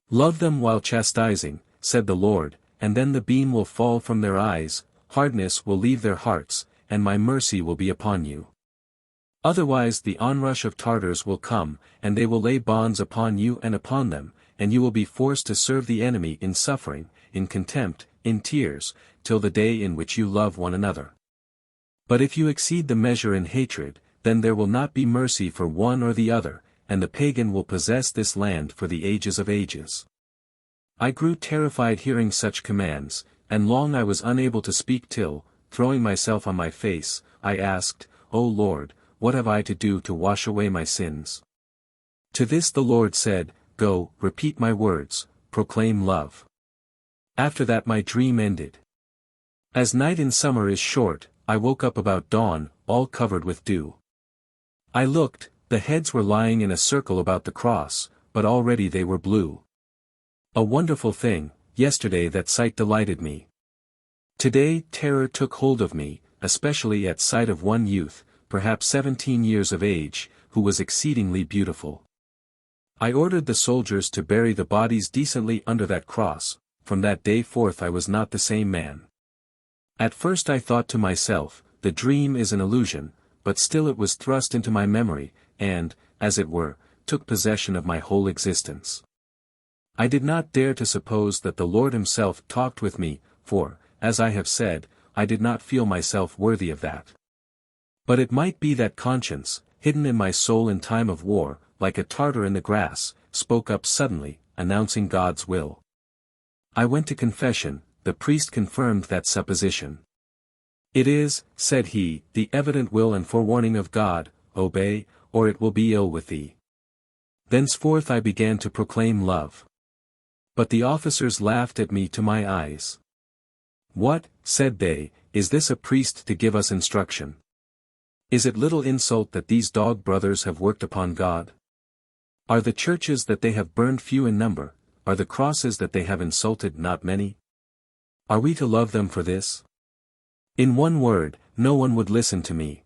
Love them while chastising, said the Lord, and then the beam will fall from their eyes, hardness will leave their hearts, and my mercy will be upon you. Otherwise the onrush of Tartars will come, and they will lay bonds upon you and upon them, and you will be forced to serve the enemy in suffering, in contempt, in tears, till the day in which you love one another. But if you exceed the measure in hatred, then there will not be mercy for one or the other, and the pagan will possess this land for the ages of ages. I grew terrified hearing such commands, and long I was unable to speak till, throwing myself on my face, I asked, O Lord, what have I to do to wash away my sins? To this the Lord said, Go, repeat my words, proclaim love. After that my dream ended. As night in summer is short, I woke up about dawn, all covered with dew. I looked, the heads were lying in a circle about the cross, but already they were blue. A wonderful thing, yesterday that sight delighted me. Today terror took hold of me, especially at sight of one youth, perhaps 17 years of age, who was exceedingly beautiful. I ordered the soldiers to bury the bodies decently under that cross. From that day forth I was not the same man. At first I thought to myself, the dream is an illusion, but still it was thrust into my memory, and, as it were, took possession of my whole existence. I did not dare to suppose that the Lord himself talked with me, for, as I have said, I did not feel myself worthy of that. But it might be that conscience, hidden in my soul in time of war, like a Tartar in the grass, spoke up suddenly, announcing God's will. I went to confession, the priest confirmed that supposition. It is, said he, the evident will and forewarning of God, obey, or it will be ill with thee. Thenceforth I began to proclaim love. But the officers laughed at me to my eyes. What, said they, is this a priest to give us instruction? Is it little insult that these dog brothers have worked upon God? Are the churches that they have burned few in number, are the crosses that they have insulted not many? Are we to love them for this? In one word, no one would listen to me.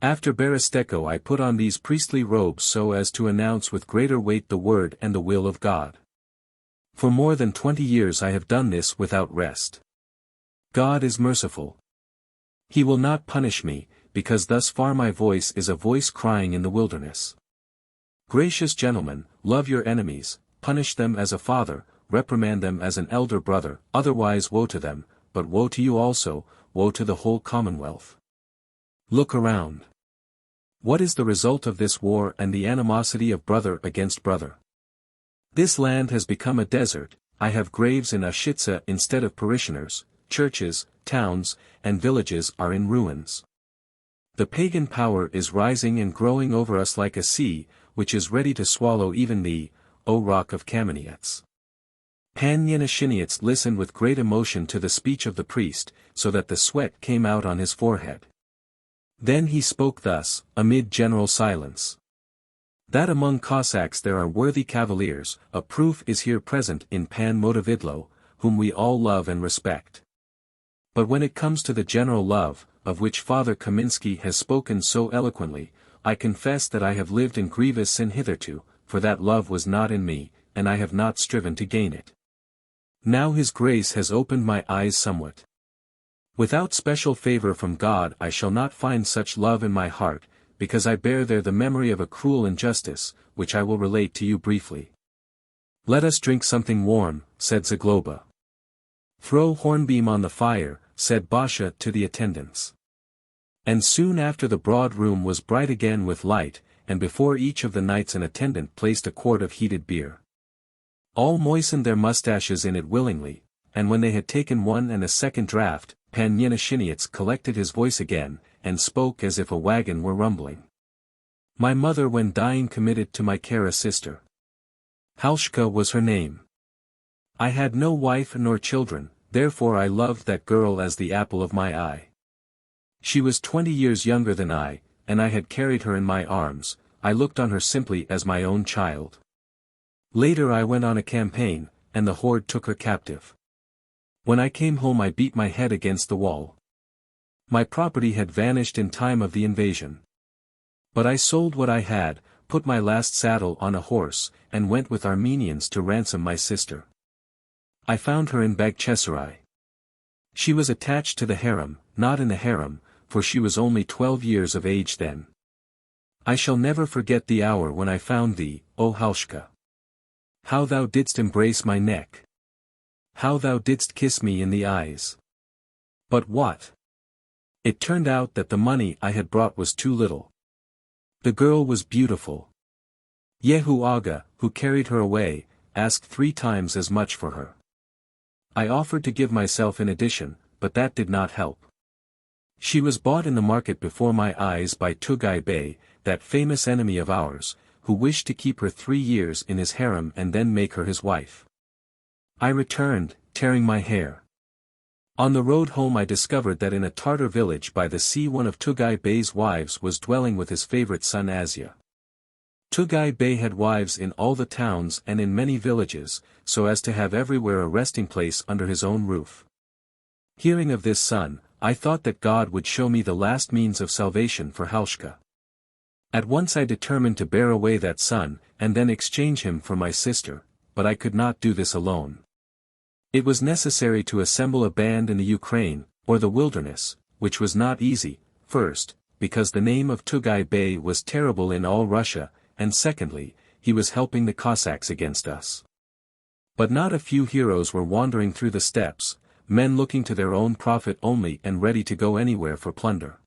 After Beresteco I put on these priestly robes so as to announce with greater weight the word and the will of God. For more than 20 years I have done this without rest. God is merciful. He will not punish me, because thus far my voice is a voice crying in the wilderness. Gracious gentlemen, love your enemies, punish them as a father, reprimand them as an elder brother, otherwise woe to them, but woe to you also, woe to the whole commonwealth. Look around. What is the result of this war and the animosity of brother against brother? This land has become a desert, I have graves in Auschwitz instead of parishioners, churches, towns, and villages are in ruins. The pagan power is rising and growing over us like a sea, which is ready to swallow even thee, O rock of Kamenets. Pan Yenishinets listened with great emotion to the speech of the priest, so that the sweat came out on his forehead. Then he spoke thus, amid general silence. That among Cossacks there are worthy cavaliers, a proof is here present in Pan Motovidlo, whom we all love and respect. But when it comes to the general love, of which Father Kaminsky has spoken so eloquently, I confess that I have lived in grievous sin hitherto, for that love was not in me, and I have not striven to gain it. Now His grace has opened my eyes somewhat. Without special favor from God I shall not find such love in my heart, because I bear there the memory of a cruel injustice, which I will relate to you briefly. Let us drink something warm, said Zagloba. Throw hornbeam on the fire, said Basha to the attendants. And soon after the broad room was bright again with light, and before each of the knights an attendant placed a quart of heated beer. All moistened their mustaches in it willingly, and when they had taken one and a second draught, Pan Yenishinets collected his voice again, and spoke as if a wagon were rumbling. My mother when dying committed to my care a sister. Halshka was her name. I had no wife nor children, therefore I loved that girl as the apple of my eye. She was 20 years younger than I, and I had carried her in my arms, I looked on her simply as my own child. Later I went on a campaign, and the horde took her captive. When I came home I beat my head against the wall. My property had vanished in time of the invasion. But I sold what I had, put my last saddle on a horse, and went with Armenians to ransom my sister. I found her in Bagchesarai. She was attached to the harem, not in the harem, for she was only 12 years of age then. I shall never forget the hour when I found thee, O Halshka. How thou didst embrace my neck. How thou didst kiss me in the eyes. But what? It turned out that the money I had brought was too little. The girl was beautiful. Yehu Aga, who carried her away, asked 3 times as much for her. I offered to give myself in addition, but that did not help. She was bought in the market before my eyes by Tugay Bey, that famous enemy of ours, who wished to keep her 3 years in his harem and then make her his wife. I returned, tearing my hair. On the road home I discovered that in a Tartar village by the sea one of Tugay Bey's wives was dwelling with his favorite son Asya. Tugay Bey had wives in all the towns and in many villages, so as to have everywhere a resting place under his own roof. Hearing of this son, I thought that God would show me the last means of salvation for Halshka. At once I determined to bear away that son, and then exchange him for my sister, but I could not do this alone. It was necessary to assemble a band in the Ukraine, or the wilderness, which was not easy, first, because the name of Tugay Bey was terrible in all Russia, and secondly, he was helping the Cossacks against us. But not a few heroes were wandering through the steppes, men looking to their own profit only and ready to go anywhere for plunder.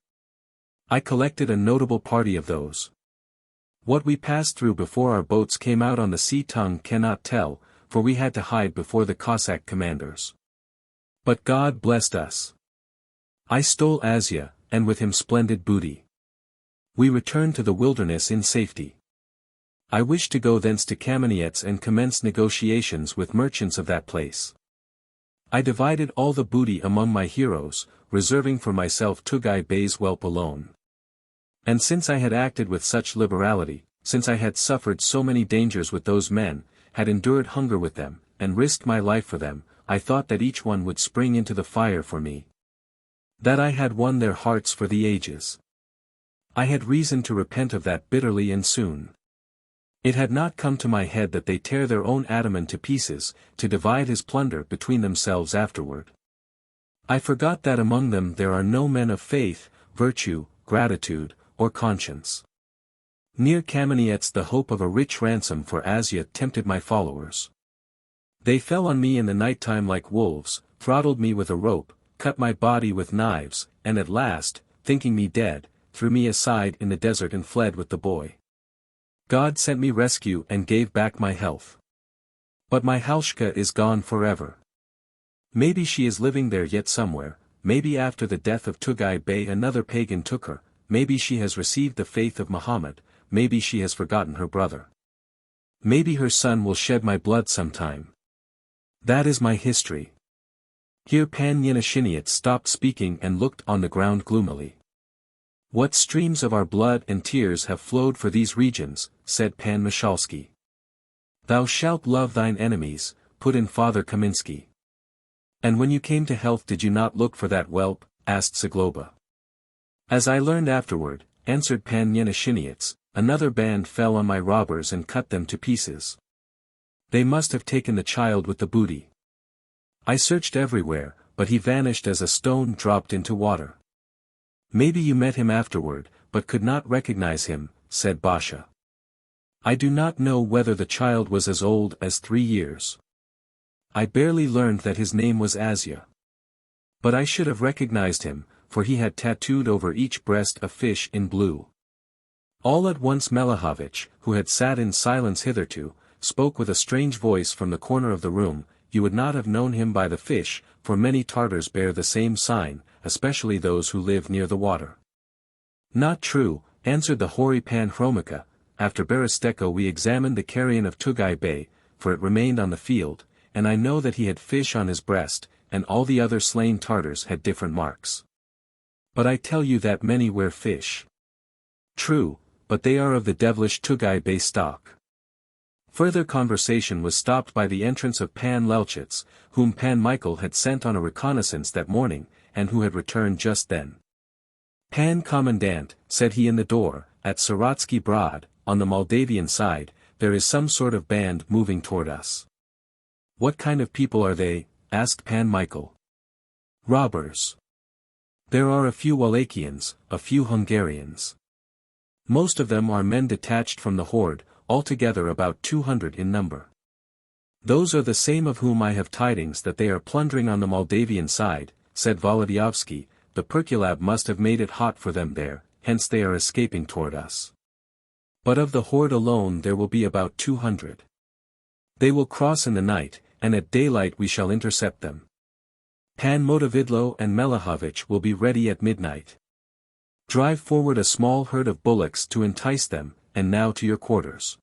I collected a notable party of those. What we passed through before our boats came out on the sea tongue cannot tell, for we had to hide before the Cossack commanders. But God blessed us. I stole Asya, and with him splendid booty. We returned to the wilderness in safety. I wished to go thence to Kamenets and commence negotiations with merchants of that place. I divided all the booty among my heroes, reserving for myself Tugay Bey's whelp alone. And since I had acted with such liberality, since I had suffered so many dangers with those men, had endured hunger with them, and risked my life for them, I thought that each one would spring into the fire for me. That I had won their hearts for the ages. I had reason to repent of that bitterly and soon. It had not come to my head that they tear their own Ataman to pieces, to divide his plunder between themselves afterward. I forgot that among them there are no men of faith, virtue, gratitude, or conscience. Near Kamenets the hope of a rich ransom for Asya tempted my followers. They fell on me in the night time like wolves, throttled me with a rope, cut my body with knives, and at last, thinking me dead, threw me aside in the desert and fled with the boy. God sent me rescue and gave back my health. But my Halshka is gone forever. Maybe she is living there yet somewhere, maybe after the death of Tugay Bey another pagan took her, maybe she has received the faith of Muhammad, maybe she has forgotten her brother. Maybe her son will shed my blood sometime. That is my history." Here Pan Yenashinyets stopped speaking and looked on the ground gloomily. "What streams of our blood and tears have flowed for these regions," said Pan Michalski. "Thou shalt love thine enemies," put in Father Kaminsky. "And when you came to health did you not look for that whelp?" asked Zagloba. "As I learned afterward," answered Pan Yenashinyets, "another band fell on my robbers and cut them to pieces. They must have taken the child with the booty. I searched everywhere, but he vanished as a stone dropped into water." "Maybe you met him afterward, but could not recognize him," said Basha. "I do not know whether the child was as old as 3 years. I barely learned that his name was Asya. But I should have recognized him, for he had tattooed over each breast a fish in blue." All at once Melahovich, who had sat in silence hitherto, spoke with a strange voice from the corner of the room. "You would not have known him by the fish, for many Tartars bear the same sign, especially those who live near the water." "Not true," answered the hoary Pan Hromika. "After Beresteko we examined the carrion of Tugay Bey, for it remained on the field, and I know that he had fish on his breast, and all the other slain Tartars had different marks. But I tell you that many wear fish." "True, but they are of the devilish Tugay Bey stock." Further conversation was stopped by the entrance of Pan Lelchitz, whom Pan Michael had sent on a reconnaissance that morning, and who had returned just then. "Pan Commandant," said he in the door, "at Saratsky Brod, on the Moldavian side, there is some sort of band moving toward us." "What kind of people are they?" asked Pan Michael. "Robbers. There are a few Wallachians, a few Hungarians. Most of them are men detached from the horde, altogether about 200 in number. Those are the same of whom I have tidings that they are plundering on the Moldavian side," said Wołodyjowski. "The Perculab must have made it hot for them there, hence they are escaping toward us. But of the horde alone there will be about 200. They will cross in the night, and at daylight we shall intercept them. Pan Motovidlo and Melahovich will be ready at midnight. Drive forward a small herd of bullocks to entice them, and now to your quarters."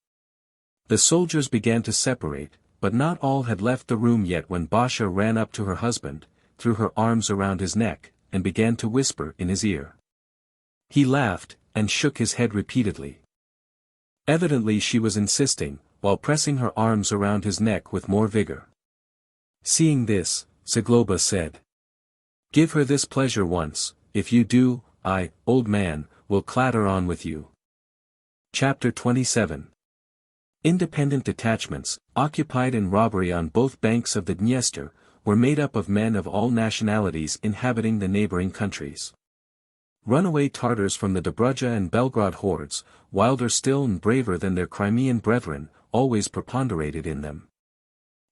The soldiers began to separate, but not all had left the room yet when Basha ran up to her husband, threw her arms around his neck, and began to whisper in his ear. He laughed, and shook his head repeatedly. Evidently she was insisting, while pressing her arms around his neck with more vigor. Seeing this, Zagloba said, "Give her this pleasure once, if you do, I, old man, will clatter on with you." Chapter 27. Independent detachments, occupied in robbery on both banks of the Dniester, were made up of men of all nationalities inhabiting the neighboring countries. Runaway Tartars from the Dobruja and Belgrade hordes, wilder still and braver than their Crimean brethren, always preponderated in them.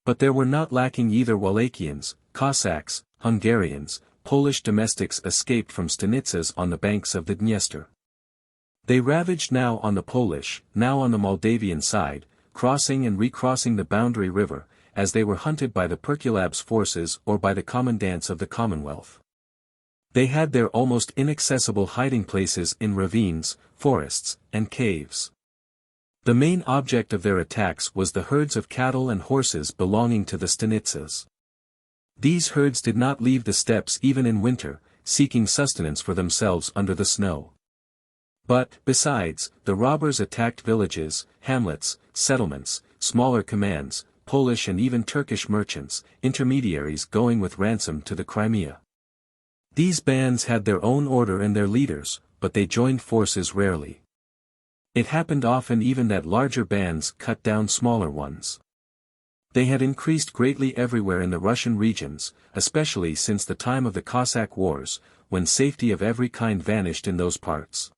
But there were not lacking either Wallachians, Cossacks, Hungarians, Polish domestics escaped from stanitsas on the banks of the Dniester. They ravaged now on the Polish, now on the Moldavian side, crossing and recrossing the boundary river, as they were hunted by the Perculab's forces or by the commandants of the Commonwealth. They had their almost inaccessible hiding places in ravines, forests, and caves. The main object of their attacks was the herds of cattle and horses belonging to the stanitsas. These herds did not leave the steppes even in winter, seeking sustenance for themselves under the snow. But, besides, the robbers attacked villages, hamlets, settlements, smaller commands, Polish and even Turkish merchants, intermediaries going with ransom to the Crimea. These bands had their own order and their leaders, but they joined forces rarely. It happened often even that larger bands cut down smaller ones. They had increased greatly everywhere in the Russian regions, especially since the time of the Cossack Wars, when safety of every kind vanished in those parts.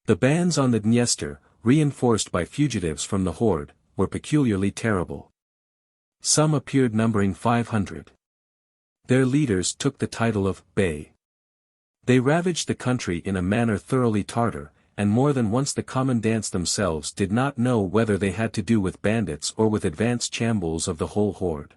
The bands on the Dniester, reinforced by fugitives from the horde, were peculiarly terrible. Some appeared numbering 500. Their leaders took the title of Bey. They ravaged the country in a manner thoroughly Tartar, and more than once the commandants themselves did not know whether they had to do with bandits or with advanced chambuls of the whole horde.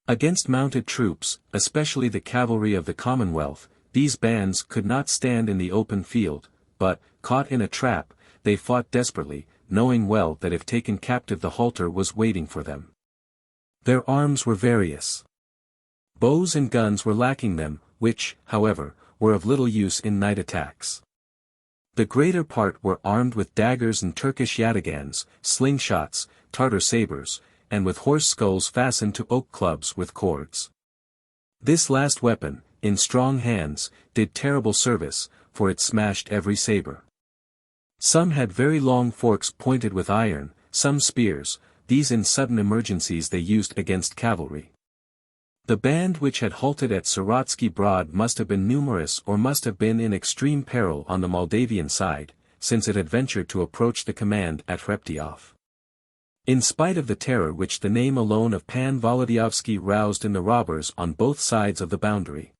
Against mounted troops, especially the cavalry of the Commonwealth, these bands could not stand in the open field, but, caught in a trap, they fought desperately, knowing well that if taken captive the halter was waiting for them. Their arms were various. Bows and guns were lacking them, which, however, were of little use in night attacks. The greater part were armed with daggers and Turkish yataghans, slingshots, Tartar sabers, and with horse skulls fastened to oak clubs with cords. This last weapon, in strong hands, did terrible service, for it smashed every saber. Some had very long forks pointed with iron, some spears, these in sudden emergencies they used against cavalry. The band which had halted at Sorotsky Broad must have been numerous or must have been in extreme peril on the Moldavian side, since it had ventured to approach the command at Hreptyoff. In spite of the terror which the name alone of Pan Wołodyjowski roused in the robbers on both sides of the boundary.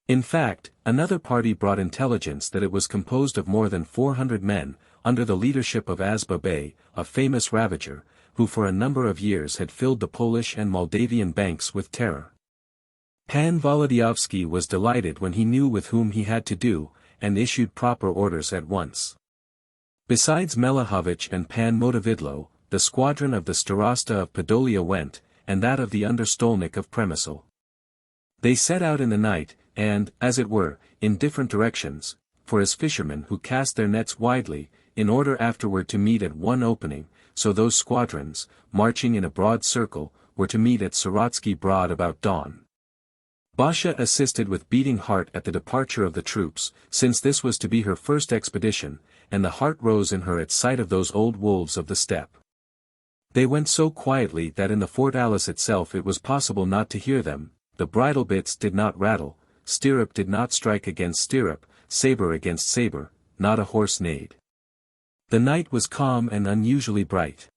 In fact, another party brought intelligence that it was composed of more than 400 men, under the leadership of Azba Bey, a famous ravager, who for a number of years had filled the Polish and Moldavian banks with terror. Pan Wołodyjowski was delighted when he knew with whom he had to do, and issued proper orders at once. Besides Melehovich and Pan Motovidlo, the squadron of the Starosta of Podolia went, and that of the Understolnik of Przemysl. They set out in the night, and, as it were, in different directions, for as fishermen who cast their nets widely, in order afterward to meet at one opening, so those squadrons, marching in a broad circle, were to meet at Sorotsky Broad about dawn. Basha assisted with beating heart at the departure of the troops, since this was to be her first expedition, and the heart rose in her at sight of those old wolves of the steppe. They went so quietly that in the fortalice itself it was possible not to hear them, the bridle bits did not rattle, stirrup did not strike against stirrup, saber against saber, not a horse neighed. The night was calm and unusually bright.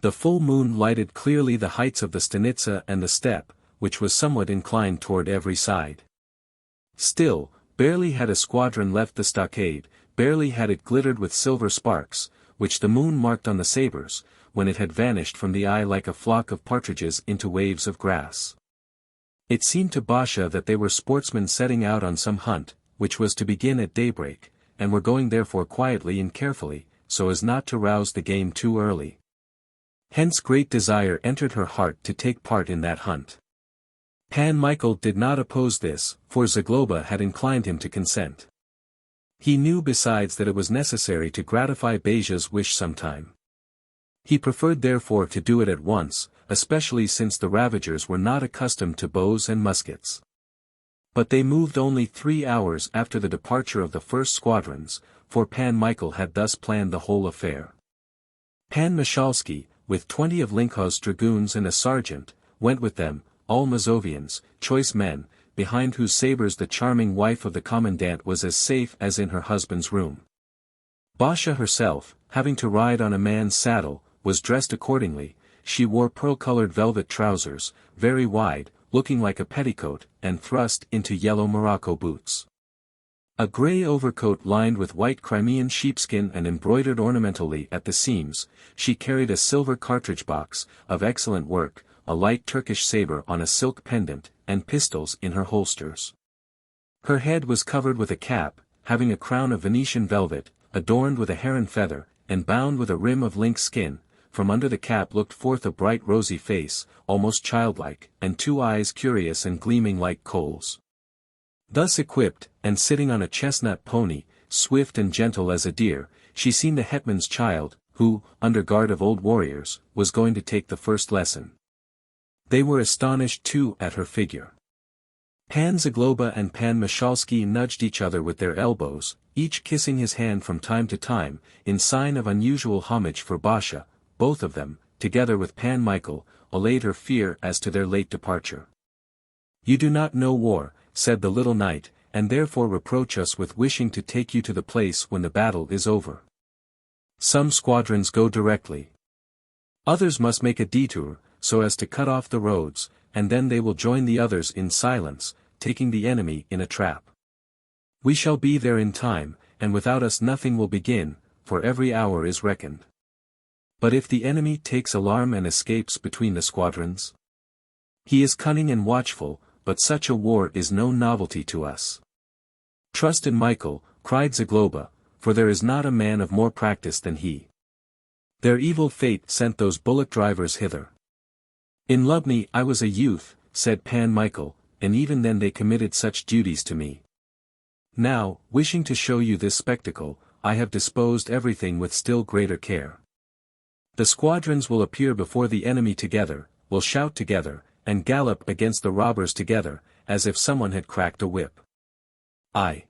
The full moon lighted clearly the heights of the Stanitsa and the steppe, which was somewhat inclined toward every side. Still, barely had a squadron left the stockade, barely had it glittered with silver sparks, which the moon marked on the sabers, when it had vanished from the eye like a flock of partridges into waves of grass. It seemed to Basha that they were sportsmen setting out on some hunt, which was to begin at daybreak, and were going therefore quietly and carefully, so as not to rouse the game too early. Hence great desire entered her heart to take part in that hunt. Pan Michael did not oppose this, for Zagloba had inclined him to consent. He knew besides that it was necessary to gratify Baja's wish sometime. He preferred therefore to do it at once, especially since the ravagers were not accustomed to bows and muskets. But they moved only 3 hours after the departure of the first squadrons, for Pan Michael had thus planned the whole affair. Pan Michalski, with 20 of Linkov's dragoons and a sergeant, went with them, all Mazovians, choice men, behind whose sabers the charming wife of the commandant was as safe as in her husband's room. Basha herself, having to ride on a man's saddle, was dressed accordingly. She wore pearl-colored velvet trousers, very wide, looking like a petticoat, and thrust into yellow Morocco boots. A grey overcoat lined with white Crimean sheepskin and embroidered ornamentally at the seams, she carried a silver cartridge box, of excellent work, a light Turkish saber on a silk pendant, and pistols in her holsters. Her head was covered with a cap, having a crown of Venetian velvet, adorned with a heron feather, and bound with a rim of lynx skin. From under the cap looked forth a bright rosy face, almost childlike, and 2 eyes curious and gleaming like coals. Thus equipped, and sitting on a chestnut pony, swift and gentle as a deer, she seemed a hetman's child, who, under guard of old warriors, was going to take the first lesson. They were astonished too at her figure. Pan Zagloba and Pan Michalski nudged each other with their elbows, each kissing his hand from time to time, in sign of unusual homage for Basha. Both of them, together with Pan Michael, allayed her fear as to their late departure. "You do not know war," said the little knight, "and therefore reproach us with wishing to take you to the place when the battle is over. Some squadrons go directly. Others must make a detour, so as to cut off the roads, and then they will join the others in silence, taking the enemy in a trap. We shall be there in time, and without us nothing will begin, for every hour is reckoned. But if the enemy takes alarm and escapes between the squadrons? He is cunning and watchful, but such a war is no novelty to us. Trust in Michael, cried Zagloba, for there is not a man of more practice than he. Their evil fate sent those bullock drivers hither. In Lubni I was a youth, said Pan Michael, and even then they committed such duties to me. Now, wishing to show you this spectacle, I have disposed everything with still greater care. The squadrons will appear before the enemy together, will shout together, and gallop against the robbers together, as if someone had cracked a whip. I,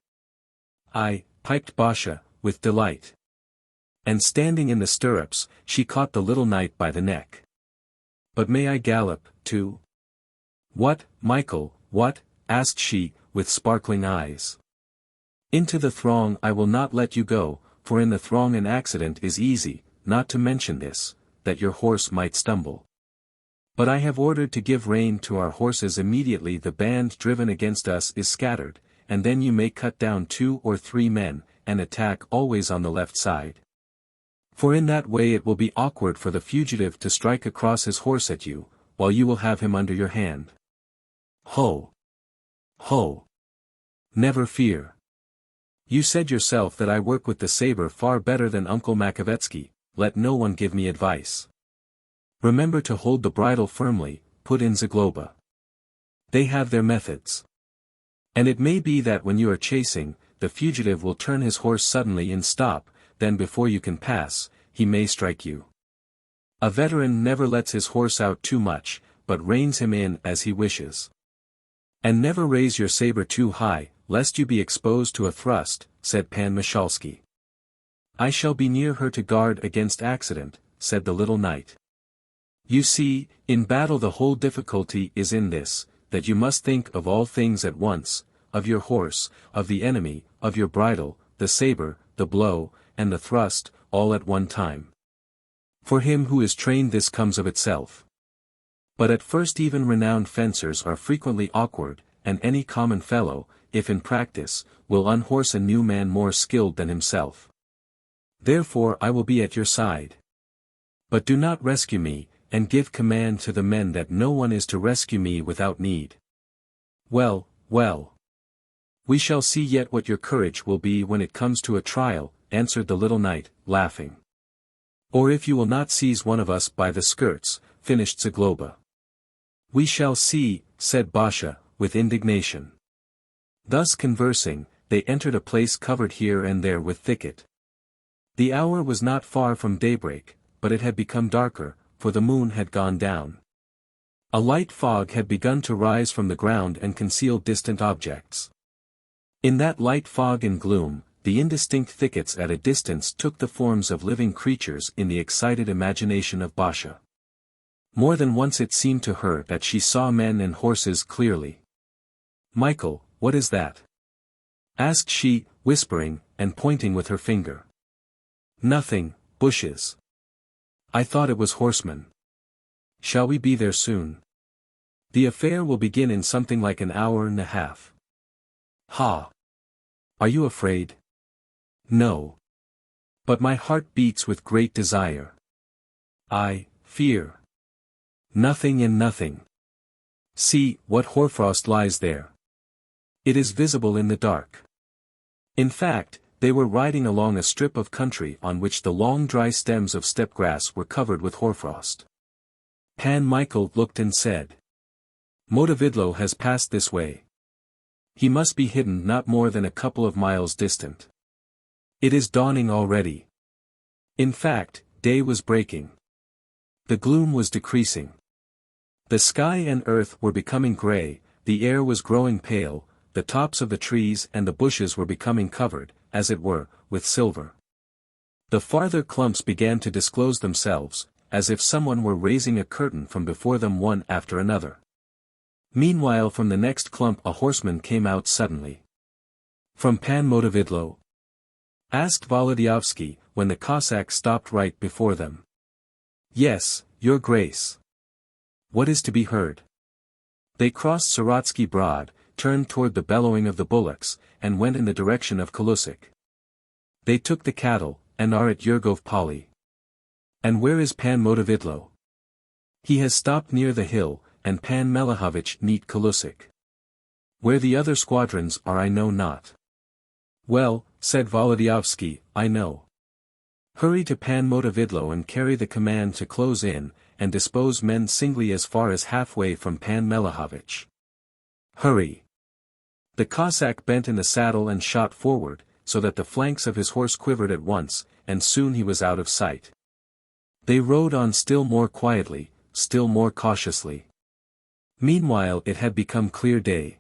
piped Basha, with delight. And standing in the stirrups, she caught the little knight by the neck. But may I gallop, too? What, Michael, what? Asked she, with sparkling eyes. Into the throng I will not let you go, for in the throng an accident is easy, not to mention this, that your horse might stumble. But I have ordered to give rein to our horses immediately the band driven against us is scattered, and then you may cut down 2 or 3 men, and attack always on the left side. For in that way it will be awkward for the fugitive to strike across his horse at you, while you will have him under your hand. Ho! Ho! Never fear. You said yourself that I work with the saber far better than Uncle Makovetsky, let no one give me advice. Remember to hold the bridle firmly, put in Zagloba. They have their methods. And it may be that when you are chasing, the fugitive will turn his horse suddenly and stop, then before you can pass, he may strike you. A veteran never lets his horse out too much, but reins him in as he wishes. And never raise your saber too high, lest you be exposed to a thrust, said Pan Michalski. I shall be near her to guard against accident, said the little knight. You see, in battle the whole difficulty is in this, that you must think of all things at once, of your horse, of the enemy, of your bridle, the saber, the blow, and the thrust, all at one time. For him who is trained this comes of itself. But at first even renowned fencers are frequently awkward, and any common fellow, if in practice, will unhorse a new man more skilled than himself. Therefore I will be at your side. But do not rescue me, and give command to the men that no one is to rescue me without need. Well, well. We shall see yet what your courage will be when it comes to a trial, answered the little knight, laughing. Or if you will not seize one of us by the skirts, finished Zagloba. We shall see, said Basha, with indignation. Thus conversing, they entered a place covered here and there with thicket. The hour was not far from daybreak, but it had become darker, for the moon had gone down. A light fog had begun to rise from the ground and conceal distant objects. In that light fog and gloom, the indistinct thickets at a distance took the forms of living creatures in the excited imagination of Basha. More than once it seemed to her that she saw men and horses clearly. Michael, what is that? Asked she, whispering, and pointing with her finger. Nothing, bushes. I thought it was horsemen. Shall we be there soon? The affair will begin in something like an hour and a half. Ha! Are you afraid? No. But my heart beats with great desire. I fear nothing and nothing. See, what hoarfrost lies there. It is visible in the dark. In fact, they were riding along a strip of country on which the long dry stems of steppe grass were covered with hoarfrost. Pan Michael looked and said, Motovidlo has passed this way. He must be hidden not more than a couple of miles distant. It is dawning already. In fact, day was breaking. The gloom was decreasing. The sky and earth were becoming gray, the air was growing pale, the tops of the trees and the bushes were becoming covered, as it were, with silver. The farther clumps began to disclose themselves, as if someone were raising a curtain from before them one after another. Meanwhile from the next clump a horseman came out suddenly. From Pan Motovidlo? Asked Wołodyjowski, when the Cossack stopped right before them. Yes, your grace. What is to be heard? They crossed Sorotsky Broad, turned toward the bellowing of the bullocks, and went in the direction of Kalusik. They took the cattle, and are at Yurgov Poli. And where is Pan Motovidlo? He has stopped near the hill, and Pan Melehovich neat Kalusik. Where the other squadrons are I know not. Well, said Wołodyjowski, I know. Hurry to Pan Motovidlo and carry the command to close in, and dispose men singly as far as halfway from Pan Melehovich. Hurry. The Cossack bent in the saddle and shot forward, so that the flanks of his horse quivered at once, and soon he was out of sight. They rode on still more quietly, still more cautiously. Meanwhile it had become clear day.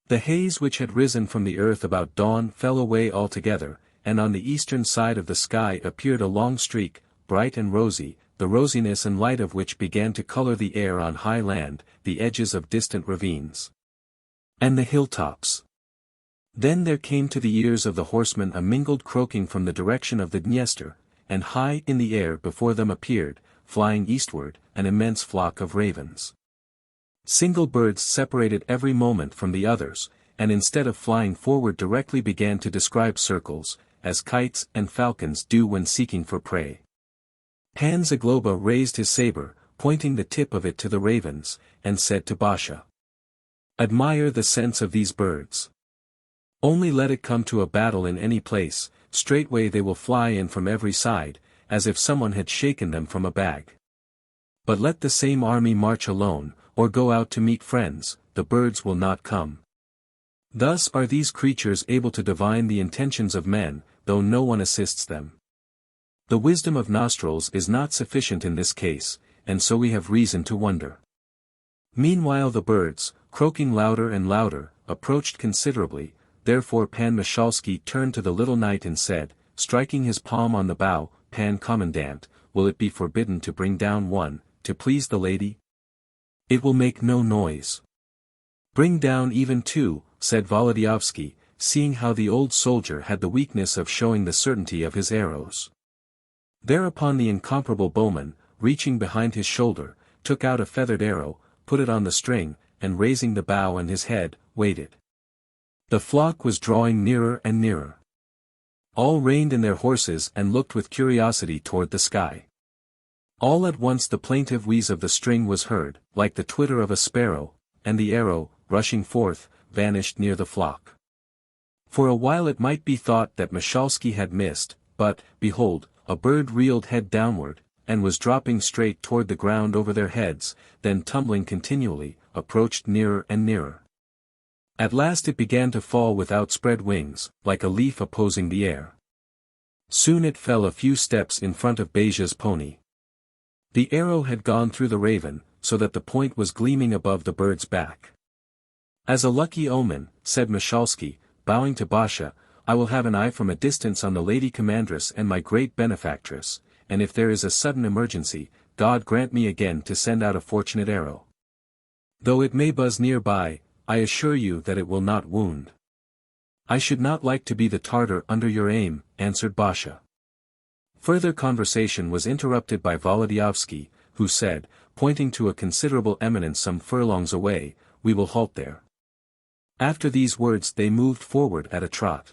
The haze which had risen from the earth about dawn fell away altogether, and on the eastern side of the sky appeared a long streak, bright and rosy, the rosiness and light of which began to color the air on high land, the edges of distant ravines, and the hilltops. Then there came to the ears of the horsemen a mingled croaking from the direction of the Dniester, and high in the air before them appeared, flying eastward, an immense flock of ravens. Single birds separated every moment from the others, and instead of flying forward directly began to describe circles, as kites and falcons do when seeking for prey. Pan Zagloba raised his saber, pointing the tip of it to the ravens, and said to Basha, "Admire the sense of these birds. Only let it come to a battle in any place, straightway they will fly in from every side, as if someone had shaken them from a bag. But let the same army march alone, or go out to meet friends, the birds will not come. Thus are these creatures able to divine the intentions of men, though no one assists them. The wisdom of nostrils is not sufficient in this case, and so we have reason to wonder." Meanwhile the birds, croaking louder and louder, approached considerably, therefore Pan Mishalski turned to the little knight and said, striking his palm on the bow, "Pan Commandant, will it be forbidden to bring down one, to please the lady? It will make no noise." "Bring down even two," said Wołodyjowski, seeing how the old soldier had the weakness of showing the certainty of his arrows. Thereupon the incomparable bowman, reaching behind his shoulder, took out a feathered arrow, put it on the string, and raising the bow and his head, waited. The flock was drawing nearer and nearer. All reined in their horses and looked with curiosity toward the sky. All at once the plaintive wheeze of the string was heard, like the twitter of a sparrow, and the arrow, rushing forth, vanished near the flock. For a while it might be thought that Mishalski had missed, but, behold, a bird reeled head downward, and was dropping straight toward the ground over their heads, then tumbling continually, approached nearer and nearer. At last it began to fall with outspread wings, like a leaf opposing the air. Soon it fell a few steps in front of Baja's pony. The arrow had gone through the raven, so that the point was gleaming above the bird's back. "As a lucky omen," said Mishalski, bowing to Basha, "I will have an eye from a distance on the lady commandress and my great benefactress, and if there is a sudden emergency, God grant me again to send out a fortunate arrow. Though it may buzz nearby, I assure you that it will not wound." "I should not like to be the Tartar under your aim," answered Basha. Further conversation was interrupted by Wołodyjowski, who said, pointing to a considerable eminence some furlongs away, "We will halt there." After these words they moved forward at a trot.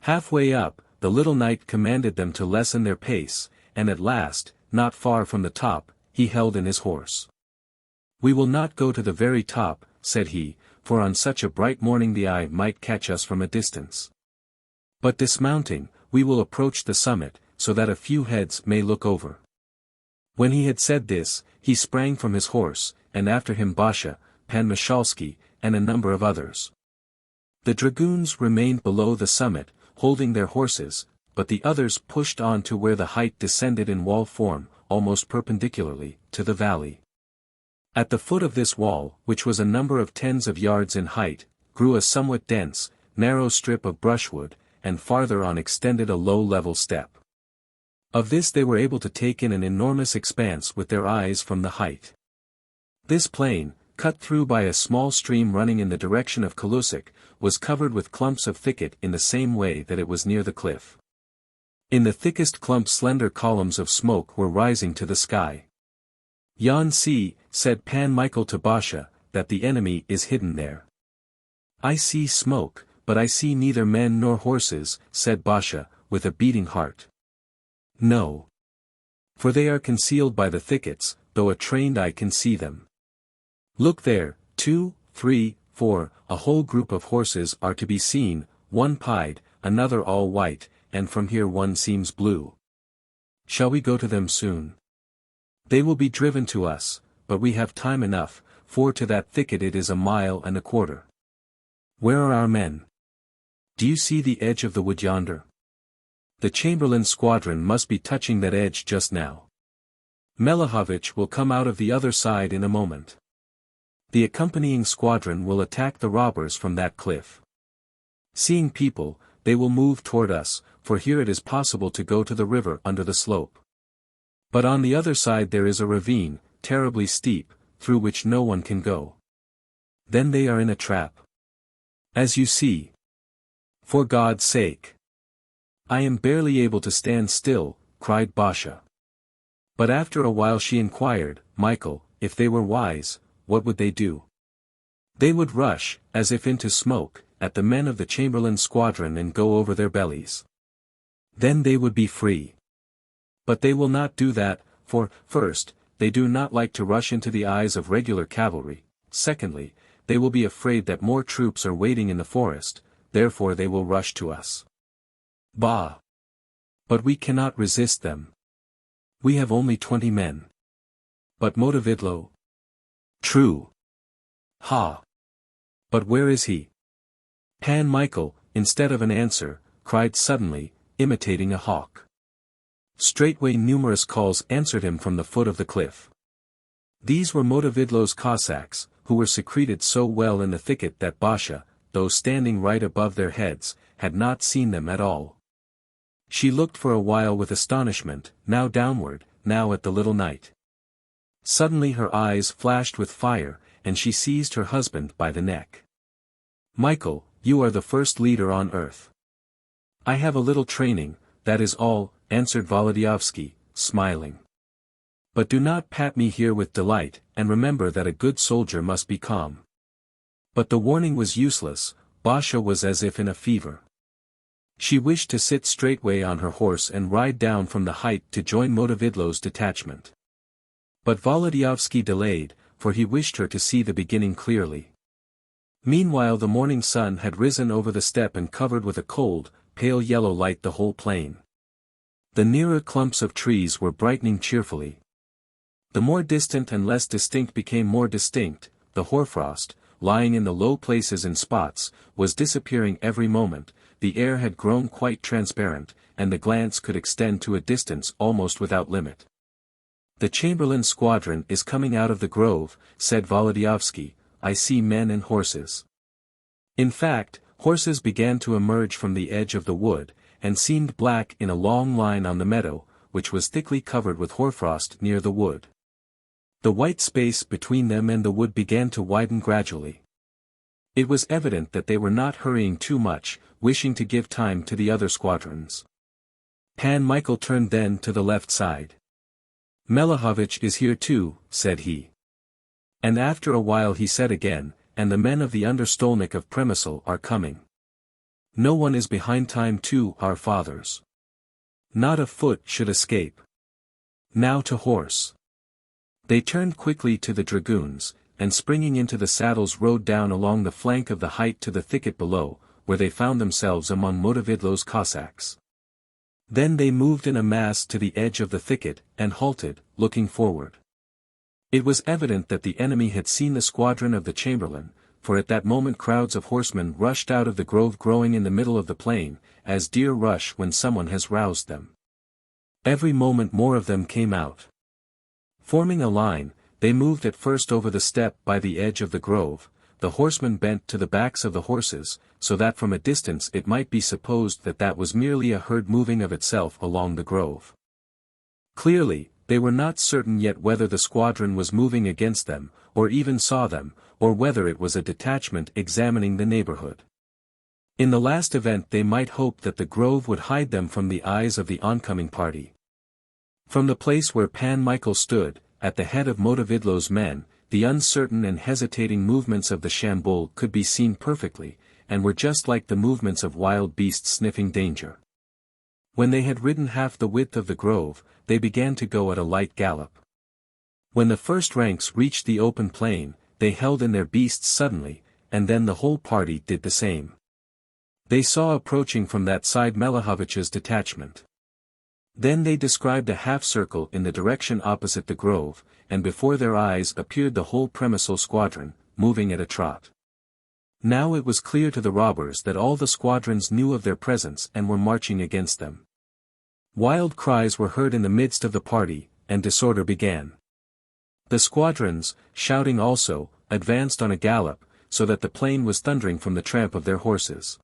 Halfway up, the little knight commanded them to lessen their pace, and at last, not far from the top, he held in his horse. "We will not go to the very top," said he, "for on such a bright morning the eye might catch us from a distance. But dismounting, we will approach the summit, so that a few heads may look over." When he had said this, he sprang from his horse, and after him Basha, Pan Mishalski, and a number of others. The dragoons remained below the summit, holding their horses, but the others pushed on to where the height descended in wall form, almost perpendicularly, to the valley. At the foot of this wall, which was a number of tens of yards in height, grew a somewhat dense, narrow strip of brushwood, and farther on extended a low level step. Of this they were able to take in an enormous expanse with their eyes from the height. This plain, cut through by a small stream running in the direction of Kalusik, was covered with clumps of thicket in the same way that it was near the cliff. In the thickest clumps slender columns of smoke were rising to the sky. "Yon see," said Pan Michael to Basha, "that the enemy is hidden there." "I see smoke, but I see neither men nor horses," said Basha, with a beating heart. "No. For they are concealed by the thickets, though a trained eye can see them. Look there, 2, 3, 4, a whole group of horses are to be seen, one pied, another all white, and from here one seems blue. Shall we go to them soon? They will be driven to us, but we have time enough, for to that thicket it is 1.25 miles. Where are our men? Do you see the edge of the wood yonder? The Chamberlain's squadron must be touching that edge just now. Melehovich will come out of the other side in a moment. The accompanying squadron will attack the robbers from that cliff. Seeing people, they will move toward us, for here it is possible to go to the river under the slope. But on the other side there is a ravine, terribly steep, through which no one can go. Then they are in a trap. As you see. For God's sake. I am barely able to stand still, cried Basha. But after a while she inquired, Michael, if they were wise, what would they do? They would rush, as if into smoke, at the men of the Chamberlain's squadron and go over their bellies. Then they would be free. But they will not do that, for, first, they do not like to rush into the eyes of regular cavalry, secondly, they will be afraid that more troops are waiting in the forest, therefore they will rush to us. Bah! But we cannot resist them. We have only 20 men. But Motovidlo? True. Ha! But where is he? Pan Michael, instead of an answer, cried suddenly, imitating a hawk. Straightway numerous calls answered him from the foot of the cliff. These were Motovidlo's Cossacks, who were secreted so well in the thicket that Basha, though standing right above their heads, had not seen them at all. She looked for a while with astonishment, now downward, now at the little knight. Suddenly her eyes flashed with fire, and she seized her husband by the neck. Michael, you are the first leader on earth. I have a little training, that is all, answered Wołodyjowski, smiling. But do not pat me here with delight, and remember that a good soldier must be calm. But the warning was useless, Basha was as if in a fever. She wished to sit straightway on her horse and ride down from the height to join Motovidlo's detachment. But Wołodyjowski delayed, for he wished her to see the beginning clearly. Meanwhile the morning sun had risen over the steppe and covered with a cold, pale yellow light the whole plain. The nearer clumps of trees were brightening cheerfully. The more distant and less distinct became more distinct, the hoarfrost, lying in the low places in spots, was disappearing every moment, the air had grown quite transparent, and the glance could extend to a distance almost without limit. The Chamberlain's squadron is coming out of the grove, said Wołodyjowski, I see men and horses. In fact, horses began to emerge from the edge of the wood, and seemed black in a long line on the meadow, which was thickly covered with hoarfrost near the wood. The white space between them and the wood began to widen gradually. It was evident that they were not hurrying too much, wishing to give time to the other squadrons. Pan Michael turned then to the left side. Melehovich is here too, said he. And after a while he said again, and the men of the Understolnik of Przemysl are coming. No one is behind time to our fathers. Not a foot should escape. Now to horse. They turned quickly to the dragoons, and springing into the saddles rode down along the flank of the height to the thicket below, where they found themselves among Motovidlo's Cossacks. Then they moved in a mass to the edge of the thicket, and halted, looking forward. It was evident that the enemy had seen the squadron of the Chamberlain, for at that moment crowds of horsemen rushed out of the grove growing in the middle of the plain, as deer rush when someone has roused them. Every moment more of them came out. Forming a line, they moved at first over the steppe by the edge of the grove, the horsemen bent to the backs of the horses, so that from a distance it might be supposed that that was merely a herd moving of itself along the grove. Clearly, they were not certain yet whether the squadron was moving against them, or even saw them, or whether it was a detachment examining the neighborhood. In the last event they might hope that the grove would hide them from the eyes of the oncoming party. From the place where Pan Michael stood, at the head of Motovidlo's men, the uncertain and hesitating movements of the Shambul could be seen perfectly, and were just like the movements of wild beasts sniffing danger. When they had ridden half the width of the grove, they began to go at a light gallop. When the first ranks reached the open plain, they held in their beasts suddenly, and then the whole party did the same. They saw approaching from that side Melehovich's detachment. Then they described a half-circle in the direction opposite the grove, and before their eyes appeared the whole Przemysl squadron, moving at a trot. Now it was clear to the robbers that all the squadrons knew of their presence and were marching against them. Wild cries were heard in the midst of the party, and disorder began. The squadrons, shouting also, advanced on a gallop, so that the plain was thundering from the tramp of their horses.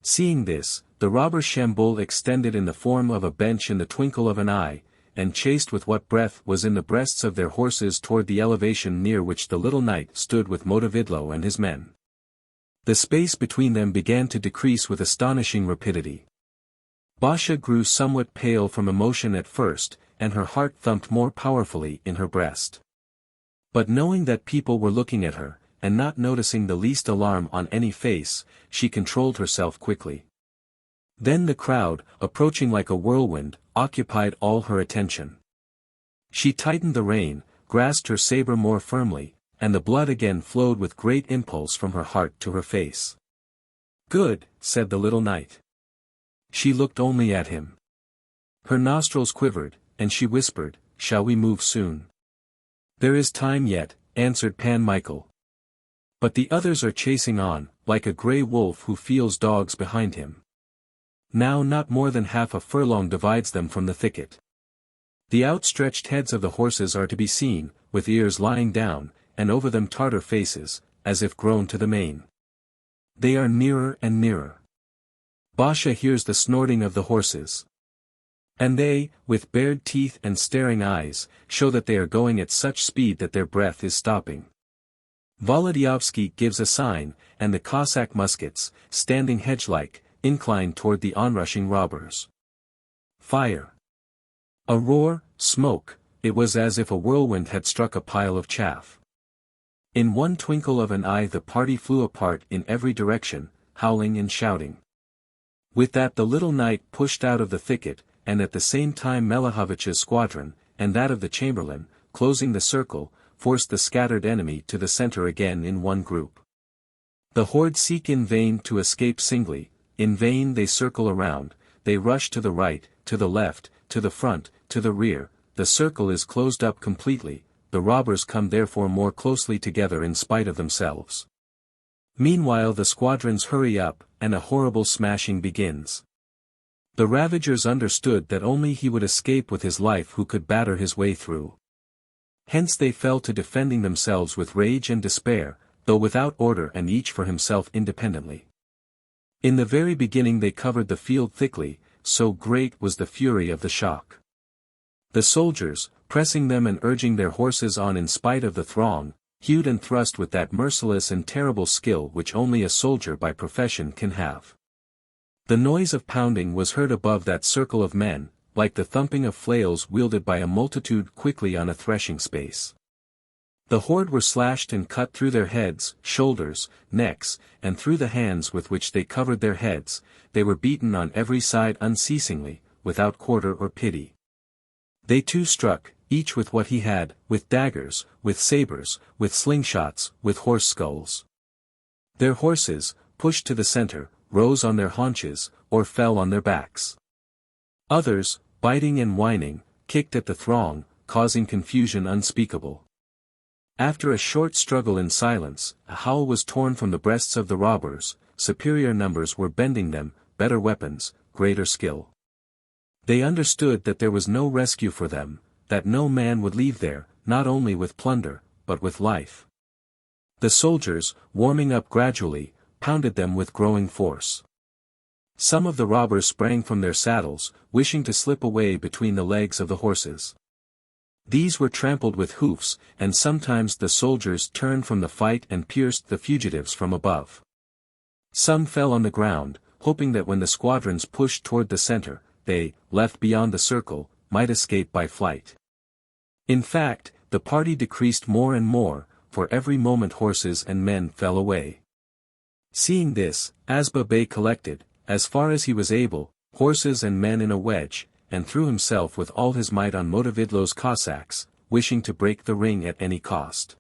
Seeing this, the robber Shambul extended in the form of a bench in the twinkle of an eye, and chased with what breath was in the breasts of their horses toward the elevation near which the little knight stood with Motovidlo and his men. The space between them began to decrease with astonishing rapidity. Basha grew somewhat pale from emotion at first, and her heart thumped more powerfully in her breast. But knowing that people were looking at her, and not noticing the least alarm on any face, she controlled herself quickly. Then the crowd, approaching like a whirlwind, occupied all her attention. She tightened the rein, grasped her saber more firmly, and the blood again flowed with great impulse from her heart to her face. "Good," said the little knight. She looked only at him. Her nostrils quivered, and she whispered, "Shall we move soon?" "There is time yet," answered Pan Michael. "But the others are chasing on, like a grey wolf who feels dogs behind him. Now not more than half a furlong divides them from the thicket. The outstretched heads of the horses are to be seen, with ears lying down, and over them Tartar faces, as if grown to the mane. They are nearer and nearer. Basha hears the snorting of the horses. And they, with bared teeth and staring eyes, show that they are going at such speed that their breath is stopping. Wołodyjowski gives a sign, and the Cossack muskets, standing hedge-like, incline toward the onrushing robbers. Fire! A roar, smoke, it was as if a whirlwind had struck a pile of chaff. In one twinkle of an eye the party flew apart in every direction, howling and shouting. With that the little knight pushed out of the thicket, and at the same time Melehovich's squadron, and that of the chamberlain, closing the circle, forced the scattered enemy to the center again in one group. The horde seek in vain to escape singly, in vain they circle around, they rush to the right, to the left, to the front, to the rear, the circle is closed up completely, the robbers come therefore more closely together in spite of themselves. Meanwhile the squadrons hurry up, and a horrible smashing begins. The ravagers understood that only he would escape with his life who could batter his way through. Hence they fell to defending themselves with rage and despair, though without order and each for himself independently. In the very beginning they covered the field thickly, so great was the fury of the shock. The soldiers, pressing them and urging their horses on in spite of the throng, hewed and thrust with that merciless and terrible skill which only a soldier by profession can have. The noise of pounding was heard above that circle of men, like the thumping of flails wielded by a multitude quickly on a threshing space. The horde were slashed and cut through their heads, shoulders, necks, and through the hands with which they covered their heads, they were beaten on every side unceasingly, without quarter or pity. They too struck, each with what he had, with daggers, with sabers, with slingshots, with horse skulls. Their horses, pushed to the center, rose on their haunches, or fell on their backs. Others, biting and whining, kicked at the throng, causing confusion unspeakable. After a short struggle in silence, a howl was torn from the breasts of the robbers, superior numbers were bending them, better weapons, greater skill. They understood that there was no rescue for them, that no man would leave there, not only with plunder, but with life. The soldiers, warming up gradually, pounded them with growing force. Some of the robbers sprang from their saddles, wishing to slip away between the legs of the horses. These were trampled with hoofs, and sometimes the soldiers turned from the fight and pierced the fugitives from above. Some fell on the ground, hoping that when the squadrons pushed toward the center, they, left beyond the circle, might escape by flight. In fact, the party decreased more and more, for every moment horses and men fell away. Seeing this, Azba Bey collected, as far as he was able, horses and men in a wedge, and threw himself with all his might on Motovidlo's Cossacks, wishing to break the ring at any cost.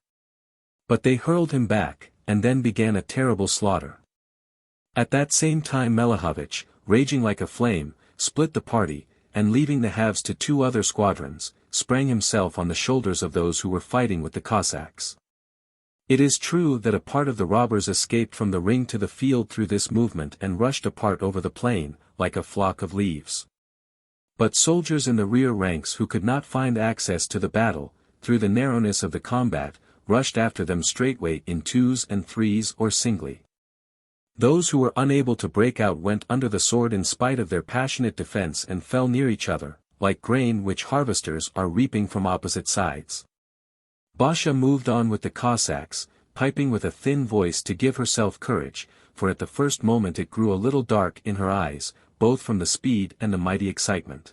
But they hurled him back, and then began a terrible slaughter. At that same time Melehovich, raging like a flame, split the party, and leaving the halves to 2 other squadrons, sprang himself on the shoulders of those who were fighting with the Cossacks. It is true that a part of the robbers escaped from the ring to the field through this movement and rushed apart over the plain, like a flock of leaves. But soldiers in the rear ranks who could not find access to the battle, through the narrowness of the combat, rushed after them straightway in 2s and 3s or singly. Those who were unable to break out went under the sword in spite of their passionate defense and fell near each other, like grain which harvesters are reaping from opposite sides. Basha moved on with the Cossacks, piping with a thin voice to give herself courage, for at the first moment it grew a little dark in her eyes, both from the speed and the mighty excitement.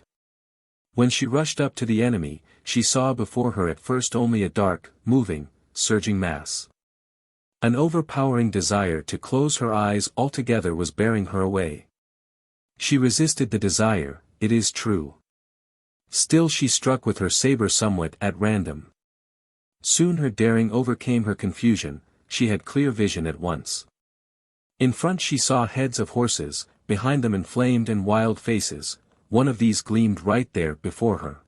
When she rushed up to the enemy, she saw before her at first only a dark, moving, surging mass. An overpowering desire to close her eyes altogether was bearing her away. She resisted the desire, it is true. Still she struck with her saber somewhat at random. Soon her daring overcame her confusion, she had clear vision at once. In front she saw heads of horses, behind them inflamed and wild faces, one of these gleamed right there before her.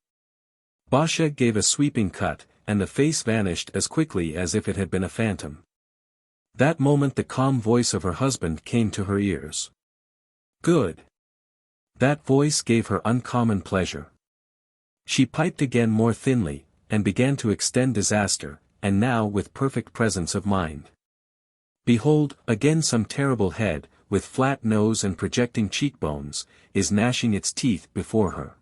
Basha gave a sweeping cut, and the face vanished as quickly as if it had been a phantom. That moment the calm voice of her husband came to her ears. Good. That voice gave her uncommon pleasure. She piped again more thinly, and began to extend disaster, and now with perfect presence of mind. Behold, again some terrible head, with flat nose and projecting cheekbones, is gnashing its teeth before her.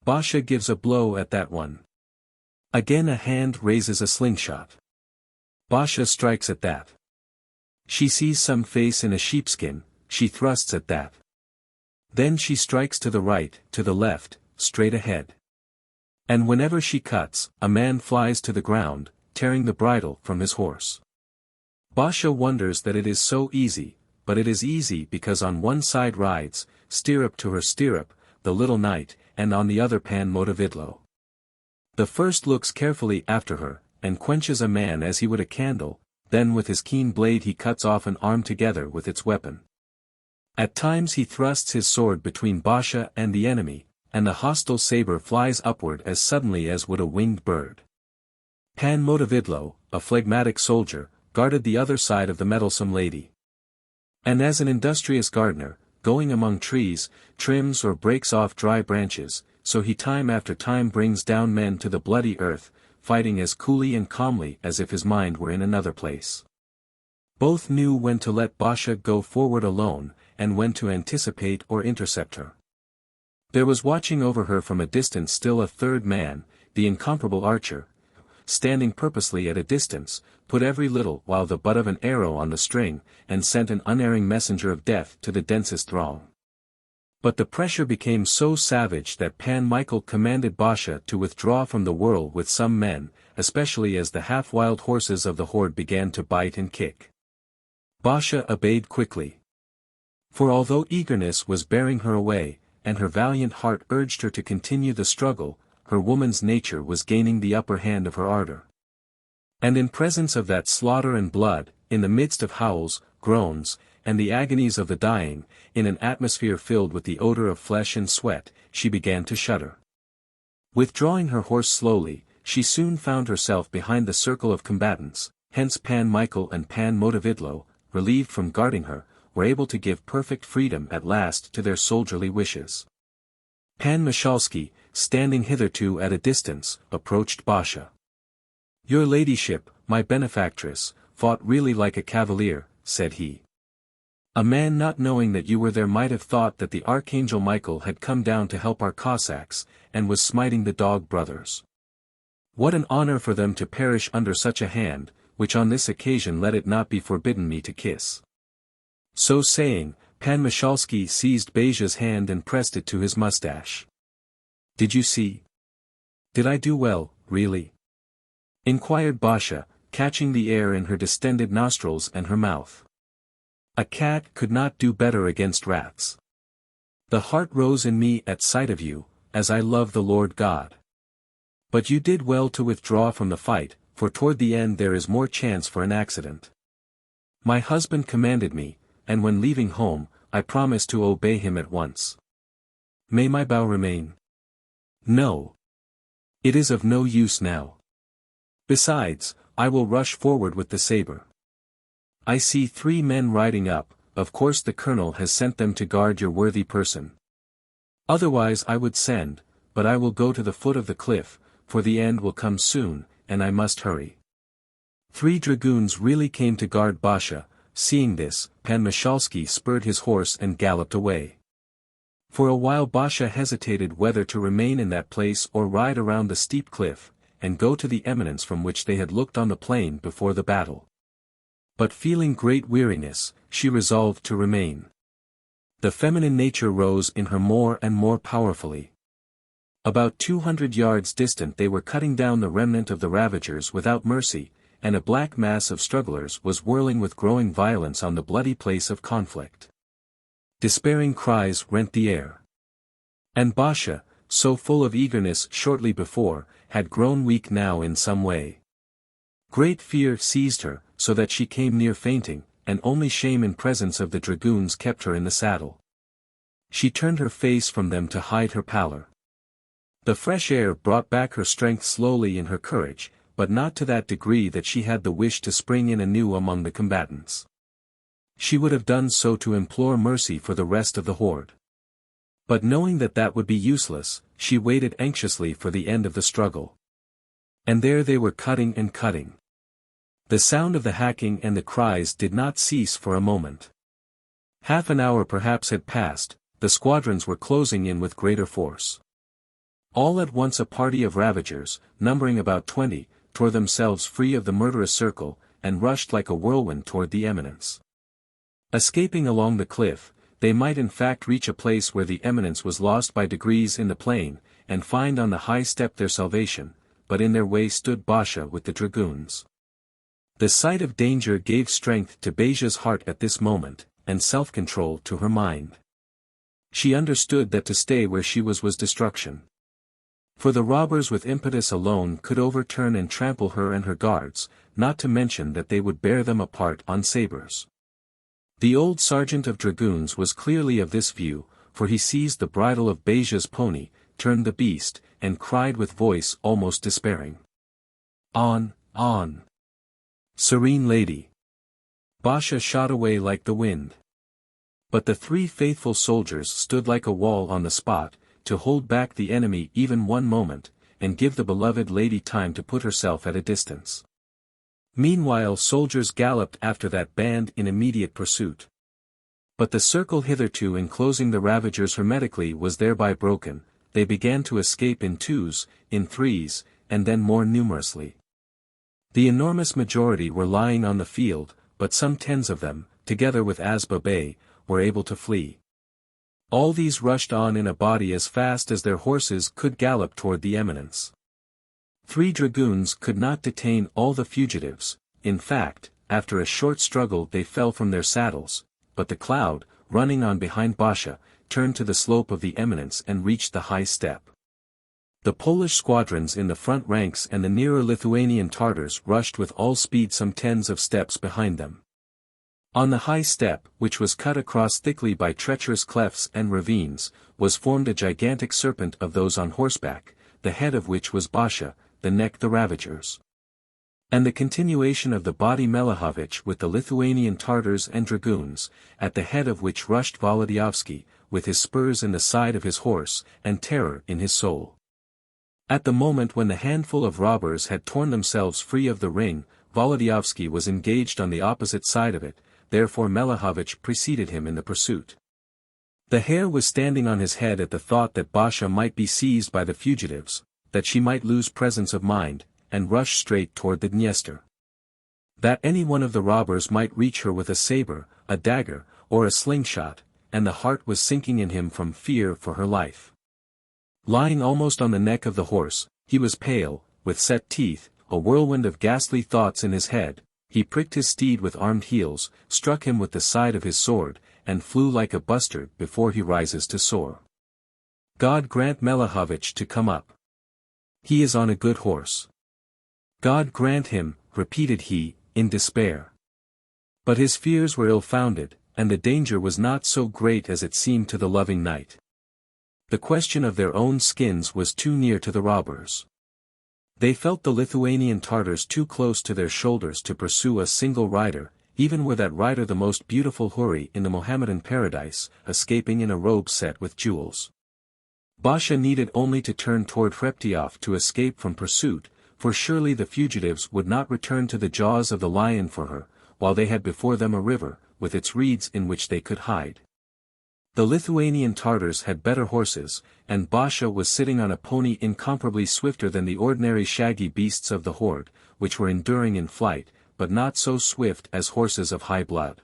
Basha gives a blow at that one. Again a hand raises a slingshot. Basha strikes at that. She sees some face in a sheepskin, she thrusts at that. Then she strikes to the right, to the left, straight ahead. And whenever she cuts, a man flies to the ground, tearing the bridle from his horse. Basha wonders that it is so easy, but it is easy because on one side rides, stirrup to her stirrup, the little knight, and on the other Pan Motovidlo. The first looks carefully after her, and quenches a man as he would a candle, then with his keen blade he cuts off an arm together with its weapon. At times he thrusts his sword between Basha and the enemy, and the hostile saber flies upward as suddenly as would a winged bird. Pan Motovidlo, a phlegmatic soldier, guarded the other side of the meddlesome lady. And as an industrious gardener, going among trees, trims or breaks off dry branches, so he time after time brings down men to the bloody earth, fighting as coolly and calmly as if his mind were in another place. Both knew when to let Basha go forward alone, and when to anticipate or intercept her. There was watching over her from a distance still a third man, the incomparable archer, standing purposely at a distance, put every little while the butt of an arrow on the string, and sent an unerring messenger of death to the densest throng. But the pressure became so savage that Pan Michael commanded Basha to withdraw from the whirl with some men, especially as the half-wild horses of the horde began to bite and kick. Basha obeyed quickly. For although eagerness was bearing her away, and her valiant heart urged her to continue the struggle, her woman's nature was gaining the upper hand of her ardor. And in presence of that slaughter and blood, in the midst of howls, groans, and the agonies of the dying, in an atmosphere filled with the odor of flesh and sweat, she began to shudder. Withdrawing her horse slowly, she soon found herself behind the circle of combatants, hence Pan Michael and Pan Motovidlo, relieved from guarding her, were able to give perfect freedom at last to their soldierly wishes. Pan Mishalski, standing hitherto at a distance, approached Basha. "Your ladyship, my benefactress, fought really like a cavalier," said he. "A man not knowing that you were there might have thought that the Archangel Michael had come down to help our Cossacks, and was smiting the dog brothers. What an honor for them to perish under such a hand, which on this occasion let it not be forbidden me to kiss." So saying, Pan Mishalski seized Basha's hand and pressed it to his mustache. "Did you see? Did I do well, really?" inquired Basha, catching the air in her distended nostrils and her mouth. "A cat could not do better against rats. The heart rose in me at sight of you, as I love the Lord God. But you did well to withdraw from the fight, for toward the end there is more chance for an accident. My husband commanded me, and when leaving home, I promised to obey him at once. May my vow remain? No. It is of no use now. Besides, I will rush forward with the saber. I see 3 men riding up, of course the colonel has sent them to guard your worthy person. Otherwise I would send, but I will go to the foot of the cliff, for the end will come soon, and I must hurry. 3 dragoons really came to guard Basha. Seeing this, Pan Michalski spurred his horse and galloped away. For a while Basha hesitated whether to remain in that place or ride around the steep cliff, and go to the eminence from which they had looked on the plain before the battle. But feeling great weariness, she resolved to remain. The feminine nature rose in her more and more powerfully. About 200 yards distant they were cutting down the remnant of the ravagers without mercy, and a black mass of strugglers was whirling with growing violence on the bloody place of conflict. Despairing cries rent the air. And Basha, so full of eagerness shortly before, had grown weak now in some way. Great fear seized her, so that she came near fainting, and only shame in presence of the dragoons kept her in the saddle. She turned her face from them to hide her pallor. The fresh air brought back her strength slowly in her courage, but not to that degree that she had the wish to spring in anew among the combatants. She would have done so to implore mercy for the rest of the horde. But knowing that that would be useless, she waited anxiously for the end of the struggle. And there they were cutting and cutting. The sound of the hacking and the cries did not cease for a moment. Half an hour perhaps had passed, the squadrons were closing in with greater force. All at once a party of ravagers, numbering about 20, tore themselves free of the murderous circle, and rushed like a whirlwind toward the eminence. Escaping along the cliff, they might in fact reach a place where the eminence was lost by degrees in the plain, and find on the high step their salvation, but in their way stood Basha with the dragoons. The sight of danger gave strength to Basha's heart at this moment, and self-control to her mind. She understood that to stay where she was destruction. For the robbers with impetus alone could overturn and trample her and her guards, not to mention that they would bear them apart on sabers. The old sergeant of dragoons was clearly of this view, for he seized the bridle of Basha's pony, turned the beast, and cried with voice almost despairing. On, on! Serene lady! Basha shot away like the wind. But the 3 faithful soldiers stood like a wall on the spot, to hold back the enemy even one moment, and give the beloved lady time to put herself at a distance. Meanwhile soldiers galloped after that band in immediate pursuit. But the circle hitherto enclosing the ravagers hermetically was thereby broken, they began to escape in 2s, in 3s, and then more numerously. The enormous majority were lying on the field, but some 10s of them, together with Asba Bey, were able to flee. All these rushed on in a body as fast as their horses could gallop toward the eminence. 3 dragoons could not detain all the fugitives, in fact, after a short struggle they fell from their saddles, but the cloud, running on behind Basha, turned to the slope of the eminence and reached the high step. The Polish squadrons in the front ranks and the nearer Lithuanian Tartars rushed with all speed some 10s of steps behind them. On the high step, which was cut across thickly by treacherous clefts and ravines, was formed a gigantic serpent of those on horseback, the head of which was Basha, the neck the ravagers. And the continuation of the body Melehovich with the Lithuanian Tartars and dragoons, at the head of which rushed Wołodyjowski, with his spurs in the side of his horse, and terror in his soul. At the moment when the handful of robbers had torn themselves free of the ring, Wołodyjowski was engaged on the opposite side of it, therefore Melehovich preceded him in the pursuit. The hair was standing on his head at the thought that Basha might be seized by the fugitives, that she might lose presence of mind, and rush straight toward the Dniester. That any one of the robbers might reach her with a saber, a dagger, or a slingshot, and the heart was sinking in him from fear for her life. Lying almost on the neck of the horse, he was pale, with set teeth, a whirlwind of ghastly thoughts in his head. He pricked his steed with armed heels, struck him with the side of his sword, and flew like a bustard before he rises to soar. God grant Melehovich to come up. He is on a good horse. God grant him, repeated he, in despair. But his fears were ill-founded, and the danger was not so great as it seemed to the loving knight. The question of their own skins was too near to the robbers. They felt the Lithuanian Tartars too close to their shoulders to pursue a single rider, even were that rider the most beautiful houri in the Mohammedan paradise, escaping in a robe set with jewels. Basha needed only to turn toward Hreptyoff to escape from pursuit, for surely the fugitives would not return to the jaws of the lion for her, while they had before them a river, with its reeds in which they could hide. The Lithuanian Tartars had better horses, and Basha was sitting on a pony incomparably swifter than the ordinary shaggy beasts of the horde, which were enduring in flight, but not so swift as horses of high blood.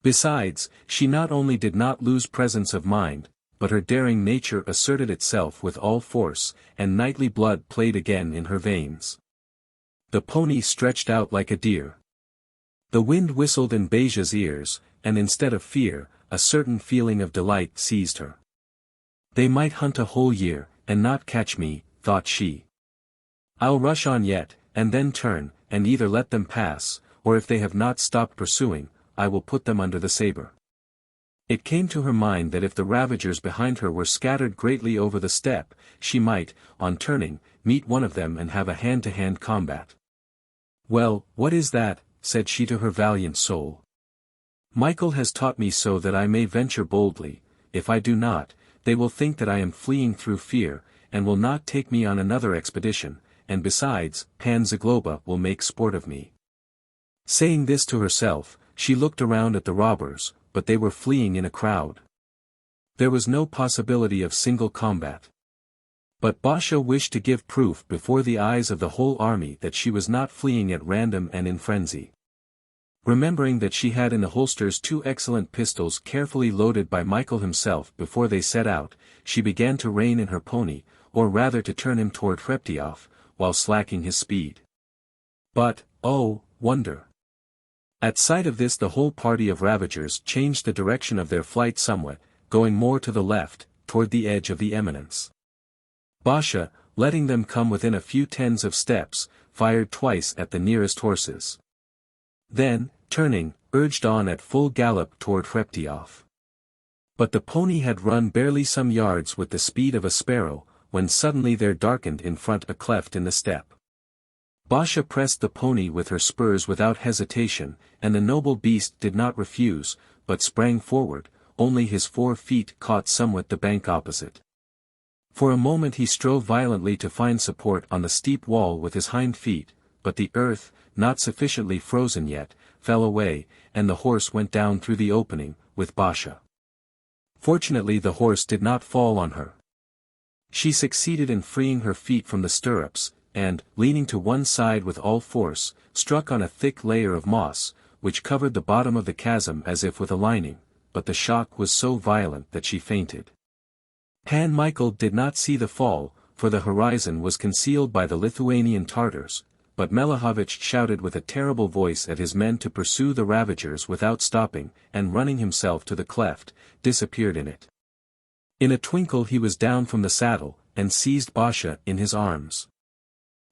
Besides, she not only did not lose presence of mind, but her daring nature asserted itself with all force, and knightly blood played again in her veins. The pony stretched out like a deer. The wind whistled in Basha's ears, and instead of fear, a certain feeling of delight seized her. They might hunt a whole year, and not catch me, thought she. I'll rush on yet, and then turn, and either let them pass, or if they have not stopped pursuing, I will put them under the sabre. It came to her mind that if the ravagers behind her were scattered greatly over the steppe, she might, on turning, meet one of them and have a hand-to-hand combat. Well, what is that, said she to her valiant soul. Michael has taught me so that I may venture boldly. If I do not, they will think that I am fleeing through fear, and will not take me on another expedition, and besides, Pan Zagloba will make sport of me. Saying this to herself, she looked around at the robbers, but they were fleeing in a crowd. There was no possibility of single combat. But Basha wished to give proof before the eyes of the whole army that she was not fleeing at random and in frenzy. Remembering that she had in the holsters 2 excellent pistols carefully loaded by Michael himself before they set out, she began to rein in her pony, or rather to turn him toward Hreptyoff, while slacking his speed. But, oh, wonder! At sight of this the whole party of ravagers changed the direction of their flight somewhat, going more to the left, toward the edge of the eminence. Basha, letting them come within a few tens of steps, fired twice at the nearest horses. Then, turning, urged on at full gallop toward Hreptyoff. But the pony had run barely some yards with the speed of a sparrow, when suddenly there darkened in front a cleft in the steppe. Basha pressed the pony with her spurs without hesitation, and the noble beast did not refuse, but sprang forward, only his 4 feet caught somewhat the bank opposite. For a moment he strove violently to find support on the steep wall with his hind feet, but the earth, not sufficiently frozen yet, fell away, and the horse went down through the opening, with Basha. Fortunately the horse did not fall on her. She succeeded in freeing her feet from the stirrups, and, leaning to one side with all force, struck on a thick layer of moss, which covered the bottom of the chasm as if with a lining, but the shock was so violent that she fainted. Pan Michael did not see the fall, for the horizon was concealed by the Lithuanian Tartars, but Melehovich shouted with a terrible voice at his men to pursue the ravagers without stopping, and running himself to the cleft, disappeared in it. In a twinkle he was down from the saddle, and seized Basha in his arms.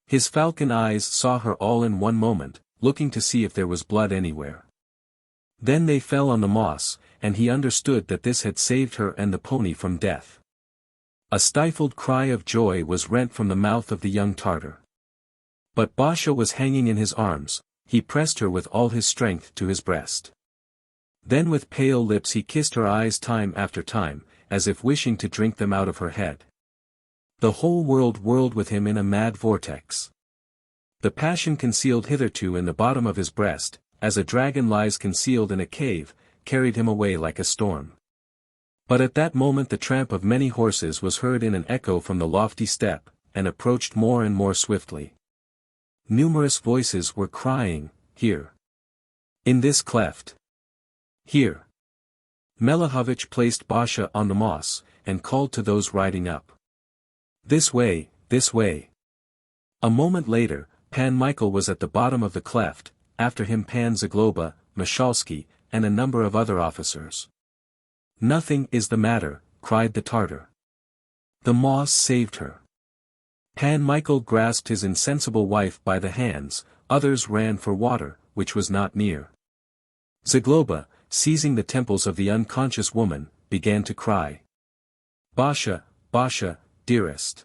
His falcon eyes saw her all in one moment, looking to see if there was blood anywhere. Then they fell on the moss, and he understood that this had saved her and the pony from death. A stifled cry of joy was rent from the mouth of the young Tartar. But Basha was hanging in his arms, he pressed her with all his strength to his breast. Then with pale lips he kissed her eyes time after time, as if wishing to drink them out of her head. The whole world whirled with him in a mad vortex. The passion concealed hitherto in the bottom of his breast, as a dragon lies concealed in a cave, carried him away like a storm. But at that moment the tramp of many horses was heard in an echo from the lofty steppe, and approached more and more swiftly. Numerous voices were crying, "Here! In this cleft! Here!" Melehovich placed Basha on the moss, and called to those riding up. "This way, this way!" A moment later, Pan Michael was at the bottom of the cleft, after him Pan Zagloba, Mishalski, and a number of other officers. "Nothing is the matter," cried the Tartar. "The moss saved her. Pan Michael grasped his insensible wife by the hands, others ran for water, which was not near. Zagloba, seizing the temples of the unconscious woman, began to cry. Basha, Basha, dearest.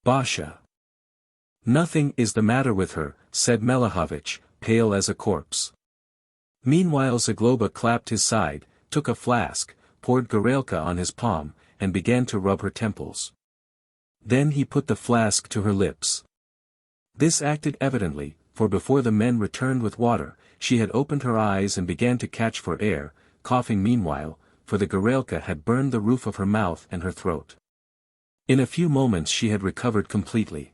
Basha. Nothing is the matter with her, said Melehovich, pale as a corpse. Meanwhile Zagloba clapped his side, took a flask, poured Gorelka on his palm, and began to rub her temples. Then he put the flask to her lips. This acted evidently, for before the men returned with water, she had opened her eyes and began to catch for air, coughing meanwhile, for the Gorelka had burned the roof of her mouth and her throat. In a few moments she had recovered completely.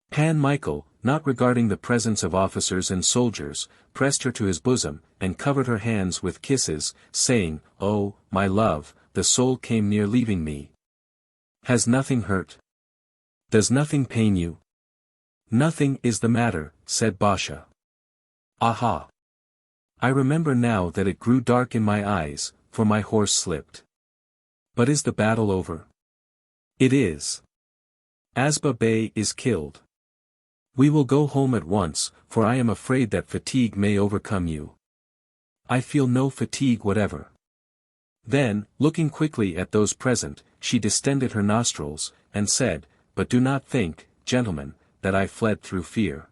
Pan Michael, not regarding the presence of officers and soldiers, pressed her to his bosom, and covered her hands with kisses, saying, "Oh, my love, the soul came near leaving me. Has nothing hurt? Does nothing pain you?" "Nothing is the matter," said Basha. "Aha! I remember now that it grew dark in my eyes, for my horse slipped. But is the battle over?" "It is. Azba Bey is killed. We will go home at once, for I am afraid that fatigue may overcome you." "I feel no fatigue whatever." Then, looking quickly at those present, she distended her nostrils, and said, "But do not think, gentlemen, that I fled through fear.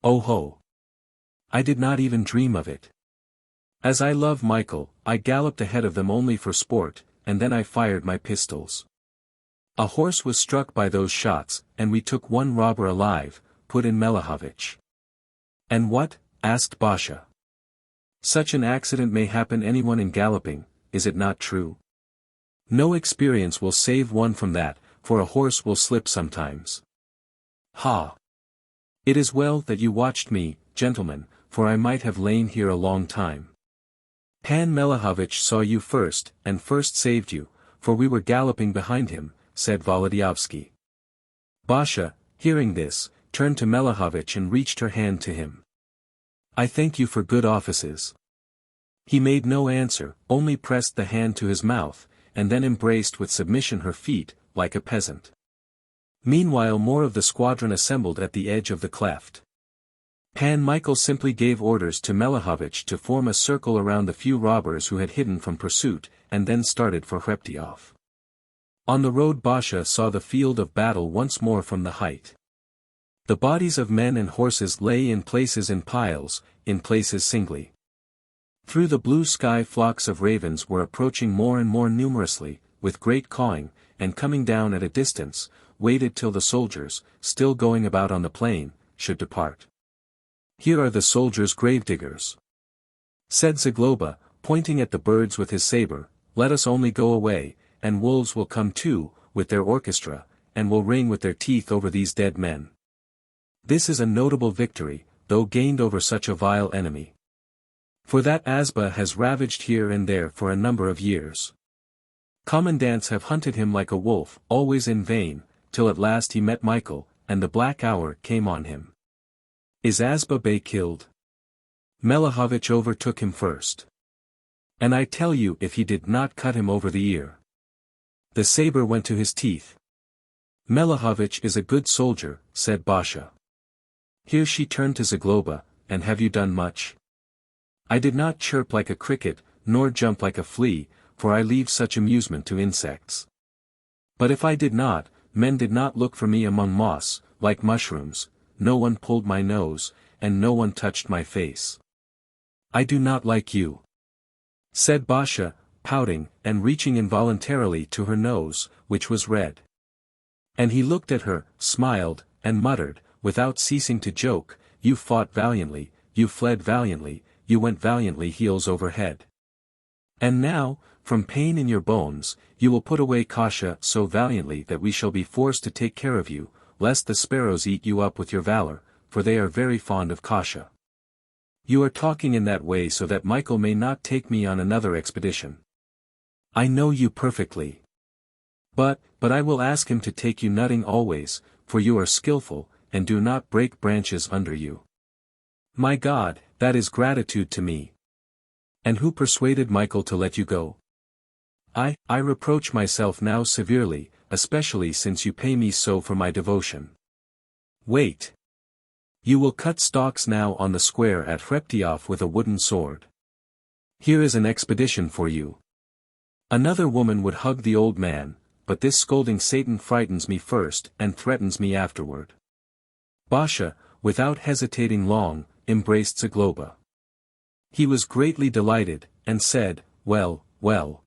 Oh ho! I did not even dream of it. As I love Michael, I galloped ahead of them only for sport, and then I fired my pistols. A horse was struck by those shots, and we took one robber alive," put in Melehovich. "And what?" asked Basha. "Such an accident may happen anyone in galloping, is it not true? No experience will save one from that, for a horse will slip sometimes." "Ha! It is well that you watched me, gentlemen, for I might have lain here a long time. Pan Melehovich saw you first, and first saved you, for we were galloping behind him," said Wołodyjowski. Basha, hearing this, turned to Melehovich and reached her hand to him. "I thank you for good offices." He made no answer, only pressed the hand to his mouth, and then embraced with submission her feet, like a peasant. Meanwhile more of the squadron assembled at the edge of the cleft. Pan Michael simply gave orders to Melehovich to form a circle around the few robbers who had hidden from pursuit, and then started for Hreptyoff. On the road Basha saw the field of battle once more from the height. The bodies of men and horses lay in places in piles, in places singly. Through the blue sky flocks of ravens were approaching more and more numerously, with great cawing, and coming down at a distance, waited till the soldiers, still going about on the plain, should depart. "Here are the soldiers' gravediggers," said Zagloba, pointing at the birds with his saber. "Let us only go away, and wolves will come too, with their orchestra, and will ring with their teeth over these dead men. This is a notable victory, though gained over such a vile enemy. For that Azba has ravaged here and there for a number of years. Commandants have hunted him like a wolf, always in vain, till at last he met Michael, and the black hour came on him. Is Azba Bey killed? Melehovich overtook him first. And I tell you if he did not cut him over the ear. The saber went to his teeth. Melehovich is a good soldier," said Basha. Here she turned to Zagloba, "And have you done much?" "I did not chirp like a cricket, nor jump like a flea, for I leave such amusement to insects. But if I did not, men did not look for me among moss, like mushrooms, no one pulled my nose, and no one touched my face. I do not like you," said Basha, pouting, and reaching involuntarily to her nose, which was red. And he looked at her, smiled, and muttered, without ceasing to joke, "You fought valiantly, you fled valiantly, you went valiantly heels over head. And now, from pain in your bones, you will put away Kasha so valiantly that we shall be forced to take care of you, lest the sparrows eat you up with your valor, for they are very fond of Kasha. You are talking in that way so that Michael may not take me on another expedition. I know you perfectly. But I will ask him to take you nutting always, for you are skillful, and do not break branches under you. My God, that is gratitude to me. And who persuaded Michael to let you go? I reproach myself now severely, especially since you pay me so for my devotion. Wait. You will cut stalks now on the square at Hreptyoff with a wooden sword. Here is an expedition for you. Another woman would hug the old man, but this scolding Satan frightens me first and threatens me afterward. Basha, without hesitating long, embraced Zagloba. He was greatly delighted, and said, "Well, well.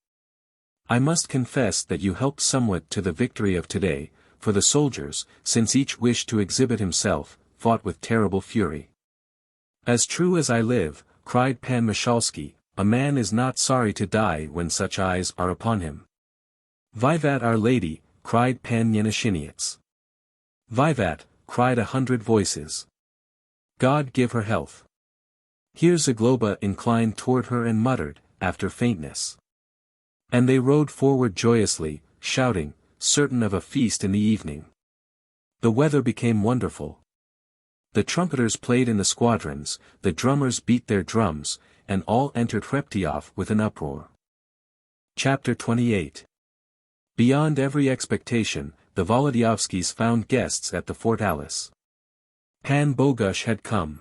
I must confess that you helped somewhat to the victory of today, for the soldiers, since each wished to exhibit himself, fought with terrible fury." "As true as I live," cried Pan Mishalski, "a man is not sorry to die when such eyes are upon him." "Vivat Our Lady," cried Pan Yenishinietz. "Vivat," cried 100 voices. "God give her health." Here Zagloba inclined toward her and muttered, after faintness. And they rode forward joyously, shouting, certain of a feast in the evening. The weather became wonderful. The trumpeters played in the squadrons, the drummers beat their drums, and all entered Hreptyoff with an uproar. Chapter 28. Beyond every expectation, the Wołodyjowskis found guests at the fortalice. Pan Bogusz had come.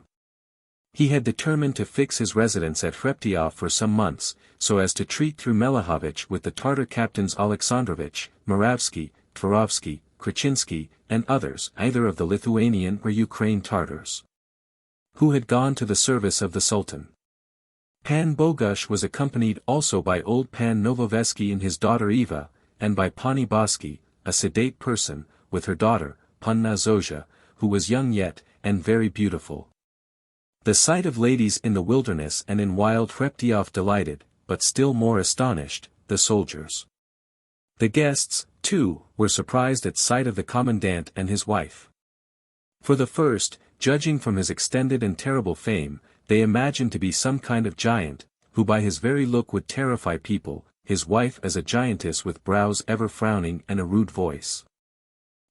He had determined to fix his residence at Hreptyoff for some months, so as to treat through Melehovich with the Tartar captains Alexandrovich, Moravsky, Tverovsky, Krachinsky, and others, either of the Lithuanian or Ukraine Tartars, who had gone to the service of the Sultan. Pan Bogusz was accompanied also by old Pan Novoveski and his daughter Eva, and by Pani Bosky, a sedate person, with her daughter, Panna Zozia, who was young yet, and very beautiful. The sight of ladies in the wilderness and in wild Hreptyoff delighted, but still more astonished, the soldiers. The guests, too, were surprised at sight of the commandant and his wife. For the first, judging from his extended and terrible fame, they imagined to be some kind of giant, who by his very look would terrify people, his wife as a giantess with brows ever frowning and a rude voice.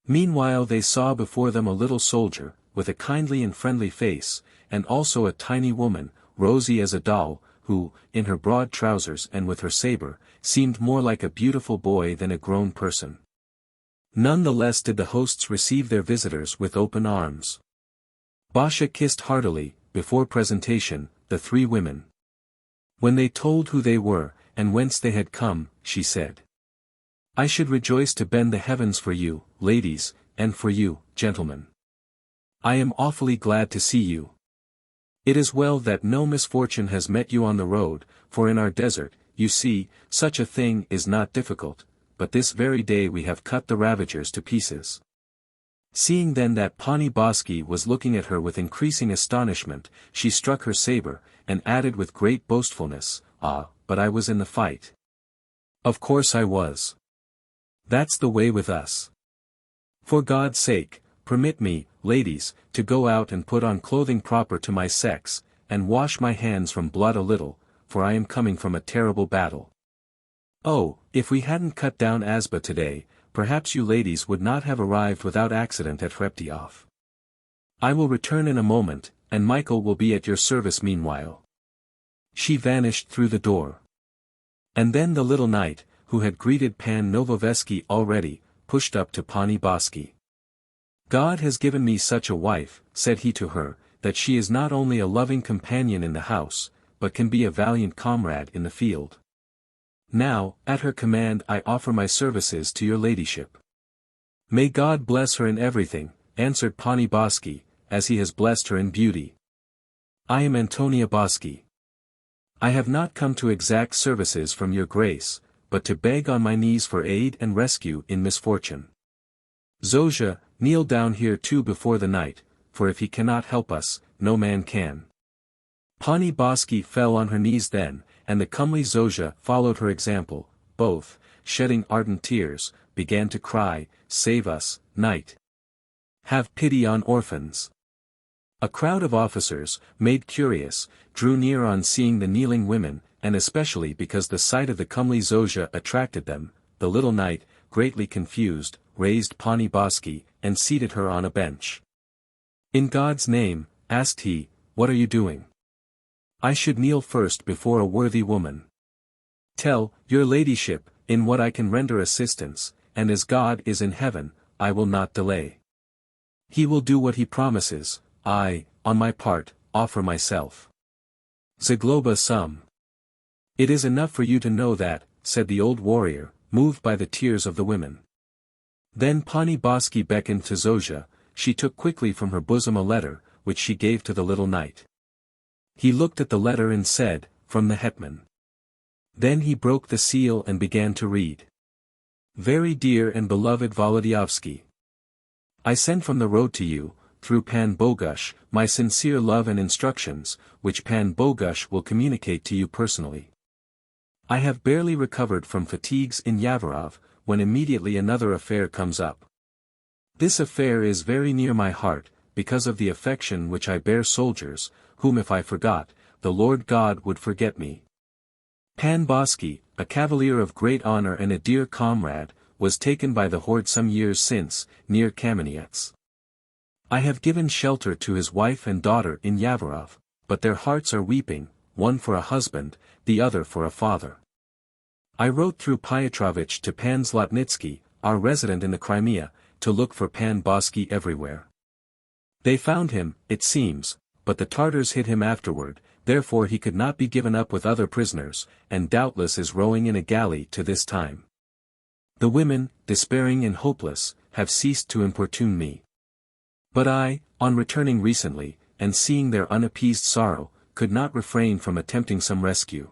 Meanwhile they saw before them a little soldier, with a kindly and friendly face, and also a tiny woman, rosy as a doll, who, in her broad trousers and with her saber, seemed more like a beautiful boy than a grown person. None the less did the hosts receive their visitors with open arms. Basha kissed heartily, before presentation, the 3 women. When they told who they were, and whence they had come, she said, "I should rejoice to bend the heavens for you, ladies, and for you, gentlemen. I am awfully glad to see you. It is well that no misfortune has met you on the road, for in our desert, you see, such a thing is not difficult, but this very day we have cut the ravagers to pieces." Seeing then that Pani Bosky was looking at her with increasing astonishment, she struck her saber, and added with great boastfulness, "Ah, but I was in the fight. Of course I was. That's the way with us. For God's sake, permit me, ladies, to go out and put on clothing proper to my sex, and wash my hands from blood a little, for I am coming from a terrible battle. Oh, if we hadn't cut down Asba today, perhaps you ladies would not have arrived without accident at Hreptyoff. I will return in a moment, and Michael will be at your service meanwhile." She vanished through the door. And then the little knight, who had greeted Pan Novoveski already, pushed up to Pani Bosky. "God has given me such a wife," said he to her, "that she is not only a loving companion in the house, but can be a valiant comrade in the field. Now, at her command I offer my services to your ladyship." "May God bless her in everything," answered Pani Bosky, "as he has blessed her in beauty. I am Antonia Bosky. I have not come to exact services from your grace, but to beg on my knees for aid and rescue in misfortune. Zozia, kneel down here too before the knight, for if he cannot help us, no man can." Pani Bosky fell on her knees then, and the comely Zozia followed her example. Both, shedding ardent tears, began to cry, "Save us, knight! Have pity on orphans!" A crowd of officers, made curious, drew near on seeing the kneeling women, and especially because the sight of the comely Zozia attracted them. The little knight, greatly confused, raised Pani Bosky, and seated her on a bench. "In God's name," asked he, "what are you doing? I should kneel first before a worthy woman. Tell, your ladyship, in what I can render assistance, and as God is in heaven, I will not delay. He will do what he promises. I, on my part, offer myself. Zagloba sum. It is enough for you to know that, said the old warrior, moved by the tears of the women. Then Pani Boski beckoned to Zofia. She took quickly from her bosom a letter, which she gave to the little knight. He looked at the letter and said, "From the hetman." Then he broke the seal and began to read. Very dear and beloved Wołodyjowski. I send from the road to you, through Pan Bogusz, my sincere love and instructions, which Pan Bogusz will communicate to you personally. I have barely recovered from fatigues in Yavorov, when immediately another affair comes up. This affair is very near my heart, because of the affection which I bear soldiers, whom if I forgot, the Lord God would forget me. Pan Boski, a cavalier of great honor and a dear comrade, was taken by the horde some years since, near Kamenets. I have given shelter to his wife and daughter in Yavorov, but their hearts are weeping, one for a husband, the other for a father. I wrote through Piotrovich to Pan Zlotnitsky, our resident in the Crimea, to look for Pan Boski everywhere. They found him, it seems, but the Tartars hid him afterward, therefore he could not be given up with other prisoners, and doubtless is rowing in a galley to this time. The women, despairing and hopeless, have ceased to importune me. But I, on returning recently, and seeing their unappeased sorrow, could not refrain from attempting some rescue.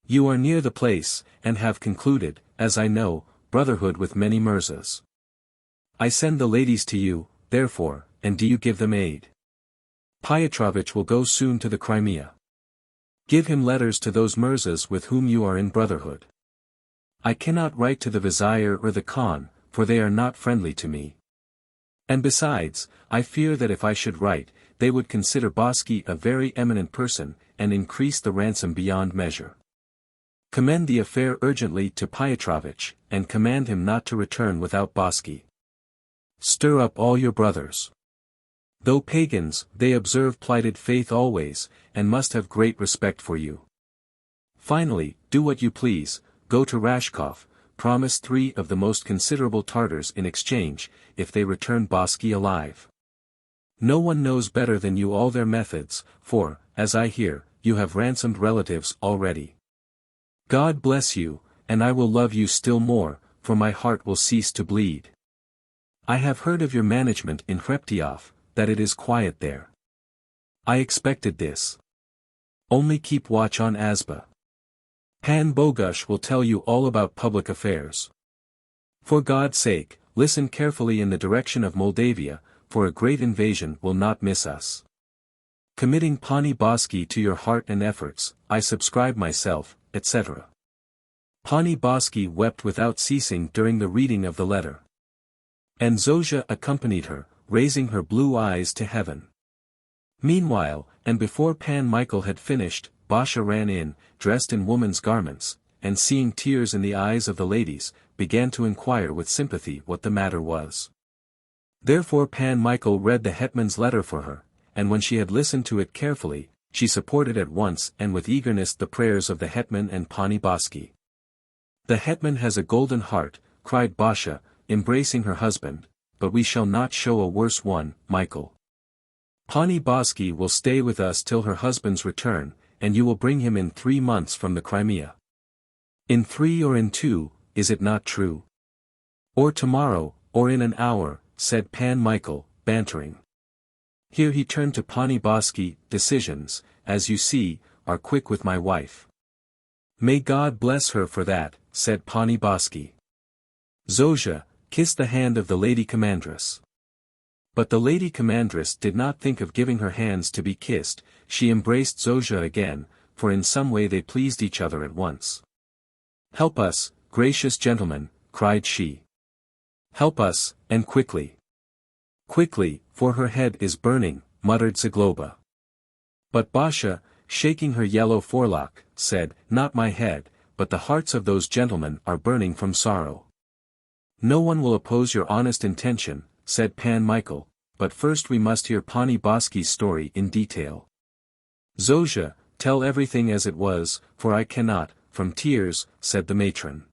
You are near the place, and have concluded, as I know, brotherhood with many Mirzas. I send the ladies to you, therefore, and do you give them aid. Piotrovich will go soon to the Crimea. Give him letters to those Mirzas with whom you are in brotherhood. I cannot write to the Vizier or the Khan, for they are not friendly to me. And besides, I fear that if I should write, they would consider Boski a very eminent person, and increase the ransom beyond measure. Commend the affair urgently to Piotrovich, and command him not to return without Boski. Stir up all your brothers. Though pagans, they observe plighted faith always, and must have great respect for you. Finally, do what you please, go to Rashkov, promise 3 of the most considerable Tartars in exchange, if they return Boski alive. No one knows better than you all their methods, for, as I hear, you have ransomed relatives already. God bless you, and I will love you still more, for my heart will cease to bleed. I have heard of your management in Hreptyov, that it is quiet there. I expected this. Only keep watch on Azba. Pan Bogusz will tell you all about public affairs. For God's sake, listen carefully in the direction of Moldavia, for a great invasion will not miss us. Committing Pani Boski to your heart and efforts, I subscribe myself, etc. Pani Boski wept without ceasing during the reading of the letter. And Zofia accompanied her, raising her blue eyes to heaven. Meanwhile, and before Pan Michael had finished, Basha ran in, dressed in woman's garments, and seeing tears in the eyes of the ladies, began to inquire with sympathy what the matter was. Therefore Pan Michael read the hetman's letter for her, and when she had listened to it carefully, she supported at once and with eagerness the prayers of the hetman and Pani Boski. The hetman has a golden heart, cried Basha, embracing her husband, but we shall not show a worse one, Michael. Pani Boski will stay with us till her husband's return, and you will bring him in 3 months from the Crimea. In 3 or in 2, is it not true? Or tomorrow, or in an hour, said Pan Michael, bantering. Here he turned to Pani Boski. Decisions, as you see, are quick with my wife. May God bless her for that, said Pani Boski. Zofia kissed the hand of the lady commandress. But the lady commandress did not think of giving her hands to be kissed, she embraced Zofia again, for in some way they pleased each other at once. Help us, gracious gentlemen, cried she. Help us, and quickly. Quickly, for her head is burning, muttered Zagloba. But Basha, shaking her yellow forelock, said, Not my head, but the hearts of those gentlemen are burning from sorrow. No one will oppose your honest intention, said Pan Michael, but first we must hear Pani Boski's story in detail. Zofia, tell everything as it was, for I cannot, from tears, said the matron.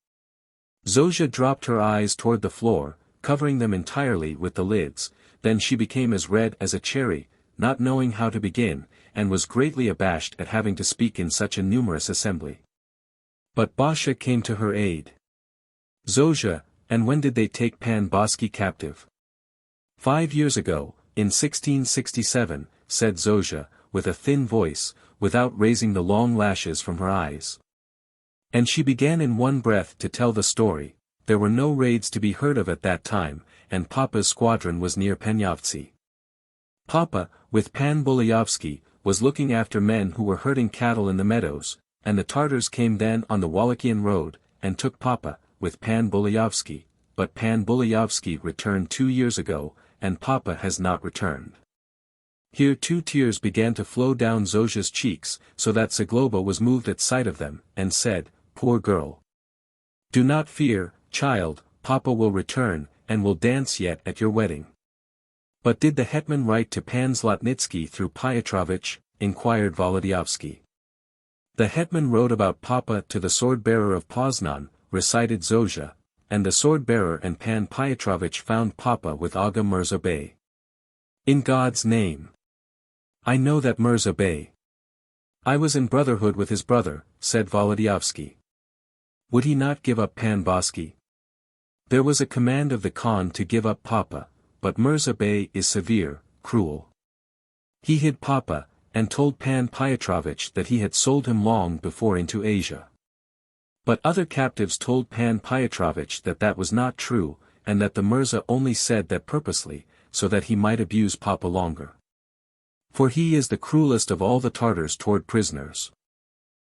Zofia dropped her eyes toward the floor, covering them entirely with the lids, then she became as red as a cherry, not knowing how to begin, and was greatly abashed at having to speak in such a numerous assembly. But Basha came to her aid. Zofia, and when did they take Pan Boski captive? 5 years ago, in 1667, said Zofia, with a thin voice, without raising the long lashes from her eyes. And she began in one breath to tell the story. There were no raids to be heard of at that time, and Papa's squadron was near Penyavtsi. Papa, with Pan Bolyovsky, was looking after men who were herding cattle in the meadows, and the Tartars came then on the Wallachian road, and took Papa, with Pan Bolyovsky, but Pan Bolyovsky returned 2 years ago, and Papa has not returned. Here 2 tears began to flow down Zofia's cheeks, so that Zagloba was moved at sight of them, and said, "Poor girl. Do not fear, child, Papa will return, and will dance yet at your wedding." "But did the hetman write to Pan Zlotnitsky through Piotrovich?" inquired Volodyovsky. "The hetman wrote about Papa to the sword-bearer of Poznan," recited Zofia, "and the sword-bearer and Pan Piotrovich found Papa with Aga Mirza Bey." "In God's name! I know that Mirza Bey. I was in brotherhood with his brother," said Volodyovsky. "Would he not give up Pan Boski? There was a command of the Khan to give up Papa, but Mirza Bey is severe, cruel. He hid Papa, and told Pan Piotrovich that he had sold him long before into Asia. But other captives told Pan Piotrovich that that was not true, and that the Mirza only said that purposely, so that he might abuse Papa longer. For he is the cruelest of all the Tartars toward prisoners.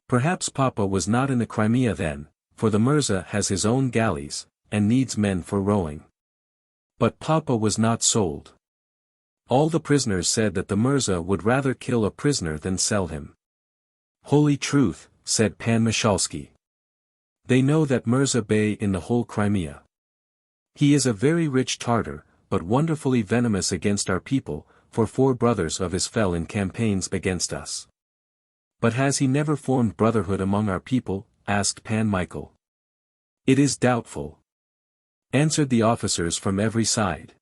Perhaps Papa was not in the Crimea then, for the Mirza has his own galleys, and needs men for rowing. But Papa was not sold. All the prisoners said that the Mirza would rather kill a prisoner than sell him." "Holy truth," said Pan Mishalsky. "They know that Mirza Bey in the whole Crimea. He is a very rich Tartar, but wonderfully venomous against our people, for 4 brothers of his fell in campaigns against us." "But has he never formed brotherhood among our people?" asked Pan Michael. "It is doubtful," answered the officers from every side.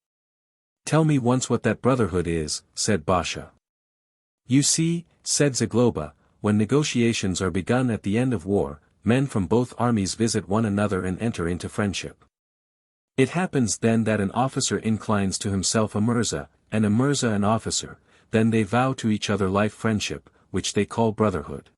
"Tell me once what that brotherhood is," said Basha. "You see," said Zagloba, "when negotiations are begun at the end of war, men from both armies visit one another and enter into friendship. It happens then that an officer inclines to himself a Mirza, and a Mirza an officer, then they vow to each other life friendship, which they call brotherhood.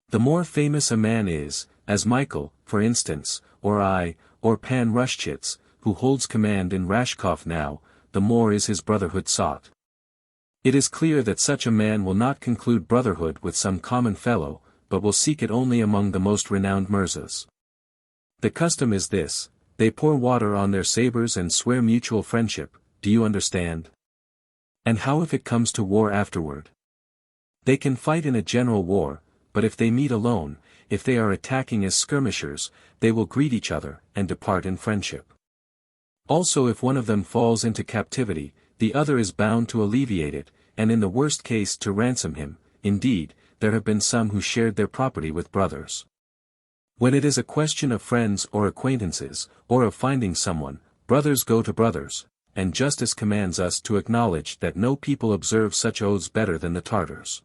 The more famous a man is, as Michael, for instance, or I, or Pan Rushchitz, who holds command in Rashkov now, the more is his brotherhood sought. It is clear that such a man will not conclude brotherhood with some common fellow, but will seek it only among the most renowned Mirzas. The custom is this: they pour water on their sabers and swear mutual friendship, do you understand? And how if it comes to war afterward? They can fight in a general war, but if they meet alone, if they are attacking as skirmishers, they will greet each other, and depart in friendship. Also if one of them falls into captivity, the other is bound to alleviate it, and in the worst case to ransom him. Indeed, there have been some who shared their property with brothers. When it is a question of friends or acquaintances, or of finding someone, brothers go to brothers, and justice commands us to acknowledge that no people observe such oaths better than the Tartars.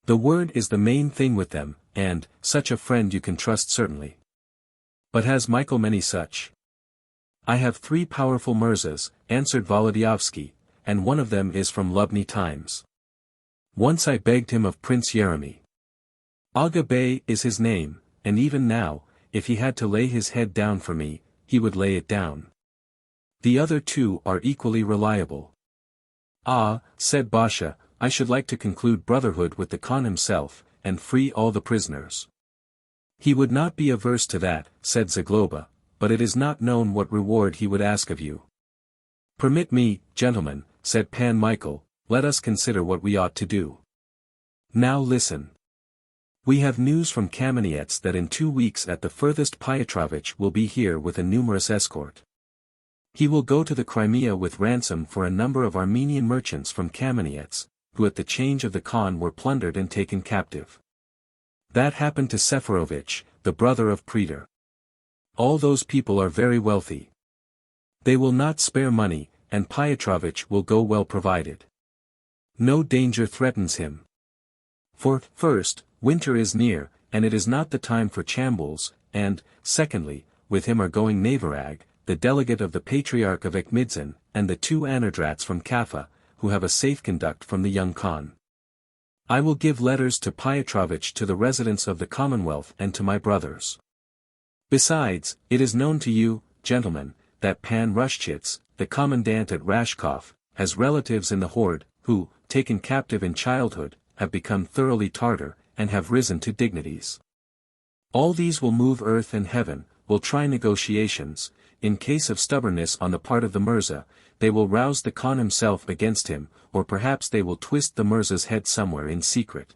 The word is the main thing with them, and such a friend you can trust certainly. But has Michael many such? I have 3 powerful Mirzas, answered Volodyovsky, and one of them is from Lubny times. Once I begged him of Prince Yeremy. Aga Bey is his name, and even now, if he had to lay his head down for me, he would lay it down. The other 2 are equally reliable. Ah, said Basha, I should like to conclude brotherhood with the Khan himself, and free all the prisoners. He would not be averse to that, said Zagloba, but it is not known what reward he would ask of you. Permit me, gentlemen, said Pan Michael, let us consider what we ought to do. Now listen. We have news from Kamenets that in 2 weeks at the furthest Piotrovich will be here with a numerous escort. He will go to the Crimea with ransom for a number of Armenian merchants from Kamenets, who at the change of the Khan were plundered and taken captive. That happened to Seferovich, the brother of Peter. All those people are very wealthy. They will not spare money, and Pietrovitch will go well provided. No danger threatens him. For, first, winter is near, and it is not the time for chambuls, and, secondly, with him are going Navarag, the delegate of the Patriarch of Ekmidzin, and the 2 Anadrats from Kaffa, who have a safe conduct from the young Khan. I will give letters to Pietrovitch to the residents of the Commonwealth and to my brothers. Besides, it is known to you, gentlemen, that Pan Rushchitz, the commandant at Rashkov, has relatives in the horde, who, taken captive in childhood, have become thoroughly Tartar, and have risen to dignities. All these will move earth and heaven, will try negotiations. In case of stubbornness on the part of the Mirza, they will rouse the Khan himself against him, or perhaps they will twist the Mirza's head somewhere in secret.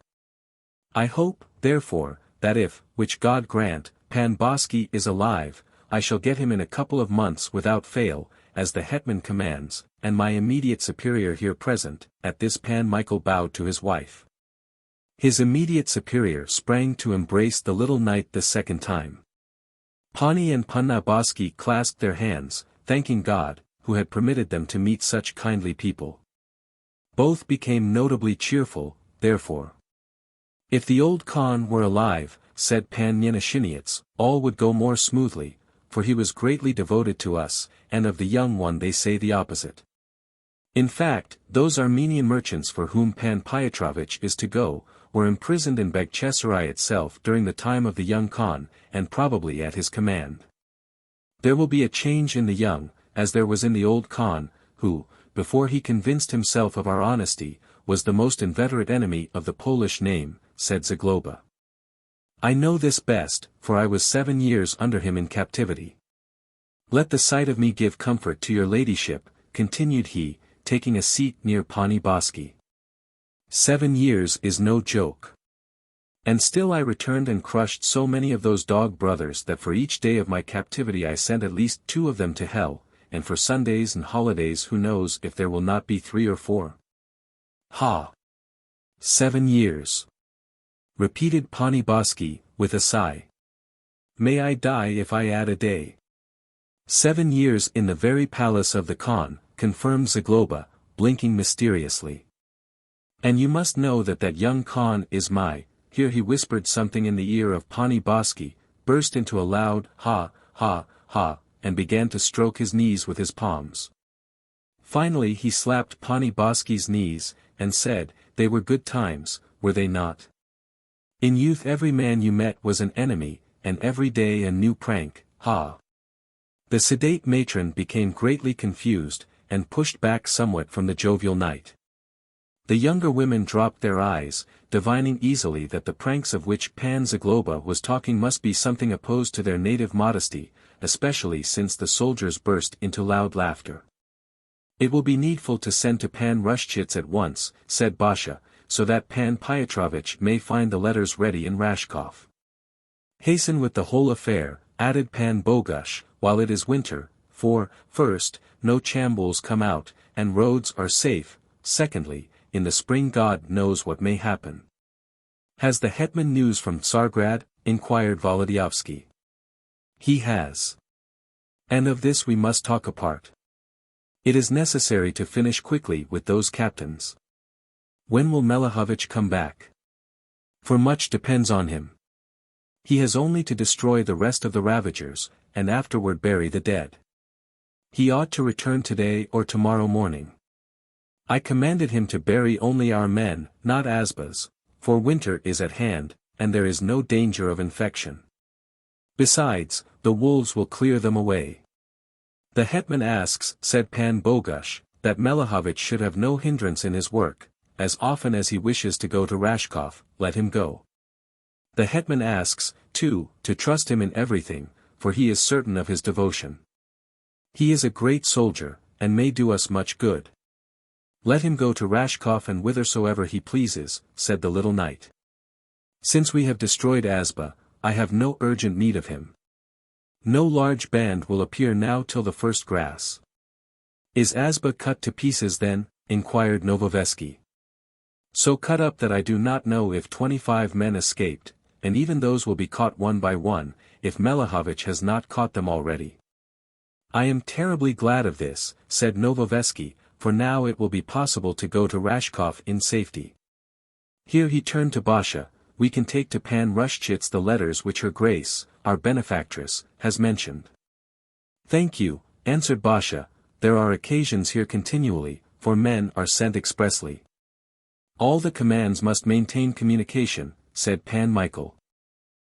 I hope, therefore, that if, which God grant, Pan Bosky is alive, I shall get him in a couple of months without fail, as the hetman commands, and my immediate superior here present. At this Pan Michael bowed to his wife. His immediate superior sprang to embrace the little knight the second time. Pani and Panna Bosky clasped their hands, thanking God, who had permitted them to meet such kindly people. Both became notably cheerful, therefore. If the old Khan were alive, said Pan Yenashinets, all would go more smoothly, for he was greatly devoted to us, and of the young one they say the opposite. In fact, those Armenian merchants for whom Pan Pietrovitch is to go, were imprisoned in Baghchisarai itself during the time of the young Khan, and probably at his command. There will be a change in the young, as there was in the old Khan, who, before he convinced himself of our honesty, was the most inveterate enemy of the Polish name, said Zagloba. I know this best, for I was 7 years under him in captivity. Let the sight of me give comfort to your ladyship, continued he, taking a seat near Pani Bosky. 7 years is no joke. And still I returned and crushed so many of those dog brothers that for each day of my captivity I sent at least 2 of them to hell, and for Sundays and holidays who knows if there will not be 3 or 4. Ha! 7 years. Repeated Pani Bosky, with a sigh. May I die if I add a day. 7 years in the very palace of the Khan, confirmed Zagloba, blinking mysteriously. And you must know that that young Khan is my, here he whispered something in the ear of Pani Bosky, burst into a loud ha, ha, ha, and began to stroke his knees with his palms. Finally he slapped Pani Bosky's knees, and said, they were good times, were they not? In youth every man you met was an enemy, and every day a new prank, ha. The sedate matron became greatly confused, and pushed back somewhat from the jovial knight. The younger women dropped their eyes, divining easily that the pranks of which Pan Zagloba was talking must be something opposed to their native modesty, especially since the soldiers burst into loud laughter. It will be needful to send to Pan Rushchitz at once, said Basha, so that Pan Pietrovitch may find the letters ready in Rashkov. Hasten with the whole affair, added Pan Bogush, while it is winter, for, first, no chambuls come out, and roads are safe, secondly, in the spring God knows what may happen. Has the hetman news from Tsargrad? Inquired Wołodyjowski. He has. And of this we must talk apart. It is necessary to finish quickly with those captains. When will Melehovich come back? For much depends on him. He has only to destroy the rest of the ravagers, and afterward bury the dead. He ought to return today or tomorrow morning. I commanded him to bury only our men, not Asba's, for winter is at hand, and there is no danger of infection. Besides, the wolves will clear them away. The hetman asks, said Pan Bogush, that Melehovich should have no hindrance in his work, as often as he wishes to go to Rashkov, let him go. The hetman asks, too, to trust him in everything, for he is certain of his devotion. He is a great soldier, and may do us much good. Let him go to Rashkov and whithersoever he pleases, said the little knight. Since we have destroyed Asba, I have no urgent need of him. No large band will appear now till the first grass. Is Asba cut to pieces then? Inquired Novoveski. So cut up that I do not know if 25 men escaped, and even those will be caught one by one, if Melehovich has not caught them already. I am terribly glad of this, said Novoveski, for now it will be possible to go to Rashkov in safety. Here he turned to Basha. We can take to Pan Rushchitz the letters which her Grace, our benefactress, has mentioned. Thank you, answered Basha, there are occasions here continually, for men are sent expressly. All the commands must maintain communication, said Pan Michael.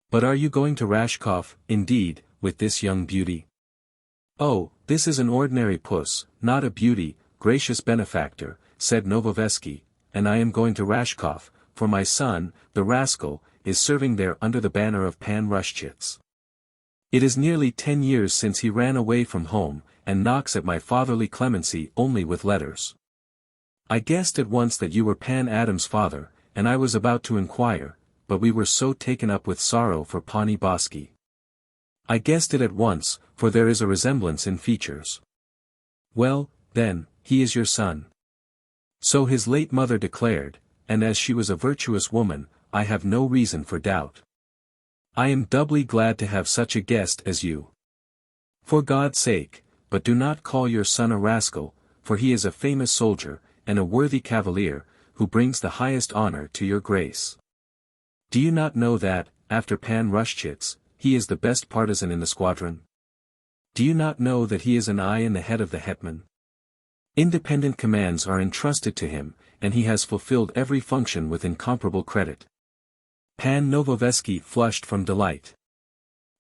But are you going to Rashkov, indeed, with this young beauty? Oh, this is an ordinary puss, not a beauty, gracious benefactor, said Novoveski, and I am going to Rashkov, for my son, the rascal, is serving there under the banner of Pan Rushchitz. It is nearly 10 years since he ran away from home, and knocks at my fatherly clemency only with letters. I guessed at once that you were Pan Adam's father, and I was about to inquire, but we were so taken up with sorrow for Pani Boski. I guessed it at once, for there is a resemblance in features. Well, then, he is your son. So his late mother declared, and as she was a virtuous woman, I have no reason for doubt. I am doubly glad to have such a guest as you. For God's sake, but do not call your son a rascal, for he is a famous soldier, and a worthy cavalier, who brings the highest honor to your Grace. Do you not know that, after Pan Rushchitz, he is the best partisan in the squadron? Do you not know that he is an eye in the head of the hetman? Independent commands are entrusted to him, and he has fulfilled every function with incomparable credit. Pan Novoveski flushed from delight.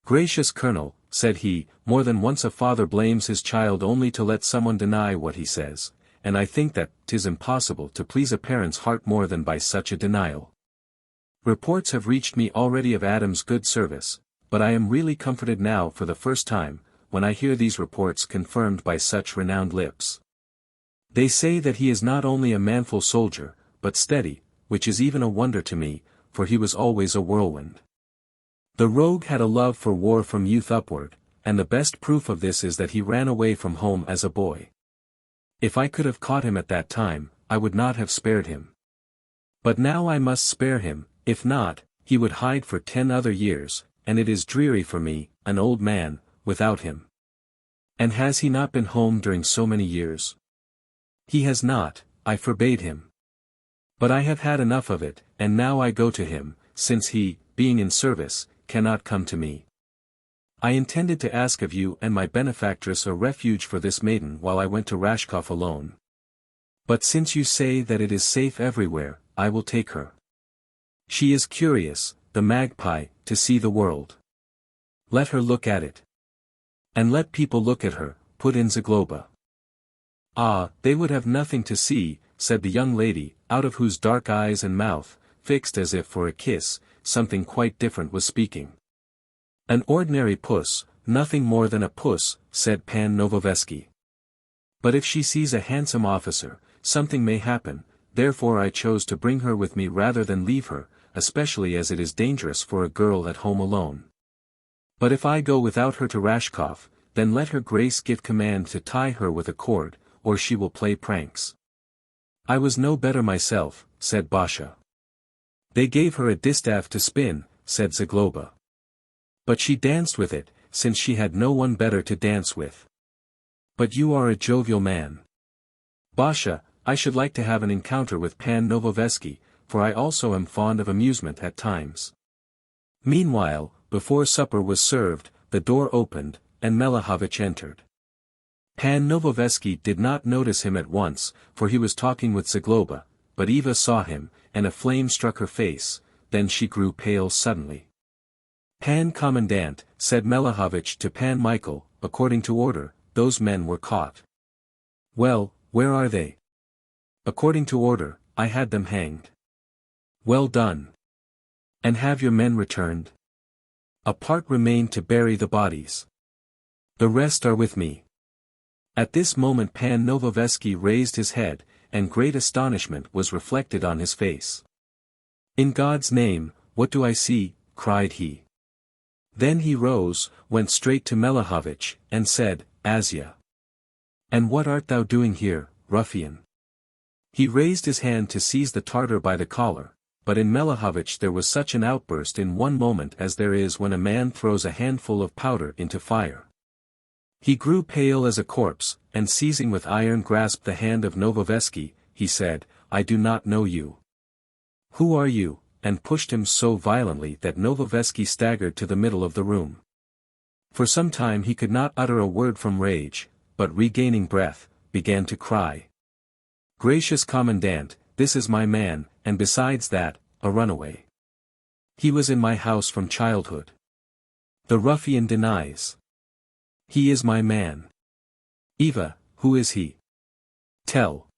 Gracious Colonel, said he, more than once a father blames his child only to let someone deny what he says, and I think that 'tis impossible to please a parent's heart more than by such a denial. Reports have reached me already of Adam's good service, but I am really comforted now for the first time, when I hear these reports confirmed by such renowned lips. They say that he is not only a manful soldier, but steady, which is even a wonder to me, for he was always a whirlwind. The rogue had a love for war from youth upward, and the best proof of this is that he ran away from home as a boy. If I could have caught him at that time, I would not have spared him. But now I must spare him, if not, he would hide for 10 other years, and it is dreary for me, an old man, without him. And has he not been home during so many years? He has not, I forbade him. But I have had enough of it, and now I go to him, since he, being in service, cannot come to me. I intended to ask of you and my benefactress a refuge for this maiden while I went to Rashkov alone. But since you say that it is safe everywhere, I will take her. She is curious, the magpie, to see the world. Let her look at it. And let people look at her, put in Zagloba. Ah, they would have nothing to see, said the young lady, out of whose dark eyes and mouth, fixed as if for a kiss, something quite different was speaking. An ordinary puss, nothing more than a puss, said Pan Novoveski. But if she sees a handsome officer, something may happen, therefore I chose to bring her with me rather than leave her, especially as it is dangerous for a girl at home alone. But if I go without her to Rashkov, then let her Grace give command to tie her with a cord, or she will play pranks. I was no better myself, said Basha. They gave her a distaff to spin, said Zagloba. But she danced with it, since she had no one better to dance with. But you are a jovial man. Basha, I should like to have an encounter with Pan Novoveski, for I also am fond of amusement at times. Meanwhile, before supper was served, the door opened, and Melehovich entered. Pan Novoveski did not notice him at once, for he was talking with Zagloba, but Eva saw him, and a flame struck her face, then she grew pale suddenly. Pan Commandant, said Melehovich to Pan Michael, according to order, those men were caught. Well, where are they? According to order, I had them hanged. Well done. And have your men returned? A part remained to bury the bodies. The rest are with me. At this moment Pan Novoveski raised his head, and great astonishment was reflected on his face. In God's name, what do I see? Cried he. Then he rose, went straight to Melehovich, and said, Asya. And what art thou doing here, ruffian? He raised his hand to seize the Tartar by the collar, but in Melehovich there was such an outburst in one moment as there is when a man throws a handful of powder into fire. He grew pale as a corpse, and seizing with iron grasp the hand of Novoveski, he said, "I do not know you. Who are you?" and pushed him so violently that Novoveski staggered to the middle of the room. For some time he could not utter a word from rage, but regaining breath, began to cry. "Gracious Commandant, this is my man, and besides that, a runaway. He was in my house from childhood. The ruffian denies. He is my man. Eva, who is he? Tell."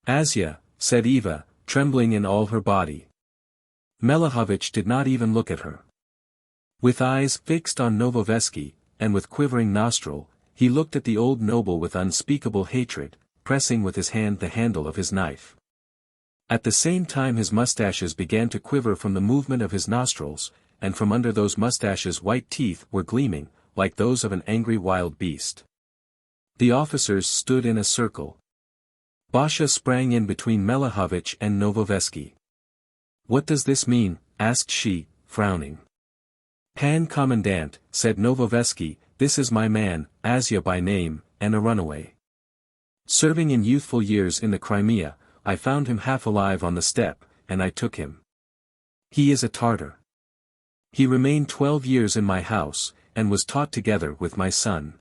"Asya," said Eva, trembling in all her body. Melehovich did not even look at her. With eyes fixed on Novoveski, and with quivering nostril, he looked at the old noble with unspeakable hatred, pressing with his hand the handle of his knife. At the same time his mustaches began to quiver from the movement of his nostrils, and from under those mustaches white teeth were gleaming, like those of an angry wild beast. The officers stood in a circle. Basha sprang in between Melehovich and Novoveski. "What does this mean?" asked she, frowning. "Pan Commandant," said Novoveski, "this is my man, Asya by name, and a runaway. Serving in youthful years in the Crimea, I found him half alive on the steppe, and I took him. He is a Tartar. He remained 12 years in my house, and was taught together with my son.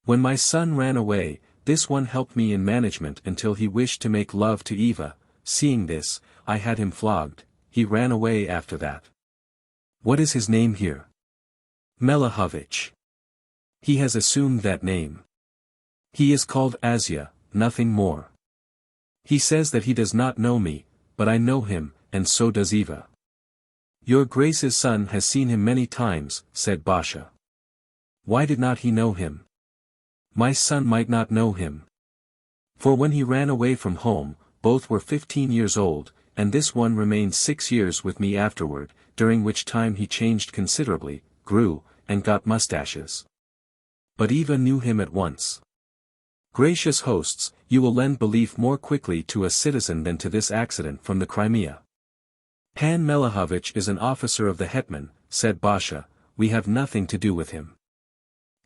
When my son ran away, this one helped me in management until he wished to make love to Eva. Seeing this, I had him flogged. He ran away after that." "What is his name here?" "Melehovich. He has assumed that name. He is called Asya, nothing more. He says that he does not know me, but I know him, and so does Eva." "Your Grace's son has seen him many times," said Basha. "Why did not he know him?" "My son might not know him. For when he ran away from home, both were 15 years old, and this one remained 6 years with me afterward, during which time he changed considerably, grew, and got mustaches. But Eva knew him at once. Gracious hosts, you will lend belief more quickly to a citizen than to this accident from the Crimea. Pan Melehovich is an officer of the hetman," said Basha, "we have nothing to do with him.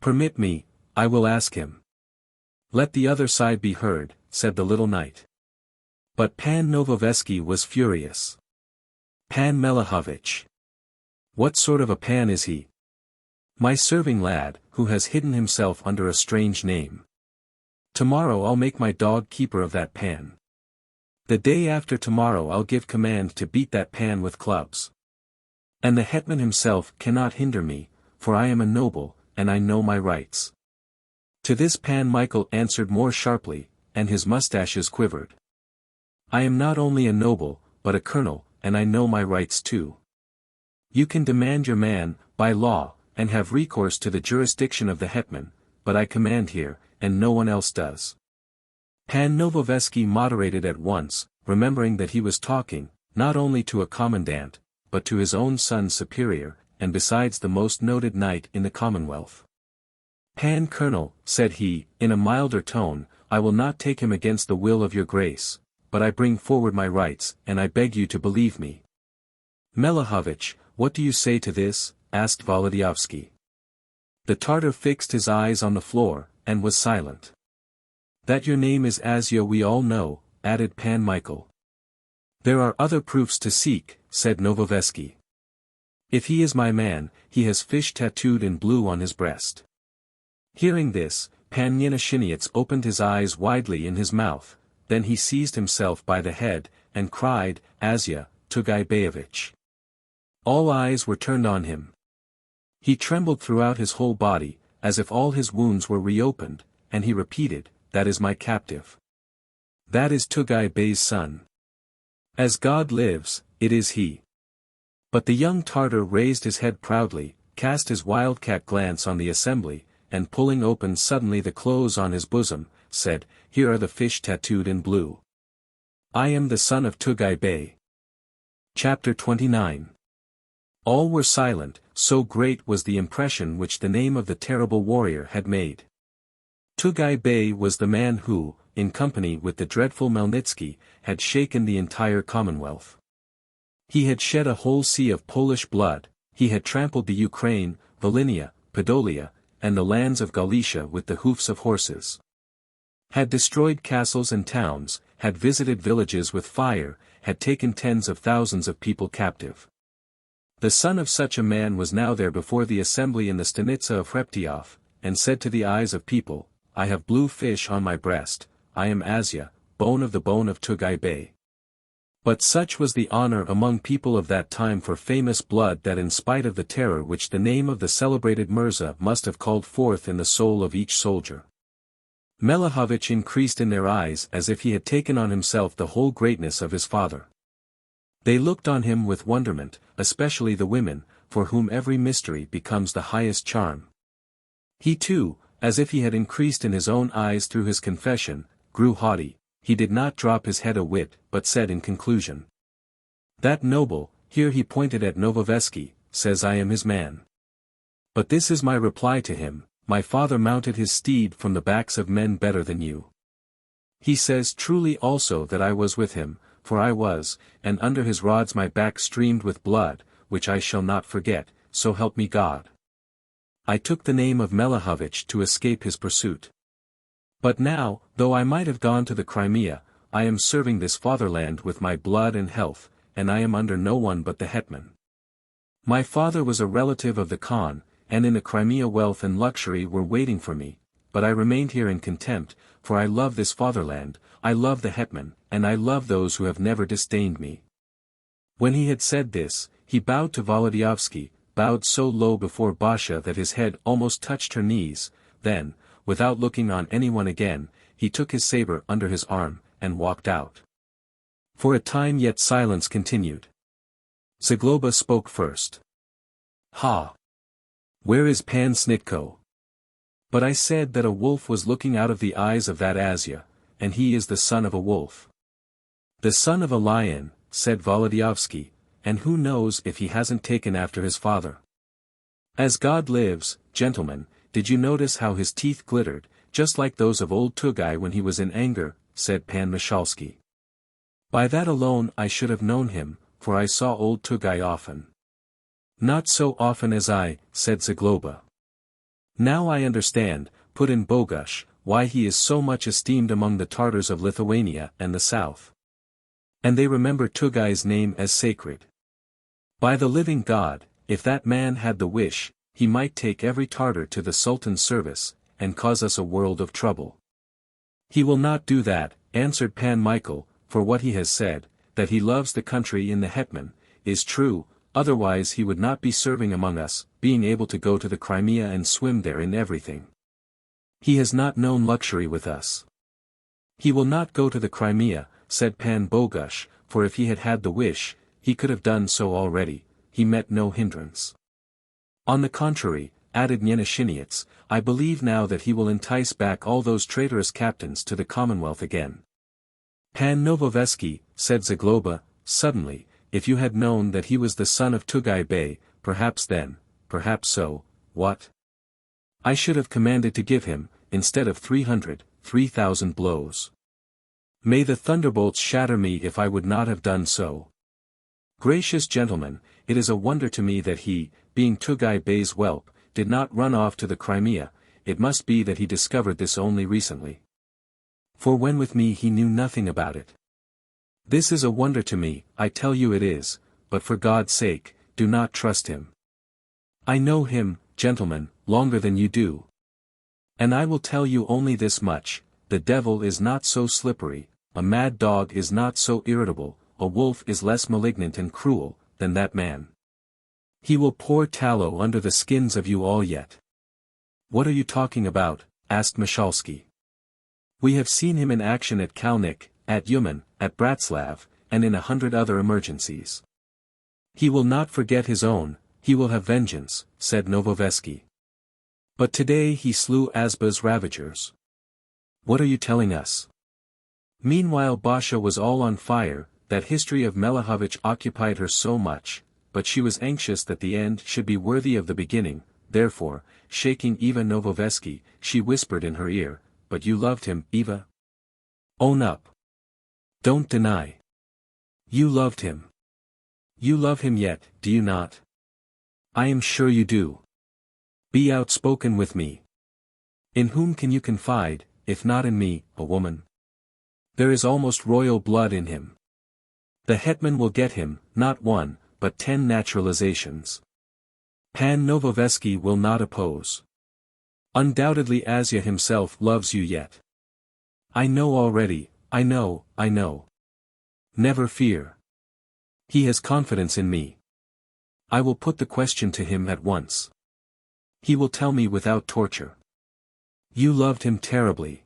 Permit me, I will ask him." "Let the other side be heard," said the little knight. But Pan Novoveski was furious. "Pan Melehovich. What sort of a pan is he? My serving lad, who has hidden himself under a strange name. Tomorrow I'll make my dog keeper of that pan. The day after tomorrow I'll give command to beat that pan with clubs. And the hetman himself cannot hinder me, for I am a noble, and I know my rights." To this Pan Michael answered more sharply, and his mustaches quivered. "I am not only a noble, but a colonel, and I know my rights too. You can demand your man, by law, and have recourse to the jurisdiction of the hetman, but I command here, and no one else does." Pan Novoveski moderated at once, remembering that he was talking, not only to a commandant, but to his own son's superior, and besides the most noted knight in the Commonwealth. "Pan Colonel," said he, in a milder tone, "I will not take him against the will of your grace, but I bring forward my rights, and I beg you to believe me." "Melehovich, what do you say to this?" asked Wołodyjowski. The Tartar fixed his eyes on the floor, and was silent. "That your name is Asya we all know," added Pan Michael. "There are other proofs to seek," said Novoveski. "If he is my man, he has fish tattooed in blue on his breast." Hearing this, Pan Yenashinets opened his eyes widely in his mouth, then he seized himself by the head, and cried, "Asya, Tugaybayevich." All eyes were turned on him. He trembled throughout his whole body, as if all his wounds were reopened, and he repeated, "That is my captive. That is Tugay Bey's son. As God lives, it is he." But the young Tartar raised his head proudly, cast his wildcat glance on the assembly, and pulling open suddenly the clothes on his bosom, said, "Here are the fish tattooed in blue. I am the son of Tugay Bey." Chapter 29. All were silent, so great was the impression which the name of the terrible warrior had made. Tugay Bey was the man who, in company with the dreadful Melnitsky, had shaken the entire Commonwealth. He had shed a whole sea of Polish blood, he had trampled the Ukraine, Volhynia, Podolia, and the lands of Galicia with the hoofs of horses. Had destroyed castles and towns, had visited villages with fire, had taken tens of thousands of people captive. The son of such a man was now there before the assembly in the stanitsa of Hreptyoff, and said to the eyes of people, I have blue fish on my breast, I am Asya, bone of the bone of Tugay Bey. But such was the honor among people of that time for famous blood that in spite of the terror which the name of the celebrated Mirza must have called forth in the soul of each soldier, Melehovich increased in their eyes as if he had taken on himself the whole greatness of his father. They looked on him with wonderment, especially the women, for whom every mystery becomes the highest charm. He too, as if he had increased in his own eyes through his confession, grew haughty. He did not drop his head a whit, but said in conclusion, That noble, here he pointed at Novoveski, says I am his man. But this is my reply to him, my father mounted his steed from the backs of men better than you. He says truly also that I was with him, for I was, and under his rods my back streamed with blood, which I shall not forget, so help me God. I took the name of Melehovich to escape his pursuit. But now, though I might have gone to the Crimea, I am serving this fatherland with my blood and health, and I am under no one but the hetman. My father was a relative of the Khan, and in the Crimea wealth and luxury were waiting for me, but I remained here in contempt, for I love this fatherland, I love the hetman, and I love those who have never disdained me. When he had said this, he bowed to Wołodyjowski, bowed so low before Basha that his head almost touched her knees, then, without looking on anyone again, he took his saber under his arm, and walked out. For a time yet silence continued. Zagloba spoke first. Ha! Where is Pan Snitko? But I said that a wolf was looking out of the eyes of that Asya, and he is the son of a wolf. The son of a lion, said Wołodyjowski, and who knows if he hasn't taken after his father. As God lives, gentlemen, did you notice how his teeth glittered, just like those of old Tugay when he was in anger, said Pan Michalski. By that alone I should have known him, for I saw old Tugay often. Not so often as I, said Zagloba. Now I understand, put in Bogush, why he is so much esteemed among the Tartars of Lithuania and the south. And they remember Tugay's name as sacred. By the living God, if that man had the wish, he might take every Tartar to the Sultan's service, and cause us a world of trouble. He will not do that, answered Pan Michael, for what he has said, that he loves the country in the hetman, is true, otherwise he would not be serving among us, being able to go to the Crimea and swim there in everything. He has not known luxury with us. He will not go to the Crimea, said Pan Bogush, for if he had had the wish, he could have done so already, he met no hindrance. On the contrary, added Nyenashinets, I believe now that he will entice back all those traitorous captains to the Commonwealth again. Pan Novoveski, said Zagloba, suddenly, if you had known that he was the son of Tugay Bey, perhaps then, perhaps so, what? I should have commanded to give him, instead of 3,000 blows. May the thunderbolts shatter me if I would not have done so. Gracious gentlemen, it is a wonder to me that he, being Tugay Bey's whelp, did not run off to the Crimea, it must be that he discovered this only recently. For when with me he knew nothing about it. This is a wonder to me, I tell you it is, but for God's sake, do not trust him. I know him, gentlemen, longer than you do. And I will tell you only this much, the devil is not so slippery, a mad dog is not so irritable, a wolf is less malignant and cruel, than that man. He will pour tallow under the skins of you all yet. What are you talking about? Asked Michalski. We have seen him in action at Kalnik, at Uman, at Bratslav, and in 100 other emergencies. He will not forget his own, he will have vengeance, said Novoveski. But today he slew Asba's ravagers. What are you telling us? Meanwhile Basha was all on fire, that history of Melehovich occupied her so much, but she was anxious that the end should be worthy of the beginning, therefore, shaking Eva Novoveski, she whispered in her ear, but you loved him, Eva? Own up. Don't deny. You loved him. You love him yet, do you not? I am sure you do. Be outspoken with me. In whom can you confide, if not in me, a woman? There is almost royal blood in him. The hetman will get him, not 1, but 10 naturalizations. Pan Novoveski will not oppose. Undoubtedly Asya himself loves you yet. I know already, I know. Never fear. He has confidence in me. I will put the question to him at once. He will tell me without torture. You loved him terribly.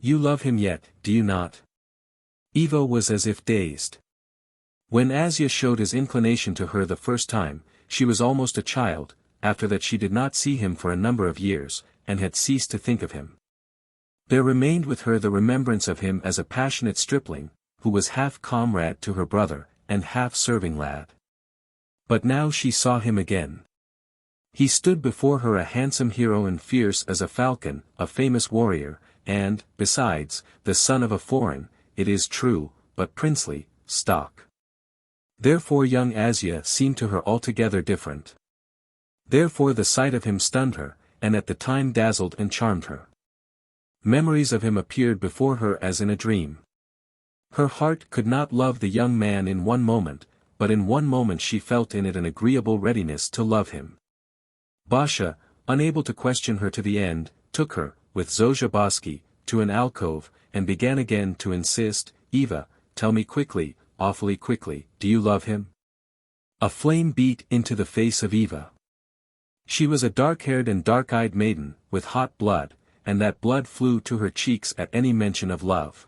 You love him yet, do you not? Eva was as if dazed. When Asya showed his inclination to her the first time, she was almost a child. After that she did not see him for a number of years, and had ceased to think of him. There remained with her the remembrance of him as a passionate stripling, who was half comrade to her brother, and half serving lad. But now she saw him again. He stood before her a handsome hero and fierce as a falcon, a famous warrior, and, besides, the son of a foreign, it is true, but princely, stock. Therefore young Asya seemed to her altogether different. Therefore the sight of him stunned her, and at the time dazzled and charmed her. Memories of him appeared before her as in a dream. Her heart could not love the young man in one moment, but in one moment she felt in it an agreeable readiness to love him. Basha, unable to question her to the end, took her, with Zozia Boski, to an alcove, and began again to insist, Eva, tell me quickly, awfully quickly, do you love him? A flame beat into the face of Eva. She was a dark-haired and dark-eyed maiden, with hot blood, and that blood flew to her cheeks at any mention of love.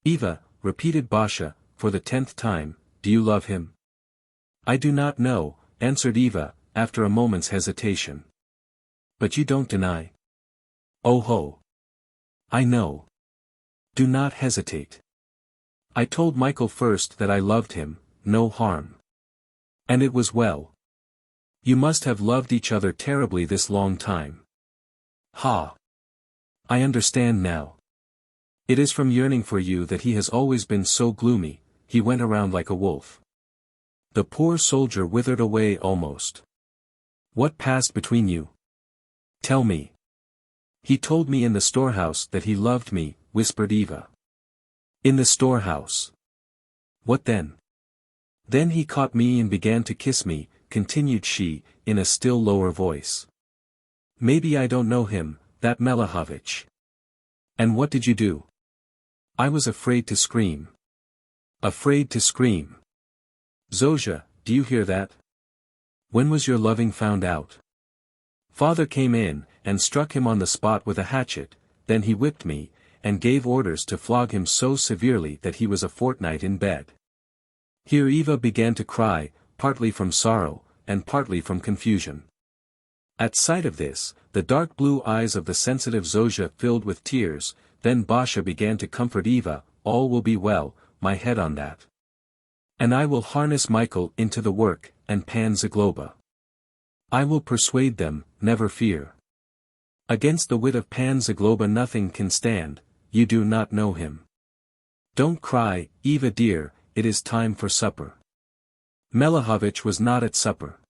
Eva, repeated Basha, for the 10th time, do you love him? I do not know, answered Eva, after a moment's hesitation. But you don't deny? Oh ho! I know. Do not hesitate. I told Michael first that I loved him, no harm. And it was well. You must have loved each other terribly this long time. Ha! I understand now. It is from yearning for you that he has always been so gloomy, he went around like a wolf. The poor soldier withered away almost. What passed between you? Tell me. He told me in the storehouse that he loved me, whispered Eva. In the storehouse. What then? Then he caught me and began to kiss me, continued she, in a still lower voice. Maybe I don't know him, that Melahovich. And what did you do? I was afraid to scream. Afraid to scream. Zozia, do you hear that? When was your loving found out? Father came in, and struck him on the spot with a hatchet, then he whipped me, and gave orders to flog him so severely that he was a fortnight in bed. Here Eva began to cry, partly from sorrow, and partly from confusion. At sight of this, the dark blue eyes of the sensitive Zozia filled with tears, then Basha began to comfort Eva, all will be well, my head on that. And I will harness Michael into the work, and Pan Zagloba. I will persuade them, never fear. Against the wit of Pan Zagloba nothing can stand, you do not know him. Don't cry, Eva dear, it is time for supper. Melahovich was not at supper.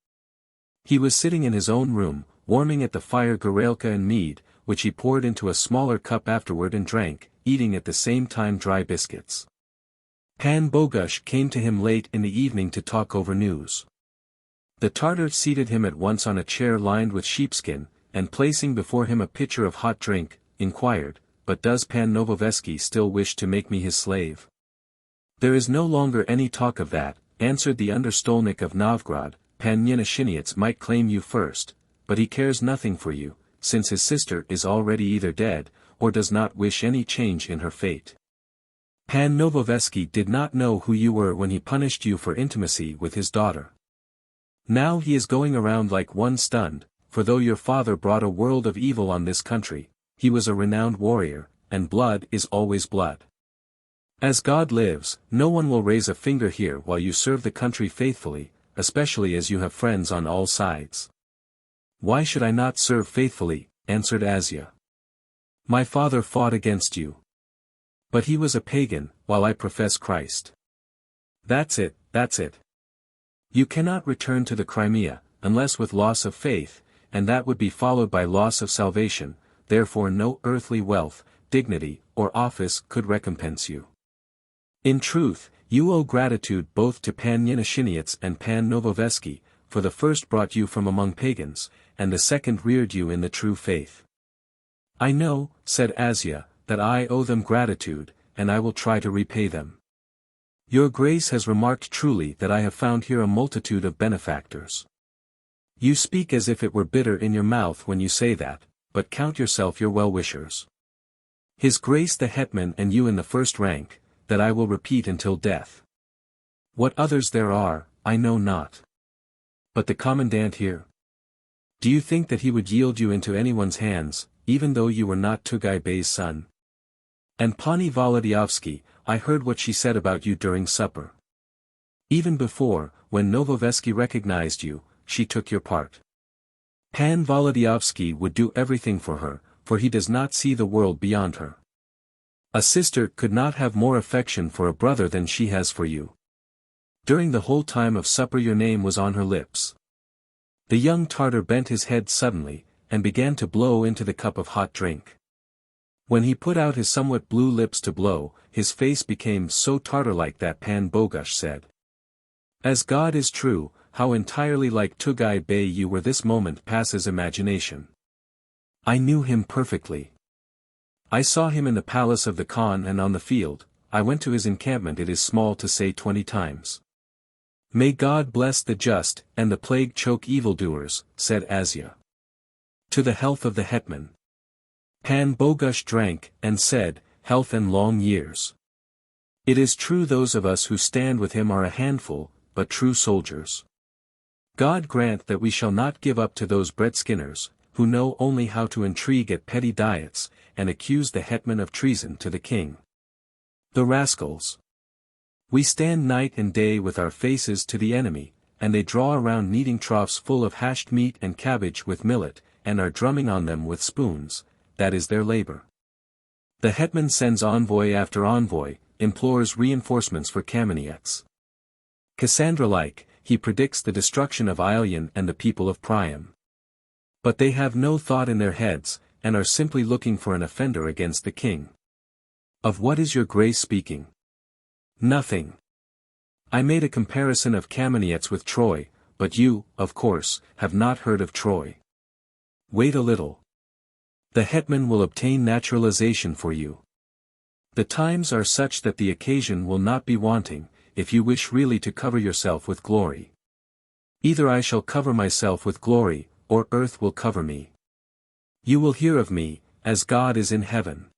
He was sitting in his own room, warming at the fire gorelka and mead, which he poured into a smaller cup afterward and drank, eating at the same time dry biscuits. Pan Bogush came to him late in the evening to talk over news. The Tartar seated him at once on a chair lined with sheepskin, and placing before him a pitcher of hot drink, inquired, but does Pan Novoveski still wish to make me his slave? There is no longer any talk of that, answered the understolnik of Novgorod. Pan Yenashinets might claim you first, but he cares nothing for you, since his sister is already either dead, or does not wish any change in her fate. Pan Novoveski did not know who you were when he punished you for intimacy with his daughter. Now he is going around like one stunned, for though your father brought a world of evil on this country, he was a renowned warrior, and blood is always blood. As God lives, no one will raise a finger here while you serve the country faithfully, especially as you have friends on all sides. Why should I not serve faithfully, answered Asya. My father fought against you. But he was a pagan, while I profess Christ. That's it, You cannot return to the Crimea, unless with loss of faith, and that would be followed by loss of salvation, therefore no earthly wealth, dignity, or office could recompense you. In truth, you owe gratitude both to Pan Yenishinets and Pan Novoveski, for the first brought you from among pagans, and the second reared you in the true faith. I know, said Asia, that I owe them gratitude, and I will try to repay them. Your Grace has remarked truly that I have found here a multitude of benefactors. You speak as if it were bitter in your mouth when you say that, but count yourself your well-wishers. His Grace the Hetman and you in the first rank, that I will repeat until death. What others there are, I know not. But the commandant here? Do you think that he would yield you into anyone's hands, even though you were not Tugay Bey's son? And Pani Wołodyjowski, I heard what she said about you during supper. Even before, when Novoveski recognized you, she took your part. Pan Wołodyjowski would do everything for her, for he does not see the world beyond her. A sister could not have more affection for a brother than she has for you. During the whole time of supper your name was on her lips. The young Tartar bent his head suddenly, and began to blow into the cup of hot drink. When he put out his somewhat blue lips to blow, his face became so Tartar-like that Pan Bogusz said, "As God is true, how entirely like Tugay Bey you were this moment passes imagination. I knew him perfectly. I saw him in the palace of the Khan and on the field, I went to his encampment it is small to say 20 times. May God bless the just, and the plague choke evildoers," said Asia. To the health of the hetman. Pan Bogusz drank, and said, "Health and long years. It is true those of us who stand with him are a handful, but true soldiers. God grant that we shall not give up to those bread-skinners, who know only how to intrigue at petty diets, and accuse the hetman of treason to the king. The rascals! We stand night and day with our faces to the enemy, and they draw around kneading troughs full of hashed meat and cabbage with millet, and are drumming on them with spoons, that is their labor. The hetman sends envoy after envoy, implores reinforcements for Kamenets. Cassandra-like, he predicts the destruction of Ilyin and the people of Priam. But they have no thought in their heads, and are simply looking for an offender against the king. Of what is your Grace speaking? Nothing. I made a comparison of Kamenets with Troy, but you, of course, have not heard of Troy. Wait a little. The hetman will obtain naturalization for you. The times are such that the occasion will not be wanting, if you wish really to cover yourself with glory. Either I shall cover myself with glory, or earth will cover me. You will hear of me, as God is in heaven.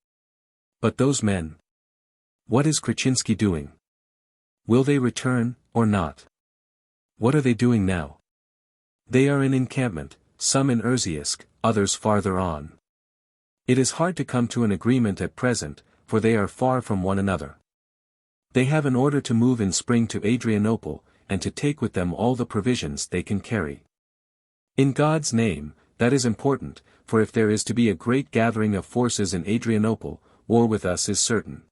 But those men? What is Kraczynski doing? Will they return, or not? What are they doing now? They are in encampment, some in Erziesk, others farther on. It is hard to come to an agreement at present, for they are far from one another. They have an order to move in spring to Adrianople, and to take with them all the provisions they can carry. In God's name, that is important, for if there is to be a great gathering of forces in Adrianople, war with us is certain.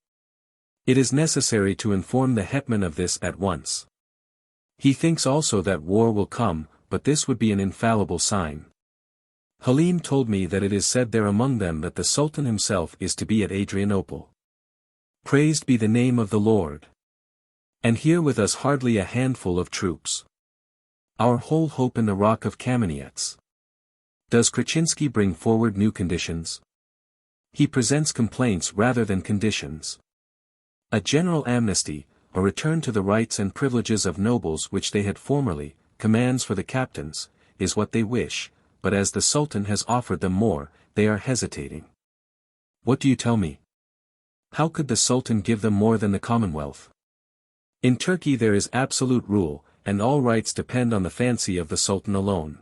It is necessary to inform the hetman of this at once. He thinks also that war will come, but this would be an infallible sign. Halim told me that it is said there among them that the Sultan himself is to be at Adrianople. Praised be the name of the Lord. And here with us hardly a handful of troops. Our whole hope in the rock of Kamenets. Does Kraczynski bring forward new conditions? He presents complaints rather than conditions. A general amnesty, a return to the rights and privileges of nobles which they had formerly, commands for the captains, is what they wish, but as the Sultan has offered them more, they are hesitating. What do you tell me? How could the Sultan give them more than the Commonwealth? In Turkey there is absolute rule, and all rights depend on the fancy of the Sultan alone.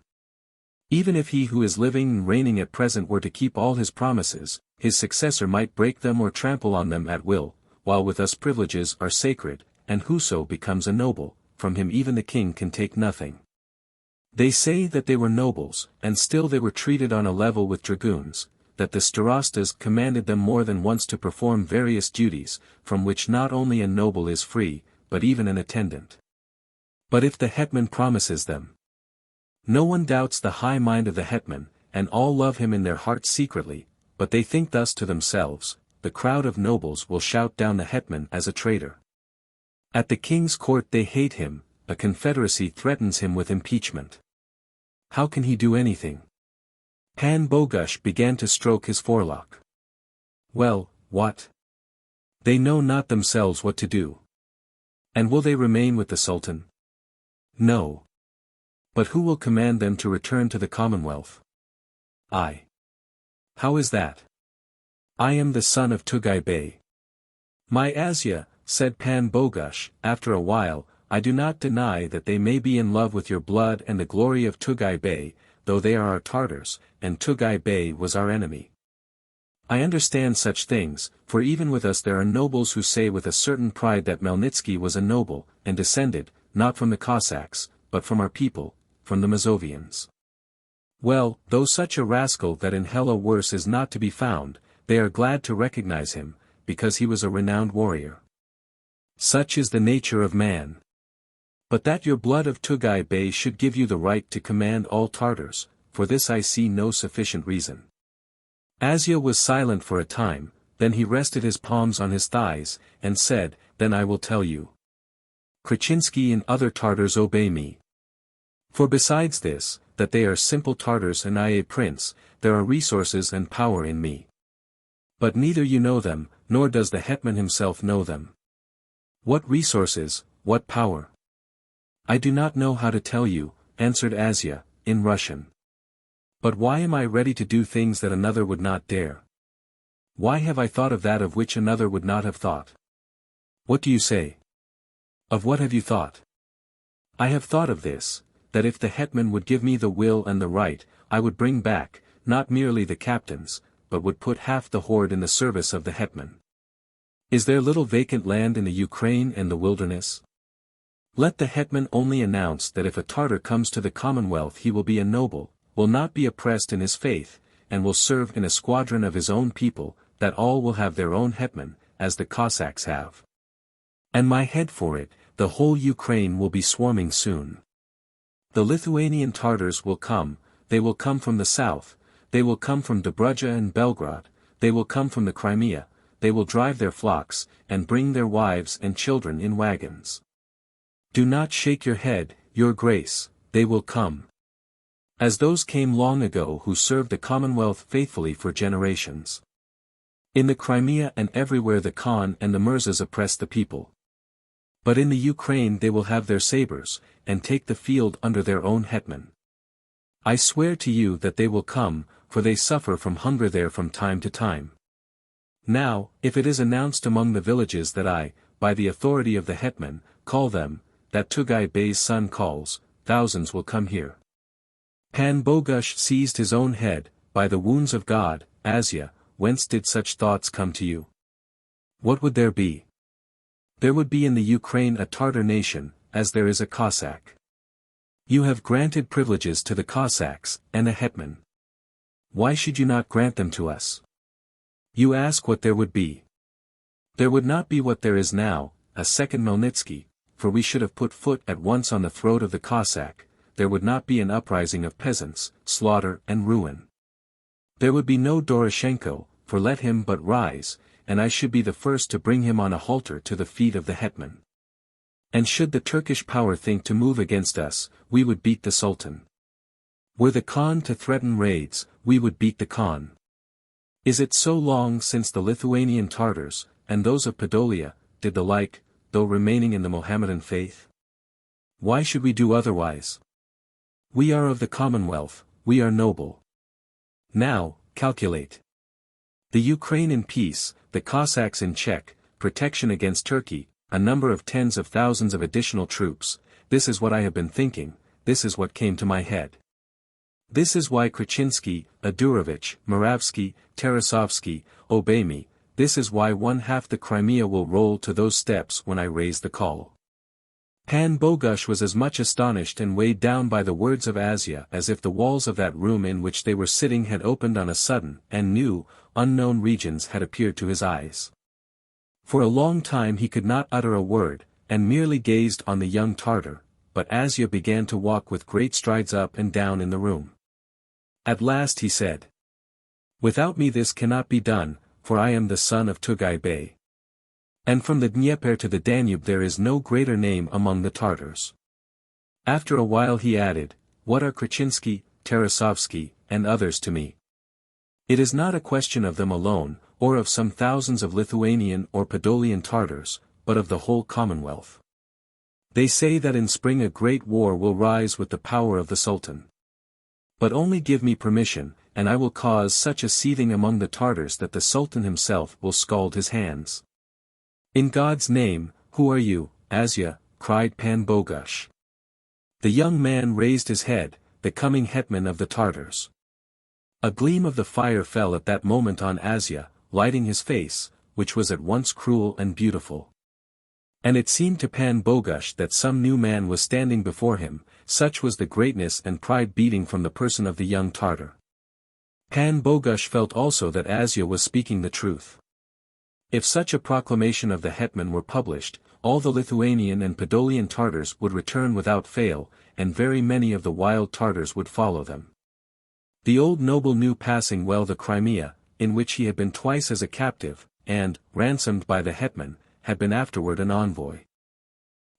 Even if he who is living and reigning at present were to keep all his promises, his successor might break them or trample on them at will, while with us privileges are sacred, and whoso becomes a noble, from him even the king can take nothing. They say that they were nobles, and still they were treated on a level with dragoons, that the starostas commanded them more than once to perform various duties, from which not only a noble is free, but even an attendant. But if the hetman promises them, no one doubts the high mind of the hetman, and all love him in their hearts secretly, but they think thus to themselves, the crowd of nobles will shout down the hetman as a traitor. At the king's court they hate him, a confederacy threatens him with impeachment. How can he do anything? Pan Bogusz began to stroke his forelock. Well, what? They know not themselves what to do. And will they remain with the Sultan? No. But who will command them to return to the Commonwealth? I. How is that? I am the son of Tugay Bey. My Asya, said Pan Bogusz, after a while, I do not deny that they may be in love with your blood and the glory of Tugay Bey, though they are our Tartars, and Tugay Bey was our enemy. I understand such things, for even with us there are nobles who say with a certain pride that Melnitsky was a noble, and descended, not from the Cossacks, but from our people, from the Mazovians. Well, though such a rascal that in hell a worse is not to be found, they are glad to recognize him, because he was a renowned warrior. Such is the nature of man. But that your blood of Tugay Bey should give you the right to command all Tartars, for this I see no sufficient reason. Asya was silent for a time, then he rested his palms on his thighs, and said, Then I will tell you. Krachinsky and other Tartars obey me. For besides this, that they are simple Tartars and I a prince, there are resources and power in me. But neither you know them, nor does the hetman himself know them. What resources, what power? I do not know how to tell you, answered Asya, in Russian. But why am I ready to do things that another would not dare? Why have I thought of that of which another would not have thought? What do you say? Of what have you thought? I have thought of this, that if the hetman would give me the will and the right, I would bring back, not merely the captains, but would put half the horde in the service of the hetman. Is there little vacant land in the Ukraine and the wilderness? Let the hetman only announce that if a Tartar comes to the Commonwealth he will be a noble, will not be oppressed in his faith, and will serve in a squadron of his own people, that all will have their own hetman, as the Cossacks have. And my head for it, the whole Ukraine will be swarming soon. The Lithuanian Tartars will come, they will come from the south, they will come from Dobruja and Belgrade, they will come from the Crimea, they will drive their flocks, and bring their wives and children in wagons. Do not shake your head, your grace, they will come. As those came long ago who served the Commonwealth faithfully for generations. In the Crimea and everywhere the Khan and the Mirzas oppress the people. But in the Ukraine they will have their sabers, and take the field under their own hetman. I swear to you that they will come, for they suffer from hunger there from time to time. Now, if it is announced among the villages that I, by the authority of the hetman, call them, that Tugay Bey's son calls, thousands will come here. Pan Bogusz seized his own head, by the wounds of God, Asya, whence did such thoughts come to you? What would there be? There would be in the Ukraine a Tartar nation, as there is a Cossack. You have granted privileges to the Cossacks, and a hetman. Why should you not grant them to us? You ask what there would be. There would not be what there is now, a second Melnitsky, for we should have put foot at once on the throat of the Cossack, there would not be an uprising of peasants, slaughter and ruin. There would be no Doroshenko, for let him but rise, and I should be the first to bring him on a halter to the feet of the hetman. And should the Turkish power think to move against us, we would beat the Sultan. Were the Khan to threaten raids, we would beat the Khan. Is it so long since the Lithuanian Tartars, and those of Podolia, did the like, though remaining in the Mohammedan faith? Why should we do otherwise? We are of the Commonwealth, we are noble. Now, calculate. The Ukraine in peace, the Cossacks in check, protection against Turkey, a number of tens of thousands of additional troops, this is what I have been thinking, this is what came to my head. This is why Krachinsky, Adurovich, Moravsky, Tarasovsky, obey me, this is why 1/2 the Crimea will roll to those steps when I raise the call. Pan Bogusz was as much astonished and weighed down by the words of Asya as if the walls of that room in which they were sitting had opened on a sudden, and new, unknown regions had appeared to his eyes. For a long time he could not utter a word, and merely gazed on the young Tartar, but Asya began to walk with great strides up and down in the room. At last he said, "Without me this cannot be done, for I am the son of Tugay Bey. And from the Dnieper to the Danube there is no greater name among the Tartars." After a while he added, "What are Krachinsky, Tarasovsky, and others to me? It is not a question of them alone, or of some thousands of Lithuanian or Podolian Tartars, but of the whole Commonwealth. They say that in spring a great war will rise with the power of the Sultan. But only give me permission, and I will cause such a seething among the Tartars that the Sultan himself will scald his hands." "In God's name, who are you, Asya?" cried Pan Bogush. The young man raised his head, the coming hetman of the Tartars. A gleam of the fire fell at that moment on Asya, lighting his face, which was at once cruel and beautiful. And it seemed to Pan Bogush that some new man was standing before him, such was the greatness and pride beating from the person of the young Tartar. Pan Bogush felt also that Asya was speaking the truth. If such a proclamation of the hetman were published, all the Lithuanian and Podolian Tartars would return without fail, and very many of the wild Tartars would follow them. The old noble knew passing well the Crimea, in which he had been twice as a captive, and, ransomed by the hetman, had been afterward an envoy.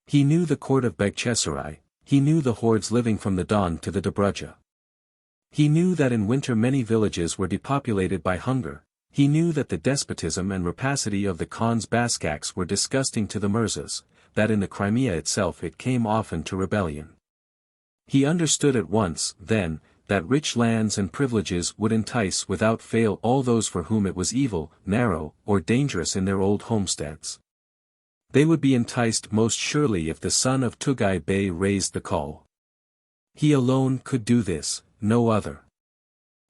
He knew the court of Begchesarai, he knew the hordes living from the Don to the Dobruja. He knew that in winter many villages were depopulated by hunger, he knew that the despotism and rapacity of the Khans Baskaks were disgusting to the Mirzas, that in the Crimea itself it came often to rebellion. He understood at once, then, that rich lands and privileges would entice without fail all those for whom it was evil, narrow, or dangerous in their old homesteads. They would be enticed most surely if the son of Tugay Bey raised the call. He alone could do this, no other.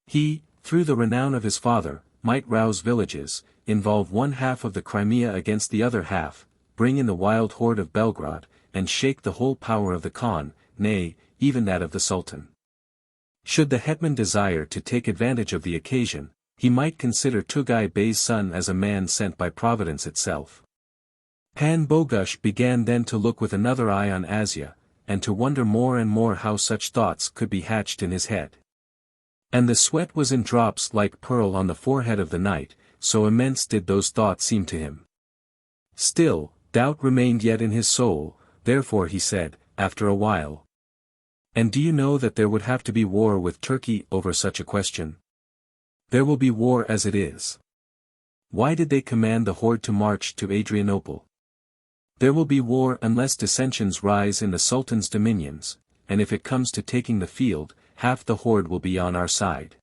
He, through the renown of his father, might rouse villages, involve one half of the Crimea against the other half, bring in the wild horde of Belgrade, and shake the whole power of the Khan, nay, even that of the Sultan. Should the hetman desire to take advantage of the occasion, he might consider Tugay Bey's son as a man sent by Providence itself. Pan Bogush began then to look with another eye on Asya, and to wonder more and more how such thoughts could be hatched in his head. And the sweat was in drops like pearl on the forehead of the knight, so immense did those thoughts seem to him. Still, doubt remained yet in his soul, therefore he said, after a while, "And do you know that there would have to be war with Turkey over such a question? There will be war as it is. Why did they command the horde to march to Adrianople? There will be war unless dissensions rise in the Sultan's dominions, and if it comes to taking the field, half the horde will be on our side.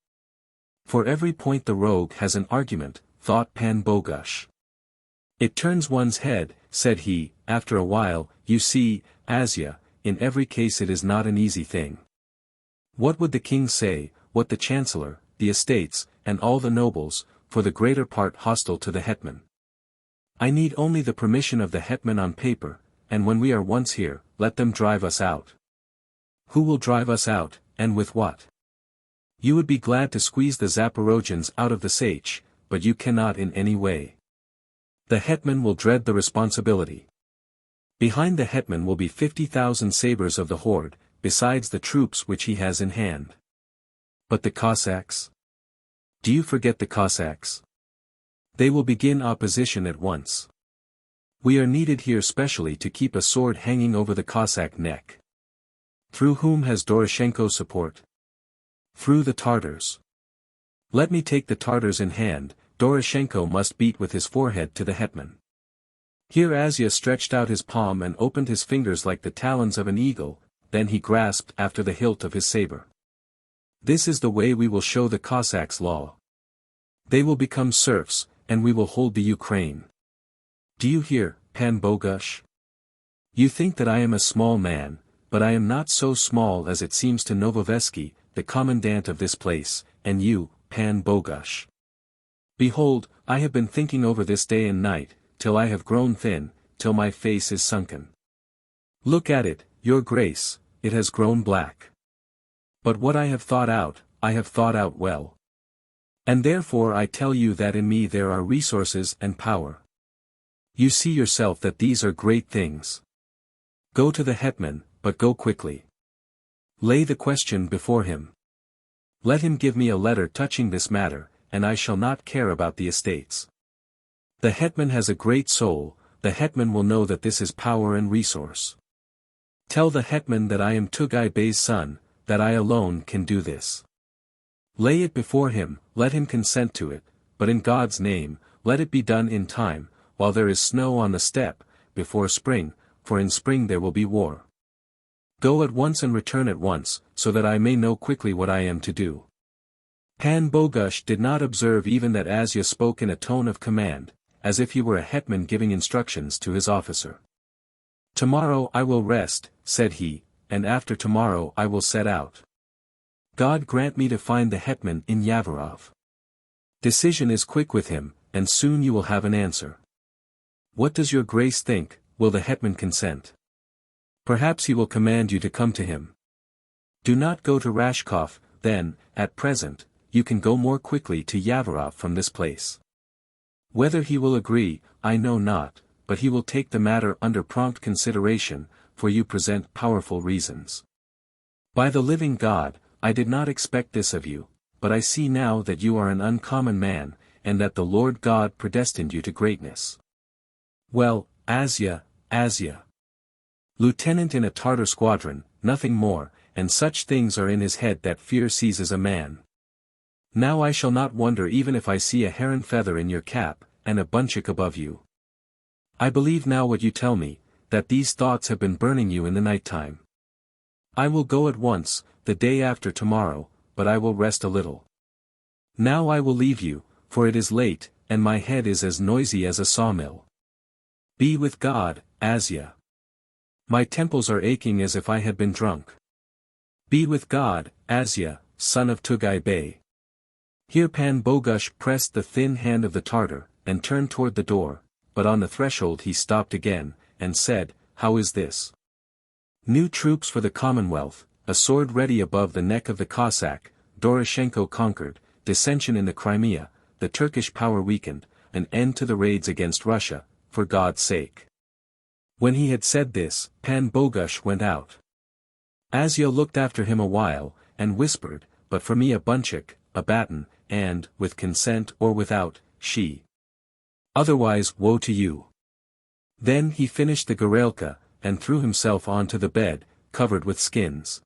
For every point the rogue has an argument," thought Pan Bogush. "It turns one's head," said he, after a while. "You see, Asya, in every case it is not an easy thing. What would the king say, what the chancellor, the estates, and all the nobles, for the greater part hostile to the hetman? I need only the permission of the hetman on paper, and when we are once here, let them drive us out. Who will drive us out, and with what? You would be glad to squeeze the Zaporojians out of the Sach, but you cannot in any way. The hetman will dread the responsibility. Behind the hetman will be 50,000 sabres of the horde, besides the troops which he has in hand. But the Cossacks? Do you forget the Cossacks? They will begin opposition at once. We are needed here specially to keep a sword hanging over the Cossack neck. Through whom has Doroshenko support? Through the Tartars. Let me take the Tartars in hand, Doroshenko must beat with his forehead to the hetman." Here Asya stretched out his palm and opened his fingers like the talons of an eagle, then he grasped after the hilt of his saber. "This is the way we will show the Cossacks law. They will become serfs, and we will hold the Ukraine. Do you hear, Pan Bogush? You think that I am a small man, but I am not so small as it seems to Novovesky, the commandant of this place, and you, Pan Bogush. Behold, I have been thinking over this day and night, till I have grown thin, till my face is sunken. Look at it, your grace, it has grown black. But what I have thought out, I have thought out well. And therefore I tell you that in me there are resources and power. You see yourself that these are great things. Go to the hetman, but go quickly. Lay the question before him. Let him give me a letter touching this matter, and I shall not care about the estates. The hetman has a great soul, the hetman will know that this is power and resource. Tell the hetman that I am Tugai Bey's son, that I alone can do this. Lay it before him, let him consent to it, but in God's name, let it be done in time, while there is snow on the steppe, before spring, for in spring there will be war. Go at once and return at once, so that I may know quickly what I am to do. Pan Bogusz did not observe even that Azya spoke in a tone of command, as if he were a hetman giving instructions to his officer. Tomorrow I will rest, said he, and after tomorrow I will set out. God grant me to find the hetman in Yavorov. Decision is quick with him, and soon you will have an answer. What does your grace think, will the hetman consent? Perhaps he will command you to come to him. Do not go to Rashkov, then, at present, you can go more quickly to Yavorov from this place. Whether he will agree, I know not, but he will take the matter under prompt consideration, for you present powerful reasons. By the living God, I did not expect this of you, but I see now that you are an uncommon man, and that the Lord God predestined you to greatness. Well, Azya, lieutenant in a Tartar squadron, nothing more, and such things are in his head that fear seizes a man. Now I shall not wonder even if I see a heron feather in your cap, and a bunchuk above you. I believe now what you tell me, that these thoughts have been burning you in the night time. I will go at once, the day after tomorrow, but I will rest a little. Now I will leave you, for it is late, and my head is as noisy as a sawmill. Be with God, Azya. My temples are aching as if I had been drunk. Be with God, Azya, son of Tugai Bey. Here Pan Bogusz pressed the thin hand of the Tartar, and turned toward the door, but on the threshold he stopped again, and said, How is this? New troops for the Commonwealth, a sword ready above the neck of the Cossack, Doroshenko conquered, dissension in the Crimea, the Turkish power weakened, an end to the raids against Russia, for God's sake. When he had said this, Pan Bogusz went out. Azya looked after him a while, and whispered, But for me a bunchuk, a baton, and, with consent or without, she. Otherwise woe to you. Then he finished the Gorelka, and threw himself onto the bed, covered with skins.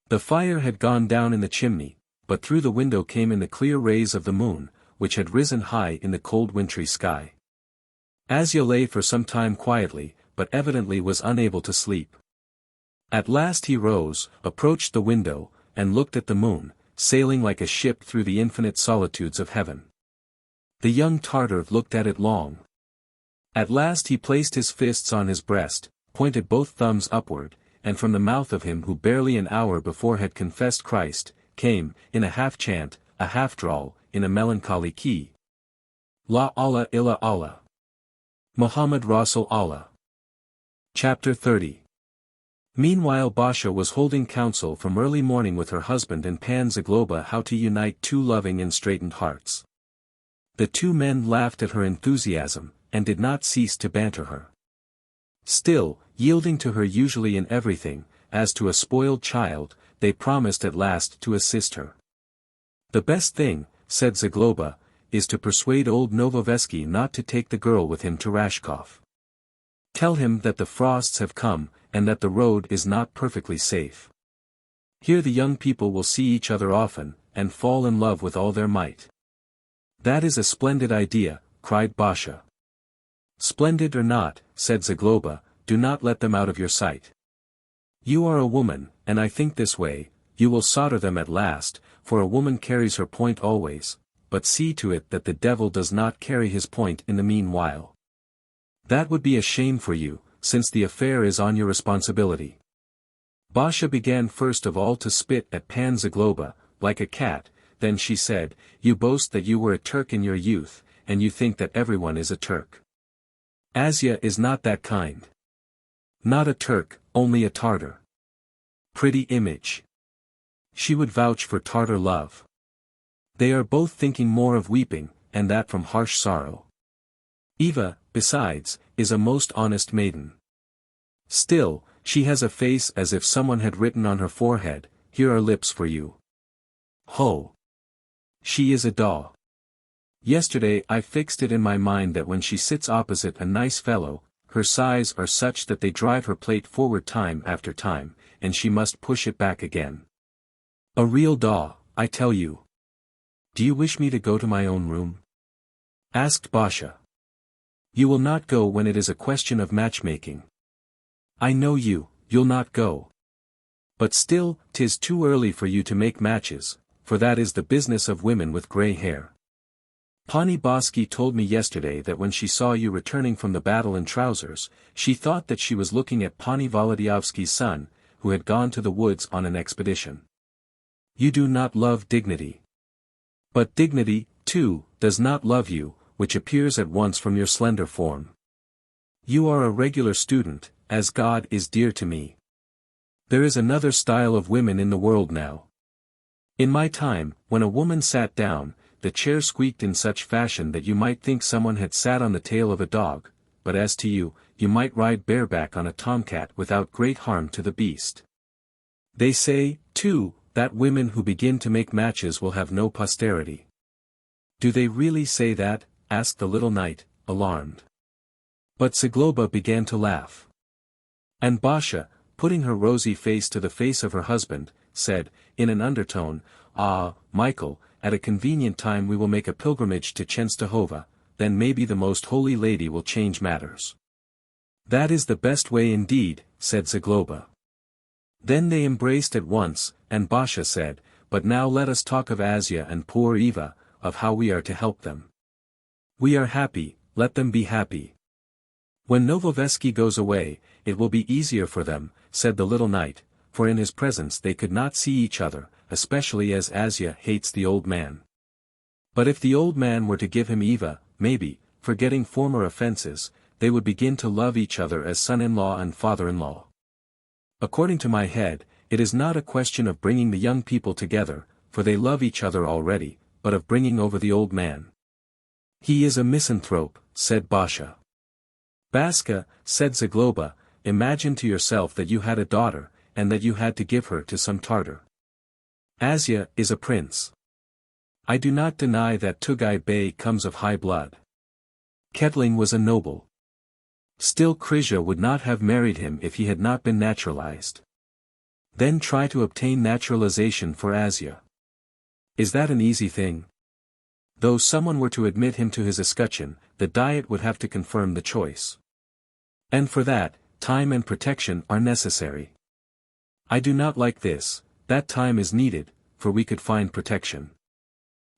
The fire had gone down in the chimney, but through the window came in the clear rays of the moon, which had risen high in the cold wintry sky. Azya lay for some time quietly, but evidently was unable to sleep. At last he rose, approached the window, and looked at the moon, sailing like a ship through the infinite solitudes of heaven. The young Tartar looked at it long. At last he placed his fists on his breast, pointed both thumbs upward, and from the mouth of him who barely an hour before had confessed Christ, came, in a half-chant, a half-drawl, in a melancholy key. La Allah illa Allah. Muhammad Rasul Allah. Chapter 30. Meanwhile Basha was holding counsel from early morning with her husband and Pan Zagloba how to unite two loving and straitened hearts. The two men laughed at her enthusiasm, and did not cease to banter her. Still, yielding to her usually in everything, as to a spoiled child, they promised at last to assist her. The best thing, said Zagloba, is to persuade old Novoveski not to take the girl with him to Rashkov. Tell him that the frosts have come, and that the road is not perfectly safe. Here the young people will see each other often, and fall in love with all their might. That is a splendid idea, cried Basha. Splendid or not, said Zagloba, do not let them out of your sight. You are a woman, and I think this way, you will solder them at last, for a woman carries her point always, but see to it that the devil does not carry his point in the meanwhile. That would be a shame for you, since the affair is on your responsibility. Basha began first of all to spit at Pan Zagloba, like a cat, then she said, You boast that you were a Turk in your youth, and you think that everyone is a Turk. Azya is not that kind. Not a Turk, only a Tartar. Pretty image. She would vouch for Tartar love. They are both thinking more of weeping, and that from harsh sorrow. Eva, besides, is a most honest maiden. Still, she has a face as if someone had written on her forehead, "Here are lips for you." Ho! She is a doll. Yesterday I fixed it in my mind that when she sits opposite a nice fellow, her sighs are such that they drive her plate forward time after time, and she must push it back again. A real doll, I tell you. Do you wish me to go to my own room? Asked Basha. You will not go when it is a question of matchmaking. I know you'll not go. But still, 'tis too early for you to make matches, for that is the business of women with grey hair. Pani Boski told me yesterday that when she saw you returning from the battle in trousers, she thought that she was looking at Pani Wołodyjowski's son, who had gone to the woods on an expedition. You do not love dignity. But dignity, too, does not love you, which appears at once from your slender form. You are a regular student, as God is dear to me. There is another style of women in the world now. In my time, when a woman sat down, the chair squeaked in such fashion that you might think someone had sat on the tail of a dog, but as to you, you might ride bareback on a tomcat without great harm to the beast. They say, too, that women who begin to make matches will have no posterity. Do they really say that? Asked the little knight, alarmed. But Zagloba began to laugh. And Basha, putting her rosy face to the face of her husband, said, in an undertone, Ah, Michael, at a convenient time we will make a pilgrimage to Częstochowa, then maybe the Most Holy Lady will change matters. That is the best way indeed, said Zagloba. Then they embraced at once, and Basha said, But now let us talk of Asia and poor Eva, of how we are to help them. We are happy, let them be happy. When Novoveski goes away, it will be easier for them, said the little knight, for in his presence they could not see each other, especially as Asia hates the old man. But if the old man were to give him Eva, maybe, forgetting former offenses, they would begin to love each other as son-in-law and father-in-law. According to my head, it is not a question of bringing the young people together, for they love each other already, but of bringing over the old man. He is a misanthrope, said Basha. Baska, said Zagloba, imagine to yourself that you had a daughter, and that you had to give her to some Tartar. Asia is a prince. I do not deny that Tugay Bey comes of high blood. Ketling was a noble. Still Krisia would not have married him if he had not been naturalized. Then try to obtain naturalization for Asia. Is that an easy thing? Though someone were to admit him to his escutcheon, the Diet would have to confirm the choice. And for that, time and protection are necessary. I do not like this, that time is needed, for we could find protection.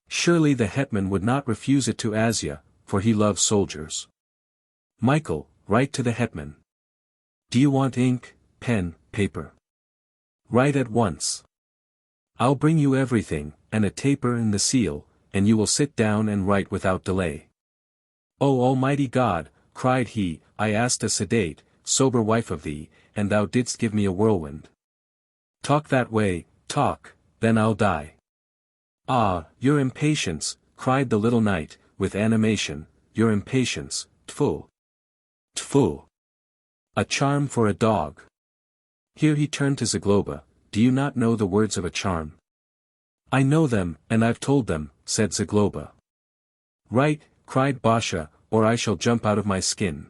Surely the hetman would not refuse it to Asia, for he loves soldiers. Michael, write to the hetman. Do you want ink, pen, paper? Write at once. I'll bring you everything, and a taper and the seal, and you will sit down and write without delay. O Almighty God, cried he, I asked a sedate, sober wife of thee, and thou didst give me a whirlwind. Talk that way, talk, then I'll die. Ah, your impatience, cried the little knight, with animation, your impatience, tfu. Tfu. A charm for a dog. Here he turned to Zagloba, do you not know the words of a charm? I know them, and I've told them, said Zagloba. Write, cried Basha, or I shall jump out of my skin.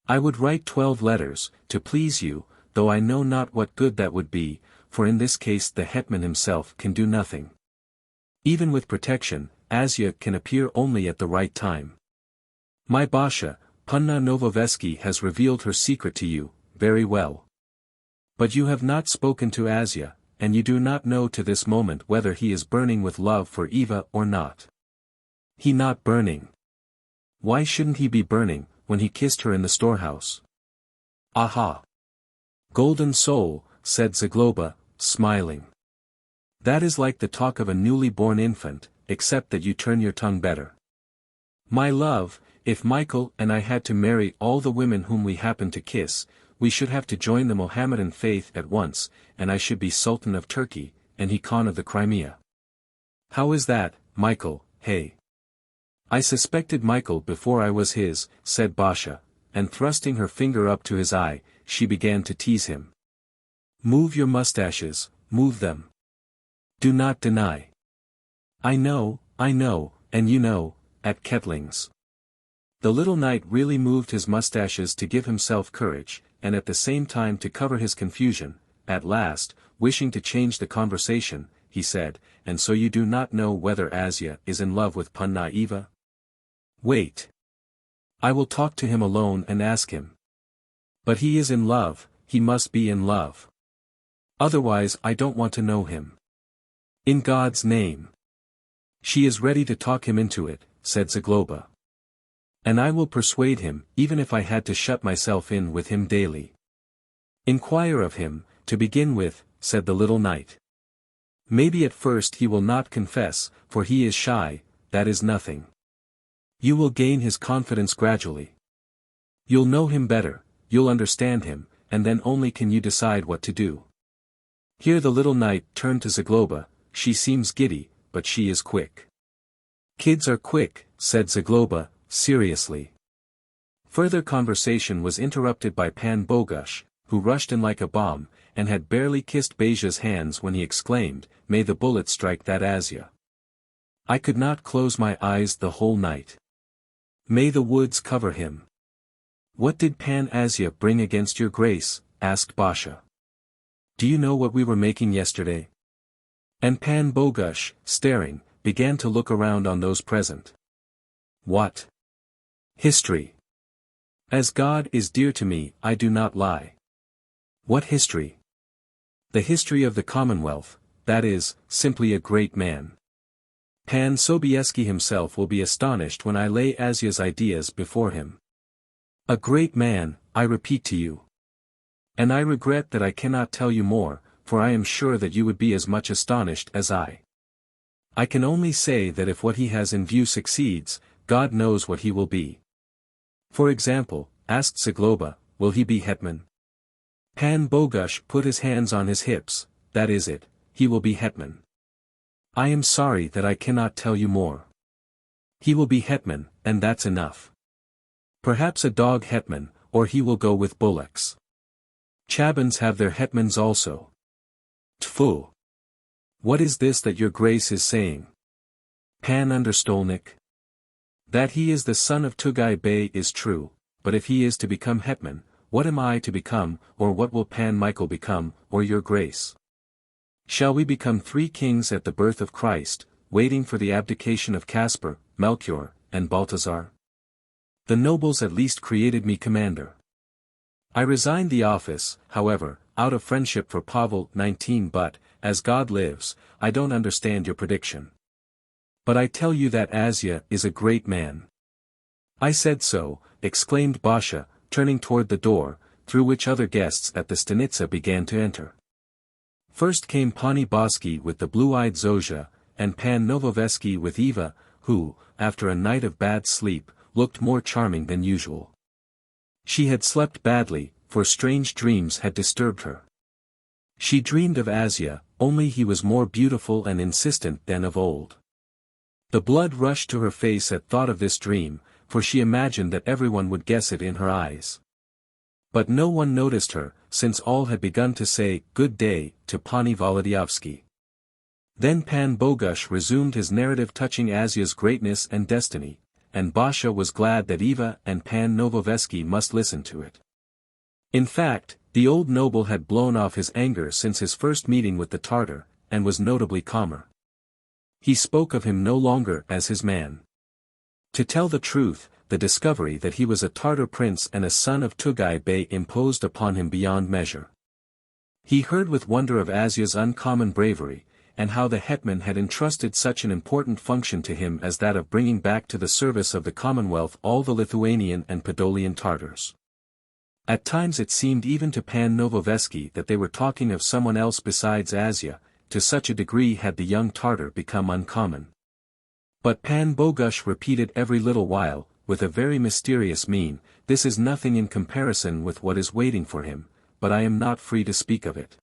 I would write 12 letters, to please you, though I know not what good that would be, for in this case the hetman himself can do nothing. Even with protection, Asia can appear only at the right time. My Basha, Punna Novoveski has revealed her secret to you, very well. But you have not spoken to Asia, and you do not know to this moment whether he is burning with love for Eva or not. He not burning. Why shouldn't he be burning, when he kissed her in the storehouse? Aha! Golden soul, said Zagloba, smiling. That is like the talk of a newly born infant, except that you turn your tongue better. My love, if Michael and I had to marry all the women whom we happen to kiss, we should have to join the Mohammedan faith at once, and I should be Sultan of Turkey, and he Khan of the Crimea. How is that, Michael, hey? I suspected Michael before I was his, said Basha, and thrusting her finger up to his eye, she began to tease him. "Move your mustaches, move them. Do not deny. I know, and you know, at Kettling's." The little knight really moved his mustaches to give himself courage, and at the same time to cover his confusion. At last, wishing to change the conversation, he said, "And so you do not know whether Asia is in love with Panna Eva? Wait. I will talk to him alone and ask him. But he is in love, he must be in love. Otherwise I don't want to know him. In God's name. She is ready to talk him into it," said Zagloba. "And I will persuade him, even if I had to shut myself in with him daily." "Inquire of him, to begin with," said the little knight. "Maybe at first he will not confess, for he is shy, that is nothing. You will gain his confidence gradually. You'll know him better, you'll understand him, and then only can you decide what to do." Here the little knight turned to Zagloba. "She seems giddy, but she is quick." "Kids are quick," said Zagloba, seriously. Further conversation was interrupted by Pan Bogusz, who rushed in like a bomb, and had barely kissed Beja's hands when he exclaimed, "May the bullet strike that Asia. I could not close my eyes the whole night. May the woods cover him." "What did Pan Asia bring against your grace?" asked Basha. "Do you know what we were making yesterday?" And Pan Bogusz, staring, began to look around on those present. "What?" "History. As God is dear to me, I do not lie." "What history?" "The history of the Commonwealth, that is, simply a great man. Pan Sobieski himself will be astonished when I lay Asia's ideas before him. A great man, I repeat to you. And I regret that I cannot tell you more, for I am sure that you would be as much astonished as I. I can only say that if what he has in view succeeds, God knows what he will be." "For example," asked Zagloba, "will he be hetman?" Pan Bogusz put his hands on his hips. "That is it, he will be hetman. I am sorry that I cannot tell you more. He will be hetman, and that's enough. Perhaps a dog hetman, or he will go with bullocks. Chabans have their hetmans also." "Tfu! What is this that your grace is saying?" "Pan Understolnik. That he is the son of Tugay Bey is true, but if he is to become hetman, what am I to become, or what will Pan Michael become, or your grace? Shall we become 3 kings at the birth of Christ, waiting for the abdication of Caspar, Melchior, and Balthazar? The nobles at least created me commander. I resigned the office, however, out of friendship for Pavel 19, but, as God lives, I don't understand your prediction. But I tell you that Asia is a great man." "I said so," exclaimed Basha, turning toward the door, through which other guests at the stanitsa began to enter. First came Pani Boski with the blue-eyed Zozia, and Pan Novoveski with Eva, who, after a night of bad sleep, looked more charming than usual. She had slept badly, for strange dreams had disturbed her. She dreamed of Asia, only he was more beautiful and insistent than of old. The blood rushed to her face at thought of this dream, for she imagined that everyone would guess it in her eyes. But no one noticed her, since all had begun to say, "Good day," to Pani Wołodyjowski. Then Pan Bogusz resumed his narrative touching Asia's greatness and destiny, and Basha was glad that Eva and Pan Novoveski must listen to it. In fact, the old noble had blown off his anger since his first meeting with the Tartar, and was notably calmer. He spoke of him no longer as his man. To tell the truth, the discovery that he was a Tartar prince and a son of Tugay Bey imposed upon him beyond measure. He heard with wonder of Asia's uncommon bravery, and how the hetman had entrusted such an important function to him as that of bringing back to the service of the Commonwealth all the Lithuanian and Podolian Tartars. At times it seemed even to Pan Novoveski that they were talking of someone else besides Asia, to such a degree had the young Tartar become uncommon. But Pan Bogusz repeated every little while, with a very mysterious mien, "This is nothing in comparison with what is waiting for him, but I am not free to speak of it."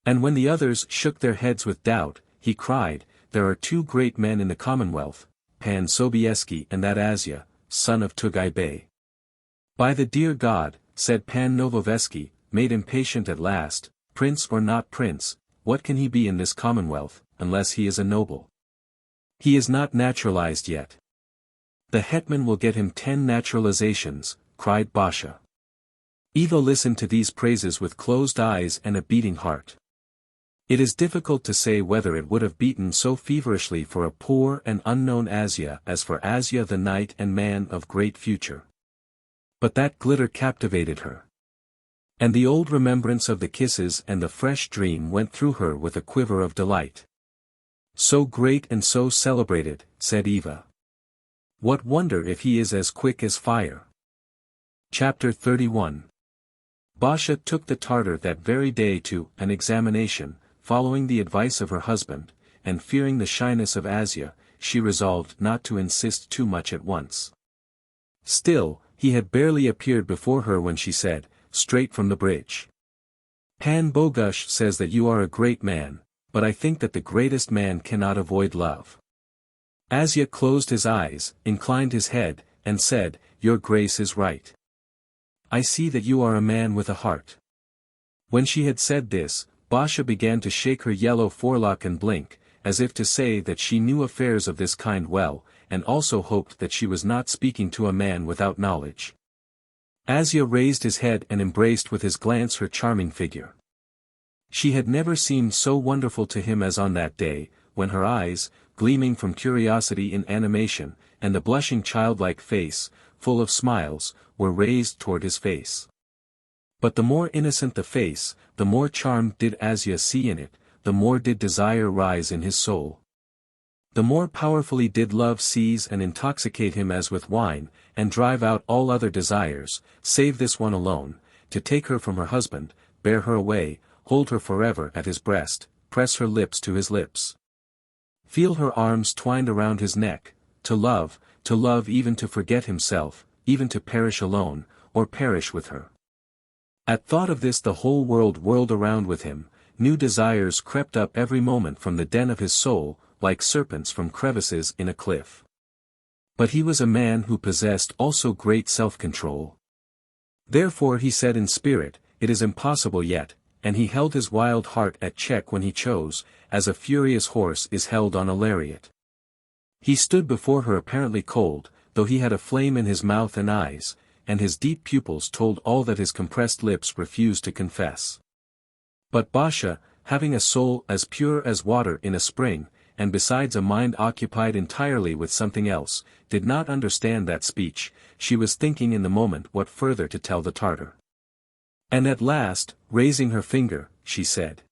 And when the others shook their heads with doubt, he cried, "There are 2 great men in the Commonwealth, Pan Sobieski and that Asia, son of Tugay Bey. "By the dear God," said Pan Novoveski, made impatient at last, "prince or not prince, what can he be in this commonwealth, unless he is a noble? He is not naturalized yet." "The hetman will get him 10 naturalizations," cried Basha. Ivo listened to these praises with closed eyes and a beating heart. It is difficult to say whether it would have beaten so feverishly for a poor and unknown Asia as for Asia the knight and man of great future. But that glitter captivated her. And the old remembrance of the kisses and the fresh dream went through her with a quiver of delight. "So great and so celebrated," said Eva. "What wonder if he is as quick as fire?" Chapter 31. Basha took the Tartar that very day to an examination, following the advice of her husband, and fearing the shyness of Asia, she resolved not to insist too much at once. Still, he had barely appeared before her when she said, straight from the bridge, "Pan Bogusz says that you are a great man, but I think that the greatest man cannot avoid love." Asia closed his eyes, inclined his head, and said, "Your grace is right. I see that you are a man with a heart." When she had said this, Basha began to shake her yellow forelock and blink, as if to say that she knew affairs of this kind well, and also hoped that she was not speaking to a man without knowledge. Asia raised his head and embraced with his glance her charming figure. She had never seemed so wonderful to him as on that day, when her eyes, gleaming from curiosity in animation, and the blushing childlike face, full of smiles, were raised toward his face. But the more innocent the face, the more charm did Asia see in it, the more did desire rise in his soul. The more powerfully did love seize and intoxicate him as with wine, and drive out all other desires, save this one alone, to take her from her husband, bear her away, hold her forever at his breast, press her lips to his lips. Feel her arms twined around his neck, to love even to forget himself, even to perish alone, or perish with her. At thought of this the whole world whirled around with him, new desires crept up every moment from the den of his soul, like serpents from crevices in a cliff. But he was a man who possessed also great self-control. Therefore he said in spirit, "It is impossible yet," and he held his wild heart at check when he chose, as a furious horse is held on a lariat. He stood before her apparently cold, though he had a flame in his mouth and eyes, and his deep pupils told all that his compressed lips refused to confess. But Basha, having a soul as pure as water in a spring, and besides a mind occupied entirely with something else, did not understand that speech. She was thinking in the moment what further to tell the Tartar. And at last, raising her finger, she said,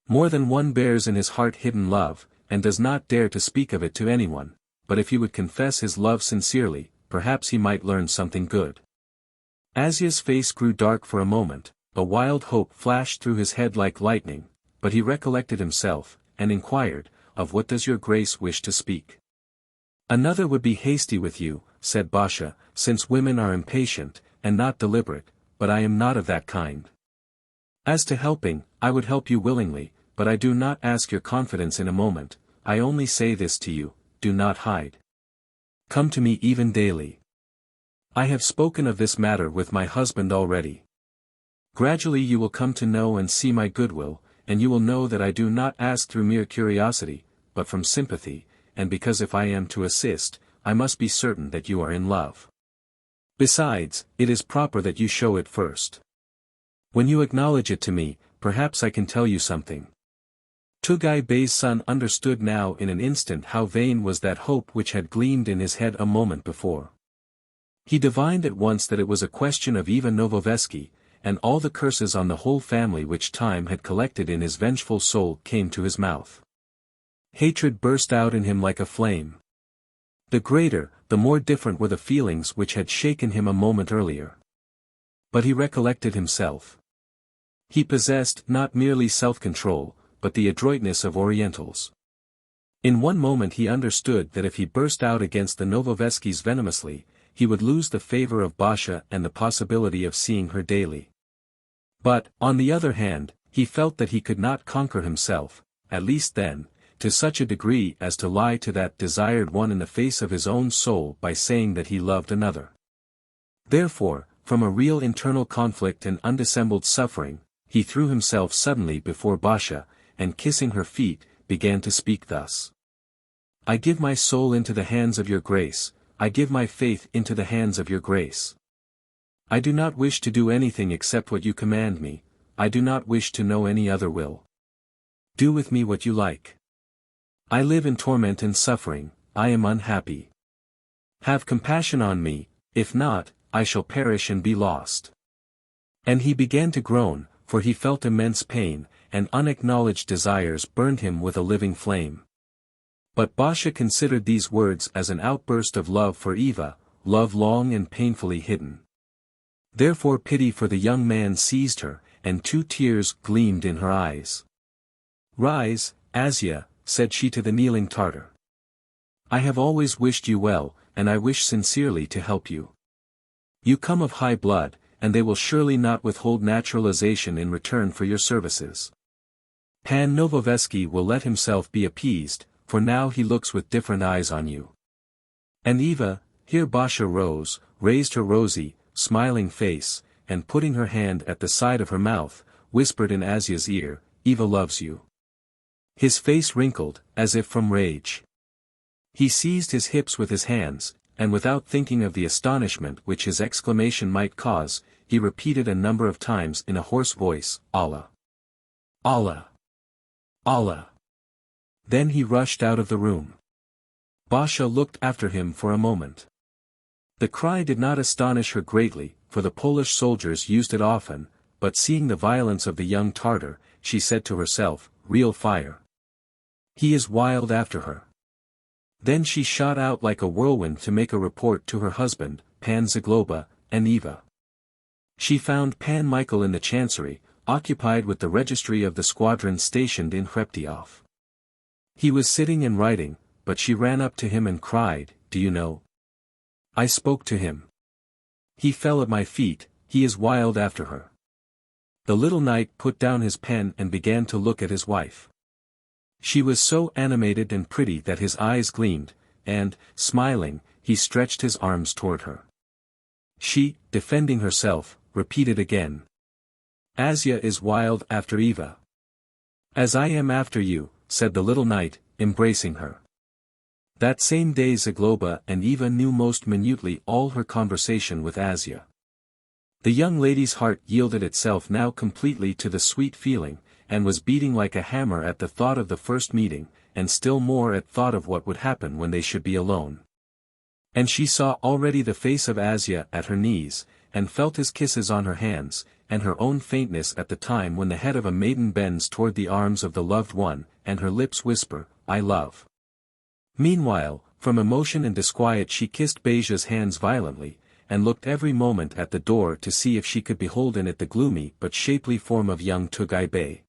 "More than one bears in his heart hidden love, and does not dare to speak of it to anyone, but if he would confess his love sincerely, perhaps he might learn something good." Asia's face grew dark for a moment, a wild hope flashed through his head like lightning, but he recollected himself, and inquired, "Of what does your grace wish to speak?" "Another would be hasty with you," said Basha, "since women are impatient, and not deliberate, but I am not of that kind. As to helping, I would help you willingly, but I do not ask your confidence in a moment, I only say this to you, do not hide. Come to me even daily. I have spoken of this matter with my husband already. Gradually you will come to know and see my goodwill, and you will know that I do not ask through mere curiosity, but from sympathy, and because if I am to assist, I must be certain that you are in love. Besides, it is proper that you show it first. When you acknowledge it to me, perhaps I can tell you something." Tugay Bey's son understood now in an instant how vain was that hope which had gleamed in his head a moment before. He divined at once that it was a question of Eva Novoveski, and all the curses on the whole family which time had collected in his vengeful soul came to his mouth. Hatred burst out in him like a flame. The greater, the more different were the feelings which had shaken him a moment earlier. But he recollected himself. He possessed not merely self-control, but the adroitness of Orientals. In one moment he understood that if he burst out against the Novoveskis venomously, he would lose the favor of Basha and the possibility of seeing her daily. But, on the other hand, he felt that he could not conquer himself, at least then, to such a degree as to lie to that desired one in the face of his own soul by saying that he loved another. Therefore, from a real internal conflict and undissembled suffering, he threw himself suddenly before Basha, and kissing her feet, began to speak thus. I give my soul into the hands of your grace, I give my faith into the hands of your grace. I do not wish to do anything except what you command me, I do not wish to know any other will. Do with me what you like. I live in torment and suffering, I am unhappy. Have compassion on me, if not, I shall perish and be lost. And he began to groan, for he felt immense pain, and unacknowledged desires burned him with a living flame. But Basha considered these words as an outburst of love for Eva, love long and painfully hidden. Therefore pity for the young man seized her, and 2 tears gleamed in her eyes. Rise, Asia, said she to the kneeling Tartar. I have always wished you well, and I wish sincerely to help you. You come of high blood, and they will surely not withhold naturalization in return for your services. Pan Novoveski will let himself be appeased, for now he looks with different eyes on you. And Eva, here Basha rose, raised her rosy, smiling face, and putting her hand at the side of her mouth, whispered in Asia's ear, Eva loves you. His face wrinkled, as if from rage. He seized his hips with his hands, and without thinking of the astonishment which his exclamation might cause, he repeated a number of times in a hoarse voice, Allah! Allah! Allah! Then he rushed out of the room. Basha looked after him for a moment. The cry did not astonish her greatly, for the Polish soldiers used it often, but seeing the violence of the young Tartar, she said to herself, real fire. He is wild after her. Then she shot out like a whirlwind to make a report to her husband, Pan Zagloba, and Eva. She found Pan Michael in the chancery, occupied with the registry of the squadron stationed in Hreptyoff. He was sitting and writing, but she ran up to him and cried, do you know? I spoke to him. He fell at my feet, he is wild after her. The little knight put down his pen and began to look at his wife. She was so animated and pretty that his eyes gleamed, and, smiling, he stretched his arms toward her. She, defending herself, repeated again. Asia is wild after Eva. As I am after you, said the little knight, embracing her. That same day Zagloba and Eva knew most minutely all her conversation with Asia. The young lady's heart yielded itself now completely to the sweet feeling, and was beating like a hammer at the thought of the first meeting, and still more at thought of what would happen when they should be alone. And she saw already the face of Asia at her knees, and felt his kisses on her hands, and her own faintness at the time when the head of a maiden bends toward the arms of the loved one, and her lips whisper, I love. Meanwhile, from emotion and disquiet she kissed Beja's hands violently, and looked every moment at the door to see if she could behold in it the gloomy but shapely form of young Tugay Bey.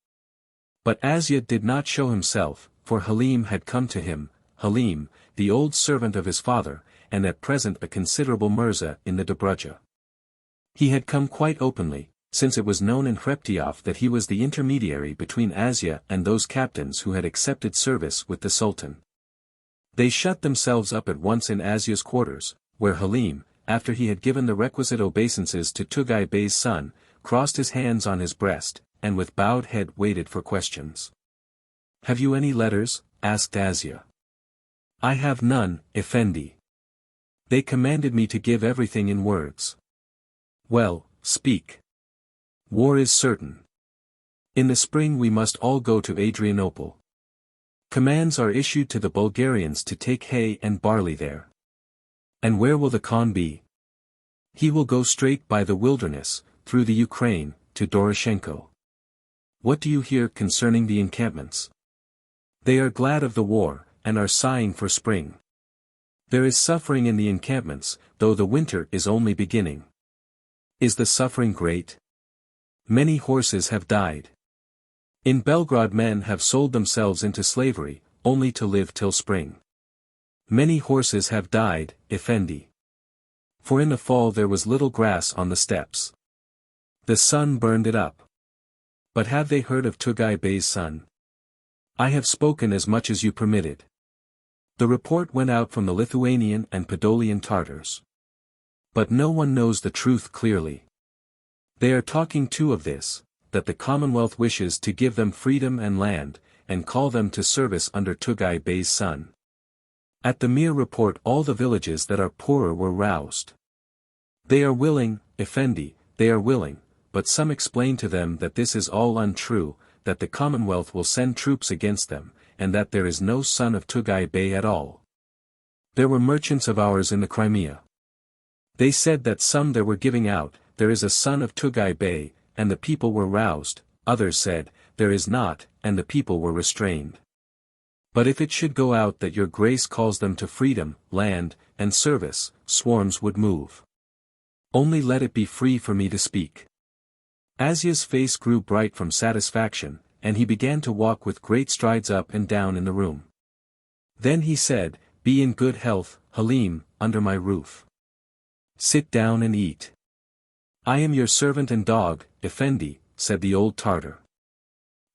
But Asia did not show himself, for Halim had come to him, Halim, the old servant of his father, and at present a considerable Mirza in the Dobruja. He had come quite openly, since it was known in Hreptyoff that he was the intermediary between Asia and those captains who had accepted service with the Sultan. They shut themselves up at once in Asia's quarters, where Halim, after he had given the requisite obeisances to Tugay Bey's son, crossed his hands on his breast, and with bowed head waited for questions. Have you any letters? Asked Asia. I have none, Effendi. They commanded me to give everything in words. Well, speak. War is certain. In the spring we must all go to Adrianople. Commands are issued to the Bulgarians to take hay and barley there. And where will the Khan be? He will go straight by the wilderness, through the Ukraine, to Doroshenko. What do you hear concerning the encampments? They are glad of the war, and are sighing for spring. There is suffering in the encampments, though the winter is only beginning. Is the suffering great? Many horses have died. In Belgrade men have sold themselves into slavery, only to live till spring. Many horses have died, Effendi. For in the fall there was little grass on the steppes. The sun burned it up. But have they heard of Tugay Bey's son? I have spoken as much as you permitted. The report went out from the Lithuanian and Podolian Tartars. But no one knows the truth clearly. They are talking too of this, that the Commonwealth wishes to give them freedom and land, and call them to service under Tugay Bey's son. At the mere report all the villages that are poorer were roused. They are willing, Effendi, they are willing, but some explain to them that this is all untrue, that the Commonwealth will send troops against them, and that there is no son of Tugay Bey at all. There were merchants of ours in the Crimea. They said that some there were giving out, there is a son of Tugay Bey, and the people were roused, others said, there is not, and the people were restrained. But if it should go out that your grace calls them to freedom, land, and service, swarms would move. Only let it be free for me to speak. Asia's face grew bright from satisfaction, and he began to walk with great strides up and down in the room. Then he said, be in good health, Halim, under my roof. Sit down and eat. I am your servant and dog, Effendi, said the old Tartar.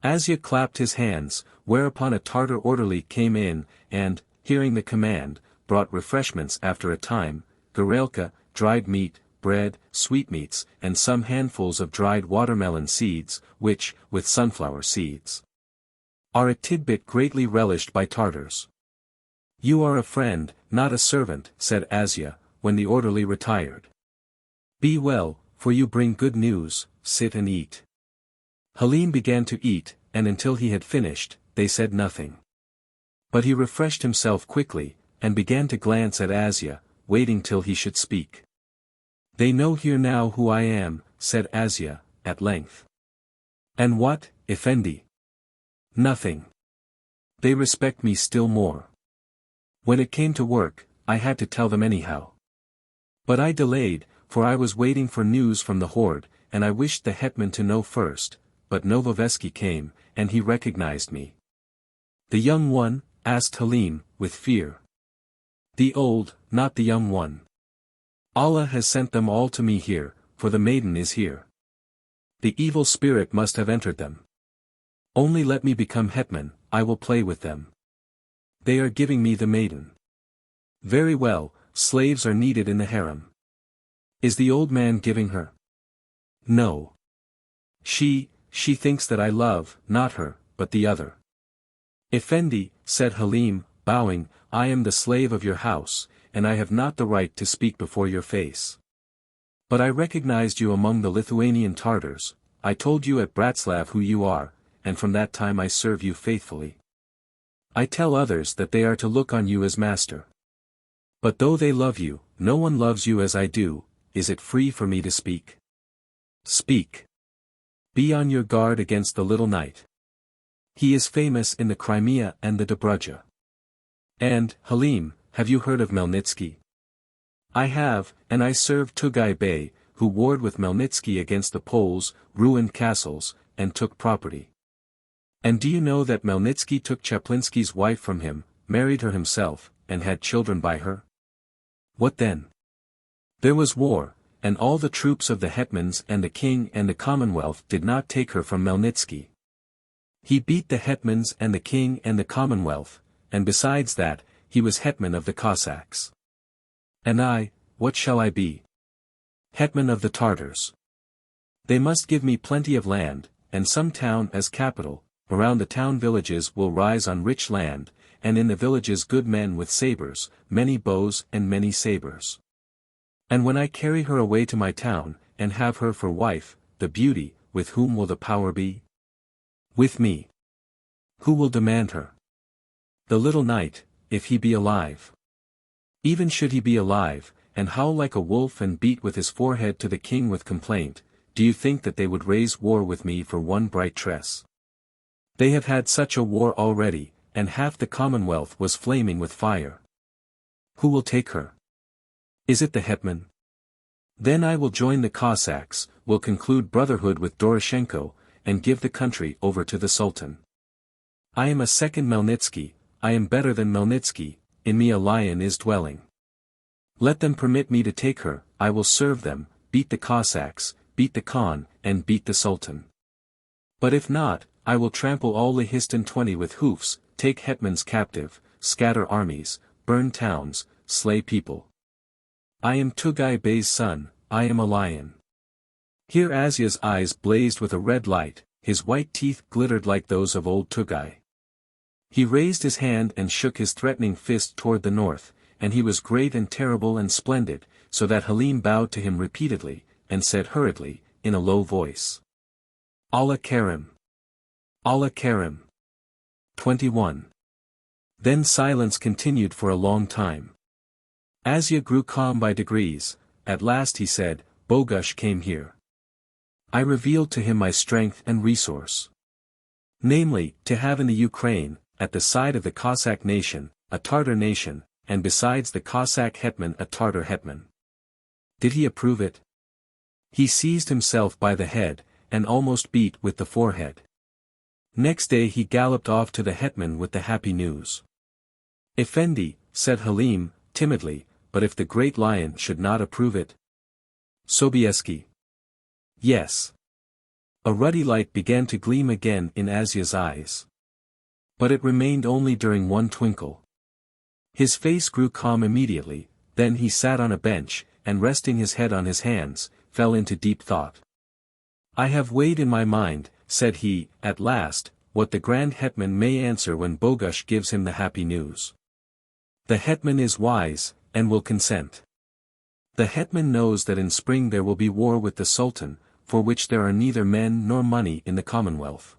Asia clapped his hands, whereupon a Tartar orderly came in, and, hearing the command, brought refreshments after a time, garelka, dried meat, bread, sweetmeats, and some handfuls of dried watermelon seeds, which, with sunflower seeds, are a tidbit greatly relished by Tartars. You are a friend, not a servant, said Asia, when the orderly retired. Be well, for you bring good news, sit and eat. Halim began to eat, and until he had finished, they said nothing. But he refreshed himself quickly, and began to glance at Asia, waiting till he should speak. They know here now who I am, said Asia, at length. And what, Effendi? Nothing. They respect me still more. When it came to work, I had to tell them anyhow. But I delayed, for I was waiting for news from the horde, and I wished the hetman to know first, but Novoveski came, and he recognized me. The young one? Asked Halim, with fear. The old, not the young one. Allah has sent them all to me here, for the maiden is here. The evil spirit must have entered them. Only let me become hetman, I will play with them. They are giving me the maiden. Very well, slaves are needed in the harem. Is the old man giving her? No. She thinks that I love, not her, but the other. Effendi, said Halim, bowing, I am the slave of your house, and I have not the right to speak before your face. But I recognized you among the Lithuanian Tartars, I told you at Bratslav who you are, and from that time I serve you faithfully. I tell others that they are to look on you as master. But though they love you, no one loves you as I do, is it free for me to speak? Speak. Be on your guard against the little knight. He is famous in the Crimea and the Dobruja. And, Halim, have you heard of Melnitsky? I have, and I served Tugay Bey, who warred with Melnitsky against the Poles, ruined castles, and took property. And do you know that Melnitsky took Chaplinsky's wife from him, married her himself, and had children by her? What then? There was war, and all the troops of the hetmans and the king and the Commonwealth did not take her from Melnitsky. He beat the hetmans and the king and the Commonwealth, and besides that, he was hetman of the Cossacks. And I, what shall I be? Hetman of the Tartars. They must give me plenty of land, and some town as capital. Around the town villages will rise on rich land, and in the villages good men with sabers, many bows and many sabers. And when I carry her away to my town, and have her for wife, the beauty, with whom will the power be? With me. Who will demand her? The little knight, if he be alive. Even should he be alive, and howl like a wolf and beat with his forehead to the king with complaint, do you think that they would raise war with me for one bright tress? They have had such a war already, and half the Commonwealth was flaming with fire. Who will take her? Is it the hetman? Then I will join the Cossacks, will conclude brotherhood with Doroshenko, and give the country over to the Sultan. I am a second Melnitsky, I am better than Melnitsky, in me a lion is dwelling. Let them permit me to take her, I will serve them, beat the Cossacks, beat the Khan, and beat the Sultan. But if not, I will trample all Lihistan 20 with hoofs, take hetmans captive, scatter armies, burn towns, slay people. I am Tugai Bey's son, I am a lion. Here Asya's eyes blazed with a red light, his white teeth glittered like those of old Tugai. He raised his hand and shook his threatening fist toward the north, and he was great and terrible and splendid, so that Halim bowed to him repeatedly, and said hurriedly, in a low voice. Allah Karim. Allah Karim. 21. Then silence continued for a long time. Asya grew calm by degrees. At last he said, Bogush came here. I revealed to him my strength and resource. Namely, to have in the Ukraine, at the side of the Cossack nation, a Tartar nation, and besides the Cossack hetman a Tartar hetman. Did he approve it? He seized himself by the head, and almost beat with the forehead. Next day he galloped off to the hetman with the happy news. Effendi, said Halim, timidly, but if the great lion should not approve it? Sobieski. Yes. A ruddy light began to gleam again in Asya's eyes. But it remained only during one twinkle. His face grew calm immediately, then he sat on a bench, and resting his head on his hands, fell into deep thought. I have weighed in my mind, said he, at last, what the Grand Hetman may answer when Bogush gives him the happy news. The Hetman is wise, and will consent. The Hetman knows that in spring there will be war with the Sultan, for which there are neither men nor money in the Commonwealth.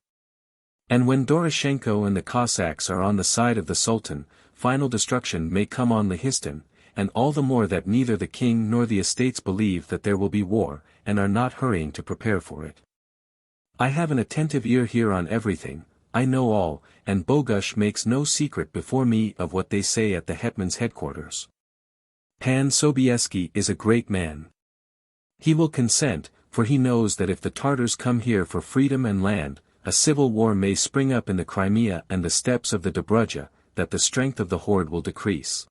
And when Doroshenko and the Cossacks are on the side of the Sultan, final destruction may come on Lehistan, and all the more that neither the king nor the estates believe that there will be war, and are not hurrying to prepare for it. I have an attentive ear here on everything, I know all, and Bogush makes no secret before me of what they say at the hetman's headquarters. Pan Sobieski is a great man. He will consent, for he knows that if the Tartars come here for freedom and land, a civil war may spring up in the Crimea and the steppes of the Dobruja, that the strength of the horde will decrease.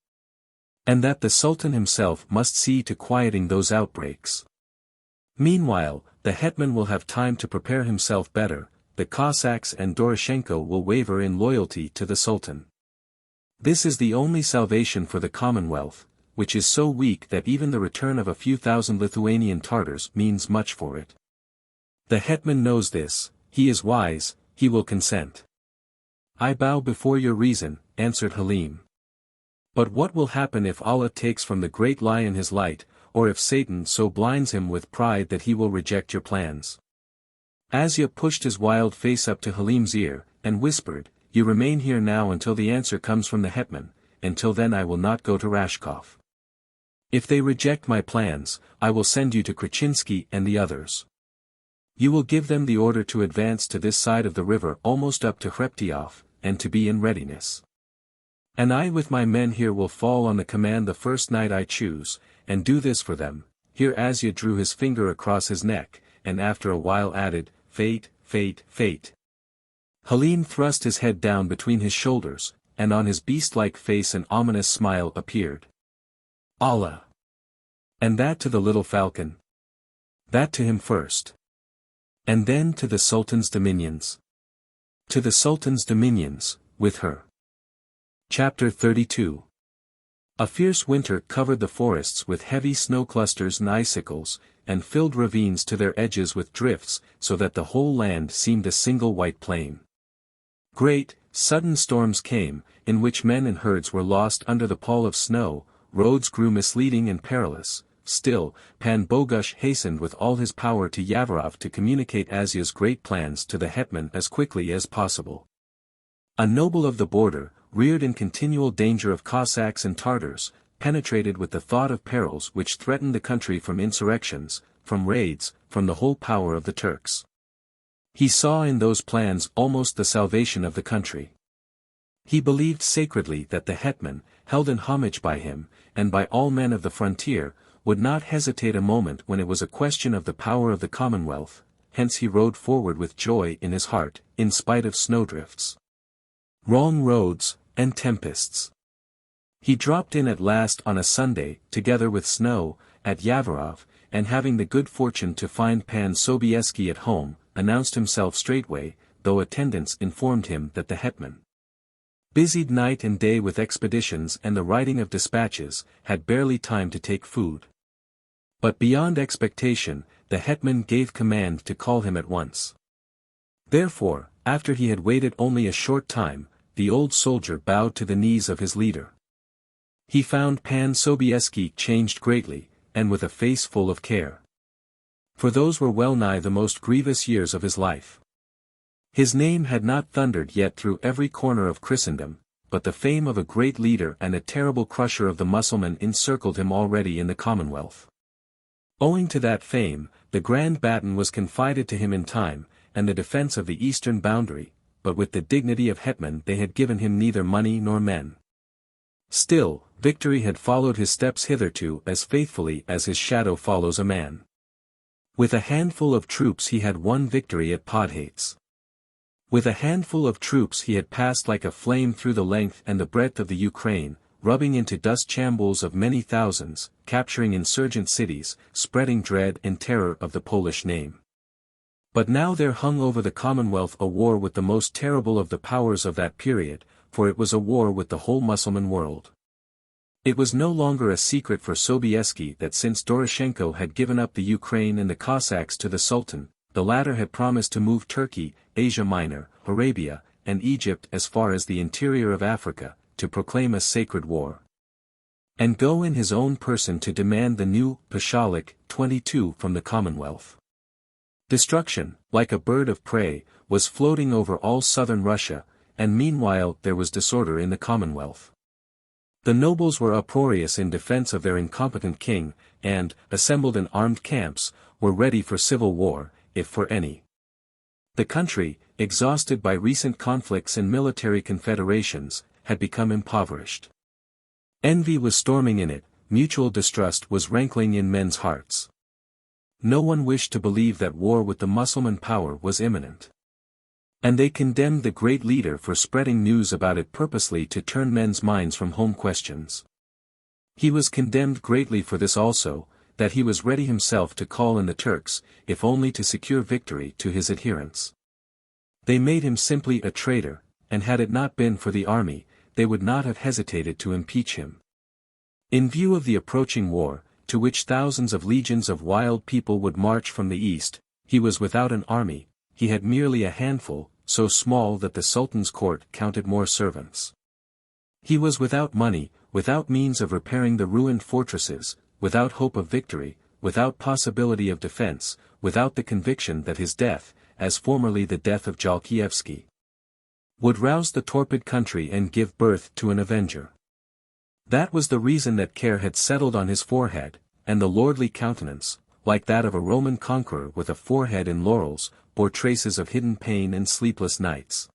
And that the Sultan himself must see to quieting those outbreaks. Meanwhile, the hetman will have time to prepare himself better, the Cossacks and Doroshenko will waver in loyalty to the Sultan. This is the only salvation for the Commonwealth, which is so weak that even the return of a few thousand Lithuanian Tartars means much for it. The hetman knows this, he is wise, he will consent. I bow before your reason, answered Halim. But what will happen if Allah takes from the great lion his light, or if Satan so blinds him with pride that he will reject your plans? Asya pushed his wild face up to Halim's ear, and whispered, You remain here now until the answer comes from the hetman, until then I will not go to Rashkov. If they reject my plans, I will send you to Krachinsky and the others. You will give them the order to advance to this side of the river almost up to Hreptyov, and to be in readiness. And I with my men here will fall on the command the first night I choose, and do this for them. Here Asya drew his finger across his neck, and after a while added, Fate, fate, fate. Halim thrust his head down between his shoulders, and on his beast-like face an ominous smile appeared. Allah! And that to the little falcon? That to him first. And then to the Sultan's dominions. To the Sultan's dominions, with her. Chapter 32. A fierce winter covered the forests with heavy snow clusters and icicles, and filled ravines to their edges with drifts, so that the whole land seemed a single white plain. Great, sudden storms came, in which men and herds were lost under the pall of snow, roads grew misleading and perilous. Still, Pan Bogush hastened with all his power to Yavorov to communicate Asya's great plans to the hetman as quickly as possible. A noble of the border, reared in continual danger of Cossacks and Tartars, penetrated with the thought of perils which threatened the country from insurrections, from raids, from the whole power of the Turks. He saw in those plans almost the salvation of the country. He believed sacredly that the hetman, held in homage by him, and by all men of the frontier, would not hesitate a moment when it was a question of the power of the Commonwealth, hence he rode forward with joy in his heart, in spite of snowdrifts, wrong roads, and tempests. He dropped in at last on a Sunday, together with snow, at Yavorov, and having the good fortune to find Pan Sobieski at home, announced himself straightway, though attendants informed him that the hetman busied night and day with expeditions and the writing of dispatches, had barely time to take food. But beyond expectation, the hetman gave command to call him at once. Therefore, after he had waited only a short time, the old soldier bowed to the knees of his leader. He found Pan Sobieski changed greatly, and with a face full of care. For those were well nigh the most grievous years of his life. His name had not thundered yet through every corner of Christendom, but the fame of a great leader and a terrible crusher of the Mussulman encircled him already in the Commonwealth. Owing to that fame, the grand baton was confided to him in time, and the defense of the eastern boundary, but with the dignity of hetman they had given him neither money nor men. Still, victory had followed his steps hitherto as faithfully as his shadow follows a man. With a handful of troops he had won victory at Podhates. With a handful of troops he had passed like a flame through the length and the breadth of the Ukraine, rubbing into dust chambuls of many thousands, capturing insurgent cities, spreading dread and terror of the Polish name. But now there hung over the Commonwealth a war with the most terrible of the powers of that period, for it was a war with the whole Mussulman world. It was no longer a secret for Sobieski that since Doroshenko had given up the Ukraine and the Cossacks to the Sultan, the latter had promised to move Turkey, Asia Minor, Arabia, and Egypt as far as the interior of Africa, to proclaim a sacred war. And go in his own person to demand the new Pashalik 22 from the Commonwealth. Destruction, like a bird of prey, was floating over all southern Russia, and meanwhile there was disorder in the Commonwealth. The nobles were uproarious in defense of their incompetent king, and, assembled in armed camps, were ready for civil war, if for any. The country, exhausted by recent conflicts and military confederations, had become impoverished. Envy was storming in it, mutual distrust was rankling in men's hearts. No one wished to believe that war with the Mussulman power was imminent. And they condemned the great leader for spreading news about it purposely to turn men's minds from home questions. He was condemned greatly for this also, that he was ready himself to call in the Turks, if only to secure victory to his adherents. They made him simply a traitor, and had it not been for the army, they would not have hesitated to impeach him. In view of the approaching war, to which thousands of legions of wild people would march from the east, he was without an army, he had merely a handful, so small that the Sultan's court counted more servants. He was without money, without means of repairing the ruined fortresses, without hope of victory, without possibility of defense, without the conviction that his death, as formerly the death of Jalkiewski, would rouse the torpid country and give birth to an avenger. That was the reason that care had settled on his forehead, and the lordly countenance, like that of a Roman conqueror with a forehead in laurels, bore traces of hidden pain and sleepless nights.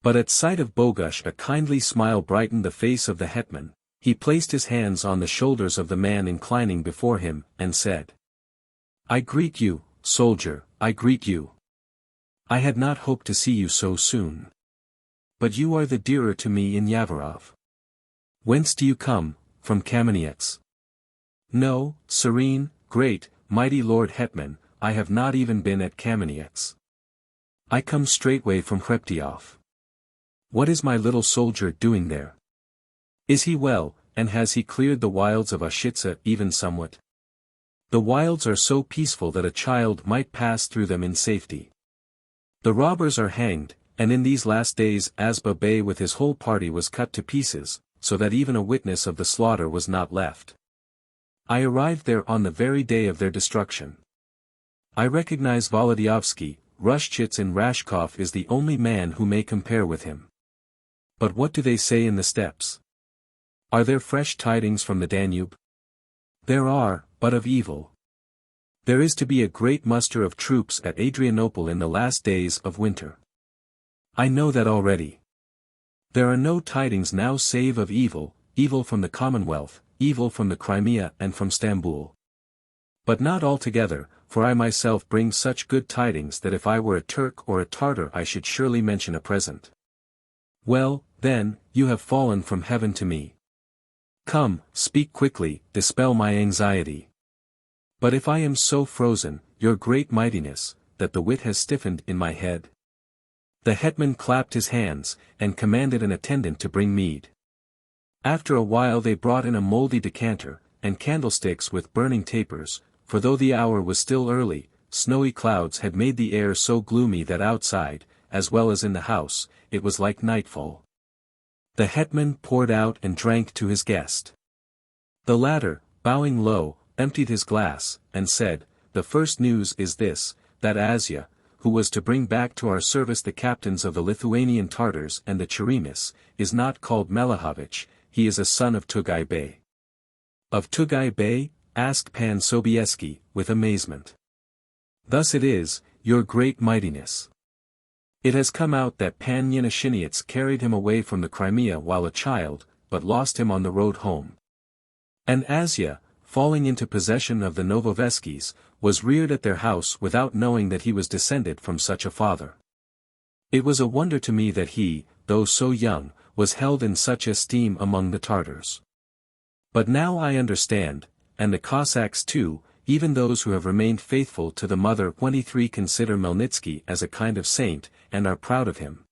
But at sight of Bogusz a kindly smile brightened the face of the hetman. He placed his hands on the shoulders of the man inclining before him, and said, "I greet you, soldier, I greet you. I had not hoped to see you so soon. But you are the dearer to me in Yavorov. Whence do you come, from Kamenets?" "No, serene, great, mighty Lord Hetman, I have not even been at Kamenets. I come straightway from Hreptyov. What is my little soldier doing there? Is he well, and has he cleared the wilds of Ushitsa even somewhat? The wilds are so peaceful that a child might pass through them in safety. The robbers are hanged, and in these last days Azba Bey with his whole party was cut to pieces, so that even a witness of the slaughter was not left. I arrived there on the very day of their destruction. I recognize Volodyovski, Rushchits in Rashkov is the only man who may compare with him. But what do they say in the steppes? Are there fresh tidings from the Danube? There are, but of evil. There is to be a great muster of troops at Adrianople in the last days of winter. I know that already. There are no tidings now save of evil, evil from the Commonwealth, evil from the Crimea and from Stambul. But not altogether, for I myself bring such good tidings that if I were a Turk or a Tartar I should surely mention a present. Well, then, you have fallen from heaven to me. Come, speak quickly, dispel my anxiety. But if I am so frozen, your great mightiness, that the wit has stiffened in my head? The hetman clapped his hands, and commanded an attendant to bring mead. After a while they brought in a mouldy decanter, and candlesticks with burning tapers, for though the hour was still early, snowy clouds had made the air so gloomy that outside, as well as in the house, it was like nightfall. The hetman poured out and drank to his guest. The latter, bowing low, emptied his glass, and said, "The first news is this, that Asya, who was to bring back to our service the captains of the Lithuanian Tartars and the Cheremis, is not called Melehovich, he is a son of Tugay Bey." "Of Tugay Bey?" asked Pan Sobieski, with amazement. "Thus it is, your great mightiness. It has come out that Pan Yenishinets carried him away from the Crimea while a child, but lost him on the road home. And Asya, falling into possession of the Novoveskis, was reared at their house without knowing that he was descended from such a father. It was a wonder to me that he, though so young, was held in such esteem among the Tartars. But now I understand, and the Cossacks too, even those who have remained faithful to the mother 23 consider Melnitsky as a kind of saint, and are proud of him."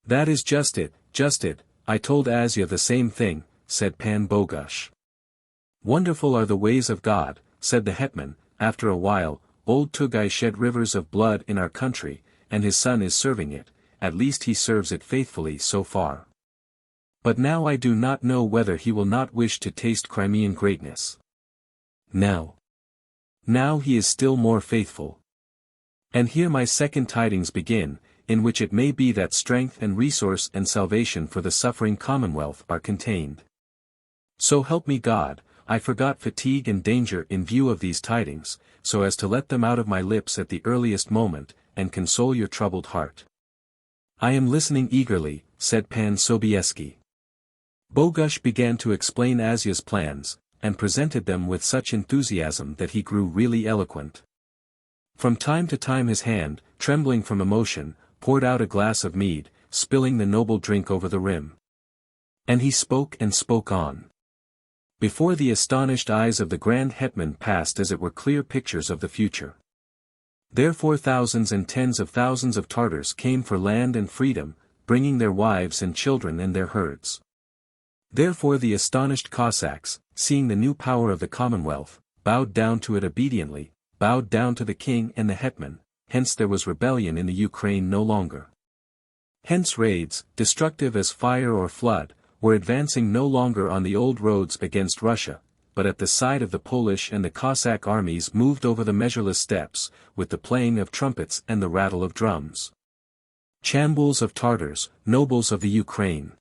"That is just it, I told Asya the same thing," said Pan Bogush. "Wonderful are the ways of God," said the hetman. "After a while, old Tugay shed rivers of blood in our country, and his son is serving it, at least he serves it faithfully so far. But now I do not know whether he will not wish to taste Crimean greatness. Now he is still more faithful. And here my second tidings begin, in which it may be that strength and resource and salvation for the suffering Commonwealth are contained. So help me God, I forgot fatigue and danger in view of these tidings, so as to let them out of my lips at the earliest moment, and console your troubled heart." "I am listening eagerly," said Pan Sobieski. Bogush began to explain Asya's plans, and presented them with such enthusiasm that he grew really eloquent. From time to time his hand, trembling from emotion, poured out a glass of mead, spilling the noble drink over the rim. And he spoke and spoke on. Before the astonished eyes of the Grand Hetman passed as it were clear pictures of the future. Therefore thousands and tens of thousands of Tartars came for land and freedom, bringing their wives and children and their herds. Therefore the astonished Cossacks, seeing the new power of the Commonwealth, bowed down to it obediently, bowed down to the king and the hetman, hence there was rebellion in the Ukraine no longer. Hence raids, destructive as fire or flood, were advancing no longer on the old roads against Russia, but at the side of the Polish and the Cossack armies moved over the measureless steppes, with the playing of trumpets and the rattle of drums. Chambuls of Tartars, nobles of the Ukraine.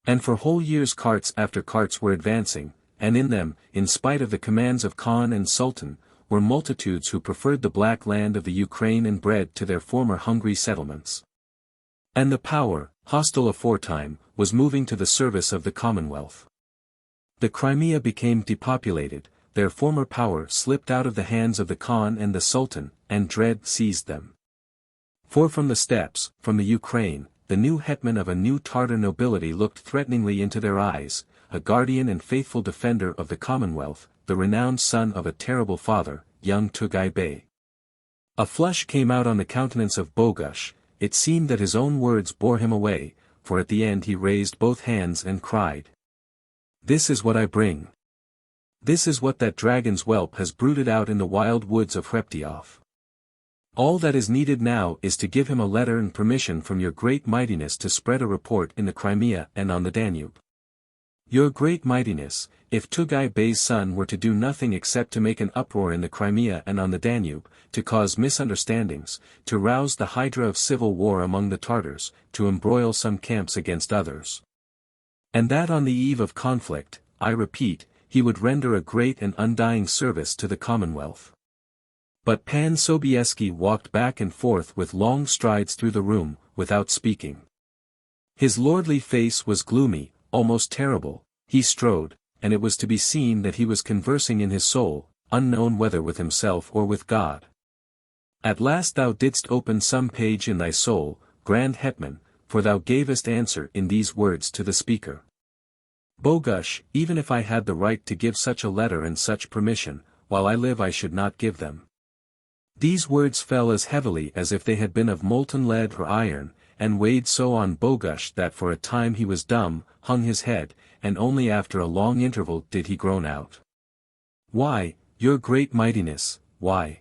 And for whole years carts after carts were advancing, and in them, in spite of the commands of Khan and Sultan, were multitudes who preferred the black land of the Ukraine and bread to their former hungry settlements. And the power, hostile aforetime, was moving to the service of the Commonwealth. The Crimea became depopulated, their former power slipped out of the hands of the Khan and the Sultan, and dread seized them. For from the steppes, from the Ukraine, the new hetman of a new Tartar nobility looked threateningly into their eyes, a guardian and faithful defender of the Commonwealth, the renowned son of a terrible father, young Tugay Bey. A flush came out on the countenance of Bogush. It seemed that his own words bore him away, for at the end he raised both hands and cried, "This is what I bring. This is what that dragon's whelp has brooded out in the wild woods of Hreptyoff. All that is needed now is to give him a letter and permission from your great mightiness to spread a report in the Crimea and on the Danube. Your great mightiness, if Tugay Bey's son were to do nothing except to make an uproar in the Crimea and on the Danube, to cause misunderstandings, to rouse the hydra of civil war among the Tartars, to embroil some camps against others. And that on the eve of conflict, I repeat, he would render a great and undying service to the Commonwealth." But Pan Sobieski walked back and forth with long strides through the room, without speaking. His lordly face was gloomy, almost terrible. He strode, and it was to be seen that he was conversing in his soul, unknown whether with himself or with God. "At last thou didst open some page in thy soul, Grand Hetman, for thou gavest answer in these words to the speaker. Bogush, even if I had the right to give such a letter and such permission, while I live I should not give them. These words fell as heavily as if they had been of molten lead or iron, and weighed so on Bogusz that for a time he was dumb, hung his head, and only after a long interval did he groan out. "Why, your great mightiness, why?"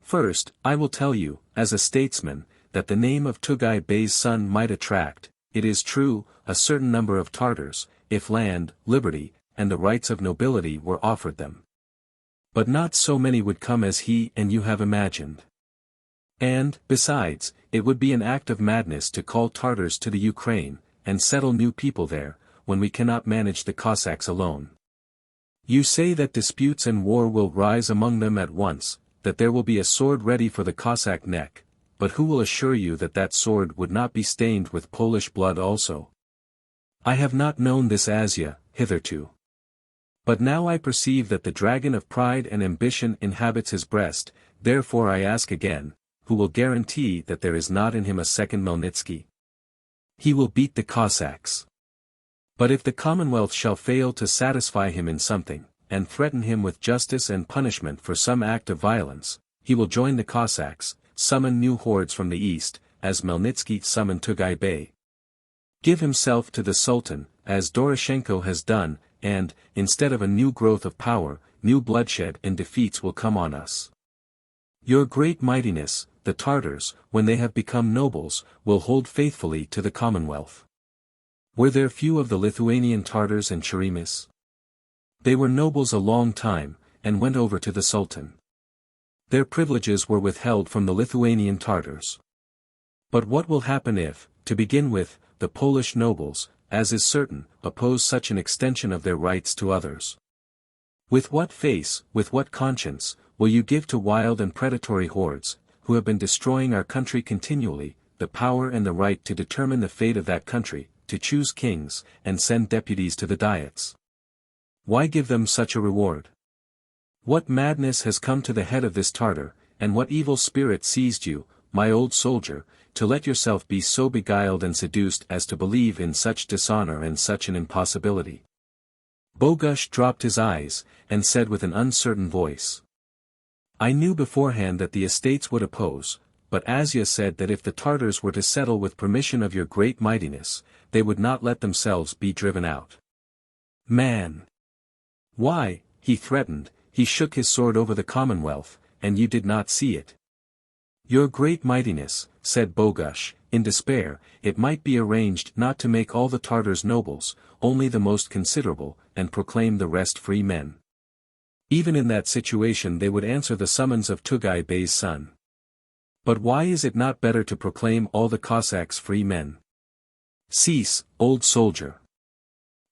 "First, I will tell you, as a statesman, that the name of Tugai Bey's son might attract, it is true, a certain number of Tartars, if land, liberty, and the rights of nobility were offered them. But not so many would come as he and you have imagined. And, besides, it would be an act of madness to call Tartars to the Ukraine, and settle new people there, when we cannot manage the Cossacks alone. You say that disputes and war will rise among them at once, that there will be a sword ready for the Cossack neck, but who will assure you that that sword would not be stained with Polish blood also? I have not known this as yet, hitherto. But now I perceive that the dragon of pride and ambition inhabits his breast, therefore I ask again, who will guarantee that there is not in him a second Melnitsky? He will beat the Cossacks. But if the Commonwealth shall fail to satisfy him in something, and threaten him with justice and punishment for some act of violence, he will join the Cossacks, summon new hordes from the east, as Melnitsky summoned Tugai Bey. Give himself to the Sultan, as Doroshenko has done, and, instead of a new growth of power, new bloodshed and defeats will come on us. Your great mightiness, the Tartars, when they have become nobles, will hold faithfully to the Commonwealth. Were there few of the Lithuanian Tartars and Cherimis? They were nobles a long time, and went over to the Sultan. Their privileges were withheld from the Lithuanian Tartars. But what will happen if, to begin with, the Polish nobles, as is certain, oppose such an extension of their rights to others? With what face, with what conscience, will you give to wild and predatory hordes, who have been destroying our country continually, the power and the right to determine the fate of that country, to choose kings, and send deputies to the diets? Why give them such a reward? What madness has come to the head of this Tartar, and what evil spirit seized you, my old soldier, to let yourself be so beguiled and seduced as to believe in such dishonor and such an impossibility? Bogusz dropped his eyes, and said with an uncertain voice, I knew beforehand that the estates would oppose, but Asia said that if the Tartars were to settle with permission of your great mightiness, they would not let themselves be driven out. Man! Why, he threatened, he shook his sword over the Commonwealth, and you did not see it. Your great mightiness, said Bogusz, in despair, it might be arranged not to make all the Tartars nobles, only the most considerable, and proclaim the rest free men. Even in that situation they would answer the summons of Tugai Bey's son. But why is it not better to proclaim all the Cossacks free men? Cease, old soldier.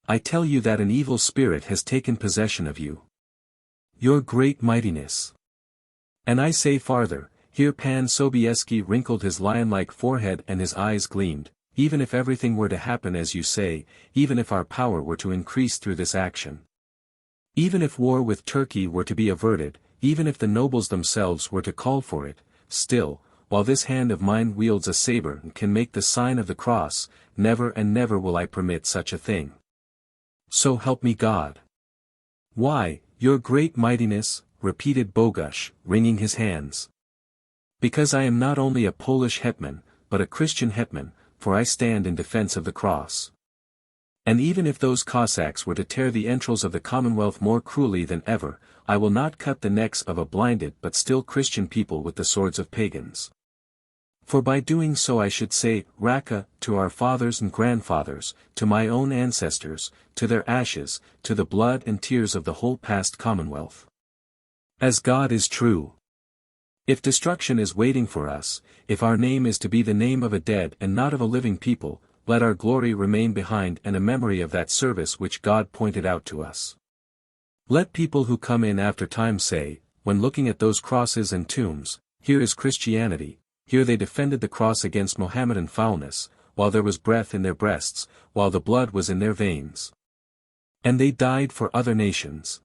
I tell you that an evil spirit has taken possession of you. Your great mightiness. And I say farther, here Pan Sobieski wrinkled his lion-like forehead and his eyes gleamed, even if everything were to happen as you say, even if our power were to increase through this action. Even if war with Turkey were to be averted, even if the nobles themselves were to call for it, still, while this hand of mine wields a saber and can make the sign of the cross, never and never will I permit such a thing. So help me God. Why, your great mightiness, repeated Bogusz, wringing his hands. Because I am not only a Polish hetman, but a Christian hetman, for I stand in defense of the cross. And even if those Cossacks were to tear the entrails of the Commonwealth more cruelly than ever, I will not cut the necks of a blinded but still Christian people with the swords of pagans. For by doing so I should say, Raka, to our fathers and grandfathers, to my own ancestors, to their ashes, to the blood and tears of the whole past Commonwealth. As God is true. If destruction is waiting for us, if our name is to be the name of a dead and not of a living people, let our glory remain behind and a memory of that service which God pointed out to us. Let people who come in after time say, when looking at those crosses and tombs, here is Christianity, here they defended the cross against Mohammedan foulness, while there was breath in their breasts, while the blood was in their veins. And they died for other nations.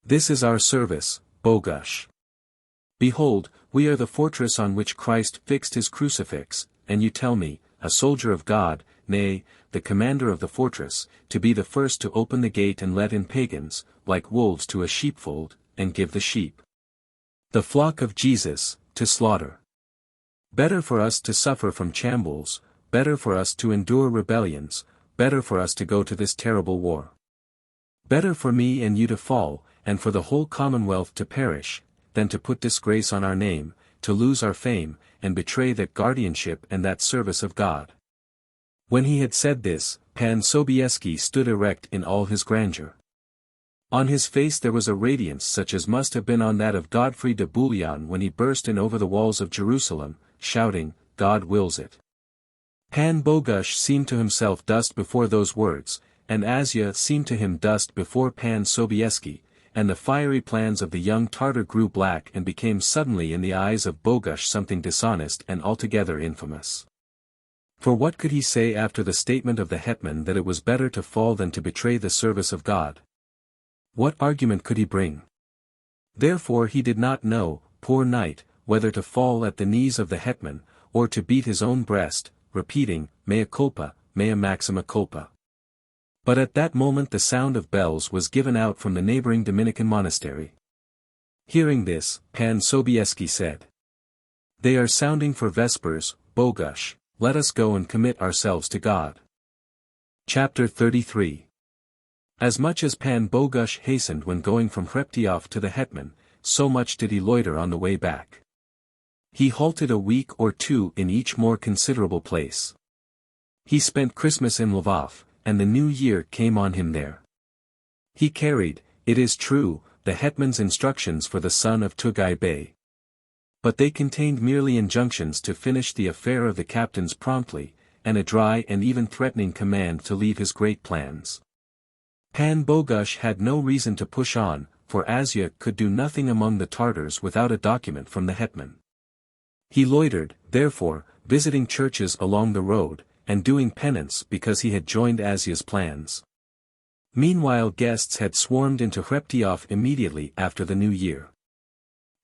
This is our service, Bogusz. Behold, we are the fortress on which Christ fixed his crucifix, and you tell me, a soldier of God, nay, the commander of the fortress, to be the first to open the gate and let in pagans, like wolves to a sheepfold, and give the sheep. The flock of Jesus, to slaughter. Better for us to suffer from chambuls, better for us to endure rebellions, better for us to go to this terrible war. Better for me and you to fall, and for the whole commonwealth to perish, than to put disgrace on our name, to lose our fame, and betray that guardianship and that service of God. When he had said this, Pan Sobieski stood erect in all his grandeur. On his face there was a radiance such as must have been on that of Godfrey de Bouillon when he burst in over the walls of Jerusalem, shouting, "God wills it." Pan Bogusz seemed to himself dust before those words, and Azya seemed to him dust before Pan Sobieski, and the fiery plans of the young Tartar grew black and became suddenly in the eyes of Bogusz something dishonest and altogether infamous. For what could he say after the statement of the hetman that it was better to fall than to betray the service of God? What argument could he bring? Therefore he did not know, poor knight, whether to fall at the knees of the hetman, or to beat his own breast, repeating, "Mea culpa, mea maxima culpa." But at that moment the sound of bells was given out from the neighboring Dominican monastery. Hearing this, Pan Sobieski said, "They are sounding for vespers, Bogusz, let us go and commit ourselves to God." Chapter 33. As much as Pan Bogusz hastened when going from Hreptyoff to the hetman, so much did he loiter on the way back. He halted a week or two in each more considerable place. He spent Christmas in Lvov, and the new year came on him there. He carried, it is true, the hetman's instructions for the son of Tugay Bey. But they contained merely injunctions to finish the affair of the captains promptly, and a dry and even threatening command to leave his great plans. Pan Bogusz had no reason to push on, for Azya could do nothing among the Tartars without a document from the hetman. He loitered, therefore, visiting churches along the road, and doing penance because he had joined Azya's plans. Meanwhile guests had swarmed into Hreptyoff immediately after the new year.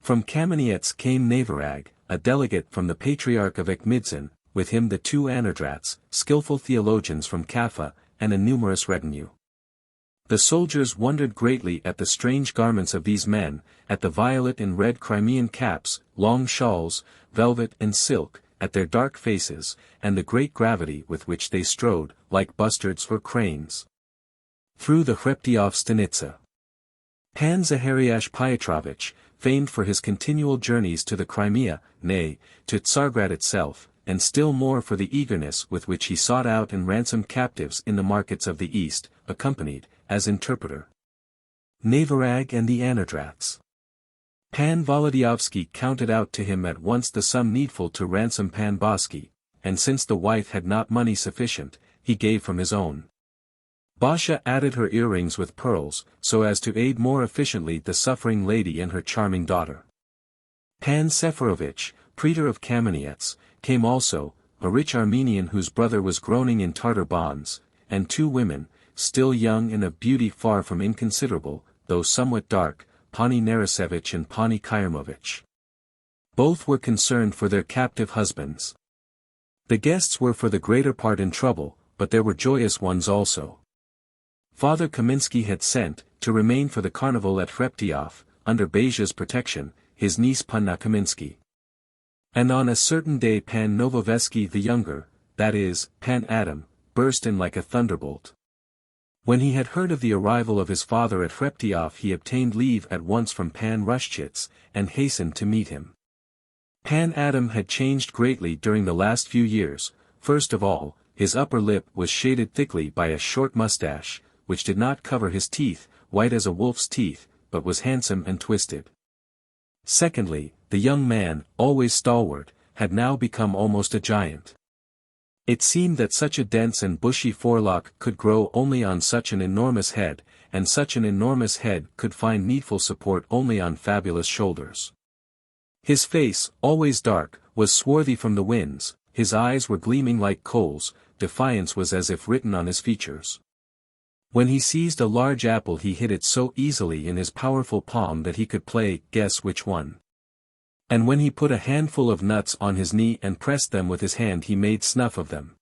From Kamenets came Navarag, a delegate from the Patriarch of Ekmidzin, with him the two Anadrats, skillful theologians from Kaffa, and a numerous retinue. The soldiers wondered greatly at the strange garments of these men, at the violet and red Crimean caps, long shawls, velvet and silk, at their dark faces, and the great gravity with which they strode, like bustards or cranes, through the Hreptyoff stanitsa. Pan Zahariash Pietrovich, famed for his continual journeys to the Crimea, nay, to Tsargrad itself, and still more for the eagerness with which he sought out and ransomed captives in the markets of the East, accompanied, as interpreter, Navarag and the Anadrats. Pan Volodyovski counted out to him at once the sum needful to ransom Pan Bosky, and since the wife had not money sufficient, he gave from his own. Basha added her earrings with pearls, so as to aid more efficiently the suffering lady and her charming daughter. Pan Seferovich, praetor of Kamenets, came also, a rich Armenian whose brother was groaning in Tartar bonds, and two women, still young and of beauty far from inconsiderable, though somewhat dark, Pani Narasevich and Pani Kyrmovich. Both were concerned for their captive husbands. The guests were for the greater part in trouble, but there were joyous ones also. Father Kaminsky had sent, to remain for the carnival at Hreptyoff, under Baja's protection, his niece Panna Kaminsky. And on a certain day Pan Novovesky the younger, that is, Pan Adam, burst in like a thunderbolt. When he had heard of the arrival of his father at Hreptyoff he obtained leave at once from Pan Rushchitz, and hastened to meet him. Pan Adam had changed greatly during the last few years. First of all, his upper lip was shaded thickly by a short mustache, which did not cover his teeth, white as a wolf's teeth, but was handsome and twisted. Secondly, the young man, always stalwart, had now become almost a giant. It seemed that such a dense and bushy forelock could grow only on such an enormous head, and such an enormous head could find needful support only on fabulous shoulders. His face, always dark, was swarthy from the winds, his eyes were gleaming like coals, defiance was as if written on his features. When he seized a large apple he hid it so easily in his powerful palm that he could play guess which one. And when he put a handful of nuts on his knee and pressed them with his hand he made snuff of them.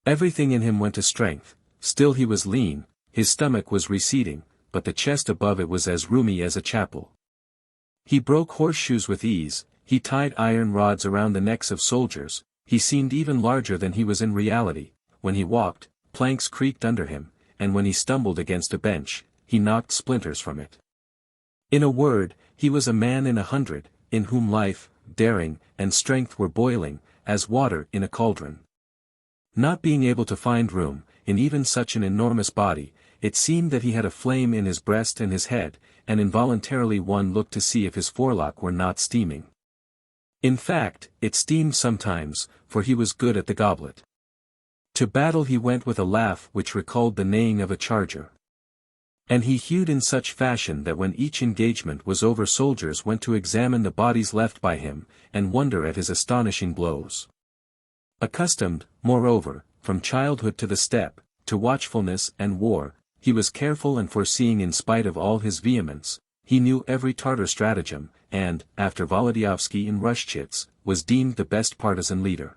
Everything in him went to strength, still he was lean, his stomach was receding, but the chest above it was as roomy as a chapel. He broke horseshoes with ease, he tied iron rods around the necks of soldiers, he seemed even larger than he was in reality. When he walked, planks creaked under him, and when he stumbled against a bench, he knocked splinters from it. In a word, he was a man in 100, in whom life, daring, and strength were boiling, as water in a cauldron. Not being able to find room, in even such an enormous body, it seemed that he had a flame in his breast and his head, and involuntarily one looked to see if his forelock were not steaming. In fact, it steamed sometimes, for he was good at the goblet. To battle he went with a laugh which recalled the neighing of a charger. And he hewed in such fashion that when each engagement was over soldiers went to examine the bodies left by him, and wonder at his astonishing blows. Accustomed, moreover, from childhood to the steppe, to watchfulness and war, he was careful and foreseeing in spite of all his vehemence, he knew every Tartar stratagem, and, after Wołodyjowski in Ruszczyk, was deemed the best partisan leader.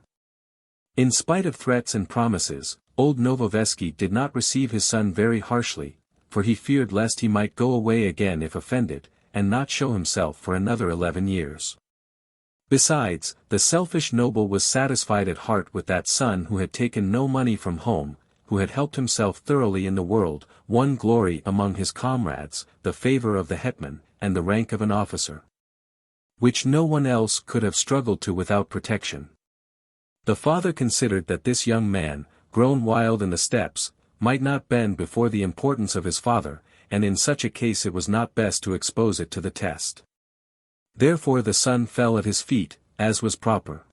In spite of threats and promises, old Nowowiejski did not receive his son very harshly, for he feared lest he might go away again if offended, and not show himself for another 11 years. Besides, the selfish noble was satisfied at heart with that son who had taken no money from home, who had helped himself thoroughly in the world, won glory among his comrades, the favor of the hetman, and the rank of an officer, which no one else could have struggled to without protection. The father considered that this young man, grown wild in the steppes, might not bend before the importance of his father, and in such a case it was not best to expose it to the test. Therefore the son fell at his feet, as was proper.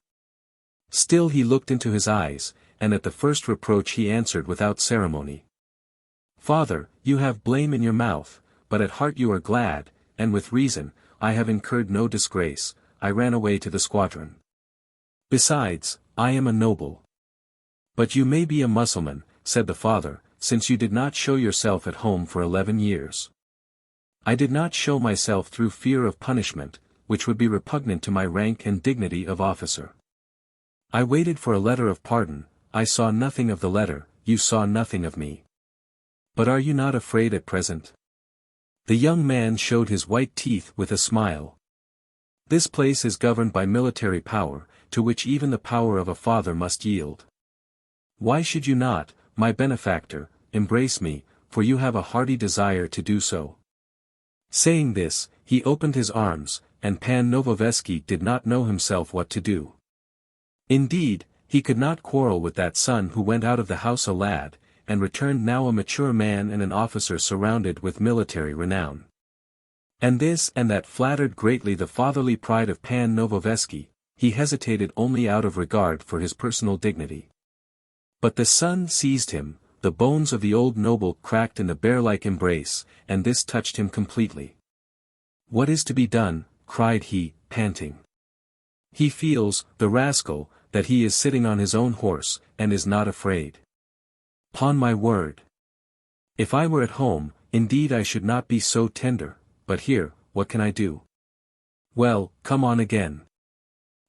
Still he looked into his eyes, and at the first reproach he answered without ceremony. "Father, you have blame in your mouth, but at heart you are glad, and with reason. I have incurred no disgrace, I ran away to the squadron. Besides, I am a noble." "But you may be a Mussulman," said the father, "since you did not show yourself at home for 11 years. I did not show myself through fear of punishment, which would be repugnant to my rank and dignity of officer. I waited for a letter of pardon, I saw nothing of the letter, you saw nothing of me. But are you not afraid at present?" The young man showed his white teeth with a smile. "This place is governed by military power, to which even the power of a father must yield. Why should you not, my benefactor, embrace me, for you have a hearty desire to do so?" Saying this, he opened his arms, and Pan Nowowiejski did not know himself what to do. Indeed, he could not quarrel with that son who went out of the house a lad, and returned now a mature man and an officer surrounded with military renown. And this and that flattered greatly the fatherly pride of Pan Nowowiejski. He hesitated only out of regard for his personal dignity. But the son seized him, the bones of the old noble cracked in the bear-like embrace, and this touched him completely. "What is to be done?" cried he, panting. "He feels, the rascal, that he is sitting on his own horse, and is not afraid. 'Pon my word! If I were at home, indeed I should not be so tender, but here, what can I do? Well, come on again."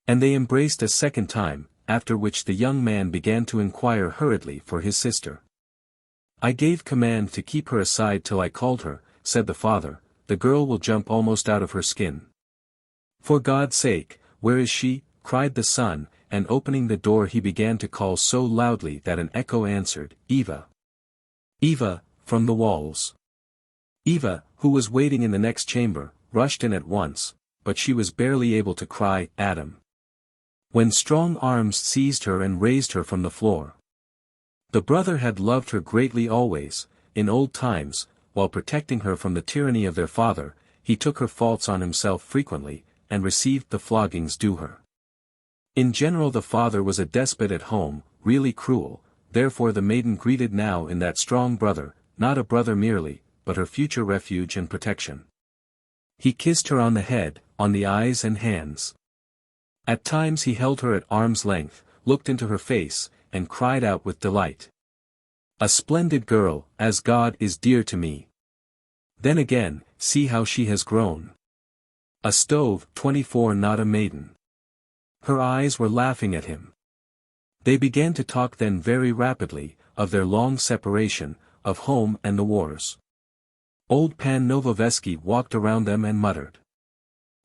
And they embraced a second time, after which the young man began to inquire hurriedly for his sister. "I gave command to keep her aside till I called her," said the father, "the girl will jump almost out of her skin." "For God's sake, where is she?" cried the son, and opening the door he began to call so loudly that an echo answered, "Eva! Eva!" from the walls. Eva, who was waiting in the next chamber, rushed in at once, but she was barely able to cry, "Adam!" when strong arms seized her and raised her from the floor. The brother had loved her greatly always. In old times, while protecting her from the tyranny of their father, he took her faults on himself frequently, and received the floggings due her. In general the father was a despot at home, really cruel, therefore the maiden greeted now in that strong brother, not a brother merely, but her future refuge and protection. He kissed her on the head, on the eyes and hands. At times he held her at arm's length, looked into her face, and cried out with delight, "A splendid girl, as God is dear to me. Then again, see how she has grown. A stove, 24, not a maiden." Her eyes were laughing at him. They began to talk then very rapidly, of their long separation, of home and the wars. Old Pan Nowowiejski walked around them and muttered,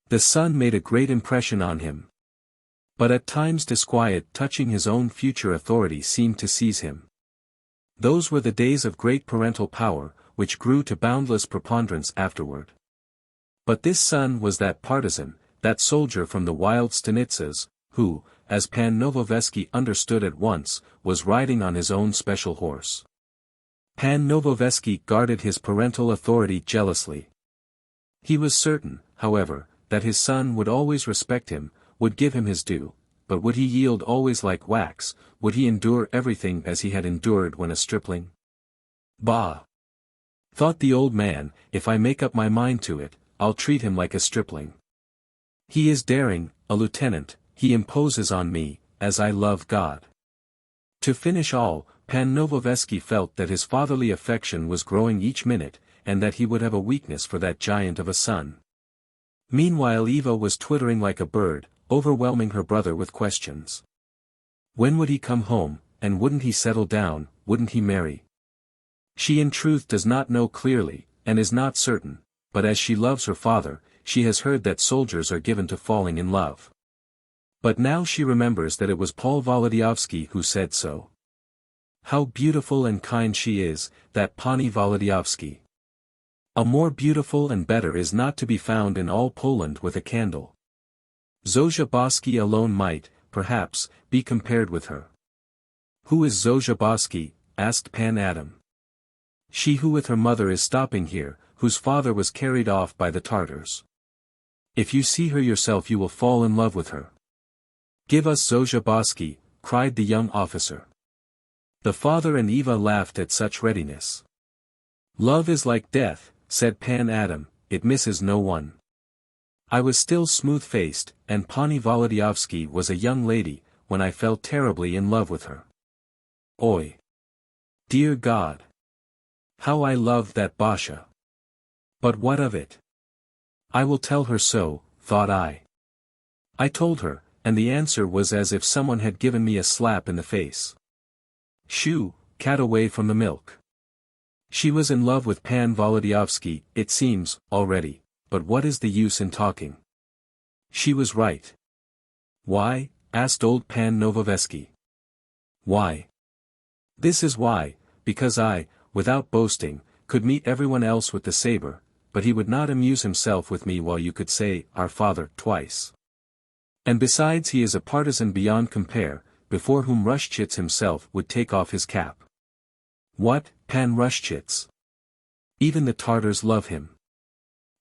The son made a great impression on him. But at times disquiet touching his own future authority seemed to seize him. Those were the days of great parental power, which grew to boundless preponderance afterward. But this son was that partisan, that soldier from the wild stanitsas, who, as Pan Novoveski understood at once, was riding on his own special horse. Pan Novoveski guarded his parental authority jealously. He was certain, however, that his son would always respect him, would give him his due, but would he yield always like wax, would he endure everything as he had endured when a stripling? Bah! Thought the old man, if I make up my mind to it, I'll treat him like a stripling. He is daring, a lieutenant, he imposes on me, as I love God. To finish all, Pan Novoveski felt that his fatherly affection was growing each minute, and that he would have a weakness for that giant of a son. Meanwhile Eva was twittering like a bird, overwhelming her brother with questions. When would he come home, and wouldn't he settle down, wouldn't he marry? She in truth does not know clearly, and is not certain, but as she loves her father, she has heard that soldiers are given to falling in love. But now she remembers that it was Paul Wołodyjowski who said so. How beautiful and kind she is, that Pani Wołodyjowski. A more beautiful and better is not to be found in all Poland with a candle. Zofia Boski alone might, perhaps, be compared with her. Who is Zofia Boski? Asked Pan Adam. She who with her mother is stopping here, whose father was carried off by the Tartars. If you see her yourself you will fall in love with her. Give us Zofia Boski, cried the young officer. The father and Eva laughed at such readiness. Love is like death, said Pan Adam, it misses no one. I was still smooth-faced, and Pani Wołodyjowski was a young lady, when I fell terribly in love with her. Oi! Dear God! How I loved that Basha! But what of it? I will tell her so, thought I. I told her, and the answer was as if someone had given me a slap in the face. Shoo, cat away from the milk. She was in love with Pan Wołodyjowski, it seems, already, but what is the use in talking? She was right. Why? Asked old Pan Novoveski. Why? This is why, because I, without boasting, could meet everyone else with the saber, but he would not amuse himself with me while you could say, Our Father, twice. And besides he is a partisan beyond compare, before whom Ruszczyk himself would take off his cap. What, Pan Ruszczyk? Even the Tartars love him.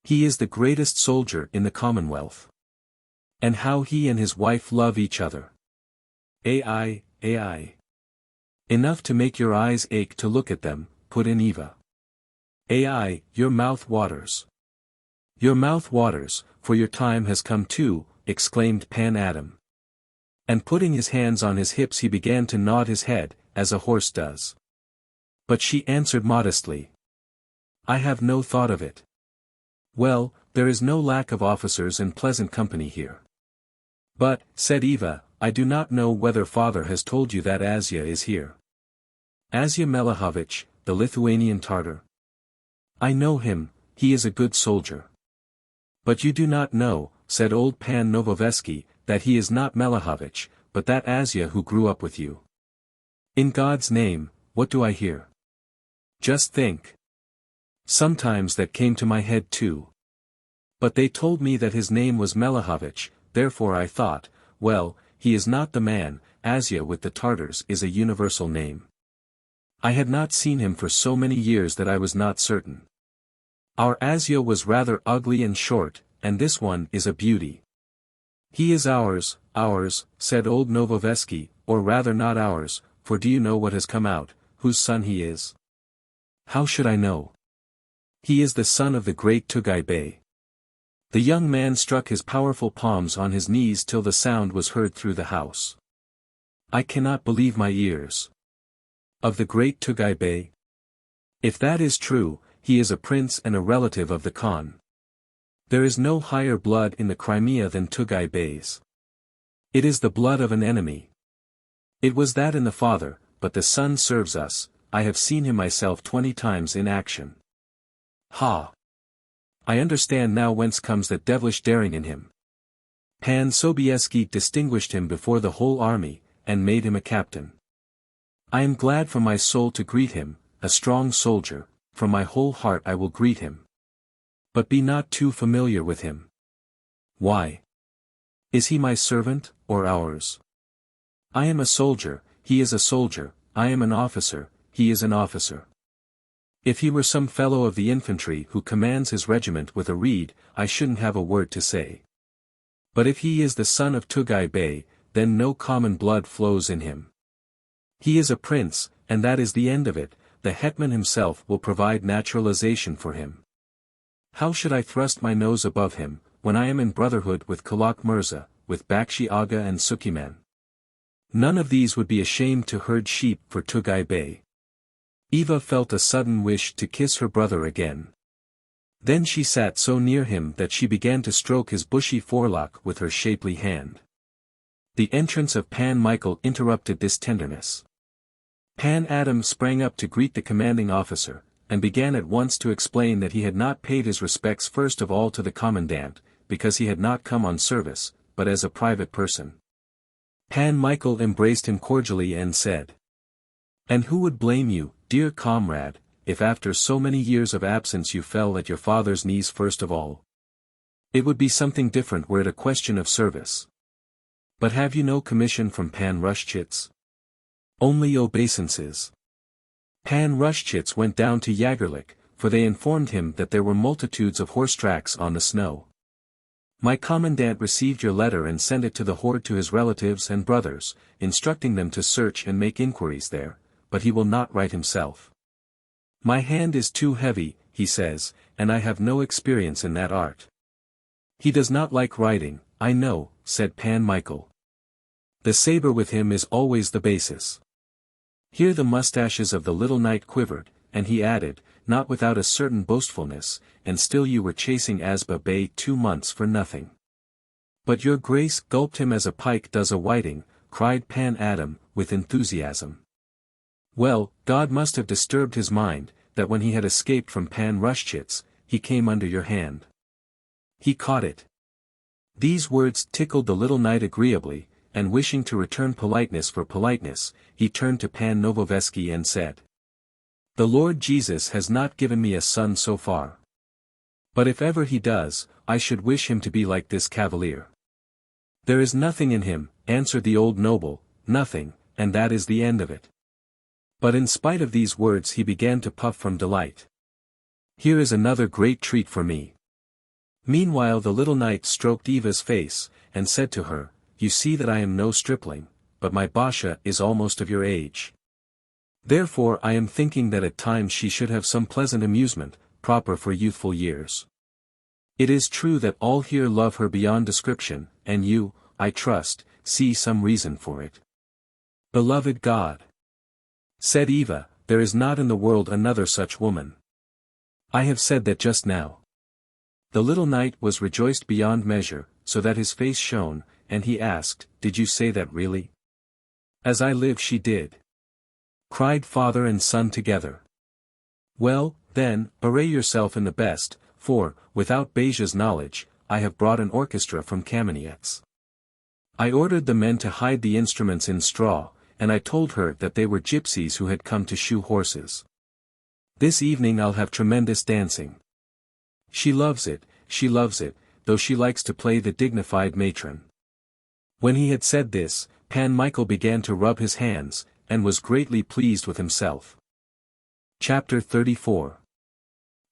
He is the greatest soldier in the Commonwealth. And how he and his wife love each other. Ai. Enough to make your eyes ache to look at them, put in Eva. Ai, your mouth waters. Your mouth waters, for your time has come too, exclaimed Pan Adam. And putting his hands on his hips he began to nod his head, as a horse does. But she answered modestly. I have no thought of it. Well, there is no lack of officers and pleasant company here. But, said Eva, I do not know whether father has told you that Asya is here. Asya Melehovich, the Lithuanian Tartar. I know him, he is a good soldier. But you do not know, said old Pan Novoveski, that he is not Melehovich, but that Asya who grew up with you. In God's name, what do I hear? Just think. Sometimes that came to my head too. But they told me that his name was Melehovich, therefore I thought, well, he is not the man, Asya with the Tartars is a universal name. I had not seen him for so many years that I was not certain. Our Asya was rather ugly and short, and this one is a beauty. He is ours, said old Novoveski, or rather not ours, for do you know what has come out, whose son he is? How should I know? He is the son of the great Tugay Bey. The young man struck his powerful palms on his knees till the sound was heard through the house. I cannot believe my ears. Of the great Tugay Bey? If that is true, he is a prince and a relative of the Khan. There is no higher blood in the Crimea than Tugay Bey's. It is the blood of an enemy. It was that in the father, but the son serves us, I have seen him myself 20 times in action. Ha! I understand now whence comes that devilish daring in him. Pan Sobieski distinguished him before the whole army, and made him a captain. I am glad from my soul to greet him, a strong soldier, from my whole heart I will greet him. But be not too familiar with him. Why? Is he my servant, or ours? I am a soldier, he is a soldier, I am an officer, he is an officer. If he were some fellow of the infantry who commands his regiment with a reed, I shouldn't have a word to say. But if he is the son of Tugay Bey, then no common blood flows in him. He is a prince, and that is the end of it, the hetman himself will provide naturalization for him. How should I thrust my nose above him, when I am in brotherhood with Kulak Mirza, with Bakshi Aga and Sukiman? None of these would be ashamed to herd sheep for Tugay Bey. Eva felt a sudden wish to kiss her brother again. Then she sat so near him that she began to stroke his bushy forelock with her shapely hand. The entrance of Pan Michael interrupted this tenderness. Pan Adam sprang up to greet the commanding officer, and began at once to explain that he had not paid his respects first of all to the commandant, because he had not come on service, but as a private person. Pan Michael embraced him cordially and said, "And who would blame you, dear comrade, if after so many years of absence you fell at your father's knees first of all? It would be something different were it a question of service. But have you no commission from Pan Rushchitz? Only obeisances." Pan Rushchitz went down to Yagerlik, for they informed him that there were multitudes of horse tracks on the snow. "My commandant received your letter and sent it to the horde to his relatives and brothers, instructing them to search and make inquiries there, but he will not write himself. My hand is too heavy, he says, and I have no experience in that art." "He does not like writing, I know," said Pan Michael. "The saber with him is always the basis." Here the mustaches of the little knight quivered, and he added, not without a certain boastfulness, "And still you were chasing Asba Bey 2 months for nothing." "But your grace gulped him as a pike does a whiting," cried Pan Adam, with enthusiasm. "Well, God must have disturbed his mind, that when he had escaped from Pan Rushchitz, he came under your hand. He caught it." These words tickled the little knight agreeably, and wishing to return politeness for politeness, he turned to Pan Novoveski and said, "The Lord Jesus has not given me a son so far. But if ever he does, I should wish him to be like this cavalier." "There is nothing in him," answered the old noble, "nothing, and that is the end of it." But in spite of these words he began to puff from delight. "Here is another great treat for me." Meanwhile the little knight stroked Eva's face, and said to her, "You see that I am no stripling, but my Basha is almost of your age. Therefore I am thinking that at times she should have some pleasant amusement, proper for youthful years. It is true that all here love her beyond description, and you, I trust, see some reason for it." "Beloved God," said Eva, "there is not in the world another such woman." "I have said that just now." The little knight was rejoiced beyond measure, so that his face shone, and he asked, "Did you say that really?" "As I live she did," cried father and son together. "Well, then, array yourself in the best, for, without Beja's knowledge, I have brought an orchestra from Kamenets. I ordered the men to hide the instruments in straw, and I told her that they were gypsies who had come to shoe horses. This evening I'll have tremendous dancing. She loves it, though she likes to play the dignified matron." When he had said this, Pan Michael began to rub his hands, and was greatly pleased with himself. Chapter 34.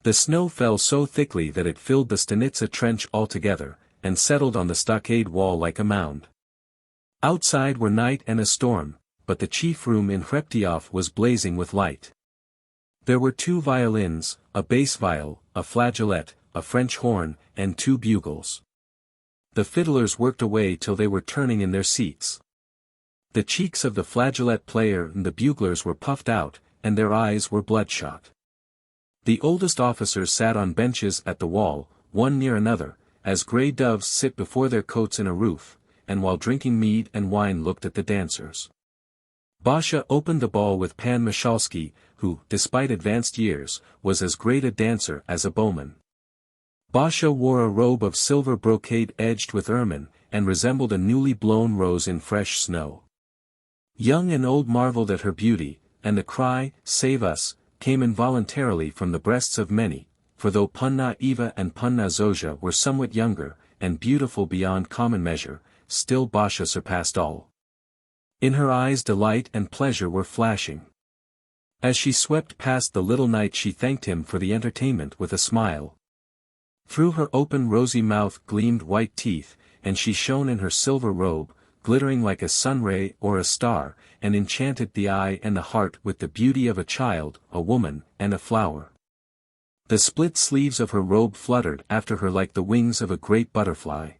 The snow fell so thickly that it filled the Stanitsa trench altogether, and settled on the stockade wall like a mound. Outside were night and a storm, but the chief room in Hreptyoff was blazing with light. There were 2 violins, a bass viol, a flageolet, a French horn, and 2 bugles. The fiddlers worked away till they were turning in their seats. The cheeks of the flageolet player and the buglers were puffed out, and their eyes were bloodshot. The oldest officers sat on benches at the wall, one near another, as grey doves sit before their coats in a roof, and while drinking mead and wine looked at the dancers. Basha opened the ball with Pan Michalski, who, despite advanced years, was as great a dancer as a bowman. Basha wore a robe of silver brocade edged with ermine, and resembled a newly blown rose in fresh snow. Young and old marveled at her beauty, and the cry, "Save us," came involuntarily from the breasts of many, for though Panna Eva and Panna Zofia were somewhat younger, and beautiful beyond common measure, still Basha surpassed all. In her eyes delight and pleasure were flashing. As she swept past the little knight she thanked him for the entertainment with a smile. Through her open rosy mouth gleamed white teeth, and she shone in her silver robe, glittering like a sunray or a star, and enchanted the eye and the heart with the beauty of a child, a woman, and a flower. The split sleeves of her robe fluttered after her like the wings of a great butterfly.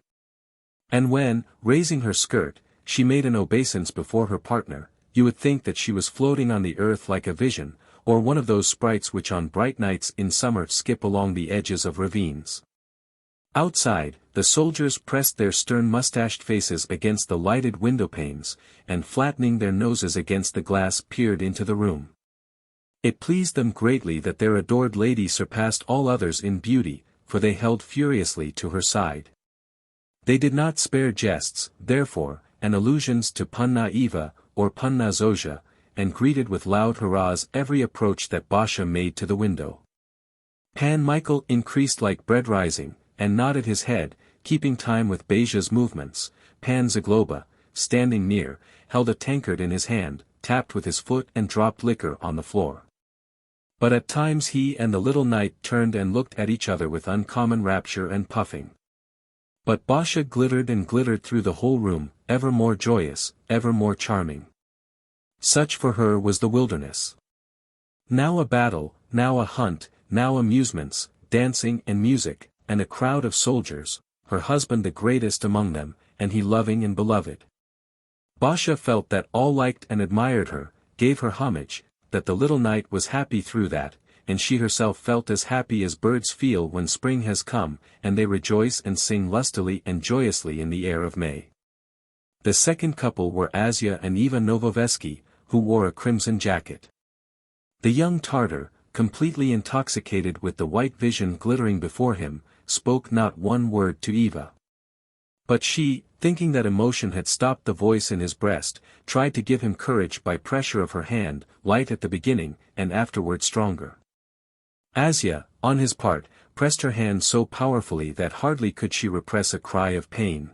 And when, raising her skirt, she made an obeisance before her partner, you would think that she was floating on the earth like a vision, or one of those sprites which on bright nights in summer skip along the edges of ravines. Outside, the soldiers pressed their stern mustached faces against the lighted window-panes, and flattening their noses against the glass peered into the room. It pleased them greatly that their adored lady surpassed all others in beauty, for they held furiously to her side. They did not spare jests, therefore, and allusions to Panna Eva, or Panna Zofia, and greeted with loud hurrahs every approach that Basha made to the window. Pan Michael increased like bread rising, and nodded his head, keeping time with Basha's movements. Pan Zagloba, standing near, held a tankard in his hand, tapped with his foot and dropped liquor on the floor. But at times he and the little knight turned and looked at each other with uncommon rapture and puffing. But Basha glittered and glittered through the whole room, ever more joyous, ever more charming. Such for her was the wilderness. Now a battle, now a hunt, now amusements, dancing and music, and a crowd of soldiers, her husband the greatest among them, and he loving and beloved. Basha felt that all liked and admired her, gave her homage, that the little knight was happy through that, and she herself felt as happy as birds feel when spring has come, and they rejoice and sing lustily and joyously in the air of May. The second couple were Asia and Eva Novoveski, who wore a crimson jacket. The young Tartar, completely intoxicated with the white vision glittering before him, spoke not one word to Eva. But she, thinking that emotion had stopped the voice in his breast, tried to give him courage by pressure of her hand, light at the beginning, and afterward stronger. Asia, on his part, pressed her hand so powerfully that hardly could she repress a cry of pain.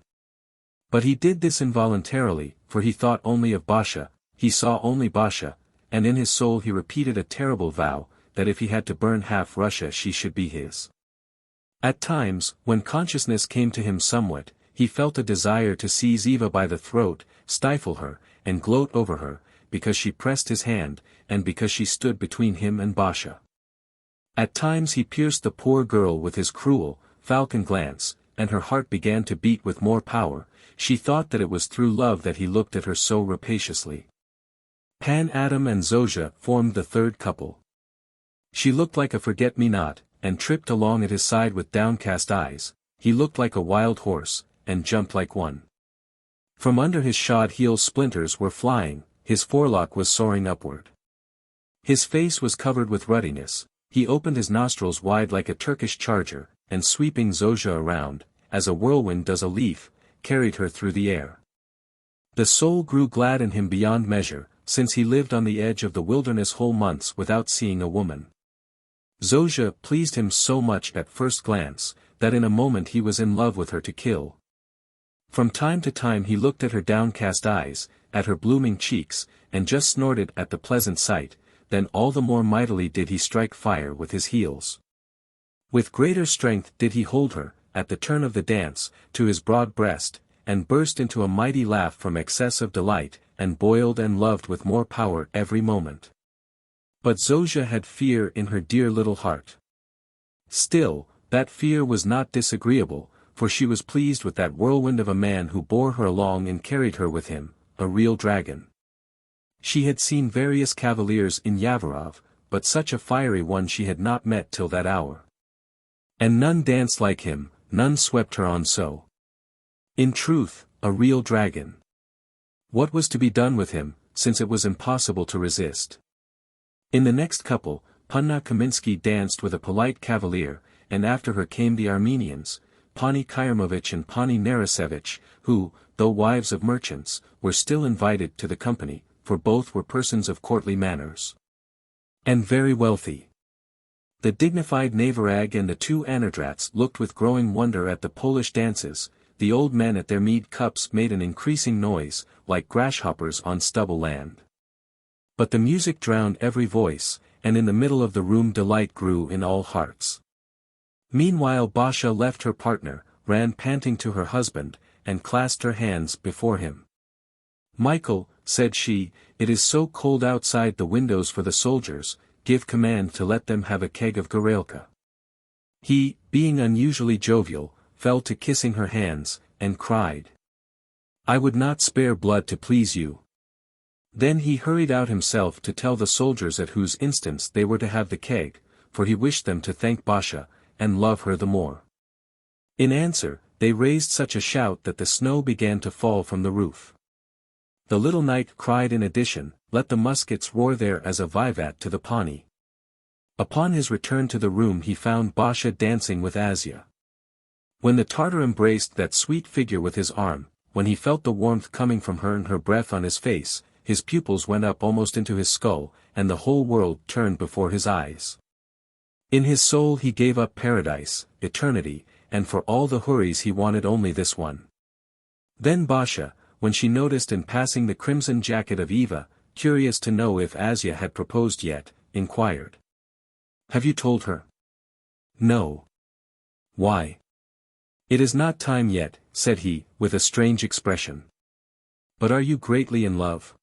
But he did this involuntarily, for he thought only of Basha, he saw only Basha, and in his soul he repeated a terrible vow, that if he had to burn half Russia she should be his. At times, when consciousness came to him somewhat, he felt a desire to seize Eva by the throat, stifle her, and gloat over her, because she pressed his hand, and because she stood between him and Basha. At times he pierced the poor girl with his cruel, falcon glance, and her heart began to beat with more power. She thought that it was through love that he looked at her so rapaciously. Pan Adam and Zofia formed the third couple. She looked like a forget-me-not, and tripped along at his side with downcast eyes. He looked like a wild horse, and jumped like one. From under his shod heels splinters were flying, his forelock was soaring upward. His face was covered with ruddiness, he opened his nostrils wide like a Turkish charger, and sweeping Zofia around, as a whirlwind does a leaf, carried her through the air. The soul grew glad in him beyond measure, since he lived on the edge of the wilderness whole months without seeing a woman. Zofia pleased him so much at first glance, that in a moment he was in love with her to kill. From time to time he looked at her downcast eyes, at her blooming cheeks, and just snorted at the pleasant sight, then all the more mightily did he strike fire with his heels. With greater strength did he hold her, at the turn of the dance, to his broad breast, and burst into a mighty laugh from excess of delight, and boiled and loved with more power every moment. But Zofia had fear in her dear little heart. Still, that fear was not disagreeable, for she was pleased with that whirlwind of a man who bore her along and carried her with him, a real dragon. She had seen various cavaliers in Yavorov, but such a fiery one she had not met till that hour. And none danced like him, none swept her on so. In truth, a real dragon. What was to be done with him, since it was impossible to resist? In the next couple, Panna Kaminsky danced with a polite cavalier, and after her came the Armenians, Pani Kyrmovich and Pani Narasevich, who, though wives of merchants, were still invited to the company, for both were persons of courtly manners and very wealthy. The dignified Navarag and the two Anadrats looked with growing wonder at the Polish dances. The old men at their mead cups made an increasing noise, like grasshoppers on stubble land. But the music drowned every voice, and in the middle of the room delight grew in all hearts. Meanwhile Basha left her partner, ran panting to her husband, and clasped her hands before him. "Michael," said she, "it is so cold outside the windows for the soldiers, give command to let them have a keg of Gorelka." He, being unusually jovial, fell to kissing her hands, and cried, "I would not spare blood to please you." Then he hurried out himself to tell the soldiers at whose instance they were to have the keg, for he wished them to thank Basha, and love her the more. In answer, they raised such a shout that the snow began to fall from the roof. The little knight cried in addition, "Let the muskets roar there as a vivat to the Pani." Upon his return to the room he found Basha dancing with Asya. When the Tartar embraced that sweet figure with his arm, when he felt the warmth coming from her and her breath on his face, his pupils went up almost into his skull, and the whole world turned before his eyes. In his soul he gave up paradise, eternity, and for all the houris he wanted only this one. Then Basha, when she noticed in passing the crimson jacket of Eva, curious to know if Asya had proposed yet, inquired, "Have you told her?" "No." "Why?" "It is not time yet," said he, with a strange expression. "But are you greatly in love?"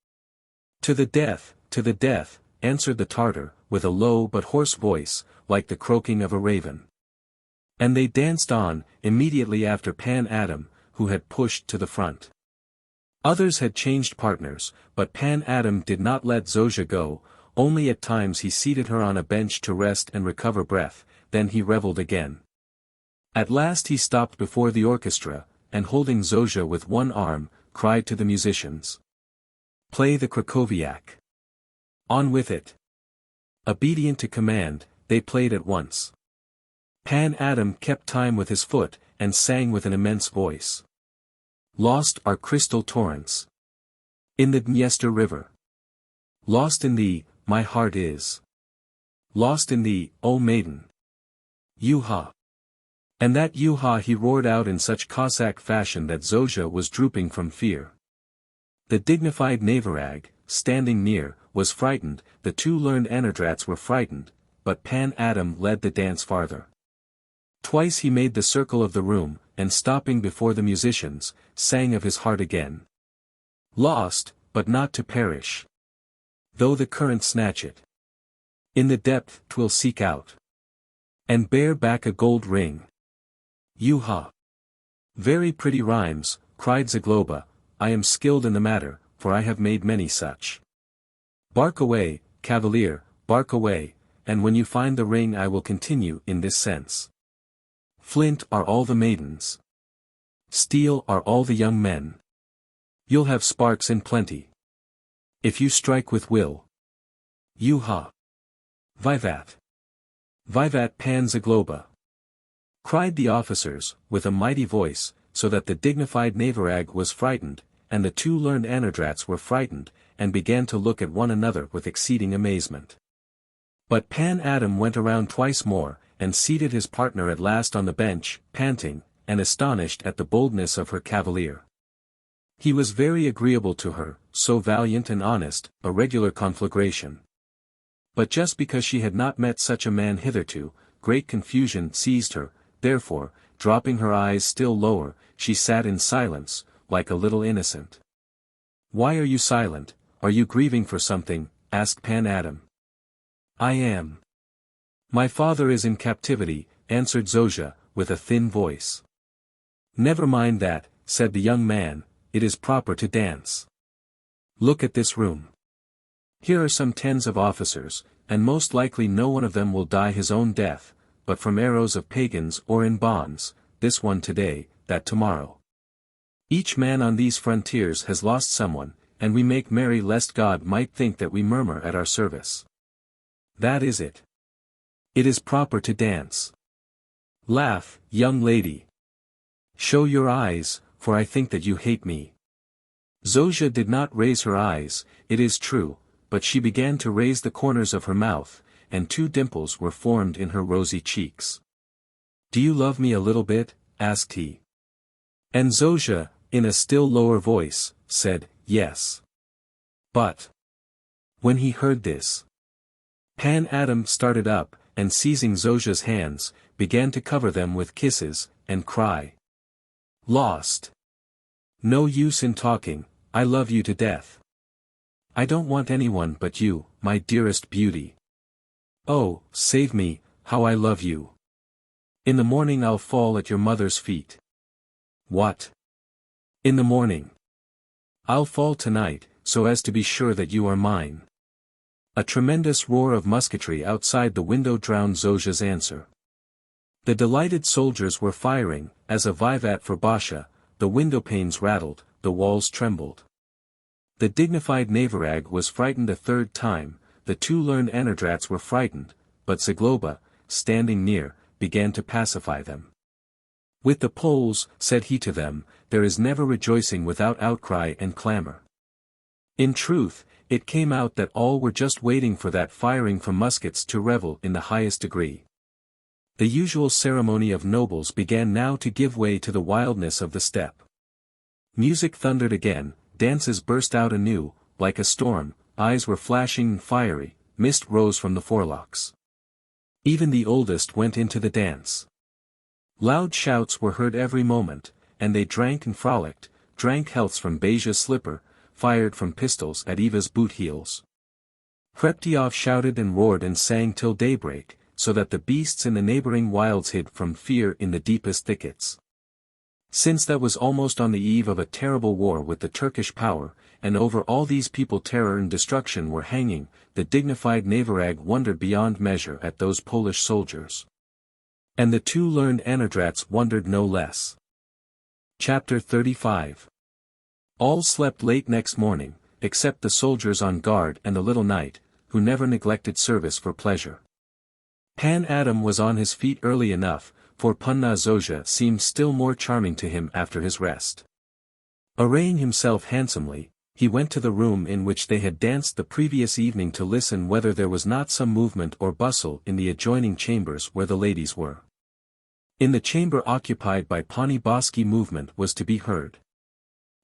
To the death," answered the Tartar, with a low but hoarse voice, like the croaking of a raven. And they danced on, immediately after Pan Adam, who had pushed to the front. Others had changed partners, but Pan Adam did not let Zosha go, only at times he seated her on a bench to rest and recover breath, then he revelled again. At last he stopped before the orchestra, and holding Zosha with one arm, cried to the musicians, "Play the Krakowiak. On with it." Obedient to command, they played at once. Pan Adam kept time with his foot, and sang with an immense voice. "Lost are crystal torrents in the Dniester river. Lost in thee, my heart is. Lost in thee, O maiden. Yuha." And that Yuha he roared out in such Cossack fashion that Zosha was drooping from fear. The dignified Navarag, standing near, was frightened, the two learned Anadrats were frightened, but Pan Adam led the dance farther. Twice he made the circle of the room, and stopping before the musicians, sang of his heart again. "Lost, but not to perish. Though the current snatch it. In the depth 'twill seek out. And bear back a gold ring. Yuha." "Very pretty rhymes," cried Zagloba, "I am skilled in the matter, for I have made many such. Bark away, cavalier, bark away, and when you find the ring I will continue in this sense. Flint are all the maidens. Steel are all the young men. You'll have sparks in plenty. If you strike with will. Yuha. Vivat. Vivat Pan Zagloba," cried the officers, with a mighty voice, so that the dignified Navarag was frightened, and the two learned Anadrats were frightened, and began to look at one another with exceeding amazement. But Pan Adam went around twice more, and seated his partner at last on the bench, panting, and astonished at the boldness of her cavalier. He was very agreeable to her, so valiant and honest, a regular conflagration. But just because she had not met such a man hitherto, great confusion seized her, therefore, dropping her eyes still lower, she sat in silence, like a little innocent. "Why are you silent? Are you grieving for something?" asked Pan Adam. "I am. My father is in captivity," answered Zosha, with a thin voice. "Never mind that," said the young man, "it is proper to dance. Look at this room. Here are some tens of officers, and most likely no one of them will die his own death, but from arrows of pagans or in bonds, this one today, that tomorrow. Each man on these frontiers has lost someone, and we make merry lest God might think that we murmur at our service. That is it. It is proper to dance. Laugh, young lady. Show your eyes, for I think that you hate me. Zofia did not raise her eyes, it is true, but she began to raise the corners of her mouth, and 2 dimples were formed in her rosy cheeks. Do you love me a little bit? Asked he. And Zofia, in a still lower voice, said, yes. But when he heard this, Pan Adam started up, and seizing Zofia's hands, began to cover them with kisses, and cry. Lost. No use in talking, I love you to death. I don't want anyone but you, my dearest beauty. Oh, save me, how I love you. In the morning I'll fall at your mother's feet. What? In the morning. I'll fall tonight, so as to be sure that you are mine. A tremendous roar of musketry outside the window drowned Zofia's answer. The delighted soldiers were firing, as a vivat for Basha, the window panes rattled, the walls trembled. The dignified Navarag was frightened a 3rd time, the 2 learned Anadrats were frightened, but Zagloba, standing near, began to pacify them. With the Poles, said he to them, there is never rejoicing without outcry and clamor. In truth, it came out that all were just waiting for that firing from muskets to revel in the highest degree. The usual ceremony of nobles began now to give way to the wildness of the steppe. Music thundered again, dances burst out anew, like a storm, eyes were flashing and fiery, mist rose from the forelocks. Even the oldest went into the dance. Loud shouts were heard every moment, and they drank and frolicked, drank healths from Beja's slipper, fired from pistols at Eva's boot heels. Hreptyoff shouted and roared and sang till daybreak, so that the beasts in the neighboring wilds hid from fear in the deepest thickets. Since that was almost on the eve of a terrible war with the Turkish power, and over all these people terror and destruction were hanging, the dignified Navarag wondered beyond measure at those Polish soldiers. And the 2 learned Anadrats wondered no less. Chapter 35. All slept late next morning, except the soldiers on guard and the little knight, who never neglected service for pleasure. Pan Adam was on his feet early enough, for Panna Zofia seemed still more charming to him after his rest. Arraying himself handsomely, he went to the room in which they had danced the previous evening to listen whether there was not some movement or bustle in the adjoining chambers where the ladies were. In the chamber occupied by Pani Boski movement was to be heard.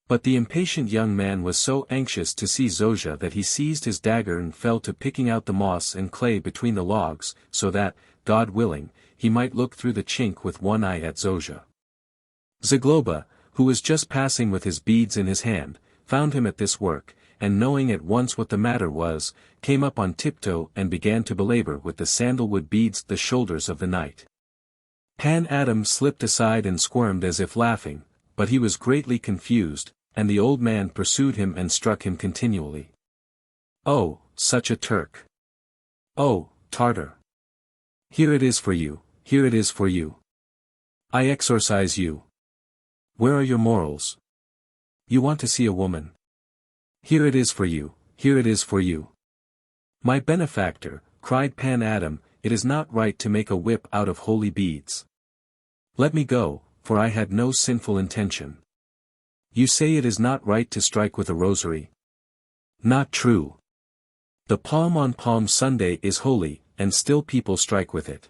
But the impatient young man was so anxious to see Zofia that he seized his dagger and fell to picking out the moss and clay between the logs, so that, God willing, he might look through the chink with one eye at Zofia. Zagloba, who was just passing with his beads in his hand, found him at this work, and knowing at once what the matter was, came up on tiptoe and began to belabor with the sandalwood beads the shoulders of the knight. Pan Adam slipped aside and squirmed as if laughing, but he was greatly confused, and the old man pursued him and struck him continually. Oh, such a Turk! Oh, Tartar! Here it is for you, here it is for you. I exorcise you. Where are your morals? You want to see a woman? Here it is for you, here it is for you. My benefactor, cried Pan Adam, it is not right to make a whip out of holy beads. Let me go, for I had no sinful intention. You say it is not right to strike with a rosary? Not true. The palm on Palm Sunday is holy, and still people strike with it.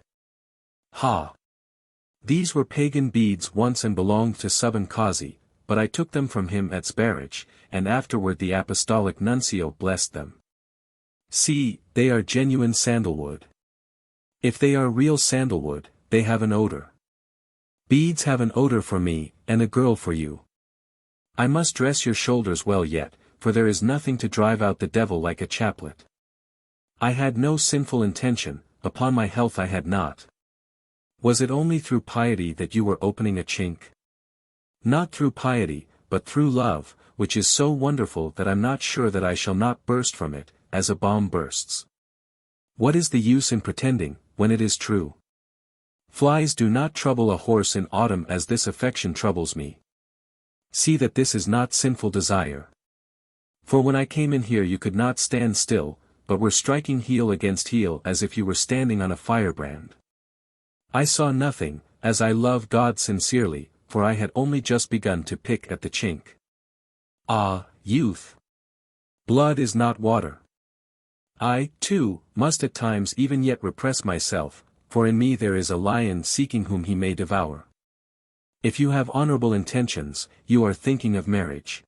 Ha! These were pagan beads once and belonged to Subban Kazi, but I took them from him at Zbaraj, and afterward the apostolic nuncio blessed them. See, they are genuine sandalwood. If they are real sandalwood, they have an odor. Beads have an odor for me, and a girl for you. I must dress your shoulders well yet, for there is nothing to drive out the devil like a chaplet. I had no sinful intention, upon my health I had not. Was it only through piety that you were opening a chink? Not through piety, but through love, which is so wonderful that I'm not sure that I shall not burst from it, as a bomb bursts. What is the use in pretending, when it is true? Flies do not trouble a horse in autumn as this affection troubles me. See that this is not sinful desire. For when I came in here you could not stand still, but were striking heel against heel as if you were standing on a firebrand. I saw nothing, as I love God sincerely, for I had only just begun to pick at the chink. Ah, youth! Blood is not water. I, too, must at times even yet repress myself, for in me there is a lion seeking whom he may devour. If you have honorable intentions, you are thinking of marriage.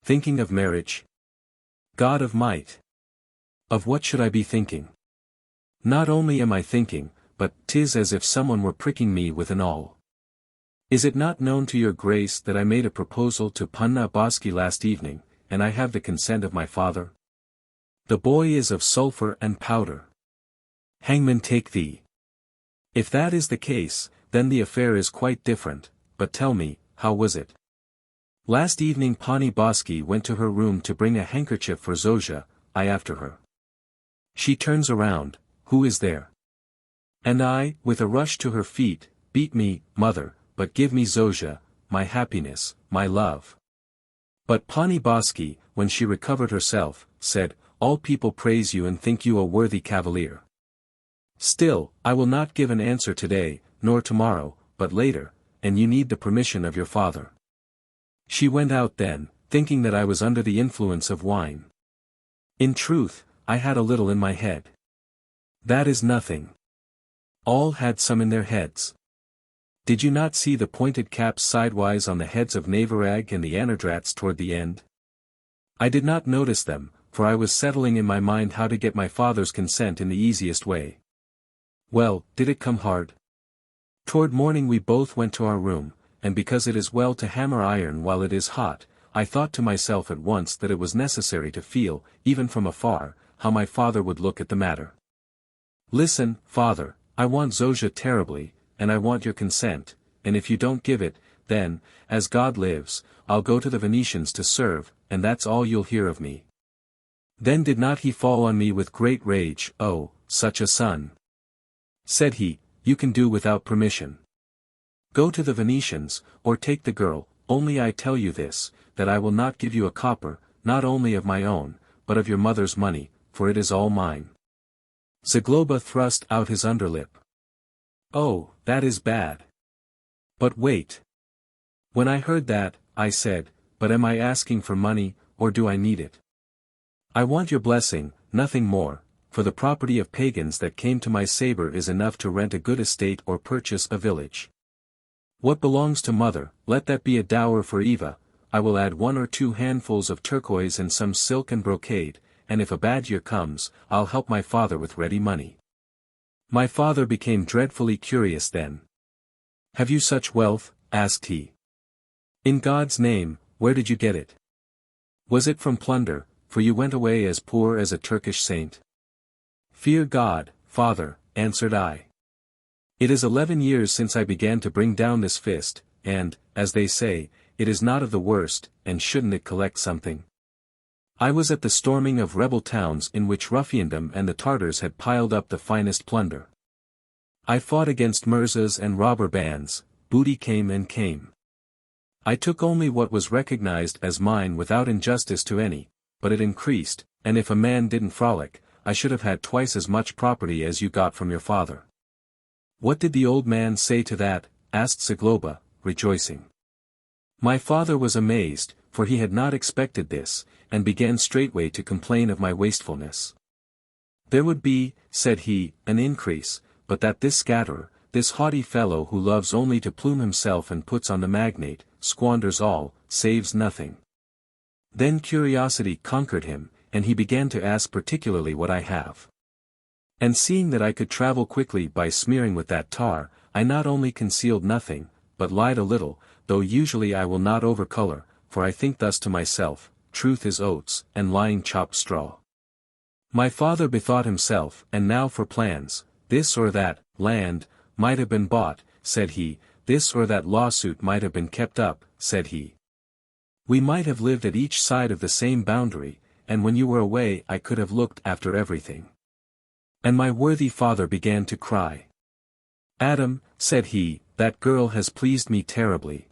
Thinking of marriage? God of might! Of what should I be thinking? Not only am I thinking, but 'tis as if someone were pricking me with an awl. Is it not known to your grace that I made a proposal to Panna Boski last evening, and I have the consent of my father? The boy is of sulphur and powder. Hangman take thee. If that is the case, then the affair is quite different, but tell me, how was it? Last evening Pani Boski went to her room to bring a handkerchief for Zosha, I after her. She turns around, who is there? And I, with a rush to her feet, beat me, mother, but give me Zosha, my happiness, my love. But Pani Boski, when she recovered herself, said, all people praise you and think you a worthy cavalier. Still, I will not give an answer today, nor tomorrow, but later, and you need the permission of your father. She went out then, thinking that I was under the influence of wine. In truth, I had a little in my head. That is nothing. All had some in their heads. Did you not see the pointed caps sidewise on the heads of Navarag and the Anadrats toward the end? I did not notice them, for I was settling in my mind how to get my father's consent in the easiest way. Well, did it come hard? Toward morning we both went to our room, and because it is well to hammer iron while it is hot, I thought to myself at once that it was necessary to feel, even from afar, how my father would look at the matter. Listen, father, I want Zosha terribly, and I want your consent, and if you don't give it, then, as God lives, I'll go to the Venetians to serve, and that's all you'll hear of me. Then did not he fall on me with great rage, oh, such a son! Said he, you can do without permission. Go to the Venetians, or take the girl, only I tell you this, that I will not give you a copper, not only of my own, but of your mother's money, for it is all mine. Zagloba thrust out his underlip. Oh, that is bad. But wait. When I heard that, I said, but am I asking for money, or do I need it? I want your blessing, nothing more, for the property of pagans that came to my sabre is enough to rent a good estate or purchase a village. What belongs to mother, let that be a dower for Eva, I will add 1 or 2 handfuls of turquoise and some silk and brocade, and if a bad year comes, I'll help my father with ready money. My father became dreadfully curious then. Have you such wealth? Asked he. In God's name, where did you get it? Was it from plunder, for you went away as poor as a Turkish saint? Fear God, father, answered I. It is 11 years since I began to bring down this fist, and, as they say, it is not of the worst, and shouldn't it collect something? I was at the storming of rebel towns in which ruffiandom and the Tartars had piled up the finest plunder. I fought against Mirzas and robber bands, booty came and came. I took only what was recognized as mine without injustice to any, but it increased, and if a man didn't frolic, I should have had twice as much property as you got from your father. What did the old man say to that? Asked Zagloba, rejoicing. My father was amazed, for he had not expected this, and began straightway to complain of my wastefulness. There would be, said he, an increase, but that this scatterer, this haughty fellow who loves only to plume himself and puts on the magnate, squanders all, saves nothing. Then curiosity conquered him, and he began to ask particularly what I have. And seeing that I could travel quickly by smearing with that tar, I not only concealed nothing, but lied a little, though usually I will not overcolor, for I think thus to myself, truth is oats, and lying chopped straw. My father bethought himself, and now for plans, this or that, land, might have been bought, said he, this or that lawsuit might have been kept up, said he. We might have lived at each side of the same boundary, and when you were away I could have looked after everything. And my worthy father began to cry. Adam, said he, that girl has pleased me terribly.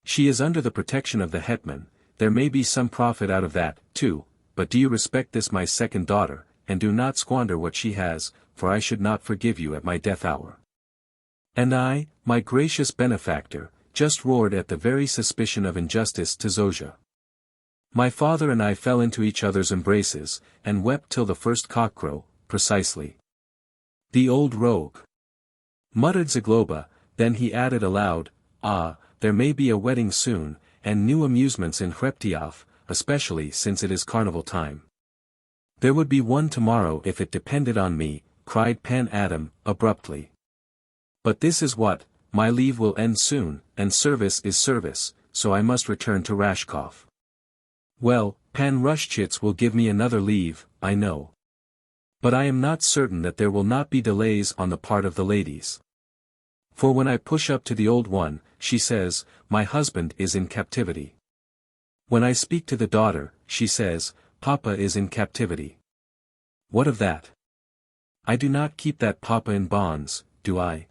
She is under the protection of the hetman, there may be some profit out of that, too, but do you respect this my second daughter, and do not squander what she has, for I should not forgive you at my death hour. And I, my gracious benefactor, just roared at the very suspicion of injustice to Zofia. My father and I fell into each other's embraces, and wept till the first cockcrow, precisely. The old rogue! Muttered Zagloba, then he added aloud, ah, there may be a wedding soon, and new amusements in Hreptyoff, especially since it is carnival time. There would be one tomorrow if it depended on me, cried Pan Adam, abruptly. But this is what, my leave will end soon, and service is service, so I must return to Rashkov. Well, Pan Rushchitz will give me another leave, I know. But I am not certain that there will not be delays on the part of the ladies. For when I push up to the old one, she says, my husband is in captivity. When I speak to the daughter, she says, Papa is in captivity. What of that? I do not keep that Papa in bonds, do I?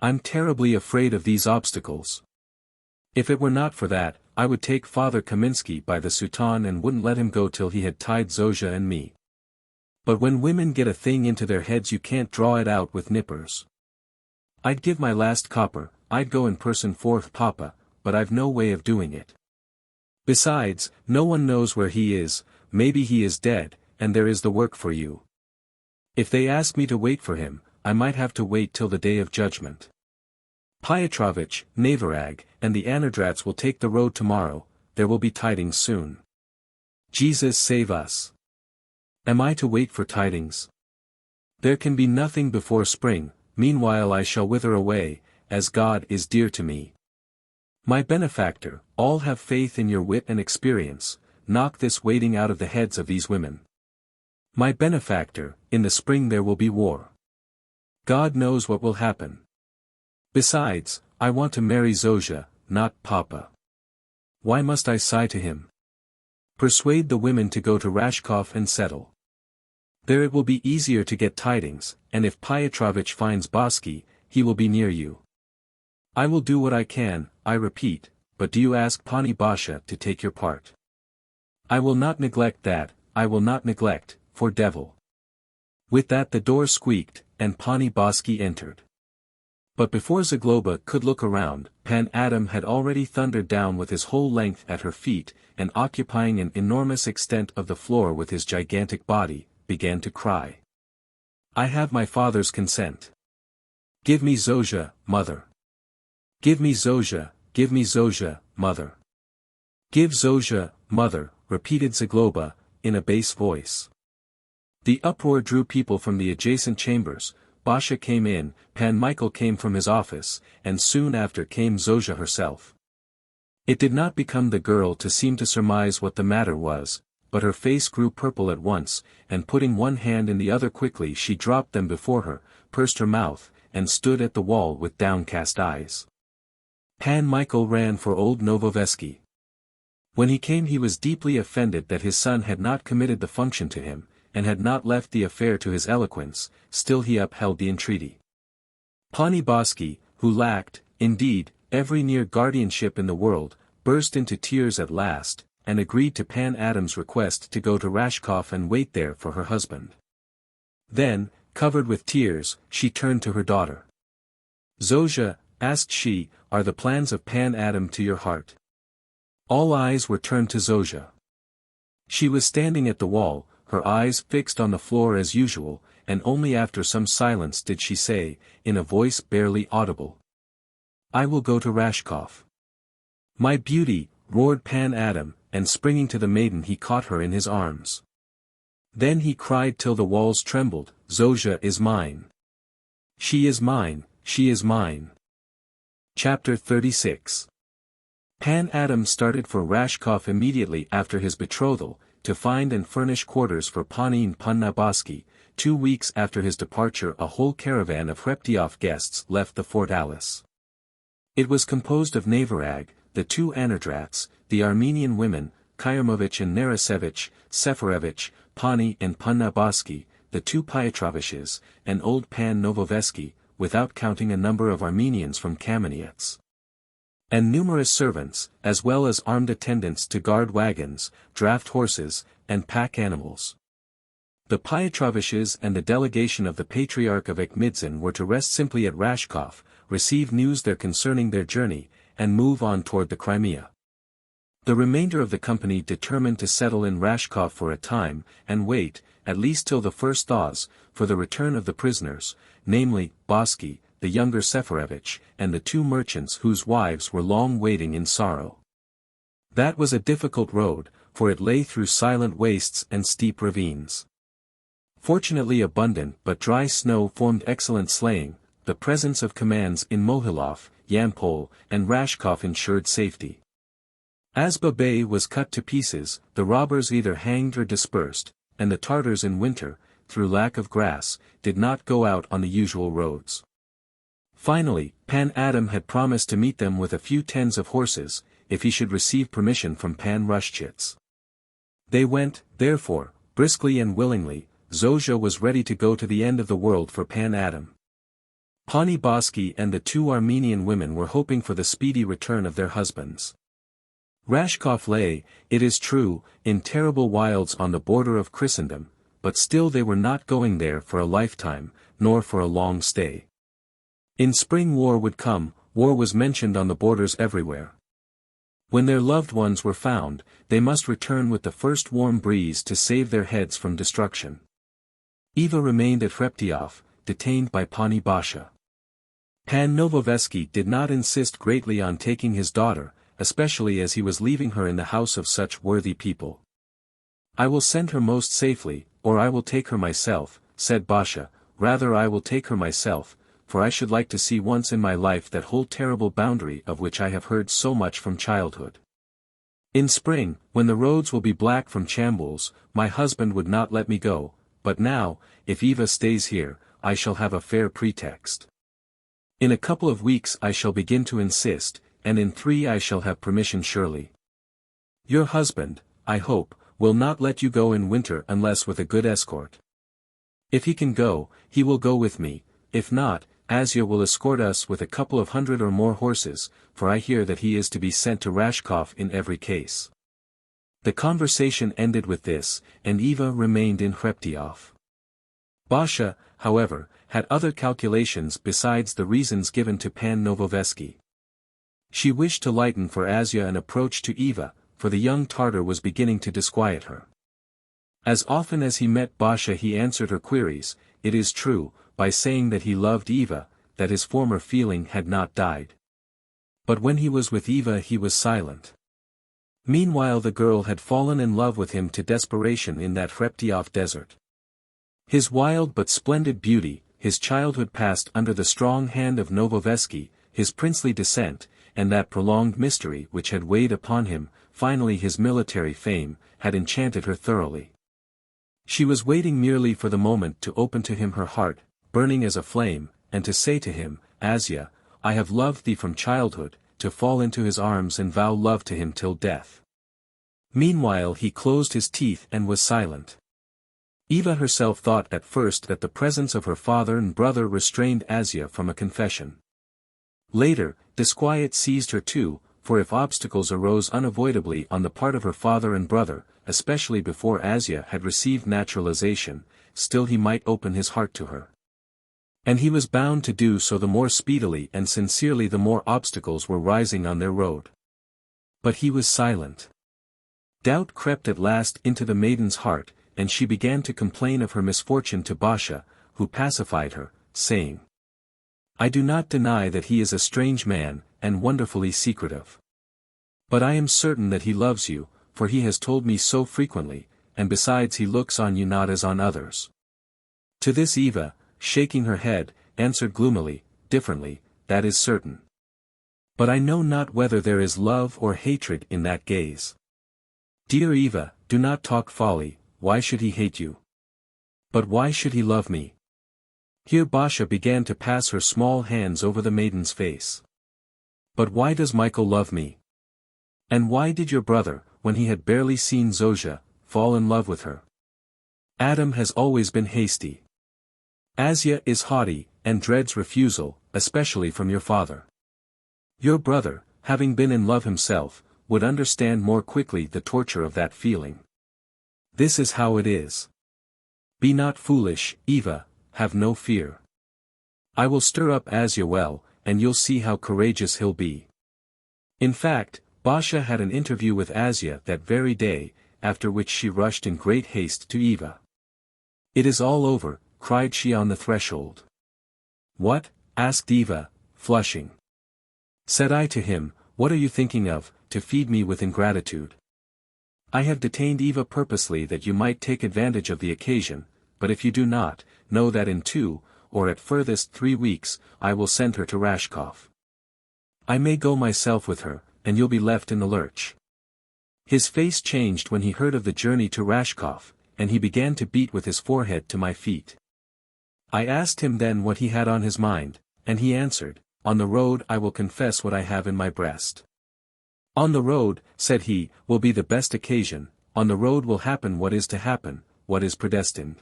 I'm terribly afraid of these obstacles. If it were not for that, I would take Father Kaminsky by the sutan and wouldn't let him go till he had tied Zofia and me. But when women get a thing into their heads you can't draw it out with nippers. I'd give my last copper, I'd go in person for Papa, but I've no way of doing it. Besides, no one knows where he is, maybe he is dead, and there is the work for you. If they ask me to wait for him, I might have to wait till the day of judgment. Pietrovitch, Navarag, and the Anadrats will take the road tomorrow, there will be tidings soon. Jesus save us! Am I to wait for tidings? There can be nothing before spring, meanwhile I shall wither away, as God is dear to me. My benefactor, all have faith in your wit and experience, knock this waiting out of the heads of these women. My benefactor, in the spring there will be war. God knows what will happen. Besides, I want to marry Zofia, not Papa. Why must I sigh to him? Persuade the women to go to Rashkov and settle. There it will be easier to get tidings, and if Pietrovitch finds Bosky, he will be near you. I will do what I can, I repeat, but do you ask Pani Basha to take your part? I will not neglect that, I will not neglect, for devil. With that the door squeaked, and Pani Bosky entered. But before Zagloba could look around, Pan Adam had already thundered down with his whole length at her feet, and occupying an enormous extent of the floor with his gigantic body, began to cry. I have my father's consent. Give me Zofia, mother. Give me Zofia, mother. Give Zofia, mother, repeated Zagloba, in a bass voice. The uproar drew people from the adjacent chambers. Basha came in, Pan Michael came from his office, and soon after came Zofia herself. It did not become the girl to seem to surmise what the matter was, but her face grew purple at once, and putting one hand in the other quickly she dropped them before her, pursed her mouth, and stood at the wall with downcast eyes. Pan Michael ran for old Novoveski. When he came he was deeply offended that his son had not committed the function to him, and had not left the affair to his eloquence, still he upheld the entreaty. Pani Bosky, who lacked, indeed, every near guardianship in the world, burst into tears at last, and agreed to Pan Adam's request to go to Rashkov and wait there for her husband. Then, covered with tears, she turned to her daughter. Zofia, asked she, are the plans of Pan Adam to your heart? All eyes were turned to Zofia. She was standing at the wall, her eyes fixed on the floor as usual, and only after some silence did she say, in a voice barely audible. I will go to Rashkov. My beauty, roared Pan Adam, and springing to the maiden he caught her in his arms. Then he cried till the walls trembled, Zofia is mine. She is mine, she is mine. Chapter 36. Pan Adam started for Rashkov immediately after his betrothal, to find and furnish quarters for Pani and Panna Bosky. 2 weeks after his departure a whole caravan of Hreptyoff guests left the Fort Alice. It was composed of Navarag, the 2 Anadrats, the Armenian women, Kyrmovich and Narasevich, Seferevich, Pani and Panna Bosky, the 2 Pietrovitches, and old Pan Novoveski, without counting a number of Armenians from Kamenets. And numerous servants, as well as armed attendants to guard wagons, draft horses, and pack animals. The Piotroviches and the delegation of the Patriarch of XXIII were to rest simply at Rashkov, receive news there concerning their journey, and move on toward the Crimea. The remainder of the company determined to settle in Rashkov for a time, and wait, at least till the first thaws, for the return of the prisoners, namely, Bosky, the younger Seferevich, and the two merchants whose wives were long waiting in sorrow. That was a difficult road, for it lay through silent wastes and steep ravines. Fortunately abundant but dry snow formed excellent sleighing, the presence of commands in Mohilov, Yampol, and Rashkov ensured safety. As Babay was cut to pieces, the robbers either hanged or dispersed, and the Tartars in winter, through lack of grass, did not go out on the usual roads. Finally, Pan Adam had promised to meet them with a few tens of horses, if he should receive permission from Pan Rushchitz. They went, therefore, briskly and willingly. Zozia was ready to go to the end of the world for Pan Adam. Pani Bosky and the two Armenian women were hoping for the speedy return of their husbands. Rashkov lay, it is true, in terrible wilds on the border of Christendom, but still they were not going there for a lifetime, nor for a long stay. In spring war would come, war was mentioned on the borders everywhere. When their loved ones were found, they must return with the first warm breeze to save their heads from destruction. Eva remained at Hreptyov, detained by Pani Basha. Pan Novovesky did not insist greatly on taking his daughter, especially as he was leaving her in the house of such worthy people. "I will send her most safely, or I will take her myself," said Basha, "rather I will take her myself, for I should like to see once in my life that whole terrible boundary of which I have heard so much from childhood. In spring, when the roads will be black from chambuls, my husband would not let me go, but now, if Eva stays here, I shall have a fair pretext. In a couple of weeks I shall begin to insist, and in 3 I shall have permission surely. Your husband, I hope, will not let you go in winter unless with a good escort. If he can go, he will go with me, if not, Asya will escort us with a couple of 100 or more horses, for I hear that he is to be sent to Rashkov in every case." The conversation ended with this, and Eva remained in Hreptyov. Basha, however, had other calculations besides the reasons given to Pan Novovesky. She wished to lighten for Asya an approach to Eva, for the young Tartar was beginning to disquiet her. As often as he met Basha he answered her queries, it is true, by saying that he loved Eva, that his former feeling had not died. But when he was with Eva he was silent. Meanwhile the girl had fallen in love with him to desperation in that Hreptyov desert. His wild but splendid beauty, his childhood passed under the strong hand of Novovesky, his princely descent, and that prolonged mystery which had weighed upon him, finally his military fame, had enchanted her thoroughly. She was waiting merely for the moment to open to him her heart, burning as a flame, and to say to him, "Asya, I have loved thee from childhood," to fall into his arms and vow love to him till death. Meanwhile he closed his teeth and was silent. Eva herself thought at first that the presence of her father and brother restrained Asya from a confession. Later, disquiet seized her too, for if obstacles arose unavoidably on the part of her father and brother, especially before Asya had received naturalization, still he might open his heart to her. And he was bound to do so the more speedily and sincerely the more obstacles were rising on their road. But he was silent. Doubt crept at last into the maiden's heart, and she began to complain of her misfortune to Basha, who pacified her, saying, "I do not deny that he is a strange man, and wonderfully secretive. But I am certain that he loves you, for he has told me so frequently, and besides he looks on you not as on others." To this Eva, shaking her head, answered gloomily, "Differently, that is certain. But I know not whether there is love or hatred in that gaze. Dear Eva, do not talk folly. Why should he hate you? But why should he love me?" Here Basha began to pass her small hands over the maiden's face. "But why does Michael love me? And why did your brother, when he had barely seen Zozia, fall in love with her? Adam has always been hasty. Asya is haughty, and dreads refusal, especially from your father. Your brother, having been in love himself, would understand more quickly the torture of that feeling. This is how it is. Be not foolish, Eva, have no fear. I will stir up Asia well, and you'll see how courageous he'll be. In fact, Basha had an interview with Asia that very day, after which she rushed in great haste to Eva. It is all over, cried she on the threshold. What? Asked Eva, flushing. Said I to him, what are you thinking of, to feed me with ingratitude? I have detained Eva purposely that you might take advantage of the occasion, but if you do not, know that in 2, or at furthest 3 weeks, I will send her to Rashkov. I may go myself with her, and you'll be left in the lurch. His face changed when he heard of the journey to Rashkov, and he began to beat with his forehead to my feet. I asked him then what he had on his mind, and he answered, on the road I will confess what I have in my breast. On the road, said he, will be the best occasion, on the road will happen what is to happen, what is predestined.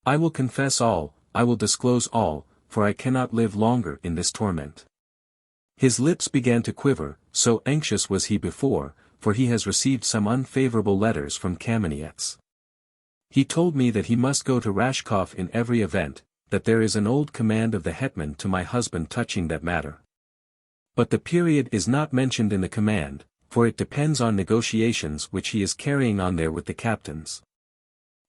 I will confess all, I will disclose all, for I cannot live longer in this torment. His lips began to quiver, so anxious was he before, for he has received some unfavorable letters from Kamenets. He told me that he must go to Rashkov in every event, that there is an old command of the hetman to my husband touching that matter. But the period is not mentioned in the command, for it depends on negotiations which he is carrying on there with the captains.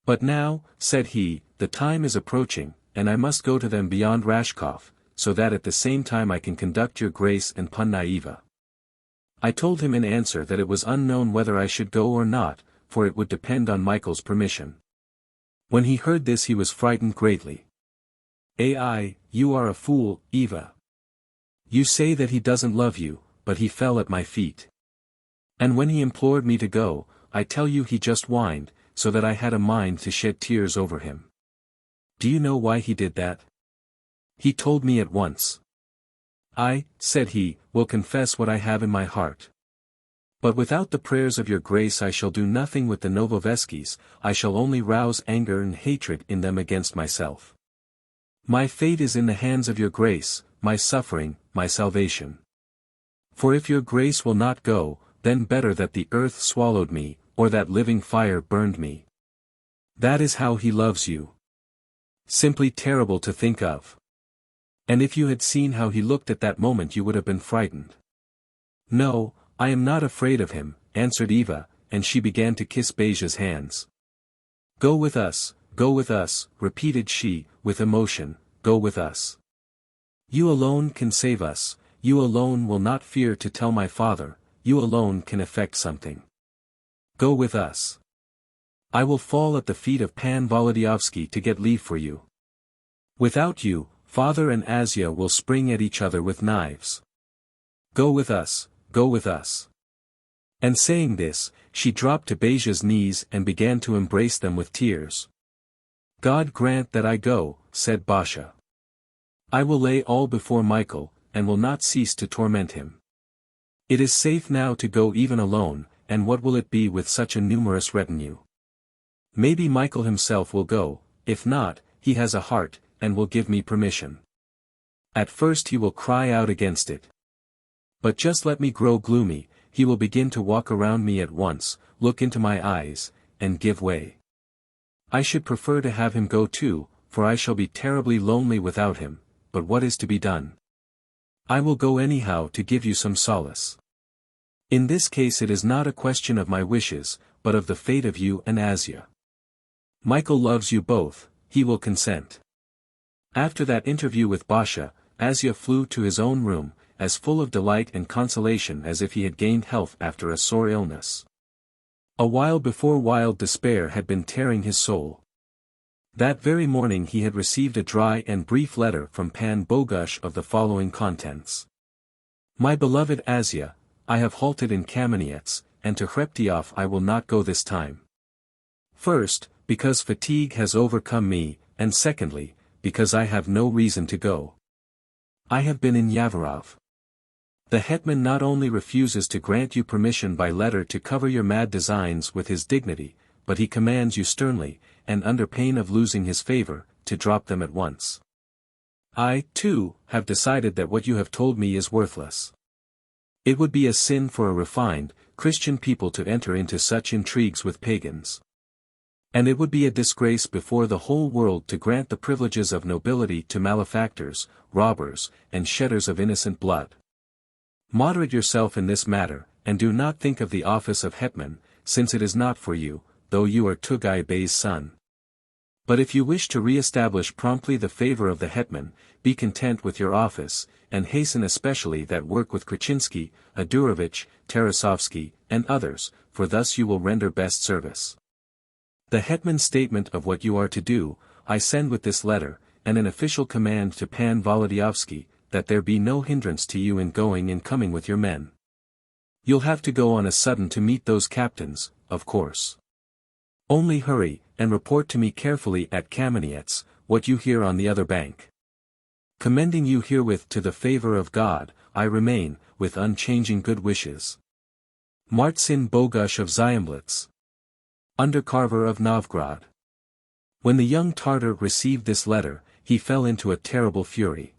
But now, said he, the time is approaching, and I must go to them beyond Rashkov, so that at the same time I can conduct your grace and Panna Eva. I told him in answer that it was unknown whether I should go or not, for it would depend on Michael's permission. When he heard this he was frightened greatly. Ai, you are a fool, Eva. You say that he doesn't love you, but he fell at my feet. And when he implored me to go, I tell you he just whined, so that I had a mind to shed tears over him. Do you know why he did that? He told me at once. I, said he, will confess what I have in my heart. But without the prayers of your grace I shall do nothing with the Novoveskis, I shall only rouse anger and hatred in them against myself. My fate is in the hands of your grace, my suffering, my salvation. For if your grace will not go, then better that the earth swallowed me, or that living fire burned me. That is how he loves you. Simply terrible to think of. And if you had seen how he looked at that moment you would have been frightened. No, I am not afraid of him, answered Eva, and she began to kiss Beja's hands. Go with us, repeated she, with emotion, go with us. You alone can save us, you alone will not fear to tell my father, you alone can effect something. Go with us. I will fall at the feet of Pan Wołodyjowski to get leave for you. Without you, father and Asia will spring at each other with knives. Go with us, go with us. And saying this, she dropped to Beja's knees and began to embrace them with tears. God grant that I go, said Basha. I will lay all before Michael, and will not cease to torment him. It is safe now to go even alone, and what will it be with such a numerous retinue? Maybe Michael himself will go, if not, he has a heart, and will give me permission. At first he will cry out against it. But just let me grow gloomy, he will begin to walk around me at once, look into my eyes, and give way. I should prefer to have him go too, for I shall be terribly lonely without him, but what is to be done? I will go anyhow to give you some solace. In this case it is not a question of my wishes, but of the fate of you and Asia. Michael loves you both, he will consent. After that interview with Basha, Asia flew to his own room, as full of delight and consolation as if he had gained health after a sore illness. A while before wild despair had been tearing his soul. That very morning he had received a dry and brief letter from Pan Bogusz of the following contents. My beloved Asia, I have halted in Kamenets, and to Hreptyoff I will not go this time. First, because fatigue has overcome me, and secondly, because I have no reason to go. I have been in Yavorov. The hetman not only refuses to grant you permission by letter to cover your mad designs with his dignity, but he commands you sternly, and under pain of losing his favor, to drop them at once. I, too, have decided that what you have told me is worthless. It would be a sin for a refined, Christian people to enter into such intrigues with pagans. And it would be a disgrace before the whole world to grant the privileges of nobility to malefactors, robbers, and shedders of innocent blood. Moderate yourself in this matter, and do not think of the office of hetman, since it is not for you, though you are Tugai Bey's son. But if you wish to re-establish promptly the favor of the hetman, be content with your office, and hasten especially that work with Krachinsky, Adurovich, Tarasovsky, and others, for thus you will render best service. The hetman's statement of what you are to do, I send with this letter, and an official command to Pan Wołodyjowski, that there be no hindrance to you in going and coming with your men. You'll have to go on a sudden to meet those captains, of course. Only hurry, and report to me carefully at Kamenets, what you hear on the other bank. Commending you herewith to the favor of God, I remain, with unchanging good wishes. Martsin Bogush of Zyemblitz. Undercarver of Novgorod. When the young Tartar received this letter, he fell into a terrible fury.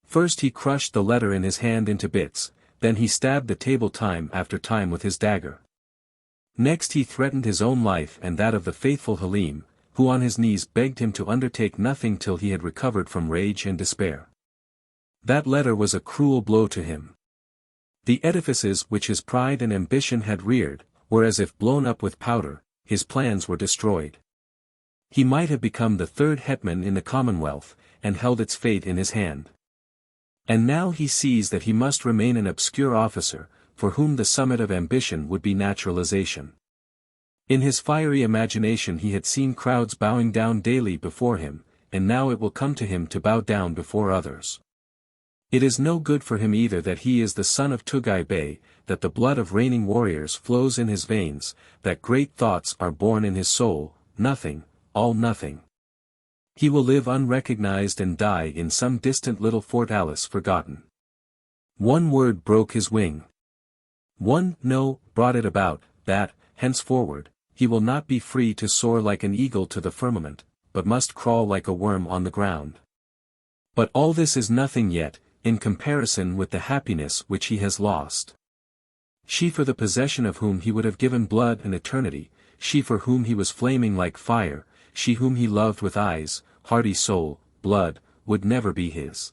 First he crushed the letter in his hand into bits, then he stabbed the table time after time with his dagger. Next he threatened his own life and that of the faithful Halim, who on his knees begged him to undertake nothing till he had recovered from rage and despair. That letter was a cruel blow to him. The edifices which his pride and ambition had reared, were as if blown up with powder, his plans were destroyed. He might have become the third hetman in the Commonwealth, and held its fate in his hand. And now he sees that he must remain an obscure officer, for whom the summit of ambition would be naturalization. In his fiery imagination he had seen crowds bowing down daily before him, and now it will come to him to bow down before others. It is no good for him either that he is the son of Tugai Bey, that the blood of reigning warriors flows in his veins, that great thoughts are born in his soul, nothing, all nothing. He will live unrecognized and die in some distant little fortalice forgotten. One word broke his wing. One "no" brought it about, that, henceforward, he will not be free to soar like an eagle to the firmament, but must crawl like a worm on the ground. But all this is nothing yet, in comparison with the happiness which he has lost. She for the possession of whom he would have given blood and eternity, she for whom he was flaming like fire, she whom he loved with eyes, hearty soul, blood, would never be his.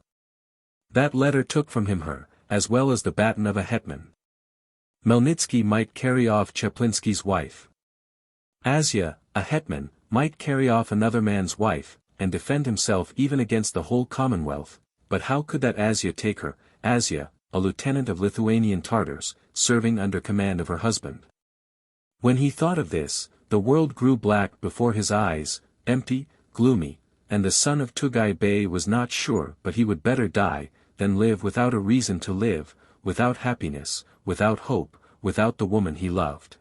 That letter took from him her, as well as the baton of a hetman. Melnitsky might carry off Chaplinsky's wife. Asya, a hetman, might carry off another man's wife, and defend himself even against the whole Commonwealth, but how could that Asya take her, Asya, a lieutenant of Lithuanian Tartars, serving under command of her husband? When he thought of this, the world grew black before his eyes, empty, gloomy, and the son of Tugai Bey was not sure but he would better die, than live without a reason to live, without happiness, without hope, without the woman he loved.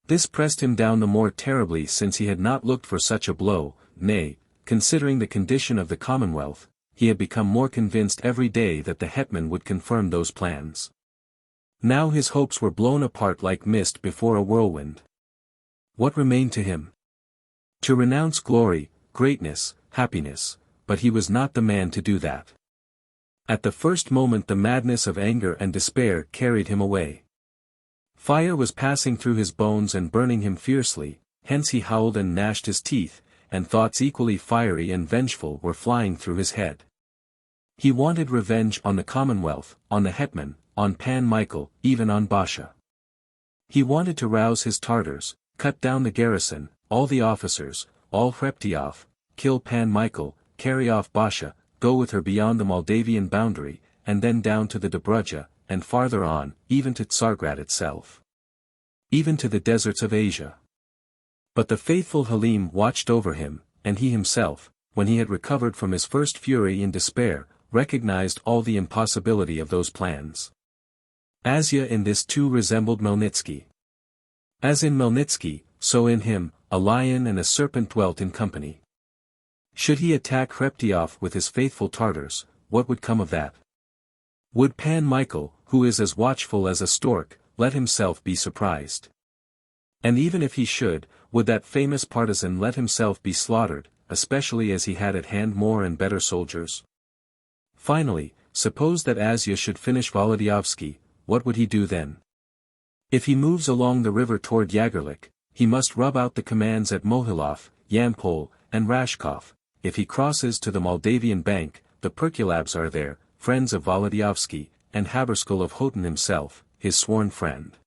This pressed him down the more terribly since he had not looked for such a blow, nay, considering the condition of the Commonwealth, he had become more convinced every day that the hetman would confirm those plans. Now his hopes were blown apart like mist before a whirlwind. What remained to him? To renounce glory, greatness, happiness, but he was not the man to do that. At the first moment the madness of anger and despair carried him away. Fire was passing through his bones and burning him fiercely, hence he howled and gnashed his teeth, and thoughts equally fiery and vengeful were flying through his head. He wanted revenge on the Commonwealth, on the hetman, on Pan Michael, even on Basha. He wanted to rouse his Tartars, cut down the garrison, all the officers, all Hreptyoff, kill Pan Michael, carry off Basha, go with her beyond the Moldavian boundary, and then down to the Dobruja, and farther on, even to Tsargrad itself. Even to the deserts of Asia. But the faithful Halim watched over him, and he himself, when he had recovered from his first fury in despair, recognized all the impossibility of those plans. Asya in this too resembled Melnitsky. As in Melnitsky, so in him, a lion and a serpent dwelt in company. Should he attack Hreptyoff with his faithful Tartars, what would come of that? Would Pan Michael, who is as watchful as a stork, let himself be surprised? And even if he should, would that famous partisan let himself be slaughtered, especially as he had at hand more and better soldiers? Finally, suppose that Asya should finish Wołodyjowski, what would he do then? If he moves along the river toward Yagerlik, he must rub out the commands at Mohilov, Yampol, and Rashkov. If he crosses to the Moldavian bank, the Perkulabs are there, friends of Wołodyjowski, and Haberskul of Houghton himself, his sworn friend.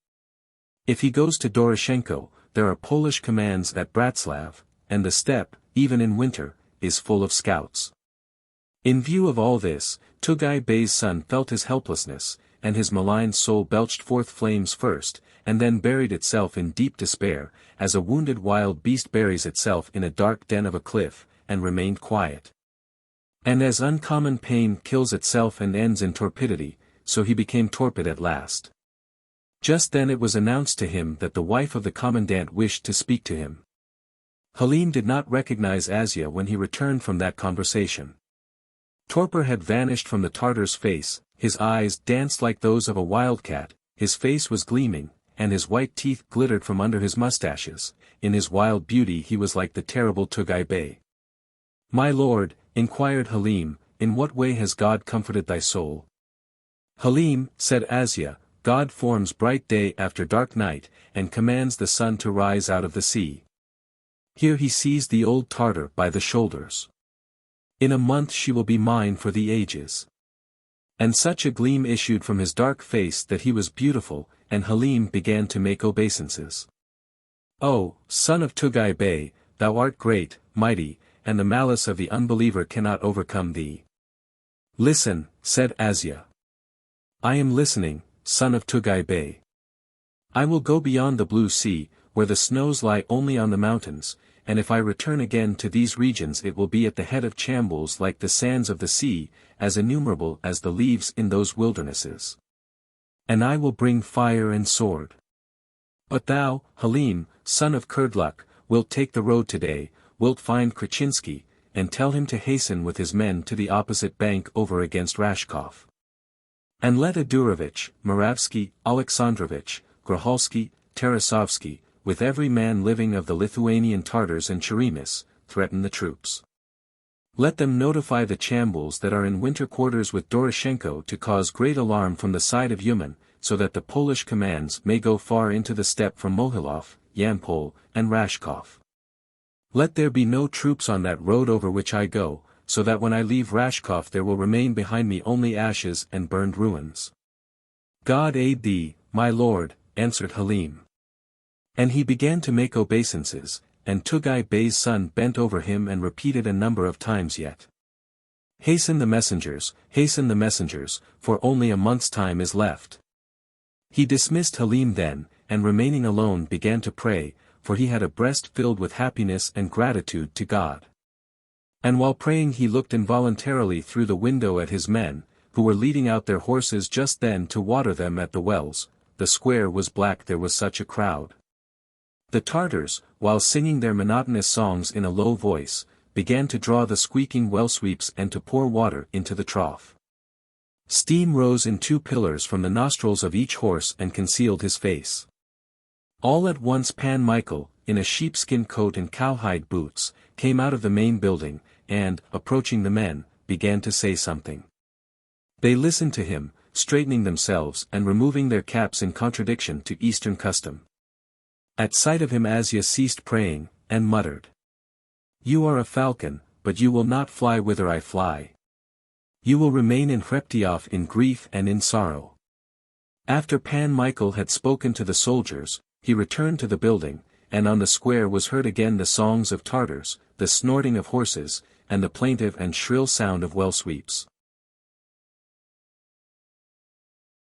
If he goes to Doroshenko, there are Polish commands at Bratslav, and the steppe, even in winter, is full of scouts. In view of all this, Tugay Bey's son felt his helplessness, and his maligned soul belched forth flames first, and then buried itself in deep despair, as a wounded wild beast buries itself in a dark den of a cliff, and remained quiet. And as uncommon pain kills itself and ends in torpidity, so he became torpid at last. Just then it was announced to him that the wife of the commandant wished to speak to him. Halim did not recognize Asya when he returned from that conversation. Torpor had vanished from the Tartar's face, his eyes danced like those of a wildcat, his face was gleaming, and his white teeth glittered from under his mustaches. In his wild beauty he was like the terrible Tugay Bey. "My lord," inquired Halim, "in what way has God comforted thy soul?" "Halim," said Asya, "God forms bright day after dark night, and commands the sun to rise out of the sea." Here he seized the old Tartar by the shoulders. "In a month she will be mine for the ages." And such a gleam issued from his dark face that he was beautiful, and Halim began to make obeisances. "O, son of Tugay Bey, thou art great, mighty, and the malice of the unbeliever cannot overcome thee." "Listen," said Asya. "I am listening, son of Tugay Bey. I will go beyond the blue sea, where the snows lie only on the mountains, and if I return again to these regions it will be at the head of chambuls like the sands of the sea, as innumerable as the leaves in those wildernesses. And I will bring fire and sword. But thou, Halim, son of Kurdluk, wilt take the road today, wilt find Krachinsky, and tell him to hasten with his men to the opposite bank over against Rashkov. And let Adurovich, Moravsky, Alexandrovich, Groholsky, Tarasovsky, with every man living of the Lithuanian Tartars and Cheremis, threaten the troops. Let them notify the chambuls that are in winter quarters with Doroshenko to cause great alarm from the side of Uman, so that the Polish commands may go far into the steppe from Mohilov, Yampol, and Rashkov. Let there be no troops on that road over which I go, so that when I leave Rashkov there will remain behind me only ashes and burned ruins." "God aid thee, my lord," answered Halim. And he began to make obeisances, and Tugay Bey's son bent over him and repeated a number of times yet. Hasten the messengers, for only a month's time is left." He dismissed Halim then, and remaining alone began to pray, for he had a breast filled with happiness and gratitude to God. And while praying he looked involuntarily through the window at his men, who were leading out their horses just then to water them at the wells. The square was black, there was such a crowd. The Tartars, while singing their monotonous songs in a low voice, began to draw the squeaking well sweeps and to pour water into the trough. Steam rose in 2 pillars from the nostrils of each horse and concealed his face. All at once Pan Michael, in a sheepskin coat and cowhide boots, came out of the main building, and, approaching the men, began to say something. They listened to him, straightening themselves and removing their caps in contradiction to Eastern custom. At sight of him Asya ceased praying, and muttered. "You are a falcon, but you will not fly whither I fly. You will remain in Hreptyoff in grief and in sorrow." After Pan Michael had spoken to the soldiers, he returned to the building, and on the square was heard again the songs of Tartars, the snorting of horses, and the plaintive and shrill sound of well sweeps.